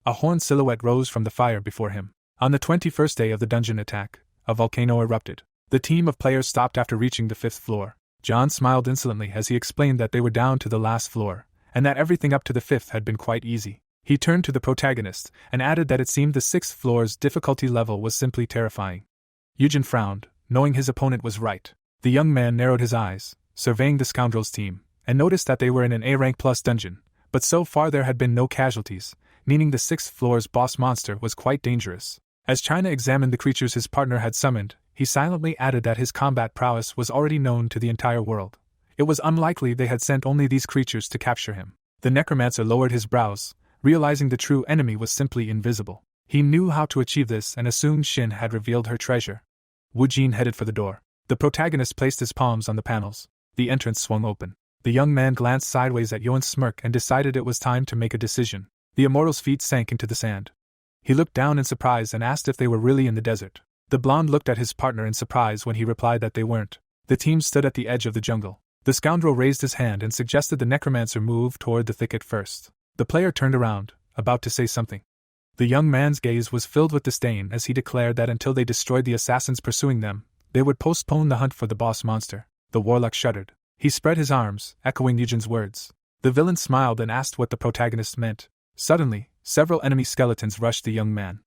A horned silhouette rose from the fire before him. On the 21st day of the dungeon attack, a volcano erupted. The team of players stopped after reaching the 5th floor. John smiled insolently as he explained that they were down to the last floor, and that everything up to the 5th had been quite easy. He turned to the protagonist and added that it seemed the 6th floor's difficulty level was simply terrifying. Eugen frowned, knowing his opponent was right. The young man narrowed his eyes, surveying the scoundrel's team, and noticed that they were in an A-rank plus dungeon, but so far there had been no casualties, meaning the 6th floor's boss monster was quite dangerous. As China examined the creatures his partner had summoned, he silently added that his combat prowess was already known to the entire world. It was unlikely they had sent only these creatures to capture him. The necromancer lowered his brows, realizing the true enemy was simply invisible. He knew how to achieve this and assumed Shin had revealed her treasure. Wu Jin headed for the door. The protagonist placed his palms on the panels. The entrance swung open. The young man glanced sideways at Yoan's smirk and decided it was time to make a decision. The immortal's feet sank into the sand. He looked down in surprise and asked if they were really in the desert. The blonde looked at his partner in surprise when he replied that they weren't. The team stood at the edge of the jungle. The scoundrel raised his hand and suggested the necromancer move toward the thicket first. The player turned around, about to say something. The young man's gaze was filled with disdain as he declared that until they destroyed the assassins pursuing them, they would postpone the hunt for the boss monster. The warlock shuddered. He spread his arms, echoing Eugen's words. The villain smiled and asked what the protagonist meant. Suddenly, several enemy skeletons rushed the young man.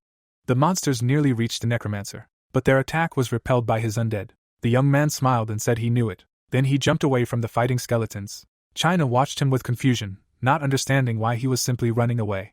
The monsters nearly reached the necromancer, but their attack was repelled by his undead. The young man smiled and said he knew it. Then he jumped away from the fighting skeletons. China watched him with confusion, not understanding why he was simply running away.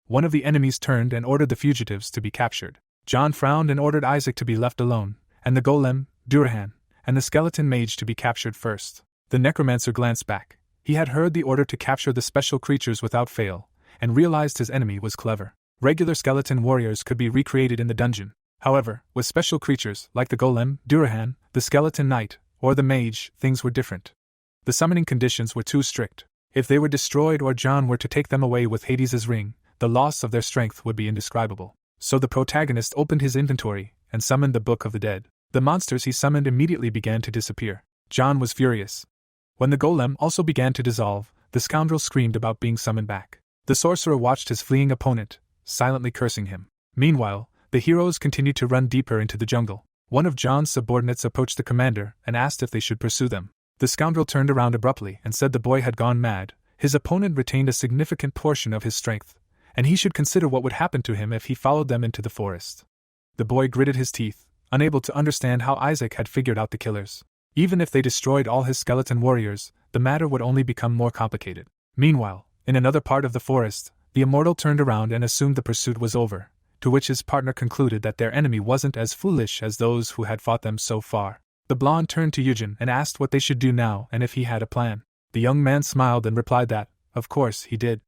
One of the enemies turned and ordered the fugitives to be captured. John frowned and ordered Isaac to be left alone, and the golem, Durahan, and the skeleton mage to be captured first. The necromancer glanced back. He had heard the order to capture the special creatures without fail, and realized his enemy was clever. Regular skeleton warriors could be recreated in the dungeon. However, with special creatures like the golem, Durahan, the skeleton knight, or the mage, things were different. The summoning conditions were too strict. If they were destroyed or John were to take them away with Hades's ring, the loss of their strength would be indescribable. So the protagonist opened his inventory and summoned the Book of the Dead. The monsters he summoned immediately began to disappear. John was furious. When the golem also began to dissolve, the scoundrel screamed about being summoned back. The sorcerer watched his fleeing opponent, silently cursing him. Meanwhile, the heroes continued to run deeper into the jungle. One of John's subordinates approached the commander and asked if they should pursue them. The scoundrel turned around abruptly and said the boy had gone mad. His opponent retained a significant portion of his strength, and he should consider what would happen to him if he followed them into the forest. The boy gritted his teeth, unable to understand how Isaac had figured out the killers. Even if they destroyed all his skeleton warriors, the matter would only become more complicated. Meanwhile, in another part of the forest, the immortal turned around and assumed the pursuit was over, to which his partner concluded that their enemy wasn't as foolish as those who had fought them so far. The blonde turned to Eugen and asked what they should do now and if he had a plan. The young man smiled and replied that, of course, he did.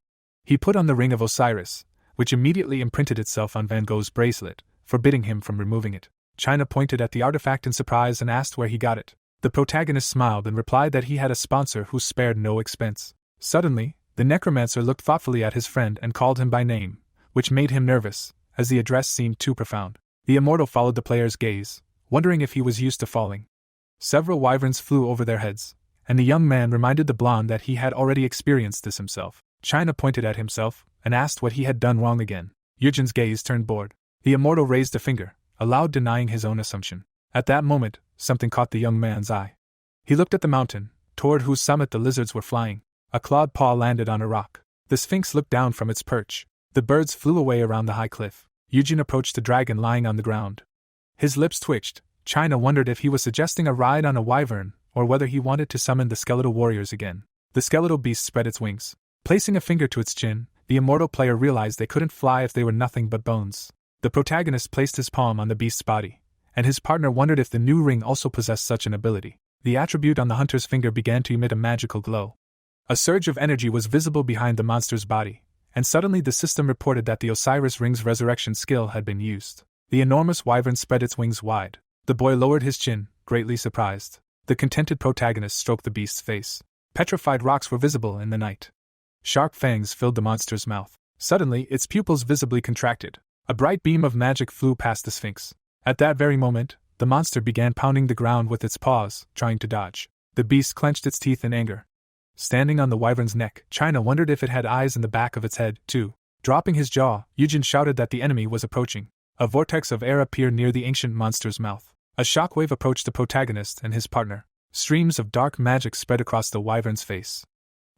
He put on the Ring of Osiris, which immediately imprinted itself on Van Gogh's bracelet, forbidding him from removing it. China pointed at the artifact in surprise and asked where he got it. The protagonist smiled and replied that he had a sponsor who spared no expense. Suddenly, the necromancer looked thoughtfully at his friend and called him by name, which made him nervous, as the address seemed too profound. The immortal followed the player's gaze, wondering if he was used to falling. Several wyverns flew over their heads, and the young man reminded the blonde that he had already experienced this himself. China pointed at himself and asked what he had done wrong again. Eugen's gaze turned bored. The immortal raised a finger, aloud denying his own assumption. At that moment, something caught the young man's eye. He looked at the mountain, toward whose summit the lizards were flying. A clawed paw landed on a rock. The sphinx looked down from its perch. The birds flew away around the high cliff. Eugen approached the dragon lying on the ground. His lips twitched. China wondered if he was suggesting a ride on a wyvern, or whether he wanted to summon the skeletal warriors again. The skeletal beast spread its wings. Placing a finger to its chin, the immortal player realized they couldn't fly if they were nothing but bones. The protagonist placed his palm on the beast's body, and his partner wondered if the new ring also possessed such an ability. The attribute on the hunter's finger began to emit a magical glow. A surge of energy was visible behind the monster's body, and suddenly the system reported that the Osiris Ring's resurrection skill had been used. The enormous wyvern spread its wings wide. The boy lowered his chin, greatly surprised. The contented protagonist stroked the beast's face. Petrified rocks were visible in the night. Sharp fangs filled the monster's mouth. Suddenly, its pupils visibly contracted. A bright beam of magic flew past the Sphinx. At that very moment, the monster began pounding the ground with its paws, trying to dodge. The beast clenched its teeth in anger. Standing on the wyvern's neck, China wondered if it had eyes in the back of its head, too. Dropping his jaw, Eugen shouted that the enemy was approaching. A vortex of air appeared near the ancient monster's mouth. A shockwave approached the protagonist and his partner. Streams of dark magic spread across the wyvern's face.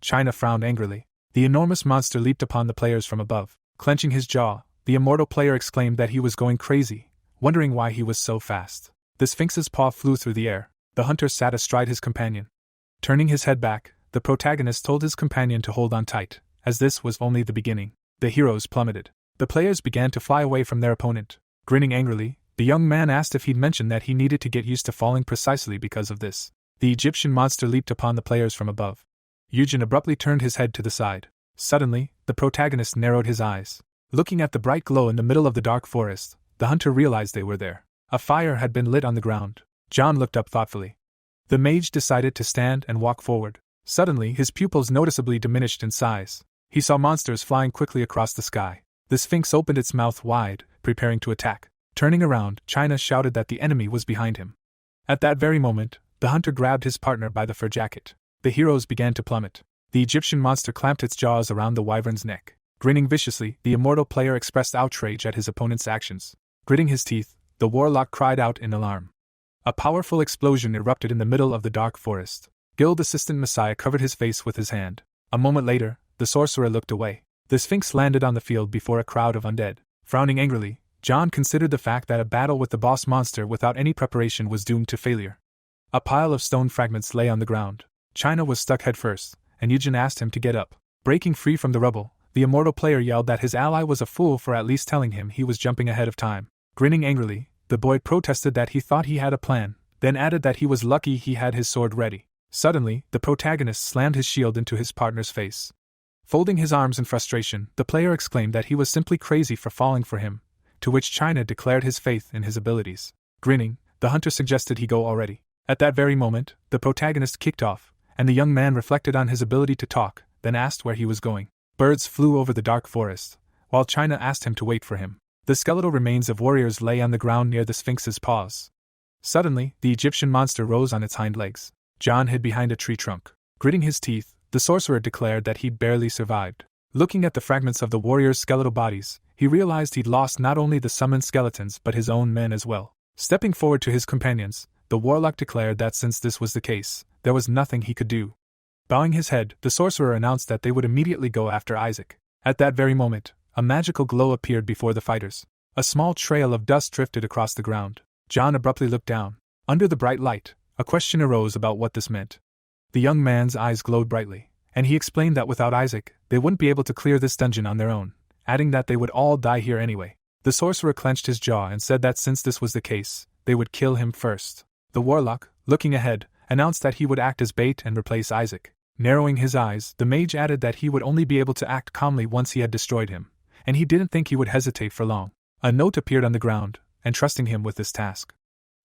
China frowned angrily. The enormous monster leaped upon the players from above. Clenching his jaw, the immortal player exclaimed that he was going crazy, wondering why he was so fast. The Sphinx's paw flew through the air. The hunter sat astride his companion. Turning his head back, the protagonist told his companion to hold on tight, as this was only the beginning. The heroes plummeted. The players began to fly away from their opponent. Grinning angrily, the young man asked if he'd mentioned that he needed to get used to falling precisely because of this. The Egyptian monster leaped upon the players from above. Eugen abruptly turned his head to the side. Suddenly, the protagonist narrowed his eyes. Looking at the bright glow in the middle of the dark forest, the hunter realized they were there. A fire had been lit on the ground. John looked up thoughtfully. The mage decided to stand and walk forward. Suddenly, his pupils noticeably diminished in size. He saw monsters flying quickly across the sky. The Sphinx opened its mouth wide, preparing to attack. Turning around, China shouted that the enemy was behind him. At that very moment, the hunter grabbed his partner by the fur jacket. The heroes began to plummet. The Egyptian monster clamped its jaws around the wyvern's neck. Grinning viciously, the immortal player expressed outrage at his opponent's actions. Gritting his teeth, the warlock cried out in alarm. A powerful explosion erupted in the middle of the dark forest. Guild Assistant Messiah covered his face with his hand. A moment later, the sorcerer looked away. The Sphinx landed on the field before a crowd of undead. Frowning angrily, John considered the fact that a battle with the boss monster without any preparation was doomed to failure. A pile of stone fragments lay on the ground. China was stuck headfirst, and Eugen asked him to get up. Breaking free from the rubble, the immortal player yelled that his ally was a fool for at least telling him he was jumping ahead of time. Grinning angrily, the boy protested that he thought he had a plan, then added that he was lucky he had his sword ready. Suddenly, the protagonist slammed his shield into his partner's face. Folding his arms in frustration, the player exclaimed that he was simply crazy for falling for him, to which China declared his faith in his abilities. Grinning, the hunter suggested he go already. At that very moment, the protagonist kicked off, and the young man reflected on his ability to talk, then asked where he was going. Birds flew over the dark forest, while China asked him to wait for him. The skeletal remains of warriors lay on the ground near the Sphinx's paws. Suddenly, the Egyptian monster rose on its hind legs. John hid behind a tree trunk. Gritting his teeth, the sorcerer declared that he'd barely survived. Looking at the fragments of the warriors' skeletal bodies, he realized he'd lost not only the summoned skeletons but his own men as well. Stepping forward to his companions, the warlock declared that since this was the case, there was nothing he could do. Bowing his head, the sorcerer announced that they would immediately go after Isaac. At that very moment, a magical glow appeared before the fighters. A small trail of dust drifted across the ground. John abruptly looked down. Under the bright light, a question arose about what this meant. The young man's eyes glowed brightly, and he explained that without Isaac, they wouldn't be able to clear this dungeon on their own, adding that they would all die here anyway. The sorcerer clenched his jaw and said that since this was the case, they would kill him first. The warlock, looking ahead, announced that he would act as bait and replace Isaac. Narrowing his eyes, the mage added that he would only be able to act calmly once he had destroyed him, and he didn't think he would hesitate for long. A note appeared on the ground, entrusting him with this task.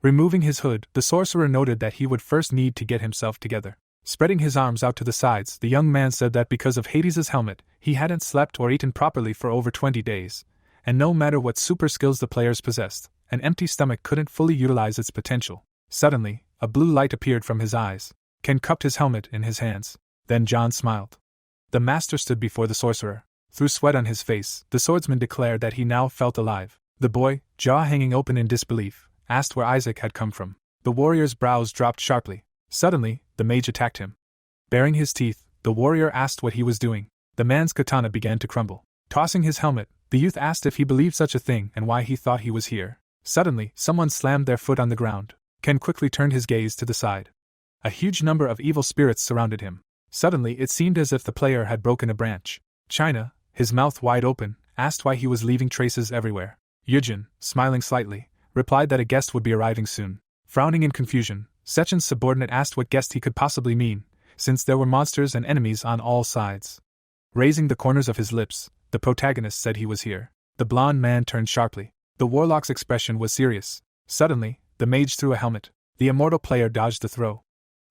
Removing his hood, the sorcerer noted that he would first need to get himself together. Spreading his arms out to the sides, the young man said that because of Hades's helmet, he hadn't slept or eaten properly for over 20 days, and no matter what super skills the players possessed, an empty stomach couldn't fully utilize its potential. Suddenly, a blue light appeared from his eyes. Ken cupped his helmet in his hands. Then John smiled. The master stood before the sorcerer. Through sweat on his face, the swordsman declared that he now felt alive. The boy, jaw hanging open in disbelief, asked where Isaac had come from. The warrior's brows dropped sharply. Suddenly, the mage attacked him. Baring his teeth, the warrior asked what he was doing. The man's katana began to crumble. Tossing his helmet, the youth asked if he believed such a thing and why he thought he was here. Suddenly, someone slammed their foot on the ground. Ken quickly turned his gaze to the side. A huge number of evil spirits surrounded him. Suddenly, it seemed as if the player had broken a branch. China, his mouth wide open, asked why he was leaving traces everywhere. Eugen, smiling slightly, replied that a guest would be arriving soon. Frowning in confusion, Sechen's subordinate asked what guest he could possibly mean, since there were monsters and enemies on all sides. Raising the corners of his lips, the protagonist said he was here. The blond man turned sharply. The warlock's expression was serious. Suddenly, the mage threw a helmet. The immortal player dodged the throw.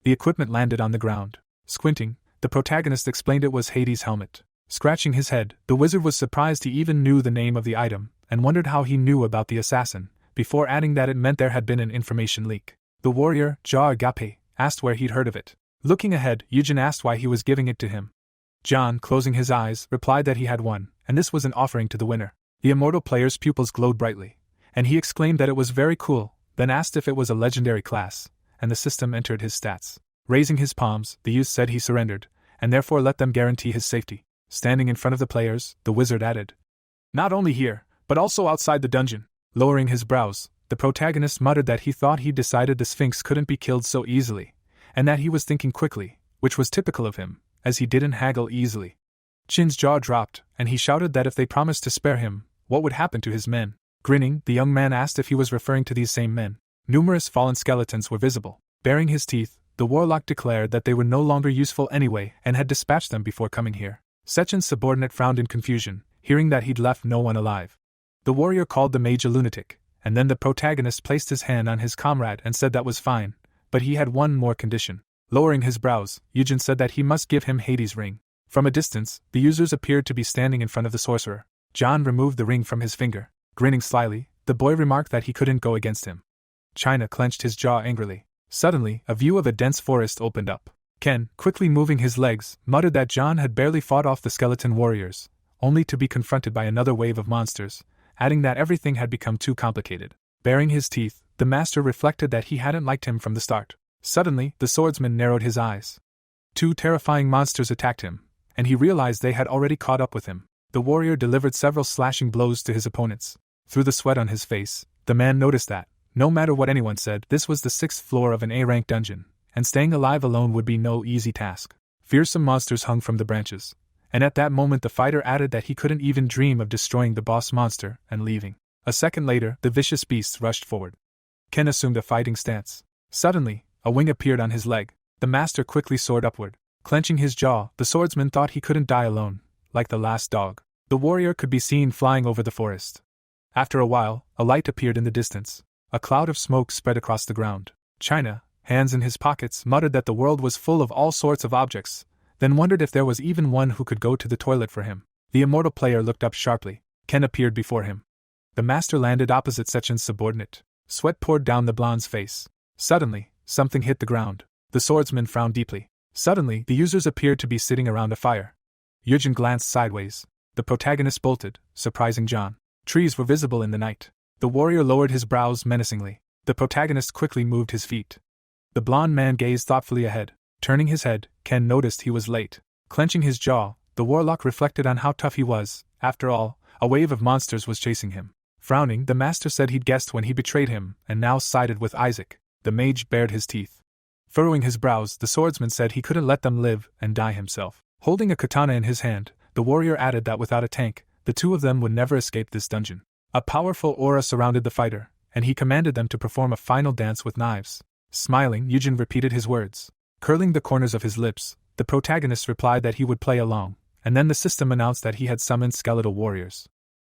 The equipment landed on the ground. Squinting, the protagonist explained it was Hades' helmet. Scratching his head, the wizard was surprised he even knew the name of the item, and wondered how he knew about the assassin, before adding that it meant there had been an information leak. The warrior, Ja Agape, asked where he'd heard of it. Looking ahead, Eugen asked why he was giving it to him. John, closing his eyes, replied that he had one, and this was an offering to the winner. The immortal player's pupils glowed brightly, and he exclaimed that it was very cool, then asked if it was a legendary class, and the system entered his stats. Raising his palms, the youth said he surrendered, and therefore let them guarantee his safety. Standing in front of the players, the wizard added, "Not only here, but also outside the dungeon." Lowering his brows, the protagonist muttered that he thought he'd decided the Sphinx couldn't be killed so easily, and that he was thinking quickly, which was typical of him, as he didn't haggle easily. Chin's jaw dropped, and he shouted that if they promised to spare him, what would happen to his men? Grinning, the young man asked if he was referring to these same men. Numerous fallen skeletons were visible. Baring his teeth, the warlock declared that they were no longer useful anyway and had dispatched them before coming here. Sechen's subordinate frowned in confusion, hearing that he'd left no one alive. The warrior called the mage a lunatic, and then the protagonist placed his hand on his comrade and said that was fine, but he had one more condition. Lowering his brows, Eugen said that he must give him Hades' ring. From a distance, the users appeared to be standing in front of the sorcerer. John removed the ring from his finger. Grinning slyly, the boy remarked that he couldn't go against him. China clenched his jaw angrily. Suddenly, a view of a dense forest opened up. Ken, quickly moving his legs, muttered that John had barely fought off the skeleton warriors, only to be confronted by another wave of monsters, adding that everything had become too complicated. Baring his teeth, the master reflected that he hadn't liked him from the start. Suddenly, the swordsman narrowed his eyes. Two terrifying monsters attacked him, and he realized they had already caught up with him. The warrior delivered several slashing blows to his opponents. Through the sweat on his face, the man noticed that, no matter what anyone said, this was the 6th floor of an A-rank dungeon, and staying alive alone would be no easy task. Fearsome monsters hung from the branches, and at that moment the fighter added that he couldn't even dream of destroying the boss monster and leaving. A second later, the vicious beasts rushed forward. Ken assumed a fighting stance. Suddenly, a wing appeared on his leg. The master quickly soared upward. Clenching his jaw, the swordsman thought he couldn't die alone, like the last dog. The warrior could be seen flying over the forest. After a while, a light appeared in the distance. A cloud of smoke spread across the ground. China, hands in his pockets, muttered that the world was full of all sorts of objects, then wondered if there was even one who could go to the toilet for him. The immortal player looked up sharply. Ken appeared before him. The master landed opposite Sechen's subordinate. Sweat poured down the blonde's face. Suddenly, something hit the ground. The swordsman frowned deeply. Suddenly, the users appeared to be sitting around a fire. Eugen glanced sideways. The protagonist bolted, surprising John. Trees were visible in the night. The warrior lowered his brows menacingly. The protagonist quickly moved his feet. The blond man gazed thoughtfully ahead. Turning his head, Ken noticed he was late. Clenching his jaw, the warlock reflected on how tough he was. After all, a wave of monsters was chasing him. Frowning, the master said he'd guessed when he betrayed him, and now sided with Isaac. The mage bared his teeth. Furrowing his brows, the swordsman said he couldn't let them live and die himself. Holding a katana in his hand, the warrior added that without a tank, the two of them would never escape this dungeon. A powerful aura surrounded the fighter, and he commanded them to perform a final dance with knives. Smiling, Eugen repeated his words. Curling the corners of his lips, the protagonist replied that he would play along, and then the system announced that he had summoned skeletal warriors.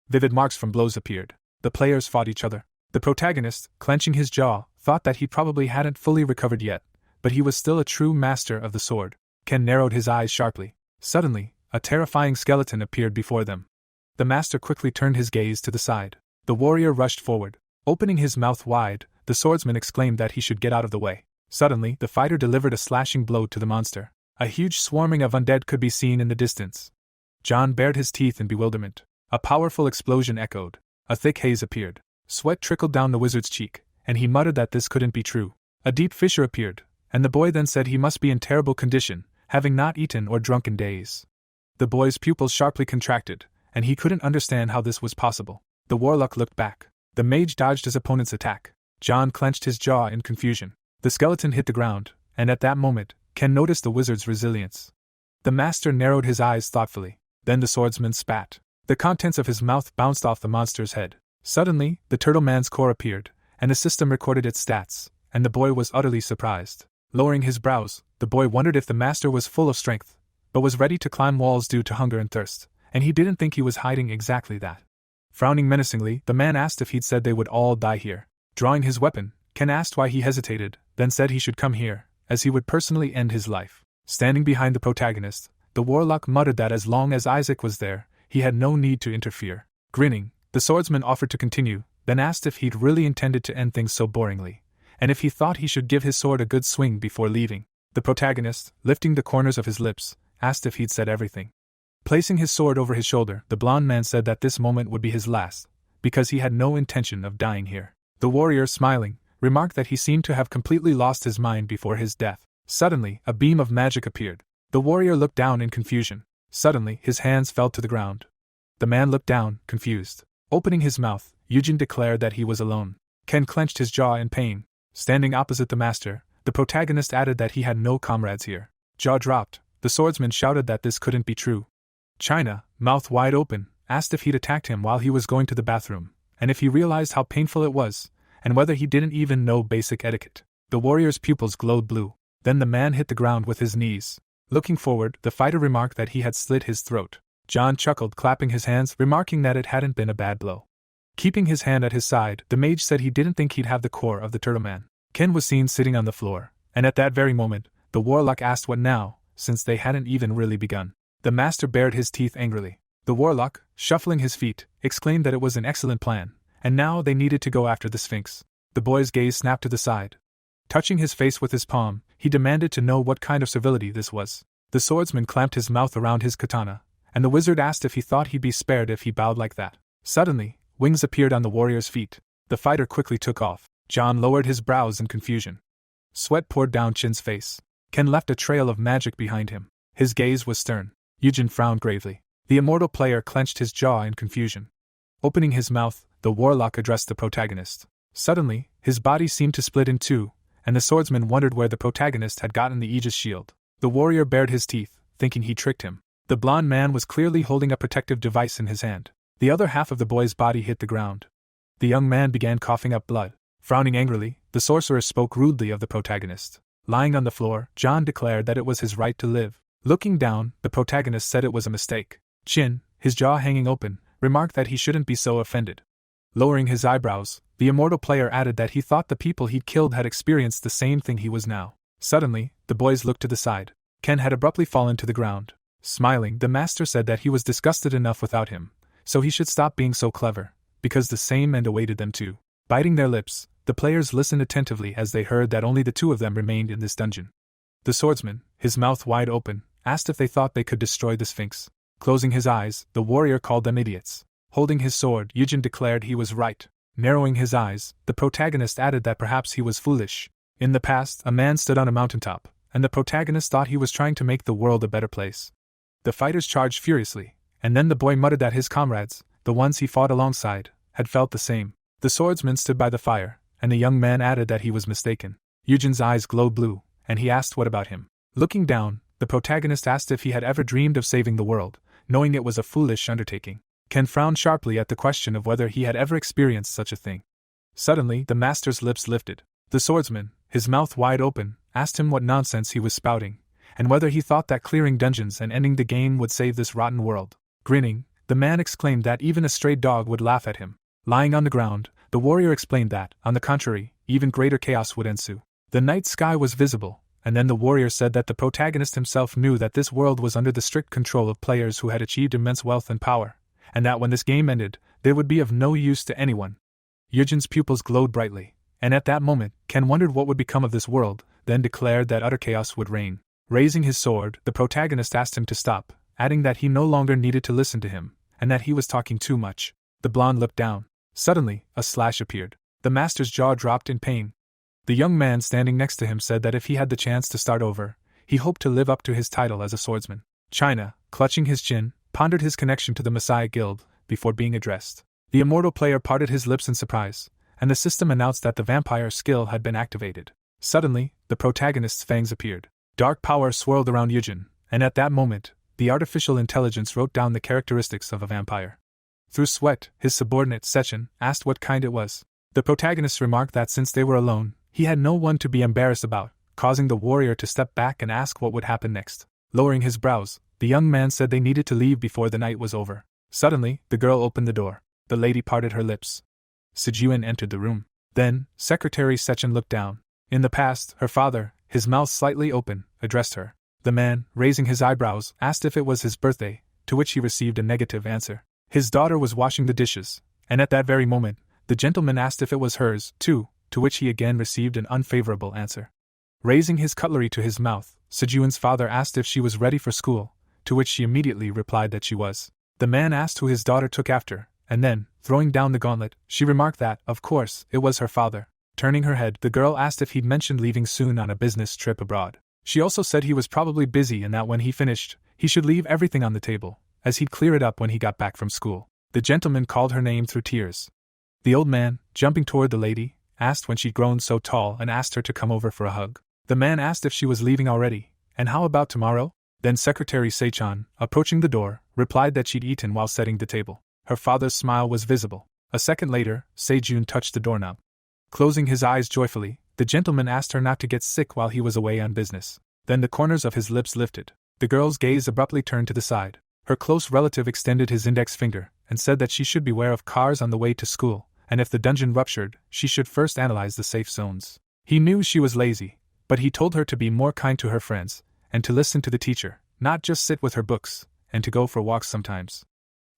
Vivid marks from blows appeared. The players fought each other. The protagonist, clenching his jaw, thought that he probably hadn't fully recovered yet, but he was still a true master of the sword. Ken narrowed his eyes sharply. Suddenly, a terrifying skeleton appeared before them. The master quickly turned his gaze to the side. The warrior rushed forward. Opening his mouth wide, the swordsman exclaimed that he should get out of the way. Suddenly, the fighter delivered a slashing blow to the monster. A huge swarming of undead could be seen in the distance. John bared his teeth in bewilderment. A powerful explosion echoed. A thick haze appeared. Sweat trickled down the wizard's cheek, and he muttered that this couldn't be true. A deep fissure appeared, and the boy then said he must be in terrible condition, having not eaten or drunk in days. The boy's pupils sharply contracted, and he couldn't understand how this was possible. The warlock looked back. The mage dodged his opponent's attack. John clenched his jaw in confusion. The skeleton hit the ground, and at that moment, Ken noticed the wizard's resilience. The master narrowed his eyes thoughtfully. Then the swordsman spat. The contents of his mouth bounced off the monster's head. Suddenly, the turtle man's core appeared, and the system recorded its stats, and the boy was utterly surprised. Lowering his brows, the boy wondered if the master was full of strength, but was ready to climb walls due to hunger and thirst, and he didn't think he was hiding exactly that. Frowning menacingly, the man asked if he'd said they would all die here. Drawing his weapon, Ken asked why he hesitated, then said he should come here, as he would personally end his life. Standing behind the protagonist, the warlock muttered that as long as Isaac was there, he had no need to interfere. Grinning, the swordsman offered to continue, then asked if he'd really intended to end things so boringly, and if he thought he should give his sword a good swing before leaving. The protagonist, lifting the corners of his lips, asked if he'd said everything. Placing his sword over his shoulder, the blond man said that this moment would be his last, because he had no intention of dying here. The warrior, smiling, remarked that he seemed to have completely lost his mind before his death. Suddenly, a beam of magic appeared. The warrior looked down in confusion. Suddenly, his hands fell to the ground. The man looked down, confused. Opening his mouth, Yujin declared that he was alone. Ken clenched his jaw in pain. Standing opposite the master, the protagonist added that he had no comrades here. Jaw dropped, the swordsman shouted that this couldn't be true. China, mouth wide open, asked if he'd attacked him while he was going to the bathroom, and if he realized how painful it was, and whether he didn't even know basic etiquette. The warrior's pupils glowed blue. Then the man hit the ground with his knees. Looking forward, the fighter remarked that he had slit his throat. John chuckled, clapping his hands, remarking that it hadn't been a bad blow. Keeping his hand at his side, the mage said he didn't think he'd have the core of the turtle man. Ken was seen sitting on the floor, and at that very moment, the warlock asked what now, since they hadn't even really begun. The master bared his teeth angrily. The warlock, shuffling his feet, exclaimed that it was an excellent plan, and now they needed to go after the Sphinx. The boy's gaze snapped to the side. Touching his face with his palm, he demanded to know what kind of servility this was. The swordsman clamped his mouth around his katana, and the wizard asked if he thought he'd be spared if he bowed like that. Suddenly, wings appeared on the warrior's feet. The fighter quickly took off. John lowered his brows in confusion. Sweat poured down Chin's face. Ken left a trail of magic behind him. His gaze was stern. Yujin frowned gravely. The immortal player clenched his jaw in confusion. Opening his mouth, the warlock addressed the protagonist. Suddenly, his body seemed to split in two, and the swordsman wondered where the protagonist had gotten the Aegis shield. The warrior bared his teeth, thinking he tricked him. The blond man was clearly holding a protective device in his hand. The other half of the boy's body hit the ground. The young man began coughing up blood. Frowning angrily, the sorcerer spoke rudely of the protagonist. Lying on the floor, John declared that it was his right to live. Looking down, the protagonist said it was a mistake. Chin, his jaw hanging open, remarked that he shouldn't be so offended. Lowering his eyebrows, the immortal player added that he thought the people he'd killed had experienced the same thing he was now. Suddenly, the boys looked to the side. Ken had abruptly fallen to the ground. Smiling, the master said that he was disgusted enough without him, so he should stop being so clever, because the same end awaited them too. Biting their lips, the players listened attentively as they heard that only the two of them remained in this dungeon. The swordsman, his mouth wide open, asked if they thought they could destroy the Sphinx. Closing his eyes, the warrior called them idiots. Holding his sword, Yujin declared he was right. Narrowing his eyes, the protagonist added that perhaps he was foolish. In the past, a man stood on a mountaintop, and the protagonist thought he was trying to make the world a better place. The fighters charged furiously, and then the boy muttered that his comrades, the ones he fought alongside, had felt the same. The swordsman stood by the fire, and the young man added that he was mistaken. Yujin's eyes glowed blue, and he asked what about him. Looking down, the protagonist asked if he had ever dreamed of saving the world, knowing it was a foolish undertaking. Ken frowned sharply at the question of whether he had ever experienced such a thing. Suddenly, the master's lips lifted. The swordsman, his mouth wide open, asked him what nonsense he was spouting, and whether he thought that clearing dungeons and ending the game would save this rotten world. Grinning, the man exclaimed that even a stray dog would laugh at him. Lying on the ground, the warrior explained that, on the contrary, even greater chaos would ensue. The night sky was visible, and then the warrior said that the protagonist himself knew that this world was under the strict control of players who had achieved immense wealth and power, and that when this game ended, they would be of no use to anyone. Yujin's pupils glowed brightly, and at that moment, Ken wondered what would become of this world, then declared that utter chaos would reign. Raising his sword, the protagonist asked him to stop, adding that he no longer needed to listen to him, and that he was talking too much. The blonde looked down. Suddenly, a slash appeared. The master's jaw dropped in pain. The young man standing next to him said that if he had the chance to start over, he hoped to live up to his title as a swordsman. China, clutching his chin, pondered his connection to the Messiah Guild before being addressed. The immortal player parted his lips in surprise, and the system announced that the vampire skill had been activated. Suddenly, the protagonist's fangs appeared. Dark power swirled around Yujin, and at that moment, the artificial intelligence wrote down the characteristics of a vampire. Through sweat, his subordinate, Sechin, asked what kind it was. The protagonist remarked that since they were alone, he had no one to be embarrassed about, causing the warrior to step back and ask what would happen next. Lowering his brows, the young man said they needed to leave before the night was over. Suddenly, the girl opened the door. The lady parted her lips. Sejun entered the room. Then, Secretary Sechin looked down. In the past, her father, his mouth slightly open, addressed her. The man, raising his eyebrows, asked if it was his birthday, to which he received a negative answer. His daughter was washing the dishes, and at that very moment, the gentleman asked if it was hers, too, to which he again received an unfavorable answer. Raising his cutlery to his mouth, Sejun's father asked if she was ready for school, to which she immediately replied that she was. The man asked who his daughter took after, and then, throwing down the gauntlet, she remarked that, of course, it was her father. Turning her head, the girl asked if he'd mentioned leaving soon on a business trip abroad. She also said he was probably busy and that when he finished, he should leave everything on the table, as he'd clear it up when he got back from school. The gentleman called her name through tears. The old man, jumping toward the lady, asked when she'd grown so tall and asked her to come over for a hug. The man asked if she was leaving already, and how about tomorrow? Then Secretary Sechan, approaching the door, replied that she'd eaten while setting the table. Her father's smile was visible. A second later, Sejun touched the doorknob. Closing his eyes joyfully, the gentleman asked her not to get sick while he was away on business. Then the corners of his lips lifted. The girl's gaze abruptly turned to the side. Her close relative extended his index finger and said that she should beware of cars on the way to school, and if the dungeon ruptured, she should first analyze the safe zones. He knew she was lazy, but he told her to be more kind to her friends, and to listen to the teacher, not just sit with her books, and to go for walks sometimes.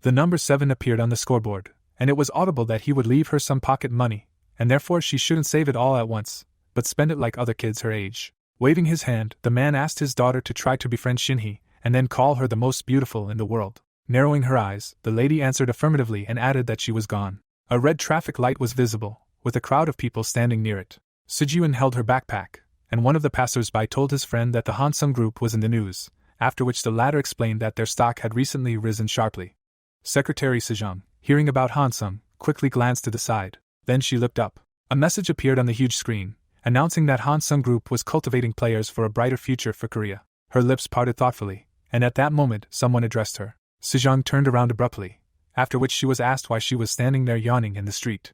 The number 7 appeared on the scoreboard, and it was audible that he would leave her some pocket money, and therefore she shouldn't save it all at once, but spend it like other kids her age. Waving his hand, the man asked his daughter to try to befriend Shinhee, and then call her the most beautiful in the world. Narrowing her eyes, the lady answered affirmatively and added that she was gone. A red traffic light was visible, with a crowd of people standing near it. Sejun held her backpack, and one of the passers-by told his friend that the Hansung group was in the news, after which the latter explained that their stock had recently risen sharply. Secretary Sejong, hearing about Hansung, quickly glanced to the side. Then she looked up. A message appeared on the huge screen, announcing that Hansung Group was cultivating players for a brighter future for Korea. Her lips parted thoughtfully, and at that moment someone addressed her. Sejong turned around abruptly, after which she was asked why she was standing there yawning in the street.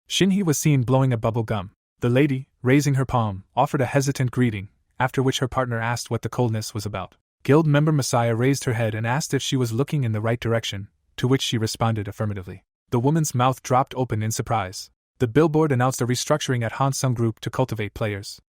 Shinhee was seen blowing a bubble gum. The lady, raising her palm, offered a hesitant greeting, after which her partner asked what the coldness was about. Guild member Messiah raised her head and asked if she was looking in the right direction, to which she responded affirmatively. The woman's mouth dropped open in surprise. The billboard announced a restructuring at Hansung Group to cultivate players.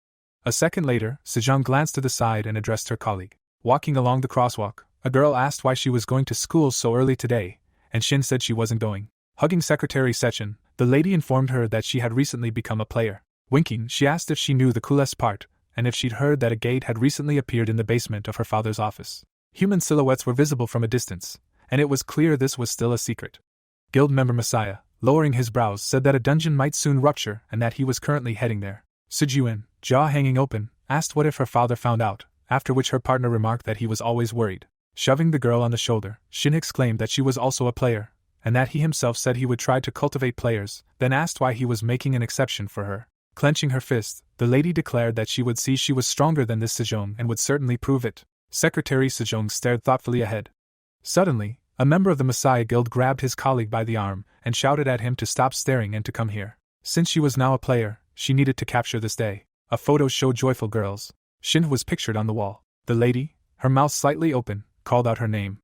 A second later, Sejong glanced to the side and addressed her colleague. Walking along the crosswalk, a girl asked why she was going to school so early today, and Shin said she wasn't going. Hugging Secretary Sechin, the lady informed her that she had recently become a player. Winking, she asked if she knew the coolest part, and if she'd heard that a gate had recently appeared in the basement of her father's office. Human silhouettes were visible from a distance, and it was clear this was still a secret. Guild member Messiah, lowering his brows, said that a dungeon might soon rupture and that he was currently heading there. Sejun, jaw hanging open, asked what if her father found out, after which her partner remarked that he was always worried. Shoving the girl on the shoulder, Shin exclaimed that she was also a player, and that he himself said he would try to cultivate players, then asked why he was making an exception for her. Clenching her fist, the lady declared that she would see she was stronger than this Sejong and would certainly prove it. Secretary Sejong stared thoughtfully ahead. Suddenly, a member of the Messiah Guild grabbed his colleague by the arm and shouted at him to stop staring and to come here. Since she was now a player, she needed to capture this day. A photo showed joyful girls. Shin was pictured on the wall. The lady, her mouth slightly open, called out her name.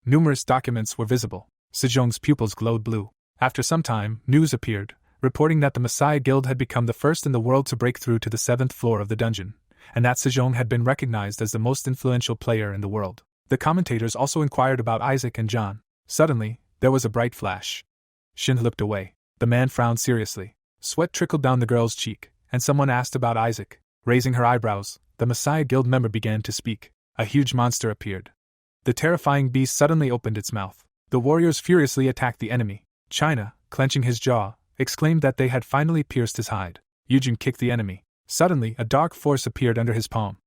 Numerous documents were visible. Sejong's pupils glowed blue. After some time, news appeared, reporting that the Messiah Guild had become the first in the world to break through to the 7th floor of the dungeon, and that Sejong had been recognized as the most influential player in the world. The commentators also inquired about Isaac and John. Suddenly, there was a bright flash. Shin looked away. The man frowned seriously. Sweat trickled down the girl's cheek, and someone asked about Isaac. Raising her eyebrows, the Messiah Guild member began to speak. A huge monster appeared. The terrifying beast suddenly opened its mouth. The warriors furiously attacked the enemy. China, clenching his jaw, exclaimed that they had finally pierced his hide. Yujin kicked the enemy. Suddenly, a dark force appeared under his palm.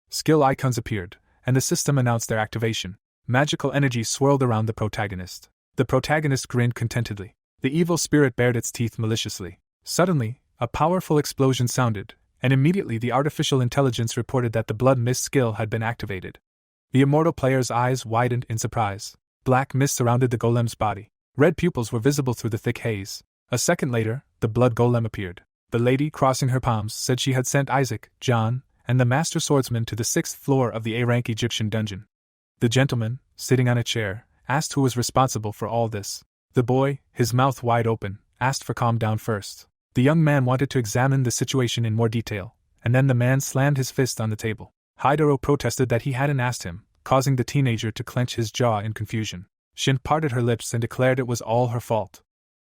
Skill icons appeared, and the system announced their activation. Magical energy swirled around the protagonist. The protagonist grinned contentedly. The evil spirit bared its teeth maliciously. Suddenly, a powerful explosion sounded, and immediately the artificial intelligence reported that the blood mist skill had been activated. The immortal player's eyes widened in surprise. Black mist surrounded the golem's body. Red pupils were visible through the thick haze. A second later, the blood golem appeared. The lady, crossing her palms, said she had sent Isaac, John, and the master swordsman to the 6th floor of the A-rank Egyptian dungeon. The gentleman, sitting on a chair, asked who was responsible for all this. The boy, his mouth wide open, asked for calm down first. The young man wanted to examine the situation in more detail, and then the man slammed his fist on the table. Hidoro protested that he hadn't asked him, causing the teenager to clench his jaw in confusion. Shin parted her lips and declared it was all her fault.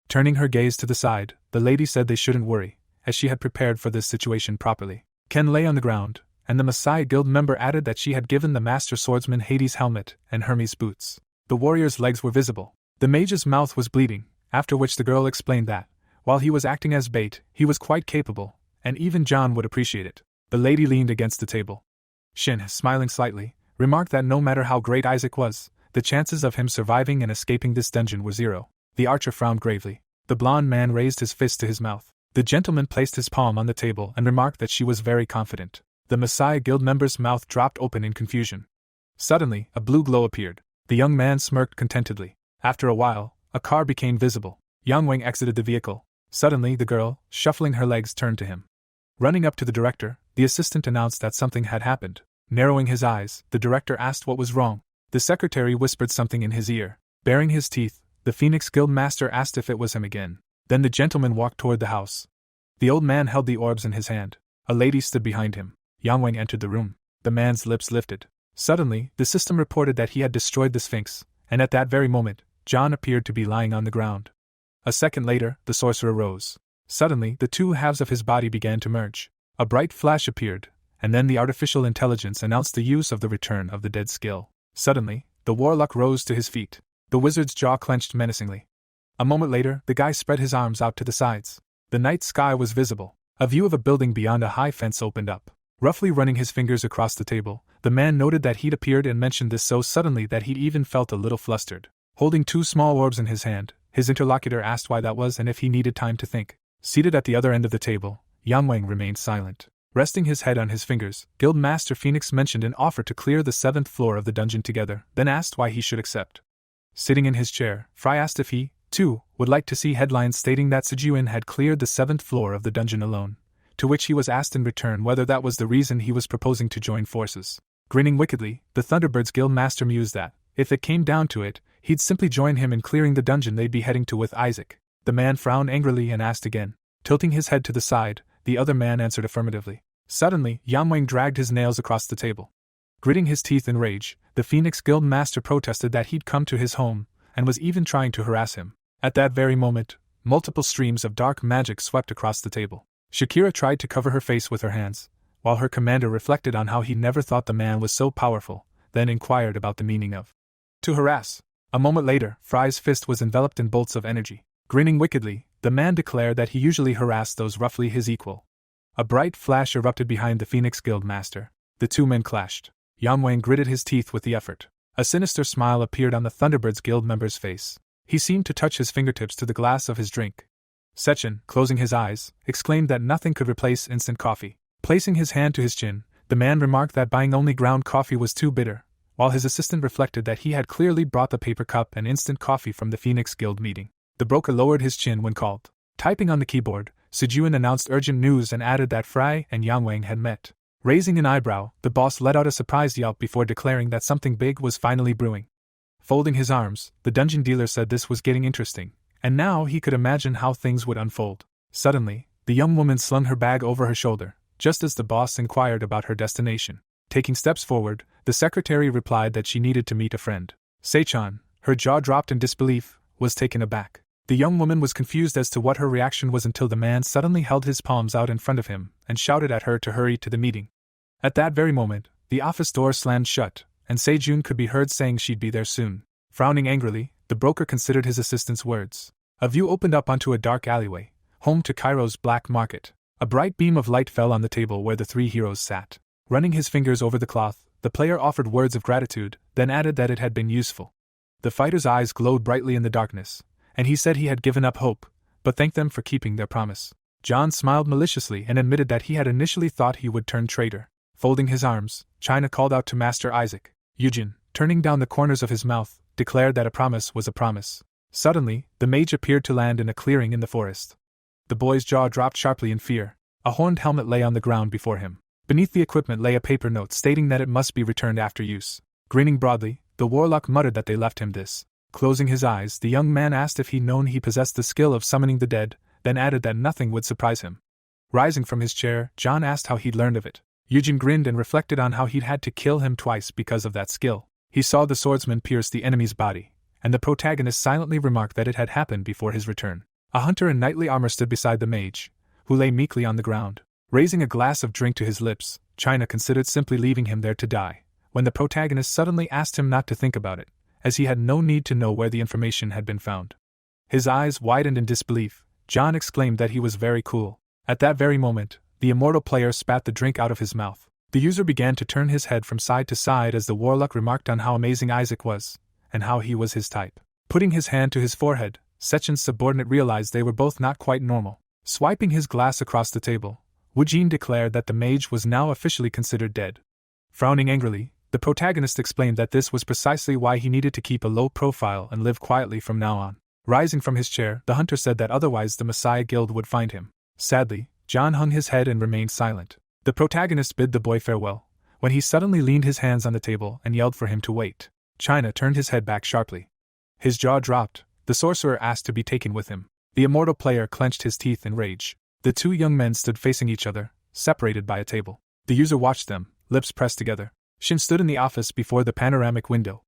Turning her gaze to the side, the lady said they shouldn't worry, as she had prepared for this situation properly. Ken lay on the ground, and the Maasai Guild member added that she had given the master swordsman Hades' helmet and Hermes' boots. The warrior's legs were visible. The mage's mouth was bleeding, after which the girl explained that, while he was acting as bait, he was quite capable, and even John would appreciate it. The lady leaned against the table. Shin, smiling slightly, remarked that no matter how great Isaac was, the chances of him surviving and escaping this dungeon were 0. The archer frowned gravely. The blond man raised his fist to his mouth. The gentleman placed his palm on the table and remarked that she was very confident. The Maasai Guild member's mouth dropped open in confusion. Suddenly, a blue glow appeared. The young man smirked contentedly. After a while, a car became visible. Yang Wang exited the vehicle. Suddenly, the girl, shuffling her legs, turned to him. Running up to the director, the assistant announced that something had happened. Narrowing his eyes, the director asked what was wrong. The secretary whispered something in his ear. Baring his teeth, the Phoenix Guild master asked if it was him again. Then the gentleman walked toward the house. The old man held the orbs in his hand. A lady stood behind him. Yang Wang entered the room. The man's lips lifted. Suddenly, the system reported that he had destroyed the Sphinx, and at that very moment, John appeared to be lying on the ground. A second later, the sorcerer rose. Suddenly, the two halves of his body began to merge. A bright flash appeared, and then the artificial intelligence announced the use of the return of the dead skill. Suddenly, the warlock rose to his feet. The wizard's jaw clenched menacingly. A moment later, the guy spread his arms out to the sides. The night sky was visible. A view of a building beyond a high fence opened up. Roughly running his fingers across the table, the man noted that he'd appeared and mentioned this so suddenly that he'd even felt a little flustered. Holding two small orbs in his hand, his interlocutor asked why that was and if he needed time to think. Seated at the other end of the table, Yang Wang remained silent. Resting his head on his fingers, Guild Master Phoenix mentioned an offer to clear the 7th floor of the dungeon together, then asked why he should accept. Sitting in his chair, Fry asked if he, too, would like to see headlines stating that Sijuin had cleared the 7th floor of the dungeon alone, to which he was asked in return whether that was the reason he was proposing to join forces. Grinning wickedly, the Thunderbird's Guild Master mused that, if it came down to it, he'd simply join him in clearing the dungeon they'd be heading to with Isaac. The man frowned angrily and asked again. Tilting his head to the side, the other man answered affirmatively. Suddenly, Yang Wang dragged his nails across the table. Gritting his teeth in rage, the Phoenix Guild Master protested that he'd come to his home, and was even trying to harass him. At that very moment, multiple streams of dark magic swept across the table. Shakira tried to cover her face with her hands, while her commander reflected on how he never thought the man was so powerful, then inquired about the meaning of to harass. A moment later, Fry's fist was enveloped in bolts of energy. Grinning wickedly, the man declared that he usually harassed those roughly his equal. A bright flash erupted behind the Phoenix Guild Master. The two men clashed. Yang Wang gritted his teeth with the effort. A sinister smile appeared on the Thunderbird's Guild member's face. He seemed to touch his fingertips to the glass of his drink. Sechin, closing his eyes, exclaimed that nothing could replace instant coffee. Placing his hand to his chin, the man remarked that buying only ground coffee was too bitter, while his assistant reflected that he had clearly brought the paper cup and instant coffee from the Phoenix Guild meeting. The broker lowered his chin when called. Typing on the keyboard, Sijuin announced urgent news and added that Fry and Yang Wang had met. Raising an eyebrow, the boss let out a surprised yelp before declaring that something big was finally brewing. Folding his arms, the dungeon dealer said this was getting interesting, and now he could imagine how things would unfold. Suddenly, the young woman slung her bag over her shoulder, just as the boss inquired about her destination. Taking steps forward, the secretary replied that she needed to meet a friend. Seichan, her jaw dropped in disbelief, was taken aback. The young woman was confused as to what her reaction was until the man suddenly held his palms out in front of him and shouted at her to hurry to the meeting. At that very moment, the office door slammed shut, and Sejun could be heard saying she'd be there soon. Frowning angrily, the broker considered his assistant's words. A view opened up onto a dark alleyway, home to Cairo's black market. A bright beam of light fell on the table where the three heroes sat. Running his fingers over the cloth, the player offered words of gratitude, then added that it had been useful. The fighter's eyes glowed brightly in the darkness, and he said he had given up hope, but thanked them for keeping their promise. John smiled maliciously and admitted that he had initially thought he would turn traitor. Folding his arms, China called out to Master Isaac. Yujin, turning down the corners of his mouth, declared that a promise was a promise. Suddenly, the mage appeared to land in a clearing in the forest. The boy's jaw dropped sharply in fear. A horned helmet lay on the ground before him. Beneath the equipment lay a paper note stating that it must be returned after use. Grinning broadly, the warlock muttered that they left him this. Closing his eyes, the young man asked if he'd known he possessed the skill of summoning the dead, then added that nothing would surprise him. Rising from his chair, John asked how he'd learned of it. Eugene grinned and reflected on how he'd had to kill him twice because of that skill. He saw the swordsman pierce the enemy's body, and the protagonist silently remarked that it had happened before his return. A hunter in knightly armor stood beside the mage, who lay meekly on the ground. Raising a glass of drink to his lips, China considered simply leaving him there to die, when the protagonist suddenly asked him not to think about it, as he had no need to know where the information had been found. His eyes widened in disbelief. John exclaimed that he was very cool. At that very moment, the immortal player spat the drink out of his mouth. The user began to turn his head from side to side as the warlock remarked on how amazing Isaac was, and how he was his type. Putting his hand to his forehead, Sechen's subordinate realized they were both not quite normal. Swiping his glass across the table, Wujin declared that the mage was now officially considered dead. Frowning angrily, the protagonist explained that this was precisely why he needed to keep a low profile and live quietly from now on. Rising from his chair, the hunter said that otherwise the Messiah Guild would find him. Sadly, John hung his head and remained silent. The protagonist bid the boy farewell, when he suddenly leaned his hands on the table and yelled for him to wait. China turned his head back sharply. His jaw dropped. The sorcerer asked to be taken with him. The immortal player clenched his teeth in rage. The two young men stood facing each other, separated by a table. The user watched them, lips pressed together. Shin stood in the office before the panoramic window.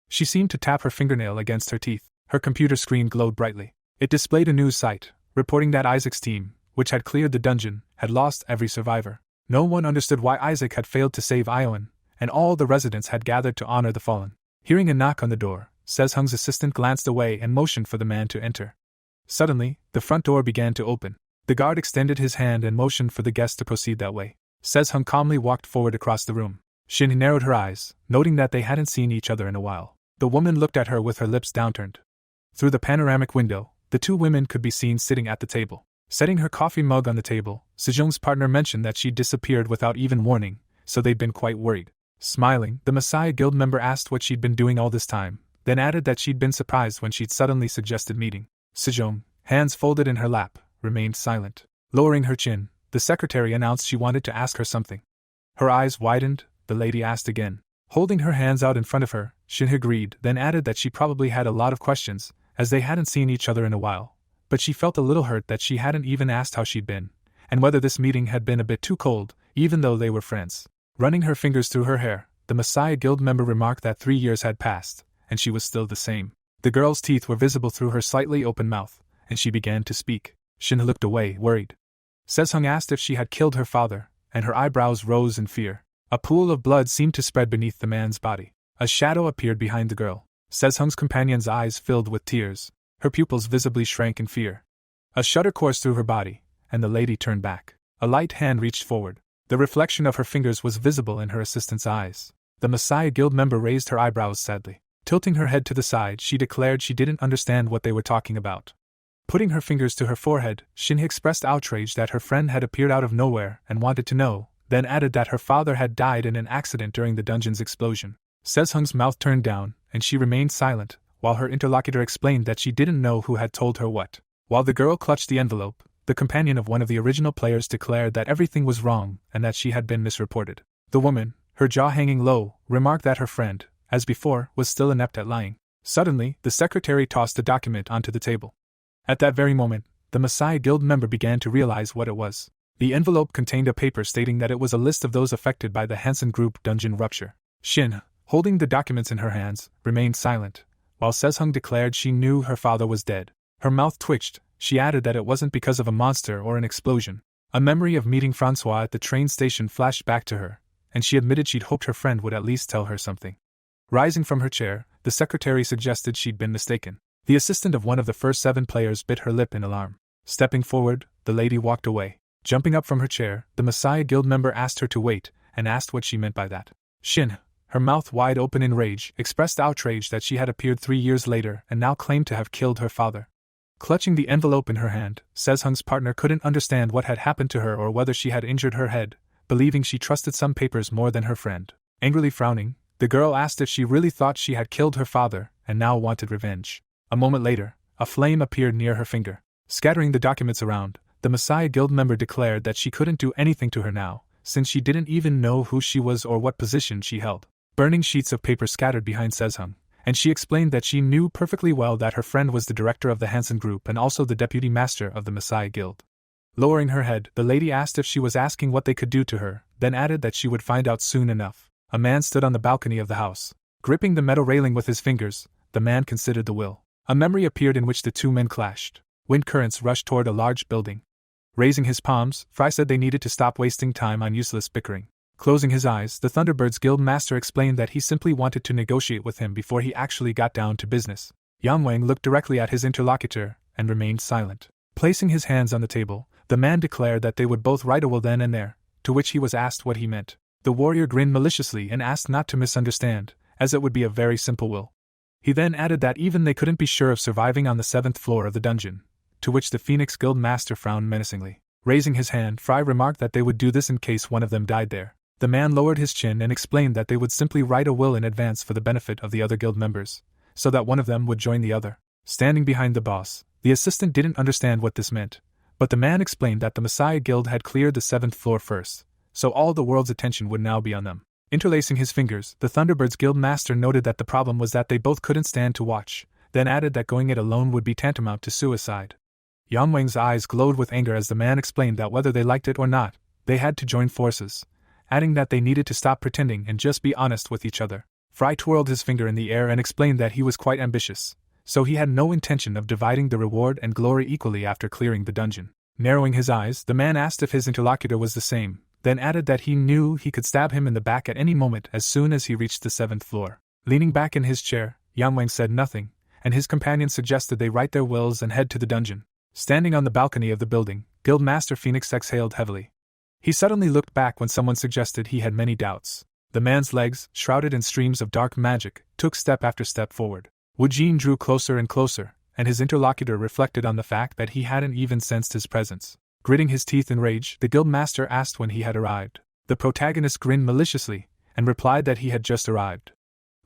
She seemed to tap her fingernail against her teeth. Her computer screen glowed brightly. It displayed a news site, reporting that Isaac's team, which had cleared the dungeon, had lost every survivor. No one understood why Isaac had failed to save Ioan, and all the residents had gathered to honor the fallen. Hearing a knock on the door, Sezhung's assistant glanced away and motioned for the man to enter. Suddenly, the front door began to open. The guard extended his hand and motioned for the guest to proceed that way. Sezhung calmly walked forward across the room. Shin narrowed her eyes, noting that they hadn't seen each other in a while. The woman looked at her with her lips downturned. Through the panoramic window, the two women could be seen sitting at the table. Setting her coffee mug on the table, Sejong's partner mentioned that she'd disappeared without even warning, so they'd been quite worried. Smiling, the Messiah Guild member asked what she'd been doing all this time, then added that she'd been surprised when she'd suddenly suggested meeting. Sejong, hands folded in her lap, remained silent. Lowering her chin, the secretary announced she wanted to ask her something. Her eyes widened, the lady asked again. Holding her hands out in front of her, Shin agreed, then added that she probably had a lot of questions, as they hadn't seen each other in a while. But she felt a little hurt that she hadn't even asked how she'd been, and whether this meeting had been a bit too cold, even though they were friends. Running her fingers through her hair, the Messiah Guild member remarked that 3 years had passed, and she was still the same. The girl's teeth were visible through her slightly open mouth, and she began to speak. Shin looked away, worried. Sezhung asked if she had killed her father, and her eyebrows rose in fear. A pool of blood seemed to spread beneath the man's body. A shadow appeared behind the girl. Sezhung's companion's eyes filled with tears. Her pupils visibly shrank in fear. A shudder coursed through her body, and the lady turned back. A light hand reached forward. The reflection of her fingers was visible in her assistant's eyes. The Messiah Guild member raised her eyebrows sadly. Tilting her head to the side, she declared she didn't understand what they were talking about. Putting her fingers to her forehead, Shinhye expressed outrage that her friend had appeared out of nowhere and wanted to know, then added that her father had died in an accident during the dungeon's explosion. Sezhung's mouth turned down, and she remained silent, while her interlocutor explained that she didn't know who had told her what. While the girl clutched the envelope, the companion of one of the original players declared that everything was wrong and that she had been misreported. The woman, her jaw hanging low, remarked that her friend, as before, was still inept at lying. Suddenly, the secretary tossed the document onto the table. At that very moment, the Messiah Guild member began to realize what it was. The envelope contained a paper stating that it was a list of those affected by the Hansen Group dungeon rupture. Shin, holding the documents in her hands, remained silent, while Sezhung declared she knew her father was dead. Her mouth twitched. She added that it wasn't because of a monster or an explosion. A memory of meeting Francois at the train station flashed back to her, and she admitted she'd hoped her friend would at least tell her something. Rising from her chair, the secretary suggested she'd been mistaken. The assistant of one of the first 7 players bit her lip in alarm. Stepping forward, the lady walked away. Jumping up from her chair, the Messiah Guild member asked her to wait, and asked what she meant by that. Shin, her mouth wide open in rage, expressed outrage that she had appeared 3 years later and now claimed to have killed her father. Clutching the envelope in her hand, Sezhung's partner couldn't understand what had happened to her or whether she had injured her head, believing she trusted some papers more than her friend. Angrily frowning, the girl asked if she really thought she had killed her father and now wanted revenge. A moment later, a flame appeared near her finger. Scattering the documents around, the Messiah Guild member declared that she couldn't do anything to her now, since she didn't even know who she was or what position she held. Burning sheets of paper scattered behind Sezhung, and she explained that she knew perfectly well that her friend was the director of the Hansen Group and also the deputy master of the Messiah Guild. Lowering her head, the lady asked if she was asking what they could do to her, then added that she would find out soon enough. A man stood on the balcony of the house. Gripping the metal railing with his fingers, the man considered the will. A memory appeared in which the two men clashed. Wind currents rushed toward a large building. Raising his palms, Fry said they needed to stop wasting time on useless bickering. Closing his eyes, the Thunderbirds Guild Master explained that he simply wanted to negotiate with him before he actually got down to business. Yang Wang looked directly at his interlocutor and remained silent. Placing his hands on the table, the man declared that they would both write a will then and there, to which he was asked what he meant. The warrior grinned maliciously and asked not to misunderstand, as it would be a very simple will. He then added that even they couldn't be sure of surviving on the 7th floor of the dungeon, to which the Phoenix Guild Master frowned menacingly. Raising his hand, Fry remarked that they would do this in case one of them died there. The man lowered his chin and explained that they would simply write a will in advance for the benefit of the other guild members, so that one of them would join the other. Standing behind the boss, the assistant didn't understand what this meant, but the man explained that the Messiah Guild had cleared the 7th floor first, so all the world's attention would now be on them. Interlacing his fingers, the Thunderbirds Guild Master noted that the problem was that they both couldn't stand to watch, then added that going it alone would be tantamount to suicide. Yang Wang's eyes glowed with anger as the man explained that whether they liked it or not, they had to join forces, adding that they needed to stop pretending and just be honest with each other. Fry twirled his finger in the air and explained that he was quite ambitious, so he had no intention of dividing the reward and glory equally after clearing the dungeon. Narrowing his eyes, the man asked if his interlocutor was the same, then added that he knew he could stab him in the back at any moment as soon as he reached the 7th floor. Leaning back in his chair, Yang Wang said nothing, and his companion suggested they write their wills and head to the dungeon. Standing on the balcony of the building, Guildmaster Phoenix exhaled heavily. He suddenly looked back when someone suggested he had many doubts. The man's legs, shrouded in streams of dark magic, took step after step forward. Wu Jin drew closer and closer, and his interlocutor reflected on the fact that he hadn't even sensed his presence. Gritting his teeth in rage, the guildmaster asked when he had arrived. The protagonist grinned maliciously, and replied that he had just arrived.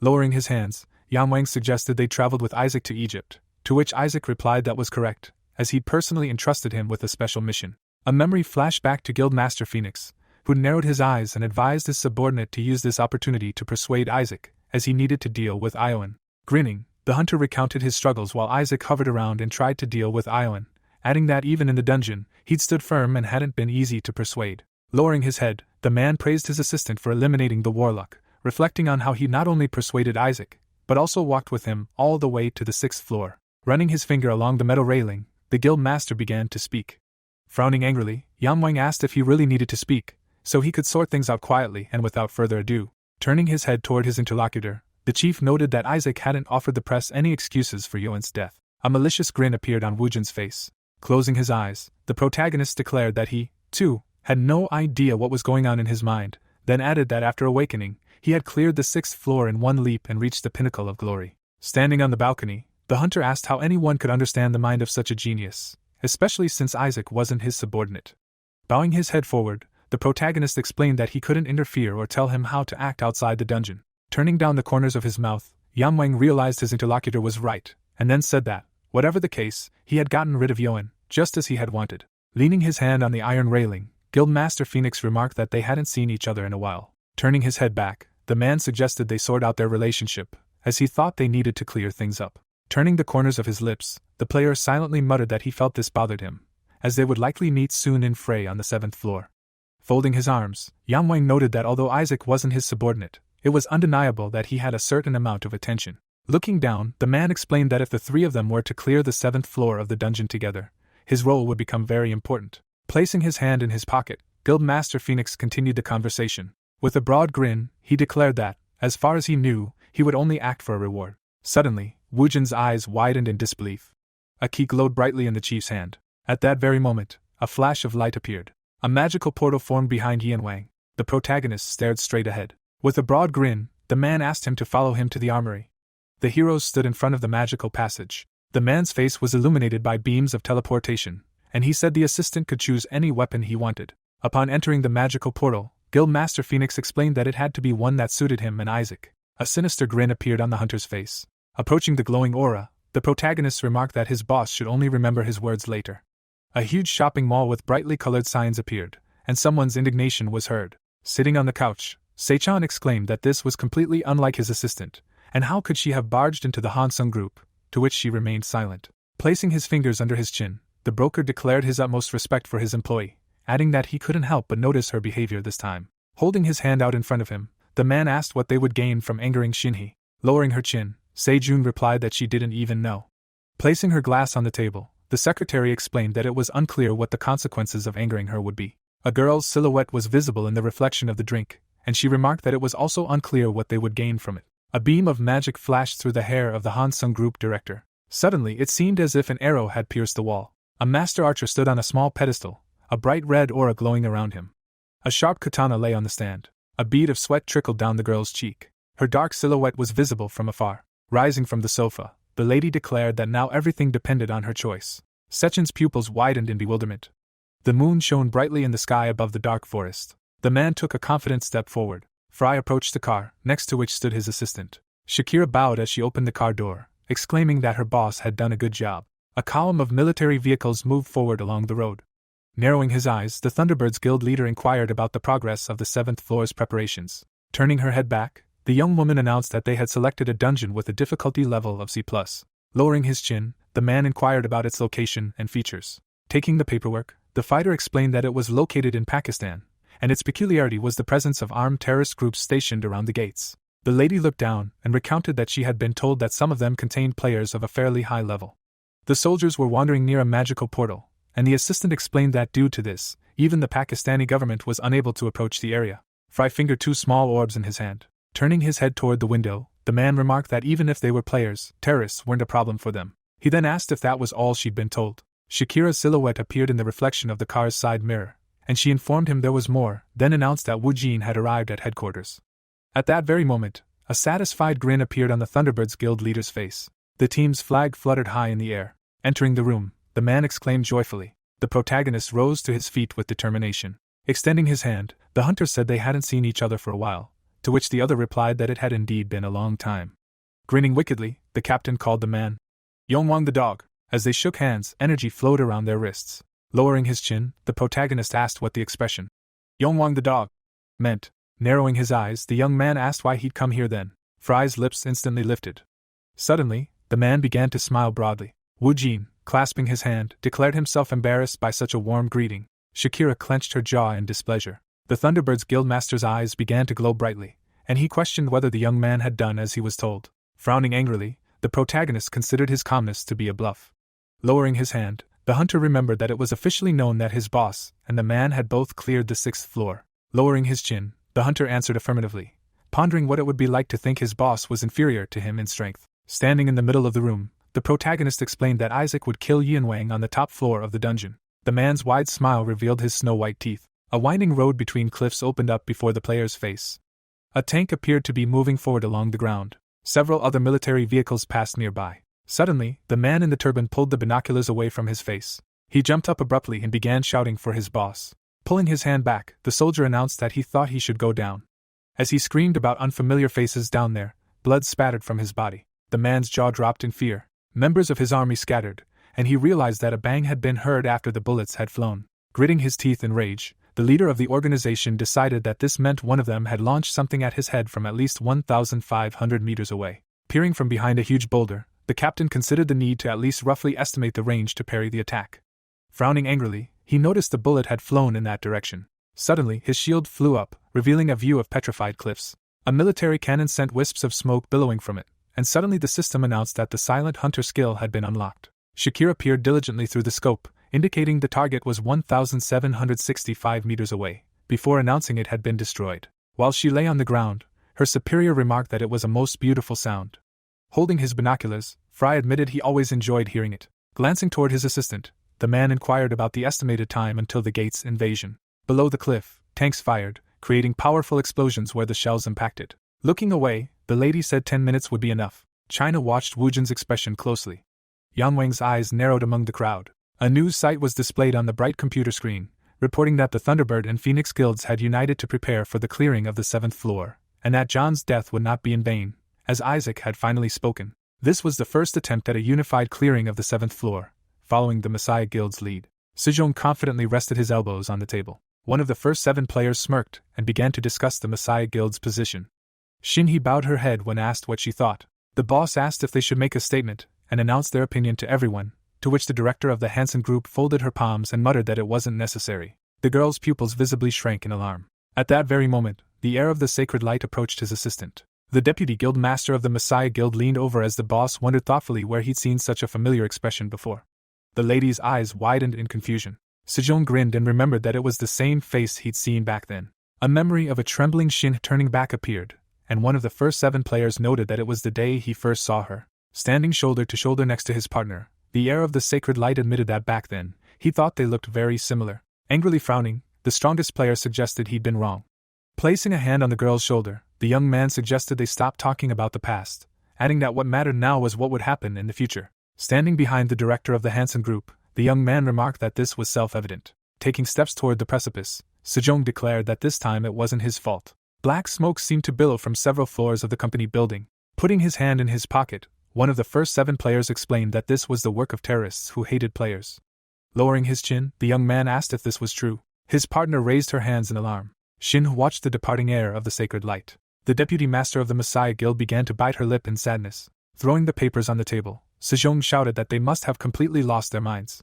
Lowering his hands, Yang Wang suggested they traveled with Isaac to Egypt, to which Isaac replied that was correct, as he'd personally entrusted him with a special mission. A memory flashed back to Guildmaster Phoenix, who narrowed his eyes and advised his subordinate to use this opportunity to persuade Isaac, as he needed to deal with Iowan. Grinning, the hunter recounted his struggles while Isaac hovered around and tried to deal with Iowan, adding that even in the dungeon, he'd stood firm and hadn't been easy to persuade. Lowering his head, the man praised his assistant for eliminating the warlock, reflecting on how he not only persuaded Isaac, but also walked with him all the way to the 6th floor. Running his finger along the metal railing, the guild master began to speak. Frowning angrily, Yang Wang asked if he really needed to speak, so he could sort things out quietly and without further ado. Turning his head toward his interlocutor, the chief noted that Isaac hadn't offered the press any excuses for Yuan's death. A malicious grin appeared on Wu Jin's face. Closing his eyes, the protagonist declared that he, too, had no idea what was going on in his mind, then added that after awakening, he had cleared the 6th floor in one leap and reached the pinnacle of glory. Standing on the balcony, the hunter asked how anyone could understand the mind of such a genius, especially since Isaac wasn't his subordinate. Bowing his head forward, the protagonist explained that he couldn't interfere or tell him how to act outside the dungeon. Turning down the corners of his mouth, Yang Wang realized his interlocutor was right, and then said that, whatever the case, he had gotten rid of Yuan, just as he had wanted. Leaning his hand on the iron railing, Guildmaster Phoenix remarked that they hadn't seen each other in a while. Turning his head back, the man suggested they sort out their relationship, as he thought they needed to clear things up. Turning the corners of his lips, the player silently muttered that he felt this bothered him, as they would likely meet soon in fray on the 7th floor. Folding his arms, Yang Wang noted that although Isaac wasn't his subordinate, it was undeniable that he had a certain amount of attention. Looking down, the man explained that if the three of them were to clear the 7th floor of the dungeon together, his role would become very important. Placing his hand in his pocket, Guildmaster Phoenix continued the conversation. With a broad grin, he declared that, as far as he knew, he would only act for a reward. Suddenly, Wu Jin's eyes widened in disbelief. A key glowed brightly in the chief's hand. At that very moment, a flash of light appeared. A magical portal formed behind Yan Wang. The protagonist stared straight ahead. With a broad grin, the man asked him to follow him to the armory. The heroes stood in front of the magical passage. The man's face was illuminated by beams of teleportation, and he said the assistant could choose any weapon he wanted. Upon entering the magical portal, Guildmaster Phoenix explained that it had to be one that suited him and Isaac. A sinister grin appeared on the hunter's face. Approaching the glowing aura, the protagonist remarked that his boss should only remember his words later. A huge shopping mall with brightly colored signs appeared, and someone's indignation was heard. Sitting on the couch, Seichan exclaimed that this was completely unlike his assistant, and how could she have barged into the Hansung group, to which she remained silent. Placing his fingers under his chin, the broker declared his utmost respect for his employee, adding that he couldn't help but notice her behavior this time. Holding his hand out in front of him, the man asked what they would gain from angering Shinhee. Lowering her chin, Sejun replied that she didn't even know. Placing her glass on the table, the secretary explained that it was unclear what the consequences of angering her would be. A girl's silhouette was visible in the reflection of the drink, and she remarked that it was also unclear what they would gain from it. A beam of magic flashed through the hair of the Hansung Group director. Suddenly it seemed as if an arrow had pierced the wall. A master archer stood on a small pedestal, a bright red aura glowing around him. A sharp katana lay on the stand. A bead of sweat trickled down the girl's cheek. Her dark silhouette was visible from afar. Rising from the sofa, the lady declared that now everything depended on her choice. Sechen's pupils widened in bewilderment. The moon shone brightly in the sky above the dark forest. The man took a confident step forward. Fry approached the car, next to which stood his assistant. Shakira bowed as she opened the car door, exclaiming that her boss had done a good job. A column of military vehicles moved forward along the road. Narrowing his eyes, the Thunderbirds Guild leader inquired about the progress of the 7th floor's preparations. Turning her head back, the young woman announced that they had selected a dungeon with a difficulty level of C+. Lowering his chin, the man inquired about its location and features. Taking the paperwork, the fighter explained that it was located in Pakistan, and its peculiarity was the presence of armed terrorist groups stationed around the gates. The lady looked down and recounted that she had been told that some of them contained players of a fairly high level. The soldiers were wandering near a magical portal, and the assistant explained that due to this, even the Pakistani government was unable to approach the area. Fry fingered 2 small orbs in his hand. Turning his head toward the window, the man remarked that even if they were players, terrorists weren't a problem for them. He then asked if that was all she'd been told. Shakira's silhouette appeared in the reflection of the car's side mirror, and she informed him there was more, then announced that Wu Jin had arrived at headquarters. At that very moment, a satisfied grin appeared on the Thunderbirds Guild leader's face. The team's flag fluttered high in the air. Entering the room, the man exclaimed joyfully. The protagonist rose to his feet with determination. Extending his hand, the hunter said they hadn't seen each other for a while, to which the other replied that it had indeed been a long time. Grinning wickedly, the captain called the man Yongwang the dog. As they shook hands, energy flowed around their wrists. Lowering his chin, the protagonist asked what the expression Yongwang the dog meant. Narrowing his eyes, the young man asked why he'd come here then. Fry's lips instantly lifted. Suddenly, the man began to smile broadly. Wu Jin, clasping his hand, declared himself embarrassed by such a warm greeting. Shakira clenched her jaw in displeasure. The Thunderbirds Guildmaster's eyes began to glow brightly, and he questioned whether the young man had done as he was told. Frowning angrily, the protagonist considered his calmness to be a bluff. Lowering his hand, the hunter remembered that it was officially known that his boss and the man had both cleared the 6th floor. Lowering his chin, the hunter answered affirmatively, pondering what it would be like to think his boss was inferior to him in strength. Standing in the middle of the room, the protagonist explained that Isaac would kill Yin Wang on the top floor of the dungeon. The man's wide smile revealed his snow-white teeth. A winding road between cliffs opened up before the player's face. A tank appeared to be moving forward along the ground. Several other military vehicles passed nearby. Suddenly, the man in the turban pulled the binoculars away from his face. He jumped up abruptly and began shouting for his boss. Pulling his hand back, the soldier announced that he thought he should go down. As he screamed about unfamiliar faces down there, blood spattered from his body. The man's jaw dropped in fear. Members of his army scattered, and he realized that a bang had been heard after the bullets had flown. Gritting his teeth in rage, the leader of the organization decided that this meant one of them had launched something at his head from at least 1,500 meters away. Peering from behind a huge boulder, the captain considered the need to at least roughly estimate the range to parry the attack. Frowning angrily, he noticed the bullet had flown in that direction. Suddenly, his shield flew up, revealing a view of petrified cliffs. A military cannon sent wisps of smoke billowing from it, and suddenly the system announced that the silent hunter skill had been unlocked. Shakira peered diligently through the scope, indicating the target was 1,765 meters away, before announcing it had been destroyed. While she lay on the ground, her superior remarked that it was a most beautiful sound. Holding his binoculars, Fry admitted he always enjoyed hearing it. Glancing toward his assistant, the man inquired about the estimated time until the gate's invasion. Below the cliff, tanks fired, creating powerful explosions where the shells impacted. Looking away, the lady said 10 minutes would be enough. China watched Wu Jin's expression closely. Yang Wang's eyes narrowed among the crowd. A news site was displayed on the bright computer screen, reporting that the Thunderbird and Phoenix guilds had united to prepare for the clearing of the 7th floor, and that John's death would not be in vain, as Isaac had finally spoken. This was the first attempt at a unified clearing of the 7th floor, following the Messiah Guild's lead. Sejong confidently rested his elbows on the table. One of the first 7 players smirked and began to discuss the Messiah Guild's position. Shinhee bowed her head when asked what she thought. The boss asked if they should make a statement and announced their opinion to everyone, to which the director of the Hansen group folded her palms and muttered that it wasn't necessary. The girl's pupils visibly shrank in alarm. At that very moment, the heir of the Sacred Light approached his assistant. The deputy guild master of the Messiah Guild leaned over as the boss wondered thoughtfully where he'd seen such a familiar expression before. The lady's eyes widened in confusion. Sejong grinned and remembered that it was the same face he'd seen back then. A memory of a trembling Shin turning back appeared, and one of the first 7 players noted that it was the day he first saw her. Standing shoulder to shoulder next to his partner, the heir of the Sacred Light admitted that back then, he thought they looked very similar. Angrily frowning, the strongest player suggested he'd been wrong. Placing a hand on the girl's shoulder, the young man suggested they stop talking about the past, adding that what mattered now was what would happen in the future. Standing behind the director of the Hansen group, the young man remarked that this was self-evident. Taking steps toward the precipice, Sejong declared that this time it wasn't his fault. Black smoke seemed to billow from several floors of the company building. Putting his hand in his pocket, one of the first 7 players explained that this was the work of terrorists who hated players. Lowering his chin, the young man asked if this was true. His partner raised her hands in alarm. Shin watched the departing heir of the Sacred Light. The deputy master of the Messiah Guild began to bite her lip in sadness. Throwing the papers on the table, Sejong shouted that they must have completely lost their minds.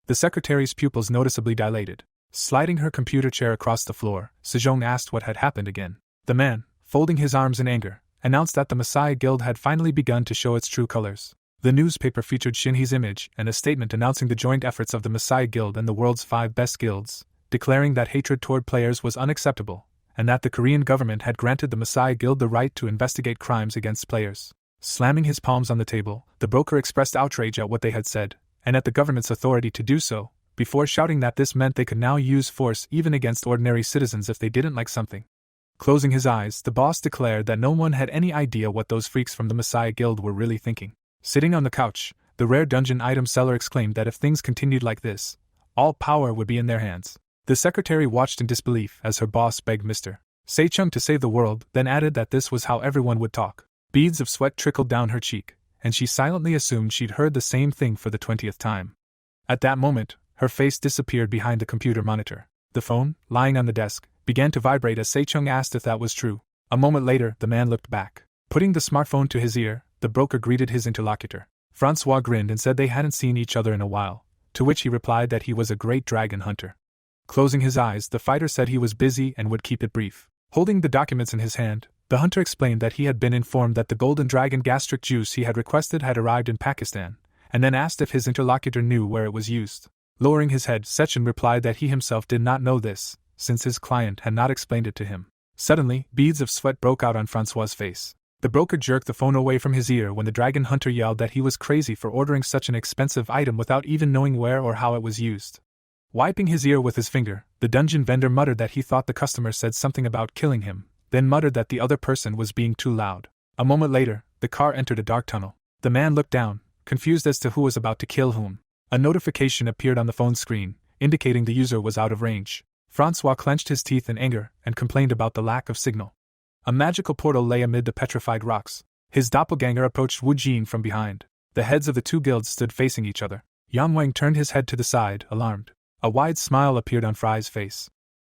The secretary's pupils noticeably dilated. Sliding her computer chair across the floor, Sejong asked what had happened again. The man, folding his arms in anger, announced that the Messiah Guild had finally begun to show its true colors. The newspaper featured Shinhee's image and a statement announcing the joint efforts of the Messiah Guild and the world's 5 best guilds, declaring that hatred toward players was unacceptable, and that the Korean government had granted the Messiah Guild the right to investigate crimes against players. Slamming his palms on the table, the broker expressed outrage at what they had said, and at the government's authority to do so, before shouting that this meant they could now use force even against ordinary citizens if they didn't like something. Closing his eyes, the boss declared that no one had any idea what those freaks from the Messiah Guild were really thinking. Sitting on the couch, the rare dungeon item seller exclaimed that if things continued like this, all power would be in their hands. The secretary watched in disbelief as her boss begged Mr. Sejong to save the world, then added that this was how everyone would talk. Beads of sweat trickled down her cheek, and she silently assumed she'd heard the same thing for the 20th time. At that moment, her face disappeared behind the computer monitor. The phone, lying on the desk, began to vibrate as Sejong asked if that was true. A moment later, the man looked back. Putting the smartphone to his ear, the broker greeted his interlocutor. Francois grinned and said they hadn't seen each other in a while, to which he replied that he was a great dragon hunter. Closing his eyes, the fighter said he was busy and would keep it brief. Holding the documents in his hand, the hunter explained that he had been informed that the golden dragon gastric juice he had requested had arrived in Pakistan, and then asked if his interlocutor knew where it was used. Lowering his head, Sechin replied that he himself did not know this, since his client had not explained it to him. Suddenly, beads of sweat broke out on Francois's face. The broker jerked the phone away from his ear when the dragon hunter yelled that he was crazy for ordering such an expensive item without even knowing where or how it was used. Wiping his ear with his finger, the dungeon vendor muttered that he thought the customer said something about killing him, then muttered that the other person was being too loud. A moment later, the car entered a dark tunnel. The man looked down, confused as to who was about to kill whom. A notification appeared on the phone screen, indicating the user was out of range. Francois clenched his teeth in anger and complained about the lack of signal. A magical portal lay amid the petrified rocks. His doppelganger approached Wu Jin from behind. The heads of the 2 guilds stood facing each other. Yang Wang turned his head to the side, alarmed. A wide smile appeared on Fry's face.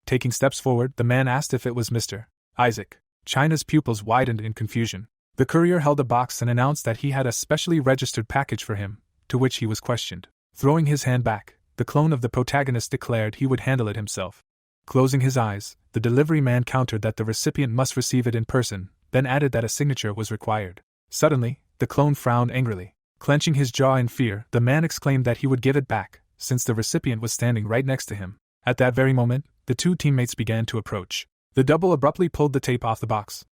Taking steps forward, the man asked if it was Mr. Isaac. China's pupils widened in confusion. The courier held a box and announced that he had a specially registered package for him, to which he was questioned. Throwing his hand back, the clone of the protagonist declared he would handle it himself. Closing his eyes, the delivery man countered that the recipient must receive it in person, then added that a signature was required. Suddenly, the clone frowned angrily. Clenching his jaw in fear, the man exclaimed that he would give it back, since the recipient was standing right next to him. At that very moment, the 2 teammates began to approach. The double abruptly pulled the tape off the box.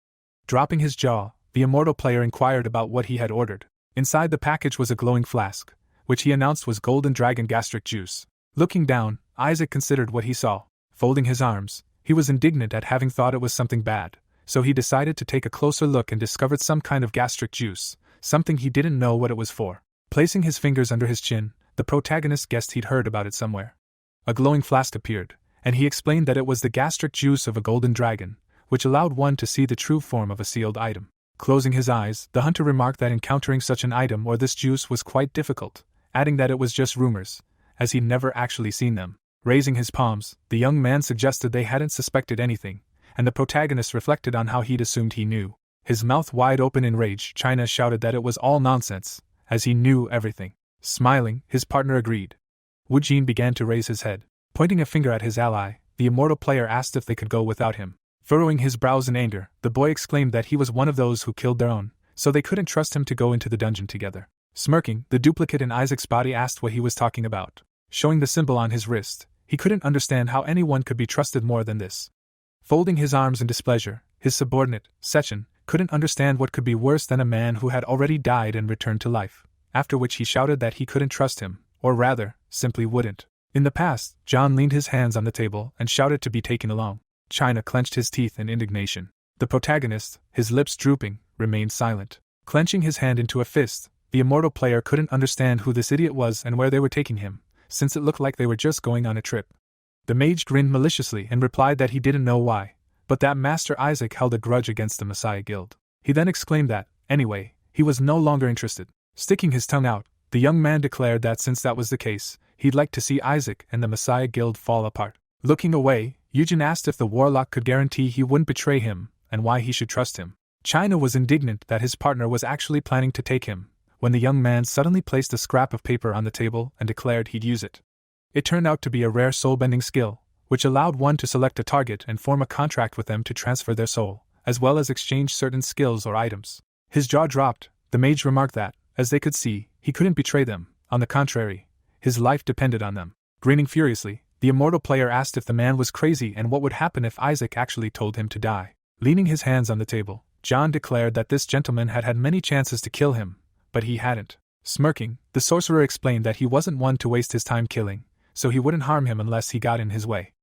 Dropping his jaw, the immortal player inquired about what he had ordered. Inside the package was a glowing flask, which he announced was golden dragon gastric juice. Looking down, Isaac considered what he saw. Folding his arms, he was indignant at having thought it was something bad, so he decided to take a closer look and discovered some kind of gastric juice, something he didn't know what it was for. Placing his fingers under his chin, the protagonist guessed he'd heard about it somewhere. A glowing flask appeared, and he explained that it was the gastric juice of a golden dragon, which allowed one to see the true form of a sealed item. Closing his eyes, the hunter remarked that encountering such an item or this juice was quite difficult, adding that it was just rumors, as he'd never actually seen them. Raising his palms, the young man suggested they hadn't suspected anything, and the protagonist reflected on how he'd assumed he knew. His mouth wide open in rage, China shouted that it was all nonsense, as he knew everything. Smiling, his partner agreed. Wu Jin began to raise his head. Pointing a finger at his ally, the immortal player asked if they could go without him. Furrowing his brows in anger, the boy exclaimed that he was one of those who killed their own, so they couldn't trust him to go into the dungeon together. Smirking, the duplicate in Isaac's body asked what he was talking about. Showing the symbol on his wrist, he couldn't understand how anyone could be trusted more than this. Folding his arms in displeasure, his subordinate, Sechin, couldn't understand what could be worse than a man who had already died and returned to life, after which he shouted that he couldn't trust him, or rather, simply wouldn't. In the past, John leaned his hands on the table and shouted to be taken along. China clenched his teeth in indignation. The protagonist, his lips drooping, remained silent. Clenching his hand into a fist, the immortal player couldn't understand who this idiot was and where they were taking him, since it looked like they were just going on a trip. The mage grinned maliciously and replied that he didn't know why, but that Master Isaac held a grudge against the Messiah Guild. He then exclaimed that, anyway, he was no longer interested. Sticking his tongue out, the young man declared that since that was the case, he'd like to see Isaac and the Messiah Guild fall apart. Looking away, Eugen asked if the warlock could guarantee he wouldn't betray him, and why he should trust him. China was indignant that his partner was actually planning to take him, when the young man suddenly placed a scrap of paper on the table and declared he'd use it. It turned out to be a rare soul-bending skill, which allowed one to select a target and form a contract with them to transfer their soul, as well as exchange certain skills or items. His jaw dropped. The mage remarked that, as they could see, he couldn't betray them. On the contrary, his life depended on them. Grinning furiously, the immortal player asked if the man was crazy and what would happen if Isaac actually told him to die. Leaning his hands on the table, John declared that this gentleman had had many chances to kill him, but he hadn't. Smirking, the sorcerer explained that he wasn't one to waste his time killing, so he wouldn't harm him unless he got in his way.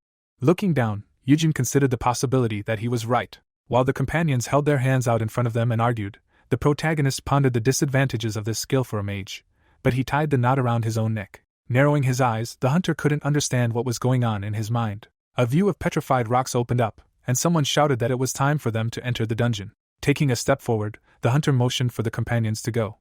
Looking down, Eugen considered the possibility that he was right. While the companions held their hands out in front of them and argued, the protagonist pondered the disadvantages of this skill for a mage, but he tied the knot around his own neck. Narrowing his eyes, the hunter couldn't understand what was going on in his mind. A view of petrified rocks opened up, and someone shouted that it was time for them to enter the dungeon. Taking a step forward, the hunter motioned for the companions to go.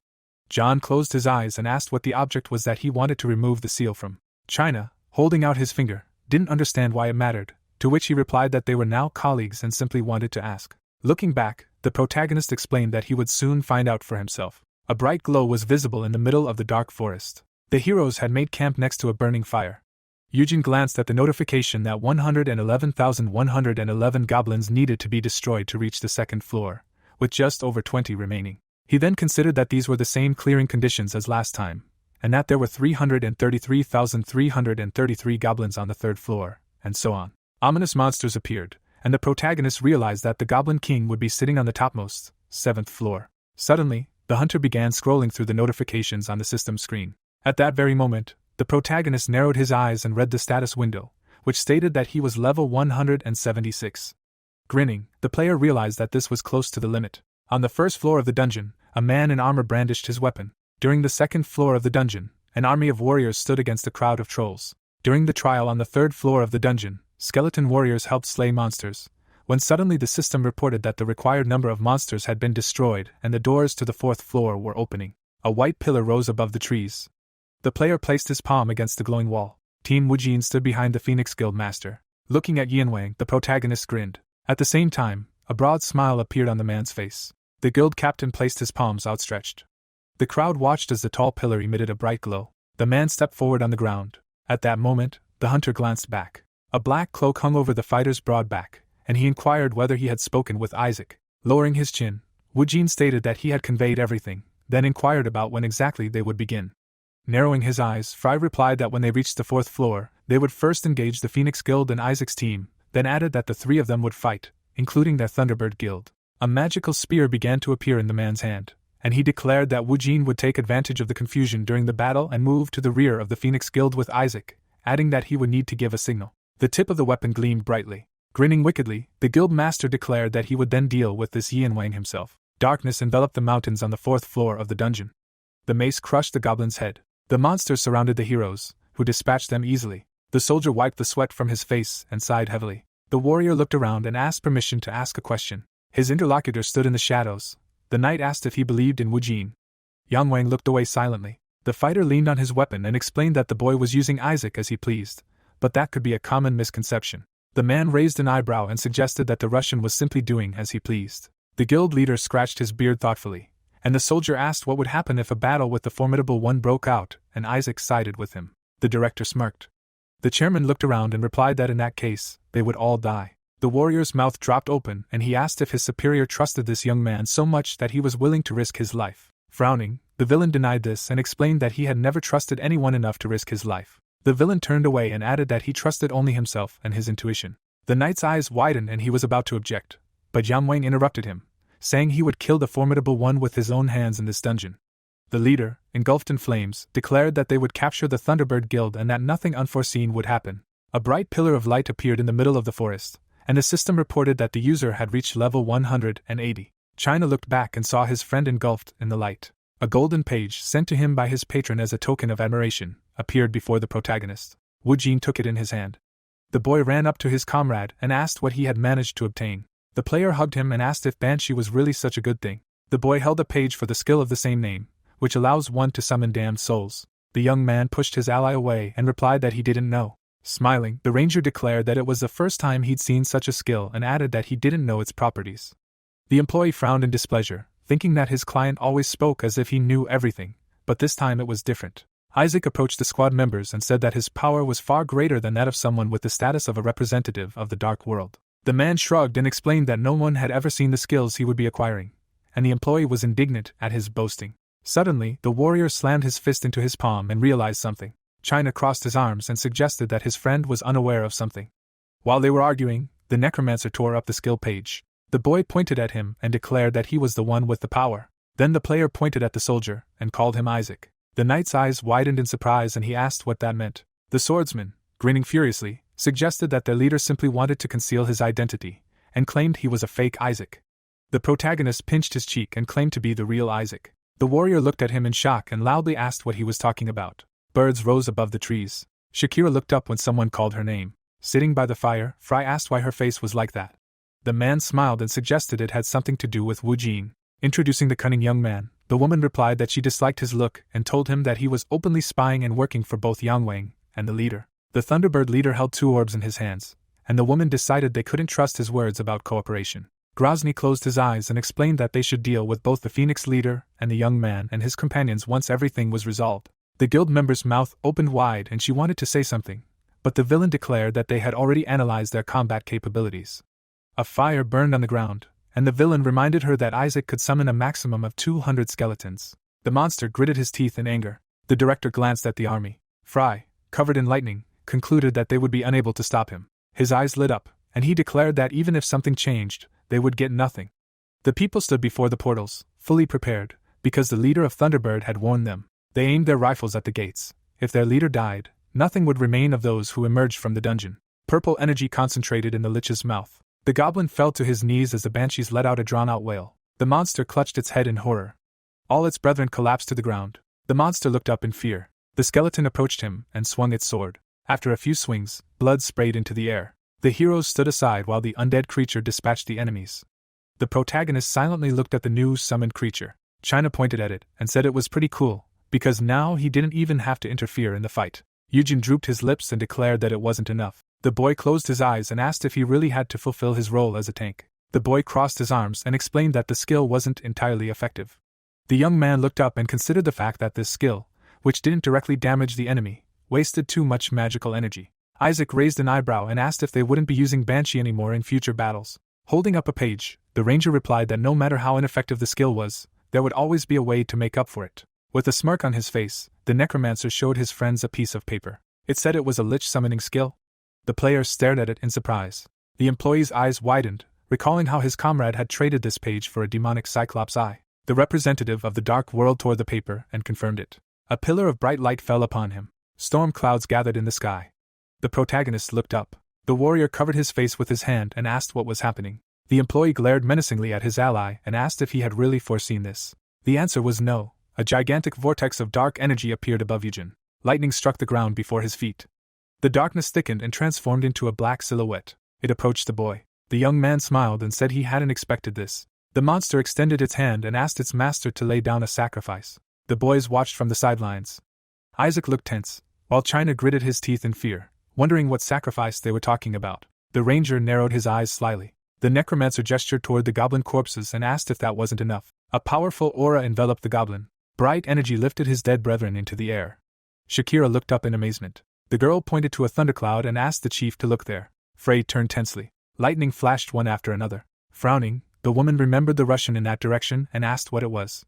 John closed his eyes and asked what the object was that he wanted to remove the seal from. China, holding out his finger, didn't understand why it mattered, to which he replied that they were now colleagues and simply wanted to ask. Looking back, the protagonist explained that he would soon find out for himself. A bright glow was visible in the middle of the dark forest. The heroes had made camp next to a burning fire. Eugen glanced at the notification that 111,111 goblins needed to be destroyed to reach the second floor, with just over 20 remaining. He then considered that these were the same clearing conditions as last time, and that there were 333,333 goblins on the third floor, and so on. Ominous monsters appeared, and the protagonist realized that the Goblin King would be sitting on the topmost, 7th floor. Suddenly, the hunter began scrolling through the notifications on the system screen. At that very moment, the protagonist narrowed his eyes and read the status window, which stated that he was level 176. Grinning, the player realized that this was close to the limit. On the first floor of the dungeon, a man in armor brandished his weapon. During the second floor of the dungeon, an army of warriors stood against a crowd of trolls. During the trial on the third floor of the dungeon, skeleton warriors helped slay monsters, when suddenly the system reported that the required number of monsters had been destroyed and the doors to the fourth floor were opening. A white pillar rose above the trees. The player placed his palm against the glowing wall. Team Wujin stood behind the Phoenix Guild master. Looking at Yanwang, the protagonist grinned. At the same time, a broad smile appeared on the man's face. The guild captain placed his palms outstretched. The crowd watched as the tall pillar emitted a bright glow. The man stepped forward on the ground. At that moment, the hunter glanced back. A black cloak hung over the fighter's broad back, and he inquired whether he had spoken with Isaac. Lowering his chin, Wujin stated that he had conveyed everything, then inquired about when exactly they would begin. Narrowing his eyes, Fry replied that when they reached the fourth floor, they would first engage the Phoenix Guild and Isaac's team, then added that the three of them would fight, including their Thunderbird Guild. A magical spear began to appear in the man's hand, and he declared that Wujin would take advantage of the confusion during the battle and move to the rear of the Phoenix Guild with Isaac, adding that he would need to give a signal. The tip of the weapon gleamed brightly. Grinning wickedly, the guild master declared that he would then deal with this Yanwang himself. Darkness enveloped the mountains on the fourth floor of the dungeon. The mace crushed the goblin's head. The monsters surrounded the heroes, who dispatched them easily. The soldier wiped the sweat from his face and sighed heavily. The warrior looked around and asked permission to ask a question. His interlocutor stood in the shadows. The knight asked if he believed in Wujin. Yanwang looked away silently. The fighter leaned on his weapon and explained that the boy was using Isaac as he pleased, but that could be a common misconception. The man raised an eyebrow and suggested that the Russian was simply doing as he pleased. The guild leader scratched his beard thoughtfully, and the soldier asked what would happen if a battle with the formidable one broke out, and Isaac sided with him. The director smirked. The chairman looked around and replied that in that case, they would all die. The warrior's mouth dropped open and he asked if his superior trusted this young man so much that he was willing to risk his life. Frowning, the villain denied this and explained that he had never trusted anyone enough to risk his life. The villain turned away and added that he trusted only himself and his intuition. The knight's eyes widened and he was about to object, but Yang Wang interrupted him, saying he would kill the formidable one with his own hands in this dungeon. The leader, engulfed in flames, declared that they would capture the Thunderbird Guild and that nothing unforeseen would happen. A bright pillar of light appeared in the middle of the forest, and the system reported that the user had reached level 180. China looked back and saw his friend engulfed in the light. A golden page, sent to him by his patron as a token of admiration, appeared before the protagonist. Wu Jin took it in his hand. The boy ran up to his comrade and asked what he had managed to obtain. The player hugged him and asked if Banshee was really such a good thing. The boy held a page for the skill of the same name, which allows one to summon damned souls. The young man pushed his ally away and replied that he didn't know. Smiling, the ranger declared that it was the first time he'd seen such a skill and added that he didn't know its properties. The employee frowned in displeasure, thinking that his client always spoke as if he knew everything, but this time it was different. Isaac approached the squad members and said that his power was far greater than that of someone with the status of a representative of the dark world. The man shrugged and explained that no one had ever seen the skills he would be acquiring, and the employee was indignant at his boasting. Suddenly, the warrior slammed his fist into his palm and realized something. China crossed his arms and suggested that his friend was unaware of something. While they were arguing, the necromancer tore up the skill page. The boy pointed at him and declared that he was the one with the power. Then the player pointed at the soldier and called him Isaac. The knight's eyes widened in surprise and he asked what that meant. The swordsman, grinning furiously, suggested that their leader simply wanted to conceal his identity, and claimed he was a fake Isaac. The protagonist pinched his cheek and claimed to be the real Isaac. The warrior looked at him in shock and loudly asked what he was talking about. Birds rose above the trees. Shakira looked up when someone called her name. Sitting by the fire, Fry asked why her face was like that. The man smiled and suggested it had something to do with Wu Jin. Introducing the cunning young man, the woman replied that she disliked his look and told him that he was openly spying and working for both Yang Wang and the leader. The Thunderbird leader held 2 orbs in his hands, and the woman decided they couldn't trust his words about cooperation. Grozny closed his eyes and explained that they should deal with both the Phoenix leader and the young man and his companions once everything was resolved. The guild member's mouth opened wide and she wanted to say something, but the villain declared that they had already analyzed their combat capabilities. A fire burned on the ground, and the villain reminded her that Isaac could summon a maximum of 200 skeletons. The monster gritted his teeth in anger. The director glanced at the army. Fry, covered in lightning, concluded that they would be unable to stop him. His eyes lit up, and he declared that even if something changed, they would get nothing. The people stood before the portals, fully prepared, because the leader of Thunderbird had warned them. They aimed their rifles at the gates. If their leader died, nothing would remain of those who emerged from the dungeon. Purple energy concentrated in the lich's mouth. The goblin fell to his knees as the banshees let out a drawn-out wail. The monster clutched its head in horror. All its brethren collapsed to the ground. The monster looked up in fear. The skeleton approached him and swung its sword. After a few swings, blood sprayed into the air. The heroes stood aside while the undead creature dispatched the enemies. The protagonist silently looked at the new summoned creature. China pointed at it and said it was pretty cool, because now he didn't even have to interfere in the fight. Yujin drooped his lips and declared that it wasn't enough. The boy closed his eyes and asked if he really had to fulfill his role as a tank. The boy crossed his arms and explained that the skill wasn't entirely effective. The young man looked up and considered the fact that this skill, which didn't directly damage the enemy, wasted too much magical energy. Isaac raised an eyebrow and asked if they wouldn't be using Banshee anymore in future battles. Holding up a page, the ranger replied that no matter how ineffective the skill was, there would always be a way to make up for it. With a smirk on his face, the necromancer showed his friends a piece of paper. It said it was a lich summoning skill. The player stared at it in surprise. The employee's eyes widened, recalling how his comrade had traded this page for a demonic cyclops eye. The representative of the dark world tore the paper and confirmed it. A pillar of bright light fell upon him. Storm clouds gathered in the sky. The protagonist looked up. The warrior covered his face with his hand and asked what was happening. The employee glared menacingly at his ally and asked if he had really foreseen this. The answer was no. A gigantic vortex of dark energy appeared above Yujin. Lightning struck the ground before his feet. The darkness thickened and transformed into a black silhouette. It approached the boy. The young man smiled and said he hadn't expected this. The monster extended its hand and asked its master to lay down a sacrifice. The boys watched from the sidelines. Isaac looked tense, while China gritted his teeth in fear. wondering what sacrifice they were talking about. The ranger narrowed his eyes slyly. The necromancer gestured toward the goblin corpses and asked if that wasn't enough. A powerful aura enveloped the goblin. Bright energy lifted his dead brethren into the air. Shakira looked up in amazement. The girl pointed to a thundercloud and asked the chief to look there. Frey turned tensely. Lightning flashed one after another. Frowning, the woman remembered the Russian in that direction and asked what it was.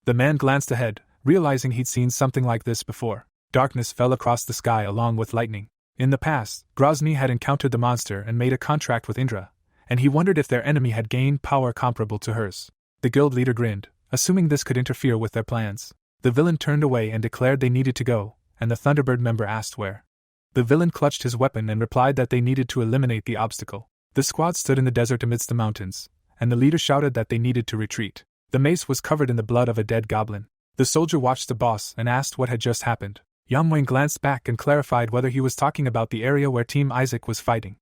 The man glanced ahead, realizing he'd seen something like this before. Darkness fell across the sky along with lightning. In the past, Grozny had encountered the monster and made a contract with Indra, and he wondered if their enemy had gained power comparable to hers. The guild leader grinned, assuming this could interfere with their plans. The villain turned away and declared they needed to go, and the Thunderbird member asked where. The villain clutched his weapon and replied that they needed to eliminate the obstacle. The squad stood in the desert amidst the mountains, and the leader shouted that they needed to retreat. The mace was covered in the blood of a dead goblin. The soldier watched the boss and asked what had just happened. Yang Wang glanced back and clarified whether he was talking about the area where Team Isaac was fighting.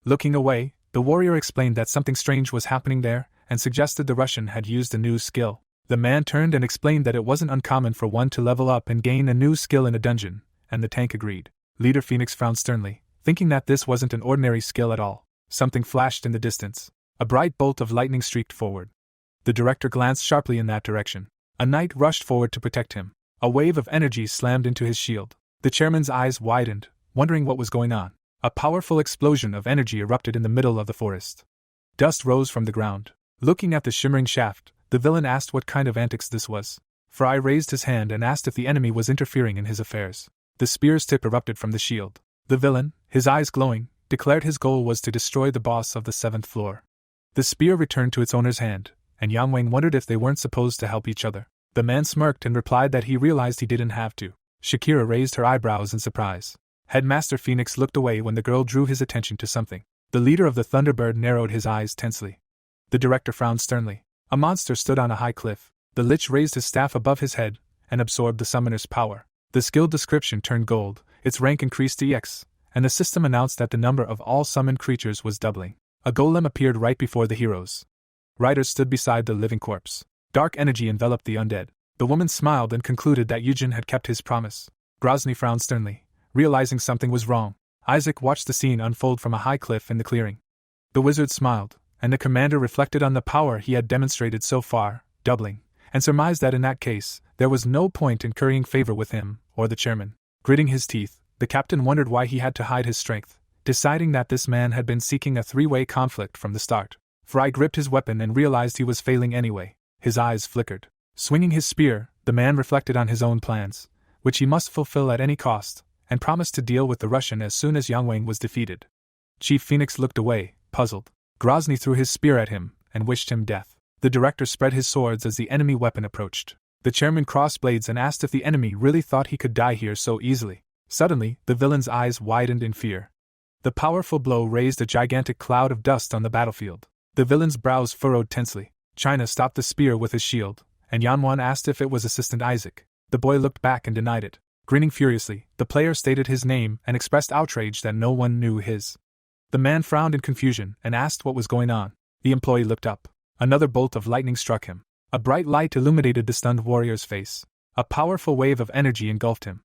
Looking away, the warrior explained that something strange was happening there, and suggested the Russian had used a new skill. The man turned and explained that it wasn't uncommon for one to level up and gain a new skill in a dungeon, and the tank agreed. Leader Phoenix frowned sternly, thinking that this wasn't an ordinary skill at all. Something flashed in the distance. A bright bolt of lightning streaked forward. The director glanced sharply in that direction. A knight rushed forward to protect him. A wave of energy slammed into his shield. The chairman's eyes widened, wondering what was going on. A powerful explosion of energy erupted in the middle of the forest. Dust rose from the ground. Looking at the shimmering shaft, the villain asked what kind of antics this was. Fry raised his hand and asked if the enemy was interfering in his affairs. The spear's tip erupted from the shield. The villain, his eyes glowing, declared his goal was to destroy the boss of the 7th floor. The spear returned to its owner's hand, and Yang Wang wondered if they weren't supposed to help each other. The man smirked and replied that he realized he didn't have to. Shakira raised her eyebrows in surprise. Headmaster Phoenix looked away when the girl drew his attention to something. The leader of the Thunderbird narrowed his eyes tensely. The director frowned sternly. A monster stood on a high cliff. The lich raised his staff above his head and absorbed the summoner's power. The skill description turned gold, its rank increased to EX, and the system announced that the number of all summoned creatures was doubling. A golem appeared right before the heroes. Riders stood beside the living corpse. Dark energy enveloped the undead. The woman smiled and concluded that Eugen had kept his promise. Grozny frowned sternly, realizing something was wrong. Isaac watched the scene unfold from a high cliff in the clearing. The wizard smiled, and the commander reflected on the power he had demonstrated so far, doubling, and surmised that in that case, there was no point in currying favor with him, or the chairman. Gritting his teeth, the captain wondered why he had to hide his strength, deciding that this man had been seeking a three-way conflict from the start. Fry gripped his weapon and realized he was failing anyway. His eyes flickered. Swinging his spear, the man reflected on his own plans, which he must fulfill at any cost, and promised to deal with the Russian as soon as Yang Wang was defeated. Chief Phoenix looked away, puzzled. Grozny threw his spear at him and wished him death. The director spread his swords as the enemy weapon approached. The chairman crossed blades and asked if the enemy really thought he could die here so easily. Suddenly, the villain's eyes widened in fear. The powerful blow raised a gigantic cloud of dust on the battlefield. The villain's brows furrowed tensely. China stopped the spear with his shield, and Yanwan asked if it was Assistant Isaac. The boy looked back and denied it. Grinning furiously, the player stated his name and expressed outrage that no one knew his. The man frowned in confusion and asked what was going on. The employee looked up. Another bolt of lightning struck him. A bright light illuminated the stunned warrior's face. A powerful wave of energy engulfed him.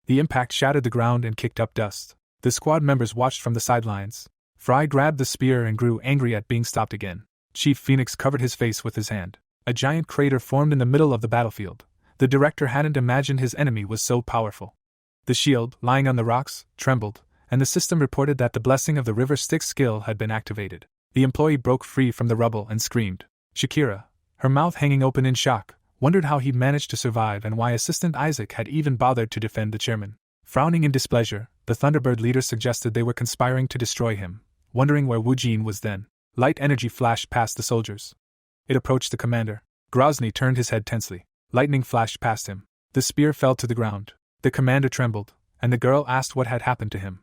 The impact shattered the ground and kicked up dust. The squad members watched from the sidelines. Fry grabbed the spear and grew angry at being stopped again. Chief Phoenix covered his face with his hand. A giant crater formed in the middle of the battlefield. The director hadn't imagined his enemy was so powerful. The shield, lying on the rocks, trembled, and the system reported that the blessing of the River Styx skill had been activated. The employee broke free from the rubble and screamed. Shakira, her mouth hanging open in shock, wondered how he'd managed to survive and why Assistant Isaac had even bothered to defend the chairman. Frowning in displeasure, the Thunderbird leader suggested they were conspiring to destroy him, wondering where Wu Jin was then. Light energy flashed past the soldiers. It approached the commander. Grozny turned his head tensely. Lightning flashed past him. The spear fell to the ground. The commander trembled, and the girl asked what had happened to him.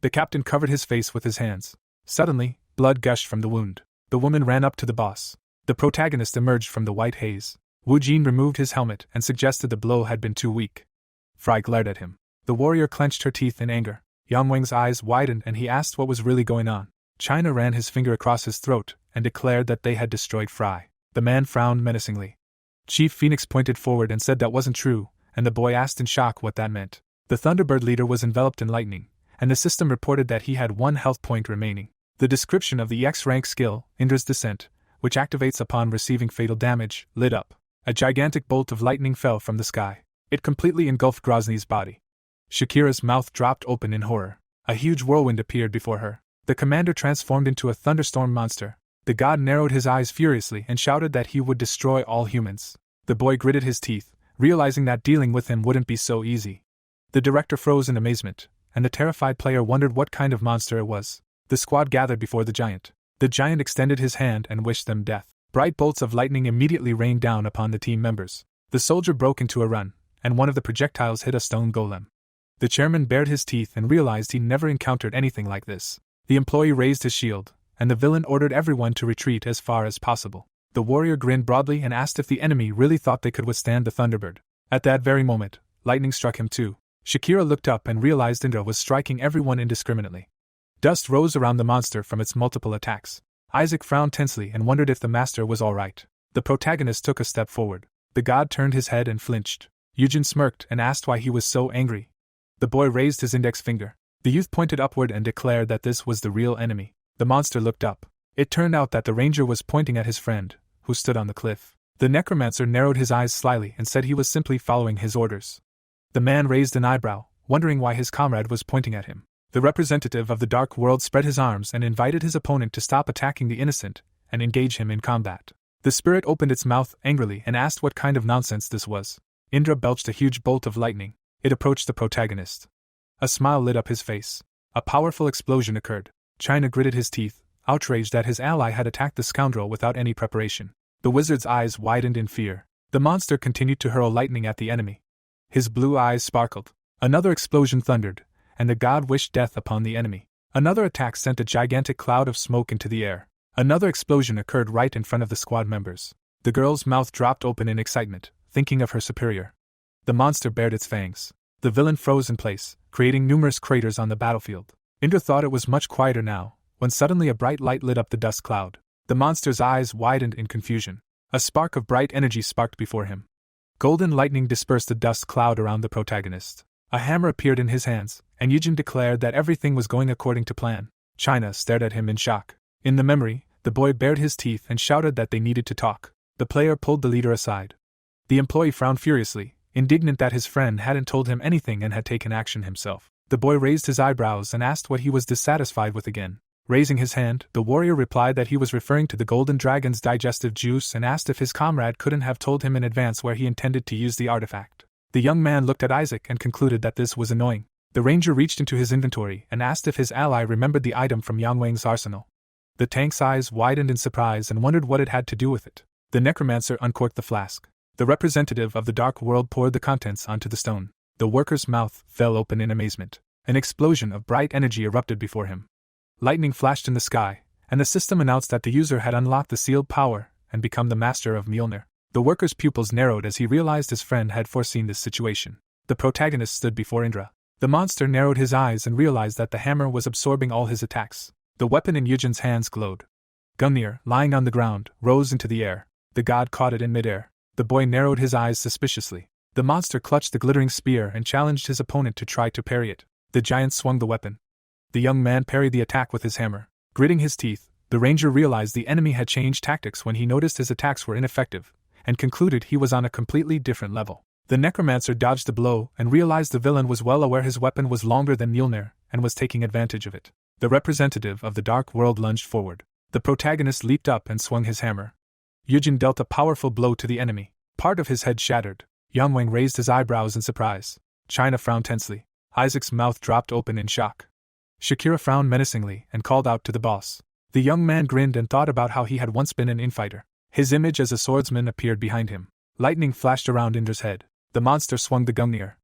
The captain covered his face with his hands. Suddenly, blood gushed from the wound. The woman ran up to the boss. The protagonist emerged from the white haze. Wu Jin removed his helmet and suggested the blow had been too weak. Fry glared at him. The warrior clenched her teeth in anger. Yang Wang's eyes widened and he asked what was really going on. China ran his finger across his throat and declared that they had destroyed Fry. The man frowned menacingly. Chief Phoenix pointed forward and said that wasn't true, and the boy asked in shock what that meant. The Thunderbird leader was enveloped in lightning, and the system reported that he had 1 health point remaining. The description of the X-rank skill, Indra's Descent, which activates upon receiving fatal damage, lit up. A gigantic bolt of lightning fell from the sky. It completely engulfed Grozny's body. Shakira's mouth dropped open in horror. A huge whirlwind appeared before her. The commander transformed into a thunderstorm monster. The god narrowed his eyes furiously and shouted that he would destroy all humans. The boy gritted his teeth, realizing that dealing with him wouldn't be so easy. The director froze in amazement, and the terrified player wondered what kind of monster it was. The squad gathered before the giant. The giant extended his hand and wished them death. Bright bolts of lightning immediately rained down upon the team members. The soldier broke into a run, and one of the projectiles hit a stone golem. The chairman bared his teeth and realized he never encountered anything like this. The employee raised his shield, and the villain ordered everyone to retreat as far as possible. The warrior grinned broadly and asked if the enemy really thought they could withstand the Thunderbird. At that very moment, lightning struck him too. Shakira looked up and realized Indra was striking everyone indiscriminately. Dust rose around the monster from its multiple attacks. Isaac frowned tensely and wondered if the master was all right. The protagonist took a step forward. The god turned his head and flinched. Eugen smirked and asked why he was so angry. The boy raised his index finger. The youth pointed upward and declared that this was the real enemy. The monster looked up. It turned out that the ranger was pointing at his friend, who stood on the cliff. The necromancer narrowed his eyes slyly and said he was simply following his orders. The man raised an eyebrow, wondering why his comrade was pointing at him. The representative of the dark world spread his arms and invited his opponent to stop attacking the innocent and engage him in combat. The spirit opened its mouth angrily and asked what kind of nonsense this was. Indra belched a huge bolt of lightning. It approached the protagonist. A smile lit up his face. A powerful explosion occurred. China gritted his teeth, outraged that his ally had attacked the scoundrel without any preparation. The wizard's eyes widened in fear. The monster continued to hurl lightning at the enemy. His blue eyes sparkled. Another explosion thundered, and the god wished death upon the enemy. Another attack sent a gigantic cloud of smoke into the air. Another explosion occurred right in front of the squad members. The girl's mouth dropped open in excitement, thinking of her superior. The monster bared its fangs. The villain froze in place, creating numerous craters on the battlefield. Indra thought it was much quieter now, when suddenly a bright light lit up the dust cloud. The monster's eyes widened in confusion. A spark of bright energy sparked before him. Golden lightning dispersed the dust cloud around the protagonist. A hammer appeared in his hands, and Eugen declared that everything was going according to plan. China stared at him in shock. In the memory, the boy bared his teeth and shouted that they needed to talk. The player pulled the leader aside. The employee frowned furiously, indignant that his friend hadn't told him anything and had taken action himself. The boy raised his eyebrows and asked what he was dissatisfied with again. Raising his hand, the warrior replied that he was referring to the golden dragon's digestive juice and asked if his comrade couldn't have told him in advance where he intended to use the artifact. The young man looked at Isaac and concluded that this was annoying. The ranger reached into his inventory and asked if his ally remembered the item from Yang Wang's arsenal. The tank's eyes widened in surprise and wondered what it had to do with it. The necromancer uncorked the flask. The representative of the dark world poured the contents onto the stone. The worker's mouth fell open in amazement. An explosion of bright energy erupted before him. Lightning flashed in the sky, and the system announced that the user had unlocked the sealed power and become the master of Mjolnir. The worker's pupils narrowed as he realized his friend had foreseen this situation. The protagonist stood before Indra. The monster narrowed his eyes and realized that the hammer was absorbing all his attacks. The weapon in Eugen's hands glowed. Gungnir, lying on the ground, rose into the air. The god caught it in midair. The boy narrowed his eyes suspiciously. The monster clutched the glittering spear and challenged his opponent to try to parry it. The giant swung the weapon. The young man parried the attack with his hammer. Gritting his teeth, the ranger realized the enemy had changed tactics when he noticed his attacks were ineffective, and concluded he was on a completely different level. The necromancer dodged the blow and realized the villain was well aware his weapon was longer than Mjolnir and was taking advantage of it. The representative of the dark world lunged forward. The protagonist leaped up and swung his hammer. Eugen dealt a powerful blow to the enemy. Part of his head shattered. Yang Wang raised his eyebrows in surprise. China frowned tensely. Isaac's mouth dropped open in shock. Shakira frowned menacingly and called out to the boss. The young man grinned and thought about how he had once been an infighter. His image as a swordsman appeared behind him. Lightning flashed around Indra's head. The monster swung the Gungnir.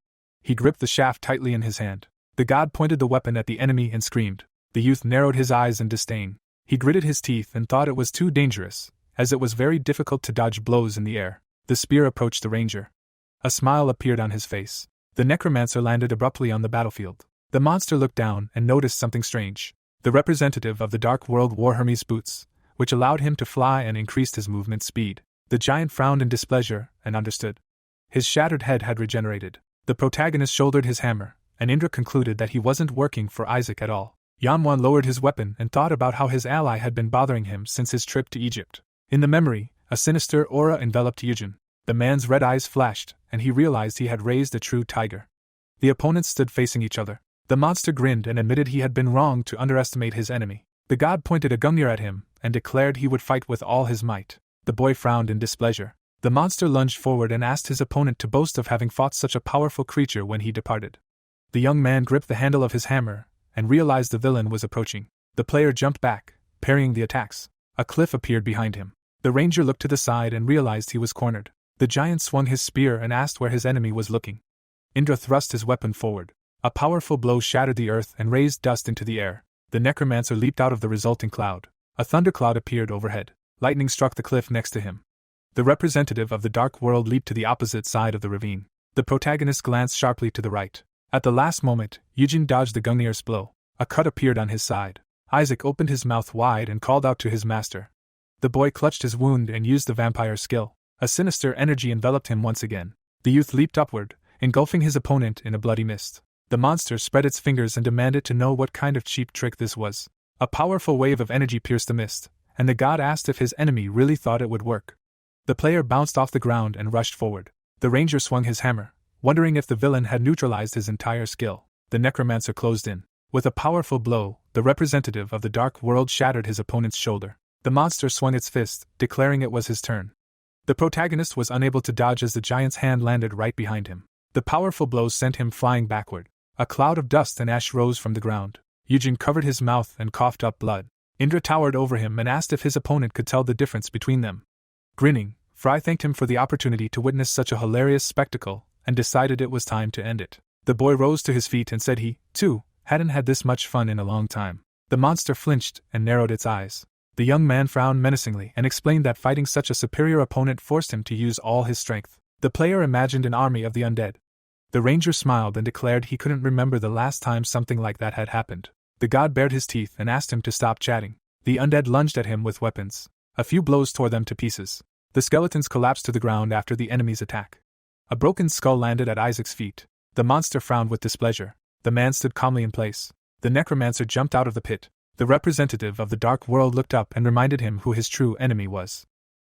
He gripped the shaft tightly in his hand. The god pointed the weapon at the enemy and screamed. The youth narrowed his eyes in disdain. He gritted his teeth and thought it was too dangerous, as it was very difficult to dodge blows in the air. The spear approached the ranger. A smile appeared on his face. The necromancer landed abruptly on the battlefield. The monster looked down and noticed something strange. The representative of the dark world wore Hermes boots, which allowed him to fly and increased his movement speed. The giant frowned in displeasure and understood. His shattered head had regenerated. The protagonist shouldered his hammer, and Indra concluded that he wasn't working for Isaac at all. Yanwan lowered his weapon and thought about how his ally had been bothering him since his trip to Egypt. In the memory, a sinister aura enveloped Yujin. The man's red eyes flashed, and he realized he had raised a true tiger. The opponents stood facing each other. The monster grinned and admitted he had been wrong to underestimate his enemy. The god pointed a gungnir at him and declared he would fight with all his might. The boy frowned in displeasure. The monster lunged forward and asked his opponent to boast of having fought such a powerful creature when he departed. The young man gripped the handle of his hammer and realized the villain was approaching. The player jumped back, parrying the attacks. A cliff appeared behind him. The ranger looked to the side and realized he was cornered. The giant swung his spear and asked where his enemy was looking. Indra thrust his weapon forward. A powerful blow shattered the earth and raised dust into the air. The necromancer leaped out of the resulting cloud. A thundercloud appeared overhead. Lightning struck the cliff next to him. The representative of the dark world leaped to the opposite side of the ravine. The protagonist glanced sharply to the right. At the last moment, Yujin dodged the gungnir's blow. A cut appeared on his side. Isaac opened his mouth wide and called out to his master. The boy clutched his wound and used the vampire's skill. A sinister energy enveloped him once again. The youth leaped upward, engulfing his opponent in a bloody mist. The monster spread its fingers and demanded to know what kind of cheap trick this was. A powerful wave of energy pierced the mist, and the god asked if his enemy really thought it would work. The player bounced off the ground and rushed forward. The ranger swung his hammer, wondering if the villain had neutralized his entire skill. The necromancer closed in. With a powerful blow, the representative of the dark world shattered his opponent's shoulder. The monster swung its fist, declaring it was his turn. The protagonist was unable to dodge as the giant's hand landed right behind him. The powerful blow sent him flying backward. A cloud of dust and ash rose from the ground. Yujin covered his mouth and coughed up blood. Indra towered over him and asked if his opponent could tell the difference between them. Grinning, Fry thanked him for the opportunity to witness such a hilarious spectacle, and decided it was time to end it. The boy rose to his feet and said he, too, hadn't had this much fun in a long time. The monster flinched and narrowed its eyes. The young man frowned menacingly and explained that fighting such a superior opponent forced him to use all his strength. The player imagined an army of the undead. The ranger smiled and declared he couldn't remember the last time something like that had happened. The god bared his teeth and asked him to stop chatting. The undead lunged at him with weapons. A few blows tore them to pieces. The skeletons collapsed to the ground after the enemy's attack. A broken skull landed at Isaac's feet. The monster frowned with displeasure. The man stood calmly in place. The necromancer jumped out of the pit. The representative of the dark world looked up and reminded him who his true enemy was.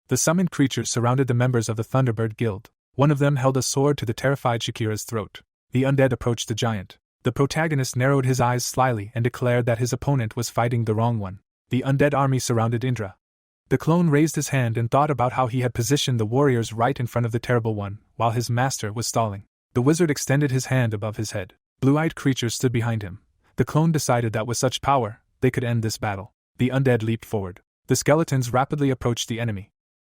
The summoned creatures surrounded the members of the Thunderbird Guild. One of them held a sword to the terrified Shakira's throat. The undead approached the giant. The protagonist narrowed his eyes slyly and declared that his opponent was fighting the wrong one. The undead army surrounded Indra. The clone raised his hand and thought about how he had positioned the warriors right in front of the terrible one, while his master was stalling. The wizard extended his hand above his head. Blue-eyed creatures stood behind him. The clone decided that with such power, they could end this battle. The undead leaped forward. The skeletons rapidly approached the enemy.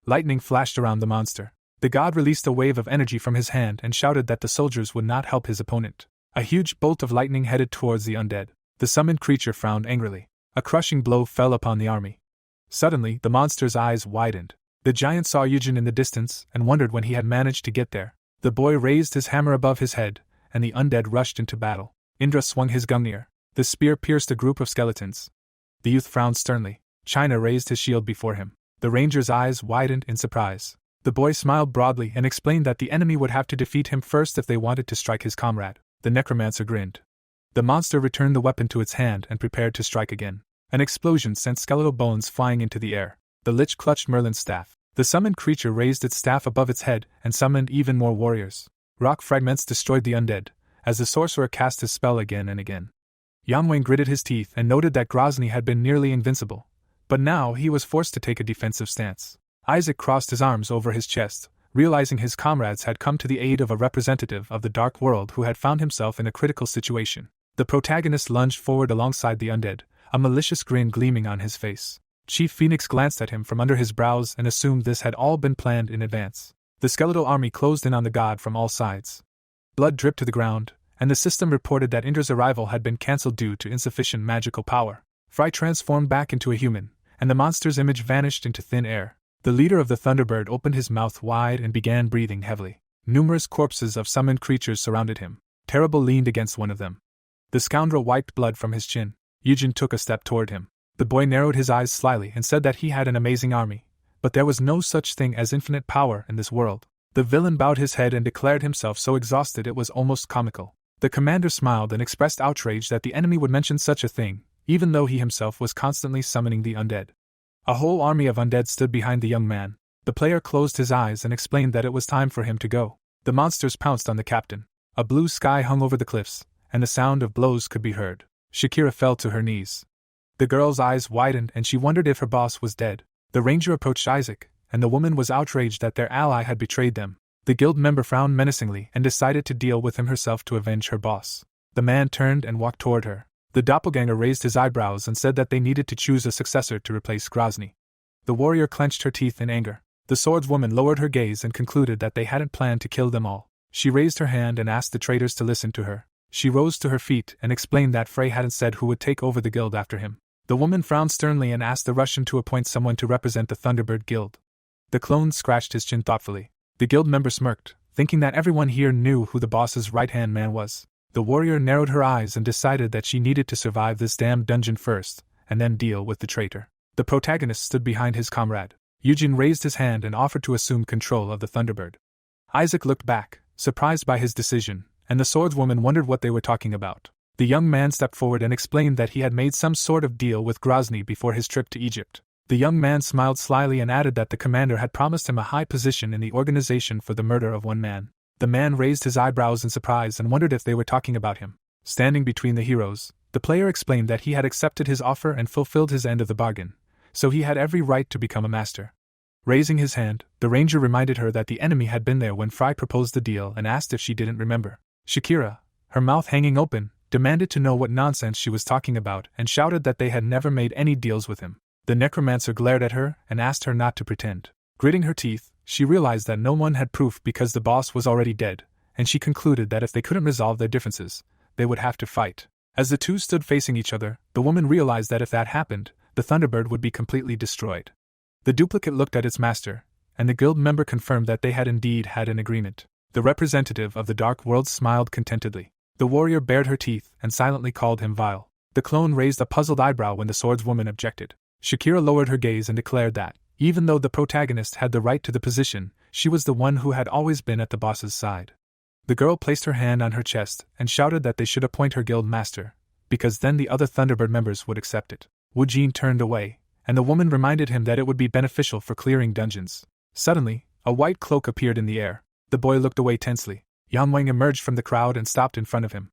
Lightning flashed around the monster. The god released a wave of energy from his hand and shouted that the soldiers would not help his opponent. A huge bolt of lightning headed towards the undead. The summoned creature frowned angrily. A crushing blow fell upon the army. Suddenly, the monster's eyes widened. The giant saw Yujin in the distance and wondered when he had managed to get there. The boy raised his hammer above his head, and the undead rushed into battle. Indra swung his gungnir. The spear pierced a group of skeletons. The youth frowned sternly. China raised his shield before him. The ranger's eyes widened in surprise. The boy smiled broadly and explained that the enemy would have to defeat him first if they wanted to strike his comrade. The necromancer grinned. The monster returned the weapon to its hand and prepared to strike again. An explosion sent skeletal bones flying into the air. The lich clutched Merlin's staff. The summoned creature raised its staff above its head and summoned even more warriors. Rock fragments destroyed the undead, as the sorcerer cast his spell again and again. Yanwen gritted his teeth and noted that Grozny had been nearly invincible, but now he was forced to take a defensive stance. Isaac crossed his arms over his chest, realizing his comrades had come to the aid of a representative of the dark world who had found himself in a critical situation. The protagonist lunged forward alongside the undead, a malicious grin gleaming on his face. Chief Phoenix glanced at him from under his brows and assumed this had all been planned in advance. The skeletal army closed in on the god from all sides. Blood dripped to the ground, and the system reported that Indra's arrival had been cancelled due to insufficient magical power. Fry transformed back into a human, and the monster's image vanished into thin air. The leader of the Thunderbird opened his mouth wide and began breathing heavily. Numerous corpses of summoned creatures surrounded him. Terrible leaned against one of them. The scoundrel wiped blood from his chin. Yujin took a step toward him. The boy narrowed his eyes slyly and said that he had an amazing army, but there was no such thing as infinite power in this world. The villain bowed his head and declared himself so exhausted it was almost comical. The commander smiled and expressed outrage that the enemy would mention such a thing, even though he himself was constantly summoning the undead. A whole army of undead stood behind the young man. The player closed his eyes and explained that it was time for him to go. The monsters pounced on the captain. A blue sky hung over the cliffs, and the sound of blows could be heard. Shakira fell to her knees. The girl's eyes widened and she wondered if her boss was dead. The ranger approached Isaac, and the woman was outraged that their ally had betrayed them. The guild member frowned menacingly and decided to deal with him herself to avenge her boss. The man turned and walked toward her. The doppelganger raised his eyebrows and said that they needed to choose a successor to replace Grozny. The warrior clenched her teeth in anger. The swordswoman lowered her gaze and concluded that they hadn't planned to kill them all. She raised her hand and asked the traitors to listen to her. She rose to her feet and explained that Frey hadn't said who would take over the guild after him. The woman frowned sternly and asked the Russian to appoint someone to represent the Thunderbird Guild. The clone scratched his chin thoughtfully. The guild member smirked, thinking that everyone here knew who the boss's right-hand man was. The warrior narrowed her eyes and decided that she needed to survive this damned dungeon first, and then deal with the traitor. The protagonist stood behind his comrade. Eugene raised his hand and offered to assume control of the Thunderbird. Isaac looked back, surprised by his decision, and the swordswoman wondered what they were talking about. The young man stepped forward and explained that he had made some sort of deal with Grozny before his trip to Egypt. The young man smiled slyly and added that the commander had promised him a high position in the organization for the murder of one man. The man raised his eyebrows in surprise and wondered if they were talking about him. Standing between the heroes, the player explained that he had accepted his offer and fulfilled his end of the bargain, so he had every right to become a master. Raising his hand, the ranger reminded her that the enemy had been there when Fry proposed the deal and asked if she didn't remember. Shakira, her mouth hanging open, demanded to know what nonsense she was talking about and shouted that they had never made any deals with him. The necromancer glared at her and asked her not to pretend. Gritting her teeth, she realized that no one had proof because the boss was already dead, and she concluded that if they couldn't resolve their differences, they would have to fight. As the two stood facing each other, the woman realized that if that happened, the Thunderbird would be completely destroyed. The duplicate looked at its master, and the guild member confirmed that they had indeed had an agreement. The representative of the Dark World smiled contentedly. The warrior bared her teeth and silently called him vile. The clone raised a puzzled eyebrow when the swordswoman objected. Shakira lowered her gaze and declared that, even though the protagonist had the right to the position, she was the one who had always been at the boss's side. The girl placed her hand on her chest and shouted that they should appoint her guild master, because then the other Thunderbird members would accept it. Wu Jin turned away, and the woman reminded him that it would be beneficial for clearing dungeons. Suddenly, a white cloak appeared in the air. The boy looked away tensely. Yang Wang emerged from the crowd and stopped in front of him.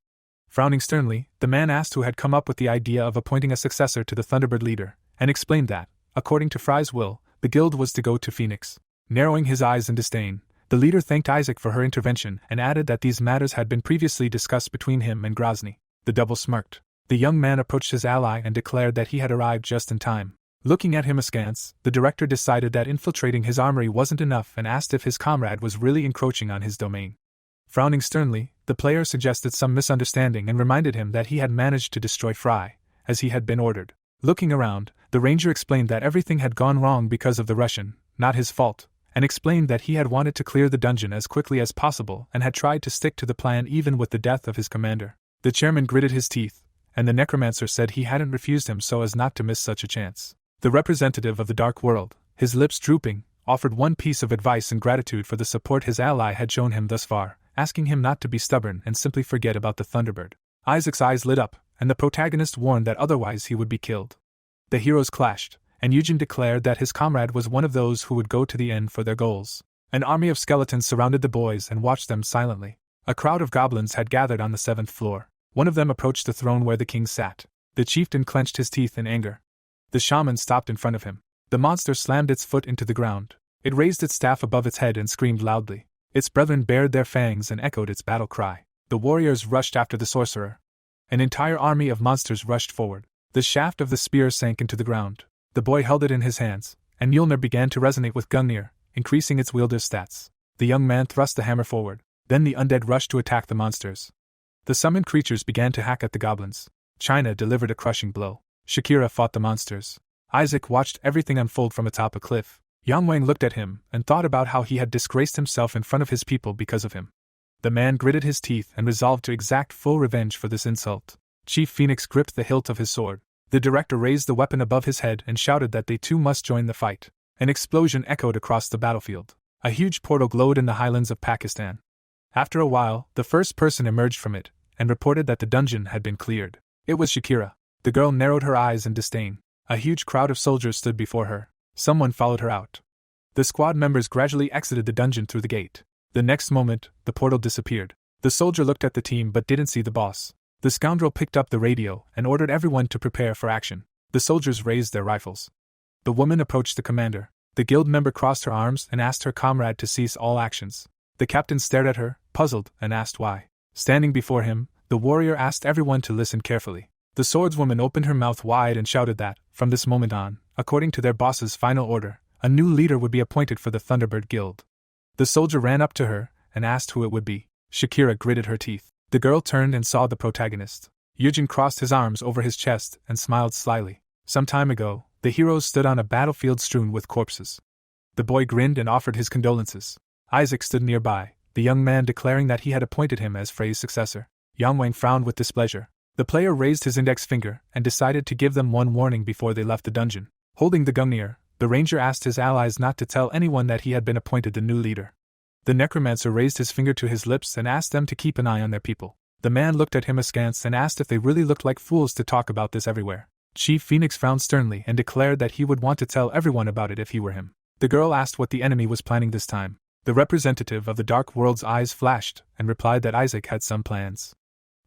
Frowning sternly, the man asked who had come up with the idea of appointing a successor to the Thunderbird leader, and explained that, according to Fry's will, the guild was to go to Phoenix. Narrowing his eyes in disdain, the leader thanked Isaac for her intervention and added that these matters had been previously discussed between him and Grozny. The double smirked. The young man approached his ally and declared that he had arrived just in time. Looking at him askance, the director decided that infiltrating his armory wasn't enough and asked if his comrade was really encroaching on his domain. Frowning sternly, the player suggested some misunderstanding and reminded him that he had managed to destroy Fry, as he had been ordered. Looking around, the ranger explained that everything had gone wrong because of the Russian, not his fault, and explained that he had wanted to clear the dungeon as quickly as possible and had tried to stick to the plan even with the death of his commander. The chairman gritted his teeth, and the necromancer said he hadn't refused him so as not to miss such a chance. The representative of the Dark World, his lips drooping, offered one piece of advice in gratitude for the support his ally had shown him thus far, asking him not to be stubborn and simply forget about the Thunderbird. Isaac's eyes lit up, and the protagonist warned that otherwise he would be killed. The heroes clashed, and Eugen declared that his comrade was one of those who would go to the end for their goals. An army of skeletons surrounded the boys and watched them silently. A crowd of goblins had gathered on the 7th floor. One of them approached the throne where the king sat. The chieftain clenched his teeth in anger. The shaman stopped in front of him. The monster slammed its foot into the ground. It raised its staff above its head and screamed loudly. Its brethren bared their fangs and echoed its battle cry. The warriors rushed after the sorcerer. An entire army of monsters rushed forward. The shaft of the spear sank into the ground. The boy held it in his hands, and Mjolnir began to resonate with Gungnir, increasing its wielder's stats. The young man thrust the hammer forward. Then the undead rushed to attack the monsters. The summoned creatures began to hack at the goblins. China delivered a crushing blow. Shakira fought the monsters. Isaac watched everything unfold from atop a cliff. Yang Wang looked at him and thought about how he had disgraced himself in front of his people because of him. The man gritted his teeth and resolved to exact full revenge for this insult. Chief Phoenix gripped the hilt of his sword. The director raised the weapon above his head and shouted that they too must join the fight. An explosion echoed across the battlefield. A huge portal glowed in the highlands of Pakistan. After a while, the first person emerged from it, and reported that the dungeon had been cleared. It was Shakira. The girl narrowed her eyes in disdain. A huge crowd of soldiers stood before her. Someone followed her out. The squad members gradually exited the dungeon through the gate. The next moment, the portal disappeared. The soldier looked at the team but didn't see the boss. The scoundrel picked up the radio and ordered everyone to prepare for action. The soldiers raised their rifles. The woman approached the commander. The guild member crossed her arms and asked her comrade to cease all actions. The captain stared at her, puzzled, and asked why. Standing before him, the warrior asked everyone to listen carefully. The swordswoman opened her mouth wide and shouted that, from this moment on, according to their boss's final order, a new leader would be appointed for the Thunderbird Guild. The soldier ran up to her and asked who it would be. Shakira gritted her teeth. The girl turned and saw the protagonist. Yujin crossed his arms over his chest and smiled slyly. Some time ago, the heroes stood on a battlefield strewn with corpses. The boy grinned and offered his condolences. Isaac stood nearby, the young man declaring that he had appointed him as Frey's successor. Yang Wang frowned with displeasure. The player raised his index finger and decided to give them one warning before they left the dungeon. Holding the Gungnir, the ranger asked his allies not to tell anyone that he had been appointed the new leader. The necromancer raised his finger to his lips and asked them to keep an eye on their people. The man looked at him askance and asked if they really looked like fools to talk about this everywhere. Chief Phoenix frowned sternly and declared that he would want to tell everyone about it if he were him. The girl asked what the enemy was planning this time. The representative of the Dark World's eyes flashed and replied that Isaac had some plans.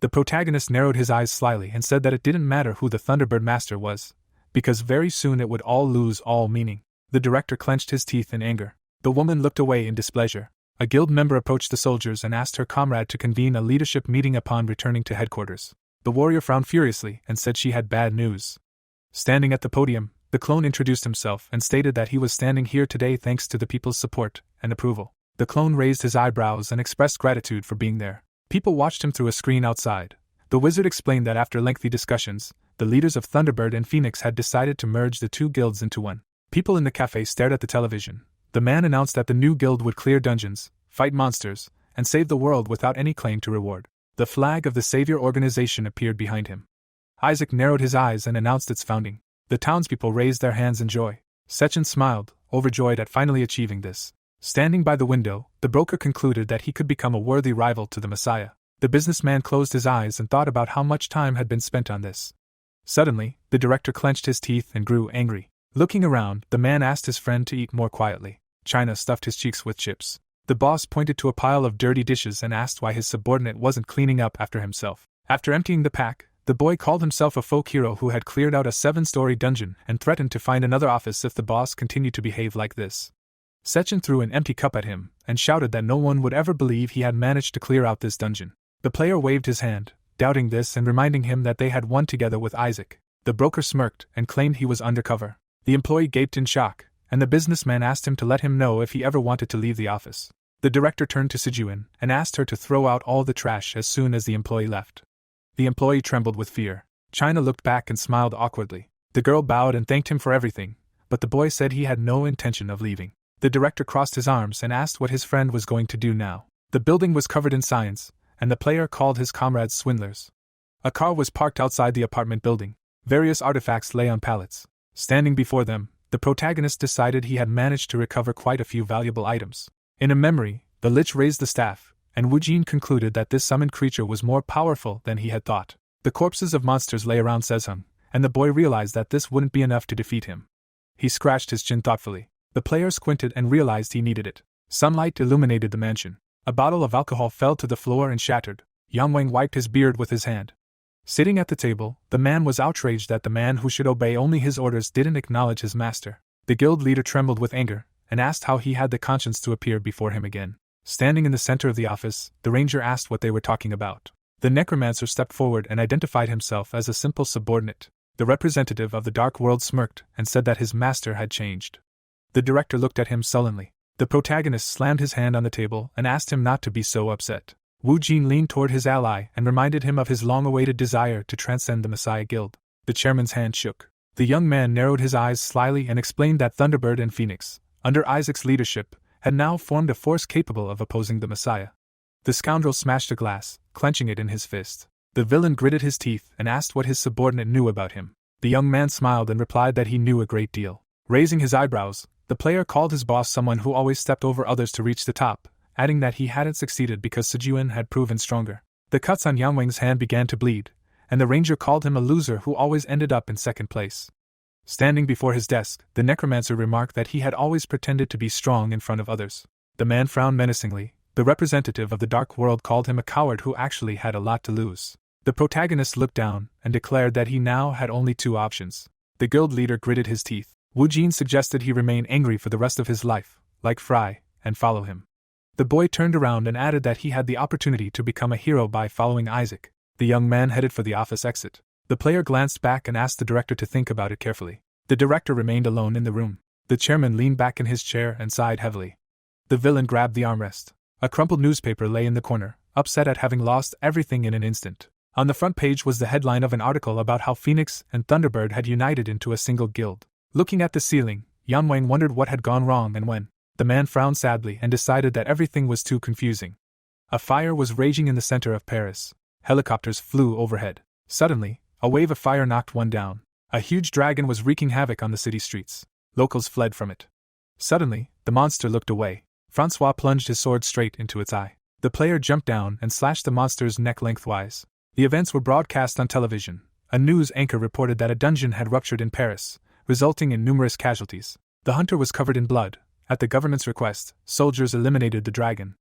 The protagonist narrowed his eyes slyly and said that it didn't matter who the Thunderbird Master was, because very soon it would all lose all meaning. The director clenched his teeth in anger. The woman looked away in displeasure. A guild member approached the soldiers and asked her comrade to convene a leadership meeting upon returning to headquarters. The warrior frowned furiously and said she had bad news. Standing at the podium, the clone introduced himself and stated that he was standing here today thanks to the people's support and approval. The clone raised his eyebrows and expressed gratitude for being there. People watched him through a screen outside. The wizard explained that after lengthy discussions, the leaders of Thunderbird and Phoenix had decided to merge the two guilds into one. People in the cafe stared at the television. The man announced that the new guild would clear dungeons, fight monsters, and save the world without any claim to reward. The flag of the Savior organization appeared behind him. Isaac narrowed his eyes and announced its founding. The townspeople raised their hands in joy. Sechin smiled, overjoyed at finally achieving this. Standing by the window, the broker concluded that he could become a worthy rival to the Messiah. The businessman closed his eyes and thought about how much time had been spent on this. Suddenly, the director clenched his teeth and grew angry. Looking around, the man asked his friend to eat more quietly. China stuffed his cheeks with chips. The boss pointed to a pile of dirty dishes and asked why his subordinate wasn't cleaning up after himself. After emptying the pack, the boy called himself a folk hero who had cleared out a 7-story dungeon and threatened to find another office if the boss continued to behave like this. Sechin threw an empty cup at him and shouted that no one would ever believe he had managed to clear out this dungeon. The player waved his hand, doubting this and reminding him that they had won together with Isaac. The broker smirked and claimed he was undercover. The employee gaped in shock, and the businessman asked him to let him know if he ever wanted to leave the office. The director turned to Sijuin and asked her to throw out all the trash as soon as the employee left. The employee trembled with fear. China looked back and smiled awkwardly. The girl bowed and thanked him for everything, but the boy said he had no intention of leaving. The director crossed his arms and asked what his friend was going to do now. The building was covered in signs, and the player called his comrades swindlers. A car was parked outside the apartment building. Various artifacts lay on pallets. Standing before them, the protagonist decided he had managed to recover quite a few valuable items. In a memory, the Lich raised the staff, and Wu Jin concluded that this summoned creature was more powerful than he had thought. The corpses of monsters lay around Sezhung, and the boy realized that this wouldn't be enough to defeat him. He scratched his chin thoughtfully. The player squinted and realized he needed it. Sunlight illuminated the mansion. A bottle of alcohol fell to the floor and shattered. Yang Wang wiped his beard with his hand. Sitting at the table, the man was outraged that the man who should obey only his orders didn't acknowledge his master. The guild leader trembled with anger and asked how he had the conscience to appear before him again. Standing in the center of the office, the ranger asked what they were talking about. The necromancer stepped forward and identified himself as a simple subordinate. The representative of the Dark World smirked and said that his master had changed. The director looked at him sullenly. The protagonist slammed his hand on the table and asked him not to be so upset. Wu Jin leaned toward his ally and reminded him of his long-awaited desire to transcend the Messiah Guild. The chairman's hand shook. The young man narrowed his eyes slyly and explained that Thunderbird and Phoenix, under Isaac's leadership, had now formed a force capable of opposing the Messiah. The scoundrel smashed a glass, clenching it in his fist. The villain gritted his teeth and asked what his subordinate knew about him. The young man smiled and replied that he knew a great deal. Raising his eyebrows, the player called his boss someone who always stepped over others to reach the top, adding that he hadn't succeeded because Sijuin had proven stronger. The cuts on Yang Wang's hand began to bleed, and the ranger called him a loser who always ended up in second place. Standing before his desk, the necromancer remarked that he had always pretended to be strong in front of others. The man frowned menacingly. The representative of the dark world called him a coward who actually had a lot to lose. The protagonist looked down and declared that he now had only two options. The guild leader gritted his teeth. Wu Jin suggested he remain angry for the rest of his life, like Fry, and follow him. The boy turned around and added that he had the opportunity to become a hero by following Isaac. The young man headed for the office exit. The player glanced back and asked the director to think about it carefully. The director remained alone in the room. The chairman leaned back in his chair and sighed heavily. The villain grabbed the armrest. A crumpled newspaper lay in the corner, upset at having lost everything in an instant. On the front page was the headline of an article about how Phoenix and Thunderbird had united into a single guild. Looking at the ceiling, Yan Wang wondered what had gone wrong and when. The man frowned sadly and decided that everything was too confusing. A fire was raging in the center of Paris. Helicopters flew overhead. Suddenly, a wave of fire knocked one down. A huge dragon was wreaking havoc on the city streets. Locals fled from it. Suddenly, the monster looked away. Francois plunged his sword straight into its eye. The player jumped down and slashed the monster's neck lengthwise. The events were broadcast on television. A news anchor reported that a dungeon had ruptured in Paris, resulting in numerous casualties. The hunter was covered in blood. At the government's request, soldiers eliminated the dragon.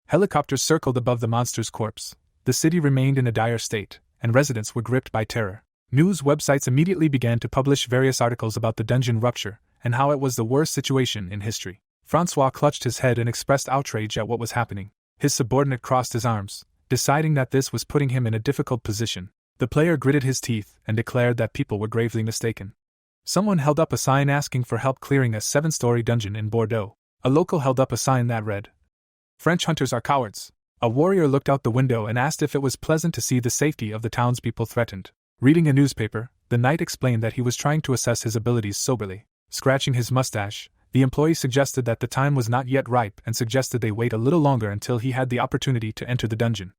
Helicopters circled above the monster's corpse. The city remained in a dire state, and residents were gripped by terror. News websites immediately began to publish various articles about the dungeon rupture and how it was the worst situation in history. Francois clutched his head and expressed outrage at what was happening. His subordinate crossed his arms, deciding that this was putting him in a difficult position. The player gritted his teeth and declared that people were gravely mistaken. Someone held up a sign asking for help clearing a 7-story dungeon in Bordeaux. A local held up a sign that read, "French hunters are cowards." A warrior looked out the window and asked if it was pleasant to see the safety of the townspeople threatened. Reading a newspaper, the knight explained that he was trying to assess his abilities soberly. Scratching his mustache, the employee suggested that the time was not yet ripe and suggested they wait a little longer until he had the opportunity to enter the dungeon.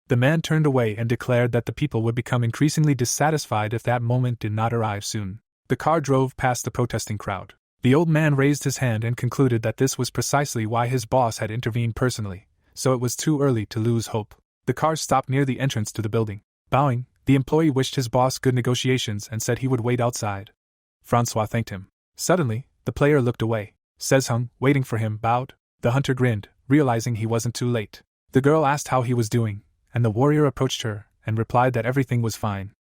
The man turned away and declared that the people would become increasingly dissatisfied if that moment did not arrive soon. The car drove past the protesting crowd. The old man raised his hand and concluded that this was precisely why his boss had intervened personally, so it was too early to lose hope. The car stopped near the entrance to the building. Bowing, the employee wished his boss good negotiations and said he would wait outside. Francois thanked him. Suddenly, the player looked away. Sezhung, waiting for him, bowed. The hunter grinned, realizing he wasn't too late. The girl asked how he was doing, and the warrior approached her and replied that everything was fine.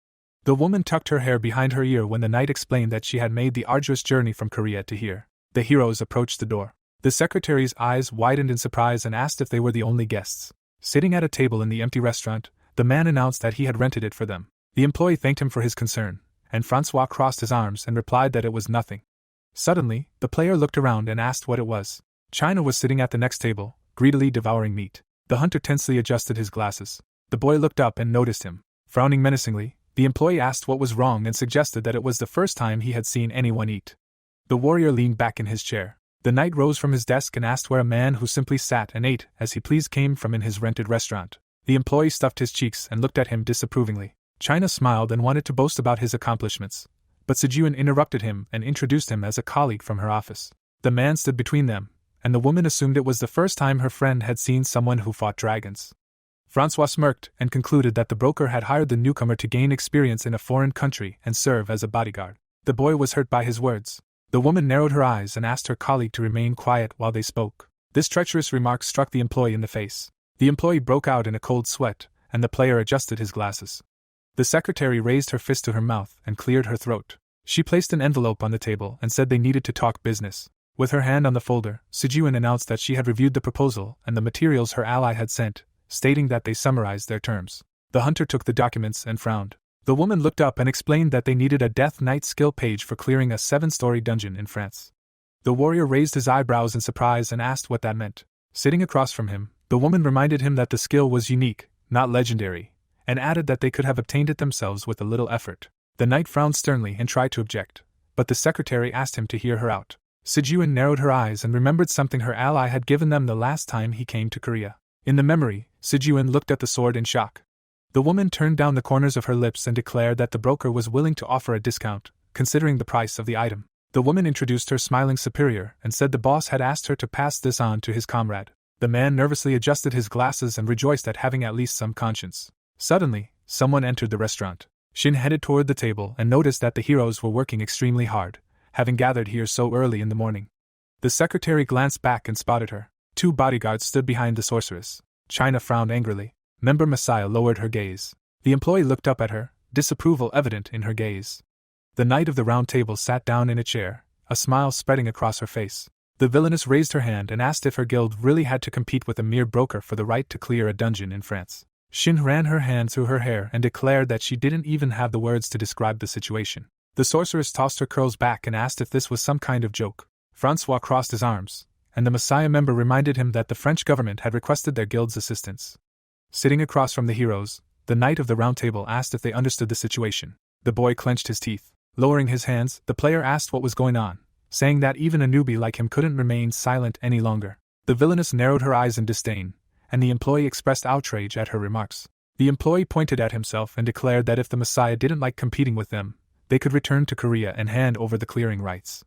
The woman tucked her hair behind her ear when the knight explained that she had made the arduous journey from Korea to here. The heroes approached the door. The secretary's eyes widened in surprise and asked if they were the only guests. Sitting at a table in the empty restaurant, the man announced that he had rented it for them. The employee thanked him for his concern, and Francois crossed his arms and replied that it was nothing. Suddenly, the player looked around and asked what it was. China was sitting at the next table, greedily devouring meat. The hunter tensely adjusted his glasses. The boy looked up and noticed him. Frowning menacingly, the employee asked what was wrong and suggested that it was the first time he had seen anyone eat. The warrior leaned back in his chair. The knight rose from his desk and asked where a man who simply sat and ate as he pleased came from in his rented restaurant. The employee stuffed his cheeks and looked at him disapprovingly. China smiled and wanted to boast about his accomplishments, but Sijuan interrupted him and introduced him as a colleague from her office. The man stood between them, and the woman assumed it was the first time her friend had seen someone who fought dragons. Francois smirked and concluded that the broker had hired the newcomer to gain experience in a foreign country and serve as a bodyguard. The boy was hurt by his words. The woman narrowed her eyes and asked her colleague to remain quiet while they spoke. This treacherous remark struck the employee in the face. The employee broke out in a cold sweat, and the player adjusted his glasses. The secretary raised her fist to her mouth and cleared her throat. She placed an envelope on the table and said they needed to talk business. With her hand on the folder, Sijuan announced that she had reviewed the proposal and the materials her ally had sent, stating that they summarized their terms. The hunter took the documents and frowned. The woman looked up and explained that they needed a Death Knight skill page for clearing a 7-story dungeon in France. The warrior raised his eyebrows in surprise and asked what that meant. Sitting across from him, the woman reminded him that the skill was unique, not legendary, and added that they could have obtained it themselves with a little effort. The knight frowned sternly and tried to object, but the secretary asked him to hear her out. Sijuan narrowed her eyes and remembered something her ally had given them the last time he came to Korea. In the memory, Sijuan looked at the sword in shock. The woman turned down the corners of her lips and declared that the broker was willing to offer a discount, considering the price of the item. The woman introduced her smiling superior and said the boss had asked her to pass this on to his comrade. The man nervously adjusted his glasses and rejoiced at having at least some conscience. Suddenly, someone entered the restaurant. Shin headed toward the table and noticed that the heroes were working extremely hard, having gathered here so early in the morning. The secretary glanced back and spotted her. 2 bodyguards stood behind the sorceress. China frowned angrily. Member Messiah lowered her gaze. The employee looked up at her, disapproval evident in her gaze. The Knight of the Round Table sat down in a chair, a smile spreading across her face. The villainess raised her hand and asked if her guild really had to compete with a mere broker for the right to clear a dungeon in France. Shin ran her hand through her hair and declared that she didn't even have the words to describe the situation. The sorceress tossed her curls back and asked if this was some kind of joke. Francois crossed his arms, and the Messiah member reminded him that the French government had requested their guild's assistance. Sitting across from the heroes, the Knight of the Round Table asked if they understood the situation. The boy clenched his teeth. Lowering his hands, the player asked what was going on, saying that even a newbie like him couldn't remain silent any longer. The villainess narrowed her eyes in disdain, and the employee expressed outrage at her remarks. The employee pointed at himself and declared that if the Messiah didn't like competing with them, they could return to Korea and hand over the clearing rights.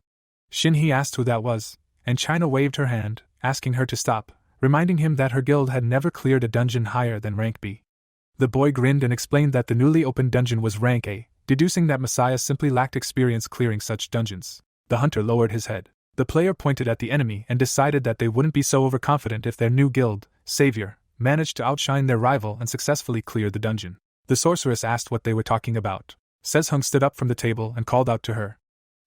Shin asked who that was, and China waved her hand, asking her to stop, reminding him that her guild had never cleared a dungeon higher than rank B. The boy grinned and explained that the newly opened dungeon was rank A, deducing that Messiah simply lacked experience clearing such dungeons. The hunter lowered his head. The player pointed at the enemy and decided that they wouldn't be so overconfident if their new guild, Savior, managed to outshine their rival and successfully clear the dungeon. The sorceress asked what they were talking about. Sezhung stood up from the table and called out to her.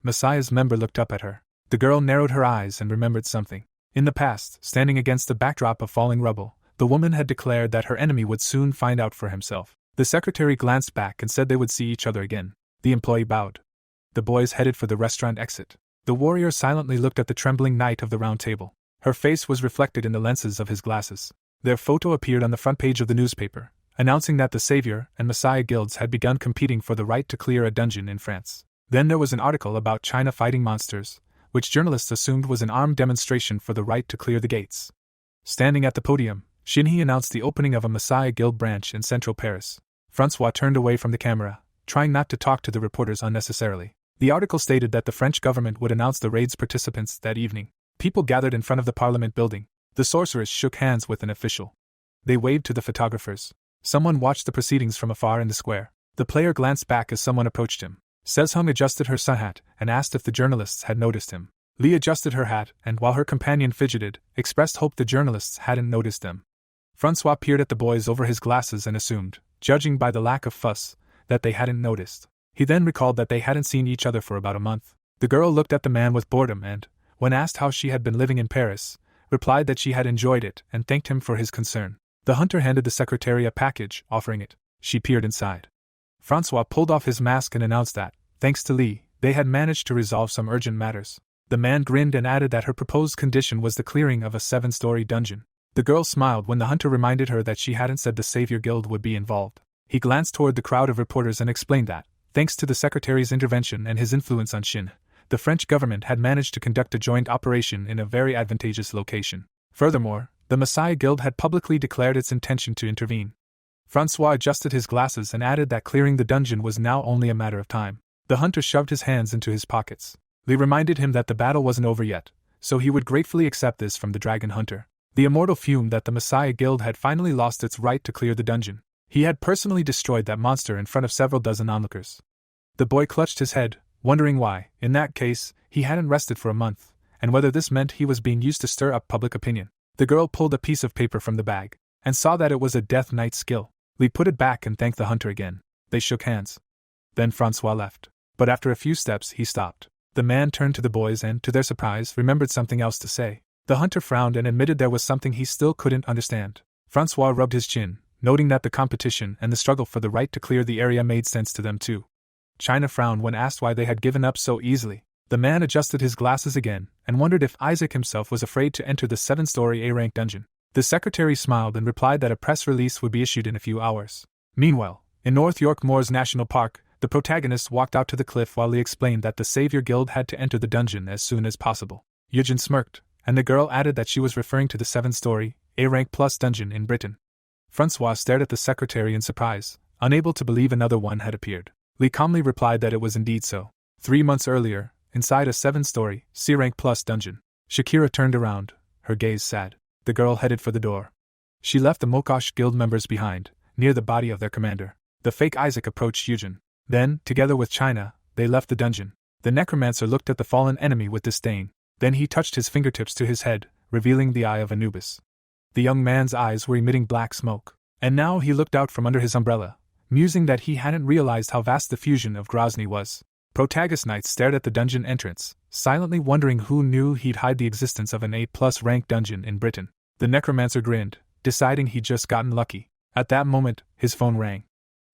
Messiah's member looked up at her. The girl narrowed her eyes and remembered something. In the past, standing against the backdrop of falling rubble, the woman had declared that her enemy would soon find out for himself. The secretary glanced back and said they would see each other again. The employee bowed. The boys headed for the restaurant exit. The warrior silently looked at the trembling Knight of the Round Table. Her face was reflected in the lenses of his glasses. Their photo appeared on the front page of the newspaper, announcing that the Savior and Messiah guilds had begun competing for the right to clear a dungeon in France. Then there was an article about China fighting monsters, which journalists assumed was an armed demonstration for the right to clear the gates. Standing at the podium, Shinhee announced the opening of a Messiah Guild branch in central Paris. Francois turned away from the camera, trying not to talk to the reporters unnecessarily. The article stated that the French government would announce the raid's participants that evening. People gathered in front of the Parliament building. The sorceress shook hands with an official. They waved to the photographers. Someone watched the proceedings from afar in the square. The player glanced back as someone approached him. Sezhung adjusted her sun hat and asked if the journalists had noticed him. Lee adjusted her hat and, while her companion fidgeted, expressed hope the journalists hadn't noticed them. Francois peered at the boys over his glasses and assumed, judging by the lack of fuss, that they hadn't noticed. He then recalled that they hadn't seen each other for about a month. The girl looked at the man with boredom and, when asked how she had been living in Paris, replied that she had enjoyed it and thanked him for his concern. The hunter handed the secretary a package, offering it. She peered inside. Francois pulled off his mask and announced that, thanks to Lee, they had managed to resolve some urgent matters. The man grinned and added that her proposed condition was the clearing of a 7-story dungeon. The girl smiled when the hunter reminded her that she hadn't said the Savior Guild would be involved. He glanced toward the crowd of reporters and explained that, thanks to the secretary's intervention and his influence on Shin, the French government had managed to conduct a joint operation in a very advantageous location. Furthermore, the Messiah Guild had publicly declared its intention to intervene. Francois adjusted his glasses and added that clearing the dungeon was now only a matter of time. The hunter shoved his hands into his pockets. Lee reminded him that the battle wasn't over yet, so he would gratefully accept this from the dragon hunter. The immortal fumed that the Messiah Guild had finally lost its right to clear the dungeon. He had personally destroyed that monster in front of several dozen onlookers. The boy clutched his head, wondering why, in that case, he hadn't rested for a month, and whether this meant he was being used to stir up public opinion. The girl pulled a piece of paper from the bag, and saw that it was a Death Knight skill. Lee put it back and thanked the hunter again. They shook hands. Then Francois left. But after a few steps he stopped. The man turned to the boys and, to their surprise, remembered something else to say. The hunter frowned and admitted there was something he still couldn't understand. Francois rubbed his chin, noting that the competition and the struggle for the right to clear the area made sense to them too. China frowned when asked why they had given up so easily. The man adjusted his glasses again and wondered if Isaac himself was afraid to enter the 7-story A-rank dungeon. The secretary smiled and replied that a press release would be issued in a few hours. Meanwhile, in North York Moors National Park, the protagonist walked out to the cliff while Lee explained that the Savior Guild had to enter the dungeon as soon as possible. Yujin smirked, and the girl added that she was referring to the 7-story, A-rank plus dungeon in Britain. Francois stared at the secretary in surprise, unable to believe another one had appeared. Lee calmly replied that it was indeed so. 3 months earlier, inside a 7-story, C-rank plus dungeon. Shakira turned around, her gaze sad. The girl headed for the door. She left the Mokosh Guild members behind, near the body of their commander. The fake Isaac approached Yujin. Then, together with China, they left the dungeon. The necromancer looked at the fallen enemy with disdain. Then he touched his fingertips to his head, revealing the eye of Anubis. The young man's eyes were emitting black smoke. And now he looked out from under his umbrella, musing that he hadn't realized how vast the fusion of Grozny was. Protagonist Knight stared at the dungeon entrance, silently wondering who knew he'd hide the existence of an A+ rank dungeon in Britain. The necromancer grinned, deciding he'd just gotten lucky. At that moment, his phone rang.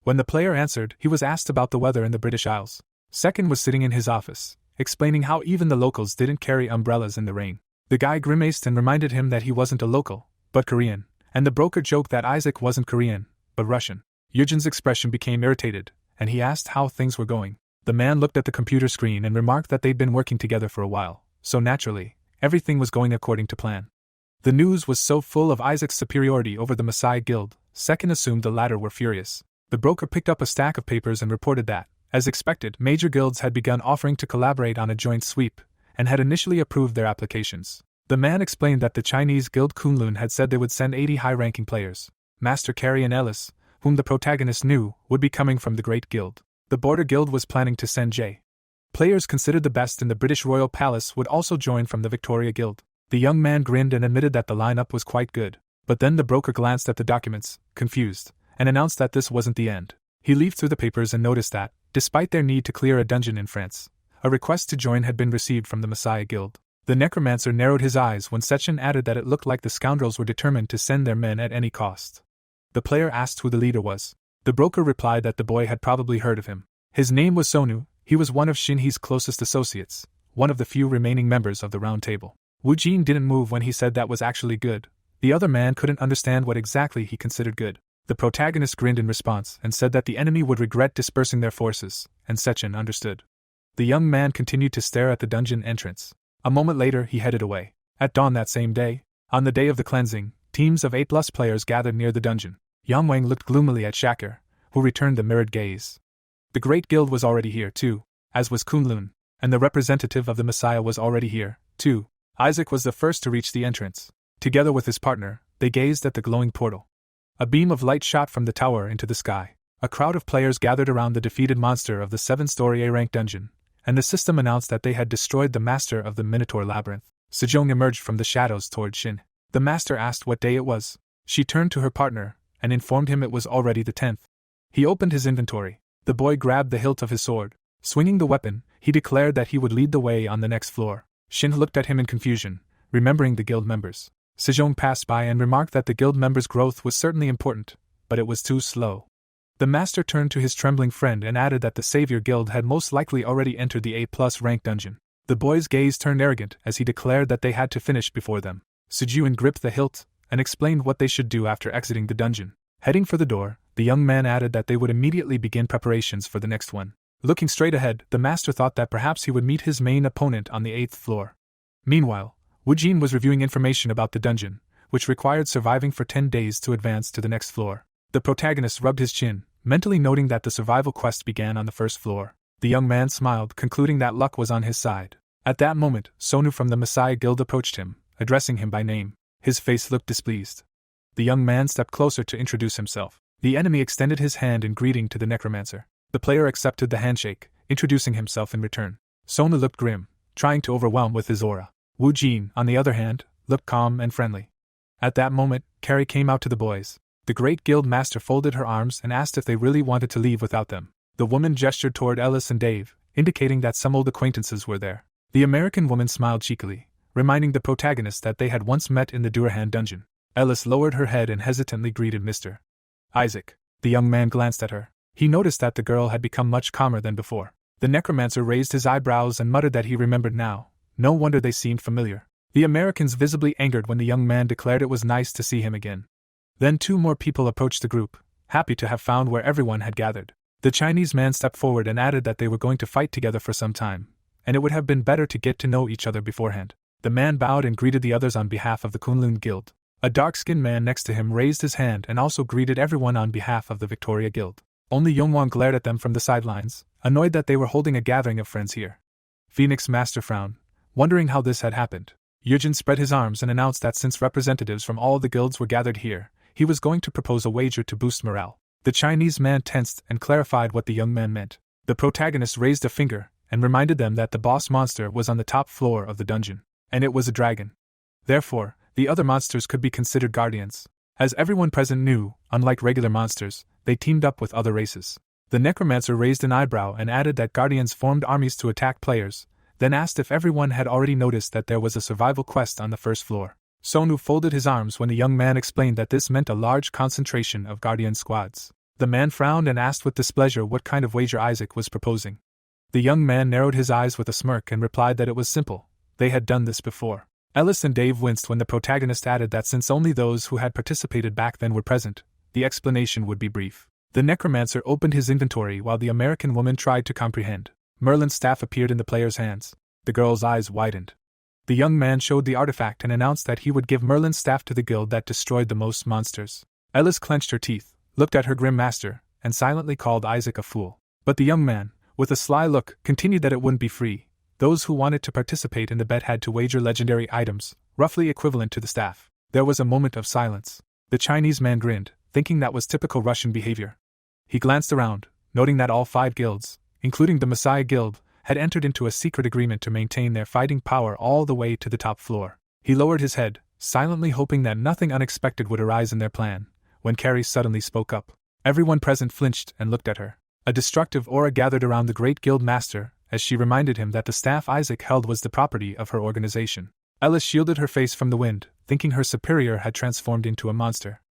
When the player answered, he was asked about the weather in the British Isles. Second was sitting in his office, explaining how even the locals didn't carry umbrellas in the rain. The guy grimaced and reminded him that he wasn't a local, but Korean, and the broker joked that Isaac wasn't Korean, but Russian. Yujin's expression became irritated, and he asked how things were going. The man looked at the computer screen and remarked that they'd been working together for a while, so naturally, everything was going according to plan. The news was so full of Isaac's superiority over the Maasai Guild, Second assumed the latter were furious. The broker picked up a stack of papers and reported that, as expected, major guilds had begun offering to collaborate on a joint sweep, and had initially approved their applications. The man explained that the Chinese guild Kunlun had said they would send 80 high-ranking players. Master Carey and Ellis, whom the protagonist knew, would be coming from the Great Guild. The Border Guild was planning to send J. Players considered the best in the British Royal Palace would also join from the Victoria Guild. The young man grinned and admitted that the lineup was quite good. But then the broker glanced at the documents, confused, and announced that this wasn't the end. He leafed through the papers and noticed that, despite their need to clear a dungeon in France, a request to join had been received from the Messiah Guild. The necromancer narrowed his eyes when Sechin added that it looked like the scoundrels were determined to send their men at any cost. The player asked who the leader was. The broker replied that the boy had probably heard of him. His name was Sonu. He was one of Shinhee's closest associates, one of the few remaining members of the Round Table. Wu Jin didn't move when he said that was actually good. The other man couldn't understand what exactly he considered good. The protagonist grinned in response and said that the enemy would regret dispersing their forces, and Sechin understood. The young man continued to stare at the dungeon entrance. A moment later he headed away. At dawn that same day, on the day of the cleansing, teams of 8+ players gathered near the dungeon. Yang Wang looked gloomily at Shakir, who returned the mirrored gaze. The Great Guild was already here, too, as was Kunlun, and the representative of the Messiah was already here, too. Isaac was the first to reach the entrance. Together with his partner, they gazed at the glowing portal. A beam of light shot from the tower into the sky. A crowd of players gathered around the defeated monster of the 7-story A-rank dungeon, and the system announced that they had destroyed the master of the Minotaur Labyrinth. Sejong emerged from the shadows toward Shin. The master asked what day it was. She turned to her partner, and informed him it was already the 10th. He opened his inventory. The boy grabbed the hilt of his sword. Swinging the weapon, he declared that he would lead the way on the next floor. Shin looked at him in confusion, remembering the guild members. Sejong passed by and remarked that the guild members' growth was certainly important, but it was too slow. The master turned to his trembling friend and added that the Savior Guild had most likely already entered the A+ rank dungeon. The boy's gaze turned arrogant as he declared that they had to finish before them. Sujuin gripped the hilt and explained what they should do after exiting the dungeon. Heading for the door, the young man added that they would immediately begin preparations for the next one. Looking straight ahead, the master thought that perhaps he would meet his main opponent on the 8th floor. Meanwhile, Wu Jin was reviewing information about the dungeon, which required surviving for 10 days to advance to the next floor. The protagonist rubbed his chin, mentally noting that the survival quest began on the first floor. The young man smiled, concluding that luck was on his side. At that moment, Sonu from the Messiah Guild approached him, addressing him by name. His face looked displeased. The young man stepped closer to introduce himself. The enemy extended his hand in greeting to the necromancer. The player accepted the handshake, introducing himself in return. Sonu looked grim, trying to overwhelm with his aura. Wu Jin, on the other hand, looked calm and friendly. At that moment, Carrie came out to the boys. The Great Guild Master folded her arms and asked if they really wanted to leave without them. The woman gestured toward Ellis and Dave, indicating that some old acquaintances were there. The American woman smiled cheekily, reminding the protagonist that they had once met in the Durahan dungeon. Ellis lowered her head and hesitantly greeted Mr. Isaac. The young man glanced at her. He noticed that the girl had become much calmer than before. The necromancer raised his eyebrows and muttered that he remembered now. No wonder they seemed familiar. The Americans visibly angered when the young man declared it was nice to see him again. Then 2 more people approached the group, happy to have found where everyone had gathered. The Chinese man stepped forward and added that they were going to fight together for some time, and it would have been better to get to know each other beforehand. The man bowed and greeted the others on behalf of the Kunlun Guild. A dark-skinned man next to him raised his hand and also greeted everyone on behalf of the Victoria Guild. Only Yongwon glared at them from the sidelines, annoyed that they were holding a gathering of friends here. Phoenix Master frowned, wondering how this had happened. Yujin spread his arms and announced that since representatives from all the guilds were gathered here, he was going to propose a wager to boost morale. The Chinese man tensed and clarified what the young man meant. The protagonist raised a finger and reminded them that the boss monster was on the top floor of the dungeon, and it was a dragon. Therefore, the other monsters could be considered guardians. As everyone present knew, unlike regular monsters, they teamed up with other races. The necromancer raised an eyebrow and added that guardians formed armies to attack players, then asked if everyone had already noticed that there was a survival quest on the first floor. Sonu folded his arms when the young man explained that this meant a large concentration of guardian squads. The man frowned and asked with displeasure what kind of wager Isaac was proposing. The young man narrowed his eyes with a smirk and replied that it was simple. They had done this before. Ellis and Dave winced when the protagonist added that since only those who had participated back then were present, the explanation would be brief. The necromancer opened his inventory while the American woman tried to comprehend. Merlin's staff appeared in the player's hands. The girl's eyes widened. The young man showed the artifact and announced that he would give Merlin's staff to the guild that destroyed the most monsters. Ellis clenched her teeth, looked at her grim master, and silently called Isaac a fool. But the young man, with a sly look, continued that it wouldn't be free. Those who wanted to participate in the bet had to wager legendary items, roughly equivalent to the staff. There was a moment of silence. The Chinese man grinned, thinking that was typical Russian behavior. He glanced around, noting that all 5 guilds, including the Messiah Guild, had entered into a secret agreement to maintain their fighting power all the way to the top floor. He lowered his head, silently hoping that nothing unexpected would arise in their plan, when Carrie suddenly spoke up. Everyone present flinched and looked at her. A destructive aura gathered around the great guild master, as she reminded him that the staff Isaac held was the property of her organization. Ellis shielded her face from the wind, thinking her superior had transformed into a monster.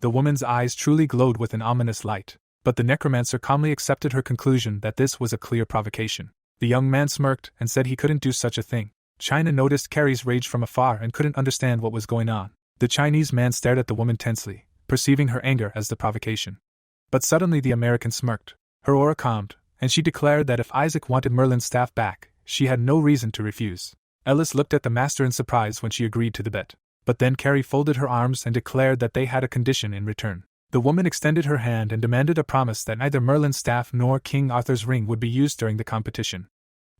The woman's eyes truly glowed with an ominous light, but the necromancer calmly accepted her conclusion that this was a clear provocation. The young man smirked and said he couldn't do such a thing. China noticed Carrie's rage from afar and couldn't understand what was going on. The Chinese man stared at the woman tensely, perceiving her anger as the provocation. But suddenly the American smirked. Her aura calmed, and she declared that if Isaac wanted Merlin's staff back, she had no reason to refuse. Ellis looked at the master in surprise when she agreed to the bet. But then Carrie folded her arms and declared that they had a condition in return. The woman extended her hand and demanded a promise that neither Merlin's staff nor King Arthur's ring would be used during the competition.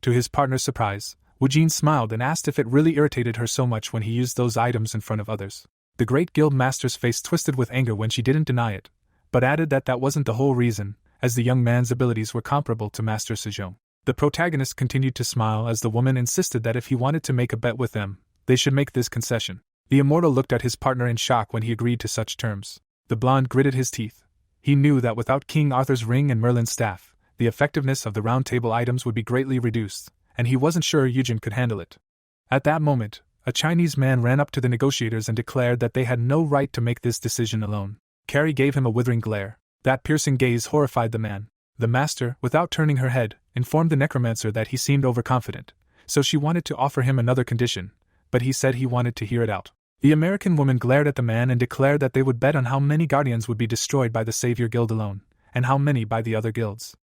To his partner's surprise, Wujin smiled and asked if it really irritated her so much when he used those items in front of others. The great guild master's face twisted with anger when she didn't deny it, but added that that wasn't the whole reason, as the young man's abilities were comparable to Master Sejong. The protagonist continued to smile as the woman insisted that if he wanted to make a bet with them, they should make this concession. The immortal looked at his partner in shock when he agreed to such terms. The blonde gritted his teeth. He knew that without King Arthur's ring and Merlin's staff, the effectiveness of the round table items would be greatly reduced, and he wasn't sure Eugen could handle it. At that moment, a Chinese man ran up to the negotiators and declared that they had no right to make this decision alone. Carrie gave him a withering glare. That piercing gaze horrified the man. The master, without turning her head, informed the necromancer that he seemed overconfident, so she wanted to offer him another condition, but he said he wanted to hear it out. The American woman glared at the man and declared that they would bet on how many guardians would be destroyed by the Savior Guild alone, and how many by the other guilds.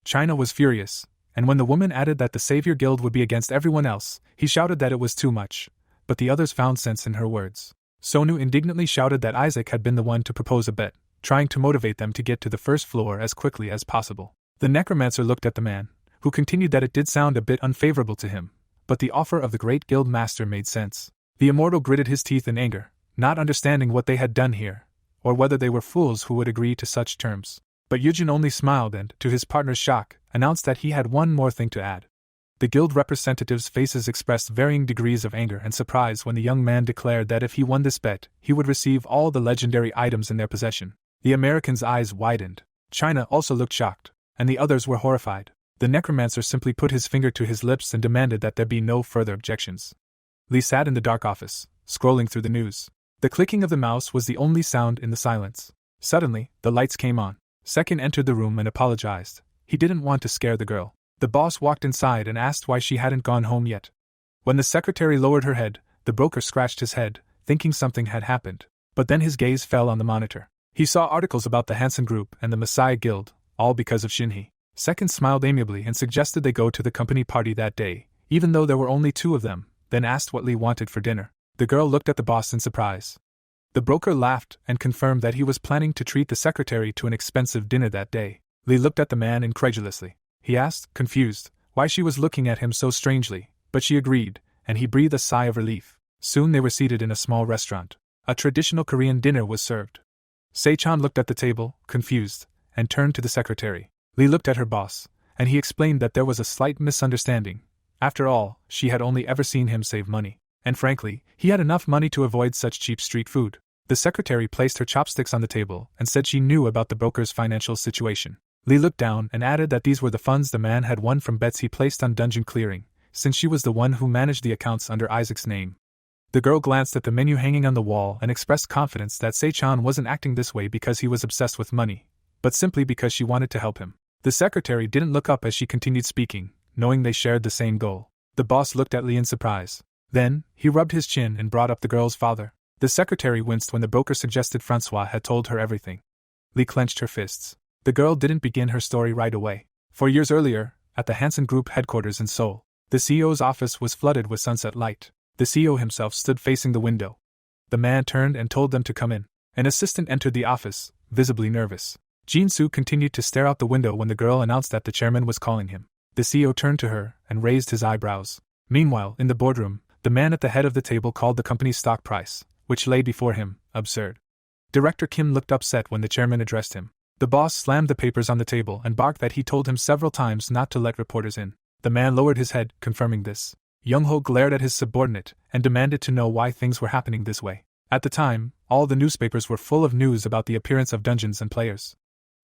China was furious, and when the woman added that the Savior Guild would be against everyone else, he shouted that it was too much, but the others found sense in her words. Sonu indignantly shouted that Isaac had been the one to propose a bet, trying to motivate them to get to the first floor as quickly as possible. The necromancer looked at the man, who continued that it did sound a bit unfavorable to him, but the offer of the great guild master made sense. The immortal gritted his teeth in anger, not understanding what they had done here, or whether they were fools who would agree to such terms. But Eugen only smiled and, to his partner's shock, announced that he had one more thing to add. The guild representatives' faces expressed varying degrees of anger and surprise when the young man declared that if he won this bet, he would receive all the legendary items in their possession. The American's eyes widened. China also looked shocked, and the others were horrified. The necromancer simply put his finger to his lips and demanded that there be no further objections. Lee sat in the dark office, scrolling through the news. The clicking of the mouse was the only sound in the silence. Suddenly, the lights came on. Second entered the room and apologized. He didn't want to scare the girl. The boss walked inside and asked why she hadn't gone home yet. When the secretary lowered her head, the broker scratched his head, thinking something had happened. But then his gaze fell on the monitor. He saw articles about the Hansen Group and the Messiah Guild, all because of Shinhee. Second smiled amiably and suggested they go to the company party that day, even though there were only 2 of them, then asked what Lee wanted for dinner. The girl looked at the boss in surprise. The broker laughed and confirmed that he was planning to treat the secretary to an expensive dinner that day. Lee looked at the man incredulously. He asked, confused, why she was looking at him so strangely, but she agreed, and he breathed a sigh of relief. Soon they were seated in a small restaurant. A traditional Korean dinner was served. Se-chan looked at the table, confused, and turned to the secretary. Lee looked at her boss, and he explained that there was a slight misunderstanding. After all, she had only ever seen him save money. And frankly, he had enough money to avoid such cheap street food. The secretary placed her chopsticks on the table and said she knew about the broker's financial situation. Lee looked down and added that these were the funds the man had won from bets he placed on dungeon clearing, since she was the one who managed the accounts under Isaac's name. The girl glanced at the menu hanging on the wall and expressed confidence that Se-chan wasn't acting this way because he was obsessed with money, but simply because she wanted to help him. The secretary didn't look up as she continued speaking, knowing they shared the same goal. The boss looked at Lee in surprise. Then, he rubbed his chin and brought up the girl's father. The secretary winced when the broker suggested Francois had told her everything. Lee clenched her fists. The girl didn't begin her story right away. 4 years earlier, at the Hansen Group headquarters in Seoul, the CEO's office was flooded with sunset light. The CEO himself stood facing the window. The man turned and told them to come in. An assistant entered the office, visibly nervous. Jin-soo continued to stare out the window when the girl announced that the chairman was calling him. The CEO turned to her and raised his eyebrows. Meanwhile, in the boardroom, the man at the head of the table called the company's stock price, which lay before him, absurd. Director Kim looked upset when the chairman addressed him. The boss slammed the papers on the table and barked that he told him several times not to let reporters in. The man lowered his head, confirming this. Young-ho glared at his subordinate and demanded to know why things were happening this way. At the time, all the newspapers were full of news about the appearance of dungeons and players.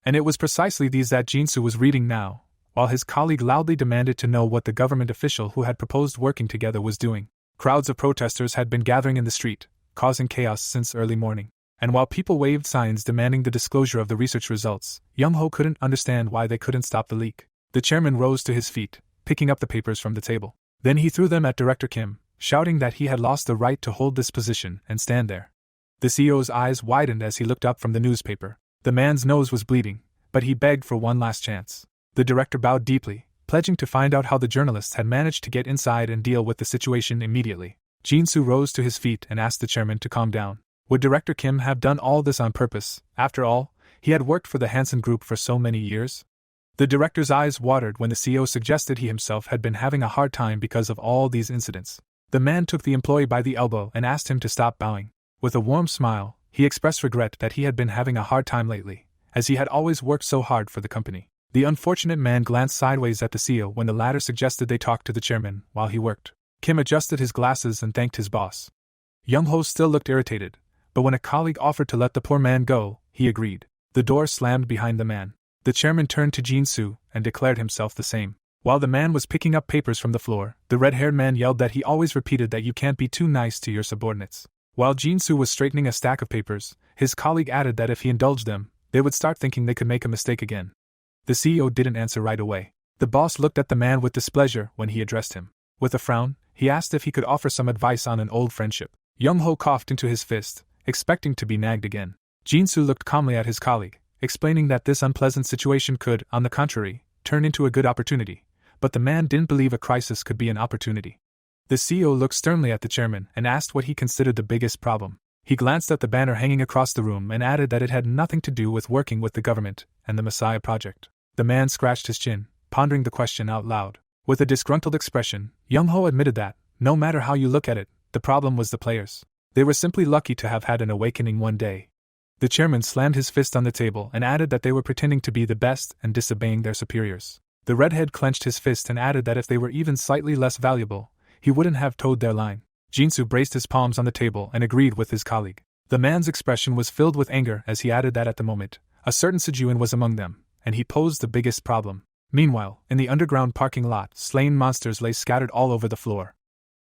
And it was precisely these that Jin-soo was reading now, while his colleague loudly demanded to know what the government official who had proposed working together was doing. Crowds of protesters had been gathering in the street, causing chaos since early morning. And while people waved signs demanding the disclosure of the research results, Young-ho couldn't understand why they couldn't stop the leak. The chairman rose to his feet, picking up the papers from the table. Then he threw them at Director Kim, shouting that he had lost the right to hold this position and stand there. The CEO's eyes widened as he looked up from the newspaper. The man's nose was bleeding, but he begged for one last chance. The director bowed deeply, pledging to find out how the journalists had managed to get inside and deal with the situation immediately. Jin-soo rose to his feet and asked the chairman to calm down. Would Director Kim have done all this on purpose? After all, he had worked for the Hansen Group for so many years. The director's eyes watered when the CEO suggested he himself had been having a hard time because of all these incidents. The man took the employee by the elbow and asked him to stop bowing. With a warm smile, he expressed regret that he had been having a hard time lately, as he had always worked so hard for the company. The unfortunate man glanced sideways at the CEO when the latter suggested they talk to the chairman while he worked. Kim adjusted his glasses and thanked his boss. Young-ho still looked irritated, but when a colleague offered to let the poor man go, he agreed. The door slammed behind the man. The chairman turned to Jin-soo and declared himself the same. While the man was picking up papers from the floor, the red-haired man yelled that he always repeated that you can't be too nice to your subordinates. While Jin-soo was straightening a stack of papers, his colleague added that if he indulged them, they would start thinking they could make a mistake again. The CEO didn't answer right away. The boss looked at the man with displeasure when he addressed him. With a frown, he asked if he could offer some advice on an old friendship. Young-ho coughed into his fist, expecting to be nagged again. Jin-soo looked calmly at his colleague, explaining that this unpleasant situation could, on the contrary, turn into a good opportunity, but the man didn't believe a crisis could be an opportunity. The CEO looked sternly at the chairman and asked what he considered the biggest problem. He glanced at the banner hanging across the room and added that it had nothing to do with working with the government and the Messiah Project. The man scratched his chin, pondering the question out loud. With a disgruntled expression, Young-ho admitted that, no matter how you look at it, the problem was the players. They were simply lucky to have had an awakening one day. The chairman slammed his fist on the table and added that they were pretending to be the best and disobeying their superiors. The redhead clenched his fist and added that if they were even slightly less valuable, he wouldn't have toed their line. Jin-soo braced his palms on the table and agreed with his colleague. The man's expression was filled with anger as he added that at the moment, a certain Sejuan was among them, and he posed the biggest problem. Meanwhile, in the underground parking lot, slain monsters lay scattered all over the floor.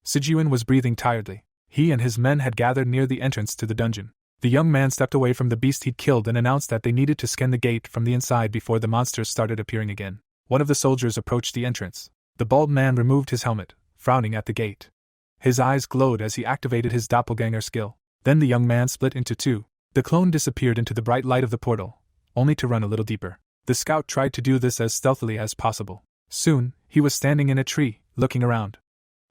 Sejuan was breathing tiredly. He and his men had gathered near the entrance to the dungeon. The young man stepped away from the beast he'd killed and announced that they needed to scan the gate from the inside before the monsters started appearing again. One of the soldiers approached the entrance. The bald man removed his helmet, frowning at the gate. His eyes glowed as he activated his doppelganger skill. Then the young man split into two. The clone disappeared into the bright light of the portal, only to run a little deeper. The scout tried to do this as stealthily as possible. Soon, he was standing in a tree, looking around.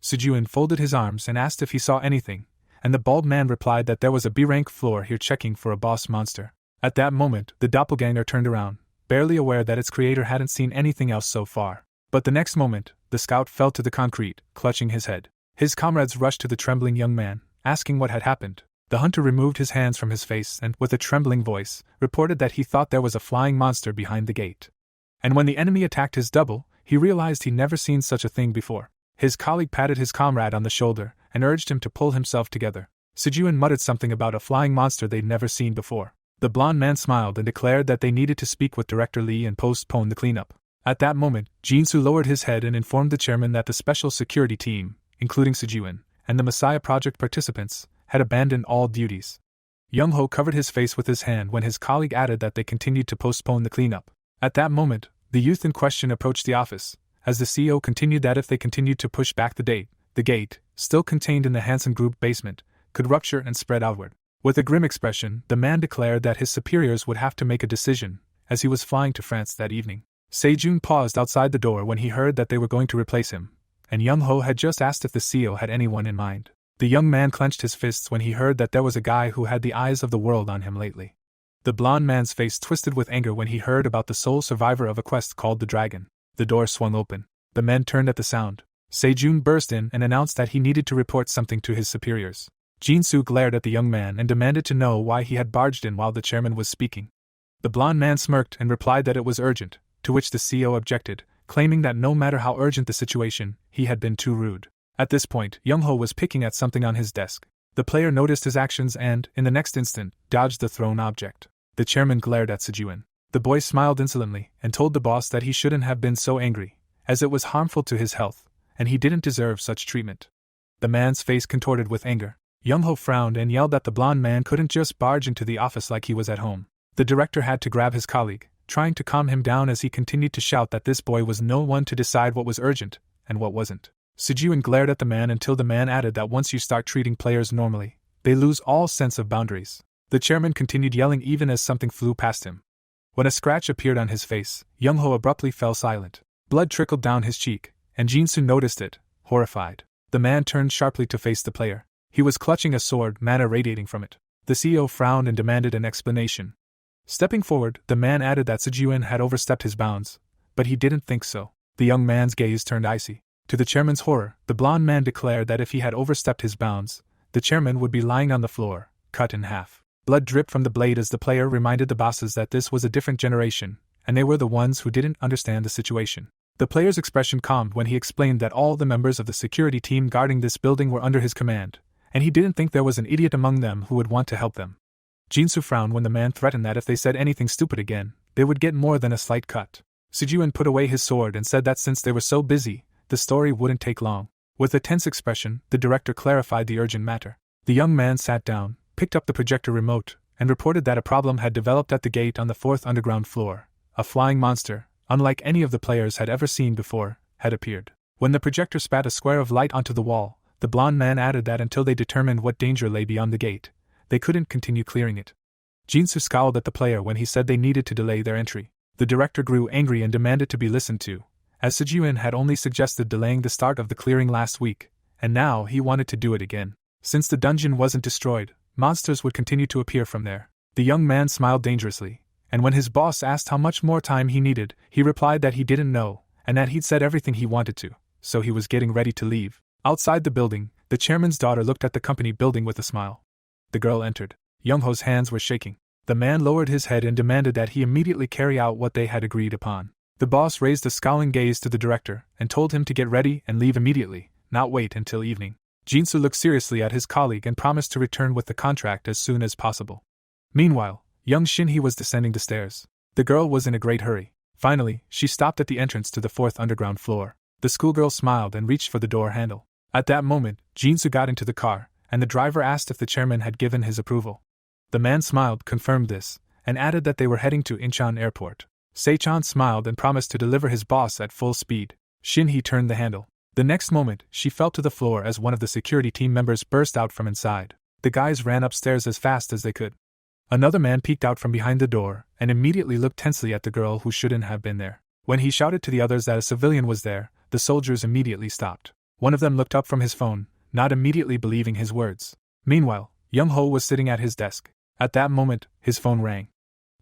Sejuan folded his arms and asked if he saw anything, and the bald man replied that there was a B-rank floor here checking for a boss monster. At that moment, the doppelganger turned around, barely aware that its creator hadn't seen anything else so far. But the next moment, the scout fell to the concrete, clutching his head. His comrades rushed to the trembling young man, asking what had happened. The hunter removed his hands from his face and, with a trembling voice, reported that he thought there was a flying monster behind the gate. And when the enemy attacked his double, he realized he'd never seen such a thing before. His colleague patted his comrade on the shoulder and urged him to pull himself together. Sejun muttered something about a flying monster they'd never seen before. The blond man smiled and declared that they needed to speak with Director Lee and postpone the cleanup. At that moment, Jinsu lowered his head and informed the chairman that the special security team, including Sejun, and the Messiah Project participants, had abandoned all duties. Young-ho covered his face with his hand when his colleague added that they continued to postpone the cleanup. At that moment, the youth in question approached the office, as the CEO continued that if they continued to push back the gate, still contained in the Hansen Group basement, could rupture and spread outward. With a grim expression, the man declared that his superiors would have to make a decision, as he was flying to France that evening. Sejun paused outside the door when he heard that they were going to replace him, and Young-ho had just asked if the CEO had anyone in mind. The young man clenched his fists when he heard that there was a guy who had the eyes of the world on him lately. The blond man's face twisted with anger when he heard about the sole survivor of a quest called the Dragon. The door swung open. The men turned at the sound. Sejun burst in and announced that he needed to report something to his superiors. Jinsu glared at the young man and demanded to know why he had barged in while the chairman was speaking. The blond man smirked and replied that it was urgent, to which the CEO objected, claiming that no matter how urgent the situation, he had been too rude. At this point, Young-ho was picking at something on his desk. The player noticed his actions and, in the next instant, dodged the thrown object. The chairman glared at Sejun. The boy smiled insolently and told the boss that he shouldn't have been so angry, as it was harmful to his health, and he didn't deserve such treatment. The man's face contorted with anger. Young-ho frowned and yelled that the blond man couldn't just barge into the office like he was at home. The director had to grab his colleague, trying to calm him down as he continued to shout that this boy was no one to decide what was urgent and what wasn't. Sejun glared at the man until the man added that once you start treating players normally, they lose all sense of boundaries. The chairman continued yelling even as something flew past him. When a scratch appeared on his face, Young-ho abruptly fell silent. Blood trickled down his cheek, and Jinsu noticed it, horrified. The man turned sharply to face the player. He was clutching a sword, mana radiating from it. The CEO frowned and demanded an explanation. Stepping forward, the man added that Sejun had overstepped his bounds, but he didn't think so. The young man's gaze turned icy. To the chairman's horror, the blond man declared that if he had overstepped his bounds, the chairman would be lying on the floor, cut in half. Blood dripped from the blade as the player reminded the bosses that this was a different generation, and they were the ones who didn't understand the situation. The player's expression calmed when he explained that all the members of the security team guarding this building were under his command, and he didn't think there was an idiot among them who would want to help them. Jinsu frowned when the man threatened that if they said anything stupid again, they would get more than a slight cut. Sejun put away his sword and said that since they were so busy, the story wouldn't take long. With a tense expression, the director clarified the urgent matter. The young man sat down, picked up the projector remote, and reported that a problem had developed at the gate on the 4th underground floor. A flying monster, unlike any of the players had ever seen before, had appeared. When the projector spat a square of light onto the wall, the blond man added that until they determined what danger lay beyond the gate, they couldn't continue clearing it. Jinsu scowled at the player when he said they needed to delay their entry. The director grew angry and demanded to be listened to, as Sejun had only suggested delaying the start of the clearing last week, and now he wanted to do it again. Since the dungeon wasn't destroyed, monsters would continue to appear from there. The young man smiled dangerously, and when his boss asked how much more time he needed, he replied that he didn't know, and that he'd said everything he wanted to, so he was getting ready to leave. Outside the building, the chairman's daughter looked at the company building with a smile. The girl entered. Young-ho's hands were shaking. The man lowered his head and demanded that he immediately carry out what they had agreed upon. The boss raised a scowling gaze to the director and told him to get ready and leave immediately, not wait until evening. Jinsu looked seriously at his colleague and promised to return with the contract as soon as possible. Meanwhile, young Shinhee was descending the stairs. The girl was in a great hurry. Finally, she stopped at the entrance to the 4th underground floor. The schoolgirl smiled and reached for the door handle. At that moment, Jinsu got into the car, and the driver asked if the chairman had given his approval. The man smiled, confirmed this, and added that they were heading to Incheon Airport. Sejun smiled and promised to deliver his boss at full speed. Shinhee turned the handle. The next moment, she fell to the floor as one of the security team members burst out from inside. The guys ran upstairs as fast as they could. Another man peeked out from behind the door and immediately looked tensely at the girl who shouldn't have been there. When he shouted to the others that a civilian was there, the soldiers immediately stopped. One of them looked up from his phone, not immediately believing his words. Meanwhile, Young-ho was sitting at his desk. At that moment, his phone rang.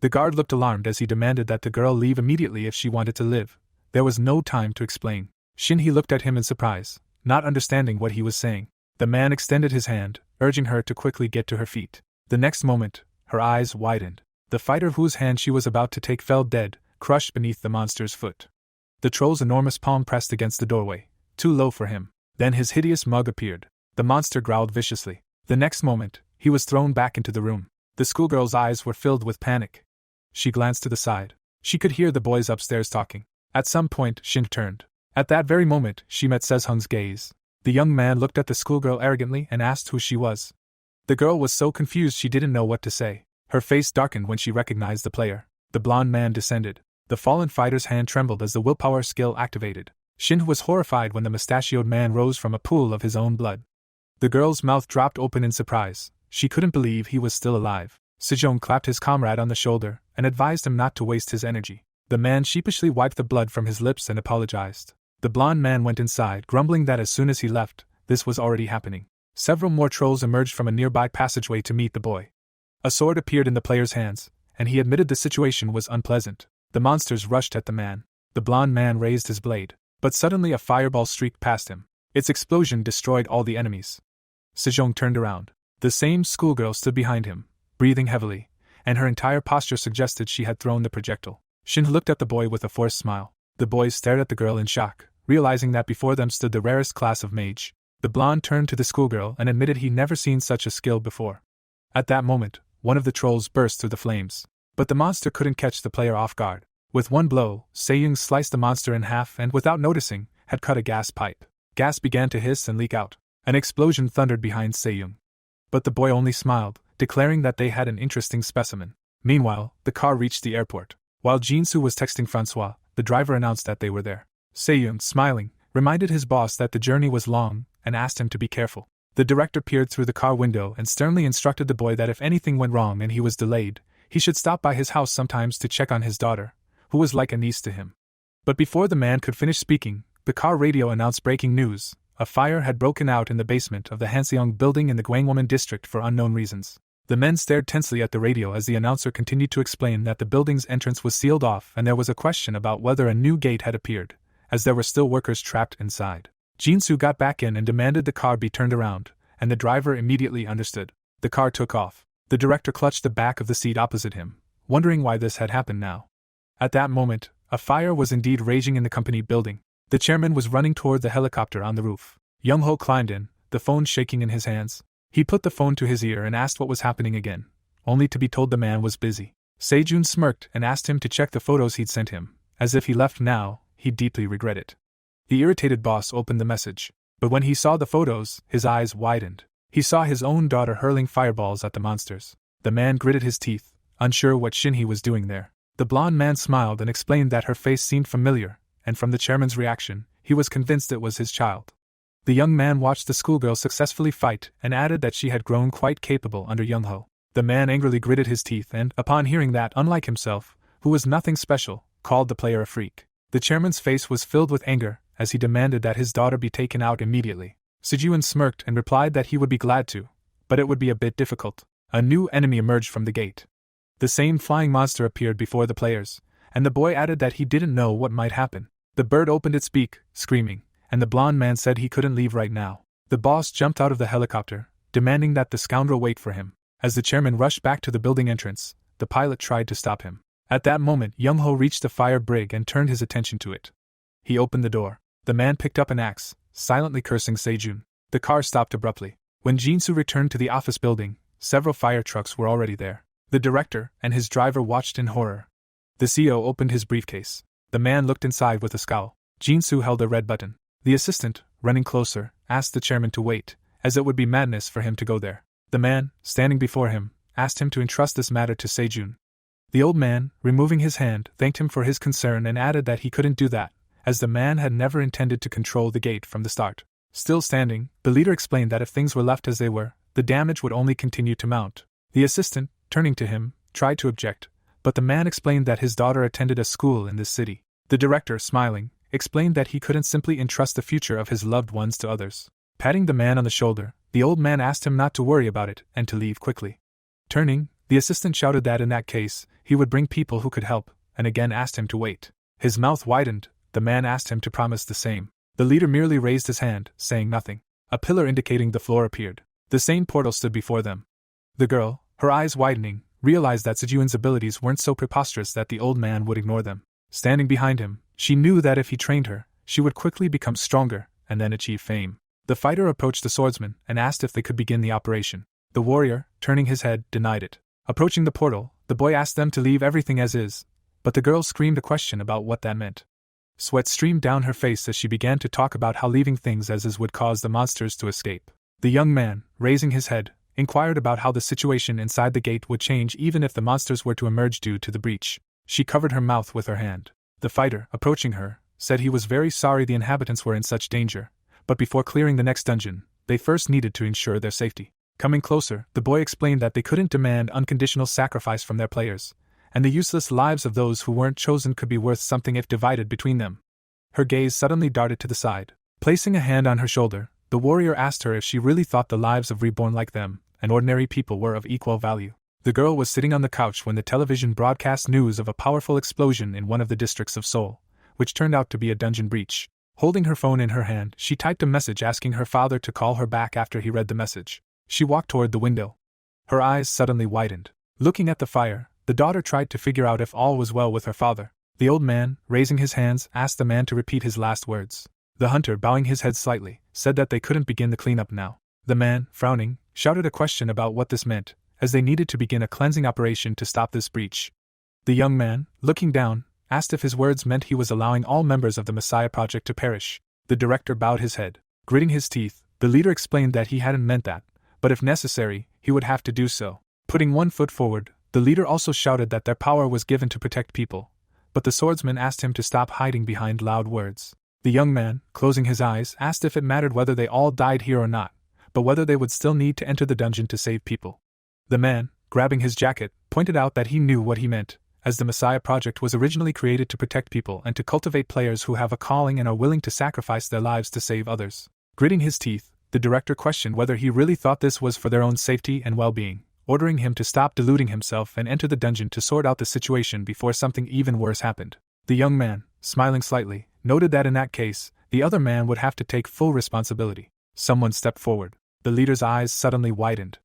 The guard looked alarmed as he demanded that the girl leave immediately if she wanted to live. There was no time to explain. Shinhee looked at him in surprise, not understanding what he was saying. The man extended his hand, urging her to quickly get to her feet. The next moment, her eyes widened. The fighter whose hand she was about to take fell dead, crushed beneath the monster's foot. The troll's enormous palm pressed against the doorway, too low for him. Then his hideous mug appeared. The monster growled viciously. The next moment, he was thrown back into the room. The schoolgirl's eyes were filled with panic. She glanced to the side. She could hear the boys upstairs talking. At some point, Shin turned. At that very moment, she met Sezhung's gaze. The young man looked at the schoolgirl arrogantly and asked who she was. The girl was so confused she didn't know what to say. Her face darkened when she recognized the player. The blond man descended. The fallen fighter's hand trembled as the willpower skill activated. Shin was horrified when the mustachioed man rose from a pool of his own blood. The girl's mouth dropped open in surprise. She couldn't believe he was still alive. Sejong clapped his comrade on the shoulder and advised him not to waste his energy. The man sheepishly wiped the blood from his lips and apologized. The blond man went inside, grumbling that as soon as he left, this was already happening. Several more trolls emerged from a nearby passageway to meet the boy. A sword appeared in the player's hands, and he admitted the situation was unpleasant. The monsters rushed at the man. The blond man raised his blade, but suddenly a fireball streaked past him. Its explosion destroyed all the enemies. Sejong turned around. The same schoolgirl stood behind him, breathing heavily, and her entire posture suggested she had thrown the projectile. Shin looked at the boy with a forced smile. The boys stared at the girl in shock, realizing that before them stood the rarest class of mage. The blonde turned to the schoolgirl and admitted he'd never seen such a skill before. At that moment, one of the trolls burst through the flames. But the monster couldn't catch the player off guard. With one blow, Sejong sliced the monster in half and, without noticing, had cut a gas pipe. Gas began to hiss and leak out. An explosion thundered behind Sejong. But the boy only smiled, declaring that they had an interesting specimen. Meanwhile, the car reached the airport. While Jinsu was texting Francois, the driver announced that they were there. Sejong, smiling, reminded his boss that the journey was long and asked him to be careful. The director peered through the car window and sternly instructed the boy that if anything went wrong and he was delayed, he should stop by his house sometimes to check on his daughter, who was like a niece to him. But before the man could finish speaking, the car radio announced breaking news. A fire had broken out in the basement of the Hanseong building in the Gwangwoman district for unknown reasons. The men stared tensely at the radio as the announcer continued to explain that the building's entrance was sealed off and there was a question about whether a new gate had appeared, as there were still workers trapped inside. Jinsu got back in and demanded the car be turned around, and the driver immediately understood. The car took off. The director clutched the back of the seat opposite him, wondering why this had happened now. At that moment, a fire was indeed raging in the company building. The chairman was running toward the helicopter on the roof. Young-ho climbed in, the phone shaking in his hands. He put the phone to his ear and asked what was happening again, only to be told the man was busy. Sejun smirked and asked him to check the photos he'd sent him, as if he left now, he'd deeply regret it. The irritated boss opened the message, but when he saw the photos, his eyes widened. He saw his own daughter hurling fireballs at the monsters. The man gritted his teeth, unsure what Shinhee was doing there. The blonde man smiled and explained that her face seemed familiar, and from the chairman's reaction, he was convinced it was his child. The young man watched the schoolgirl successfully fight and added that she had grown quite capable under Young-ho. The man angrily gritted his teeth and, upon hearing that, unlike himself, who was nothing special, called the player a freak. The chairman's face was filled with anger as he demanded that his daughter be taken out immediately. Sejun smirked and replied that he would be glad to, but it would be a bit difficult. A new enemy emerged from the gate. The same flying monster appeared before the players, and the boy added that he didn't know what might happen. The bird opened its beak, screaming, and the blond man said he couldn't leave right now. The boss jumped out of the helicopter, demanding that the scoundrel wait for him. As the chairman rushed back to the building entrance, the pilot tried to stop him. At that moment, Young-ho reached the fire brig and turned his attention to it. He opened the door. The man picked up an axe, silently cursing Sejun. The car stopped abruptly. When Jinsu returned to the office building, several fire trucks were already there. The director and his driver watched in horror. The CEO opened his briefcase. The man looked inside with a scowl. Jinsu held a red button. The assistant, running closer, asked the chairman to wait, as it would be madness for him to go there. The man, standing before him, asked him to entrust this matter to Sejun. The old man, removing his hand, thanked him for his concern and added that he couldn't do that, as the man had never intended to control the gate from the start. Still standing, the leader explained that if things were left as they were, the damage would only continue to mount. The assistant, turning to him, tried to object, but the man explained that his daughter attended a school in this city. The director, smiling, explained that he couldn't simply entrust the future of his loved ones to others. Patting the man on the shoulder, the old man asked him not to worry about it and to leave quickly. Turning, the assistant shouted that in that case, he would bring people who could help, and again asked him to wait. His mouth widened. The man asked him to promise the same. The leader merely raised his hand, saying nothing. A pillar indicating the floor appeared. The same portal stood before them. The girl, her eyes widening, realized that Sejun's abilities weren't so preposterous that the old man would ignore them. Standing behind him, she knew that if he trained her, she would quickly become stronger and then achieve fame. The fighter approached the swordsman and asked if they could begin the operation. The warrior, turning his head, denied it. Approaching the portal, the boy asked them to leave everything as is, but the girl screamed a question about what that meant. Sweat streamed down her face as she began to talk about how leaving things as is would cause the monsters to escape. The young man, raising his head, inquired about how the situation inside the gate would change even if the monsters were to emerge due to the breach. She covered her mouth with her hand. The fighter, approaching her, said he was very sorry the inhabitants were in such danger, but before clearing the next dungeon, they first needed to ensure their safety. Coming closer, the boy explained that they couldn't demand unconditional sacrifice from their players, and the useless lives of those who weren't chosen could be worth something if divided between them. Her gaze suddenly darted to the side. Placing a hand on her shoulder, the warrior asked her if she really thought the lives of reborn like them and ordinary people were of equal value. The girl was sitting on the couch when the television broadcast news of a powerful explosion in one of the districts of Seoul, which turned out to be a dungeon breach. Holding her phone in her hand, she typed a message asking her father to call her back after he read the message. She walked toward the window. Her eyes suddenly widened. Looking at the fire, the daughter tried to figure out if all was well with her father. The old man, raising his hands, asked the man to repeat his last words. The hunter, bowing his head slightly, said that they couldn't begin the cleanup now. The man, frowning, shouted a question about what this meant, as they needed to begin a cleansing operation to stop this breach. The young man, looking down, asked if his words meant he was allowing all members of the Messiah Project to perish. The director bowed his head. Gritting his teeth, the leader explained that he hadn't meant that, but if necessary, he would have to do so. Putting one foot forward, the leader also shouted that their power was given to protect people, but the swordsman asked him to stop hiding behind loud words. The young man, closing his eyes, asked if it mattered whether they all died here or not, but whether they would still need to enter the dungeon to save people. The man, grabbing his jacket, pointed out that he knew what he meant, as the Messiah Project was originally created to protect people and to cultivate players who have a calling and are willing to sacrifice their lives to save others. Gritting his teeth, the director questioned whether he really thought this was for their own safety and well-being, ordering him to stop deluding himself and enter the dungeon to sort out the situation before something even worse happened. The young man, smiling slightly, noted that in that case, the other man would have to take full responsibility. Someone stepped forward. The leader's eyes suddenly widened.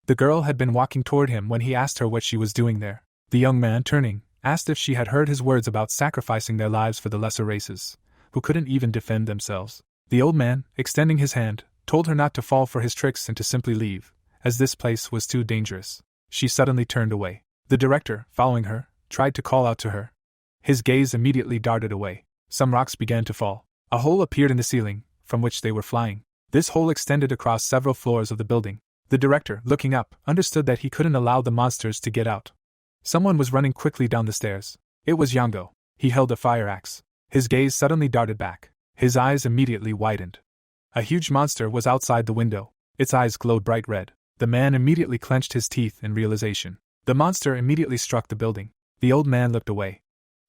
The girl had been walking toward him when he asked her what she was doing there. The young man, turning, asked if she had heard his words about sacrificing their lives for the lesser races, who couldn't even defend themselves. The old man, extending his hand, told her not to fall for his tricks and to simply leave, as this place was too dangerous. She suddenly turned away. The director, following her, tried to call out to her. His gaze immediately darted away. Some rocks began to fall. A hole appeared in the ceiling, from which they were flying. This hole extended across several floors of the building. The director, looking up, understood that he couldn't allow the monsters to get out. Someone was running quickly down the stairs. It was Yango. He held a fire axe. His gaze suddenly darted back. His eyes immediately widened. A huge monster was outside the window. Its eyes glowed bright red. The man immediately clenched his teeth in realization. The monster immediately struck the building. The old man looked away.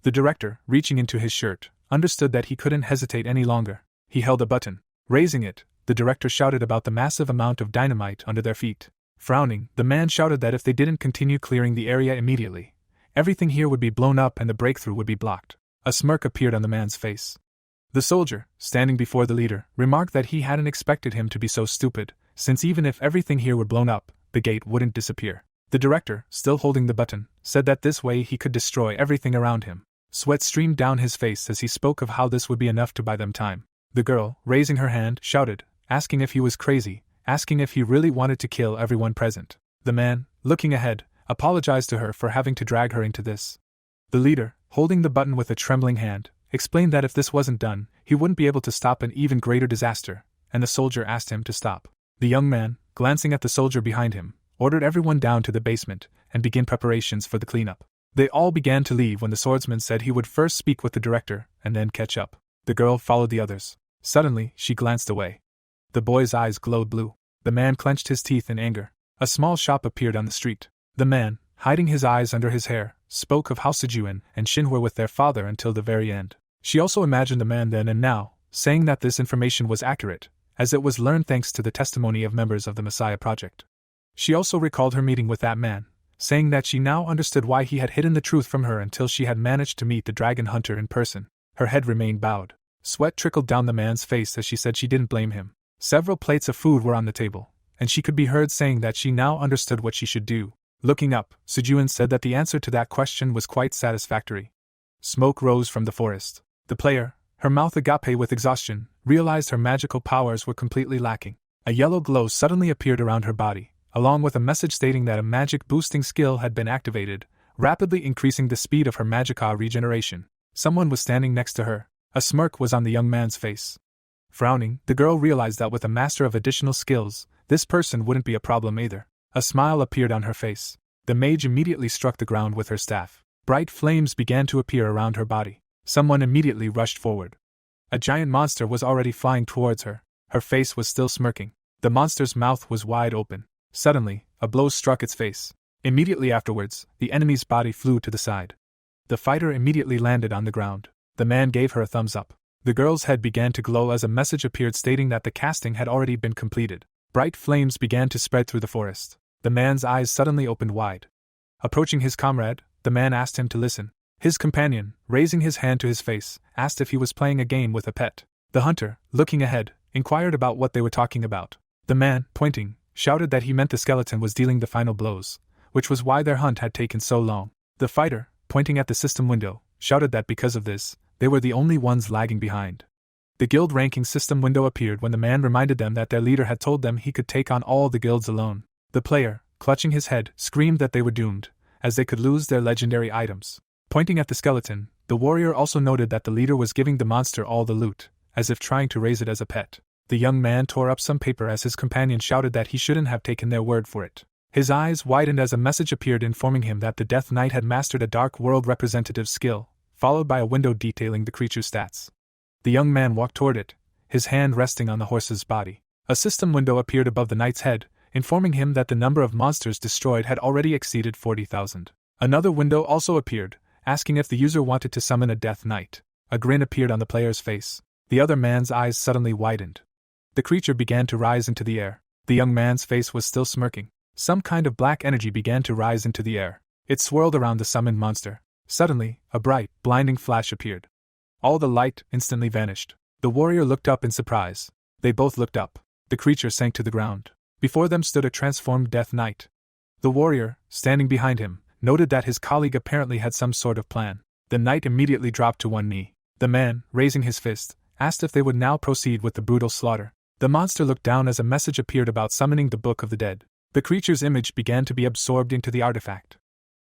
The director, reaching into his shirt, understood that he couldn't hesitate any longer. He held a button. Raising it, the director shouted about the massive amount of dynamite under their feet. Frowning, the man shouted that if they didn't continue clearing the area immediately, everything here would be blown up and the breakthrough would be blocked. A smirk appeared on the man's face. The soldier, standing before the leader, remarked that he hadn't expected him to be so stupid, since even if everything here were blown up, the gate wouldn't disappear. The director, still holding the button, said that this way he could destroy everything around him. Sweat streamed down his face as he spoke of how this would be enough to buy them time. The girl, raising her hand, shouted, asking if he was crazy, asking if he really wanted to kill everyone present. The man, looking ahead, apologized to her for having to drag her into this. The leader, holding the button with a trembling hand, explained that if this wasn't done, he wouldn't be able to stop an even greater disaster, and the soldier asked him to stop. The young man, glancing at the soldier behind him, ordered everyone down to the basement and begin preparations for the cleanup. They all began to leave when the swordsman said he would first speak with the director and then catch up. The girl followed the others. Suddenly, she glanced away. The boy's eyes glowed blue. The man clenched his teeth in anger. A small shop appeared on the street. The man, hiding his eyes under his hair, spoke of how Sejun and Shin were with their father until the very end. She also imagined the man then and now, saying that this information was accurate, as it was learned thanks to the testimony of members of the Messiah Project. She also recalled her meeting with that man, saying that she now understood why he had hidden the truth from her until she had managed to meet the dragon hunter in person. Her head remained bowed. Sweat trickled down the man's face as she said she didn't blame him. Several plates of food were on the table, and she could be heard saying that she now understood what she should do. Looking up, Sujuin said that the answer to that question was quite satisfactory. Smoke rose from the forest. The player, her mouth agape with exhaustion, realized her magical powers were completely lacking. A yellow glow suddenly appeared around her body, along with a message stating that a magic boosting skill had been activated, rapidly increasing the speed of her magica regeneration. Someone was standing next to her. A smirk was on the young man's face. Frowning, the girl realized that with a master of additional skills, this person wouldn't be a problem either. A smile appeared on her face. The mage immediately struck the ground with her staff. Bright flames began to appear around her body. Someone immediately rushed forward. A giant monster was already flying towards her. Her face was still smirking. The monster's mouth was wide open. Suddenly, a blow struck its face. Immediately afterwards, the enemy's body flew to the side. The fighter immediately landed on the ground. The man gave her a thumbs up. The girl's head began to glow as a message appeared stating that the casting had already been completed. Bright flames began to spread through the forest. The man's eyes suddenly opened wide. Approaching his comrade, the man asked him to listen. His companion, raising his hand to his face, asked if he was playing a game with a pet. The hunter, looking ahead, inquired about what they were talking about. The man, pointing, shouted that he meant the skeleton was dealing the final blows, which was why their hunt had taken so long. The fighter, pointing at the system window, shouted that because of this, they were the only ones lagging behind. The guild ranking system window appeared when the man reminded them that their leader had told them he could take on all the guilds alone. The player, clutching his head, screamed that they were doomed, as they could lose their legendary items. Pointing at the skeleton, the warrior also noted that the leader was giving the monster all the loot, as if trying to raise it as a pet. The young man tore up some paper as his companion shouted that he shouldn't have taken their word for it. His eyes widened as a message appeared informing him that the Death Knight had mastered a Dark World representative skill, followed by a window detailing the creature's stats. The young man walked toward it, his hand resting on the horse's body. A system window appeared above the knight's head, informing him that the number of monsters destroyed had already exceeded 40,000. Another window also appeared, asking if the user wanted to summon a Death Knight. A grin appeared on the player's face. The other man's eyes suddenly widened. The creature began to rise into the air. The young man's face was still smirking. Some kind of black energy began to rise into the air. It swirled around the summoned monster. Suddenly, a bright, blinding flash appeared. All the light instantly vanished. The warrior looked up in surprise. They both looked up. The creature sank to the ground. Before them stood a transformed Death Knight. The warrior, standing behind him, noted that his colleague apparently had some sort of plan. The knight immediately dropped to one knee. The man, raising his fist, asked if they would now proceed with the brutal slaughter. The monster looked down as a message appeared about summoning the Book of the Dead. The creature's image began to be absorbed into the artifact.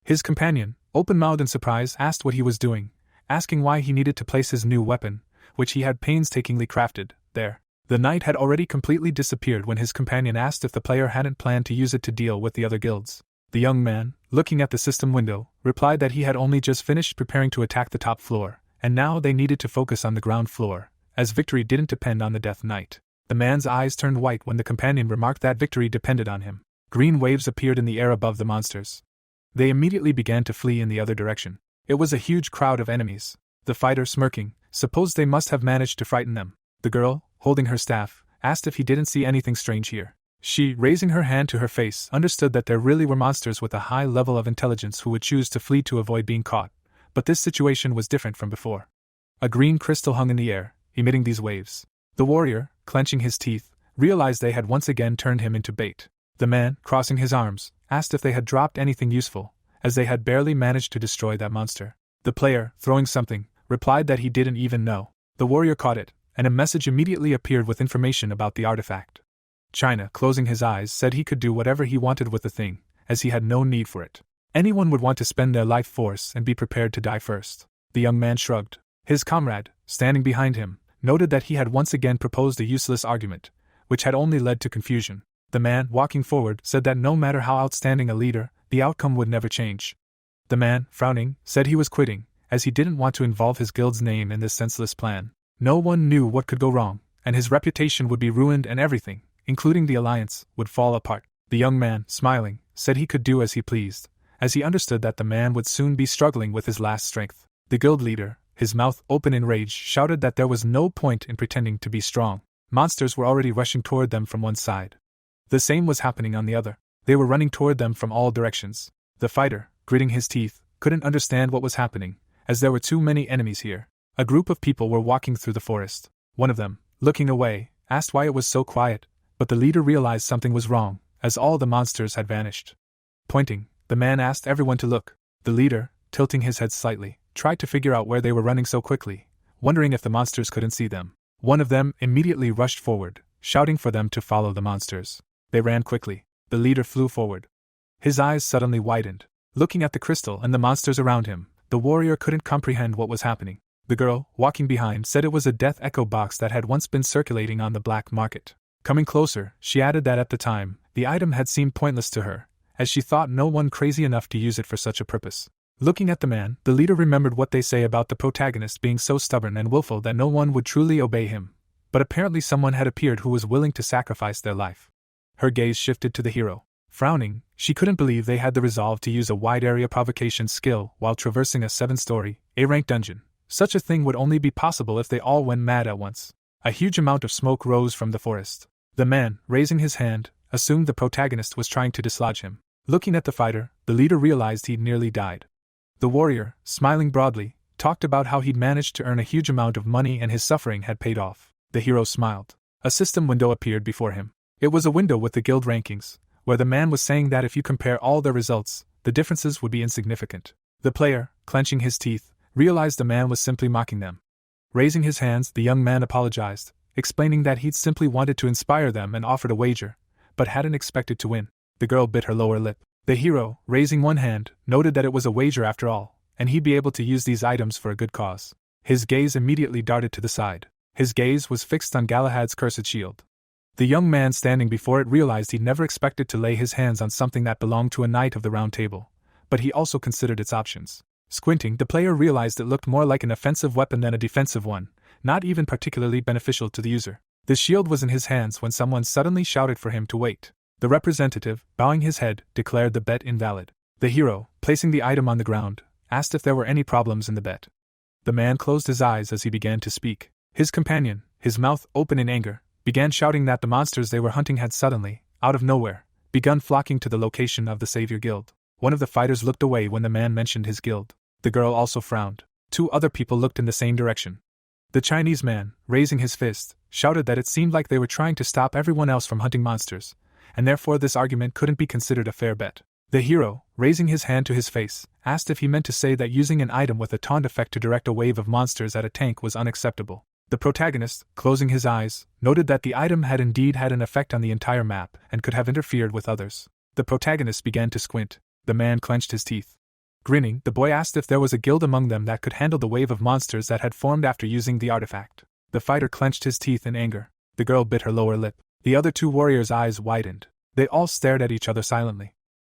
His companion, open-mouthed in surprise, asked what he was doing, asking why he needed to place his new weapon, which he had painstakingly crafted, there. The knight had already completely disappeared when his companion asked if the player hadn't planned to use it to deal with the other guilds. The young man, looking at the system window, replied that he had only just finished preparing to attack the top floor, and now they needed to focus on the ground floor, as victory didn't depend on the Death Knight. The man's eyes turned white when the companion remarked that victory depended on him. Green waves appeared in the air above the monsters. They immediately began to flee in the other direction. It was a huge crowd of enemies. The fighter, smirking, supposed they must have managed to frighten them. The girl, holding her staff, asked if he didn't see anything strange here. She, raising her hand to her face, understood that there really were monsters with a high level of intelligence who would choose to flee to avoid being caught, but this situation was different from before. A green crystal hung in the air, emitting these waves. The warrior, clenching his teeth, realized they had once again turned him into bait. The man, crossing his arms, asked if they had dropped anything useful, as they had barely managed to destroy that monster. The player, throwing something, replied that he didn't even know. The warrior caught it, and a message immediately appeared with information about the artifact. China, closing his eyes, said he could do whatever he wanted with the thing, as he had no need for it. Anyone would want to spend their life force and be prepared to die first. The young man shrugged. His comrade, standing behind him, noted that he had once again proposed a useless argument, which had only led to confusion. The man, walking forward, said that no matter how outstanding a leader, the outcome would never change. The man, frowning, said he was quitting, as he didn't want to involve his guild's name in this senseless plan. No one knew what could go wrong, and his reputation would be ruined and everything, including the alliance, would fall apart. The young man, smiling, said he could do as he pleased, as he understood that the man would soon be struggling with his last strength. The guild leader, his mouth open in rage, shouted that there was no point in pretending to be strong. Monsters were already rushing toward them from one side. The same was happening on the other. They were running toward them from all directions. The fighter, gritting his teeth, couldn't understand what was happening, as there were too many enemies here. A group of people were walking through the forest. One of them, looking away, asked why it was so quiet, but the leader realized something was wrong, as all the monsters had vanished. Pointing, the man asked everyone to look. The leader, tilting his head slightly, tried to figure out where they were running so quickly, wondering if the monsters couldn't see them. One of them immediately rushed forward, shouting for them to follow the monsters. They ran quickly. The leader flew forward. His eyes suddenly widened. Looking at the crystal and the monsters around him, the warrior couldn't comprehend what was happening. The girl, walking behind, said it was a death echo box that had once been circulating on the black market. Coming closer, she added that at the time, the item had seemed pointless to her, as she thought no one crazy enough to use it for such a purpose. Looking at the man, the leader remembered what they say about the protagonist being so stubborn and willful that no one would truly obey him, but apparently someone had appeared who was willing to sacrifice their life. Her gaze shifted to the hero. Frowning, she couldn't believe they had the resolve to use a wide-area provocation skill while traversing a 7-story, A-rank dungeon. Such a thing would only be possible if they all went mad at once. A huge amount of smoke rose from the forest. The man, raising his hand, assumed the protagonist was trying to dislodge him. Looking at the fighter, the leader realized he'd nearly died. The warrior, smiling broadly, talked about how he'd managed to earn a huge amount of money and his suffering had paid off. The hero smiled. A system window appeared before him. It was a window with the guild rankings, where the man was saying that if you compare all their results, the differences would be insignificant. The player, clenching his teeth, realized the man was simply mocking them. Raising his hands, the young man apologized, explaining that he'd simply wanted to inspire them and offered a wager, but hadn't expected to win. The girl bit her lower lip. The hero, raising one hand, noted that it was a wager after all, and he'd be able to use these items for a good cause. His gaze immediately darted to the side. His gaze was fixed on Galahad's cursed shield. The young man standing before it realized he'd never expected to lay his hands on something that belonged to a knight of the Round Table, but he also considered its options. Squinting, the player realized it looked more like an offensive weapon than a defensive one, not even particularly beneficial to the user. The shield was in his hands when someone suddenly shouted for him to wait. The representative, bowing his head, declared the bet invalid. The hero, placing the item on the ground, asked if there were any problems in the bet. The man closed his eyes as he began to speak. His companion, his mouth open in anger, began shouting that the monsters they were hunting had suddenly, out of nowhere, begun flocking to the location of the Savior Guild. One of the fighters looked away when the man mentioned his guild. The girl also frowned. 2 other people looked in the same direction. The Chinese man, raising his fist, shouted that it seemed like they were trying to stop everyone else from hunting monsters, and therefore this argument couldn't be considered a fair bet. The hero, raising his hand to his face, asked if he meant to say that using an item with a taunt effect to direct a wave of monsters at a tank was unacceptable. The protagonist, closing his eyes, noted that the item had indeed had an effect on the entire map and could have interfered with others. The protagonist began to squint. The man clenched his teeth. Grinning, the boy asked if there was a guild among them that could handle the wave of monsters that had formed after using the artifact. The fighter clenched his teeth in anger. The girl bit her lower lip. The other 2 warriors' eyes widened. They all stared at each other silently.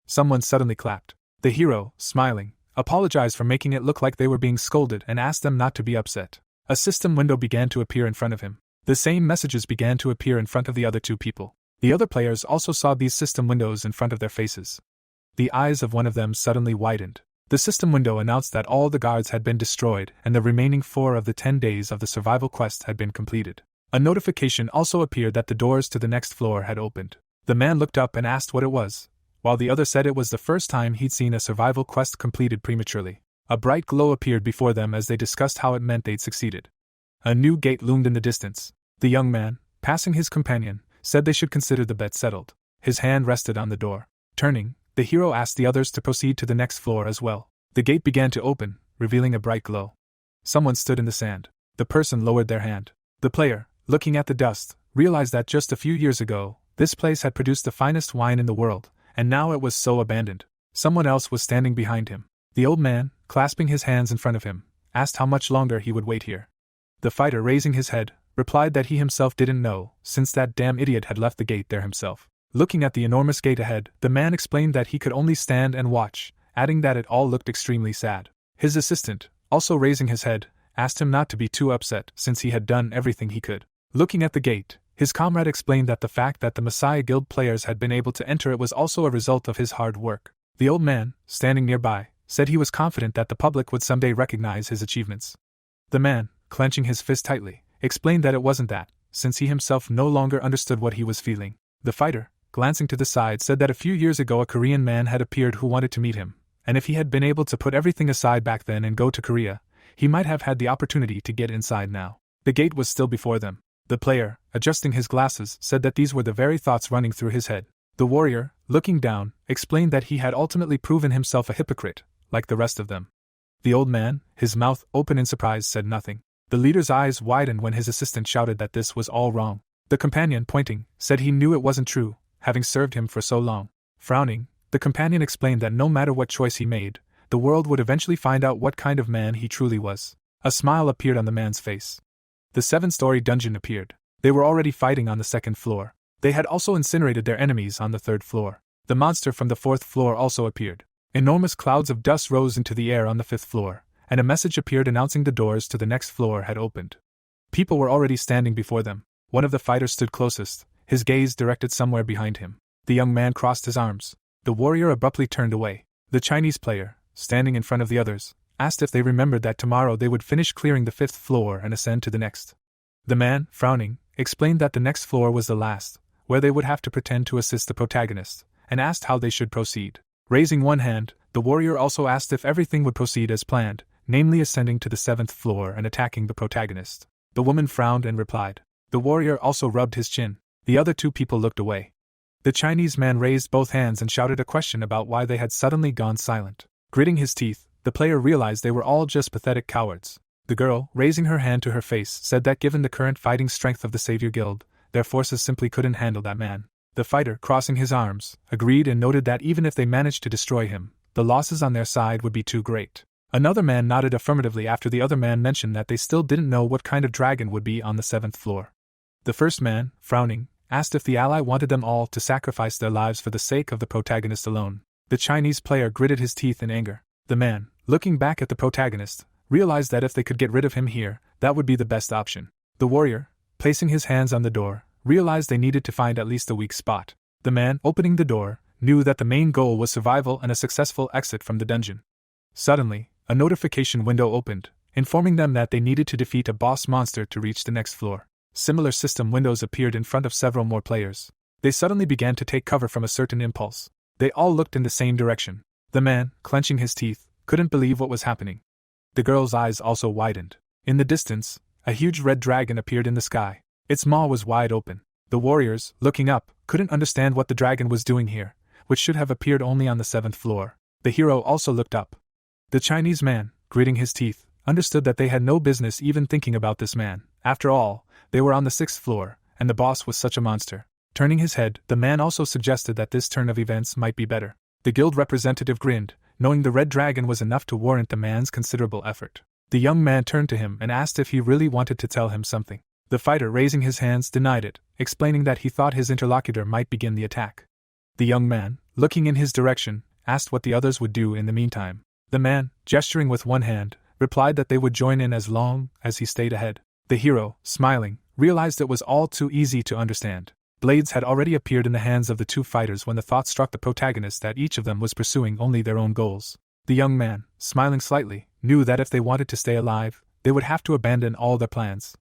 Someone suddenly clapped. The hero, smiling, apologized for making it look like they were being scolded and asked them not to be upset. A system window began to appear in front of him. The same messages began to appear in front of the other 2 people. The other players also saw these system windows in front of their faces. The eyes of one of them suddenly widened. The system window announced that all the guards had been destroyed and the remaining 4 of the 10 days of the survival quest had been completed. A notification also appeared that the doors to the next floor had opened. The man looked up and asked what it was, while the other said it was the first time he'd seen a survival quest completed prematurely. A bright glow appeared before them as they discussed how it meant they'd succeeded. A new gate loomed in the distance. The young man, passing his companion, said they should consider the bet settled. His hand rested on the door. Turning, the hero asked the others to proceed to the next floor as well. The gate began to open, revealing a bright glow. Someone stood in the sand. The person lowered their hand. The player, looking at the dust, realized that just a few years ago, this place had produced the finest wine in the world, and now it was so abandoned. Someone else was standing behind him. The old man, clasping his hands in front of him, asked how much longer he would wait here. The fighter, raising his head, replied that he himself didn't know, since that damn idiot had left the gate there himself. Looking at the enormous gate ahead, the man explained that he could only stand and watch, adding that it all looked extremely sad. His assistant, also raising his head, asked him not to be too upset since he had done everything he could. Looking at the gate, his comrade explained that the fact that the Messiah Guild players had been able to enter it was also a result of his hard work. The old man, standing nearby, said he was confident that the public would someday recognize his achievements. The man, clenching his fist tightly, explained that it wasn't that, since he himself no longer understood what he was feeling. The fighter, glancing to the side, said that a few years ago a Korean man had appeared who wanted to meet him, and if he had been able to put everything aside back then and go to Korea, he might have had the opportunity to get inside now. The gate was still before them. The player, adjusting his glasses, said that these were the very thoughts running through his head. The warrior, looking down, explained that he had ultimately proven himself a hypocrite, like the rest of them. The old man, his mouth open in surprise, said nothing. The leader's eyes widened when his assistant shouted that this was all wrong. The companion, pointing, said he knew it wasn't true, having served him for so long. Frowning, the companion explained that no matter what choice he made, the world would eventually find out what kind of man he truly was. A smile appeared on the man's face. The 7-story dungeon appeared. They were already fighting on the 2nd floor. They had also incinerated their enemies on the 3rd floor. The monster from the 4th floor also appeared. Enormous clouds of dust rose into the air on the 5th floor, and a message appeared announcing the doors to the next floor had opened. People were already standing before them. One of the fighters stood closest, his gaze directed somewhere behind him. The young man crossed his arms. The warrior abruptly turned away. The Chinese player, standing in front of the others, asked if they remembered that tomorrow they would finish clearing the 5th floor and ascend to the next. The man, frowning, explained that the next floor was the last, where they would have to pretend to assist the protagonist, and asked how they should proceed. Raising one hand, the warrior also asked if everything would proceed as planned, namely ascending to the 7th floor and attacking the protagonist. The woman frowned and replied. The warrior also rubbed his chin. The other 2 people looked away. The Chinese man raised both hands and shouted a question about why they had suddenly gone silent. Gritting his teeth, the player realized they were all just pathetic cowards. The girl, raising her hand to her face, said that given the current fighting strength of the Savior Guild, their forces simply couldn't handle that man. The fighter, crossing his arms, agreed and noted that even if they managed to destroy him, the losses on their side would be too great. Another man nodded affirmatively after the other man mentioned that they still didn't know what kind of dragon would be on the 7th floor. The first man, frowning, asked if the ally wanted them all to sacrifice their lives for the sake of the protagonist alone. The Chinese player gritted his teeth in anger. The man, looking back at the protagonist, realized that if they could get rid of him here, that would be the best option. The warrior, placing his hands on the door, realized they needed to find at least a weak spot. The man, opening the door, knew that the main goal was survival and a successful exit from the dungeon. Suddenly, a notification window opened, informing them that they needed to defeat a boss monster to reach the next floor. Similar system windows appeared in front of several more players. They suddenly began to take cover from a certain impulse. They all looked in the same direction. The man, clenching his teeth, couldn't believe what was happening. The girl's eyes also widened. In the distance, a huge red dragon appeared in the sky. Its maw was wide open. The warriors, looking up, couldn't understand what the dragon was doing here, which should have appeared only on the 7th floor. The hero also looked up. The Chinese man, gritting his teeth, understood that they had no business even thinking about this man. After all, they were on the 6th floor, and the boss was such a monster. Turning his head, the man also suggested that this turn of events might be better. The guild representative grinned, knowing the red dragon was enough to warrant the man's considerable effort. The young man turned to him and asked if he really wanted to tell him something. The fighter, raising his hands, denied it, explaining that he thought his interlocutor might begin the attack. The young man, looking in his direction, asked what the others would do in the meantime. The man, gesturing with one hand, replied that they would join in as long as he stayed ahead. The hero, smiling, realized it was all too easy to understand. Blades had already appeared in the hands of the 2 fighters when the thought struck the protagonist that each of them was pursuing only their own goals. The young man, smiling slightly, knew that if they wanted to stay alive, they would have to abandon all their plans.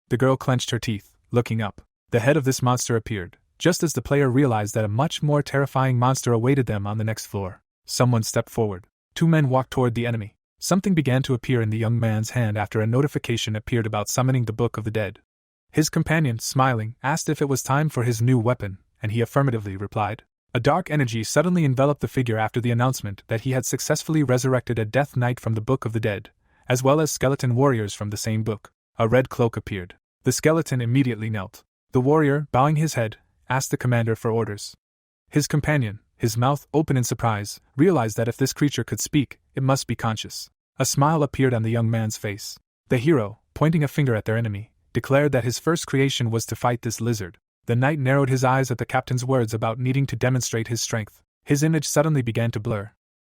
The girl clenched her teeth, looking up. The head of this monster appeared, just as the player realized that a much more terrifying monster awaited them on the next floor. Someone stepped forward. 2 men walked toward the enemy. Something began to appear in the young man's hand after a notification appeared about summoning the Book of the Dead. His companion, smiling, asked if it was time for his new weapon, and he affirmatively replied. A dark energy suddenly enveloped the figure after the announcement that he had successfully resurrected a Death Knight from the Book of the Dead, as well as skeleton warriors from the same book. A red cloak appeared. The skeleton immediately knelt. The warrior, bowing his head, asked the commander for orders. His companion, his mouth open in surprise, realized that if this creature could speak, it must be conscious. A smile appeared on the young man's face. The hero, pointing a finger at their enemy, declared that his first creation was to fight this lizard. The knight narrowed his eyes at the captain's words about needing to demonstrate his strength. His image suddenly began to blur.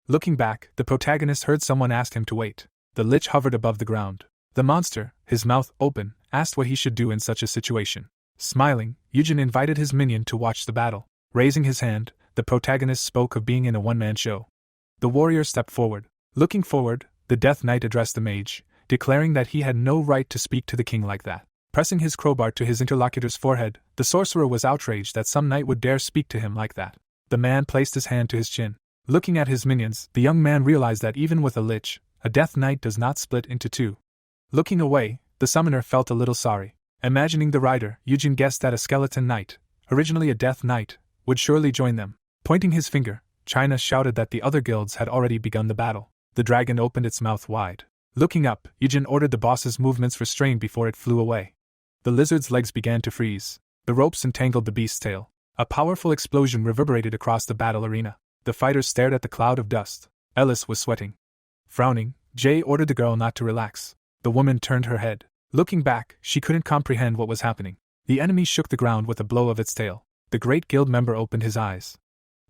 Looking back, the protagonist heard someone ask him to wait. The lich hovered above the ground. The monster, his mouth open, asked what he should do in such a situation. Smiling, Eugen invited his minion to watch the battle. Raising his hand, the protagonist spoke of being in a one-man show. The warrior stepped forward. Looking forward, the Death Knight addressed the mage, declaring that he had no right to speak to the king like that. Pressing his crowbar to his interlocutor's forehead, the sorcerer was outraged that some knight would dare speak to him like that. The man placed his hand to his chin. Looking at his minions, the young man realized that even with a lich, a Death Knight does not split into 2. Looking away, the summoner felt a little sorry. Imagining the rider, Yujin guessed that a skeleton knight, originally a death knight, would surely join them. Pointing his finger, China shouted that the other guilds had already begun the battle. The dragon opened its mouth wide. Looking up, Yujin ordered the boss's movements restrained before it flew away. The lizard's legs began to freeze. The ropes entangled the beast's tail. A powerful explosion reverberated across the battle arena. The fighters stared at the cloud of dust. Ellis was sweating. Frowning, Jay ordered the girl not to relax. The woman turned her head. Looking back, she couldn't comprehend what was happening. The enemy shook the ground with a blow of its tail. The great guild member opened his eyes.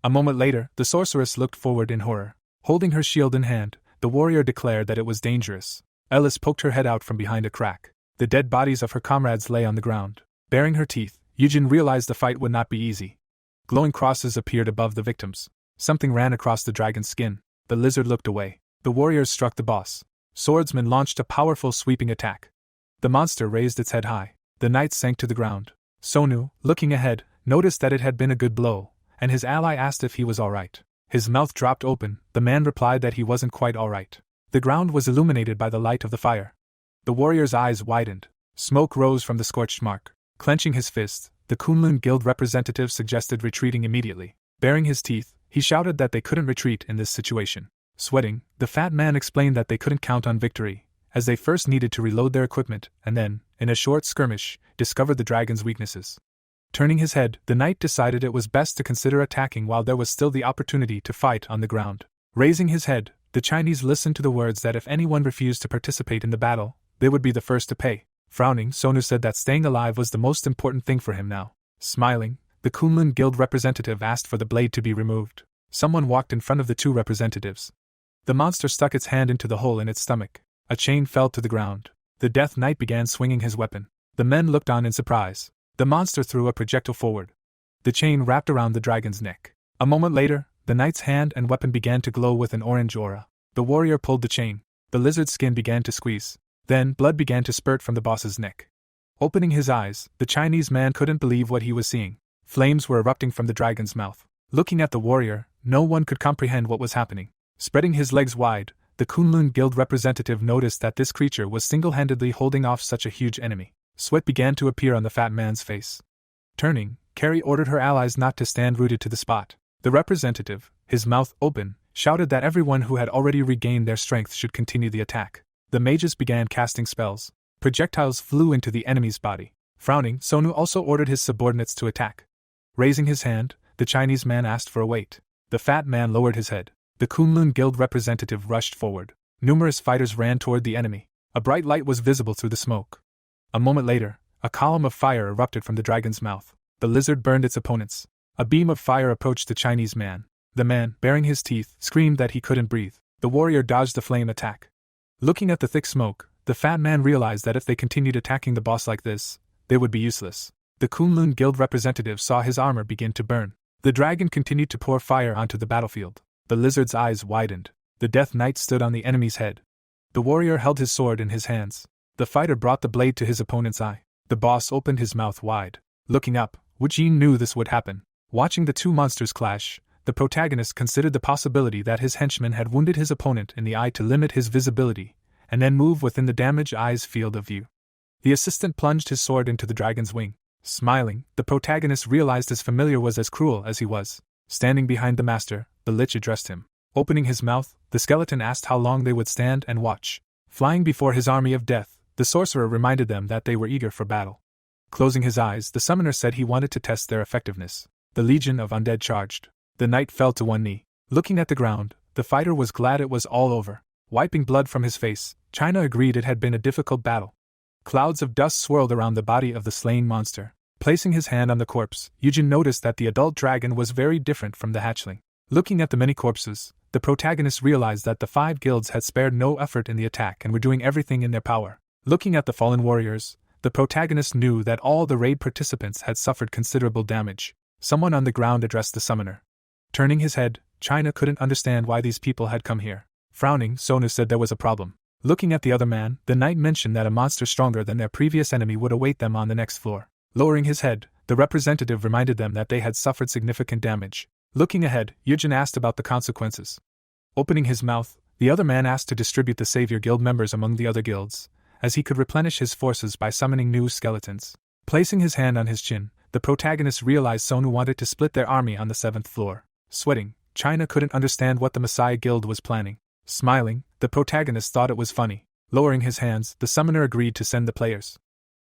A moment later, the sorceress looked forward in horror. Holding her shield in hand, the warrior declared that it was dangerous. Ellis poked her head out from behind a crack. The dead bodies of her comrades lay on the ground. Baring her teeth, Yujin realized the fight would not be easy. Glowing crosses appeared above the victims. Something ran across the dragon's skin. The lizard looked away. The warriors struck the boss. Swordsman launched a powerful sweeping attack. The monster raised its head high. The knight sank to the ground. Sonu, looking ahead, noticed that it had been a good blow, and his ally asked if he was alright. His mouth dropped open. The man replied that he wasn't quite alright. The ground was illuminated by the light of the fire. The warrior's eyes widened. Smoke rose from the scorched mark. Clenching his fist, the Kunlun Guild representative suggested retreating immediately. Baring his teeth, he shouted that they couldn't retreat in this situation. Sweating, the fat man explained that they couldn't count on victory, as they first needed to reload their equipment and then, in a short skirmish, discovered the dragon's weaknesses. Turning his head, the knight decided it was best to consider attacking while there was still the opportunity to fight on the ground. Raising his head, the Chinese listened to the words that if anyone refused to participate in the battle, they would be the first to pay. Frowning, Sonu said that staying alive was the most important thing for him now. Smiling, the Kunlun Guild representative asked for the blade to be removed. Someone walked in front of the two representatives. The monster stuck its hand into the hole in its stomach. A chain fell to the ground. The Death Knight began swinging his weapon. The men looked on in surprise. The monster threw a projectile forward. The chain wrapped around the dragon's neck. A moment later, the knight's hand and weapon began to glow with an orange aura. The warrior pulled the chain. The lizard's skin began to squeeze. Then, blood began to spurt from the boss's neck. Opening his eyes, the Chinese man couldn't believe what he was seeing. Flames were erupting from the dragon's mouth. Looking at the warrior, no one could comprehend what was happening. Spreading his legs wide, the Kunlun Guild representative noticed that this creature was single-handedly holding off such a huge enemy. Sweat began to appear on the fat man's face. Turning, Carrie ordered her allies not to stand rooted to the spot. The representative, his mouth open, shouted that everyone who had already regained their strength should continue the attack. The mages began casting spells. Projectiles flew into the enemy's body. Frowning, Sonu also ordered his subordinates to attack. Raising his hand, the Chinese man asked for a wait. The fat man lowered his head. The Kunlun Guild representative rushed forward. Numerous fighters ran toward the enemy. A bright light was visible through the smoke. A moment later, a column of fire erupted from the dragon's mouth. The lizard burned its opponents. A beam of fire approached the Chinese man. The man, baring his teeth, screamed that he couldn't breathe. The warrior dodged the flame attack. Looking at the thick smoke, the fat man realized that if they continued attacking the boss like this, they would be useless. The Kunlun Guild representative saw his armor begin to burn. The dragon continued to pour fire onto the battlefield. The lizard's eyes widened. The Death Knight stood on the enemy's head. The warrior held his sword in his hands. The fighter brought the blade to his opponent's eye. The boss opened his mouth wide. Looking up, Wujin knew this would happen. Watching the two monsters clash, the protagonist considered the possibility that his henchman had wounded his opponent in the eye to limit his visibility, and then move within the damaged eye's field of view. The assistant plunged his sword into the dragon's wing. Smiling, the protagonist realized his familiar was as cruel as he was. Standing behind the master, the lich addressed him. Opening his mouth, the skeleton asked how long they would stand and watch. Flying before his army of death, the sorcerer reminded them that they were eager for battle. Closing his eyes, the summoner said he wanted to test their effectiveness. The legion of undead charged. The knight fell to one knee. Looking at the ground, the fighter was glad it was all over. Wiping blood from his face, China agreed it had been a difficult battle. Clouds of dust swirled around the body of the slain monster. Placing his hand on the corpse, Yujin noticed that the adult dragon was very different from the hatchling. Looking at the many corpses, the protagonist realized that the 5 guilds had spared no effort in the attack and were doing everything in their power. Looking at the fallen warriors, the protagonist knew that all the raid participants had suffered considerable damage. Someone on the ground addressed the summoner. Turning his head, China couldn't understand why these people had come here. Frowning, Sonu said there was a problem. Looking at the other man, the knight mentioned that a monster stronger than their previous enemy would await them on the next floor. Lowering his head, the representative reminded them that they had suffered significant damage. Looking ahead, Yujin asked about the consequences. Opening his mouth, the other man asked to distribute the Savior Guild members among the other guilds, as he could replenish his forces by summoning new skeletons. Placing his hand on his chin, the protagonist realized Sonu wanted to split their army on the 7th floor. Sweating, China couldn't understand what the Messiah Guild was planning. Smiling, the protagonist thought it was funny. Lowering his hands, the summoner agreed to send the players.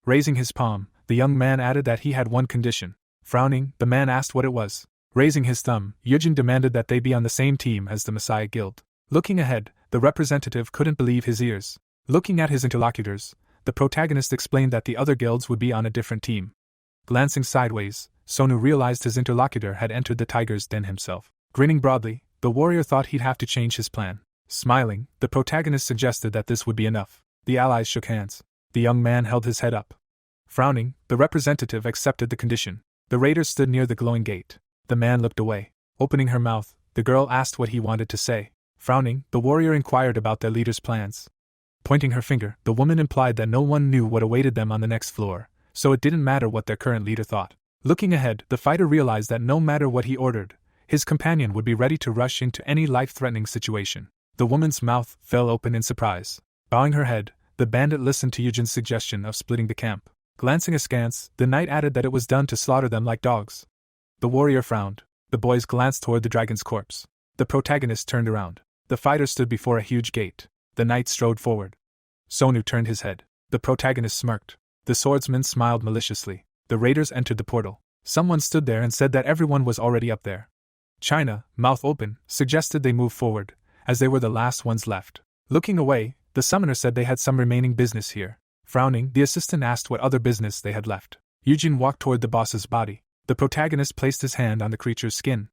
Raising his palm, the young man added that he had one condition. Frowning, the man asked what it was. Raising his thumb, Yujin demanded that they be on the same team as the Messiah Guild. Looking ahead, the representative couldn't believe his ears. Looking at his interlocutors, the protagonist explained that the other guilds would be on a different team. Glancing sideways, Sonu realized his interlocutor had entered the tiger's den himself. Grinning broadly, the warrior thought he'd have to change his plan. Smiling, the protagonist suggested that this would be enough. The allies shook hands. The young man held his head up. Frowning, the representative accepted the condition. The raiders stood near the glowing gate. The man looked away. Opening her mouth, the girl asked what he wanted to say. Frowning, the warrior inquired about their leader's plans. Pointing her finger, the woman implied that no one knew what awaited them on the next floor, so it didn't matter what their current leader thought. Looking ahead, the fighter realized that no matter what he ordered, his companion would be ready to rush into any life-threatening situation. The woman's mouth fell open in surprise. Bowing her head, the bandit listened to Yujin's suggestion of splitting the camp. Glancing askance, the knight added that it was done to slaughter them like dogs. The warrior frowned. The boys glanced toward the dragon's corpse. The protagonist turned around. The fighter stood before a huge gate. The knight strode forward. Sonu turned his head. The protagonist smirked. The swordsman smiled maliciously. The raiders entered the portal. Someone stood there and said that everyone was already up there. China, mouth open, suggested they move forward, as they were the last ones left. Looking away, the summoner said they had some remaining business here. Frowning, the assistant asked what other business they had left. Yujin walked toward the boss's body. The protagonist placed his hand on the creature's skin.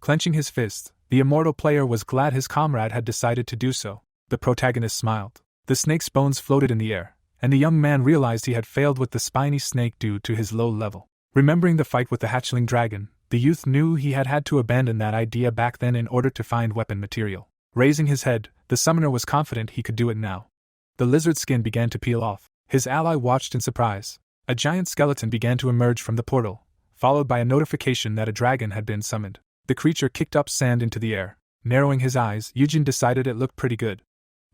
Clenching his fist, the immortal player was glad his comrade had decided to do so. The protagonist smiled. The snake's bones floated in the air, and the young man realized he had failed with the spiny snake due to his low level. Remembering the fight with the hatchling dragon, the youth knew he had had to abandon that idea back then in order to find weapon material. Raising his head, the summoner was confident he could do it now. The lizard's skin began to peel off. His ally watched in surprise. A giant skeleton began to emerge from the portal, followed by a notification that a dragon had been summoned. The creature kicked up sand into the air. Narrowing his eyes, Yujin decided it looked pretty good.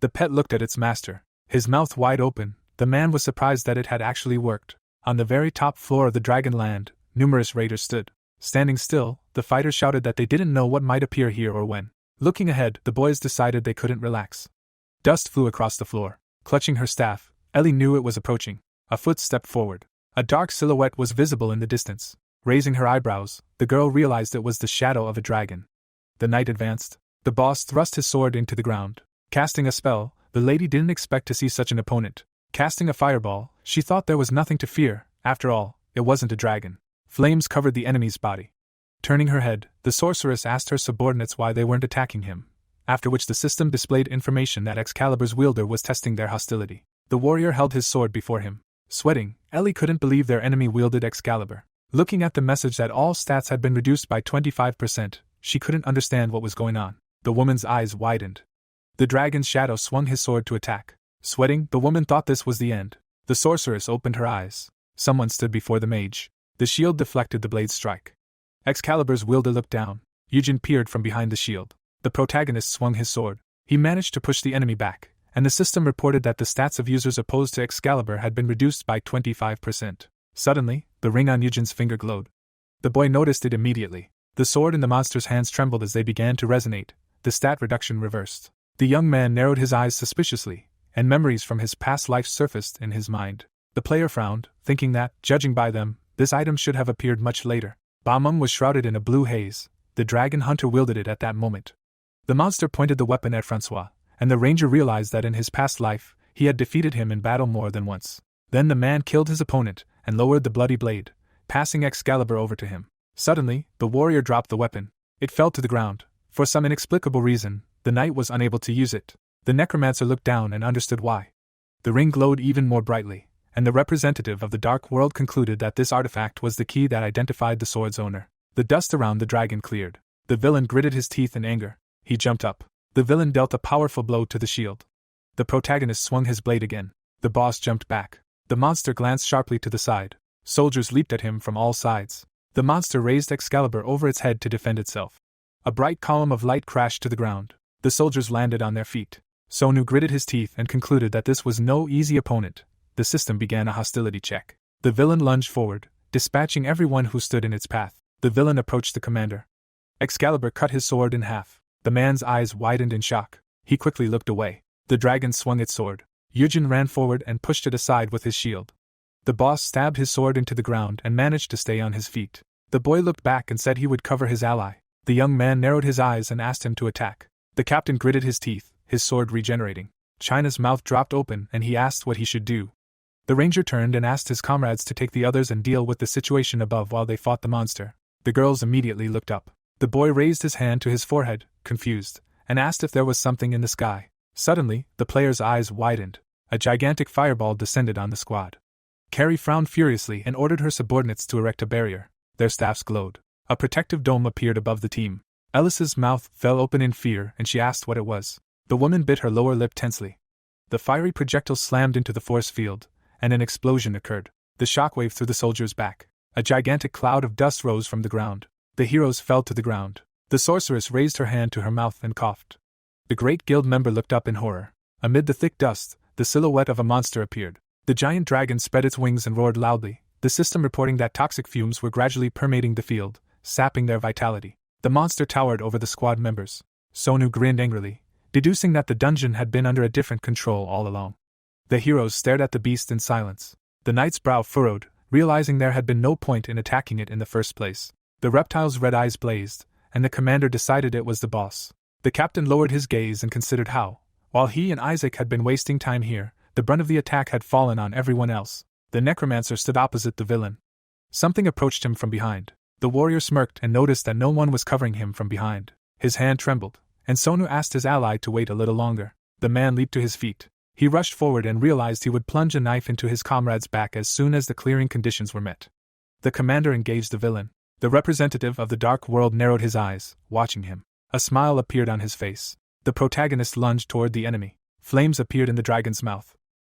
The pet looked at its master, his mouth wide open. The man was surprised that it had actually worked. On the very top floor of the dragon land, numerous raiders stood. Standing still, the fighters shouted that they didn't know what might appear here or when. Looking ahead, the boys decided they couldn't relax. Dust flew across the floor. Clutching her staff, Ellie knew it was approaching. A foot stepped forward. A dark silhouette was visible in the distance. Raising her eyebrows, the girl realized it was the shadow of a dragon. The knight advanced. The boss thrust his sword into the ground. Casting a spell, the lady didn't expect to see such an opponent. Casting a fireball, she thought there was nothing to fear. After all, it wasn't a dragon. Flames covered the enemy's body. Turning her head, the sorceress asked her subordinates why they weren't attacking him, after which the system displayed information that Excalibur's wielder was testing their hostility. The warrior held his sword before him. Sweating, Ellie couldn't believe their enemy wielded Excalibur. Looking at the message that all stats had been reduced by 25%, she couldn't understand what was going on. The woman's eyes widened. The dragon's shadow swung his sword to attack. Sweating, the woman thought this was the end. The sorceress opened her eyes. Someone stood before the mage. The shield deflected the blade's strike. Excalibur's wielder looked down. Yujin peered from behind the shield. The protagonist swung his sword. He managed to push the enemy back, and the system reported that the stats of users opposed to Excalibur had been reduced by 25%. Suddenly, the ring on Yujin's finger glowed. The boy noticed it immediately. The sword in the monster's hands trembled as they began to resonate. The stat reduction reversed. The young man narrowed his eyes suspiciously, and memories from his past life surfaced in his mind. The player frowned, thinking that, judging by them, this item should have appeared much later. Bamum was shrouded in a blue haze. The dragon hunter wielded it at that moment. The monster pointed the weapon at Francois, and the ranger realized that in his past life, he had defeated him in battle more than once. Then the man killed his opponent, and lowered the bloody blade, passing Excalibur over to him. Suddenly, the warrior dropped the weapon. It fell to the ground. For some inexplicable reason, the knight was unable to use it. The necromancer looked down and understood why. The ring glowed even more brightly, and the representative of the dark world concluded that this artifact was the key that identified the sword's owner. The dust around the dragon cleared. The villain gritted his teeth in anger. He jumped up. The villain dealt a powerful blow to the shield. The protagonist swung his blade again. The boss jumped back. The monster glanced sharply to the side. Soldiers leaped at him from all sides. The monster raised Excalibur over its head to defend itself. A bright column of light crashed to the ground. The soldiers landed on their feet. Sonu gritted his teeth and concluded that this was no easy opponent. The system began a hostility check. The villain lunged forward, dispatching everyone who stood in its path. The villain approached the commander. Excalibur cut his sword in half. The man's eyes widened in shock. He quickly looked away. The dragon swung its sword. Yujin ran forward and pushed it aside with his shield. The boss stabbed his sword into the ground and managed to stay on his feet. The boy looked back and said he would cover his ally. The young man narrowed his eyes and asked him to attack. The captain gritted his teeth, his sword regenerating. China's mouth dropped open and he asked what he should do. The ranger turned and asked his comrades to take the others and deal with the situation above while they fought the monster. The girls immediately looked up. The boy raised his hand to his forehead, confused, and asked if there was something in the sky. Suddenly, the player's eyes widened. A gigantic fireball descended on the squad. Carrie frowned furiously and ordered her subordinates to erect a barrier. Their staffs glowed. A protective dome appeared above the team. Ellis's mouth fell open in fear and she asked what it was. The woman bit her lower lip tensely. The fiery projectile slammed into the force field, and an explosion occurred. The shockwave threw the soldier's back. A gigantic cloud of dust rose from the ground. The heroes fell to the ground. The sorceress raised her hand to her mouth and coughed. The great guild member looked up in horror. Amid the thick dust, the silhouette of a monster appeared. The giant dragon spread its wings and roared loudly, the system reporting that toxic fumes were gradually permeating the field, sapping their vitality. The monster towered over the squad members. Sonu grinned angrily, deducing that the dungeon had been under a different control all along. The heroes stared at the beast in silence. The knight's brow furrowed, realizing there had been no point in attacking it in the first place. The reptile's red eyes blazed, and the commander decided it was the boss. The captain lowered his gaze and considered how, while he and Isaac had been wasting time here, the brunt of the attack had fallen on everyone else. The necromancer stood opposite the villain. Something approached him from behind. The warrior smirked and noticed that no one was covering him from behind. His hand trembled, and Sonu asked his ally to wait a little longer. The man leaped to his feet. He rushed forward and realized he would plunge a knife into his comrade's back as soon as the clearing conditions were met. The commander engaged the villain. The representative of the dark world narrowed his eyes, watching him. A smile appeared on his face. The protagonist lunged toward the enemy. Flames appeared in the dragon's mouth.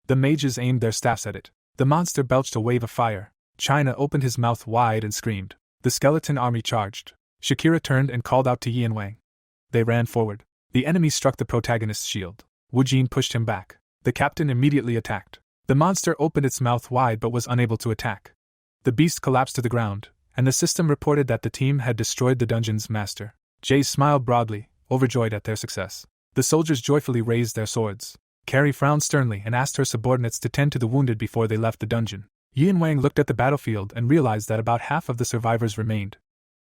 The mages aimed their staffs at it. The monster belched a wave of fire. China opened his mouth wide and screamed. The skeleton army charged. Shakira turned and called out to Yi and Wang. They ran forward. The enemy struck the protagonist's shield. Wu Jin pushed him back. The captain immediately attacked. The monster opened its mouth wide but was unable to attack. The beast collapsed to the ground, and the system reported that the team had destroyed the dungeon's master. Jay smiled broadly, overjoyed at their success. The soldiers joyfully raised their swords. Carrie frowned sternly and asked her subordinates to tend to the wounded before they left the dungeon. Yi and Wang looked at the battlefield and realized that about half of the survivors remained.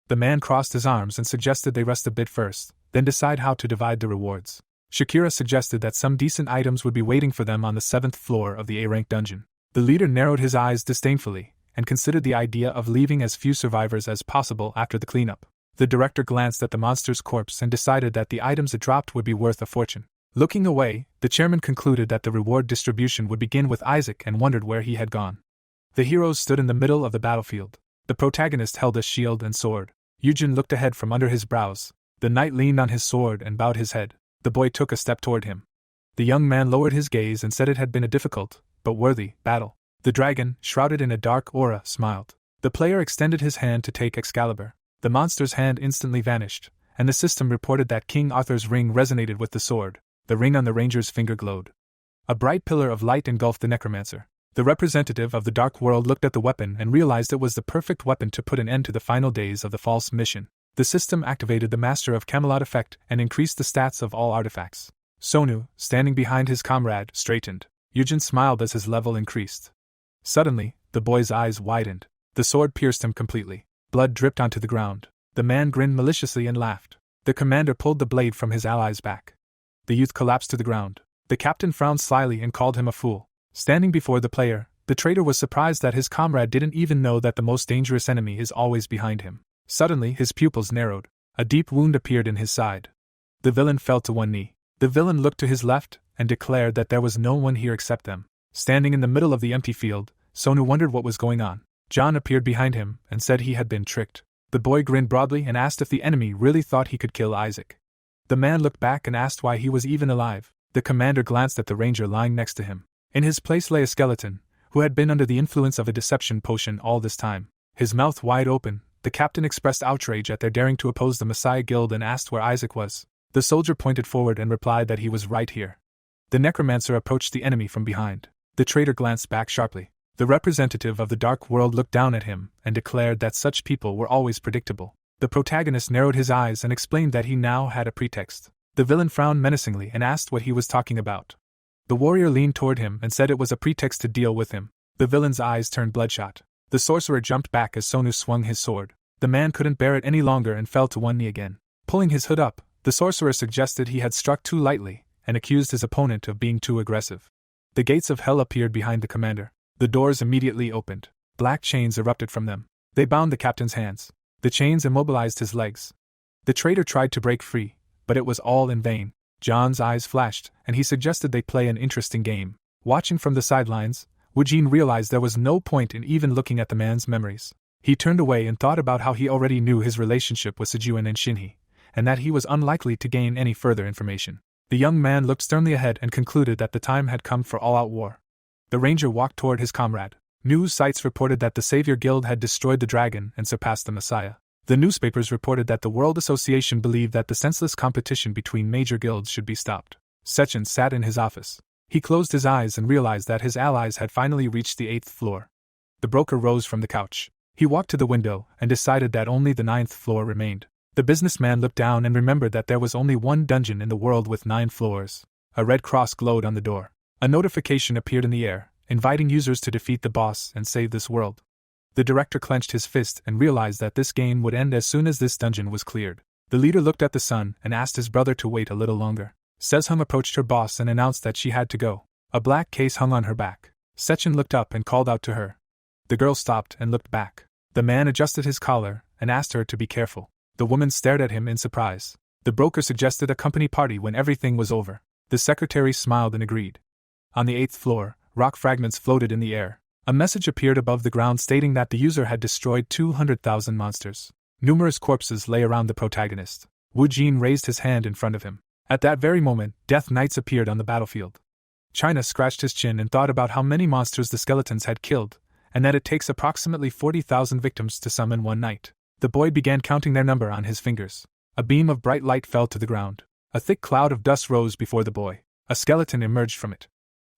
The man crossed his arms and suggested they rest a bit first, then decide how to divide the rewards. Shakira suggested that some decent items would be waiting for them on the 7th floor of the A-rank dungeon. The leader narrowed his eyes disdainfully and considered the idea of leaving as few survivors as possible after the cleanup. The director glanced at the monster's corpse and decided that the items it dropped would be worth a fortune. Looking away, the chairman concluded that the reward distribution would begin with Isaac and wondered where he had gone. The heroes stood in the middle of the battlefield. The protagonist held a shield and sword. Yujin looked ahead from under his brows. The knight leaned on his sword and bowed his head. The boy took a step toward him. The young man lowered his gaze and said it had been a difficult, but worthy, battle. The dragon, shrouded in a dark aura, smiled. The player extended his hand to take Excalibur. The monster's hand instantly vanished, and the system reported that King Arthur's ring resonated with the sword. The ring on the ranger's finger glowed. A bright pillar of light engulfed the necromancer. The representative of the dark world looked at the weapon and realized it was the perfect weapon to put an end to the final days of the false mission. The system activated the Master of Camelot effect and increased the stats of all artifacts. Sonu, standing behind his comrade, straightened. Yujin smiled as his level increased. Suddenly, the boy's eyes widened. The sword pierced him completely. Blood dripped onto the ground. The man grinned maliciously and laughed. The commander pulled the blade from his ally's back. The youth collapsed to the ground. The captain frowned slyly and called him a fool. Standing before the player, the traitor was surprised that his comrade didn't even know that the most dangerous enemy is always behind him. Suddenly, his pupils narrowed. A deep wound appeared in his side. The villain fell to one knee. The villain looked to his left and declared that there was no one here except them. Standing in the middle of the empty field, Sonu wondered what was going on. John appeared behind him and said he had been tricked. The boy grinned broadly and asked if the enemy really thought he could kill Isaac. The man looked back and asked why he was even alive. The commander glanced at the ranger lying next to him. In his place lay a skeleton, who had been under the influence of a deception potion all this time. His mouth wide open, the captain expressed outrage at their daring to oppose the Messiah Guild and asked where Isaac was. The soldier pointed forward and replied that he was right here. The necromancer approached the enemy from behind. The traitor glanced back sharply. The representative of the dark world looked down at him and declared that such people were always predictable. The protagonist narrowed his eyes and explained that he now had a pretext. The villain frowned menacingly and asked what he was talking about. The warrior leaned toward him and said it was a pretext to deal with him. The villain's eyes turned bloodshot. The sorcerer jumped back as Sonu swung his sword. The man couldn't bear it any longer and fell to one knee again. Pulling his hood up, the sorcerer suggested he had struck too lightly and accused his opponent of being too aggressive. The gates of hell appeared behind the commander. The doors immediately opened. Black chains erupted from them. They bound the captain's hands. The chains immobilized his legs. The traitor tried to break free, but it was all in vain. John's eyes flashed, and he suggested they play an interesting game. Watching from the sidelines, Wujin realized there was no point in even looking at the man's memories. He turned away and thought about how he already knew his relationship with Sejuan and Shinhee, and that he was unlikely to gain any further information. The young man looked sternly ahead and concluded that the time had come for all-out war. The ranger walked toward his comrade. News sites reported that the Savior Guild had destroyed the dragon and surpassed the Messiah. The newspapers reported that the World Association believed that the senseless competition between major guilds should be stopped. Sechin sat in his office. He closed his eyes and realized that his allies had finally reached the 8th floor. The broker rose from the couch. He walked to the window and decided that only the 9th floor remained. The businessman looked down and remembered that there was only one dungeon in the world with 9 floors. A red cross glowed on the door. A notification appeared in the air, inviting users to defeat the boss and save this world. The director clenched his fist and realized that this game would end as soon as this dungeon was cleared. The leader looked at the sun and asked his brother to wait a little longer. Sezhung approached her boss and announced that she had to go. A black case hung on her back. Sechin looked up and called out to her. The girl stopped and looked back. The man adjusted his collar and asked her to be careful. The woman stared at him in surprise. The broker suggested a company party when everything was over. The secretary smiled and agreed. On the 8th floor, rock fragments floated in the air. A message appeared above the ground stating that the user had destroyed 200,000 monsters. Numerous corpses lay around the protagonist. Wujin raised his hand in front of him. At that very moment, Death Knights appeared on the battlefield. China scratched his chin and thought about how many monsters the skeletons had killed, and that it takes approximately 40,000 victims to summon one night. The boy began counting their number on his fingers. A beam of bright light fell to the ground. A thick cloud of dust rose before the boy. A skeleton emerged from it.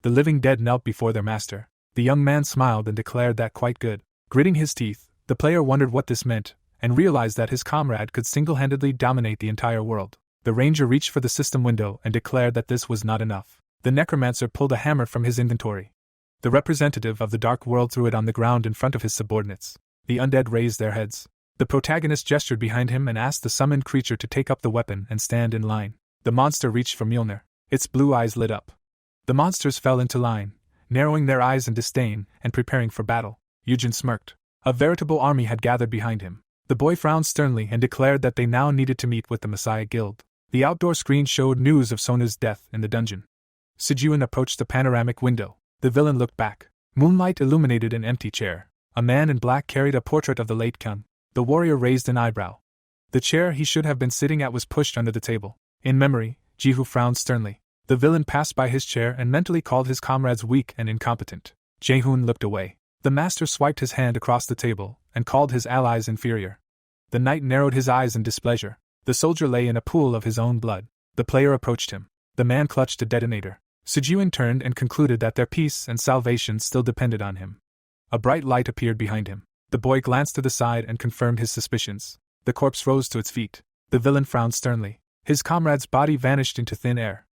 The living dead knelt before their master. The young man smiled and declared that quite good. Gritting his teeth, the player wondered what this meant, and realized that his comrade could single-handedly dominate the entire world. The ranger reached for the system window and declared that this was not enough. The necromancer pulled a hammer from his inventory. The representative of the dark world threw it on the ground in front of his subordinates. The undead raised their heads. The protagonist gestured behind him and asked the summoned creature to take up the weapon and stand in line. The monster reached for Mjolnir. Its blue eyes lit up. The monsters fell into line, narrowing their eyes in disdain and preparing for battle. Eugen smirked. A veritable army had gathered behind him. The boy frowned sternly and declared that they now needed to meet with the Messiah Guild. The outdoor screen showed news of Sona's death in the dungeon. Sejuan approached the panoramic window. The villain looked back. Moonlight illuminated an empty chair. A man in black carried a portrait of the late Kyung. The warrior raised an eyebrow. The chair he should have been sitting at was pushed under the table. In memory, Jihu frowned sternly. The villain passed by his chair and mentally called his comrades weak and incompetent. Jaehoon looked away. The master swiped his hand across the table and called his allies inferior. The knight narrowed his eyes in displeasure. The soldier lay in a pool of his own blood. The player approached him. The man clutched a detonator. Sejuan turned and concluded that their peace and salvation still depended on him. A bright light appeared behind him. The boy glanced to the side and confirmed his suspicions. The corpse rose to its feet. The villain frowned sternly. His comrade's body vanished into thin air.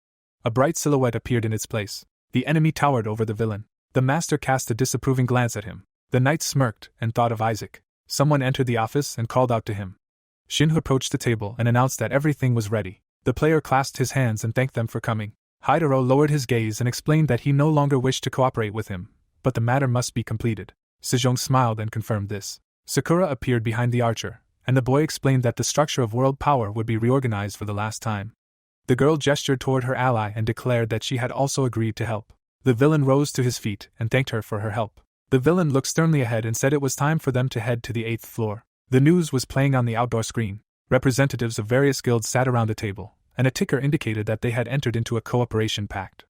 A bright silhouette appeared in its place. The enemy towered over the villain. The master cast a disapproving glance at him. The knight smirked and thought of Isaac. Someone entered the office and called out to him. Shinhu approached the table and announced that everything was ready. The player clasped his hands and thanked them for coming. Hidaro lowered his gaze and explained that he no longer wished to cooperate with him, but the matter must be completed. Sejong smiled and confirmed this. Sakura appeared behind the archer, and the boy explained that the structure of world power would be reorganized for the last time. The girl gestured toward her ally and declared that she had also agreed to help. The villain rose to his feet and thanked her for her help. The villain looked sternly ahead and said it was time for them to head to the 8th floor. The news was playing on the outdoor screen. Representatives of various guilds sat around a table, and a ticker indicated that they had entered into a cooperation pact.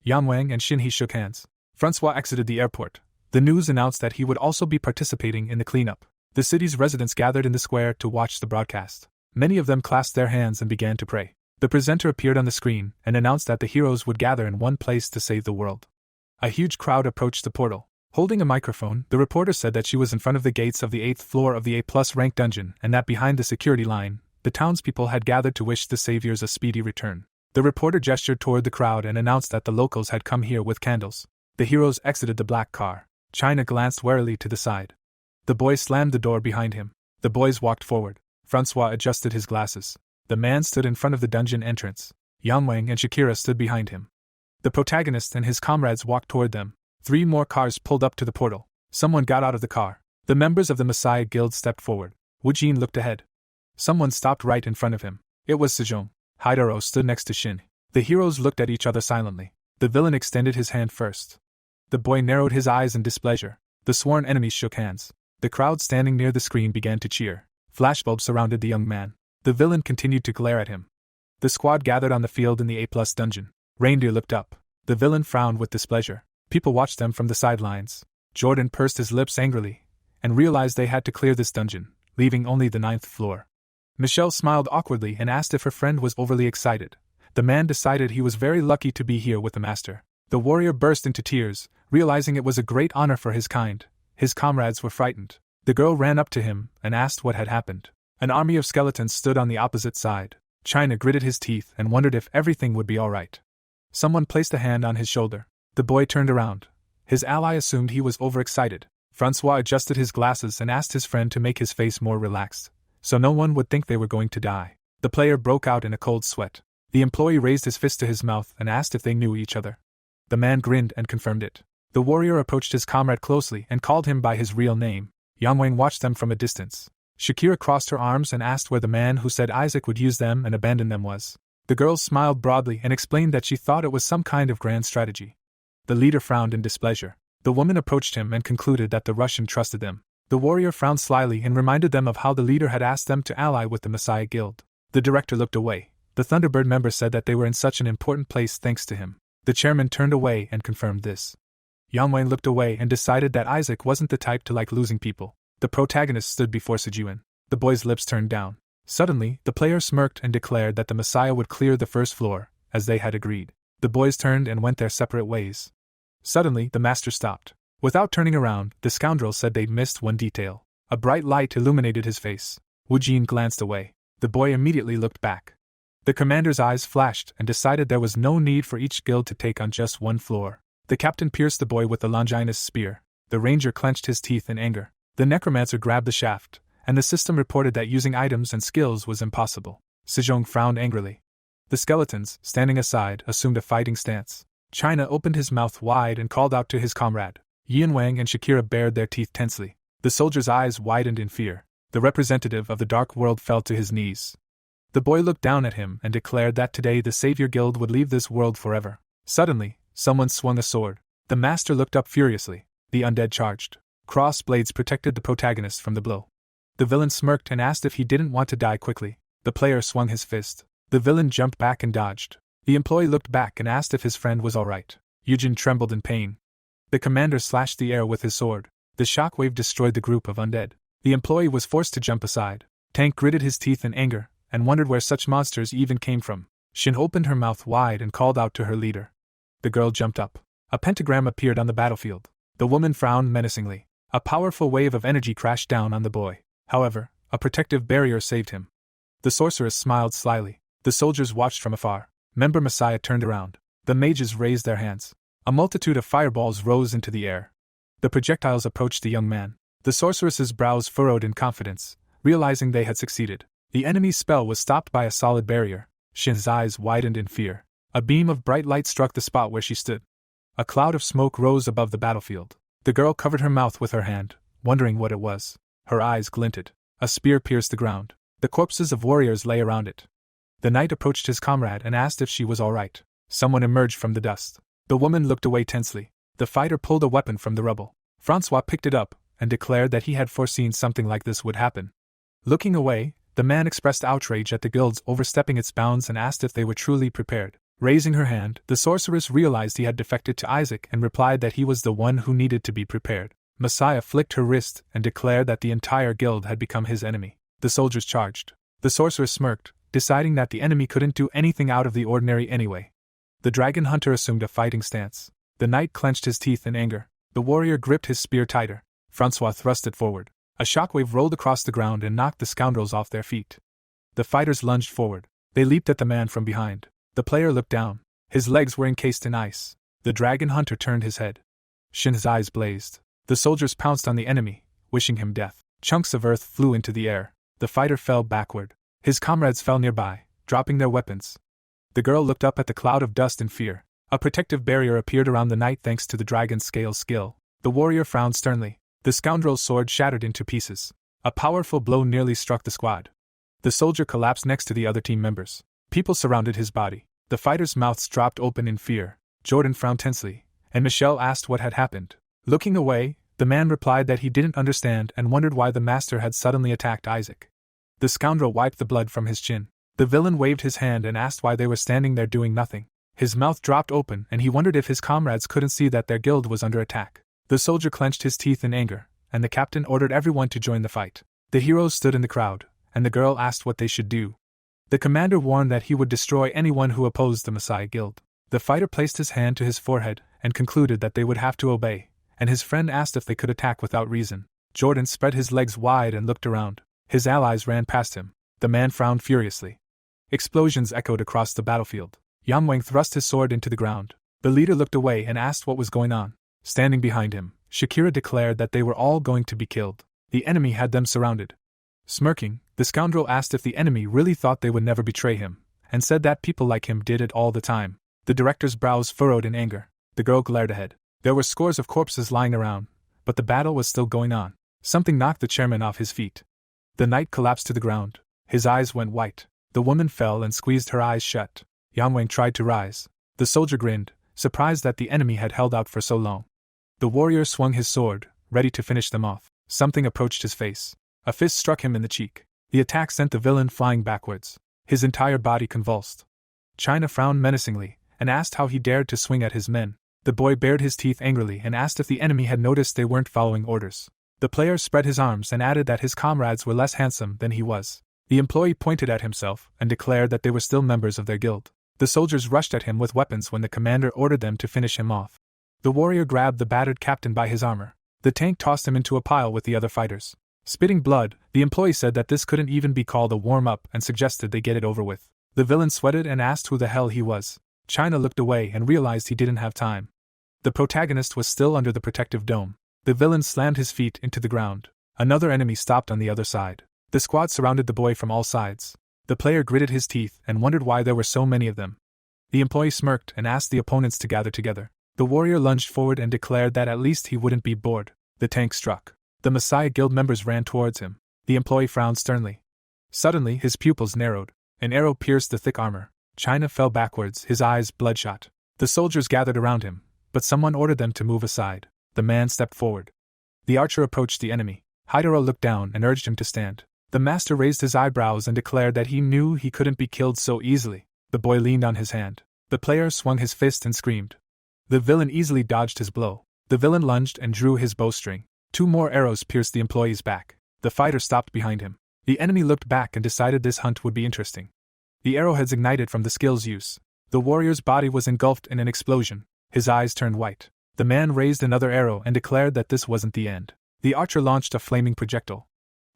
Yanwang and Shinhee shook hands. Francois exited the airport. The news announced that he would also be participating in the cleanup. The city's residents gathered in the square to watch the broadcast. Many of them clasped their hands and began to pray. The presenter appeared on the screen and announced that the heroes would gather in one place to save the world. A huge crowd approached the portal. Holding a microphone, the reporter said that she was in front of the gates of the 8th floor of the A+ rank dungeon and that behind the security line, the townspeople had gathered to wish the saviors a speedy return. The reporter gestured toward the crowd and announced that the locals had come here with candles. The heroes exited the black car. China glanced warily to the side. The boy slammed the door behind him. The boys walked forward. Francois adjusted his glasses. The man stood in front of the dungeon entrance. Yang Wang and Shakira stood behind him. The protagonist and his comrades walked toward them. 3 more cars pulled up to the portal. Someone got out of the car. The members of the Messiah Guild stepped forward. Wu Jin looked ahead. Someone stopped right in front of him. It was Sejong. Haidaro stood next to Shin. The heroes looked at each other silently. The villain extended his hand first. The boy narrowed his eyes in displeasure. The sworn enemies shook hands. The crowd standing near the screen began to cheer. Flashbulbs surrounded the young man. The villain continued to glare at him. The squad gathered on the field in the A+ dungeon. Reindeer looked up. The villain frowned with displeasure. People watched them from the sidelines. Jordan pursed his lips angrily and realized they had to clear this dungeon, leaving only the 9th floor. Michelle smiled awkwardly and asked if her friend was overly excited. The man decided he was very lucky to be here with the master. The warrior burst into tears, realizing it was a great honor for his kind. His comrades were frightened. The girl ran up to him and asked what had happened. An army of skeletons stood on the opposite side. China gritted his teeth and wondered if everything would be all right. Someone placed a hand on his shoulder. The boy turned around. His ally assumed he was overexcited. Francois adjusted his glasses and asked his friend to make his face more relaxed, so no one would think they were going to die. The player broke out in a cold sweat. The employee raised his fist to his mouth and asked if they knew each other. The man grinned and confirmed it. The warrior approached his comrade closely and called him by his real name. Yang Wang watched them from a distance. Shakira crossed her arms and asked where the man who said Isaac would use them and abandon them was. The girl smiled broadly and explained that she thought it was some kind of grand strategy. The leader frowned in displeasure. The woman approached him and concluded that the Russian trusted them. The warrior frowned slyly and reminded them of how the leader had asked them to ally with the Messiah Guild. The director looked away. The Thunderbird member said that they were in such an important place thanks to him. The chairman turned away and confirmed this. Yang Wang looked away and decided that Isaac wasn't the type to like losing people. The protagonist stood before Sejuan. The boy's lips turned down. Suddenly, the player smirked and declared that the Messiah would clear the first floor, as they had agreed. The boys turned and went their separate ways. Suddenly, the master stopped. Without turning around, the scoundrel said they'd missed one detail. A bright light illuminated his face. Wu Jin glanced away. The boy immediately looked back. The commander's eyes flashed and decided there was no need for each guild to take on just one floor. The captain pierced the boy with the Longinus spear. The ranger clenched his teeth in anger. The necromancer grabbed the shaft, and the system reported that using items and skills was impossible. Sejong frowned angrily. The skeletons, standing aside, assumed a fighting stance. China opened his mouth wide and called out to his comrade. Yin Wang and Shakira bared their teeth tensely. The soldier's eyes widened in fear. The representative of the Dark World fell to his knees. The boy looked down at him and declared that today the Savior Guild would leave this world forever. Suddenly, someone swung a sword. The master looked up furiously. The undead charged. Cross blades protected the protagonist from the blow. The villain smirked and asked if he didn't want to die quickly. The player swung his fist. The villain jumped back and dodged. The employee looked back and asked if his friend was all right. Eugen trembled in pain. The commander slashed the air with his sword. The shockwave destroyed the group of undead. The employee was forced to jump aside. Tank gritted his teeth in anger and wondered where such monsters even came from. Shin opened her mouth wide and called out to her leader. The girl jumped up. A pentagram appeared on the battlefield. The woman frowned menacingly. A powerful wave of energy crashed down on the boy. However, a protective barrier saved him. The sorceress smiled slyly. The soldiers watched from afar. Member Messiah turned around. The mages raised their hands. A multitude of fireballs rose into the air. The projectiles approached the young man. The sorceress's brows furrowed in confidence, realizing they had succeeded. The enemy's spell was stopped by a solid barrier. Shin's eyes widened in fear. A beam of bright light struck the spot where she stood. A cloud of smoke rose above the battlefield. The girl covered her mouth with her hand, wondering what it was. Her eyes glinted. A spear pierced the ground. The corpses of warriors lay around it. The knight approached his comrade and asked if she was all right. Someone emerged from the dust. The woman looked away tensely. The fighter pulled a weapon from the rubble. Francois picked it up and declared that he had foreseen something like this would happen. Looking away, the man expressed outrage at the guild's overstepping its bounds and asked if they were truly prepared. Raising her hand, the sorceress realized he had defected to Isaac and replied that he was the one who needed to be prepared. Messiah flicked her wrist and declared that the entire guild had become his enemy. The soldiers charged. The sorceress smirked, deciding that the enemy couldn't do anything out of the ordinary anyway. The dragon hunter assumed a fighting stance. The knight clenched his teeth in anger. The warrior gripped his spear tighter. Francois thrust it forward. A shockwave rolled across the ground and knocked the scoundrels off their feet. The fighters lunged forward. They leaped at the man from behind. The player looked down. His legs were encased in ice. The dragon hunter turned his head. Shin's eyes blazed. The soldiers pounced on the enemy, wishing him death. Chunks of earth flew into the air. The fighter fell backward. His comrades fell nearby, dropping their weapons. The girl looked up at the cloud of dust in fear. A protective barrier appeared around the knight thanks to the dragon's scale skill. The warrior frowned sternly. The scoundrel's sword shattered into pieces. A powerful blow nearly struck the squad. The soldier collapsed next to the other team members. People surrounded his body. The fighters' mouths dropped open in fear. Jordan frowned tensely, and Michelle asked what had happened. Looking away, the man replied that he didn't understand and wondered why the master had suddenly attacked Isaac. The scoundrel wiped the blood from his chin. The villain waved his hand and asked why they were standing there doing nothing. His mouth dropped open and he wondered if his comrades couldn't see that their guild was under attack. The soldier clenched his teeth in anger, and the captain ordered everyone to join the fight. The heroes stood in the crowd, and the girl asked what they should do. The commander warned that he would destroy anyone who opposed the Messiah Guild. The fighter placed his hand to his forehead and concluded that they would have to obey, and his friend asked if they could attack without reason. Jordan spread his legs wide and looked around. His allies ran past him. The man frowned furiously. Explosions echoed across the battlefield. Yang Wang thrust his sword into the ground. The leader looked away and asked what was going on. Standing behind him, Shakira declared that they were all going to be killed. The enemy had them surrounded. Smirking, the scoundrel asked if the enemy really thought they would never betray him, and said that people like him did it all the time. The director's brows furrowed in anger. The girl glared ahead. There were scores of corpses lying around, but the battle was still going on. Something knocked the chairman off his feet. The knight collapsed to the ground. His eyes went white. The woman fell and squeezed her eyes shut. Yang Wang tried to rise. The soldier grinned, surprised that the enemy had held out for so long. The warrior swung his sword, ready to finish them off. Something approached his face. A fist struck him in the cheek. The attack sent the villain flying backwards. His entire body convulsed. China frowned menacingly, and asked how he dared to swing at his men. The boy bared his teeth angrily and asked if the enemy had noticed they weren't following orders. The player spread his arms and added that his comrades were less handsome than he was. The employee pointed at himself and declared that they were still members of their guild. The soldiers rushed at him with weapons when the commander ordered them to finish him off. The warrior grabbed the battered captain by his armor. The tank tossed him into a pile with the other fighters. Spitting blood, the employee said that this couldn't even be called a warm-up and suggested they get it over with. The villain sweated and asked who the hell he was. China looked away and realized he didn't have time. The protagonist was still under the protective dome. The villain slammed his feet into the ground. Another enemy stopped on the other side. The squad surrounded the boy from all sides. The player gritted his teeth and wondered why there were so many of them. The employee smirked and asked the opponents to gather together. The warrior lunged forward and declared that at least he wouldn't be bored. The tank struck. The Messiah Guild members ran towards him. The employee frowned sternly. Suddenly, his pupils narrowed. An arrow pierced the thick armor. China fell backwards, his eyes bloodshot. The soldiers gathered around him, but someone ordered them to move aside. The man stepped forward. The archer approached the enemy. Hidaro looked down and urged him to stand. The master raised his eyebrows and declared that he knew he couldn't be killed so easily. The boy leaned on his hand. The player swung his fist and screamed. The villain easily dodged his blow. The villain lunged and drew his bowstring. 2 more arrows pierced the employee's back. The fighter stopped behind him. The enemy looked back and decided this hunt would be interesting. The arrowheads ignited from the skill's use. The warrior's body was engulfed in an explosion. His eyes turned white. The man raised another arrow and declared that this wasn't the end. The archer launched a flaming projectile.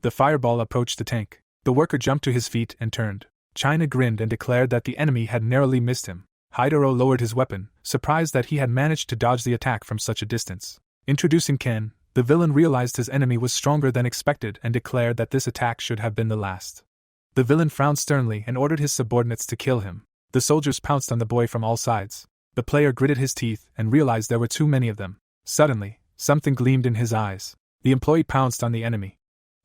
The fireball approached the tank. The worker jumped to his feet and turned. China grinned and declared that the enemy had narrowly missed him. Hidaro lowered his weapon, surprised that he had managed to dodge the attack from such a distance. Introducing Ken, the villain realized his enemy was stronger than expected and declared that this attack should have been the last. The villain frowned sternly and ordered his subordinates to kill him. The soldiers pounced on the boy from all sides. The player gritted his teeth and realized there were too many of them. Suddenly, something gleamed in his eyes. The employee pounced on the enemy.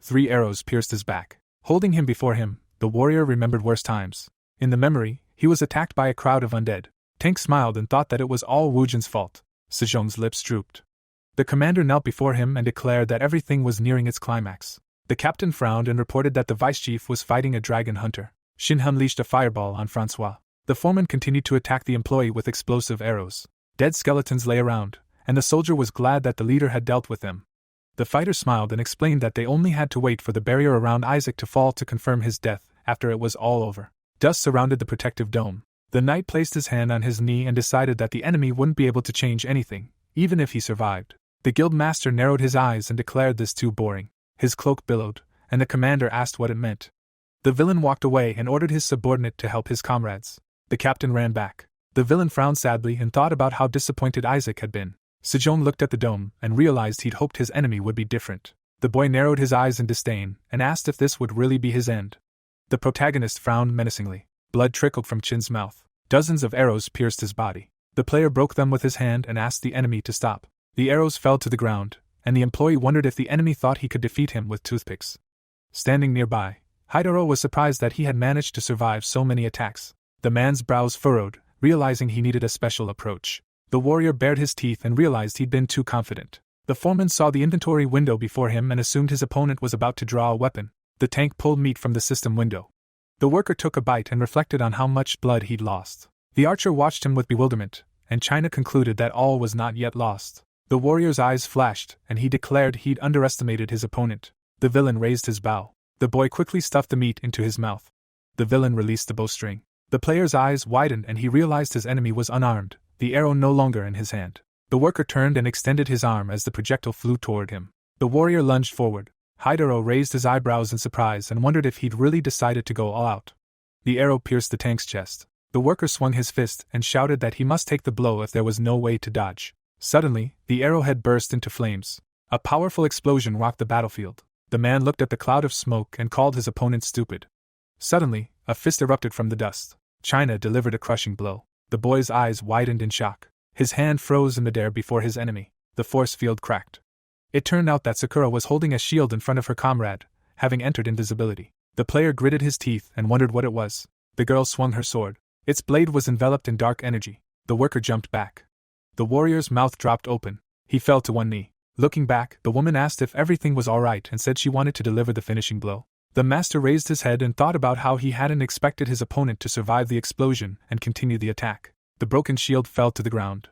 3 arrows pierced his back. Holding him before him, the warrior remembered worse times. In the memory, he was attacked by a crowd of undead. Tank smiled and thought that it was all Wu Jin's fault. Sejong's lips drooped. The commander knelt before him and declared that everything was nearing its climax. The captain frowned and reported that the vice-chief was fighting a dragon hunter. Shin unleashed a fireball on Francois. The foreman continued to attack the employee with explosive arrows. Dead skeletons lay around, and the soldier was glad that the leader had dealt with them. The fighter smiled and explained that they only had to wait for the barrier around Isaac to fall to confirm his death after it was all over. Dust surrounded the protective dome. The knight placed his hand on his knee and decided that the enemy wouldn't be able to change anything, even if he survived. The guild master narrowed his eyes and declared this too boring. His cloak billowed, and the commander asked what it meant. The villain walked away and ordered his subordinate to help his comrades. The captain ran back. The villain frowned sadly and thought about how disappointed Isaac had been. Sejong looked at the dome and realized he'd hoped his enemy would be different. The boy narrowed his eyes in disdain and asked if this would really be his end. The protagonist frowned menacingly. Blood trickled from Chin's mouth. Dozens of arrows pierced his body. The player broke them with his hand and asked the enemy to stop. The arrows fell to the ground, and the employee wondered if the enemy thought he could defeat him with toothpicks. Standing nearby, Haidaro was surprised that he had managed to survive so many attacks. The man's brows furrowed, realizing he needed a special approach. The warrior bared his teeth and realized he'd been too confident. The foreman saw the inventory window before him and assumed his opponent was about to draw a weapon. The tank pulled meat from the system window. The worker took a bite and reflected on how much blood he'd lost. The archer watched him with bewilderment, and China concluded that all was not yet lost. The warrior's eyes flashed, and he declared he'd underestimated his opponent. The villain raised his bow. The boy quickly stuffed the meat into his mouth. The villain released the bowstring. The player's eyes widened and he realized his enemy was unarmed, the arrow no longer in his hand. The worker turned and extended his arm as the projectile flew toward him. The warrior lunged forward. Haidaro raised his eyebrows in surprise and wondered if he'd really decided to go all out. The arrow pierced the tank's chest. The worker swung his fist and shouted that he must take the blow if there was no way to dodge. Suddenly, the arrowhead burst into flames. A powerful explosion rocked the battlefield. The man looked at the cloud of smoke and called his opponent stupid. Suddenly, a fist erupted from the dust. China delivered a crushing blow. The boy's eyes widened in shock. His hand froze in midair before his enemy. The force field cracked. It turned out that Sakura was holding a shield in front of her comrade, having entered invisibility. The player gritted his teeth and wondered what it was. The girl swung her sword. Its blade was enveloped in dark energy. The worker jumped back. The warrior's mouth dropped open. He fell to one knee. Looking back, the woman asked if everything was all right and said she wanted to deliver the finishing blow. The master raised his head and thought about how he hadn't expected his opponent to survive the explosion and continue the attack. The broken shield fell to the ground.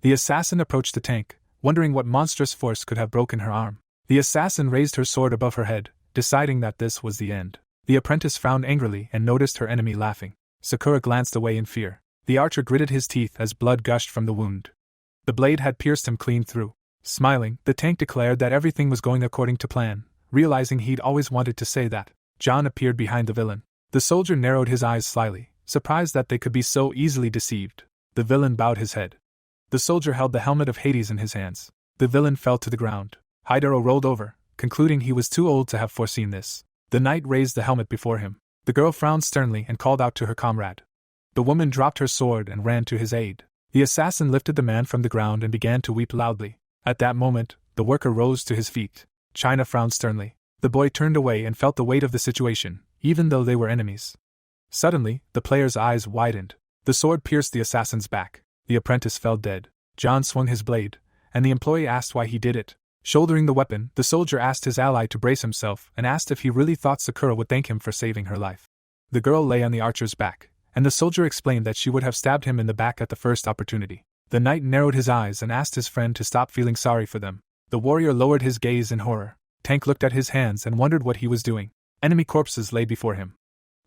The assassin approached the tank, wondering what monstrous force could have broken her arm. The assassin raised her sword above her head, deciding that this was the end. The apprentice frowned angrily and noticed her enemy laughing. Sakura glanced away in fear. The archer gritted his teeth as blood gushed from the wound. The blade had pierced him clean through. Smiling, the tank declared that everything was going according to plan, realizing he'd always wanted to say that. John appeared behind the villain. The soldier narrowed his eyes slyly, surprised that they could be so easily deceived. The villain bowed his head. The soldier held the helmet of Hades in his hands. The villain fell to the ground. Haidaro rolled over, concluding he was too old to have foreseen this. The knight raised the helmet before him. The girl frowned sternly and called out to her comrade. The woman dropped her sword and ran to his aid. The assassin lifted the man from the ground and began to weep loudly. At that moment, the worker rose to his feet. China frowned sternly. The boy turned away and felt the weight of the situation, even though they were enemies. Suddenly, the player's eyes widened. The sword pierced the assassin's back. The apprentice fell dead. John swung his blade, and the employee asked why he did it. Shouldering the weapon, the soldier asked his ally to brace himself and asked if he really thought Sakura would thank him for saving her life. The girl lay on the archer's back, and the soldier explained that she would have stabbed him in the back at the first opportunity. The knight narrowed his eyes and asked his friend to stop feeling sorry for them. The warrior lowered his gaze in horror. Tank looked at his hands and wondered what he was doing. Enemy corpses lay before him.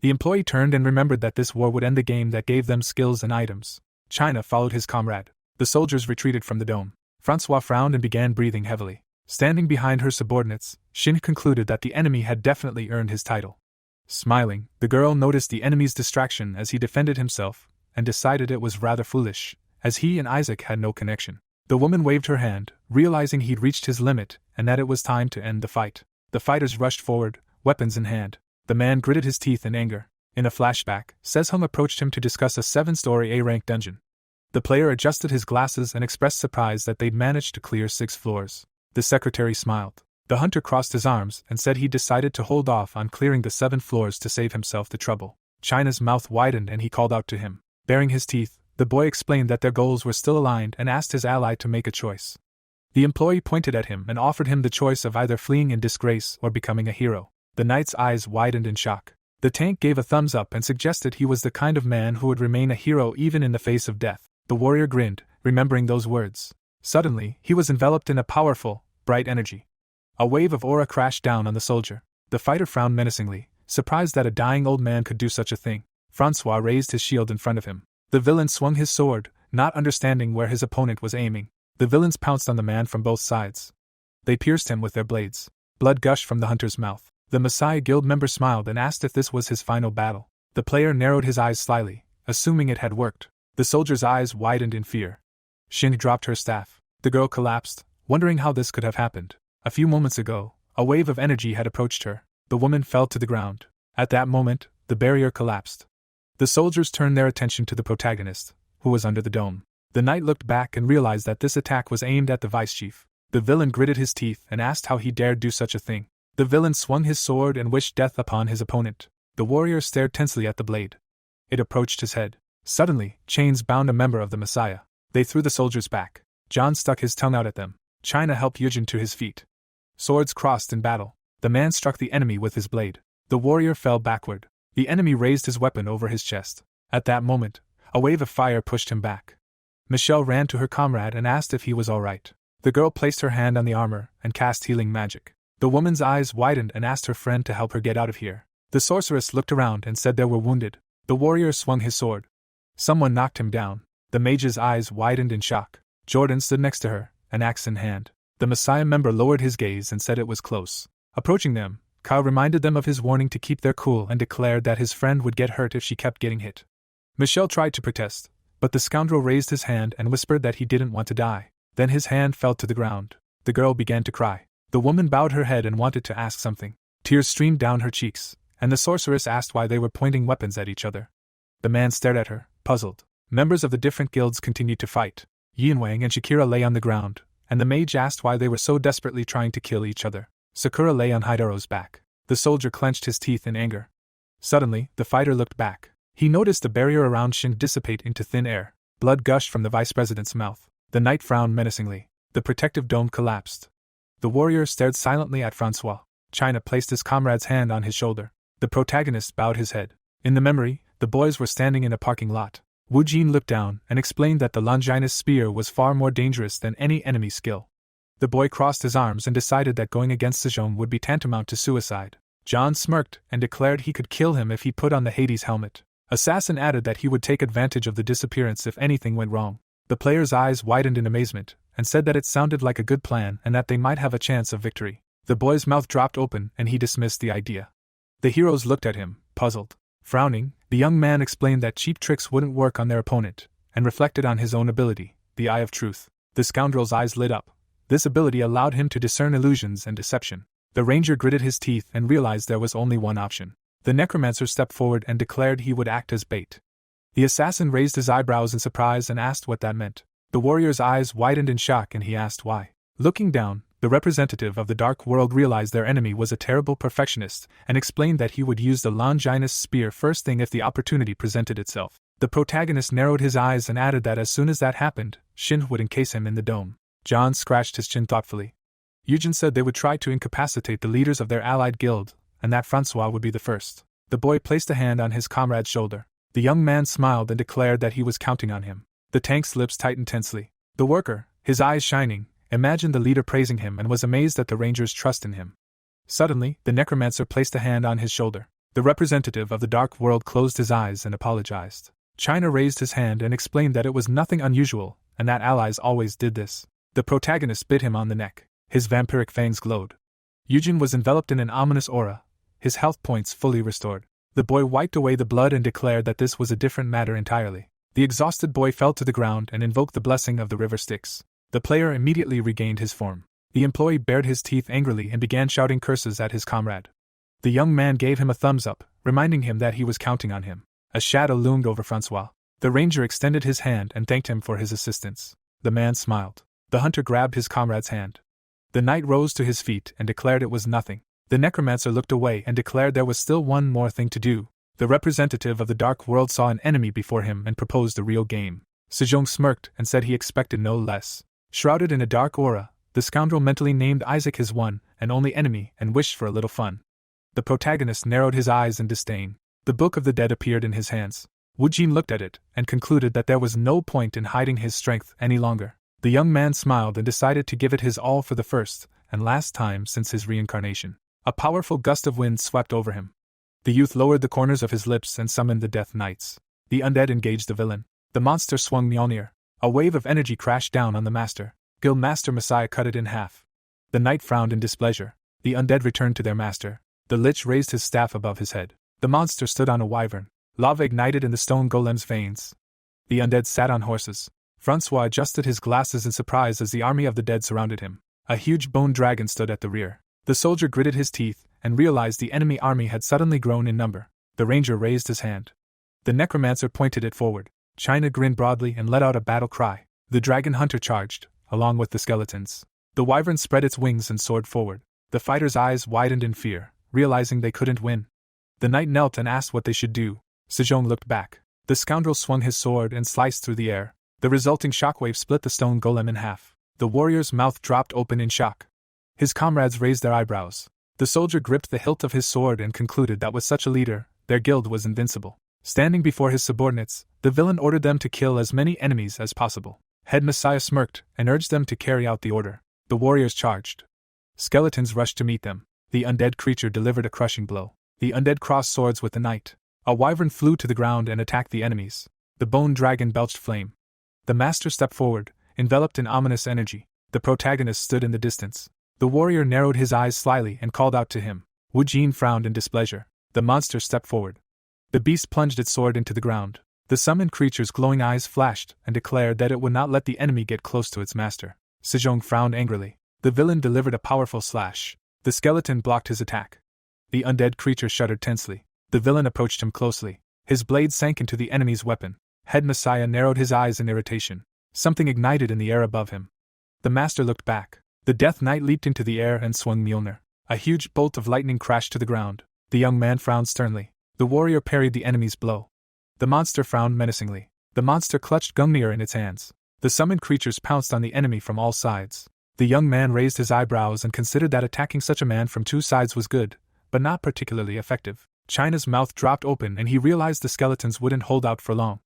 The employee turned and remembered that this war would end the game that gave them skills and items. China followed his comrade. The soldiers retreated from the dome. Francois frowned and began breathing heavily. Standing behind her subordinates, Shin concluded that the enemy had definitely earned his title. Smiling, the girl noticed the enemy's distraction as he defended himself, and decided it was rather foolish, as he and Isaac had no connection. The woman waved her hand, realizing he'd reached his limit and that it was time to end the fight. The fighters rushed forward, weapons in hand. The man gritted his teeth in anger. In a flashback, Sejong approached him to discuss a 7-story A-rank dungeon. The player adjusted his glasses and expressed surprise that they'd managed to clear 6 floors. The secretary smiled. The hunter crossed his arms and said he decided to hold off on clearing the 7 floors to save himself the trouble. China's mouth widened and he called out to him. Baring his teeth, the boy explained that their goals were still aligned and asked his ally to make a choice. The employee pointed at him and offered him the choice of either fleeing in disgrace or becoming a hero. The knight's eyes widened in shock. The tank gave a thumbs up and suggested he was the kind of man who would remain a hero even in the face of death. The warrior grinned, remembering those words. Suddenly, he was enveloped in a powerful, bright energy. A wave of aura crashed down on the soldier. The fighter frowned menacingly, surprised that a dying old man could do such a thing. Francois raised his shield in front of him. The villain swung his sword, not understanding where his opponent was aiming. The villains pounced on the man from both sides. They pierced him with their blades. Blood gushed from the hunter's mouth. The Messiah Guild member smiled and asked if this was his final battle. The player narrowed his eyes slyly, assuming it had worked. The soldier's eyes widened in fear. Shin dropped her staff. The girl collapsed, wondering how this could have happened. A few moments ago, a wave of energy had approached her. The woman fell to the ground. At that moment, the barrier collapsed. The soldiers turned their attention to the protagonist, who was under the dome. The knight looked back and realized that this attack was aimed at the vice chief. The villain gritted his teeth and asked how he dared do such a thing. The villain swung his sword and wished death upon his opponent. The warrior stared tensely at the blade. It approached his head. Suddenly, chains bound a member of the Messiah. They threw the soldiers back. John stuck his tongue out at them. China helped Yujin to his feet. Swords crossed in battle. The man struck the enemy with his blade. The warrior fell backward. The enemy raised his weapon over his chest. At that moment, a wave of fire pushed him back. Michelle ran to her comrade and asked if he was all right. The girl placed her hand on the armor and cast healing magic. The woman's eyes widened and asked her friend to help her get out of here. The sorceress looked around and said they were wounded. The warrior swung his sword. Someone knocked him down. The mage's eyes widened in shock. Jordan stood next to her, an axe in hand. The Messiah member lowered his gaze and said it was close. Approaching them, Kyle reminded them of his warning to keep their cool and declared that his friend would get hurt if she kept getting hit. Michelle tried to protest, but the scoundrel raised his hand and whispered that he didn't want to die. Then his hand fell to the ground. The girl began to cry. The woman bowed her head and wanted to ask something. Tears streamed down her cheeks, and the sorceress asked why they were pointing weapons at each other. The man stared at her, puzzled. Members of the different guilds continued to fight. Yinwang and Shakira lay on the ground, and the mage asked why they were so desperately trying to kill each other. Sakura lay on Hidaro's back. The soldier clenched his teeth in anger. Suddenly, the fighter looked back. He noticed the barrier around Shin dissipate into thin air. Blood gushed from the vice president's mouth. The knight frowned menacingly. The protective dome collapsed. The warrior stared silently at Francois. China placed his comrade's hand on his shoulder. The protagonist bowed his head. In the memory, the boys were standing in a parking lot. Wu Jin looked down and explained that the Longinus spear was far more dangerous than any enemy skill. The boy crossed his arms and decided that going against Sejong would be tantamount to suicide. John smirked and declared he could kill him if he put on the Hades helmet. Assassin added that he would take advantage of the disappearance if anything went wrong. The player's eyes widened in amazement, and said that it sounded like a good plan and that they might have a chance of victory. The boy's mouth dropped open and he dismissed the idea. The heroes looked at him, puzzled. Frowning, the young man explained that cheap tricks wouldn't work on their opponent, and reflected on his own ability, the Eye of Truth. The scoundrel's eyes lit up. This ability allowed him to discern illusions and deception. The ranger gritted his teeth and realized there was only one option. The necromancer stepped forward and declared he would act as bait. The assassin raised his eyebrows in surprise and asked what that meant. The warrior's eyes widened in shock and he asked why. Looking down, the representative of the dark world realized their enemy was a terrible perfectionist and explained that he would use the Longinus spear first thing if the opportunity presented itself. The protagonist narrowed his eyes and added that as soon as that happened, Shin would encase him in the dome. John scratched his chin thoughtfully. Yujin said they would try to incapacitate the leaders of their allied guild, and that Francois would be the first. The boy placed a hand on his comrade's shoulder. The young man smiled and declared that he was counting on him. The tank's lips tightened tensely. The worker, his eyes shining, imagined the leader praising him and was amazed at the ranger's trust in him. Suddenly, the necromancer placed a hand on his shoulder. The representative of the dark world closed his eyes and apologized. China raised his hand and explained that it was nothing unusual, and that allies always did this. The protagonist bit him on the neck. His vampiric fangs glowed. Yujin was enveloped in an ominous aura, his health points fully restored. The boy wiped away the blood and declared that this was a different matter entirely. The exhausted boy fell to the ground and invoked the blessing of the river Styx. The player immediately regained his form. The employee bared his teeth angrily and began shouting curses at his comrade. The young man gave him a thumbs up, reminding him that he was counting on him. A shadow loomed over Francois. The ranger extended his hand and thanked him for his assistance. The man smiled. The hunter grabbed his comrade's hand. The knight rose to his feet and declared it was nothing. The necromancer looked away and declared there was still one more thing to do. The representative of the dark world saw an enemy before him and proposed a real game. Sejong smirked and said he expected no less. Shrouded in a dark aura, the scoundrel mentally named Isaac his one and only enemy and wished for a little fun. The protagonist narrowed his eyes in disdain. The Book of the Dead appeared in his hands. Wu Jin looked at it and concluded that there was no point in hiding his strength any longer. The young man smiled and decided to give it his all for the first and last time since his reincarnation. A powerful gust of wind swept over him. The youth lowered the corners of his lips and summoned the Death Knights. The undead engaged the villain. The monster swung Mjolnir. A wave of energy crashed down on the master. Guild Master Messiah cut it in half. The knight frowned in displeasure. The undead returned to their master. The lich raised his staff above his head. The monster stood on a wyvern. Lava ignited in the stone golem's veins. The undead sat on horses. Francois adjusted his glasses in surprise as the army of the dead surrounded him. A huge bone dragon stood at the rear. The soldier gritted his teeth and realized the enemy army had suddenly grown in number. The ranger raised his hand. The necromancer pointed it forward. China grinned broadly and let out a battle cry. The dragon hunter charged, along with the skeletons. The wyvern spread its wings and soared forward. The fighters' eyes widened in fear, realizing they couldn't win. The knight knelt and asked what they should do. Sejong looked back. The scoundrel swung his sword and sliced through the air. The resulting shockwave split the stone golem in half. The warrior's mouth dropped open in shock. His comrades raised their eyebrows. The soldier gripped the hilt of his sword and concluded that with such a leader, their guild was invincible. Standing before his subordinates, the villain ordered them to kill as many enemies as possible. Head Messiah smirked and urged them to carry out the order. The warriors charged. Skeletons rushed to meet them. The undead creature delivered a crushing blow. The undead crossed swords with the knight. A wyvern flew to the ground and attacked the enemies. The bone dragon belched flame. The master stepped forward, enveloped in ominous energy. The protagonist stood in the distance. The warrior narrowed his eyes slyly and called out to him. Wu Jin frowned in displeasure. The monster stepped forward. The beast plunged its sword into the ground. The summoned creature's glowing eyes flashed and declared that it would not let the enemy get close to its master. Sejong frowned angrily. The villain delivered a powerful slash. The skeleton blocked his attack. The undead creature shuddered tensely. The villain approached him closely. His blade sank into the enemy's weapon. Head Messiah narrowed his eyes in irritation. Something ignited in the air above him. The master looked back. The Death Knight leaped into the air and swung Mjolnir. A huge bolt of lightning crashed to the ground. The young man frowned sternly. The warrior parried the enemy's blow. The monster frowned menacingly. The monster clutched Gungnir in its hands. The summoned creatures pounced on the enemy from all sides. The young man raised his eyebrows and considered that attacking such a man from two sides was good, but not particularly effective. China's mouth dropped open and he realized the skeletons wouldn't hold out for long.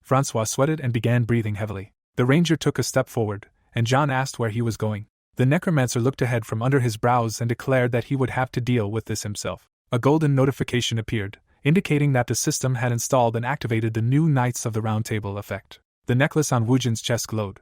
Francois sweated and began breathing heavily. The ranger took a step forward, and John asked where he was going. The necromancer looked ahead from under his brows and declared that he would have to deal with this himself. A golden notification appeared, indicating that the system had installed and activated the new Knights of the Round Table effect. The necklace on Wu Jin's chest glowed.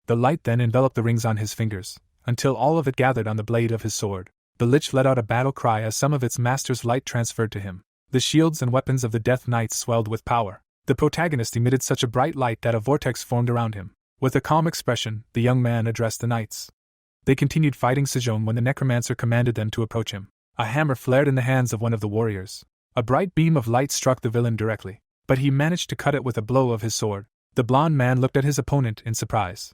The light then enveloped the rings on his fingers, until all of it gathered on the blade of his sword. The lich let out a battle cry as some of its master's light transferred to him. The shields and weapons of the Death Knights swelled with power. The protagonist emitted such a bright light that a vortex formed around him. With a calm expression, the young man addressed the knights. They continued fighting Sejong when the necromancer commanded them to approach him. A hammer flared in the hands of one of the warriors. A bright beam of light struck the villain directly, but he managed to cut it with a blow of his sword. The blond man looked at his opponent in surprise.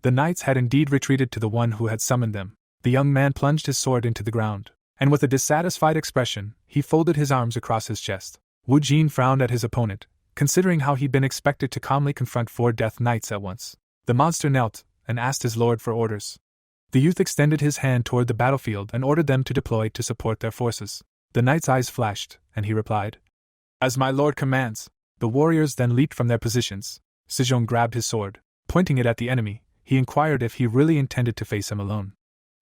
The knights had indeed retreated to the one who had summoned them. The young man plunged his sword into the ground, and with a dissatisfied expression, he folded his arms across his chest. Wu Jin frowned at his opponent, considering how he'd been expected to calmly confront 4 Death Knights at once. The monster knelt and asked his lord for orders. The youth extended his hand toward the battlefield and ordered them to deploy to support their forces. The knight's eyes flashed, and he replied, "As my lord commands." The warriors then leaped from their positions. Sejong grabbed his sword. Pointing it at the enemy, he inquired if he really intended to face him alone.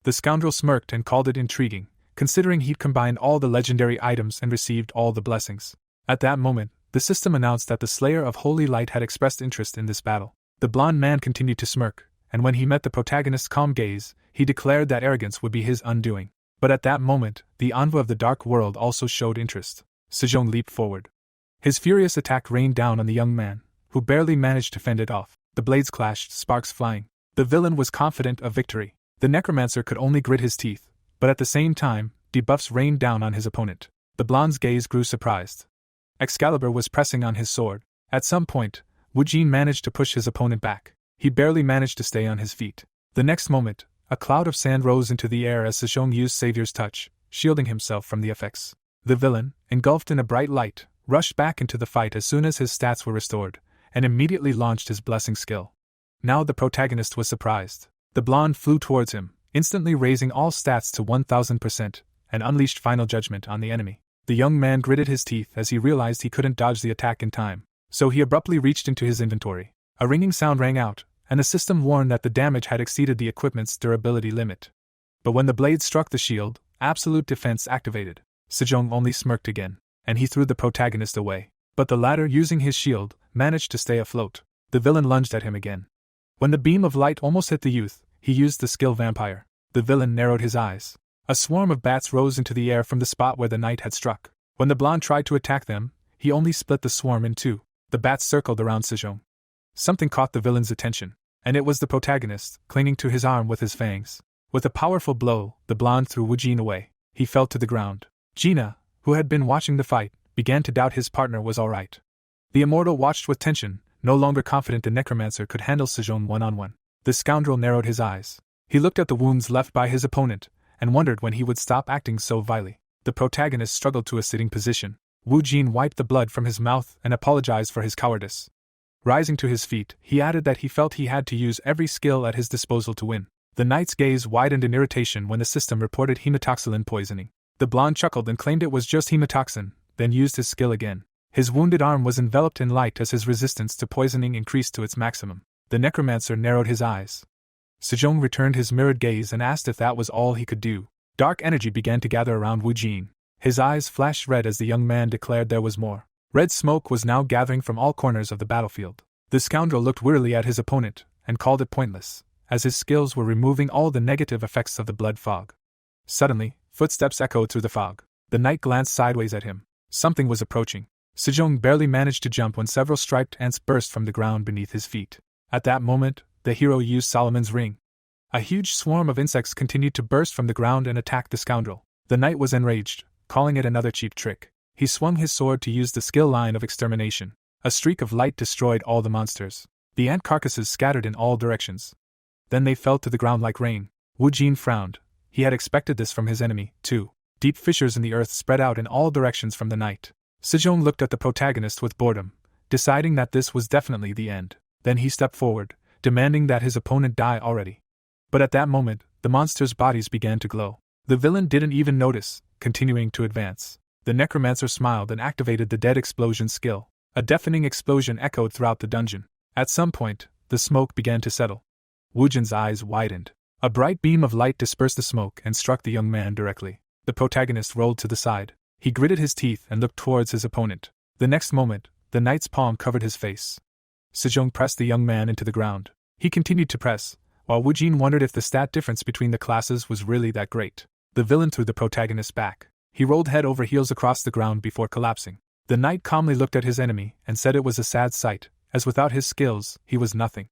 The scoundrel smirked and called it intriguing, considering he'd combined all the legendary items and received all the blessings. At that moment, the system announced that the Slayer of Holy Light had expressed interest in this battle. The blond man continued to smirk, and when he met the protagonist's calm gaze, he declared that arrogance would be his undoing. But at that moment, the envoy of the Dark World also showed interest. Sejong leaped forward. His furious attack rained down on the young man, who barely managed to fend it off. The blades clashed, sparks flying. The villain was confident of victory. The necromancer could only grit his teeth, but at the same time, debuffs rained down on his opponent. The blonde's gaze grew surprised. Excalibur was pressing on his sword. At some point, Wu Jin managed to push his opponent back. He barely managed to stay on his feet. The next moment, a cloud of sand rose into the air as Sejong used Savior's Touch, shielding himself from the effects. The villain, engulfed in a bright light, rushed back into the fight as soon as his stats were restored, and immediately launched his blessing skill. Now the protagonist was surprised. The blonde flew towards him, instantly raising all stats to 1000%, and unleashed final judgment on the enemy. The young man gritted his teeth as he realized he couldn't dodge the attack in time, so he abruptly reached into his inventory. A ringing sound rang out, and the system warned that the damage had exceeded the equipment's durability limit. But when the blade struck the shield, absolute defense activated. Sejong only smirked again. and he threw the protagonist away. But the latter, using his shield, managed to stay afloat. The villain lunged at him again. When the beam of light almost hit the youth, he used the skill Vampire. The villain narrowed his eyes. A swarm of bats rose into the air from the spot where the knight had struck. When the blonde tried to attack them, he only split the swarm in two. The bats circled around Sejong. Something caught the villain's attention, and it was the protagonist, clinging to his arm with his fangs. With a powerful blow, the blonde threw Wu Jin away. He fell to the ground. Gina, who had been watching the fight, began to doubt his partner was alright. The immortal watched with tension, no longer confident the necromancer could handle Sejong one-on-one. The scoundrel narrowed his eyes. He looked at the wounds left by his opponent, and wondered when he would stop acting so vilely. The protagonist struggled to a sitting position. Wu Jin wiped the blood from his mouth and apologized for his cowardice. Rising to his feet, he added that he felt he had to use every skill at his disposal to win. The knight's gaze widened in irritation when the system reported hematoxylin poisoning. The blonde chuckled and claimed it was just hematoxin, then used his skill again. His wounded arm was enveloped in light as his resistance to poisoning increased to its maximum. The necromancer narrowed his eyes. Sejong returned his mirrored gaze and asked if that was all he could do. Dark energy began to gather around Wu Jin. His eyes flashed red as the young man declared there was more. Red smoke was now gathering from all corners of the battlefield. The scoundrel looked wearily at his opponent, and called it pointless, as his skills were removing all the negative effects of the blood fog. Suddenly, footsteps echoed through the fog. The knight glanced sideways at him. Something was approaching. Sejong barely managed to jump when several striped ants burst from the ground beneath his feet. At that moment, the hero used Solomon's ring. A huge swarm of insects continued to burst from the ground and attack the scoundrel. The knight was enraged, calling it another cheap trick. He swung his sword to use the skill line of extermination. A streak of light destroyed all the monsters. The ant carcasses scattered in all directions. Then they fell to the ground like rain. Wu Jin frowned. He had expected this from his enemy, too. Deep fissures in the earth spread out in all directions from the knight. Sejong looked at the protagonist with boredom, deciding that this was definitely the end. Then he stepped forward, demanding that his opponent die already. But at that moment, the monsters' bodies began to glow. The villain didn't even notice, continuing to advance. The necromancer smiled and activated the dead explosion skill. A deafening explosion echoed throughout the dungeon. At some point, the smoke began to settle. Wu Jin's eyes widened. A bright beam of light dispersed the smoke and struck the young man directly. The protagonist rolled to the side. He gritted his teeth and looked towards his opponent. The next moment, the knight's palm covered his face. Sejong pressed the young man into the ground. He continued to press, while Wu Jin wondered if the stat difference between the classes was really that great. The villain threw the protagonist back. He rolled head over heels across the ground before collapsing. The knight calmly looked at his enemy and said it was a sad sight, as without his skills, he was nothing.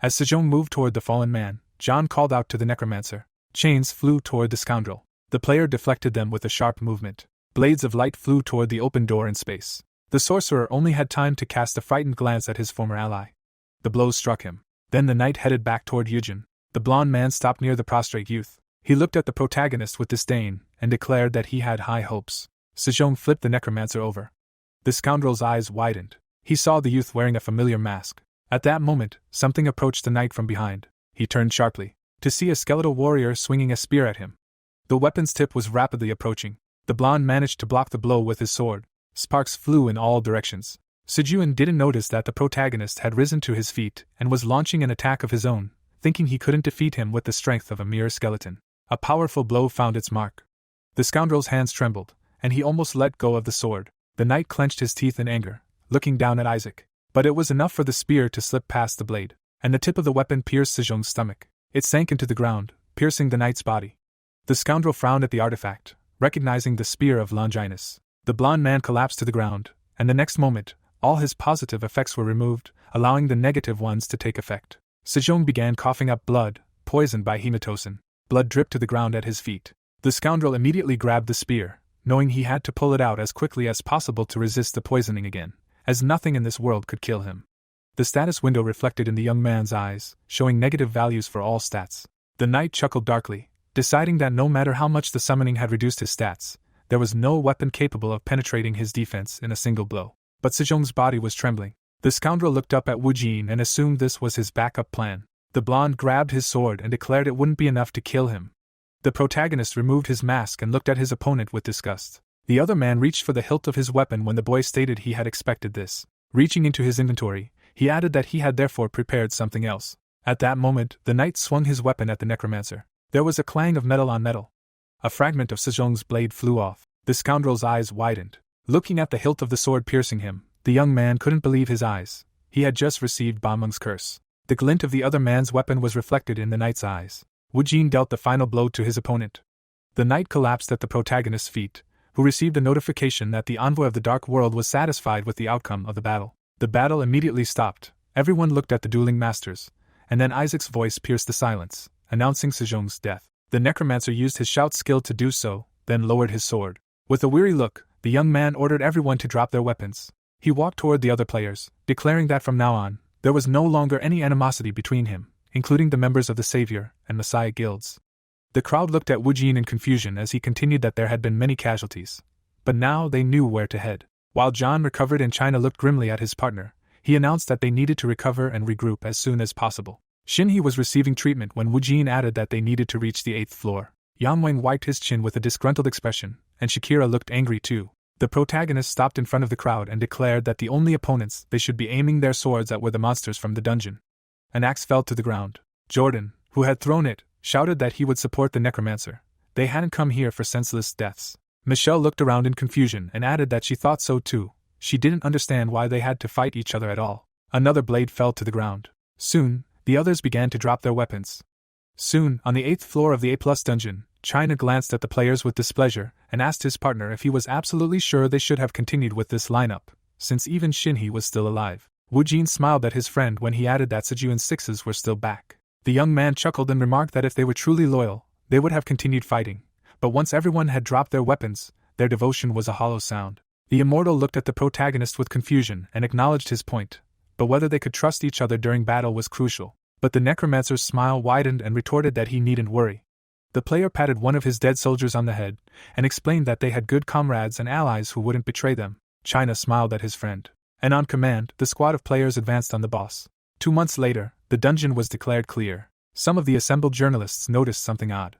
As Sejong moved toward the fallen man, John called out to the necromancer. Chains flew toward the scoundrel. The player deflected them with a sharp movement. Blades of light flew toward the open door in space. The sorcerer only had time to cast a frightened glance at his former ally. The blows struck him. Then the knight headed back toward Yujin. The blond man stopped near the prostrate youth. He looked at the protagonist with disdain and declared that he had high hopes. Sejong flipped the necromancer over. The scoundrel's eyes widened. He saw the youth wearing a familiar mask. At that moment, something approached the knight from behind. He turned sharply, to see a skeletal warrior swinging a spear at him. The weapon's tip was rapidly approaching. The blonde managed to block the blow with his sword. Sparks flew in all directions. Sejong didn't notice that the protagonist had risen to his feet and was launching an attack of his own, thinking he couldn't defeat him with the strength of a mere skeleton. A powerful blow found its mark. The scoundrel's hands trembled, and he almost let go of the sword. The knight clenched his teeth in anger, looking down at Isaac. But it was enough for the spear to slip past the blade, and the tip of the weapon pierced Sejong's stomach. It sank into the ground, piercing the knight's body. The scoundrel frowned at the artifact, recognizing the spear of Longinus. The blond man collapsed to the ground, and the next moment, all his positive effects were removed, allowing the negative ones to take effect. Sejong began coughing up blood, poisoned by hematocin. Blood dripped to the ground at his feet. The scoundrel immediately grabbed the spear, knowing he had to pull it out as quickly as possible to resist the poisoning again, as nothing in this world could kill him. The status window reflected in the young man's eyes, showing negative values for all stats. The knight chuckled darkly, deciding that no matter how much the summoning had reduced his stats, there was no weapon capable of penetrating his defense in a single blow. But Sejong's body was trembling. The scoundrel looked up at Wu Jin and assumed this was his backup plan. The blonde grabbed his sword and declared it wouldn't be enough to kill him. The protagonist removed his mask and looked at his opponent with disgust. The other man reached for the hilt of his weapon when the boy stated he had expected this. Reaching into his inventory, he added that he had therefore prepared something else. At that moment, the knight swung his weapon at the necromancer. There was a clang of metal on metal. A fragment of Sejong's blade flew off. The scoundrel's eyes widened. Looking at the hilt of the sword piercing him, the young man couldn't believe his eyes. He had just received Ba Meng's curse. The glint of the other man's weapon was reflected in the knight's eyes. Wu Jin dealt the final blow to his opponent. The knight collapsed at the protagonist's feet, who received a notification that the envoy of the Dark World was satisfied with the outcome of the battle. The battle immediately stopped. Everyone looked at the dueling masters, and then Isaac's voice pierced the silence, announcing Sejong's death. The necromancer used his shout skill to do so, then lowered his sword. With a weary look, the young man ordered everyone to drop their weapons. He walked toward the other players, declaring that from now on, there was no longer any animosity between him, including the members of the Savior and Messiah guilds. The crowd looked at Wu Jin in confusion as he continued that there had been many casualties. But now they knew where to head. While John recovered and China looked grimly at his partner, he announced that they needed to recover and regroup as soon as possible. Shinhee was receiving treatment when Wu Jin added that they needed to reach the 8th floor. Yang Wang wiped his chin with a disgruntled expression, and Shakira looked angry too. The protagonist stopped in front of the crowd and declared that the only opponents they should be aiming their swords at were the monsters from the dungeon. An axe fell to the ground. Jordan, who had thrown it, shouted that he would support the necromancer. They hadn't come here for senseless deaths. Michelle looked around in confusion and added that she thought so too. She didn't understand why they had to fight each other at all. Another blade fell to the ground. Soon, the others began to drop their weapons. Soon, on the 8th floor of the A+ dungeon, China glanced at the players with displeasure and asked his partner if he was absolutely sure they should have continued with this lineup, since even Shinhee was still alive. Wu Jin smiled at his friend when he added that Sejuan's sixes were still back. The young man chuckled and remarked that if they were truly loyal, they would have continued fighting. But once everyone had dropped their weapons, their devotion was a hollow sound. The immortal looked at the protagonist with confusion and acknowledged his point, but whether they could trust each other during battle was crucial. But the necromancer's smile widened and retorted that he needn't worry. The player patted one of his dead soldiers on the head and explained that they had good comrades and allies who wouldn't betray them. China smiled at his friend. And on command, the squad of players advanced on the boss. 2 months later, the dungeon was declared clear. Some of the assembled journalists noticed something odd.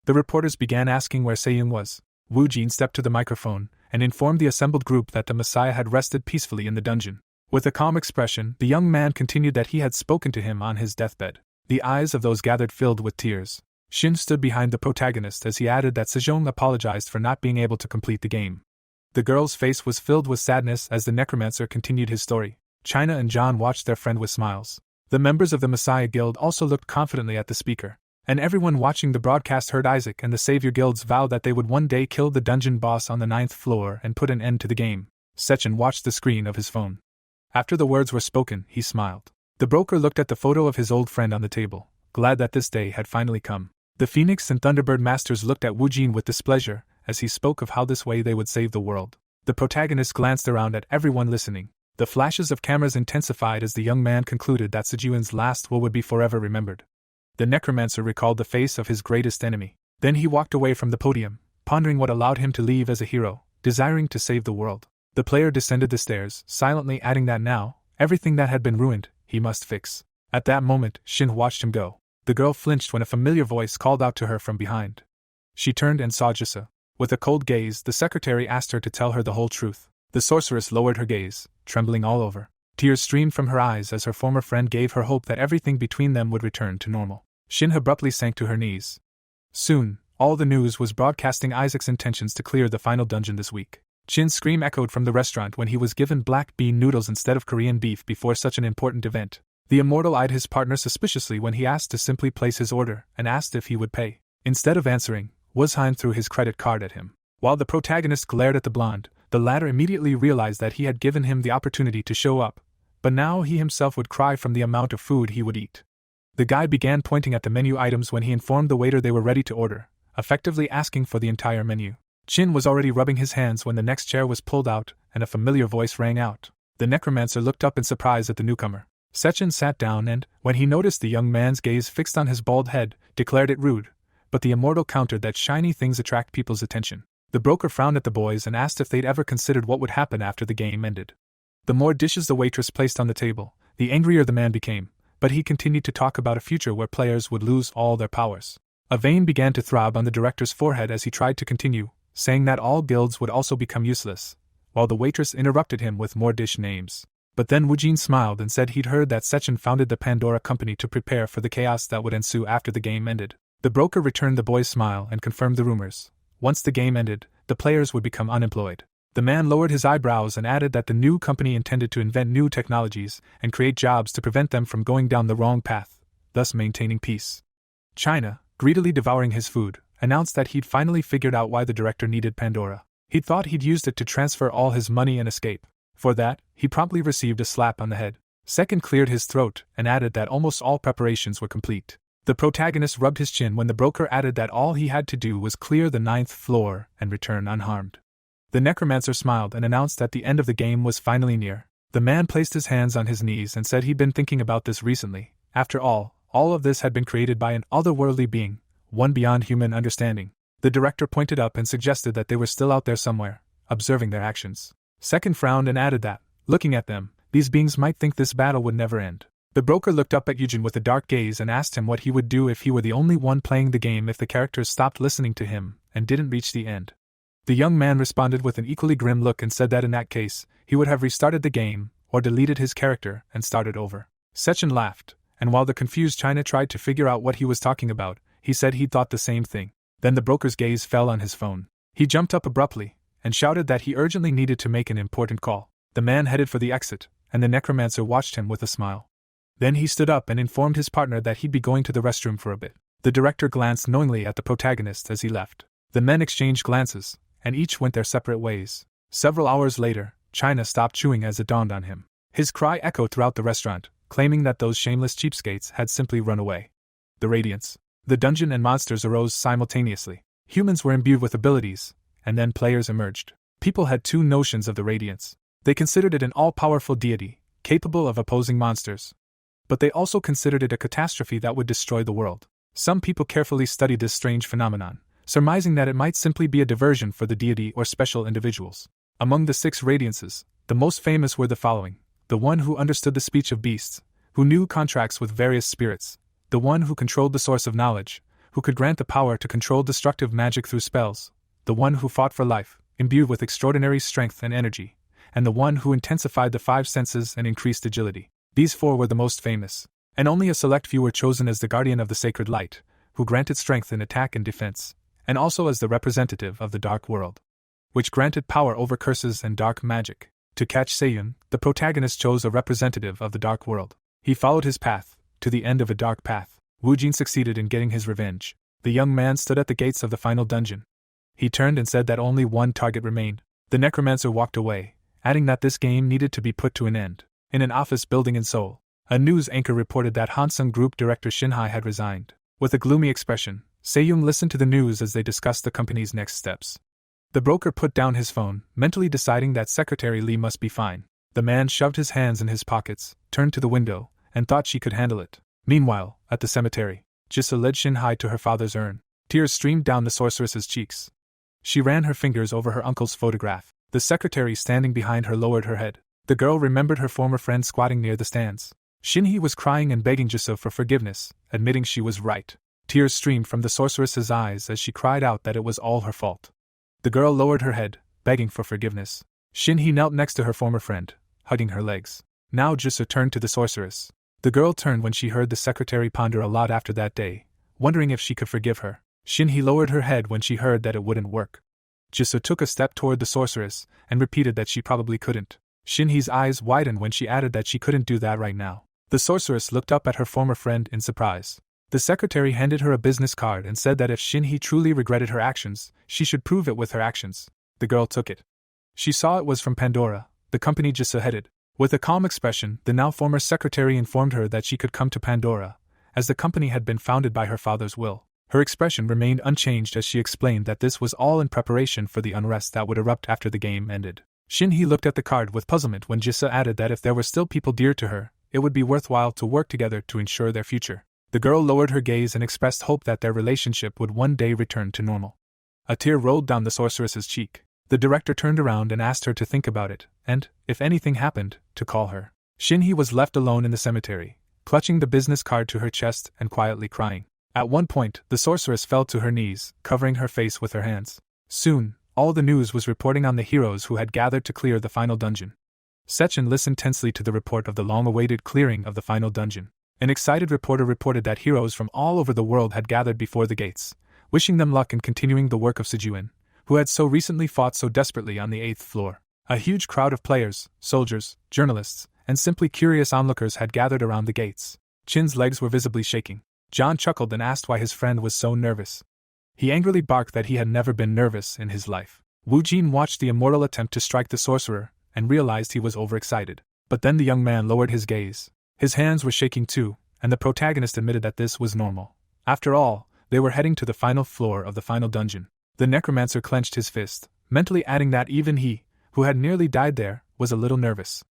The reporters began asking where Sejong was. Wu Jin stepped to the microphone and informed the assembled group that the Messiah had rested peacefully in the dungeon. With a calm expression, the young man continued that he had spoken to him on his deathbed. The eyes of those gathered filled with tears. Shin stood behind the protagonist as he added that Sejong apologized for not being able to complete the game. The girl's face was filled with sadness as the necromancer continued his story. China and John watched their friend with smiles. The members of the Messiah Guild also looked confidently at the speaker, and everyone watching the broadcast heard Isaac and the Savior Guilds vow that they would one day kill the dungeon boss on the 9th floor and put an end to the game. Sechin watched the screen of his phone. After the words were spoken, he smiled. The broker looked at the photo of his old friend on the table, glad that this day had finally come. The Phoenix and Thunderbird masters looked at Wu Jin with displeasure as he spoke of how this way they would save the world. The protagonist glanced around at everyone listening. The flashes of cameras intensified as the young man concluded that Sejuan's last will would be forever remembered. The necromancer recalled the face of his greatest enemy. Then he walked away from the podium, pondering what allowed him to leave as a hero, desiring to save the world. The player descended the stairs, silently adding that now, everything that had been ruined, he must fix. At that moment, Shin watched him go. The girl flinched when a familiar voice called out to her from behind. She turned and saw Jisa. With a cold gaze, the secretary asked her to tell her the whole truth. The sorceress lowered her gaze, trembling all over. Tears streamed from her eyes as her former friend gave her hope that everything between them would return to normal. Shin abruptly sank to her knees. Soon, all the news was broadcasting Isaac's intentions to clear the final dungeon this week. Chin's scream echoed from the restaurant when he was given black bean noodles instead of Korean beef before such an important event. The immortal eyed his partner suspiciously when he asked to simply place his order and asked if he would pay. Instead of answering, Wuzheim threw his credit card at him. While the protagonist glared at the blonde, the latter immediately realized that he had given him the opportunity to show up, but now he himself would cry from the amount of food he would eat. The guy began pointing at the menu items when he informed the waiter they were ready to order, effectively asking for the entire menu. Chin was already rubbing his hands when the next chair was pulled out and a familiar voice rang out. The necromancer looked up in surprise at the newcomer. Sechin sat down and, when he noticed the young man's gaze fixed on his bald head, declared it rude, but the immortal countered that shiny things attract people's attention. The broker frowned at the boys and asked if they'd ever considered what would happen after the game ended. The more dishes the waitress placed on the table, the angrier the man became, but he continued to talk about a future where players would lose all their powers. A vein began to throb on the director's forehead as he tried to continue, saying that all guilds would also become useless, while the waitress interrupted him with more dish names. But then Wu Jin smiled and said he'd heard that Sechin founded the Pandora Company to prepare for the chaos that would ensue after the game ended. The broker returned the boy's smile and confirmed the rumors. Once the game ended, the players would become unemployed. The man lowered his eyebrows and added that the new company intended to invent new technologies and create jobs to prevent them from going down the wrong path, thus maintaining peace. China, greedily devouring his food, announced that he'd finally figured out why the director needed Pandora. He'd thought he'd used it to transfer all his money and escape. For that, he promptly received a slap on the head. Second cleared his throat and added that almost all preparations were complete. The protagonist rubbed his chin when the broker added that all he had to do was clear the 9th floor and return unharmed. The necromancer smiled and announced that the end of the game was finally near. The man placed his hands on his knees and said he'd been thinking about this recently. After all of this had been created by an otherworldly being, one beyond human understanding. The director pointed up and suggested that they were still out there somewhere, observing their actions. Second frowned and added that, looking at them, these beings might think this battle would never end. The broker looked up at Yujin with a dark gaze and asked him what he would do if he were the only one playing the game if the characters stopped listening to him and didn't reach the end. The young man responded with an equally grim look and said that in that case, he would have restarted the game, or deleted his character and started over. Sechin laughed, and while the confused China tried to figure out what he was talking about, he said he'd thought the same thing. Then the broker's gaze fell on his phone. He jumped up abruptly, and shouted that he urgently needed to make an important call. The man headed for the exit, and the necromancer watched him with a smile. Then he stood up and informed his partner that he'd be going to the restroom for a bit. The director glanced knowingly at the protagonist as he left. The men exchanged glances, and each went their separate ways. Several hours later, China stopped chewing as it dawned on him. His cry echoed throughout the restaurant, claiming that those shameless cheapskates had simply run away. The radiance. The dungeon and monsters arose simultaneously. Humans were imbued with abilities, and then players emerged. People had two notions of the radiance. They considered it an all-powerful deity, capable of opposing monsters. But they also considered it a catastrophe that would destroy the world. Some people carefully studied this strange phenomenon, surmising that it might simply be a diversion for the deity or special individuals. Among the 6 radiances, the most famous were the following: the one who understood the speech of beasts, who knew contracts with various spirits, the one who controlled the source of knowledge, who could grant the power to control destructive magic through spells, the one who fought for life, imbued with extraordinary strength and energy, and the one who intensified the 5 senses and increased agility. These 4 were the most famous, and only a select few were chosen as the guardian of the sacred light, who granted strength in attack and defense, and also as the representative of the dark world, which granted power over curses and dark magic. To catch Seiyun, the protagonist chose a representative of the dark world. He followed his path, to the end of a dark path. Wu Jin succeeded in getting his revenge. The young man stood at the gates of the final dungeon. He turned and said that only one target remained. The necromancer walked away, adding that this game needed to be put to an end. In an office building in Seoul, a news anchor reported that Hansung Group director Shinhai had resigned. With a gloomy expression, Seiyun listened to the news as they discussed the company's next steps. The broker put down his phone, mentally deciding that Secretary Lee must be fine. The man shoved his hands in his pockets, turned to the window, and thought she could handle it. Meanwhile, at the cemetery, Jisa led Shinhai to her father's urn. Tears streamed down the sorceress's cheeks. She ran her fingers over her uncle's photograph. The secretary standing behind her lowered her head. The girl remembered her former friend squatting near the stands. Shinhei was crying and begging Jisa for forgiveness, admitting she was right. Tears streamed from the sorceress's eyes as she cried out that it was all her fault. The girl lowered her head, begging for forgiveness. Shinhei knelt next to her former friend, hugging her legs. Now Jisa turned to the sorceress. The girl turned when she heard the secretary ponder a lot after that day, wondering if she could forgive her. Shinhei lowered her head when she heard that it wouldn't work. Jisa took a step toward the sorceress, and repeated that she probably couldn't. Shinhei's eyes widened when she added that she couldn't do that right now. The sorceress looked up at her former friend in surprise. The secretary handed her a business card and said that if Shinhei truly regretted her actions, she should prove it with her actions. The girl took it. She saw it was from Pandora, the company Jisa headed. With a calm expression, the now former secretary informed her that she could come to Pandora, as the company had been founded by her father's will. Her expression remained unchanged as she explained that this was all in preparation for the unrest that would erupt after the game ended. Shinhei looked at the card with puzzlement when Jisa added that if there were still people dear to her, it would be worthwhile to work together to ensure their future. The girl lowered her gaze and expressed hope that their relationship would one day return to normal. A tear rolled down the sorceress's cheek. The director turned around and asked her to think about it, and, if anything happened, to call her. Shinhei was left alone in the cemetery, clutching the business card to her chest and quietly crying. At one point, the sorceress fell to her knees, covering her face with her hands. Soon, all the news was reporting on the heroes who had gathered to clear the final dungeon. Sechin listened tensely to the report of the long-awaited clearing of the final dungeon. An excited reporter reported that heroes from all over the world had gathered before the gates, wishing them luck in continuing the work of Sejuin, who had so recently fought so desperately on the 8th floor. A huge crowd of players, soldiers, journalists, and simply curious onlookers had gathered around the gates. Chin's legs were visibly shaking. John chuckled and asked why his friend was so nervous. He angrily barked that he had never been nervous in his life. Wu Jin watched the immortal attempt to strike the sorcerer, and realized he was overexcited. But then the young man lowered his gaze. His hands were shaking too, and the protagonist admitted that this was normal. After all, they were heading to the final floor of the final dungeon. The necromancer clenched his fist, mentally adding that even he, who had nearly died there, was a little nervous.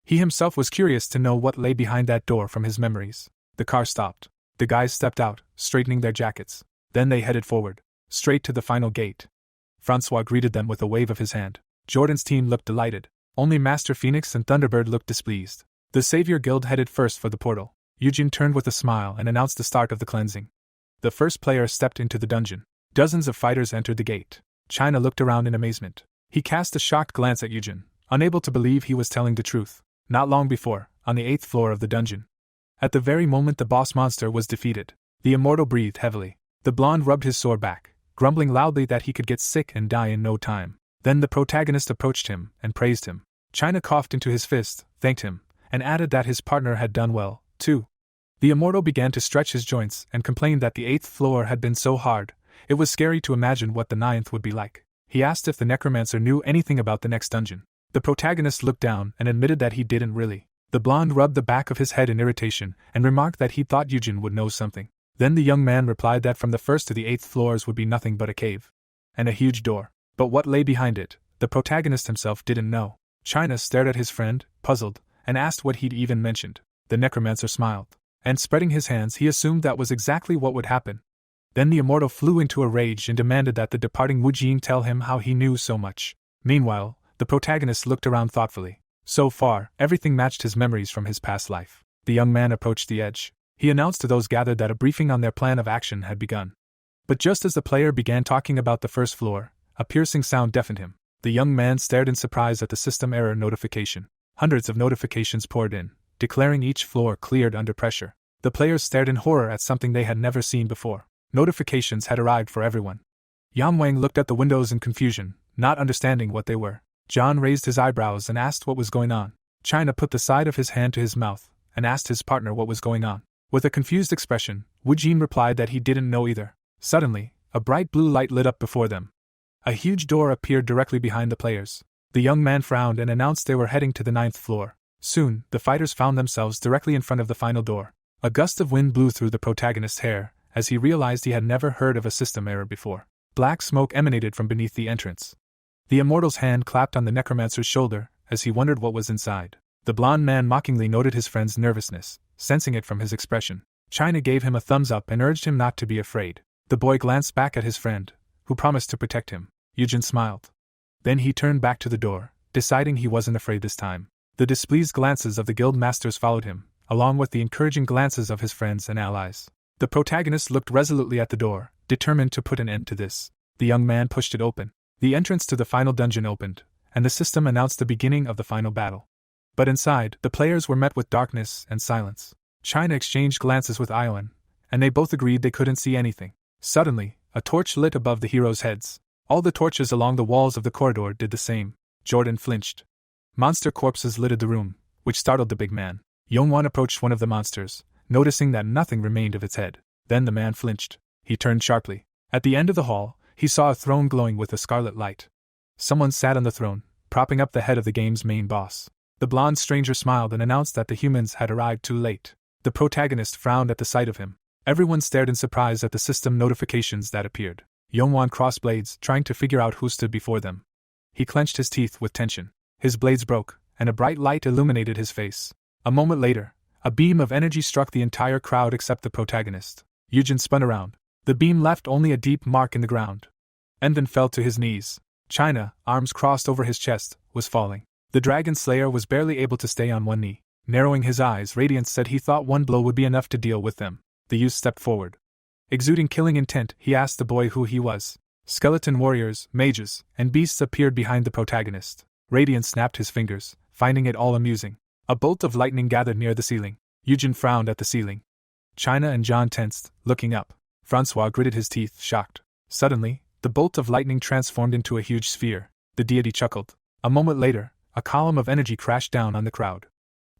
He himself was curious to know what lay behind that door from his memories. The car stopped. The guys stepped out, straightening their jackets. Then they headed forward, straight to the final gate. Francois greeted them with a wave of his hand. Jordan's team looked delighted. Only Master Phoenix and Thunderbird looked displeased. The Savior Guild headed first for the portal. Eugene turned with a smile and announced the start of the cleansing. The first player stepped into the dungeon. Dozens of fighters entered the gate. China looked around in amazement. He cast a shocked glance at Eugene, unable to believe he was telling the truth. Not long before, on the 8th floor of the dungeon. At the very moment the boss monster was defeated, the immortal breathed heavily. The blonde rubbed his sore back, grumbling loudly that he could get sick and die in no time. Then the protagonist approached him and praised him. China coughed into his fist, thanked him, and added that his partner had done well, too. The immortal began to stretch his joints and complained that the 8th floor had been so hard, it was scary to imagine what the 9th would be like. He asked if the necromancer knew anything about the next dungeon. The protagonist looked down and admitted that he didn't really. The blonde rubbed the back of his head in irritation and remarked that he thought Eugene would know something. Then the young man replied that from the 1st to the 8th floors would be nothing but a cave. And a huge door. But what lay behind it, the protagonist himself didn't know. China stared at his friend, puzzled, and asked what he'd even mentioned. The necromancer smiled. And spreading his hands he assumed that was exactly what would happen. Then the immortal flew into a rage and demanded that the departing Wu Jin tell him how he knew so much. Meanwhile, the protagonist looked around thoughtfully. So far, everything matched his memories from his past life. The young man approached the edge. He announced to those gathered that a briefing on their plan of action had begun. But just as the player began talking about the first floor, a piercing sound deafened him. The young man stared in surprise at the system error notification. Hundreds of notifications poured in, declaring each floor cleared under pressure. The players stared in horror at something they had never seen before. Notifications had arrived for everyone. Yan Wang looked at the windows in confusion, not understanding what they were. John raised his eyebrows and asked what was going on. China put the side of his hand to his mouth and asked his partner what was going on. With a confused expression, Wu Jin replied that he didn't know either. Suddenly, a bright blue light lit up before them. A huge door appeared directly behind the players. The young man frowned and announced they were heading to the 9th floor. Soon, the fighters found themselves directly in front of the final door. A gust of wind blew through the protagonist's hair, as he realized he had never heard of a system error before. Black smoke emanated from beneath the entrance. The immortal's hand clapped on the necromancer's shoulder, as he wondered what was inside. The blond man mockingly noted his friend's nervousness, sensing it from his expression. China gave him a thumbs up and urged him not to be afraid. The boy glanced back at his friend, who promised to protect him. Eugene smiled. Then he turned back to the door, deciding he wasn't afraid this time. The displeased glances of the guild masters followed him, along with the encouraging glances of his friends and allies. The protagonist looked resolutely at the door, determined to put an end to this. The young man pushed it open. The entrance to the final dungeon opened, and the system announced the beginning of the final battle. But inside, the players were met with darkness and silence. China exchanged glances with Ioan, and they both agreed they couldn't see anything. Suddenly, a torch lit above the heroes' heads. All the torches along the walls of the corridor did the same. Jordan flinched. Monster corpses littered the room, which startled the big man. Yongwan approached one of the monsters, noticing that nothing remained of its head. Then the man flinched. He turned sharply. At the end of the hall, he saw a throne glowing with a scarlet light. Someone sat on the throne, propping up the head of the game's main boss. The blonde stranger smiled and announced that the humans had arrived too late. The protagonist frowned at the sight of him. Everyone stared in surprise at the system notifications that appeared. Yongwan crossed blades, trying to figure out who stood before them. He clenched his teeth with tension. His blades broke, and a bright light illuminated his face. A moment later, a beam of energy struck the entire crowd except the protagonist. Eugene spun around. The beam left only a deep mark in the ground, and then fell to his knees. China, arms crossed over his chest, was falling. The Dragon Slayer was barely able to stay on one knee. Narrowing his eyes, Radiance said he thought one blow would be enough to deal with them. The youth stepped forward. Exuding killing intent, he asked the boy who he was. Skeleton warriors, mages, and beasts appeared behind the protagonist. Radiance snapped his fingers, finding it all amusing. A bolt of lightning gathered near the ceiling. Eugene frowned at the ceiling. China and John tensed, looking up. Francois gritted his teeth, shocked. Suddenly, The bolt of lightning transformed into a huge sphere. The deity chuckled. A moment later, a column of energy crashed down on the crowd.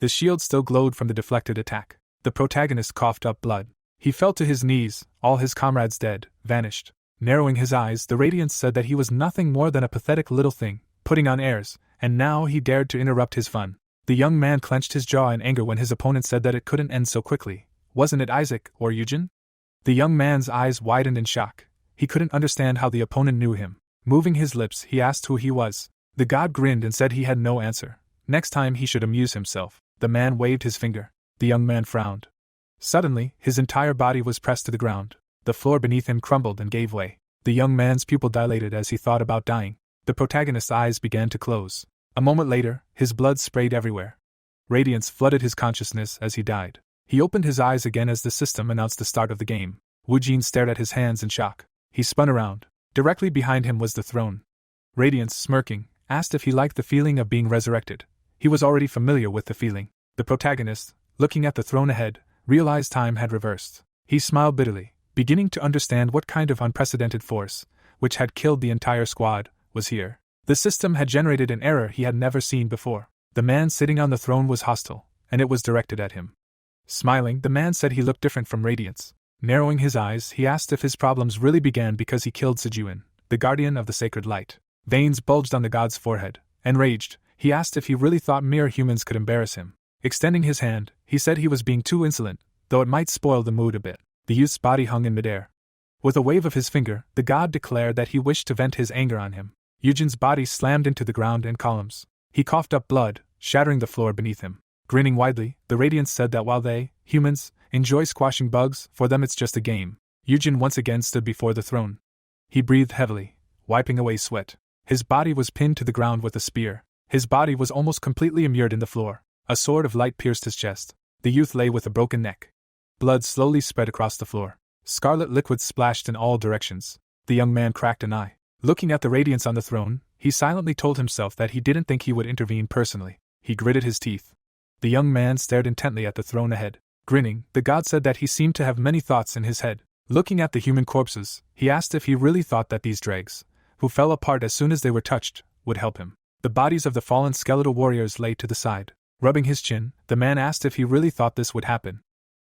The shield still glowed from the deflected attack. The protagonist coughed up blood. He fell to his knees, all his comrades dead, vanished. Narrowing his eyes, the radiance said that he was nothing more than a pathetic little thing, putting on airs, and now he dared to interrupt his fun. The young man clenched his jaw in anger when his opponent said that it couldn't end so quickly. Wasn't it Isaac, or Eugen? The young man's eyes widened in shock. He couldn't understand how the opponent knew him. Moving his lips, he asked who he was. The god grinned and said he had no answer. Next time he should amuse himself. The man waved his finger. The young man frowned. Suddenly, his entire body was pressed to the ground. The floor beneath him crumbled and gave way. The young man's pupil dilated as he thought about dying. The protagonist's eyes began to close. A moment later, his blood sprayed everywhere. Radiance flooded his consciousness as he died. He opened his eyes again as the system announced the start of the game. Wu Jin stared at his hands in shock. He spun around. Directly behind him was the throne. Radiance, smirking, asked if he liked the feeling of being resurrected. He was already familiar with the feeling. The protagonist, looking at the throne ahead, realized time had reversed. He smiled bitterly, beginning to understand what kind of unprecedented force, which had killed the entire squad, was here. The system had generated an error he had never seen before. The man sitting on the throne was hostile, and it was directed at him. Smiling, the man said he looked different from Radiance. Narrowing his eyes, he asked if his problems really began because he killed Sejuin, the guardian of the sacred light. Veins bulged on the god's forehead. Enraged, he asked if he really thought mere humans could embarrass him. Extending his hand, he said he was being too insolent, though it might spoil the mood a bit. The youth's body hung in midair. With a wave of his finger, the god declared that he wished to vent his anger on him. Eugen's body slammed into the ground and columns. He coughed up blood, shattering the floor beneath him. Grinning widely, the Radiance said that while they, humans, enjoy squashing bugs, for them it's just a game. Eugen once again stood before the throne. He breathed heavily, wiping away sweat. His body was pinned to the ground with a spear. His body was almost completely immured in the floor. A sword of light pierced his chest. The youth lay with a broken neck. Blood slowly spread across the floor. Scarlet liquid splashed in all directions. The young man cracked an eye. Looking at the Radiance on the throne, he silently told himself that he didn't think he would intervene personally. He gritted his teeth. The young man stared intently at the throne ahead. Grinning, the god said that he seemed to have many thoughts in his head. Looking at the human corpses, he asked if he really thought that these dregs, who fell apart as soon as they were touched, would help him. The bodies of the fallen skeletal warriors lay to the side. Rubbing his chin, the man asked if he really thought this would happen.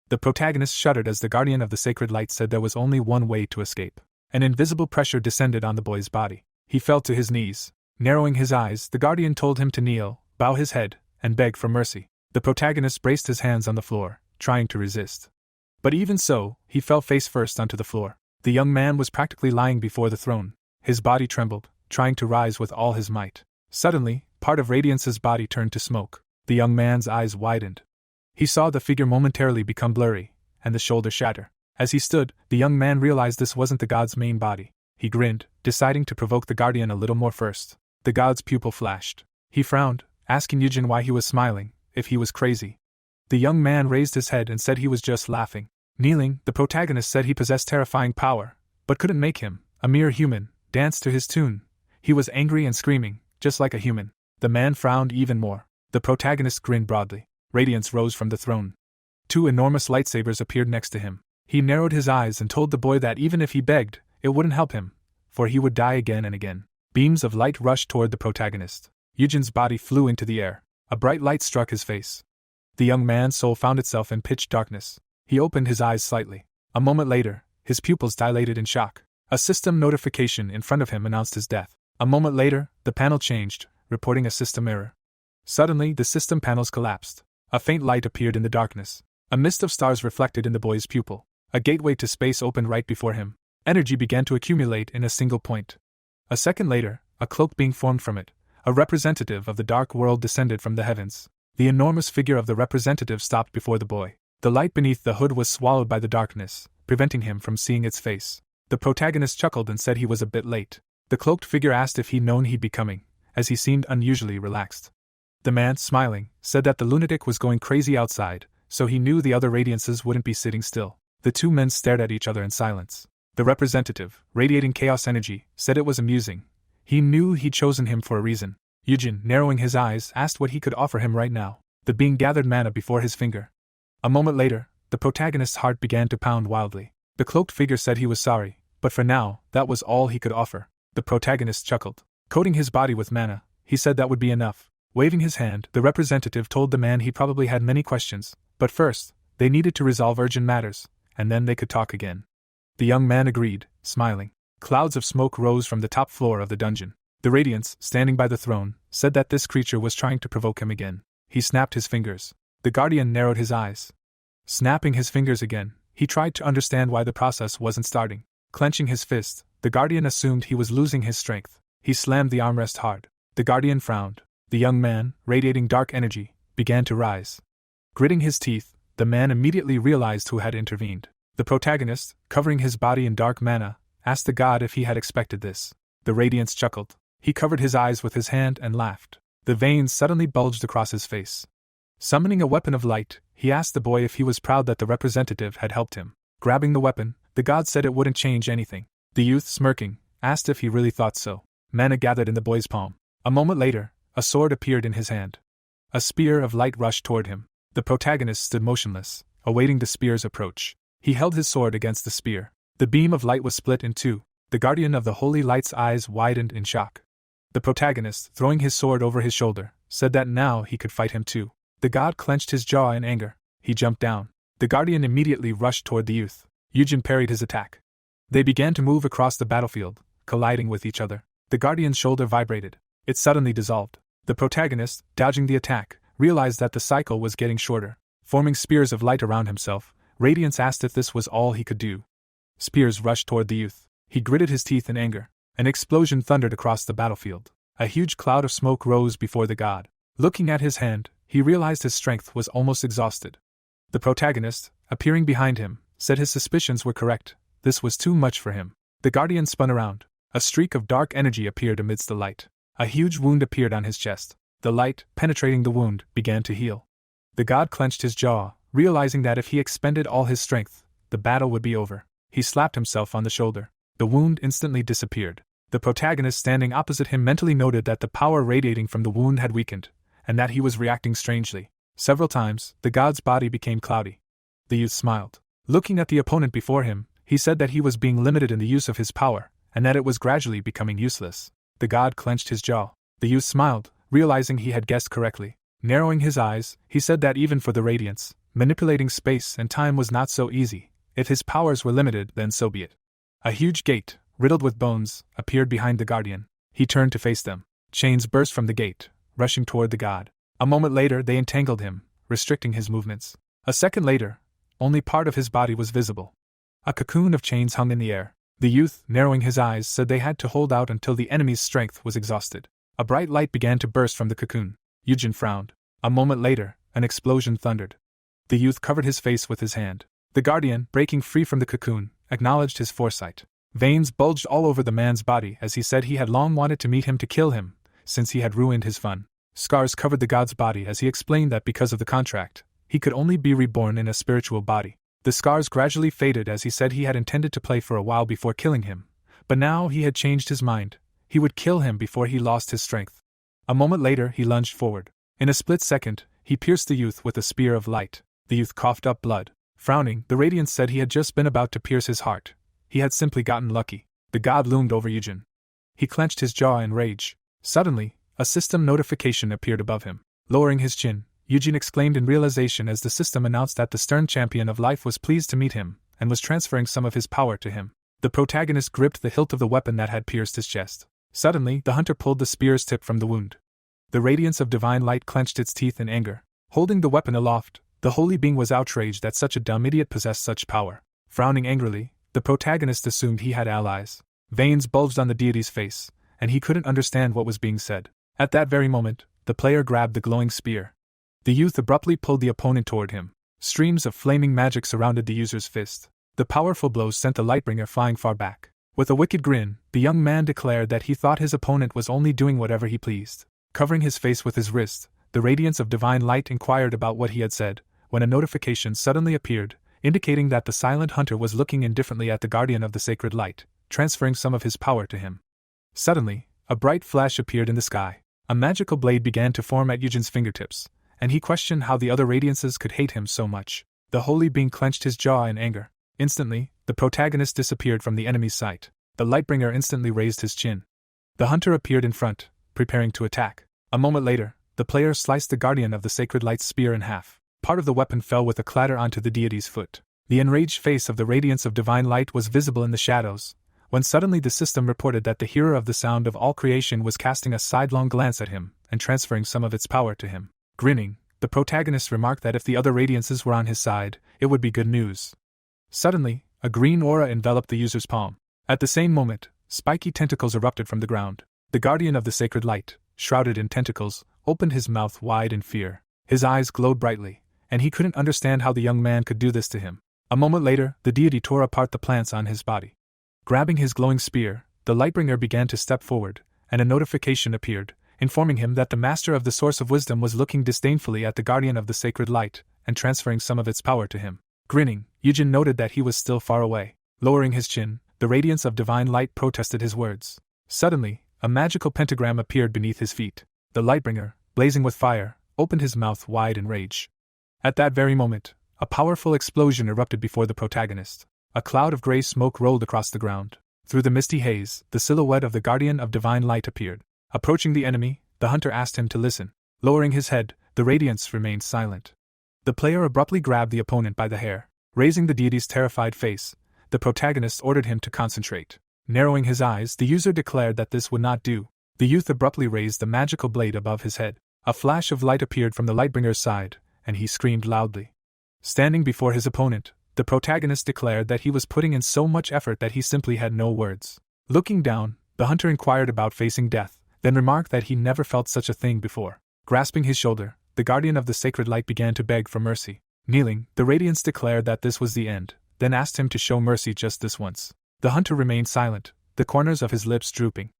The protagonist shuddered as the guardian of the sacred light said there was only one way to escape. An invisible pressure descended on the boy's body. He fell to his knees. Narrowing his eyes, the guardian told him to kneel, bow his head, and beg for mercy. The protagonist braced his hands on the floor, trying to resist. But even so, he fell face first onto the floor. The young man was practically lying before the throne. His body trembled, trying to rise with all his might. Suddenly, part of Radiance's body turned to smoke. The young man's eyes widened. He saw the figure momentarily become blurry, and the shoulder shatter. As he stood, the young man realized this wasn't the god's main body. He grinned, deciding to provoke the guardian a little more first. The god's pupil flashed. He frowned, asking Eugen why he was smiling, if he was crazy. The young man raised his head and said he was just laughing. Kneeling, the protagonist said he possessed terrifying power, but couldn't make him, a mere human, dance to his tune. He was angry and screaming, just like a human. The man frowned even more. The protagonist grinned broadly. Radiance rose from the throne. Two enormous lightsabers appeared next to him. He narrowed his eyes and told the boy that even if he begged, it wouldn't help him, for he would die again and again. Beams of light rushed toward the protagonist. Eugen's body flew into the air. A bright light struck his face. The young man's soul found itself in pitch darkness. He opened his eyes slightly. A moment later, his pupils dilated in shock. A system notification in front of him announced his death. A moment later, the panel changed, reporting a system error. Suddenly, the system panels collapsed. A faint light appeared in the darkness. A mist of stars reflected in the boy's pupil. A gateway to space opened right before him. Energy began to accumulate in a single point. A second later, a cloak being formed from it. A representative of the dark world descended from the heavens. The enormous figure of the representative stopped before the boy. The light beneath the hood was swallowed by the darkness, preventing him from seeing its face. The protagonist chuckled and said he was a bit late. The cloaked figure asked if he'd known he'd be coming, as he seemed unusually relaxed. The man, smiling, said that the lunatic was going crazy outside, so he knew the other radiances wouldn't be sitting still. The two men stared at each other in silence. The representative, radiating chaos energy, said it was amusing. He knew he'd chosen him for a reason. Eugen, narrowing his eyes, asked what he could offer him right now. The being gathered mana before his finger. A moment later, the protagonist's heart began to pound wildly. The cloaked figure said he was sorry, but for now, that was all he could offer. The protagonist chuckled. Coating his body with mana, he said that would be enough. Waving his hand, the representative told the man he probably had many questions, but first, they needed to resolve urgent matters, and then they could talk again. The young man agreed, smiling. Clouds of smoke rose from the top floor of the dungeon. The Radiance, standing by the throne, said that this creature was trying to provoke him again. He snapped his fingers. The Guardian narrowed his eyes. Snapping his fingers again, he tried to understand why the process wasn't starting. Clenching his fist, the Guardian assumed he was losing his strength. He slammed the armrest hard. The Guardian frowned. The young man, radiating dark energy, began to rise. Gritting his teeth, the man immediately realized who had intervened. The protagonist, covering his body in dark mana, asked the god if he had expected this. The Radiance chuckled. He covered his eyes with his hand and laughed. The veins suddenly bulged across his face. Summoning a weapon of light, he asked the boy if he was proud that the representative had helped him. Grabbing the weapon, the god said it wouldn't change anything. The youth, smirking, asked if he really thought so. Mana gathered in the boy's palm. A moment later, a sword appeared in his hand. A spear of light rushed toward him. The protagonist stood motionless, awaiting the spear's approach. He held his sword against the spear. The beam of light was split in two. The guardian of the holy light's eyes widened in shock. The protagonist, throwing his sword over his shoulder, said that now he could fight him too. The god clenched his jaw in anger. He jumped down. The guardian immediately rushed toward the youth. Yujin parried his attack. They began to move across the battlefield, colliding with each other. The guardian's shoulder vibrated. It suddenly dissolved. The protagonist, dodging the attack, realized that the cycle was getting shorter. Forming spears of light around himself, Radiance asked if this was all he could do. Spears rushed toward the youth. He gritted his teeth in anger. An explosion thundered across the battlefield. A huge cloud of smoke rose before the god. Looking at his hand, he realized his strength was almost exhausted. The protagonist, appearing behind him, said his suspicions were correct. This was too much for him. The guardian spun around. A streak of dark energy appeared amidst the light. A huge wound appeared on his chest. The light, penetrating the wound, began to heal. The god clenched his jaw, realizing that if he expended all his strength, the battle would be over. He slapped himself on the shoulder. The wound instantly disappeared. The protagonist standing opposite him mentally noted that the power radiating from the wound had weakened, and that he was reacting strangely. Several times, the god's body became cloudy. The youth smiled. Looking at the opponent before him, he said that he was being limited in the use of his power, and that it was gradually becoming useless. The god clenched his jaw. The youth smiled, realizing he had guessed correctly. Narrowing his eyes, he said that even for the Radiance, manipulating space and time was not so easy. If his powers were limited, then so be it. A huge gate, riddled with bones, appeared behind the guardian. He turned to face them. Chains burst from the gate, rushing toward the god. A moment later they entangled him, restricting his movements. A second later, only part of his body was visible. A cocoon of chains hung in the air. The youth, narrowing his eyes, said they had to hold out until the enemy's strength was exhausted. A bright light began to burst from the cocoon. Yujin frowned. A moment later, an explosion thundered. The youth covered his face with his hand. The guardian, breaking free from the cocoon, acknowledged his foresight. Veins bulged all over the man's body as he said he had long wanted to meet him to kill him, since he had ruined his fun. Scars covered the god's body as he explained that because of the contract, he could only be reborn in a spiritual body. The scars gradually faded as he said he had intended to play for a while before killing him, but now he had changed his mind. He would kill him before he lost his strength. A moment later he lunged forward. In a split second, he pierced the youth with a spear of light. The youth coughed up blood. Frowning, the Radiance said he had just been about to pierce his heart. He had simply gotten lucky. The god loomed over Yujin. He clenched his jaw in rage. Suddenly, a system notification appeared above him. Lowering his chin, Yujin exclaimed in realization as the system announced that the stern champion of life was pleased to meet him, and was transferring some of his power to him. The protagonist gripped the hilt of the weapon that had pierced his chest. Suddenly, the hunter pulled the spear's tip from the wound. The radiance of divine light clenched its teeth in anger. Holding the weapon aloft, the holy being was outraged that such a dumb idiot possessed such power. Frowning angrily, the protagonist assumed he had allies. Veins bulged on the deity's face, and he couldn't understand what was being said. At that very moment, the player grabbed the glowing spear. The youth abruptly pulled the opponent toward him. Streams of flaming magic surrounded the user's fist. The powerful blows sent the Lightbringer flying far back. With a wicked grin, the young man declared that he thought his opponent was only doing whatever he pleased. Covering his face with his wrist, the radiance of divine light inquired about what he had said, when a notification suddenly appeared, indicating that the silent hunter was looking indifferently at the guardian of the sacred light, transferring some of his power to him. Suddenly, a bright flash appeared in the sky. A magical blade began to form at Yujin's fingertips, and he questioned how the other radiances could hate him so much. The holy being clenched his jaw in anger. Instantly, the protagonist disappeared from the enemy's sight. The Lightbringer instantly raised his chin. The hunter appeared in front, preparing to attack. A moment later, the player sliced the guardian of the sacred light's spear in half. Part of the weapon fell with a clatter onto the deity's foot. The enraged face of the radiance of divine light was visible in the shadows, when suddenly the system reported that the hearer of the sound of all creation was casting a sidelong glance at him and transferring some of its power to him. Grinning, the protagonist remarked that if the other radiances were on his side, it would be good news. Suddenly, a green aura enveloped the user's palm. At the same moment, spiky tentacles erupted from the ground. The guardian of the sacred light, shrouded in tentacles, opened his mouth wide in fear. His eyes glowed brightly, and he couldn't understand how the young man could do this to him. A moment later, the deity tore apart the plants on his body. Grabbing his glowing spear, the Lightbringer began to step forward, and a notification appeared, informing him that the master of the source of wisdom was looking disdainfully at the guardian of the sacred light and transferring some of its power to him. Grinning, Yujin noted that he was still far away. Lowering his chin, the radiance of divine light protested his words. Suddenly, a magical pentagram appeared beneath his feet. The Lightbringer, blazing with fire, opened his mouth wide in rage. At that very moment, a powerful explosion erupted before the protagonist. A cloud of gray smoke rolled across the ground. Through the misty haze, the silhouette of the guardian of divine light appeared. Approaching the enemy, the hunter asked him to listen. Lowering his head, the radiance remained silent. The player abruptly grabbed the opponent by the hair. Raising the deity's terrified face, the protagonist ordered him to concentrate. Narrowing his eyes, the user declared that this would not do. The youth abruptly raised the magical blade above his head. A flash of light appeared from the Lightbringer's side, and he screamed loudly. Standing before his opponent, the protagonist declared that he was putting in so much effort that he simply had no words. Looking down, the hunter inquired about facing death, then remarked that he never felt such a thing before. Grasping his shoulder, the guardian of the sacred light began to beg for mercy. Kneeling, the radiance declared that this was the end, then asked him to show mercy just this once. The hunter remained silent, the corners of his lips drooping.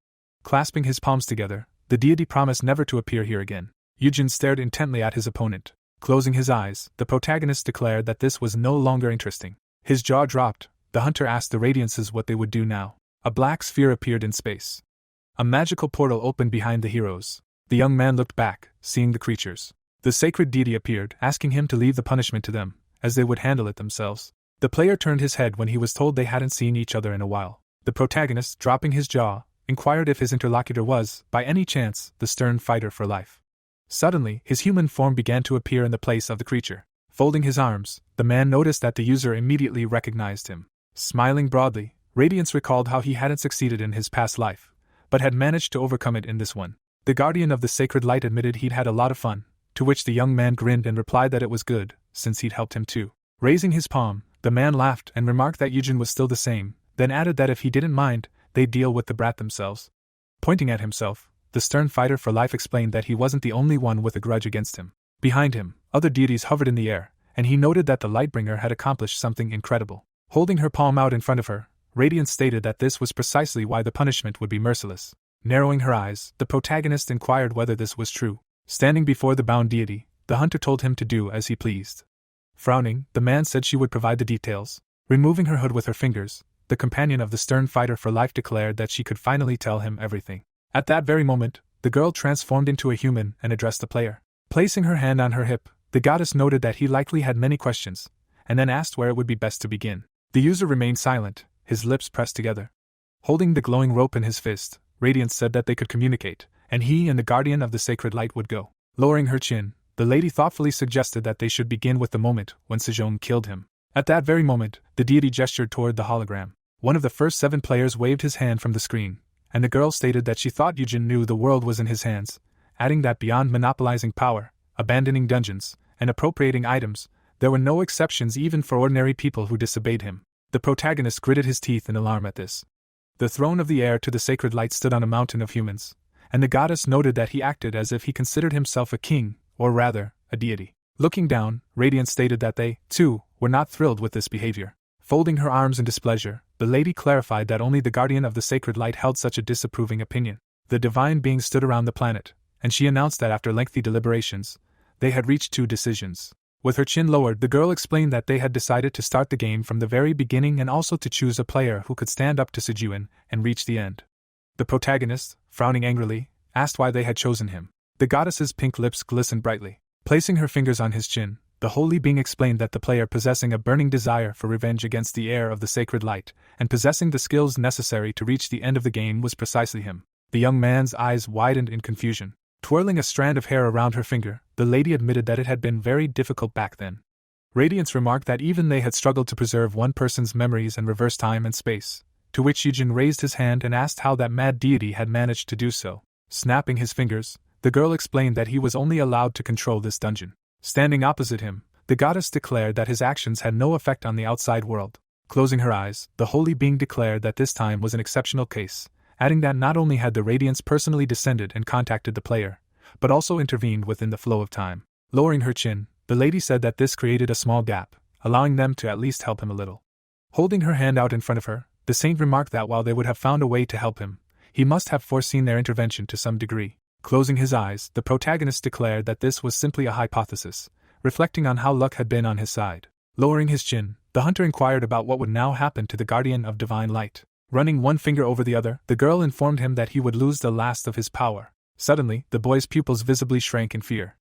Clasping his palms together, the deity promised never to appear here again. Yujin stared intently at his opponent. Closing his eyes, the protagonist declared that this was no longer interesting. His jaw dropped. The hunter asked the radiances what they would do now. A black sphere appeared in space. A magical portal opened behind the heroes. The young man looked back, seeing the creatures. The sacred deity appeared, asking him to leave the punishment to them, as they would handle it themselves. The player turned his head when he was told they hadn't seen each other in a while. The protagonist, dropping his jaw, inquired if his interlocutor was, by any chance, the stern fighter for life. Suddenly, his human form began to appear in the place of the creature. Folding his arms, the man noticed that the user immediately recognized him. Smiling broadly, Radiance recalled how he hadn't succeeded in his past life, but had managed to overcome it in this one. The guardian of the sacred light admitted he'd had a lot of fun, to which the young man grinned and replied that it was good, since he'd helped him too. Raising his palm, the man laughed and remarked that Yujin was still the same, then added that if he didn't mind, they'd deal with the brat themselves. Pointing at himself, the stern fighter for life explained that he wasn't the only one with a grudge against him. Behind him, other deities hovered in the air, and he noted that the Lightbringer had accomplished something incredible. Holding her palm out in front of her, Radiance stated that this was precisely why the punishment would be merciless. Narrowing her eyes, the protagonist inquired whether this was true. Standing before the bound deity, the hunter told him to do as he pleased. Frowning, the man said she would provide the details. Removing her hood with her fingers, the companion of the stern fighter for life declared that she could finally tell him everything. At that very moment, the girl transformed into a human and addressed the player. Placing her hand on her hip, the goddess noted that he likely had many questions, and then asked where it would be best to begin. The user remained silent, his lips pressed together. Holding the glowing rope in his fist, Radiance said that they could communicate, and he and the guardian of the sacred light would go. Lowering her chin, the lady thoughtfully suggested that they should begin with the moment when Sejong killed him. At that very moment, the deity gestured toward the hologram. One of the first 7 players waved his hand from the screen, and the girl stated that she thought Yujin knew the world was in his hands, adding that beyond monopolizing power, abandoning dungeons, and appropriating items, there were no exceptions even for ordinary people who disobeyed him. The protagonist gritted his teeth in alarm at this. The throne of the heir to the sacred light stood on a mountain of humans, and the goddess noted that he acted as if he considered himself a king, or rather, a deity. Looking down, Radiance stated that they, too, were not thrilled with this behavior. Folding her arms in displeasure, the lady clarified that only the guardian of the sacred light held such a disapproving opinion. The divine being stood around the planet, and she announced that after lengthy deliberations, they had reached 2 decisions. With her chin lowered, the girl explained that they had decided to start the game from the very beginning and also to choose a player who could stand up to Sejuan and reach the end. The protagonist, frowning angrily, asked why they had chosen him. The goddess's pink lips glistened brightly. Placing her fingers on his chin, The holy being explained that the player possessing a burning desire for revenge against the heir of the sacred light, and possessing the skills necessary to reach the end of the game was precisely him. The young man's eyes widened in confusion. Twirling a strand of hair around her finger, the lady admitted that it had been very difficult back then. Radiance remarked that even they had struggled to preserve one person's memories and reverse time and space, to which Yujin raised his hand and asked how that mad deity had managed to do so. Snapping his fingers, the girl explained that he was only allowed to control this dungeon. Standing opposite him, the goddess declared that his actions had no effect on the outside world. Closing her eyes, the holy being declared that this time was an exceptional case, adding that not only had the radiance personally descended and contacted the player, but also intervened within the flow of time. Lowering her chin, the lady said that this created a small gap, allowing them to at least help him a little. Holding her hand out in front of her, the saint remarked that while they would have found a way to help him, he must have foreseen their intervention to some degree. Closing his eyes, the protagonist declared that this was simply a hypothesis, reflecting on how luck had been on his side. Lowering his chin, the hunter inquired about what would now happen to the guardian of divine light. Running one finger over the other, the girl informed him that he would lose the last of his power. Suddenly, the boy's pupils visibly shrank in fear.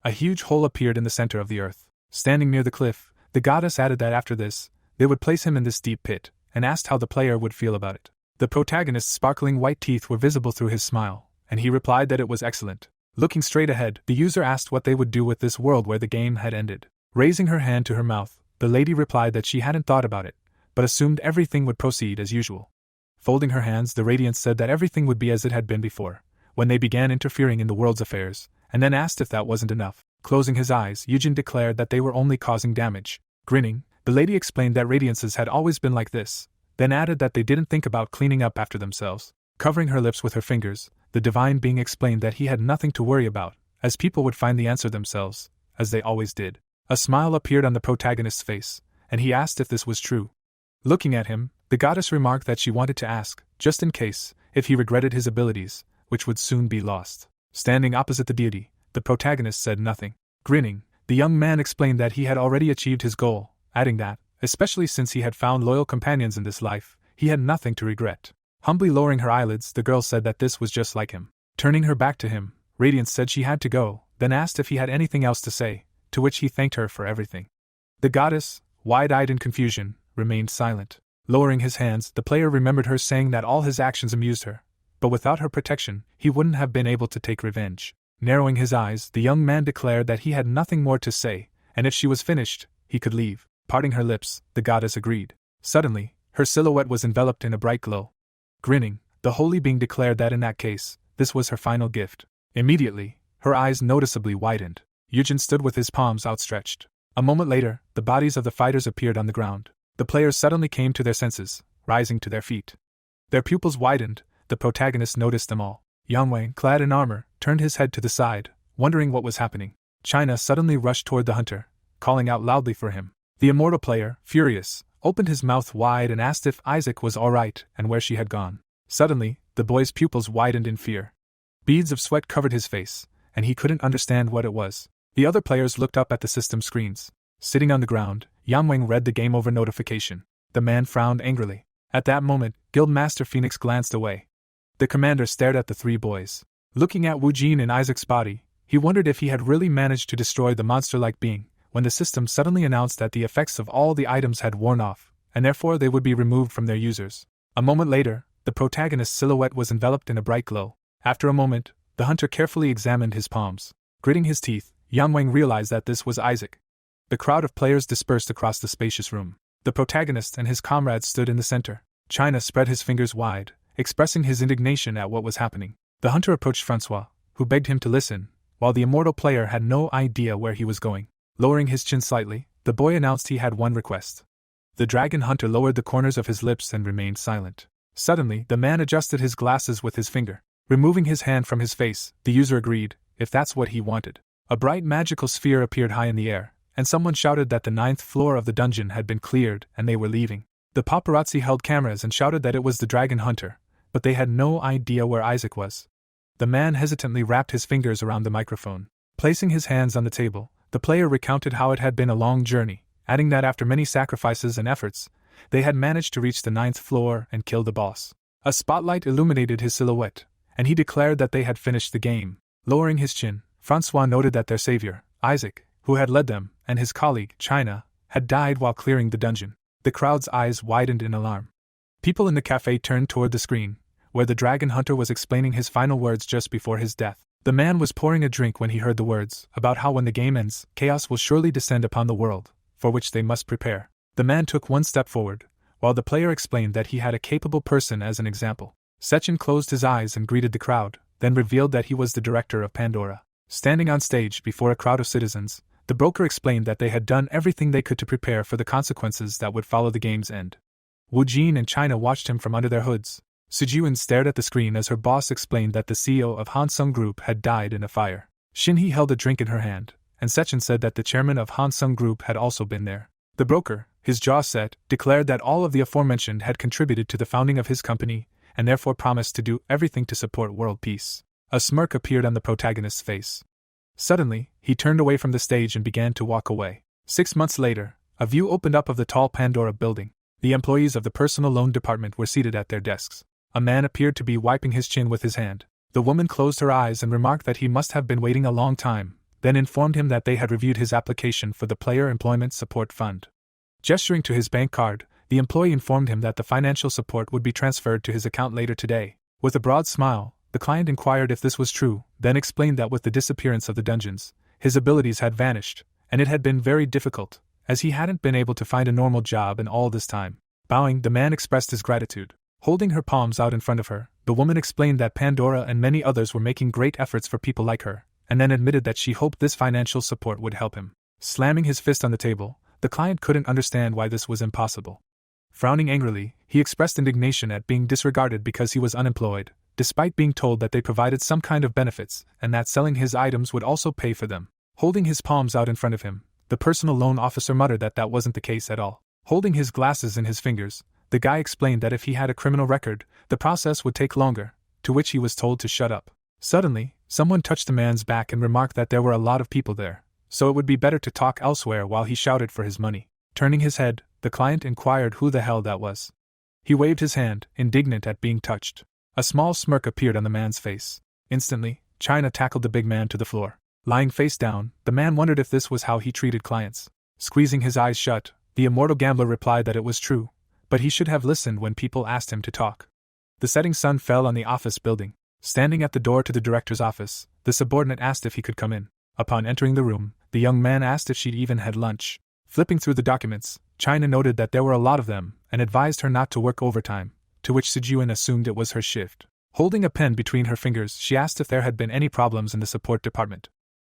A huge hole appeared in the center of the earth. Standing near the cliff, the goddess added that after this, they would place him in this deep pit, and asked how the player would feel about it. The protagonist's sparkling white teeth were visible through his smile, and he replied that it was excellent. Looking straight ahead, the user asked what they would do with this world where the game had ended. Raising her hand to her mouth, the lady replied that she hadn't thought about it, but assumed everything would proceed as usual. Folding her hands, the Radiance said that everything would be as it had been before, when they began interfering in the world's affairs, and then asked if that wasn't enough. Closing his eyes, Yujin declared that they were only causing damage. Grinning, the lady explained that Radiances had always been like this, then added that they didn't think about cleaning up after themselves. Covering her lips with her fingers, the divine being explained that he had nothing to worry about, as people would find the answer themselves, as they always did. A smile appeared on the protagonist's face, and he asked if this was true. Looking at him, the goddess remarked that she wanted to ask, just in case, if he regretted his abilities, which would soon be lost. Standing opposite the deity, the protagonist said nothing. Grinning, the young man explained that he had already achieved his goal, adding that, especially since he had found loyal companions in this life, he had nothing to regret. Humbly lowering her eyelids, the girl said that this was just like him. Turning her back to him, Radiance said she had to go, then asked if he had anything else to say, to which he thanked her for everything. The goddess, wide-eyed in confusion, remained silent. Lowering his hands, the player remembered her saying that all his actions amused her, but without her protection, he wouldn't have been able to take revenge. Narrowing his eyes, the young man declared that he had nothing more to say, and if she was finished, he could leave. Parting her lips, the goddess agreed. Suddenly, her silhouette was enveloped in a bright glow. Grinning, the holy being declared that in that case, this was her final gift. Immediately, her eyes noticeably widened. Yujin stood with his palms outstretched. A moment later, the bodies of the fighters appeared on the ground. The players suddenly came to their senses, rising to their feet. Their pupils widened, the protagonist noticed them all. Yang Wang, clad in armor, turned his head to the side, wondering what was happening. China suddenly rushed toward the hunter, calling out loudly for him. The immortal player, furious, opened his mouth wide and asked if Isaac was all right and where she had gone. Suddenly, the boy's pupils widened in fear. Beads of sweat covered his face, and he couldn't understand what it was. The other players looked up at the system screens. Sitting on the ground, Yang Wang read the game over notification. The man frowned angrily. At that moment, Guildmaster Phoenix glanced away. The commander stared at the three boys. Looking at Wu Jin and Isaac's body, he wondered if he had really managed to destroy the monster-like being, when the system suddenly announced that the effects of all the items had worn off, and therefore they would be removed from their users. A moment later, the protagonist's silhouette was enveloped in a bright glow. After a moment, the hunter carefully examined his palms. Gritting his teeth, Yang Wang realized that this was Isaac. The crowd of players dispersed across the spacious room. The protagonist and his comrades stood in the center. China spread his fingers wide, expressing his indignation at what was happening. The hunter approached Francois, who begged him to listen, while the immortal player had no idea where he was going. Lowering his chin slightly, the boy announced he had one request. The dragon hunter lowered the corners of his lips and remained silent. Suddenly, the man adjusted his glasses with his finger. Removing his hand from his face, the user agreed, if that's what he wanted. A bright magical sphere appeared high in the air, and someone shouted that the 9th floor of the dungeon had been cleared and they were leaving. The paparazzi held cameras and shouted that it was the dragon hunter, but they had no idea where Isaac was. The man hesitantly wrapped his fingers around the microphone. Placing his hands on the table, the player recounted how it had been a long journey, adding that after many sacrifices and efforts, they had managed to reach the 9th floor and kill the boss. A spotlight illuminated his silhouette, and he declared that they had finished the game. Lowering his chin, Francois noted that their savior, Isaac, who had led them, and his colleague, China, had died while clearing the dungeon. The crowd's eyes widened in alarm. People in the cafe turned toward the screen, where the dragon hunter was explaining his final words just before his death. The man was pouring a drink when he heard the words, about how when the game ends, chaos will surely descend upon the world, for which they must prepare. The man took one step forward, while the player explained that he had a capable person as an example. Sechin closed his eyes and greeted the crowd, then revealed that he was the director of Pandora. Standing on stage before a crowd of citizens, the broker explained that they had done everything they could to prepare for the consequences that would follow the game's end. Wu Jin and China watched him from under their hoods. Sujuin stared at the screen as her boss explained that the CEO of Hansung Group had died in a fire. Shinhee held a drink in her hand, and Sechin said that the chairman of Hansung Group had also been there. The broker, his jaw set, declared that all of the aforementioned had contributed to the founding of his company, and therefore promised to do everything to support world peace. A smirk appeared on the protagonist's face. Suddenly, he turned away from the stage and began to walk away. 6 months later, a view opened up of the tall Pandora building. The employees of the personal loan department were seated at their desks. A man appeared to be wiping his chin with his hand. The woman closed her eyes and remarked that he must have been waiting a long time, then informed him that they had reviewed his application for the Player Employment Support Fund. Gesturing to his bank card, the employee informed him that the financial support would be transferred to his account later today. With a broad smile, the client inquired if this was true, then explained that with the disappearance of the dungeons, his abilities had vanished, and it had been very difficult, as he hadn't been able to find a normal job in all this time. Bowing, the man expressed his gratitude. Holding her palms out in front of her, the woman explained that Pandora and many others were making great efforts for people like her, and then admitted that she hoped this financial support would help him. Slamming his fist on the table, the client couldn't understand why this was impossible. Frowning angrily, he expressed indignation at being disregarded because he was unemployed, despite being told that they provided some kind of benefits, and that selling his items would also pay for them. Holding his palms out in front of him, the personal loan officer muttered that that wasn't the case at all. Holding his glasses in his fingers, the guy explained that if he had a criminal record, the process would take longer, to which he was told to shut up. Suddenly, someone touched the man's back and remarked that there were a lot of people there, so it would be better to talk elsewhere while he shouted for his money. Turning his head, the client inquired who the hell that was. He waved his hand, indignant at being touched. A small smirk appeared on the man's face. Instantly, China tackled the big man to the floor. Lying face down, the man wondered if this was how he treated clients. Squeezing his eyes shut, the immortal gambler replied that it was true, but he should have listened when people asked him to talk. The setting sun fell on the office building. Standing at the door to the director's office, the subordinate asked if he could come in. Upon entering the room, the young man asked if she'd even had lunch. Flipping through the documents, China noted that there were a lot of them, and advised her not to work overtime, to which Sijuan assumed it was her shift. Holding a pen between her fingers, she asked if there had been any problems in the support department.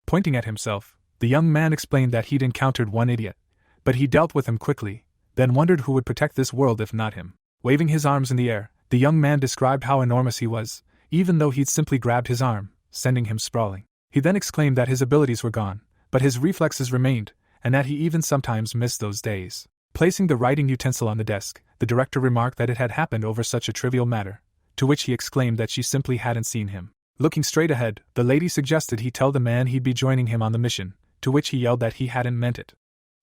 Pointing at himself, the young man explained that he'd encountered one idiot, but he dealt with him quickly, then wondered who would protect this world if not him. Waving his arms in the air, the young man described how enormous he was, even though he'd simply grabbed his arm, sending him sprawling. He then exclaimed that his abilities were gone, but his reflexes remained, and that he even sometimes missed those days. Placing the writing utensil on the desk, the director remarked that it had happened over such a trivial matter, to which he exclaimed that she simply hadn't seen him. Looking straight ahead, the lady suggested he tell the man he'd be joining him on the mission, to which he yelled that he hadn't meant it.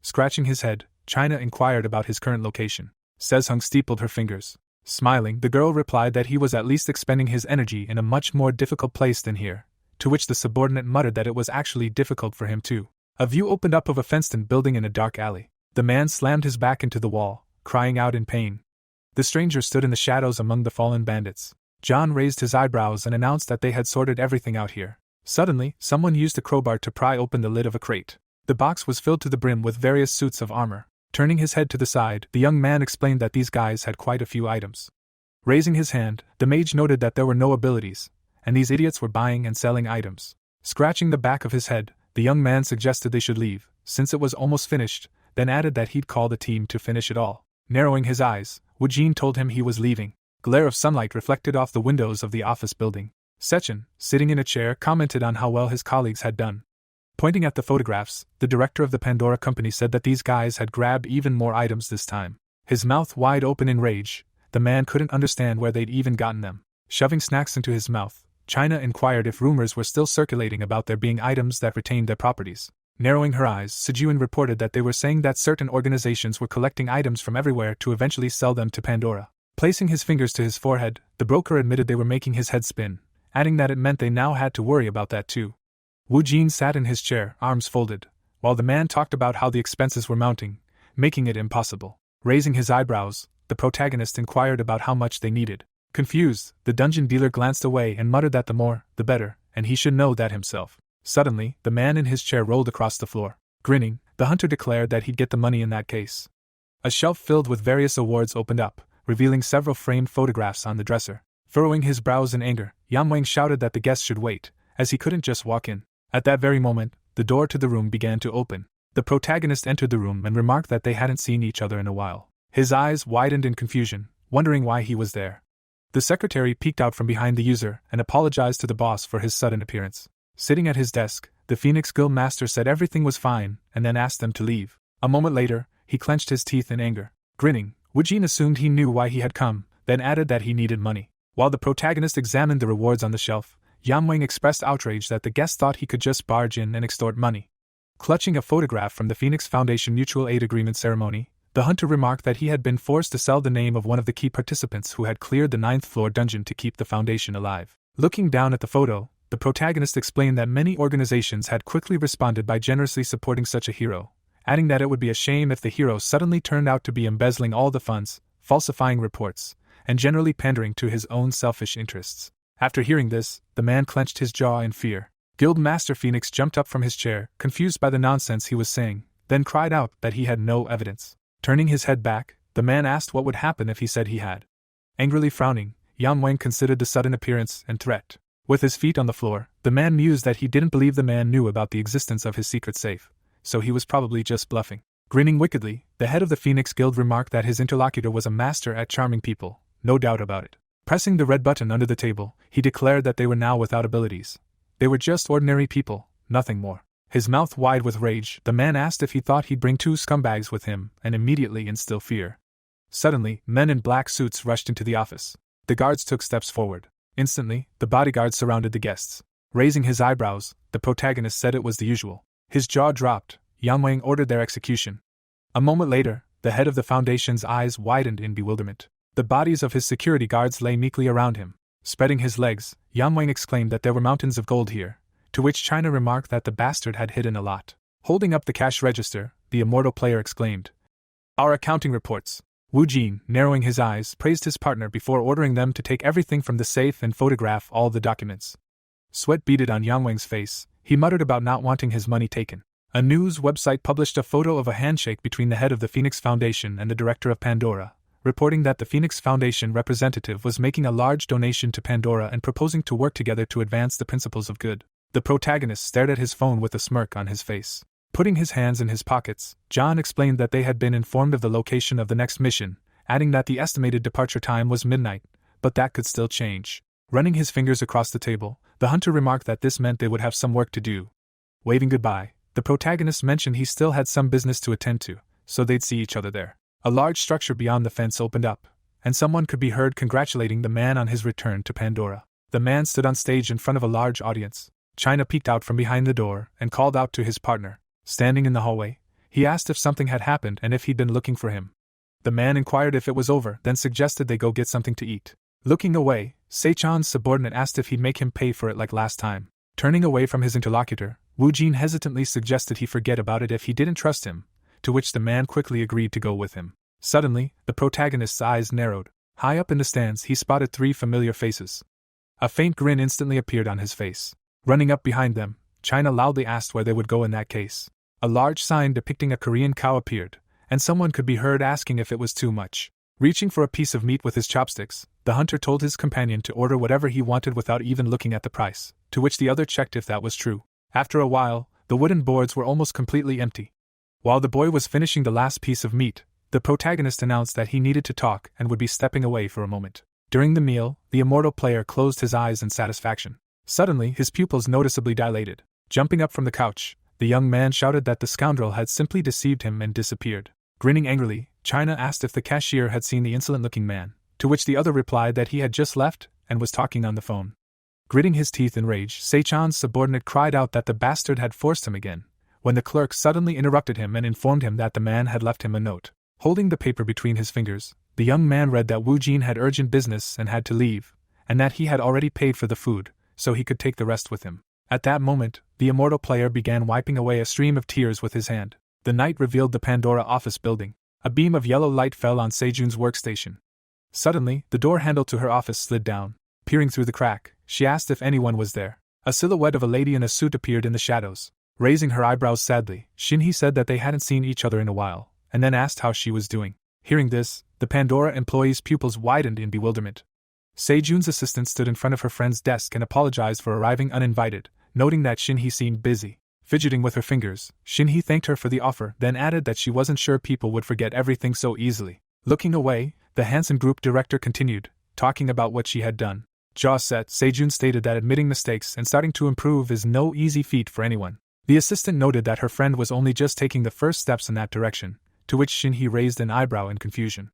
Scratching his head, China inquired about his current location. Sezhung steepled her fingers. Smiling, the girl replied that he was at least expending his energy in a much more difficult place than here, to which the subordinate muttered that it was actually difficult for him too. A view opened up of a fenced-in building in a dark alley. The man slammed his back into the wall, crying out in pain. The stranger stood in the shadows among the fallen bandits. John raised his eyebrows and announced that they had sorted everything out here. Suddenly, someone used a crowbar to pry open the lid of a crate. The box was filled to the brim with various suits of armor. Turning his head to the side, the young man explained that these guys had quite a few items. Raising his hand, the mage noted that there were no abilities, and these idiots were buying and selling items. Scratching the back of his head, the young man suggested they should leave, since it was almost finished, then added that he'd call the team to finish it all. Narrowing his eyes, Wujin told him he was leaving. Glare of sunlight reflected off the windows of the office building. Sechin, sitting in a chair, commented on how well his colleagues had done. Pointing at the photographs, the director of the Pandora company said that these guys had grabbed even more items this time. His mouth wide open in rage, the man couldn't understand where they'd even gotten them. Shoving snacks into his mouth, China inquired if rumors were still circulating about there being items that retained their properties. Narrowing her eyes, Sijuan reported that they were saying that certain organizations were collecting items from everywhere to eventually sell them to Pandora. Placing his fingers to his forehead, the broker admitted they were making his head spin, adding that it meant they now had to worry about that too. Wu Jin sat in his chair, arms folded, while the man talked about how the expenses were mounting, making it impossible. Raising his eyebrows, the protagonist inquired about how much they needed. Confused, the dungeon dealer glanced away and muttered that the more, the better, and he should know that himself. Suddenly, the man in his chair rolled across the floor. Grinning, the hunter declared that he'd get the money in that case. A shelf filled with various awards opened up, revealing several framed photographs on the dresser. Furrowing his brows in anger, Yang Wang shouted that the guests should wait, as he couldn't just walk in. At that very moment, the door to the room began to open. The protagonist entered the room and remarked that they hadn't seen each other in a while. His eyes widened in confusion, wondering why he was there. The secretary peeked out from behind the user and apologized to the boss for his sudden appearance. Sitting at his desk, the Phoenix Guild master said everything was fine and then asked them to leave. A moment later, he clenched his teeth in anger. Grinning, Wu Jin assumed he knew why he had come, then added that he needed money. While the protagonist examined the rewards on the shelf, Yang Wang expressed outrage that the guest thought he could just barge in and extort money. Clutching a photograph from the Phoenix Foundation Mutual Aid Agreement ceremony, the hunter remarked that he had been forced to sell the name of one of the key participants who had cleared the 9th floor dungeon to keep the foundation alive. Looking down at the photo, the protagonist explained that many organizations had quickly responded by generously supporting such a hero, adding that it would be a shame if the hero suddenly turned out to be embezzling all the funds, falsifying reports, and generally pandering to his own selfish interests. After hearing this, the man clenched his jaw in fear. Guild Master Phoenix jumped up from his chair, confused by the nonsense he was saying, then cried out that he had no evidence. Turning his head back, the man asked what would happen if he said he had. Angrily frowning, Yang Wang considered the sudden appearance and threat. With his feet on the floor, the man mused that he didn't believe the man knew about the existence of his secret safe, so he was probably just bluffing. Grinning wickedly, the head of the Phoenix Guild remarked that his interlocutor was a master at charming people, no doubt about it. Pressing the red button under the table, he declared that they were now without abilities. They were just ordinary people, nothing more. His mouth wide with rage, the man asked if he thought he'd bring 2 scumbags with him and immediately instill fear. Suddenly, men in black suits rushed into the office. The guards took steps forward. Instantly, the bodyguards surrounded the guests. Raising his eyebrows, the protagonist said it was the usual. His jaw dropped. Yang Wang ordered their execution. A moment later, the head of the foundation's eyes widened in bewilderment. The bodies of his security guards lay meekly around him. Spreading his legs, Yang Wang exclaimed that there were mountains of gold here, to which China remarked that the bastard had hidden a lot. Holding up the cash register, the immortal player exclaimed, "Our accounting reports." Wu Jin, narrowing his eyes, praised his partner before ordering them to take everything from the safe and photograph all the documents. Sweat beaded on Yang Wang's face. He muttered about not wanting his money taken. A news website published a photo of a handshake between the head of the Phoenix Foundation and the director of Pandora, reporting that the Phoenix Foundation representative was making a large donation to Pandora and proposing to work together to advance the principles of good. The protagonist stared at his phone with a smirk on his face. Putting his hands in his pockets, John explained that they had been informed of the location of the next mission, adding that the estimated departure time was midnight, but that could still change. Running his fingers across the table, the hunter remarked that this meant they would have some work to do. Waving goodbye, the protagonist mentioned he still had some business to attend to, so they'd see each other there. A large structure beyond the fence opened up, and someone could be heard congratulating the man on his return to Pandora. The man stood on stage in front of a large audience. China peeked out from behind the door and called out to his partner. Standing in the hallway, he asked if something had happened and if he'd been looking for him. The man inquired if it was over, then suggested they go get something to eat. Looking away, Seichan's subordinate asked if he'd make him pay for it like last time. Turning away from his interlocutor, Wu Jin hesitantly suggested he forget about it if he didn't trust him, to which the man quickly agreed to go with him. Suddenly, the protagonist's eyes narrowed. High up in the stands, he spotted 3 familiar faces. A faint grin instantly appeared on his face. Running up behind them, China loudly asked where they would go in that case. A large sign depicting a Korean cow appeared, and someone could be heard asking if it was too much. Reaching for a piece of meat with his chopsticks, the hunter told his companion to order whatever he wanted without even looking at the price, to which the other checked if that was true. After a while, the wooden boards were almost completely empty. While the boy was finishing the last piece of meat, the protagonist announced that he needed to talk and would be stepping away for a moment. During the meal, the immortal player closed his eyes in satisfaction. Suddenly, his pupils noticeably dilated. Jumping up from the couch, the young man shouted that the scoundrel had simply deceived him and disappeared. Grinning angrily, China asked if the cashier had seen the insolent-looking man, to which the other replied that he had just left and was talking on the phone. Gritting his teeth in rage, Seichan's subordinate cried out that the bastard had forced him again, when the clerk suddenly interrupted him and informed him that the man had left him a note. Holding the paper between his fingers, the young man read that Wu Jin had urgent business and had to leave, and that he had already paid for the food, so he could take the rest with him. At that moment, the immortal player began wiping away a stream of tears with his hand. The night revealed the Pandora office building. A beam of yellow light fell on Sejun's workstation. Suddenly, the door handle to her office slid down. Peering through the crack, she asked if anyone was there. A silhouette of a lady in a suit appeared in the shadows. Raising her eyebrows sadly, Shinhee said that they hadn't seen each other in a while, and then asked how she was doing. Hearing this, the Pandora employee's pupils widened in bewilderment. Sejun's assistant stood in front of her friend's desk and apologized for arriving uninvited, noting that Shinhee seemed busy. Fidgeting with her fingers, Shinhee thanked her for the offer, then added that she wasn't sure people would forget everything so easily. Looking away, the Hansen Group director continued, talking about what she had done. Jaw set, Sejun stated that admitting mistakes and starting to improve is no easy feat for anyone. The assistant noted that her friend was only just taking the first steps in that direction, to which Shinhee raised an eyebrow in confusion.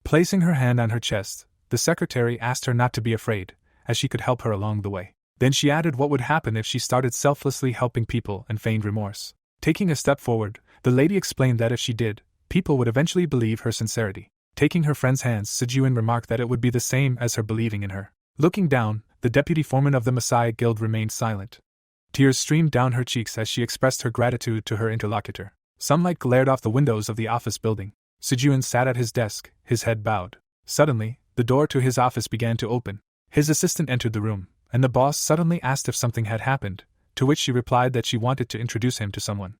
Placing her hand on her chest, the secretary asked her not to be afraid, as she could help her along the way. Then she added what would happen if she started selflessly helping people and feigned remorse. Taking a step forward, the lady explained that if she did, people would eventually believe her sincerity. Taking her friend's hands, Sejun remarked that it would be the same as her believing in her. Looking down, the deputy foreman of the Messiah Guild remained silent. Tears streamed down her cheeks as she expressed her gratitude to her interlocutor. Sunlight glared off the windows of the office building. Sejun sat at his desk, his head bowed. Suddenly, the door to his office began to open. His assistant entered the room, and the boss suddenly asked if something had happened, to which she replied that she wanted to introduce him to someone.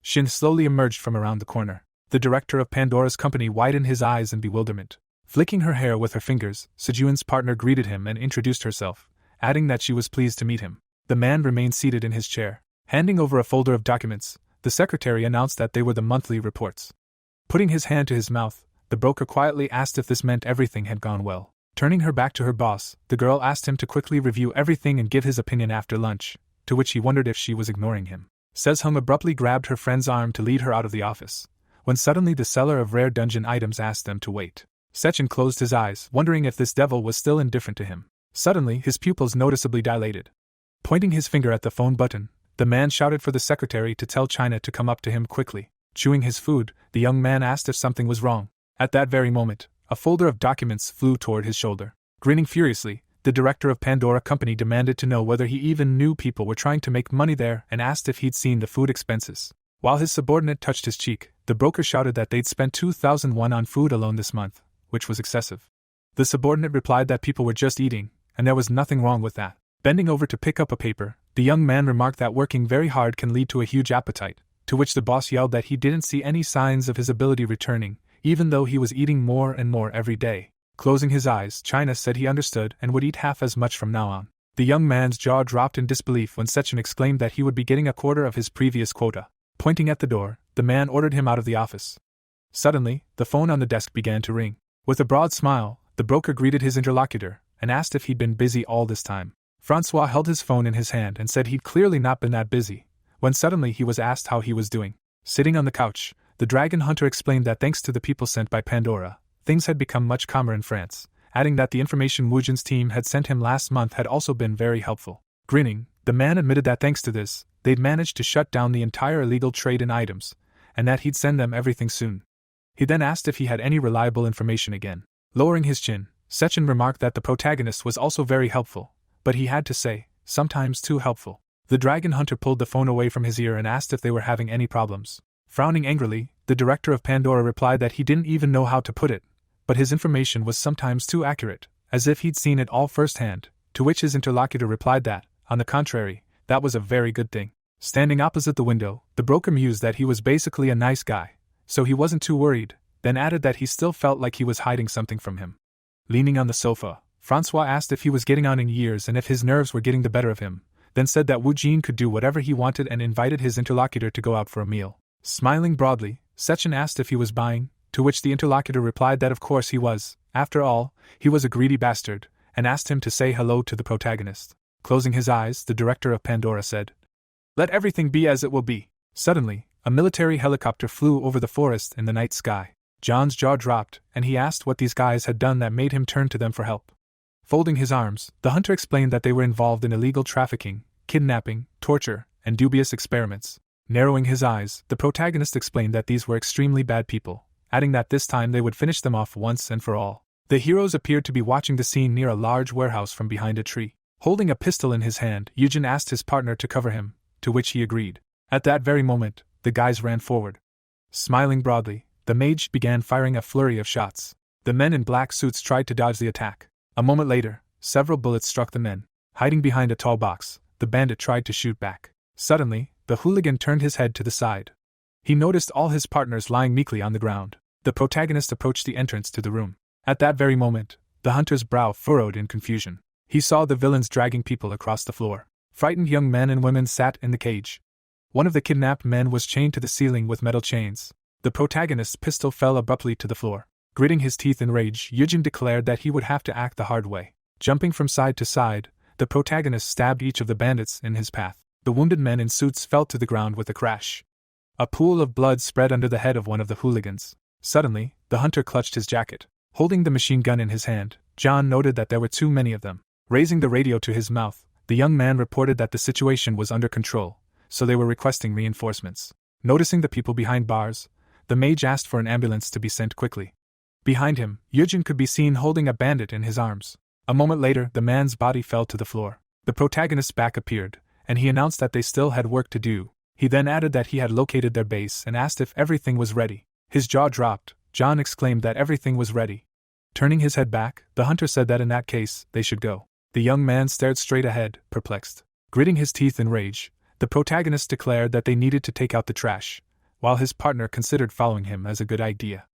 Shin slowly emerged from around the corner. The director of Pandora's company widened his eyes in bewilderment. Flicking her hair with her fingers, Sejun's partner greeted him and introduced herself, adding that she was pleased to meet him. The man remained seated in his chair. Handing over a folder of documents, the secretary announced that they were the monthly reports. Putting his hand to his mouth, the broker quietly asked if this meant everything had gone well. Turning her back to her boss, the girl asked him to quickly review everything and give his opinion after lunch, to which he wondered if she was ignoring him. Sejung abruptly grabbed her friend's arm to lead her out of the office, when suddenly the seller of rare dungeon items asked them to wait. Sejun closed his eyes, wondering if this devil was still indifferent to him. Suddenly, his pupils noticeably dilated. Pointing his finger at the phone button, the man shouted for the secretary to tell China to come up to him quickly. Chewing his food, the young man asked if something was wrong. At that very moment, a folder of documents flew toward his shoulder. Grinning furiously, the director of Pandora Company demanded to know whether he even knew people were trying to make money there and asked if he'd seen the food expenses. While his subordinate touched his cheek, the broker shouted that they'd spent 2,000 won on food alone this month, which was excessive. The subordinate replied that people were just eating, and there was nothing wrong with that. Bending over to pick up a paper, the young man remarked that working very hard can lead to a huge appetite, to which the boss yelled that he didn't see any signs of his ability returning, even though he was eating more and more every day. Closing his eyes, China said he understood and would eat half as much from now on. The young man's jaw dropped in disbelief when Sejun exclaimed that he would be getting a quarter of his previous quota. Pointing at the door, the man ordered him out of the office. Suddenly, the phone on the desk began to ring. With a broad smile, the broker greeted his interlocutor and asked if he'd been busy all this time. Francois held his phone in his hand and said he'd clearly not been that busy, when suddenly he was asked how he was doing. Sitting on the couch, the dragon hunter explained that thanks to the people sent by Pandora, things had become much calmer in France, adding that the information Wujin's team had sent him last month had also been very helpful. Grinning, the man admitted that thanks to this, they'd managed to shut down the entire illegal trade in items, and that he'd send them everything soon. He then asked if he had any reliable information again. Lowering his chin, Sejun remarked that the protagonist was also very helpful, but he had to say, sometimes too helpful. The dragon hunter pulled the phone away from his ear and asked if they were having any problems. Frowning angrily, the director of Pandora replied that he didn't even know how to put it, but his information was sometimes too accurate, as if he'd seen it all firsthand, to which his interlocutor replied that, on the contrary, that was a very good thing. Standing opposite the window, the broker mused that he was basically a nice guy, so he wasn't too worried, then added that he still felt like he was hiding something from him. Leaning on the sofa, Francois asked if he was getting on in years and if his nerves were getting the better of him, then said that Wu Jin could do whatever he wanted and invited his interlocutor to go out for a meal. Smiling broadly, Sejun asked if he was buying, to which the interlocutor replied that of course he was. After all, he was a greedy bastard, and asked him to say hello to the protagonist. Closing his eyes, the director of Pandora said, "Let everything be as it will be." Suddenly, a military helicopter flew over the forest in the night sky. John's jaw dropped, and he asked what these guys had done that made him turn to them for help. Folding his arms, the hunter explained that they were involved in illegal trafficking, kidnapping, torture, and dubious experiments. Narrowing his eyes, the protagonist explained that these were extremely bad people, adding that this time they would finish them off once and for all. The heroes appeared to be watching the scene near a large warehouse from behind a tree. Holding a pistol in his hand, Yujin asked his partner to cover him, to which he agreed. At that very moment, the guys ran forward. Smiling broadly, the mage began firing a flurry of shots. The men in black suits tried to dodge the attack. A moment later, several bullets struck the men. Hiding behind a tall box, the bandit tried to shoot back. Suddenly, the hooligan turned his head to the side. He noticed all his partners lying meekly on the ground. The protagonist approached the entrance to the room. At that very moment, the hunter's brow furrowed in confusion. He saw the villains dragging people across the floor. Frightened young men and women sat in the cage. One of the kidnapped men was chained to the ceiling with metal chains. The protagonist's pistol fell abruptly to the floor. Gritting his teeth in rage, Yujin declared that he would have to act the hard way. Jumping from side to side, the protagonist stabbed each of the bandits in his path. The wounded men in suits fell to the ground with a crash. A pool of blood spread under the head of one of the hooligans. Suddenly, the hunter clutched his jacket. Holding the machine gun in his hand, John noted that there were too many of them. Raising the radio to his mouth, the young man reported that the situation was under control, so they were requesting reinforcements. Noticing the people behind bars, the mage asked for an ambulance to be sent quickly. Behind him, Yujin could be seen holding a bandit in his arms. A moment later, the man's body fell to the floor. The protagonist's back appeared, and he announced that they still had work to do. He then added that he had located their base and asked if everything was ready. His jaw dropped. John exclaimed that everything was ready. Turning his head back, the hunter said that in that case, they should go. The young man stared straight ahead, perplexed. Gritting his teeth in rage, the protagonist declared that they needed to take out the trash, while his partner considered following him as a good idea.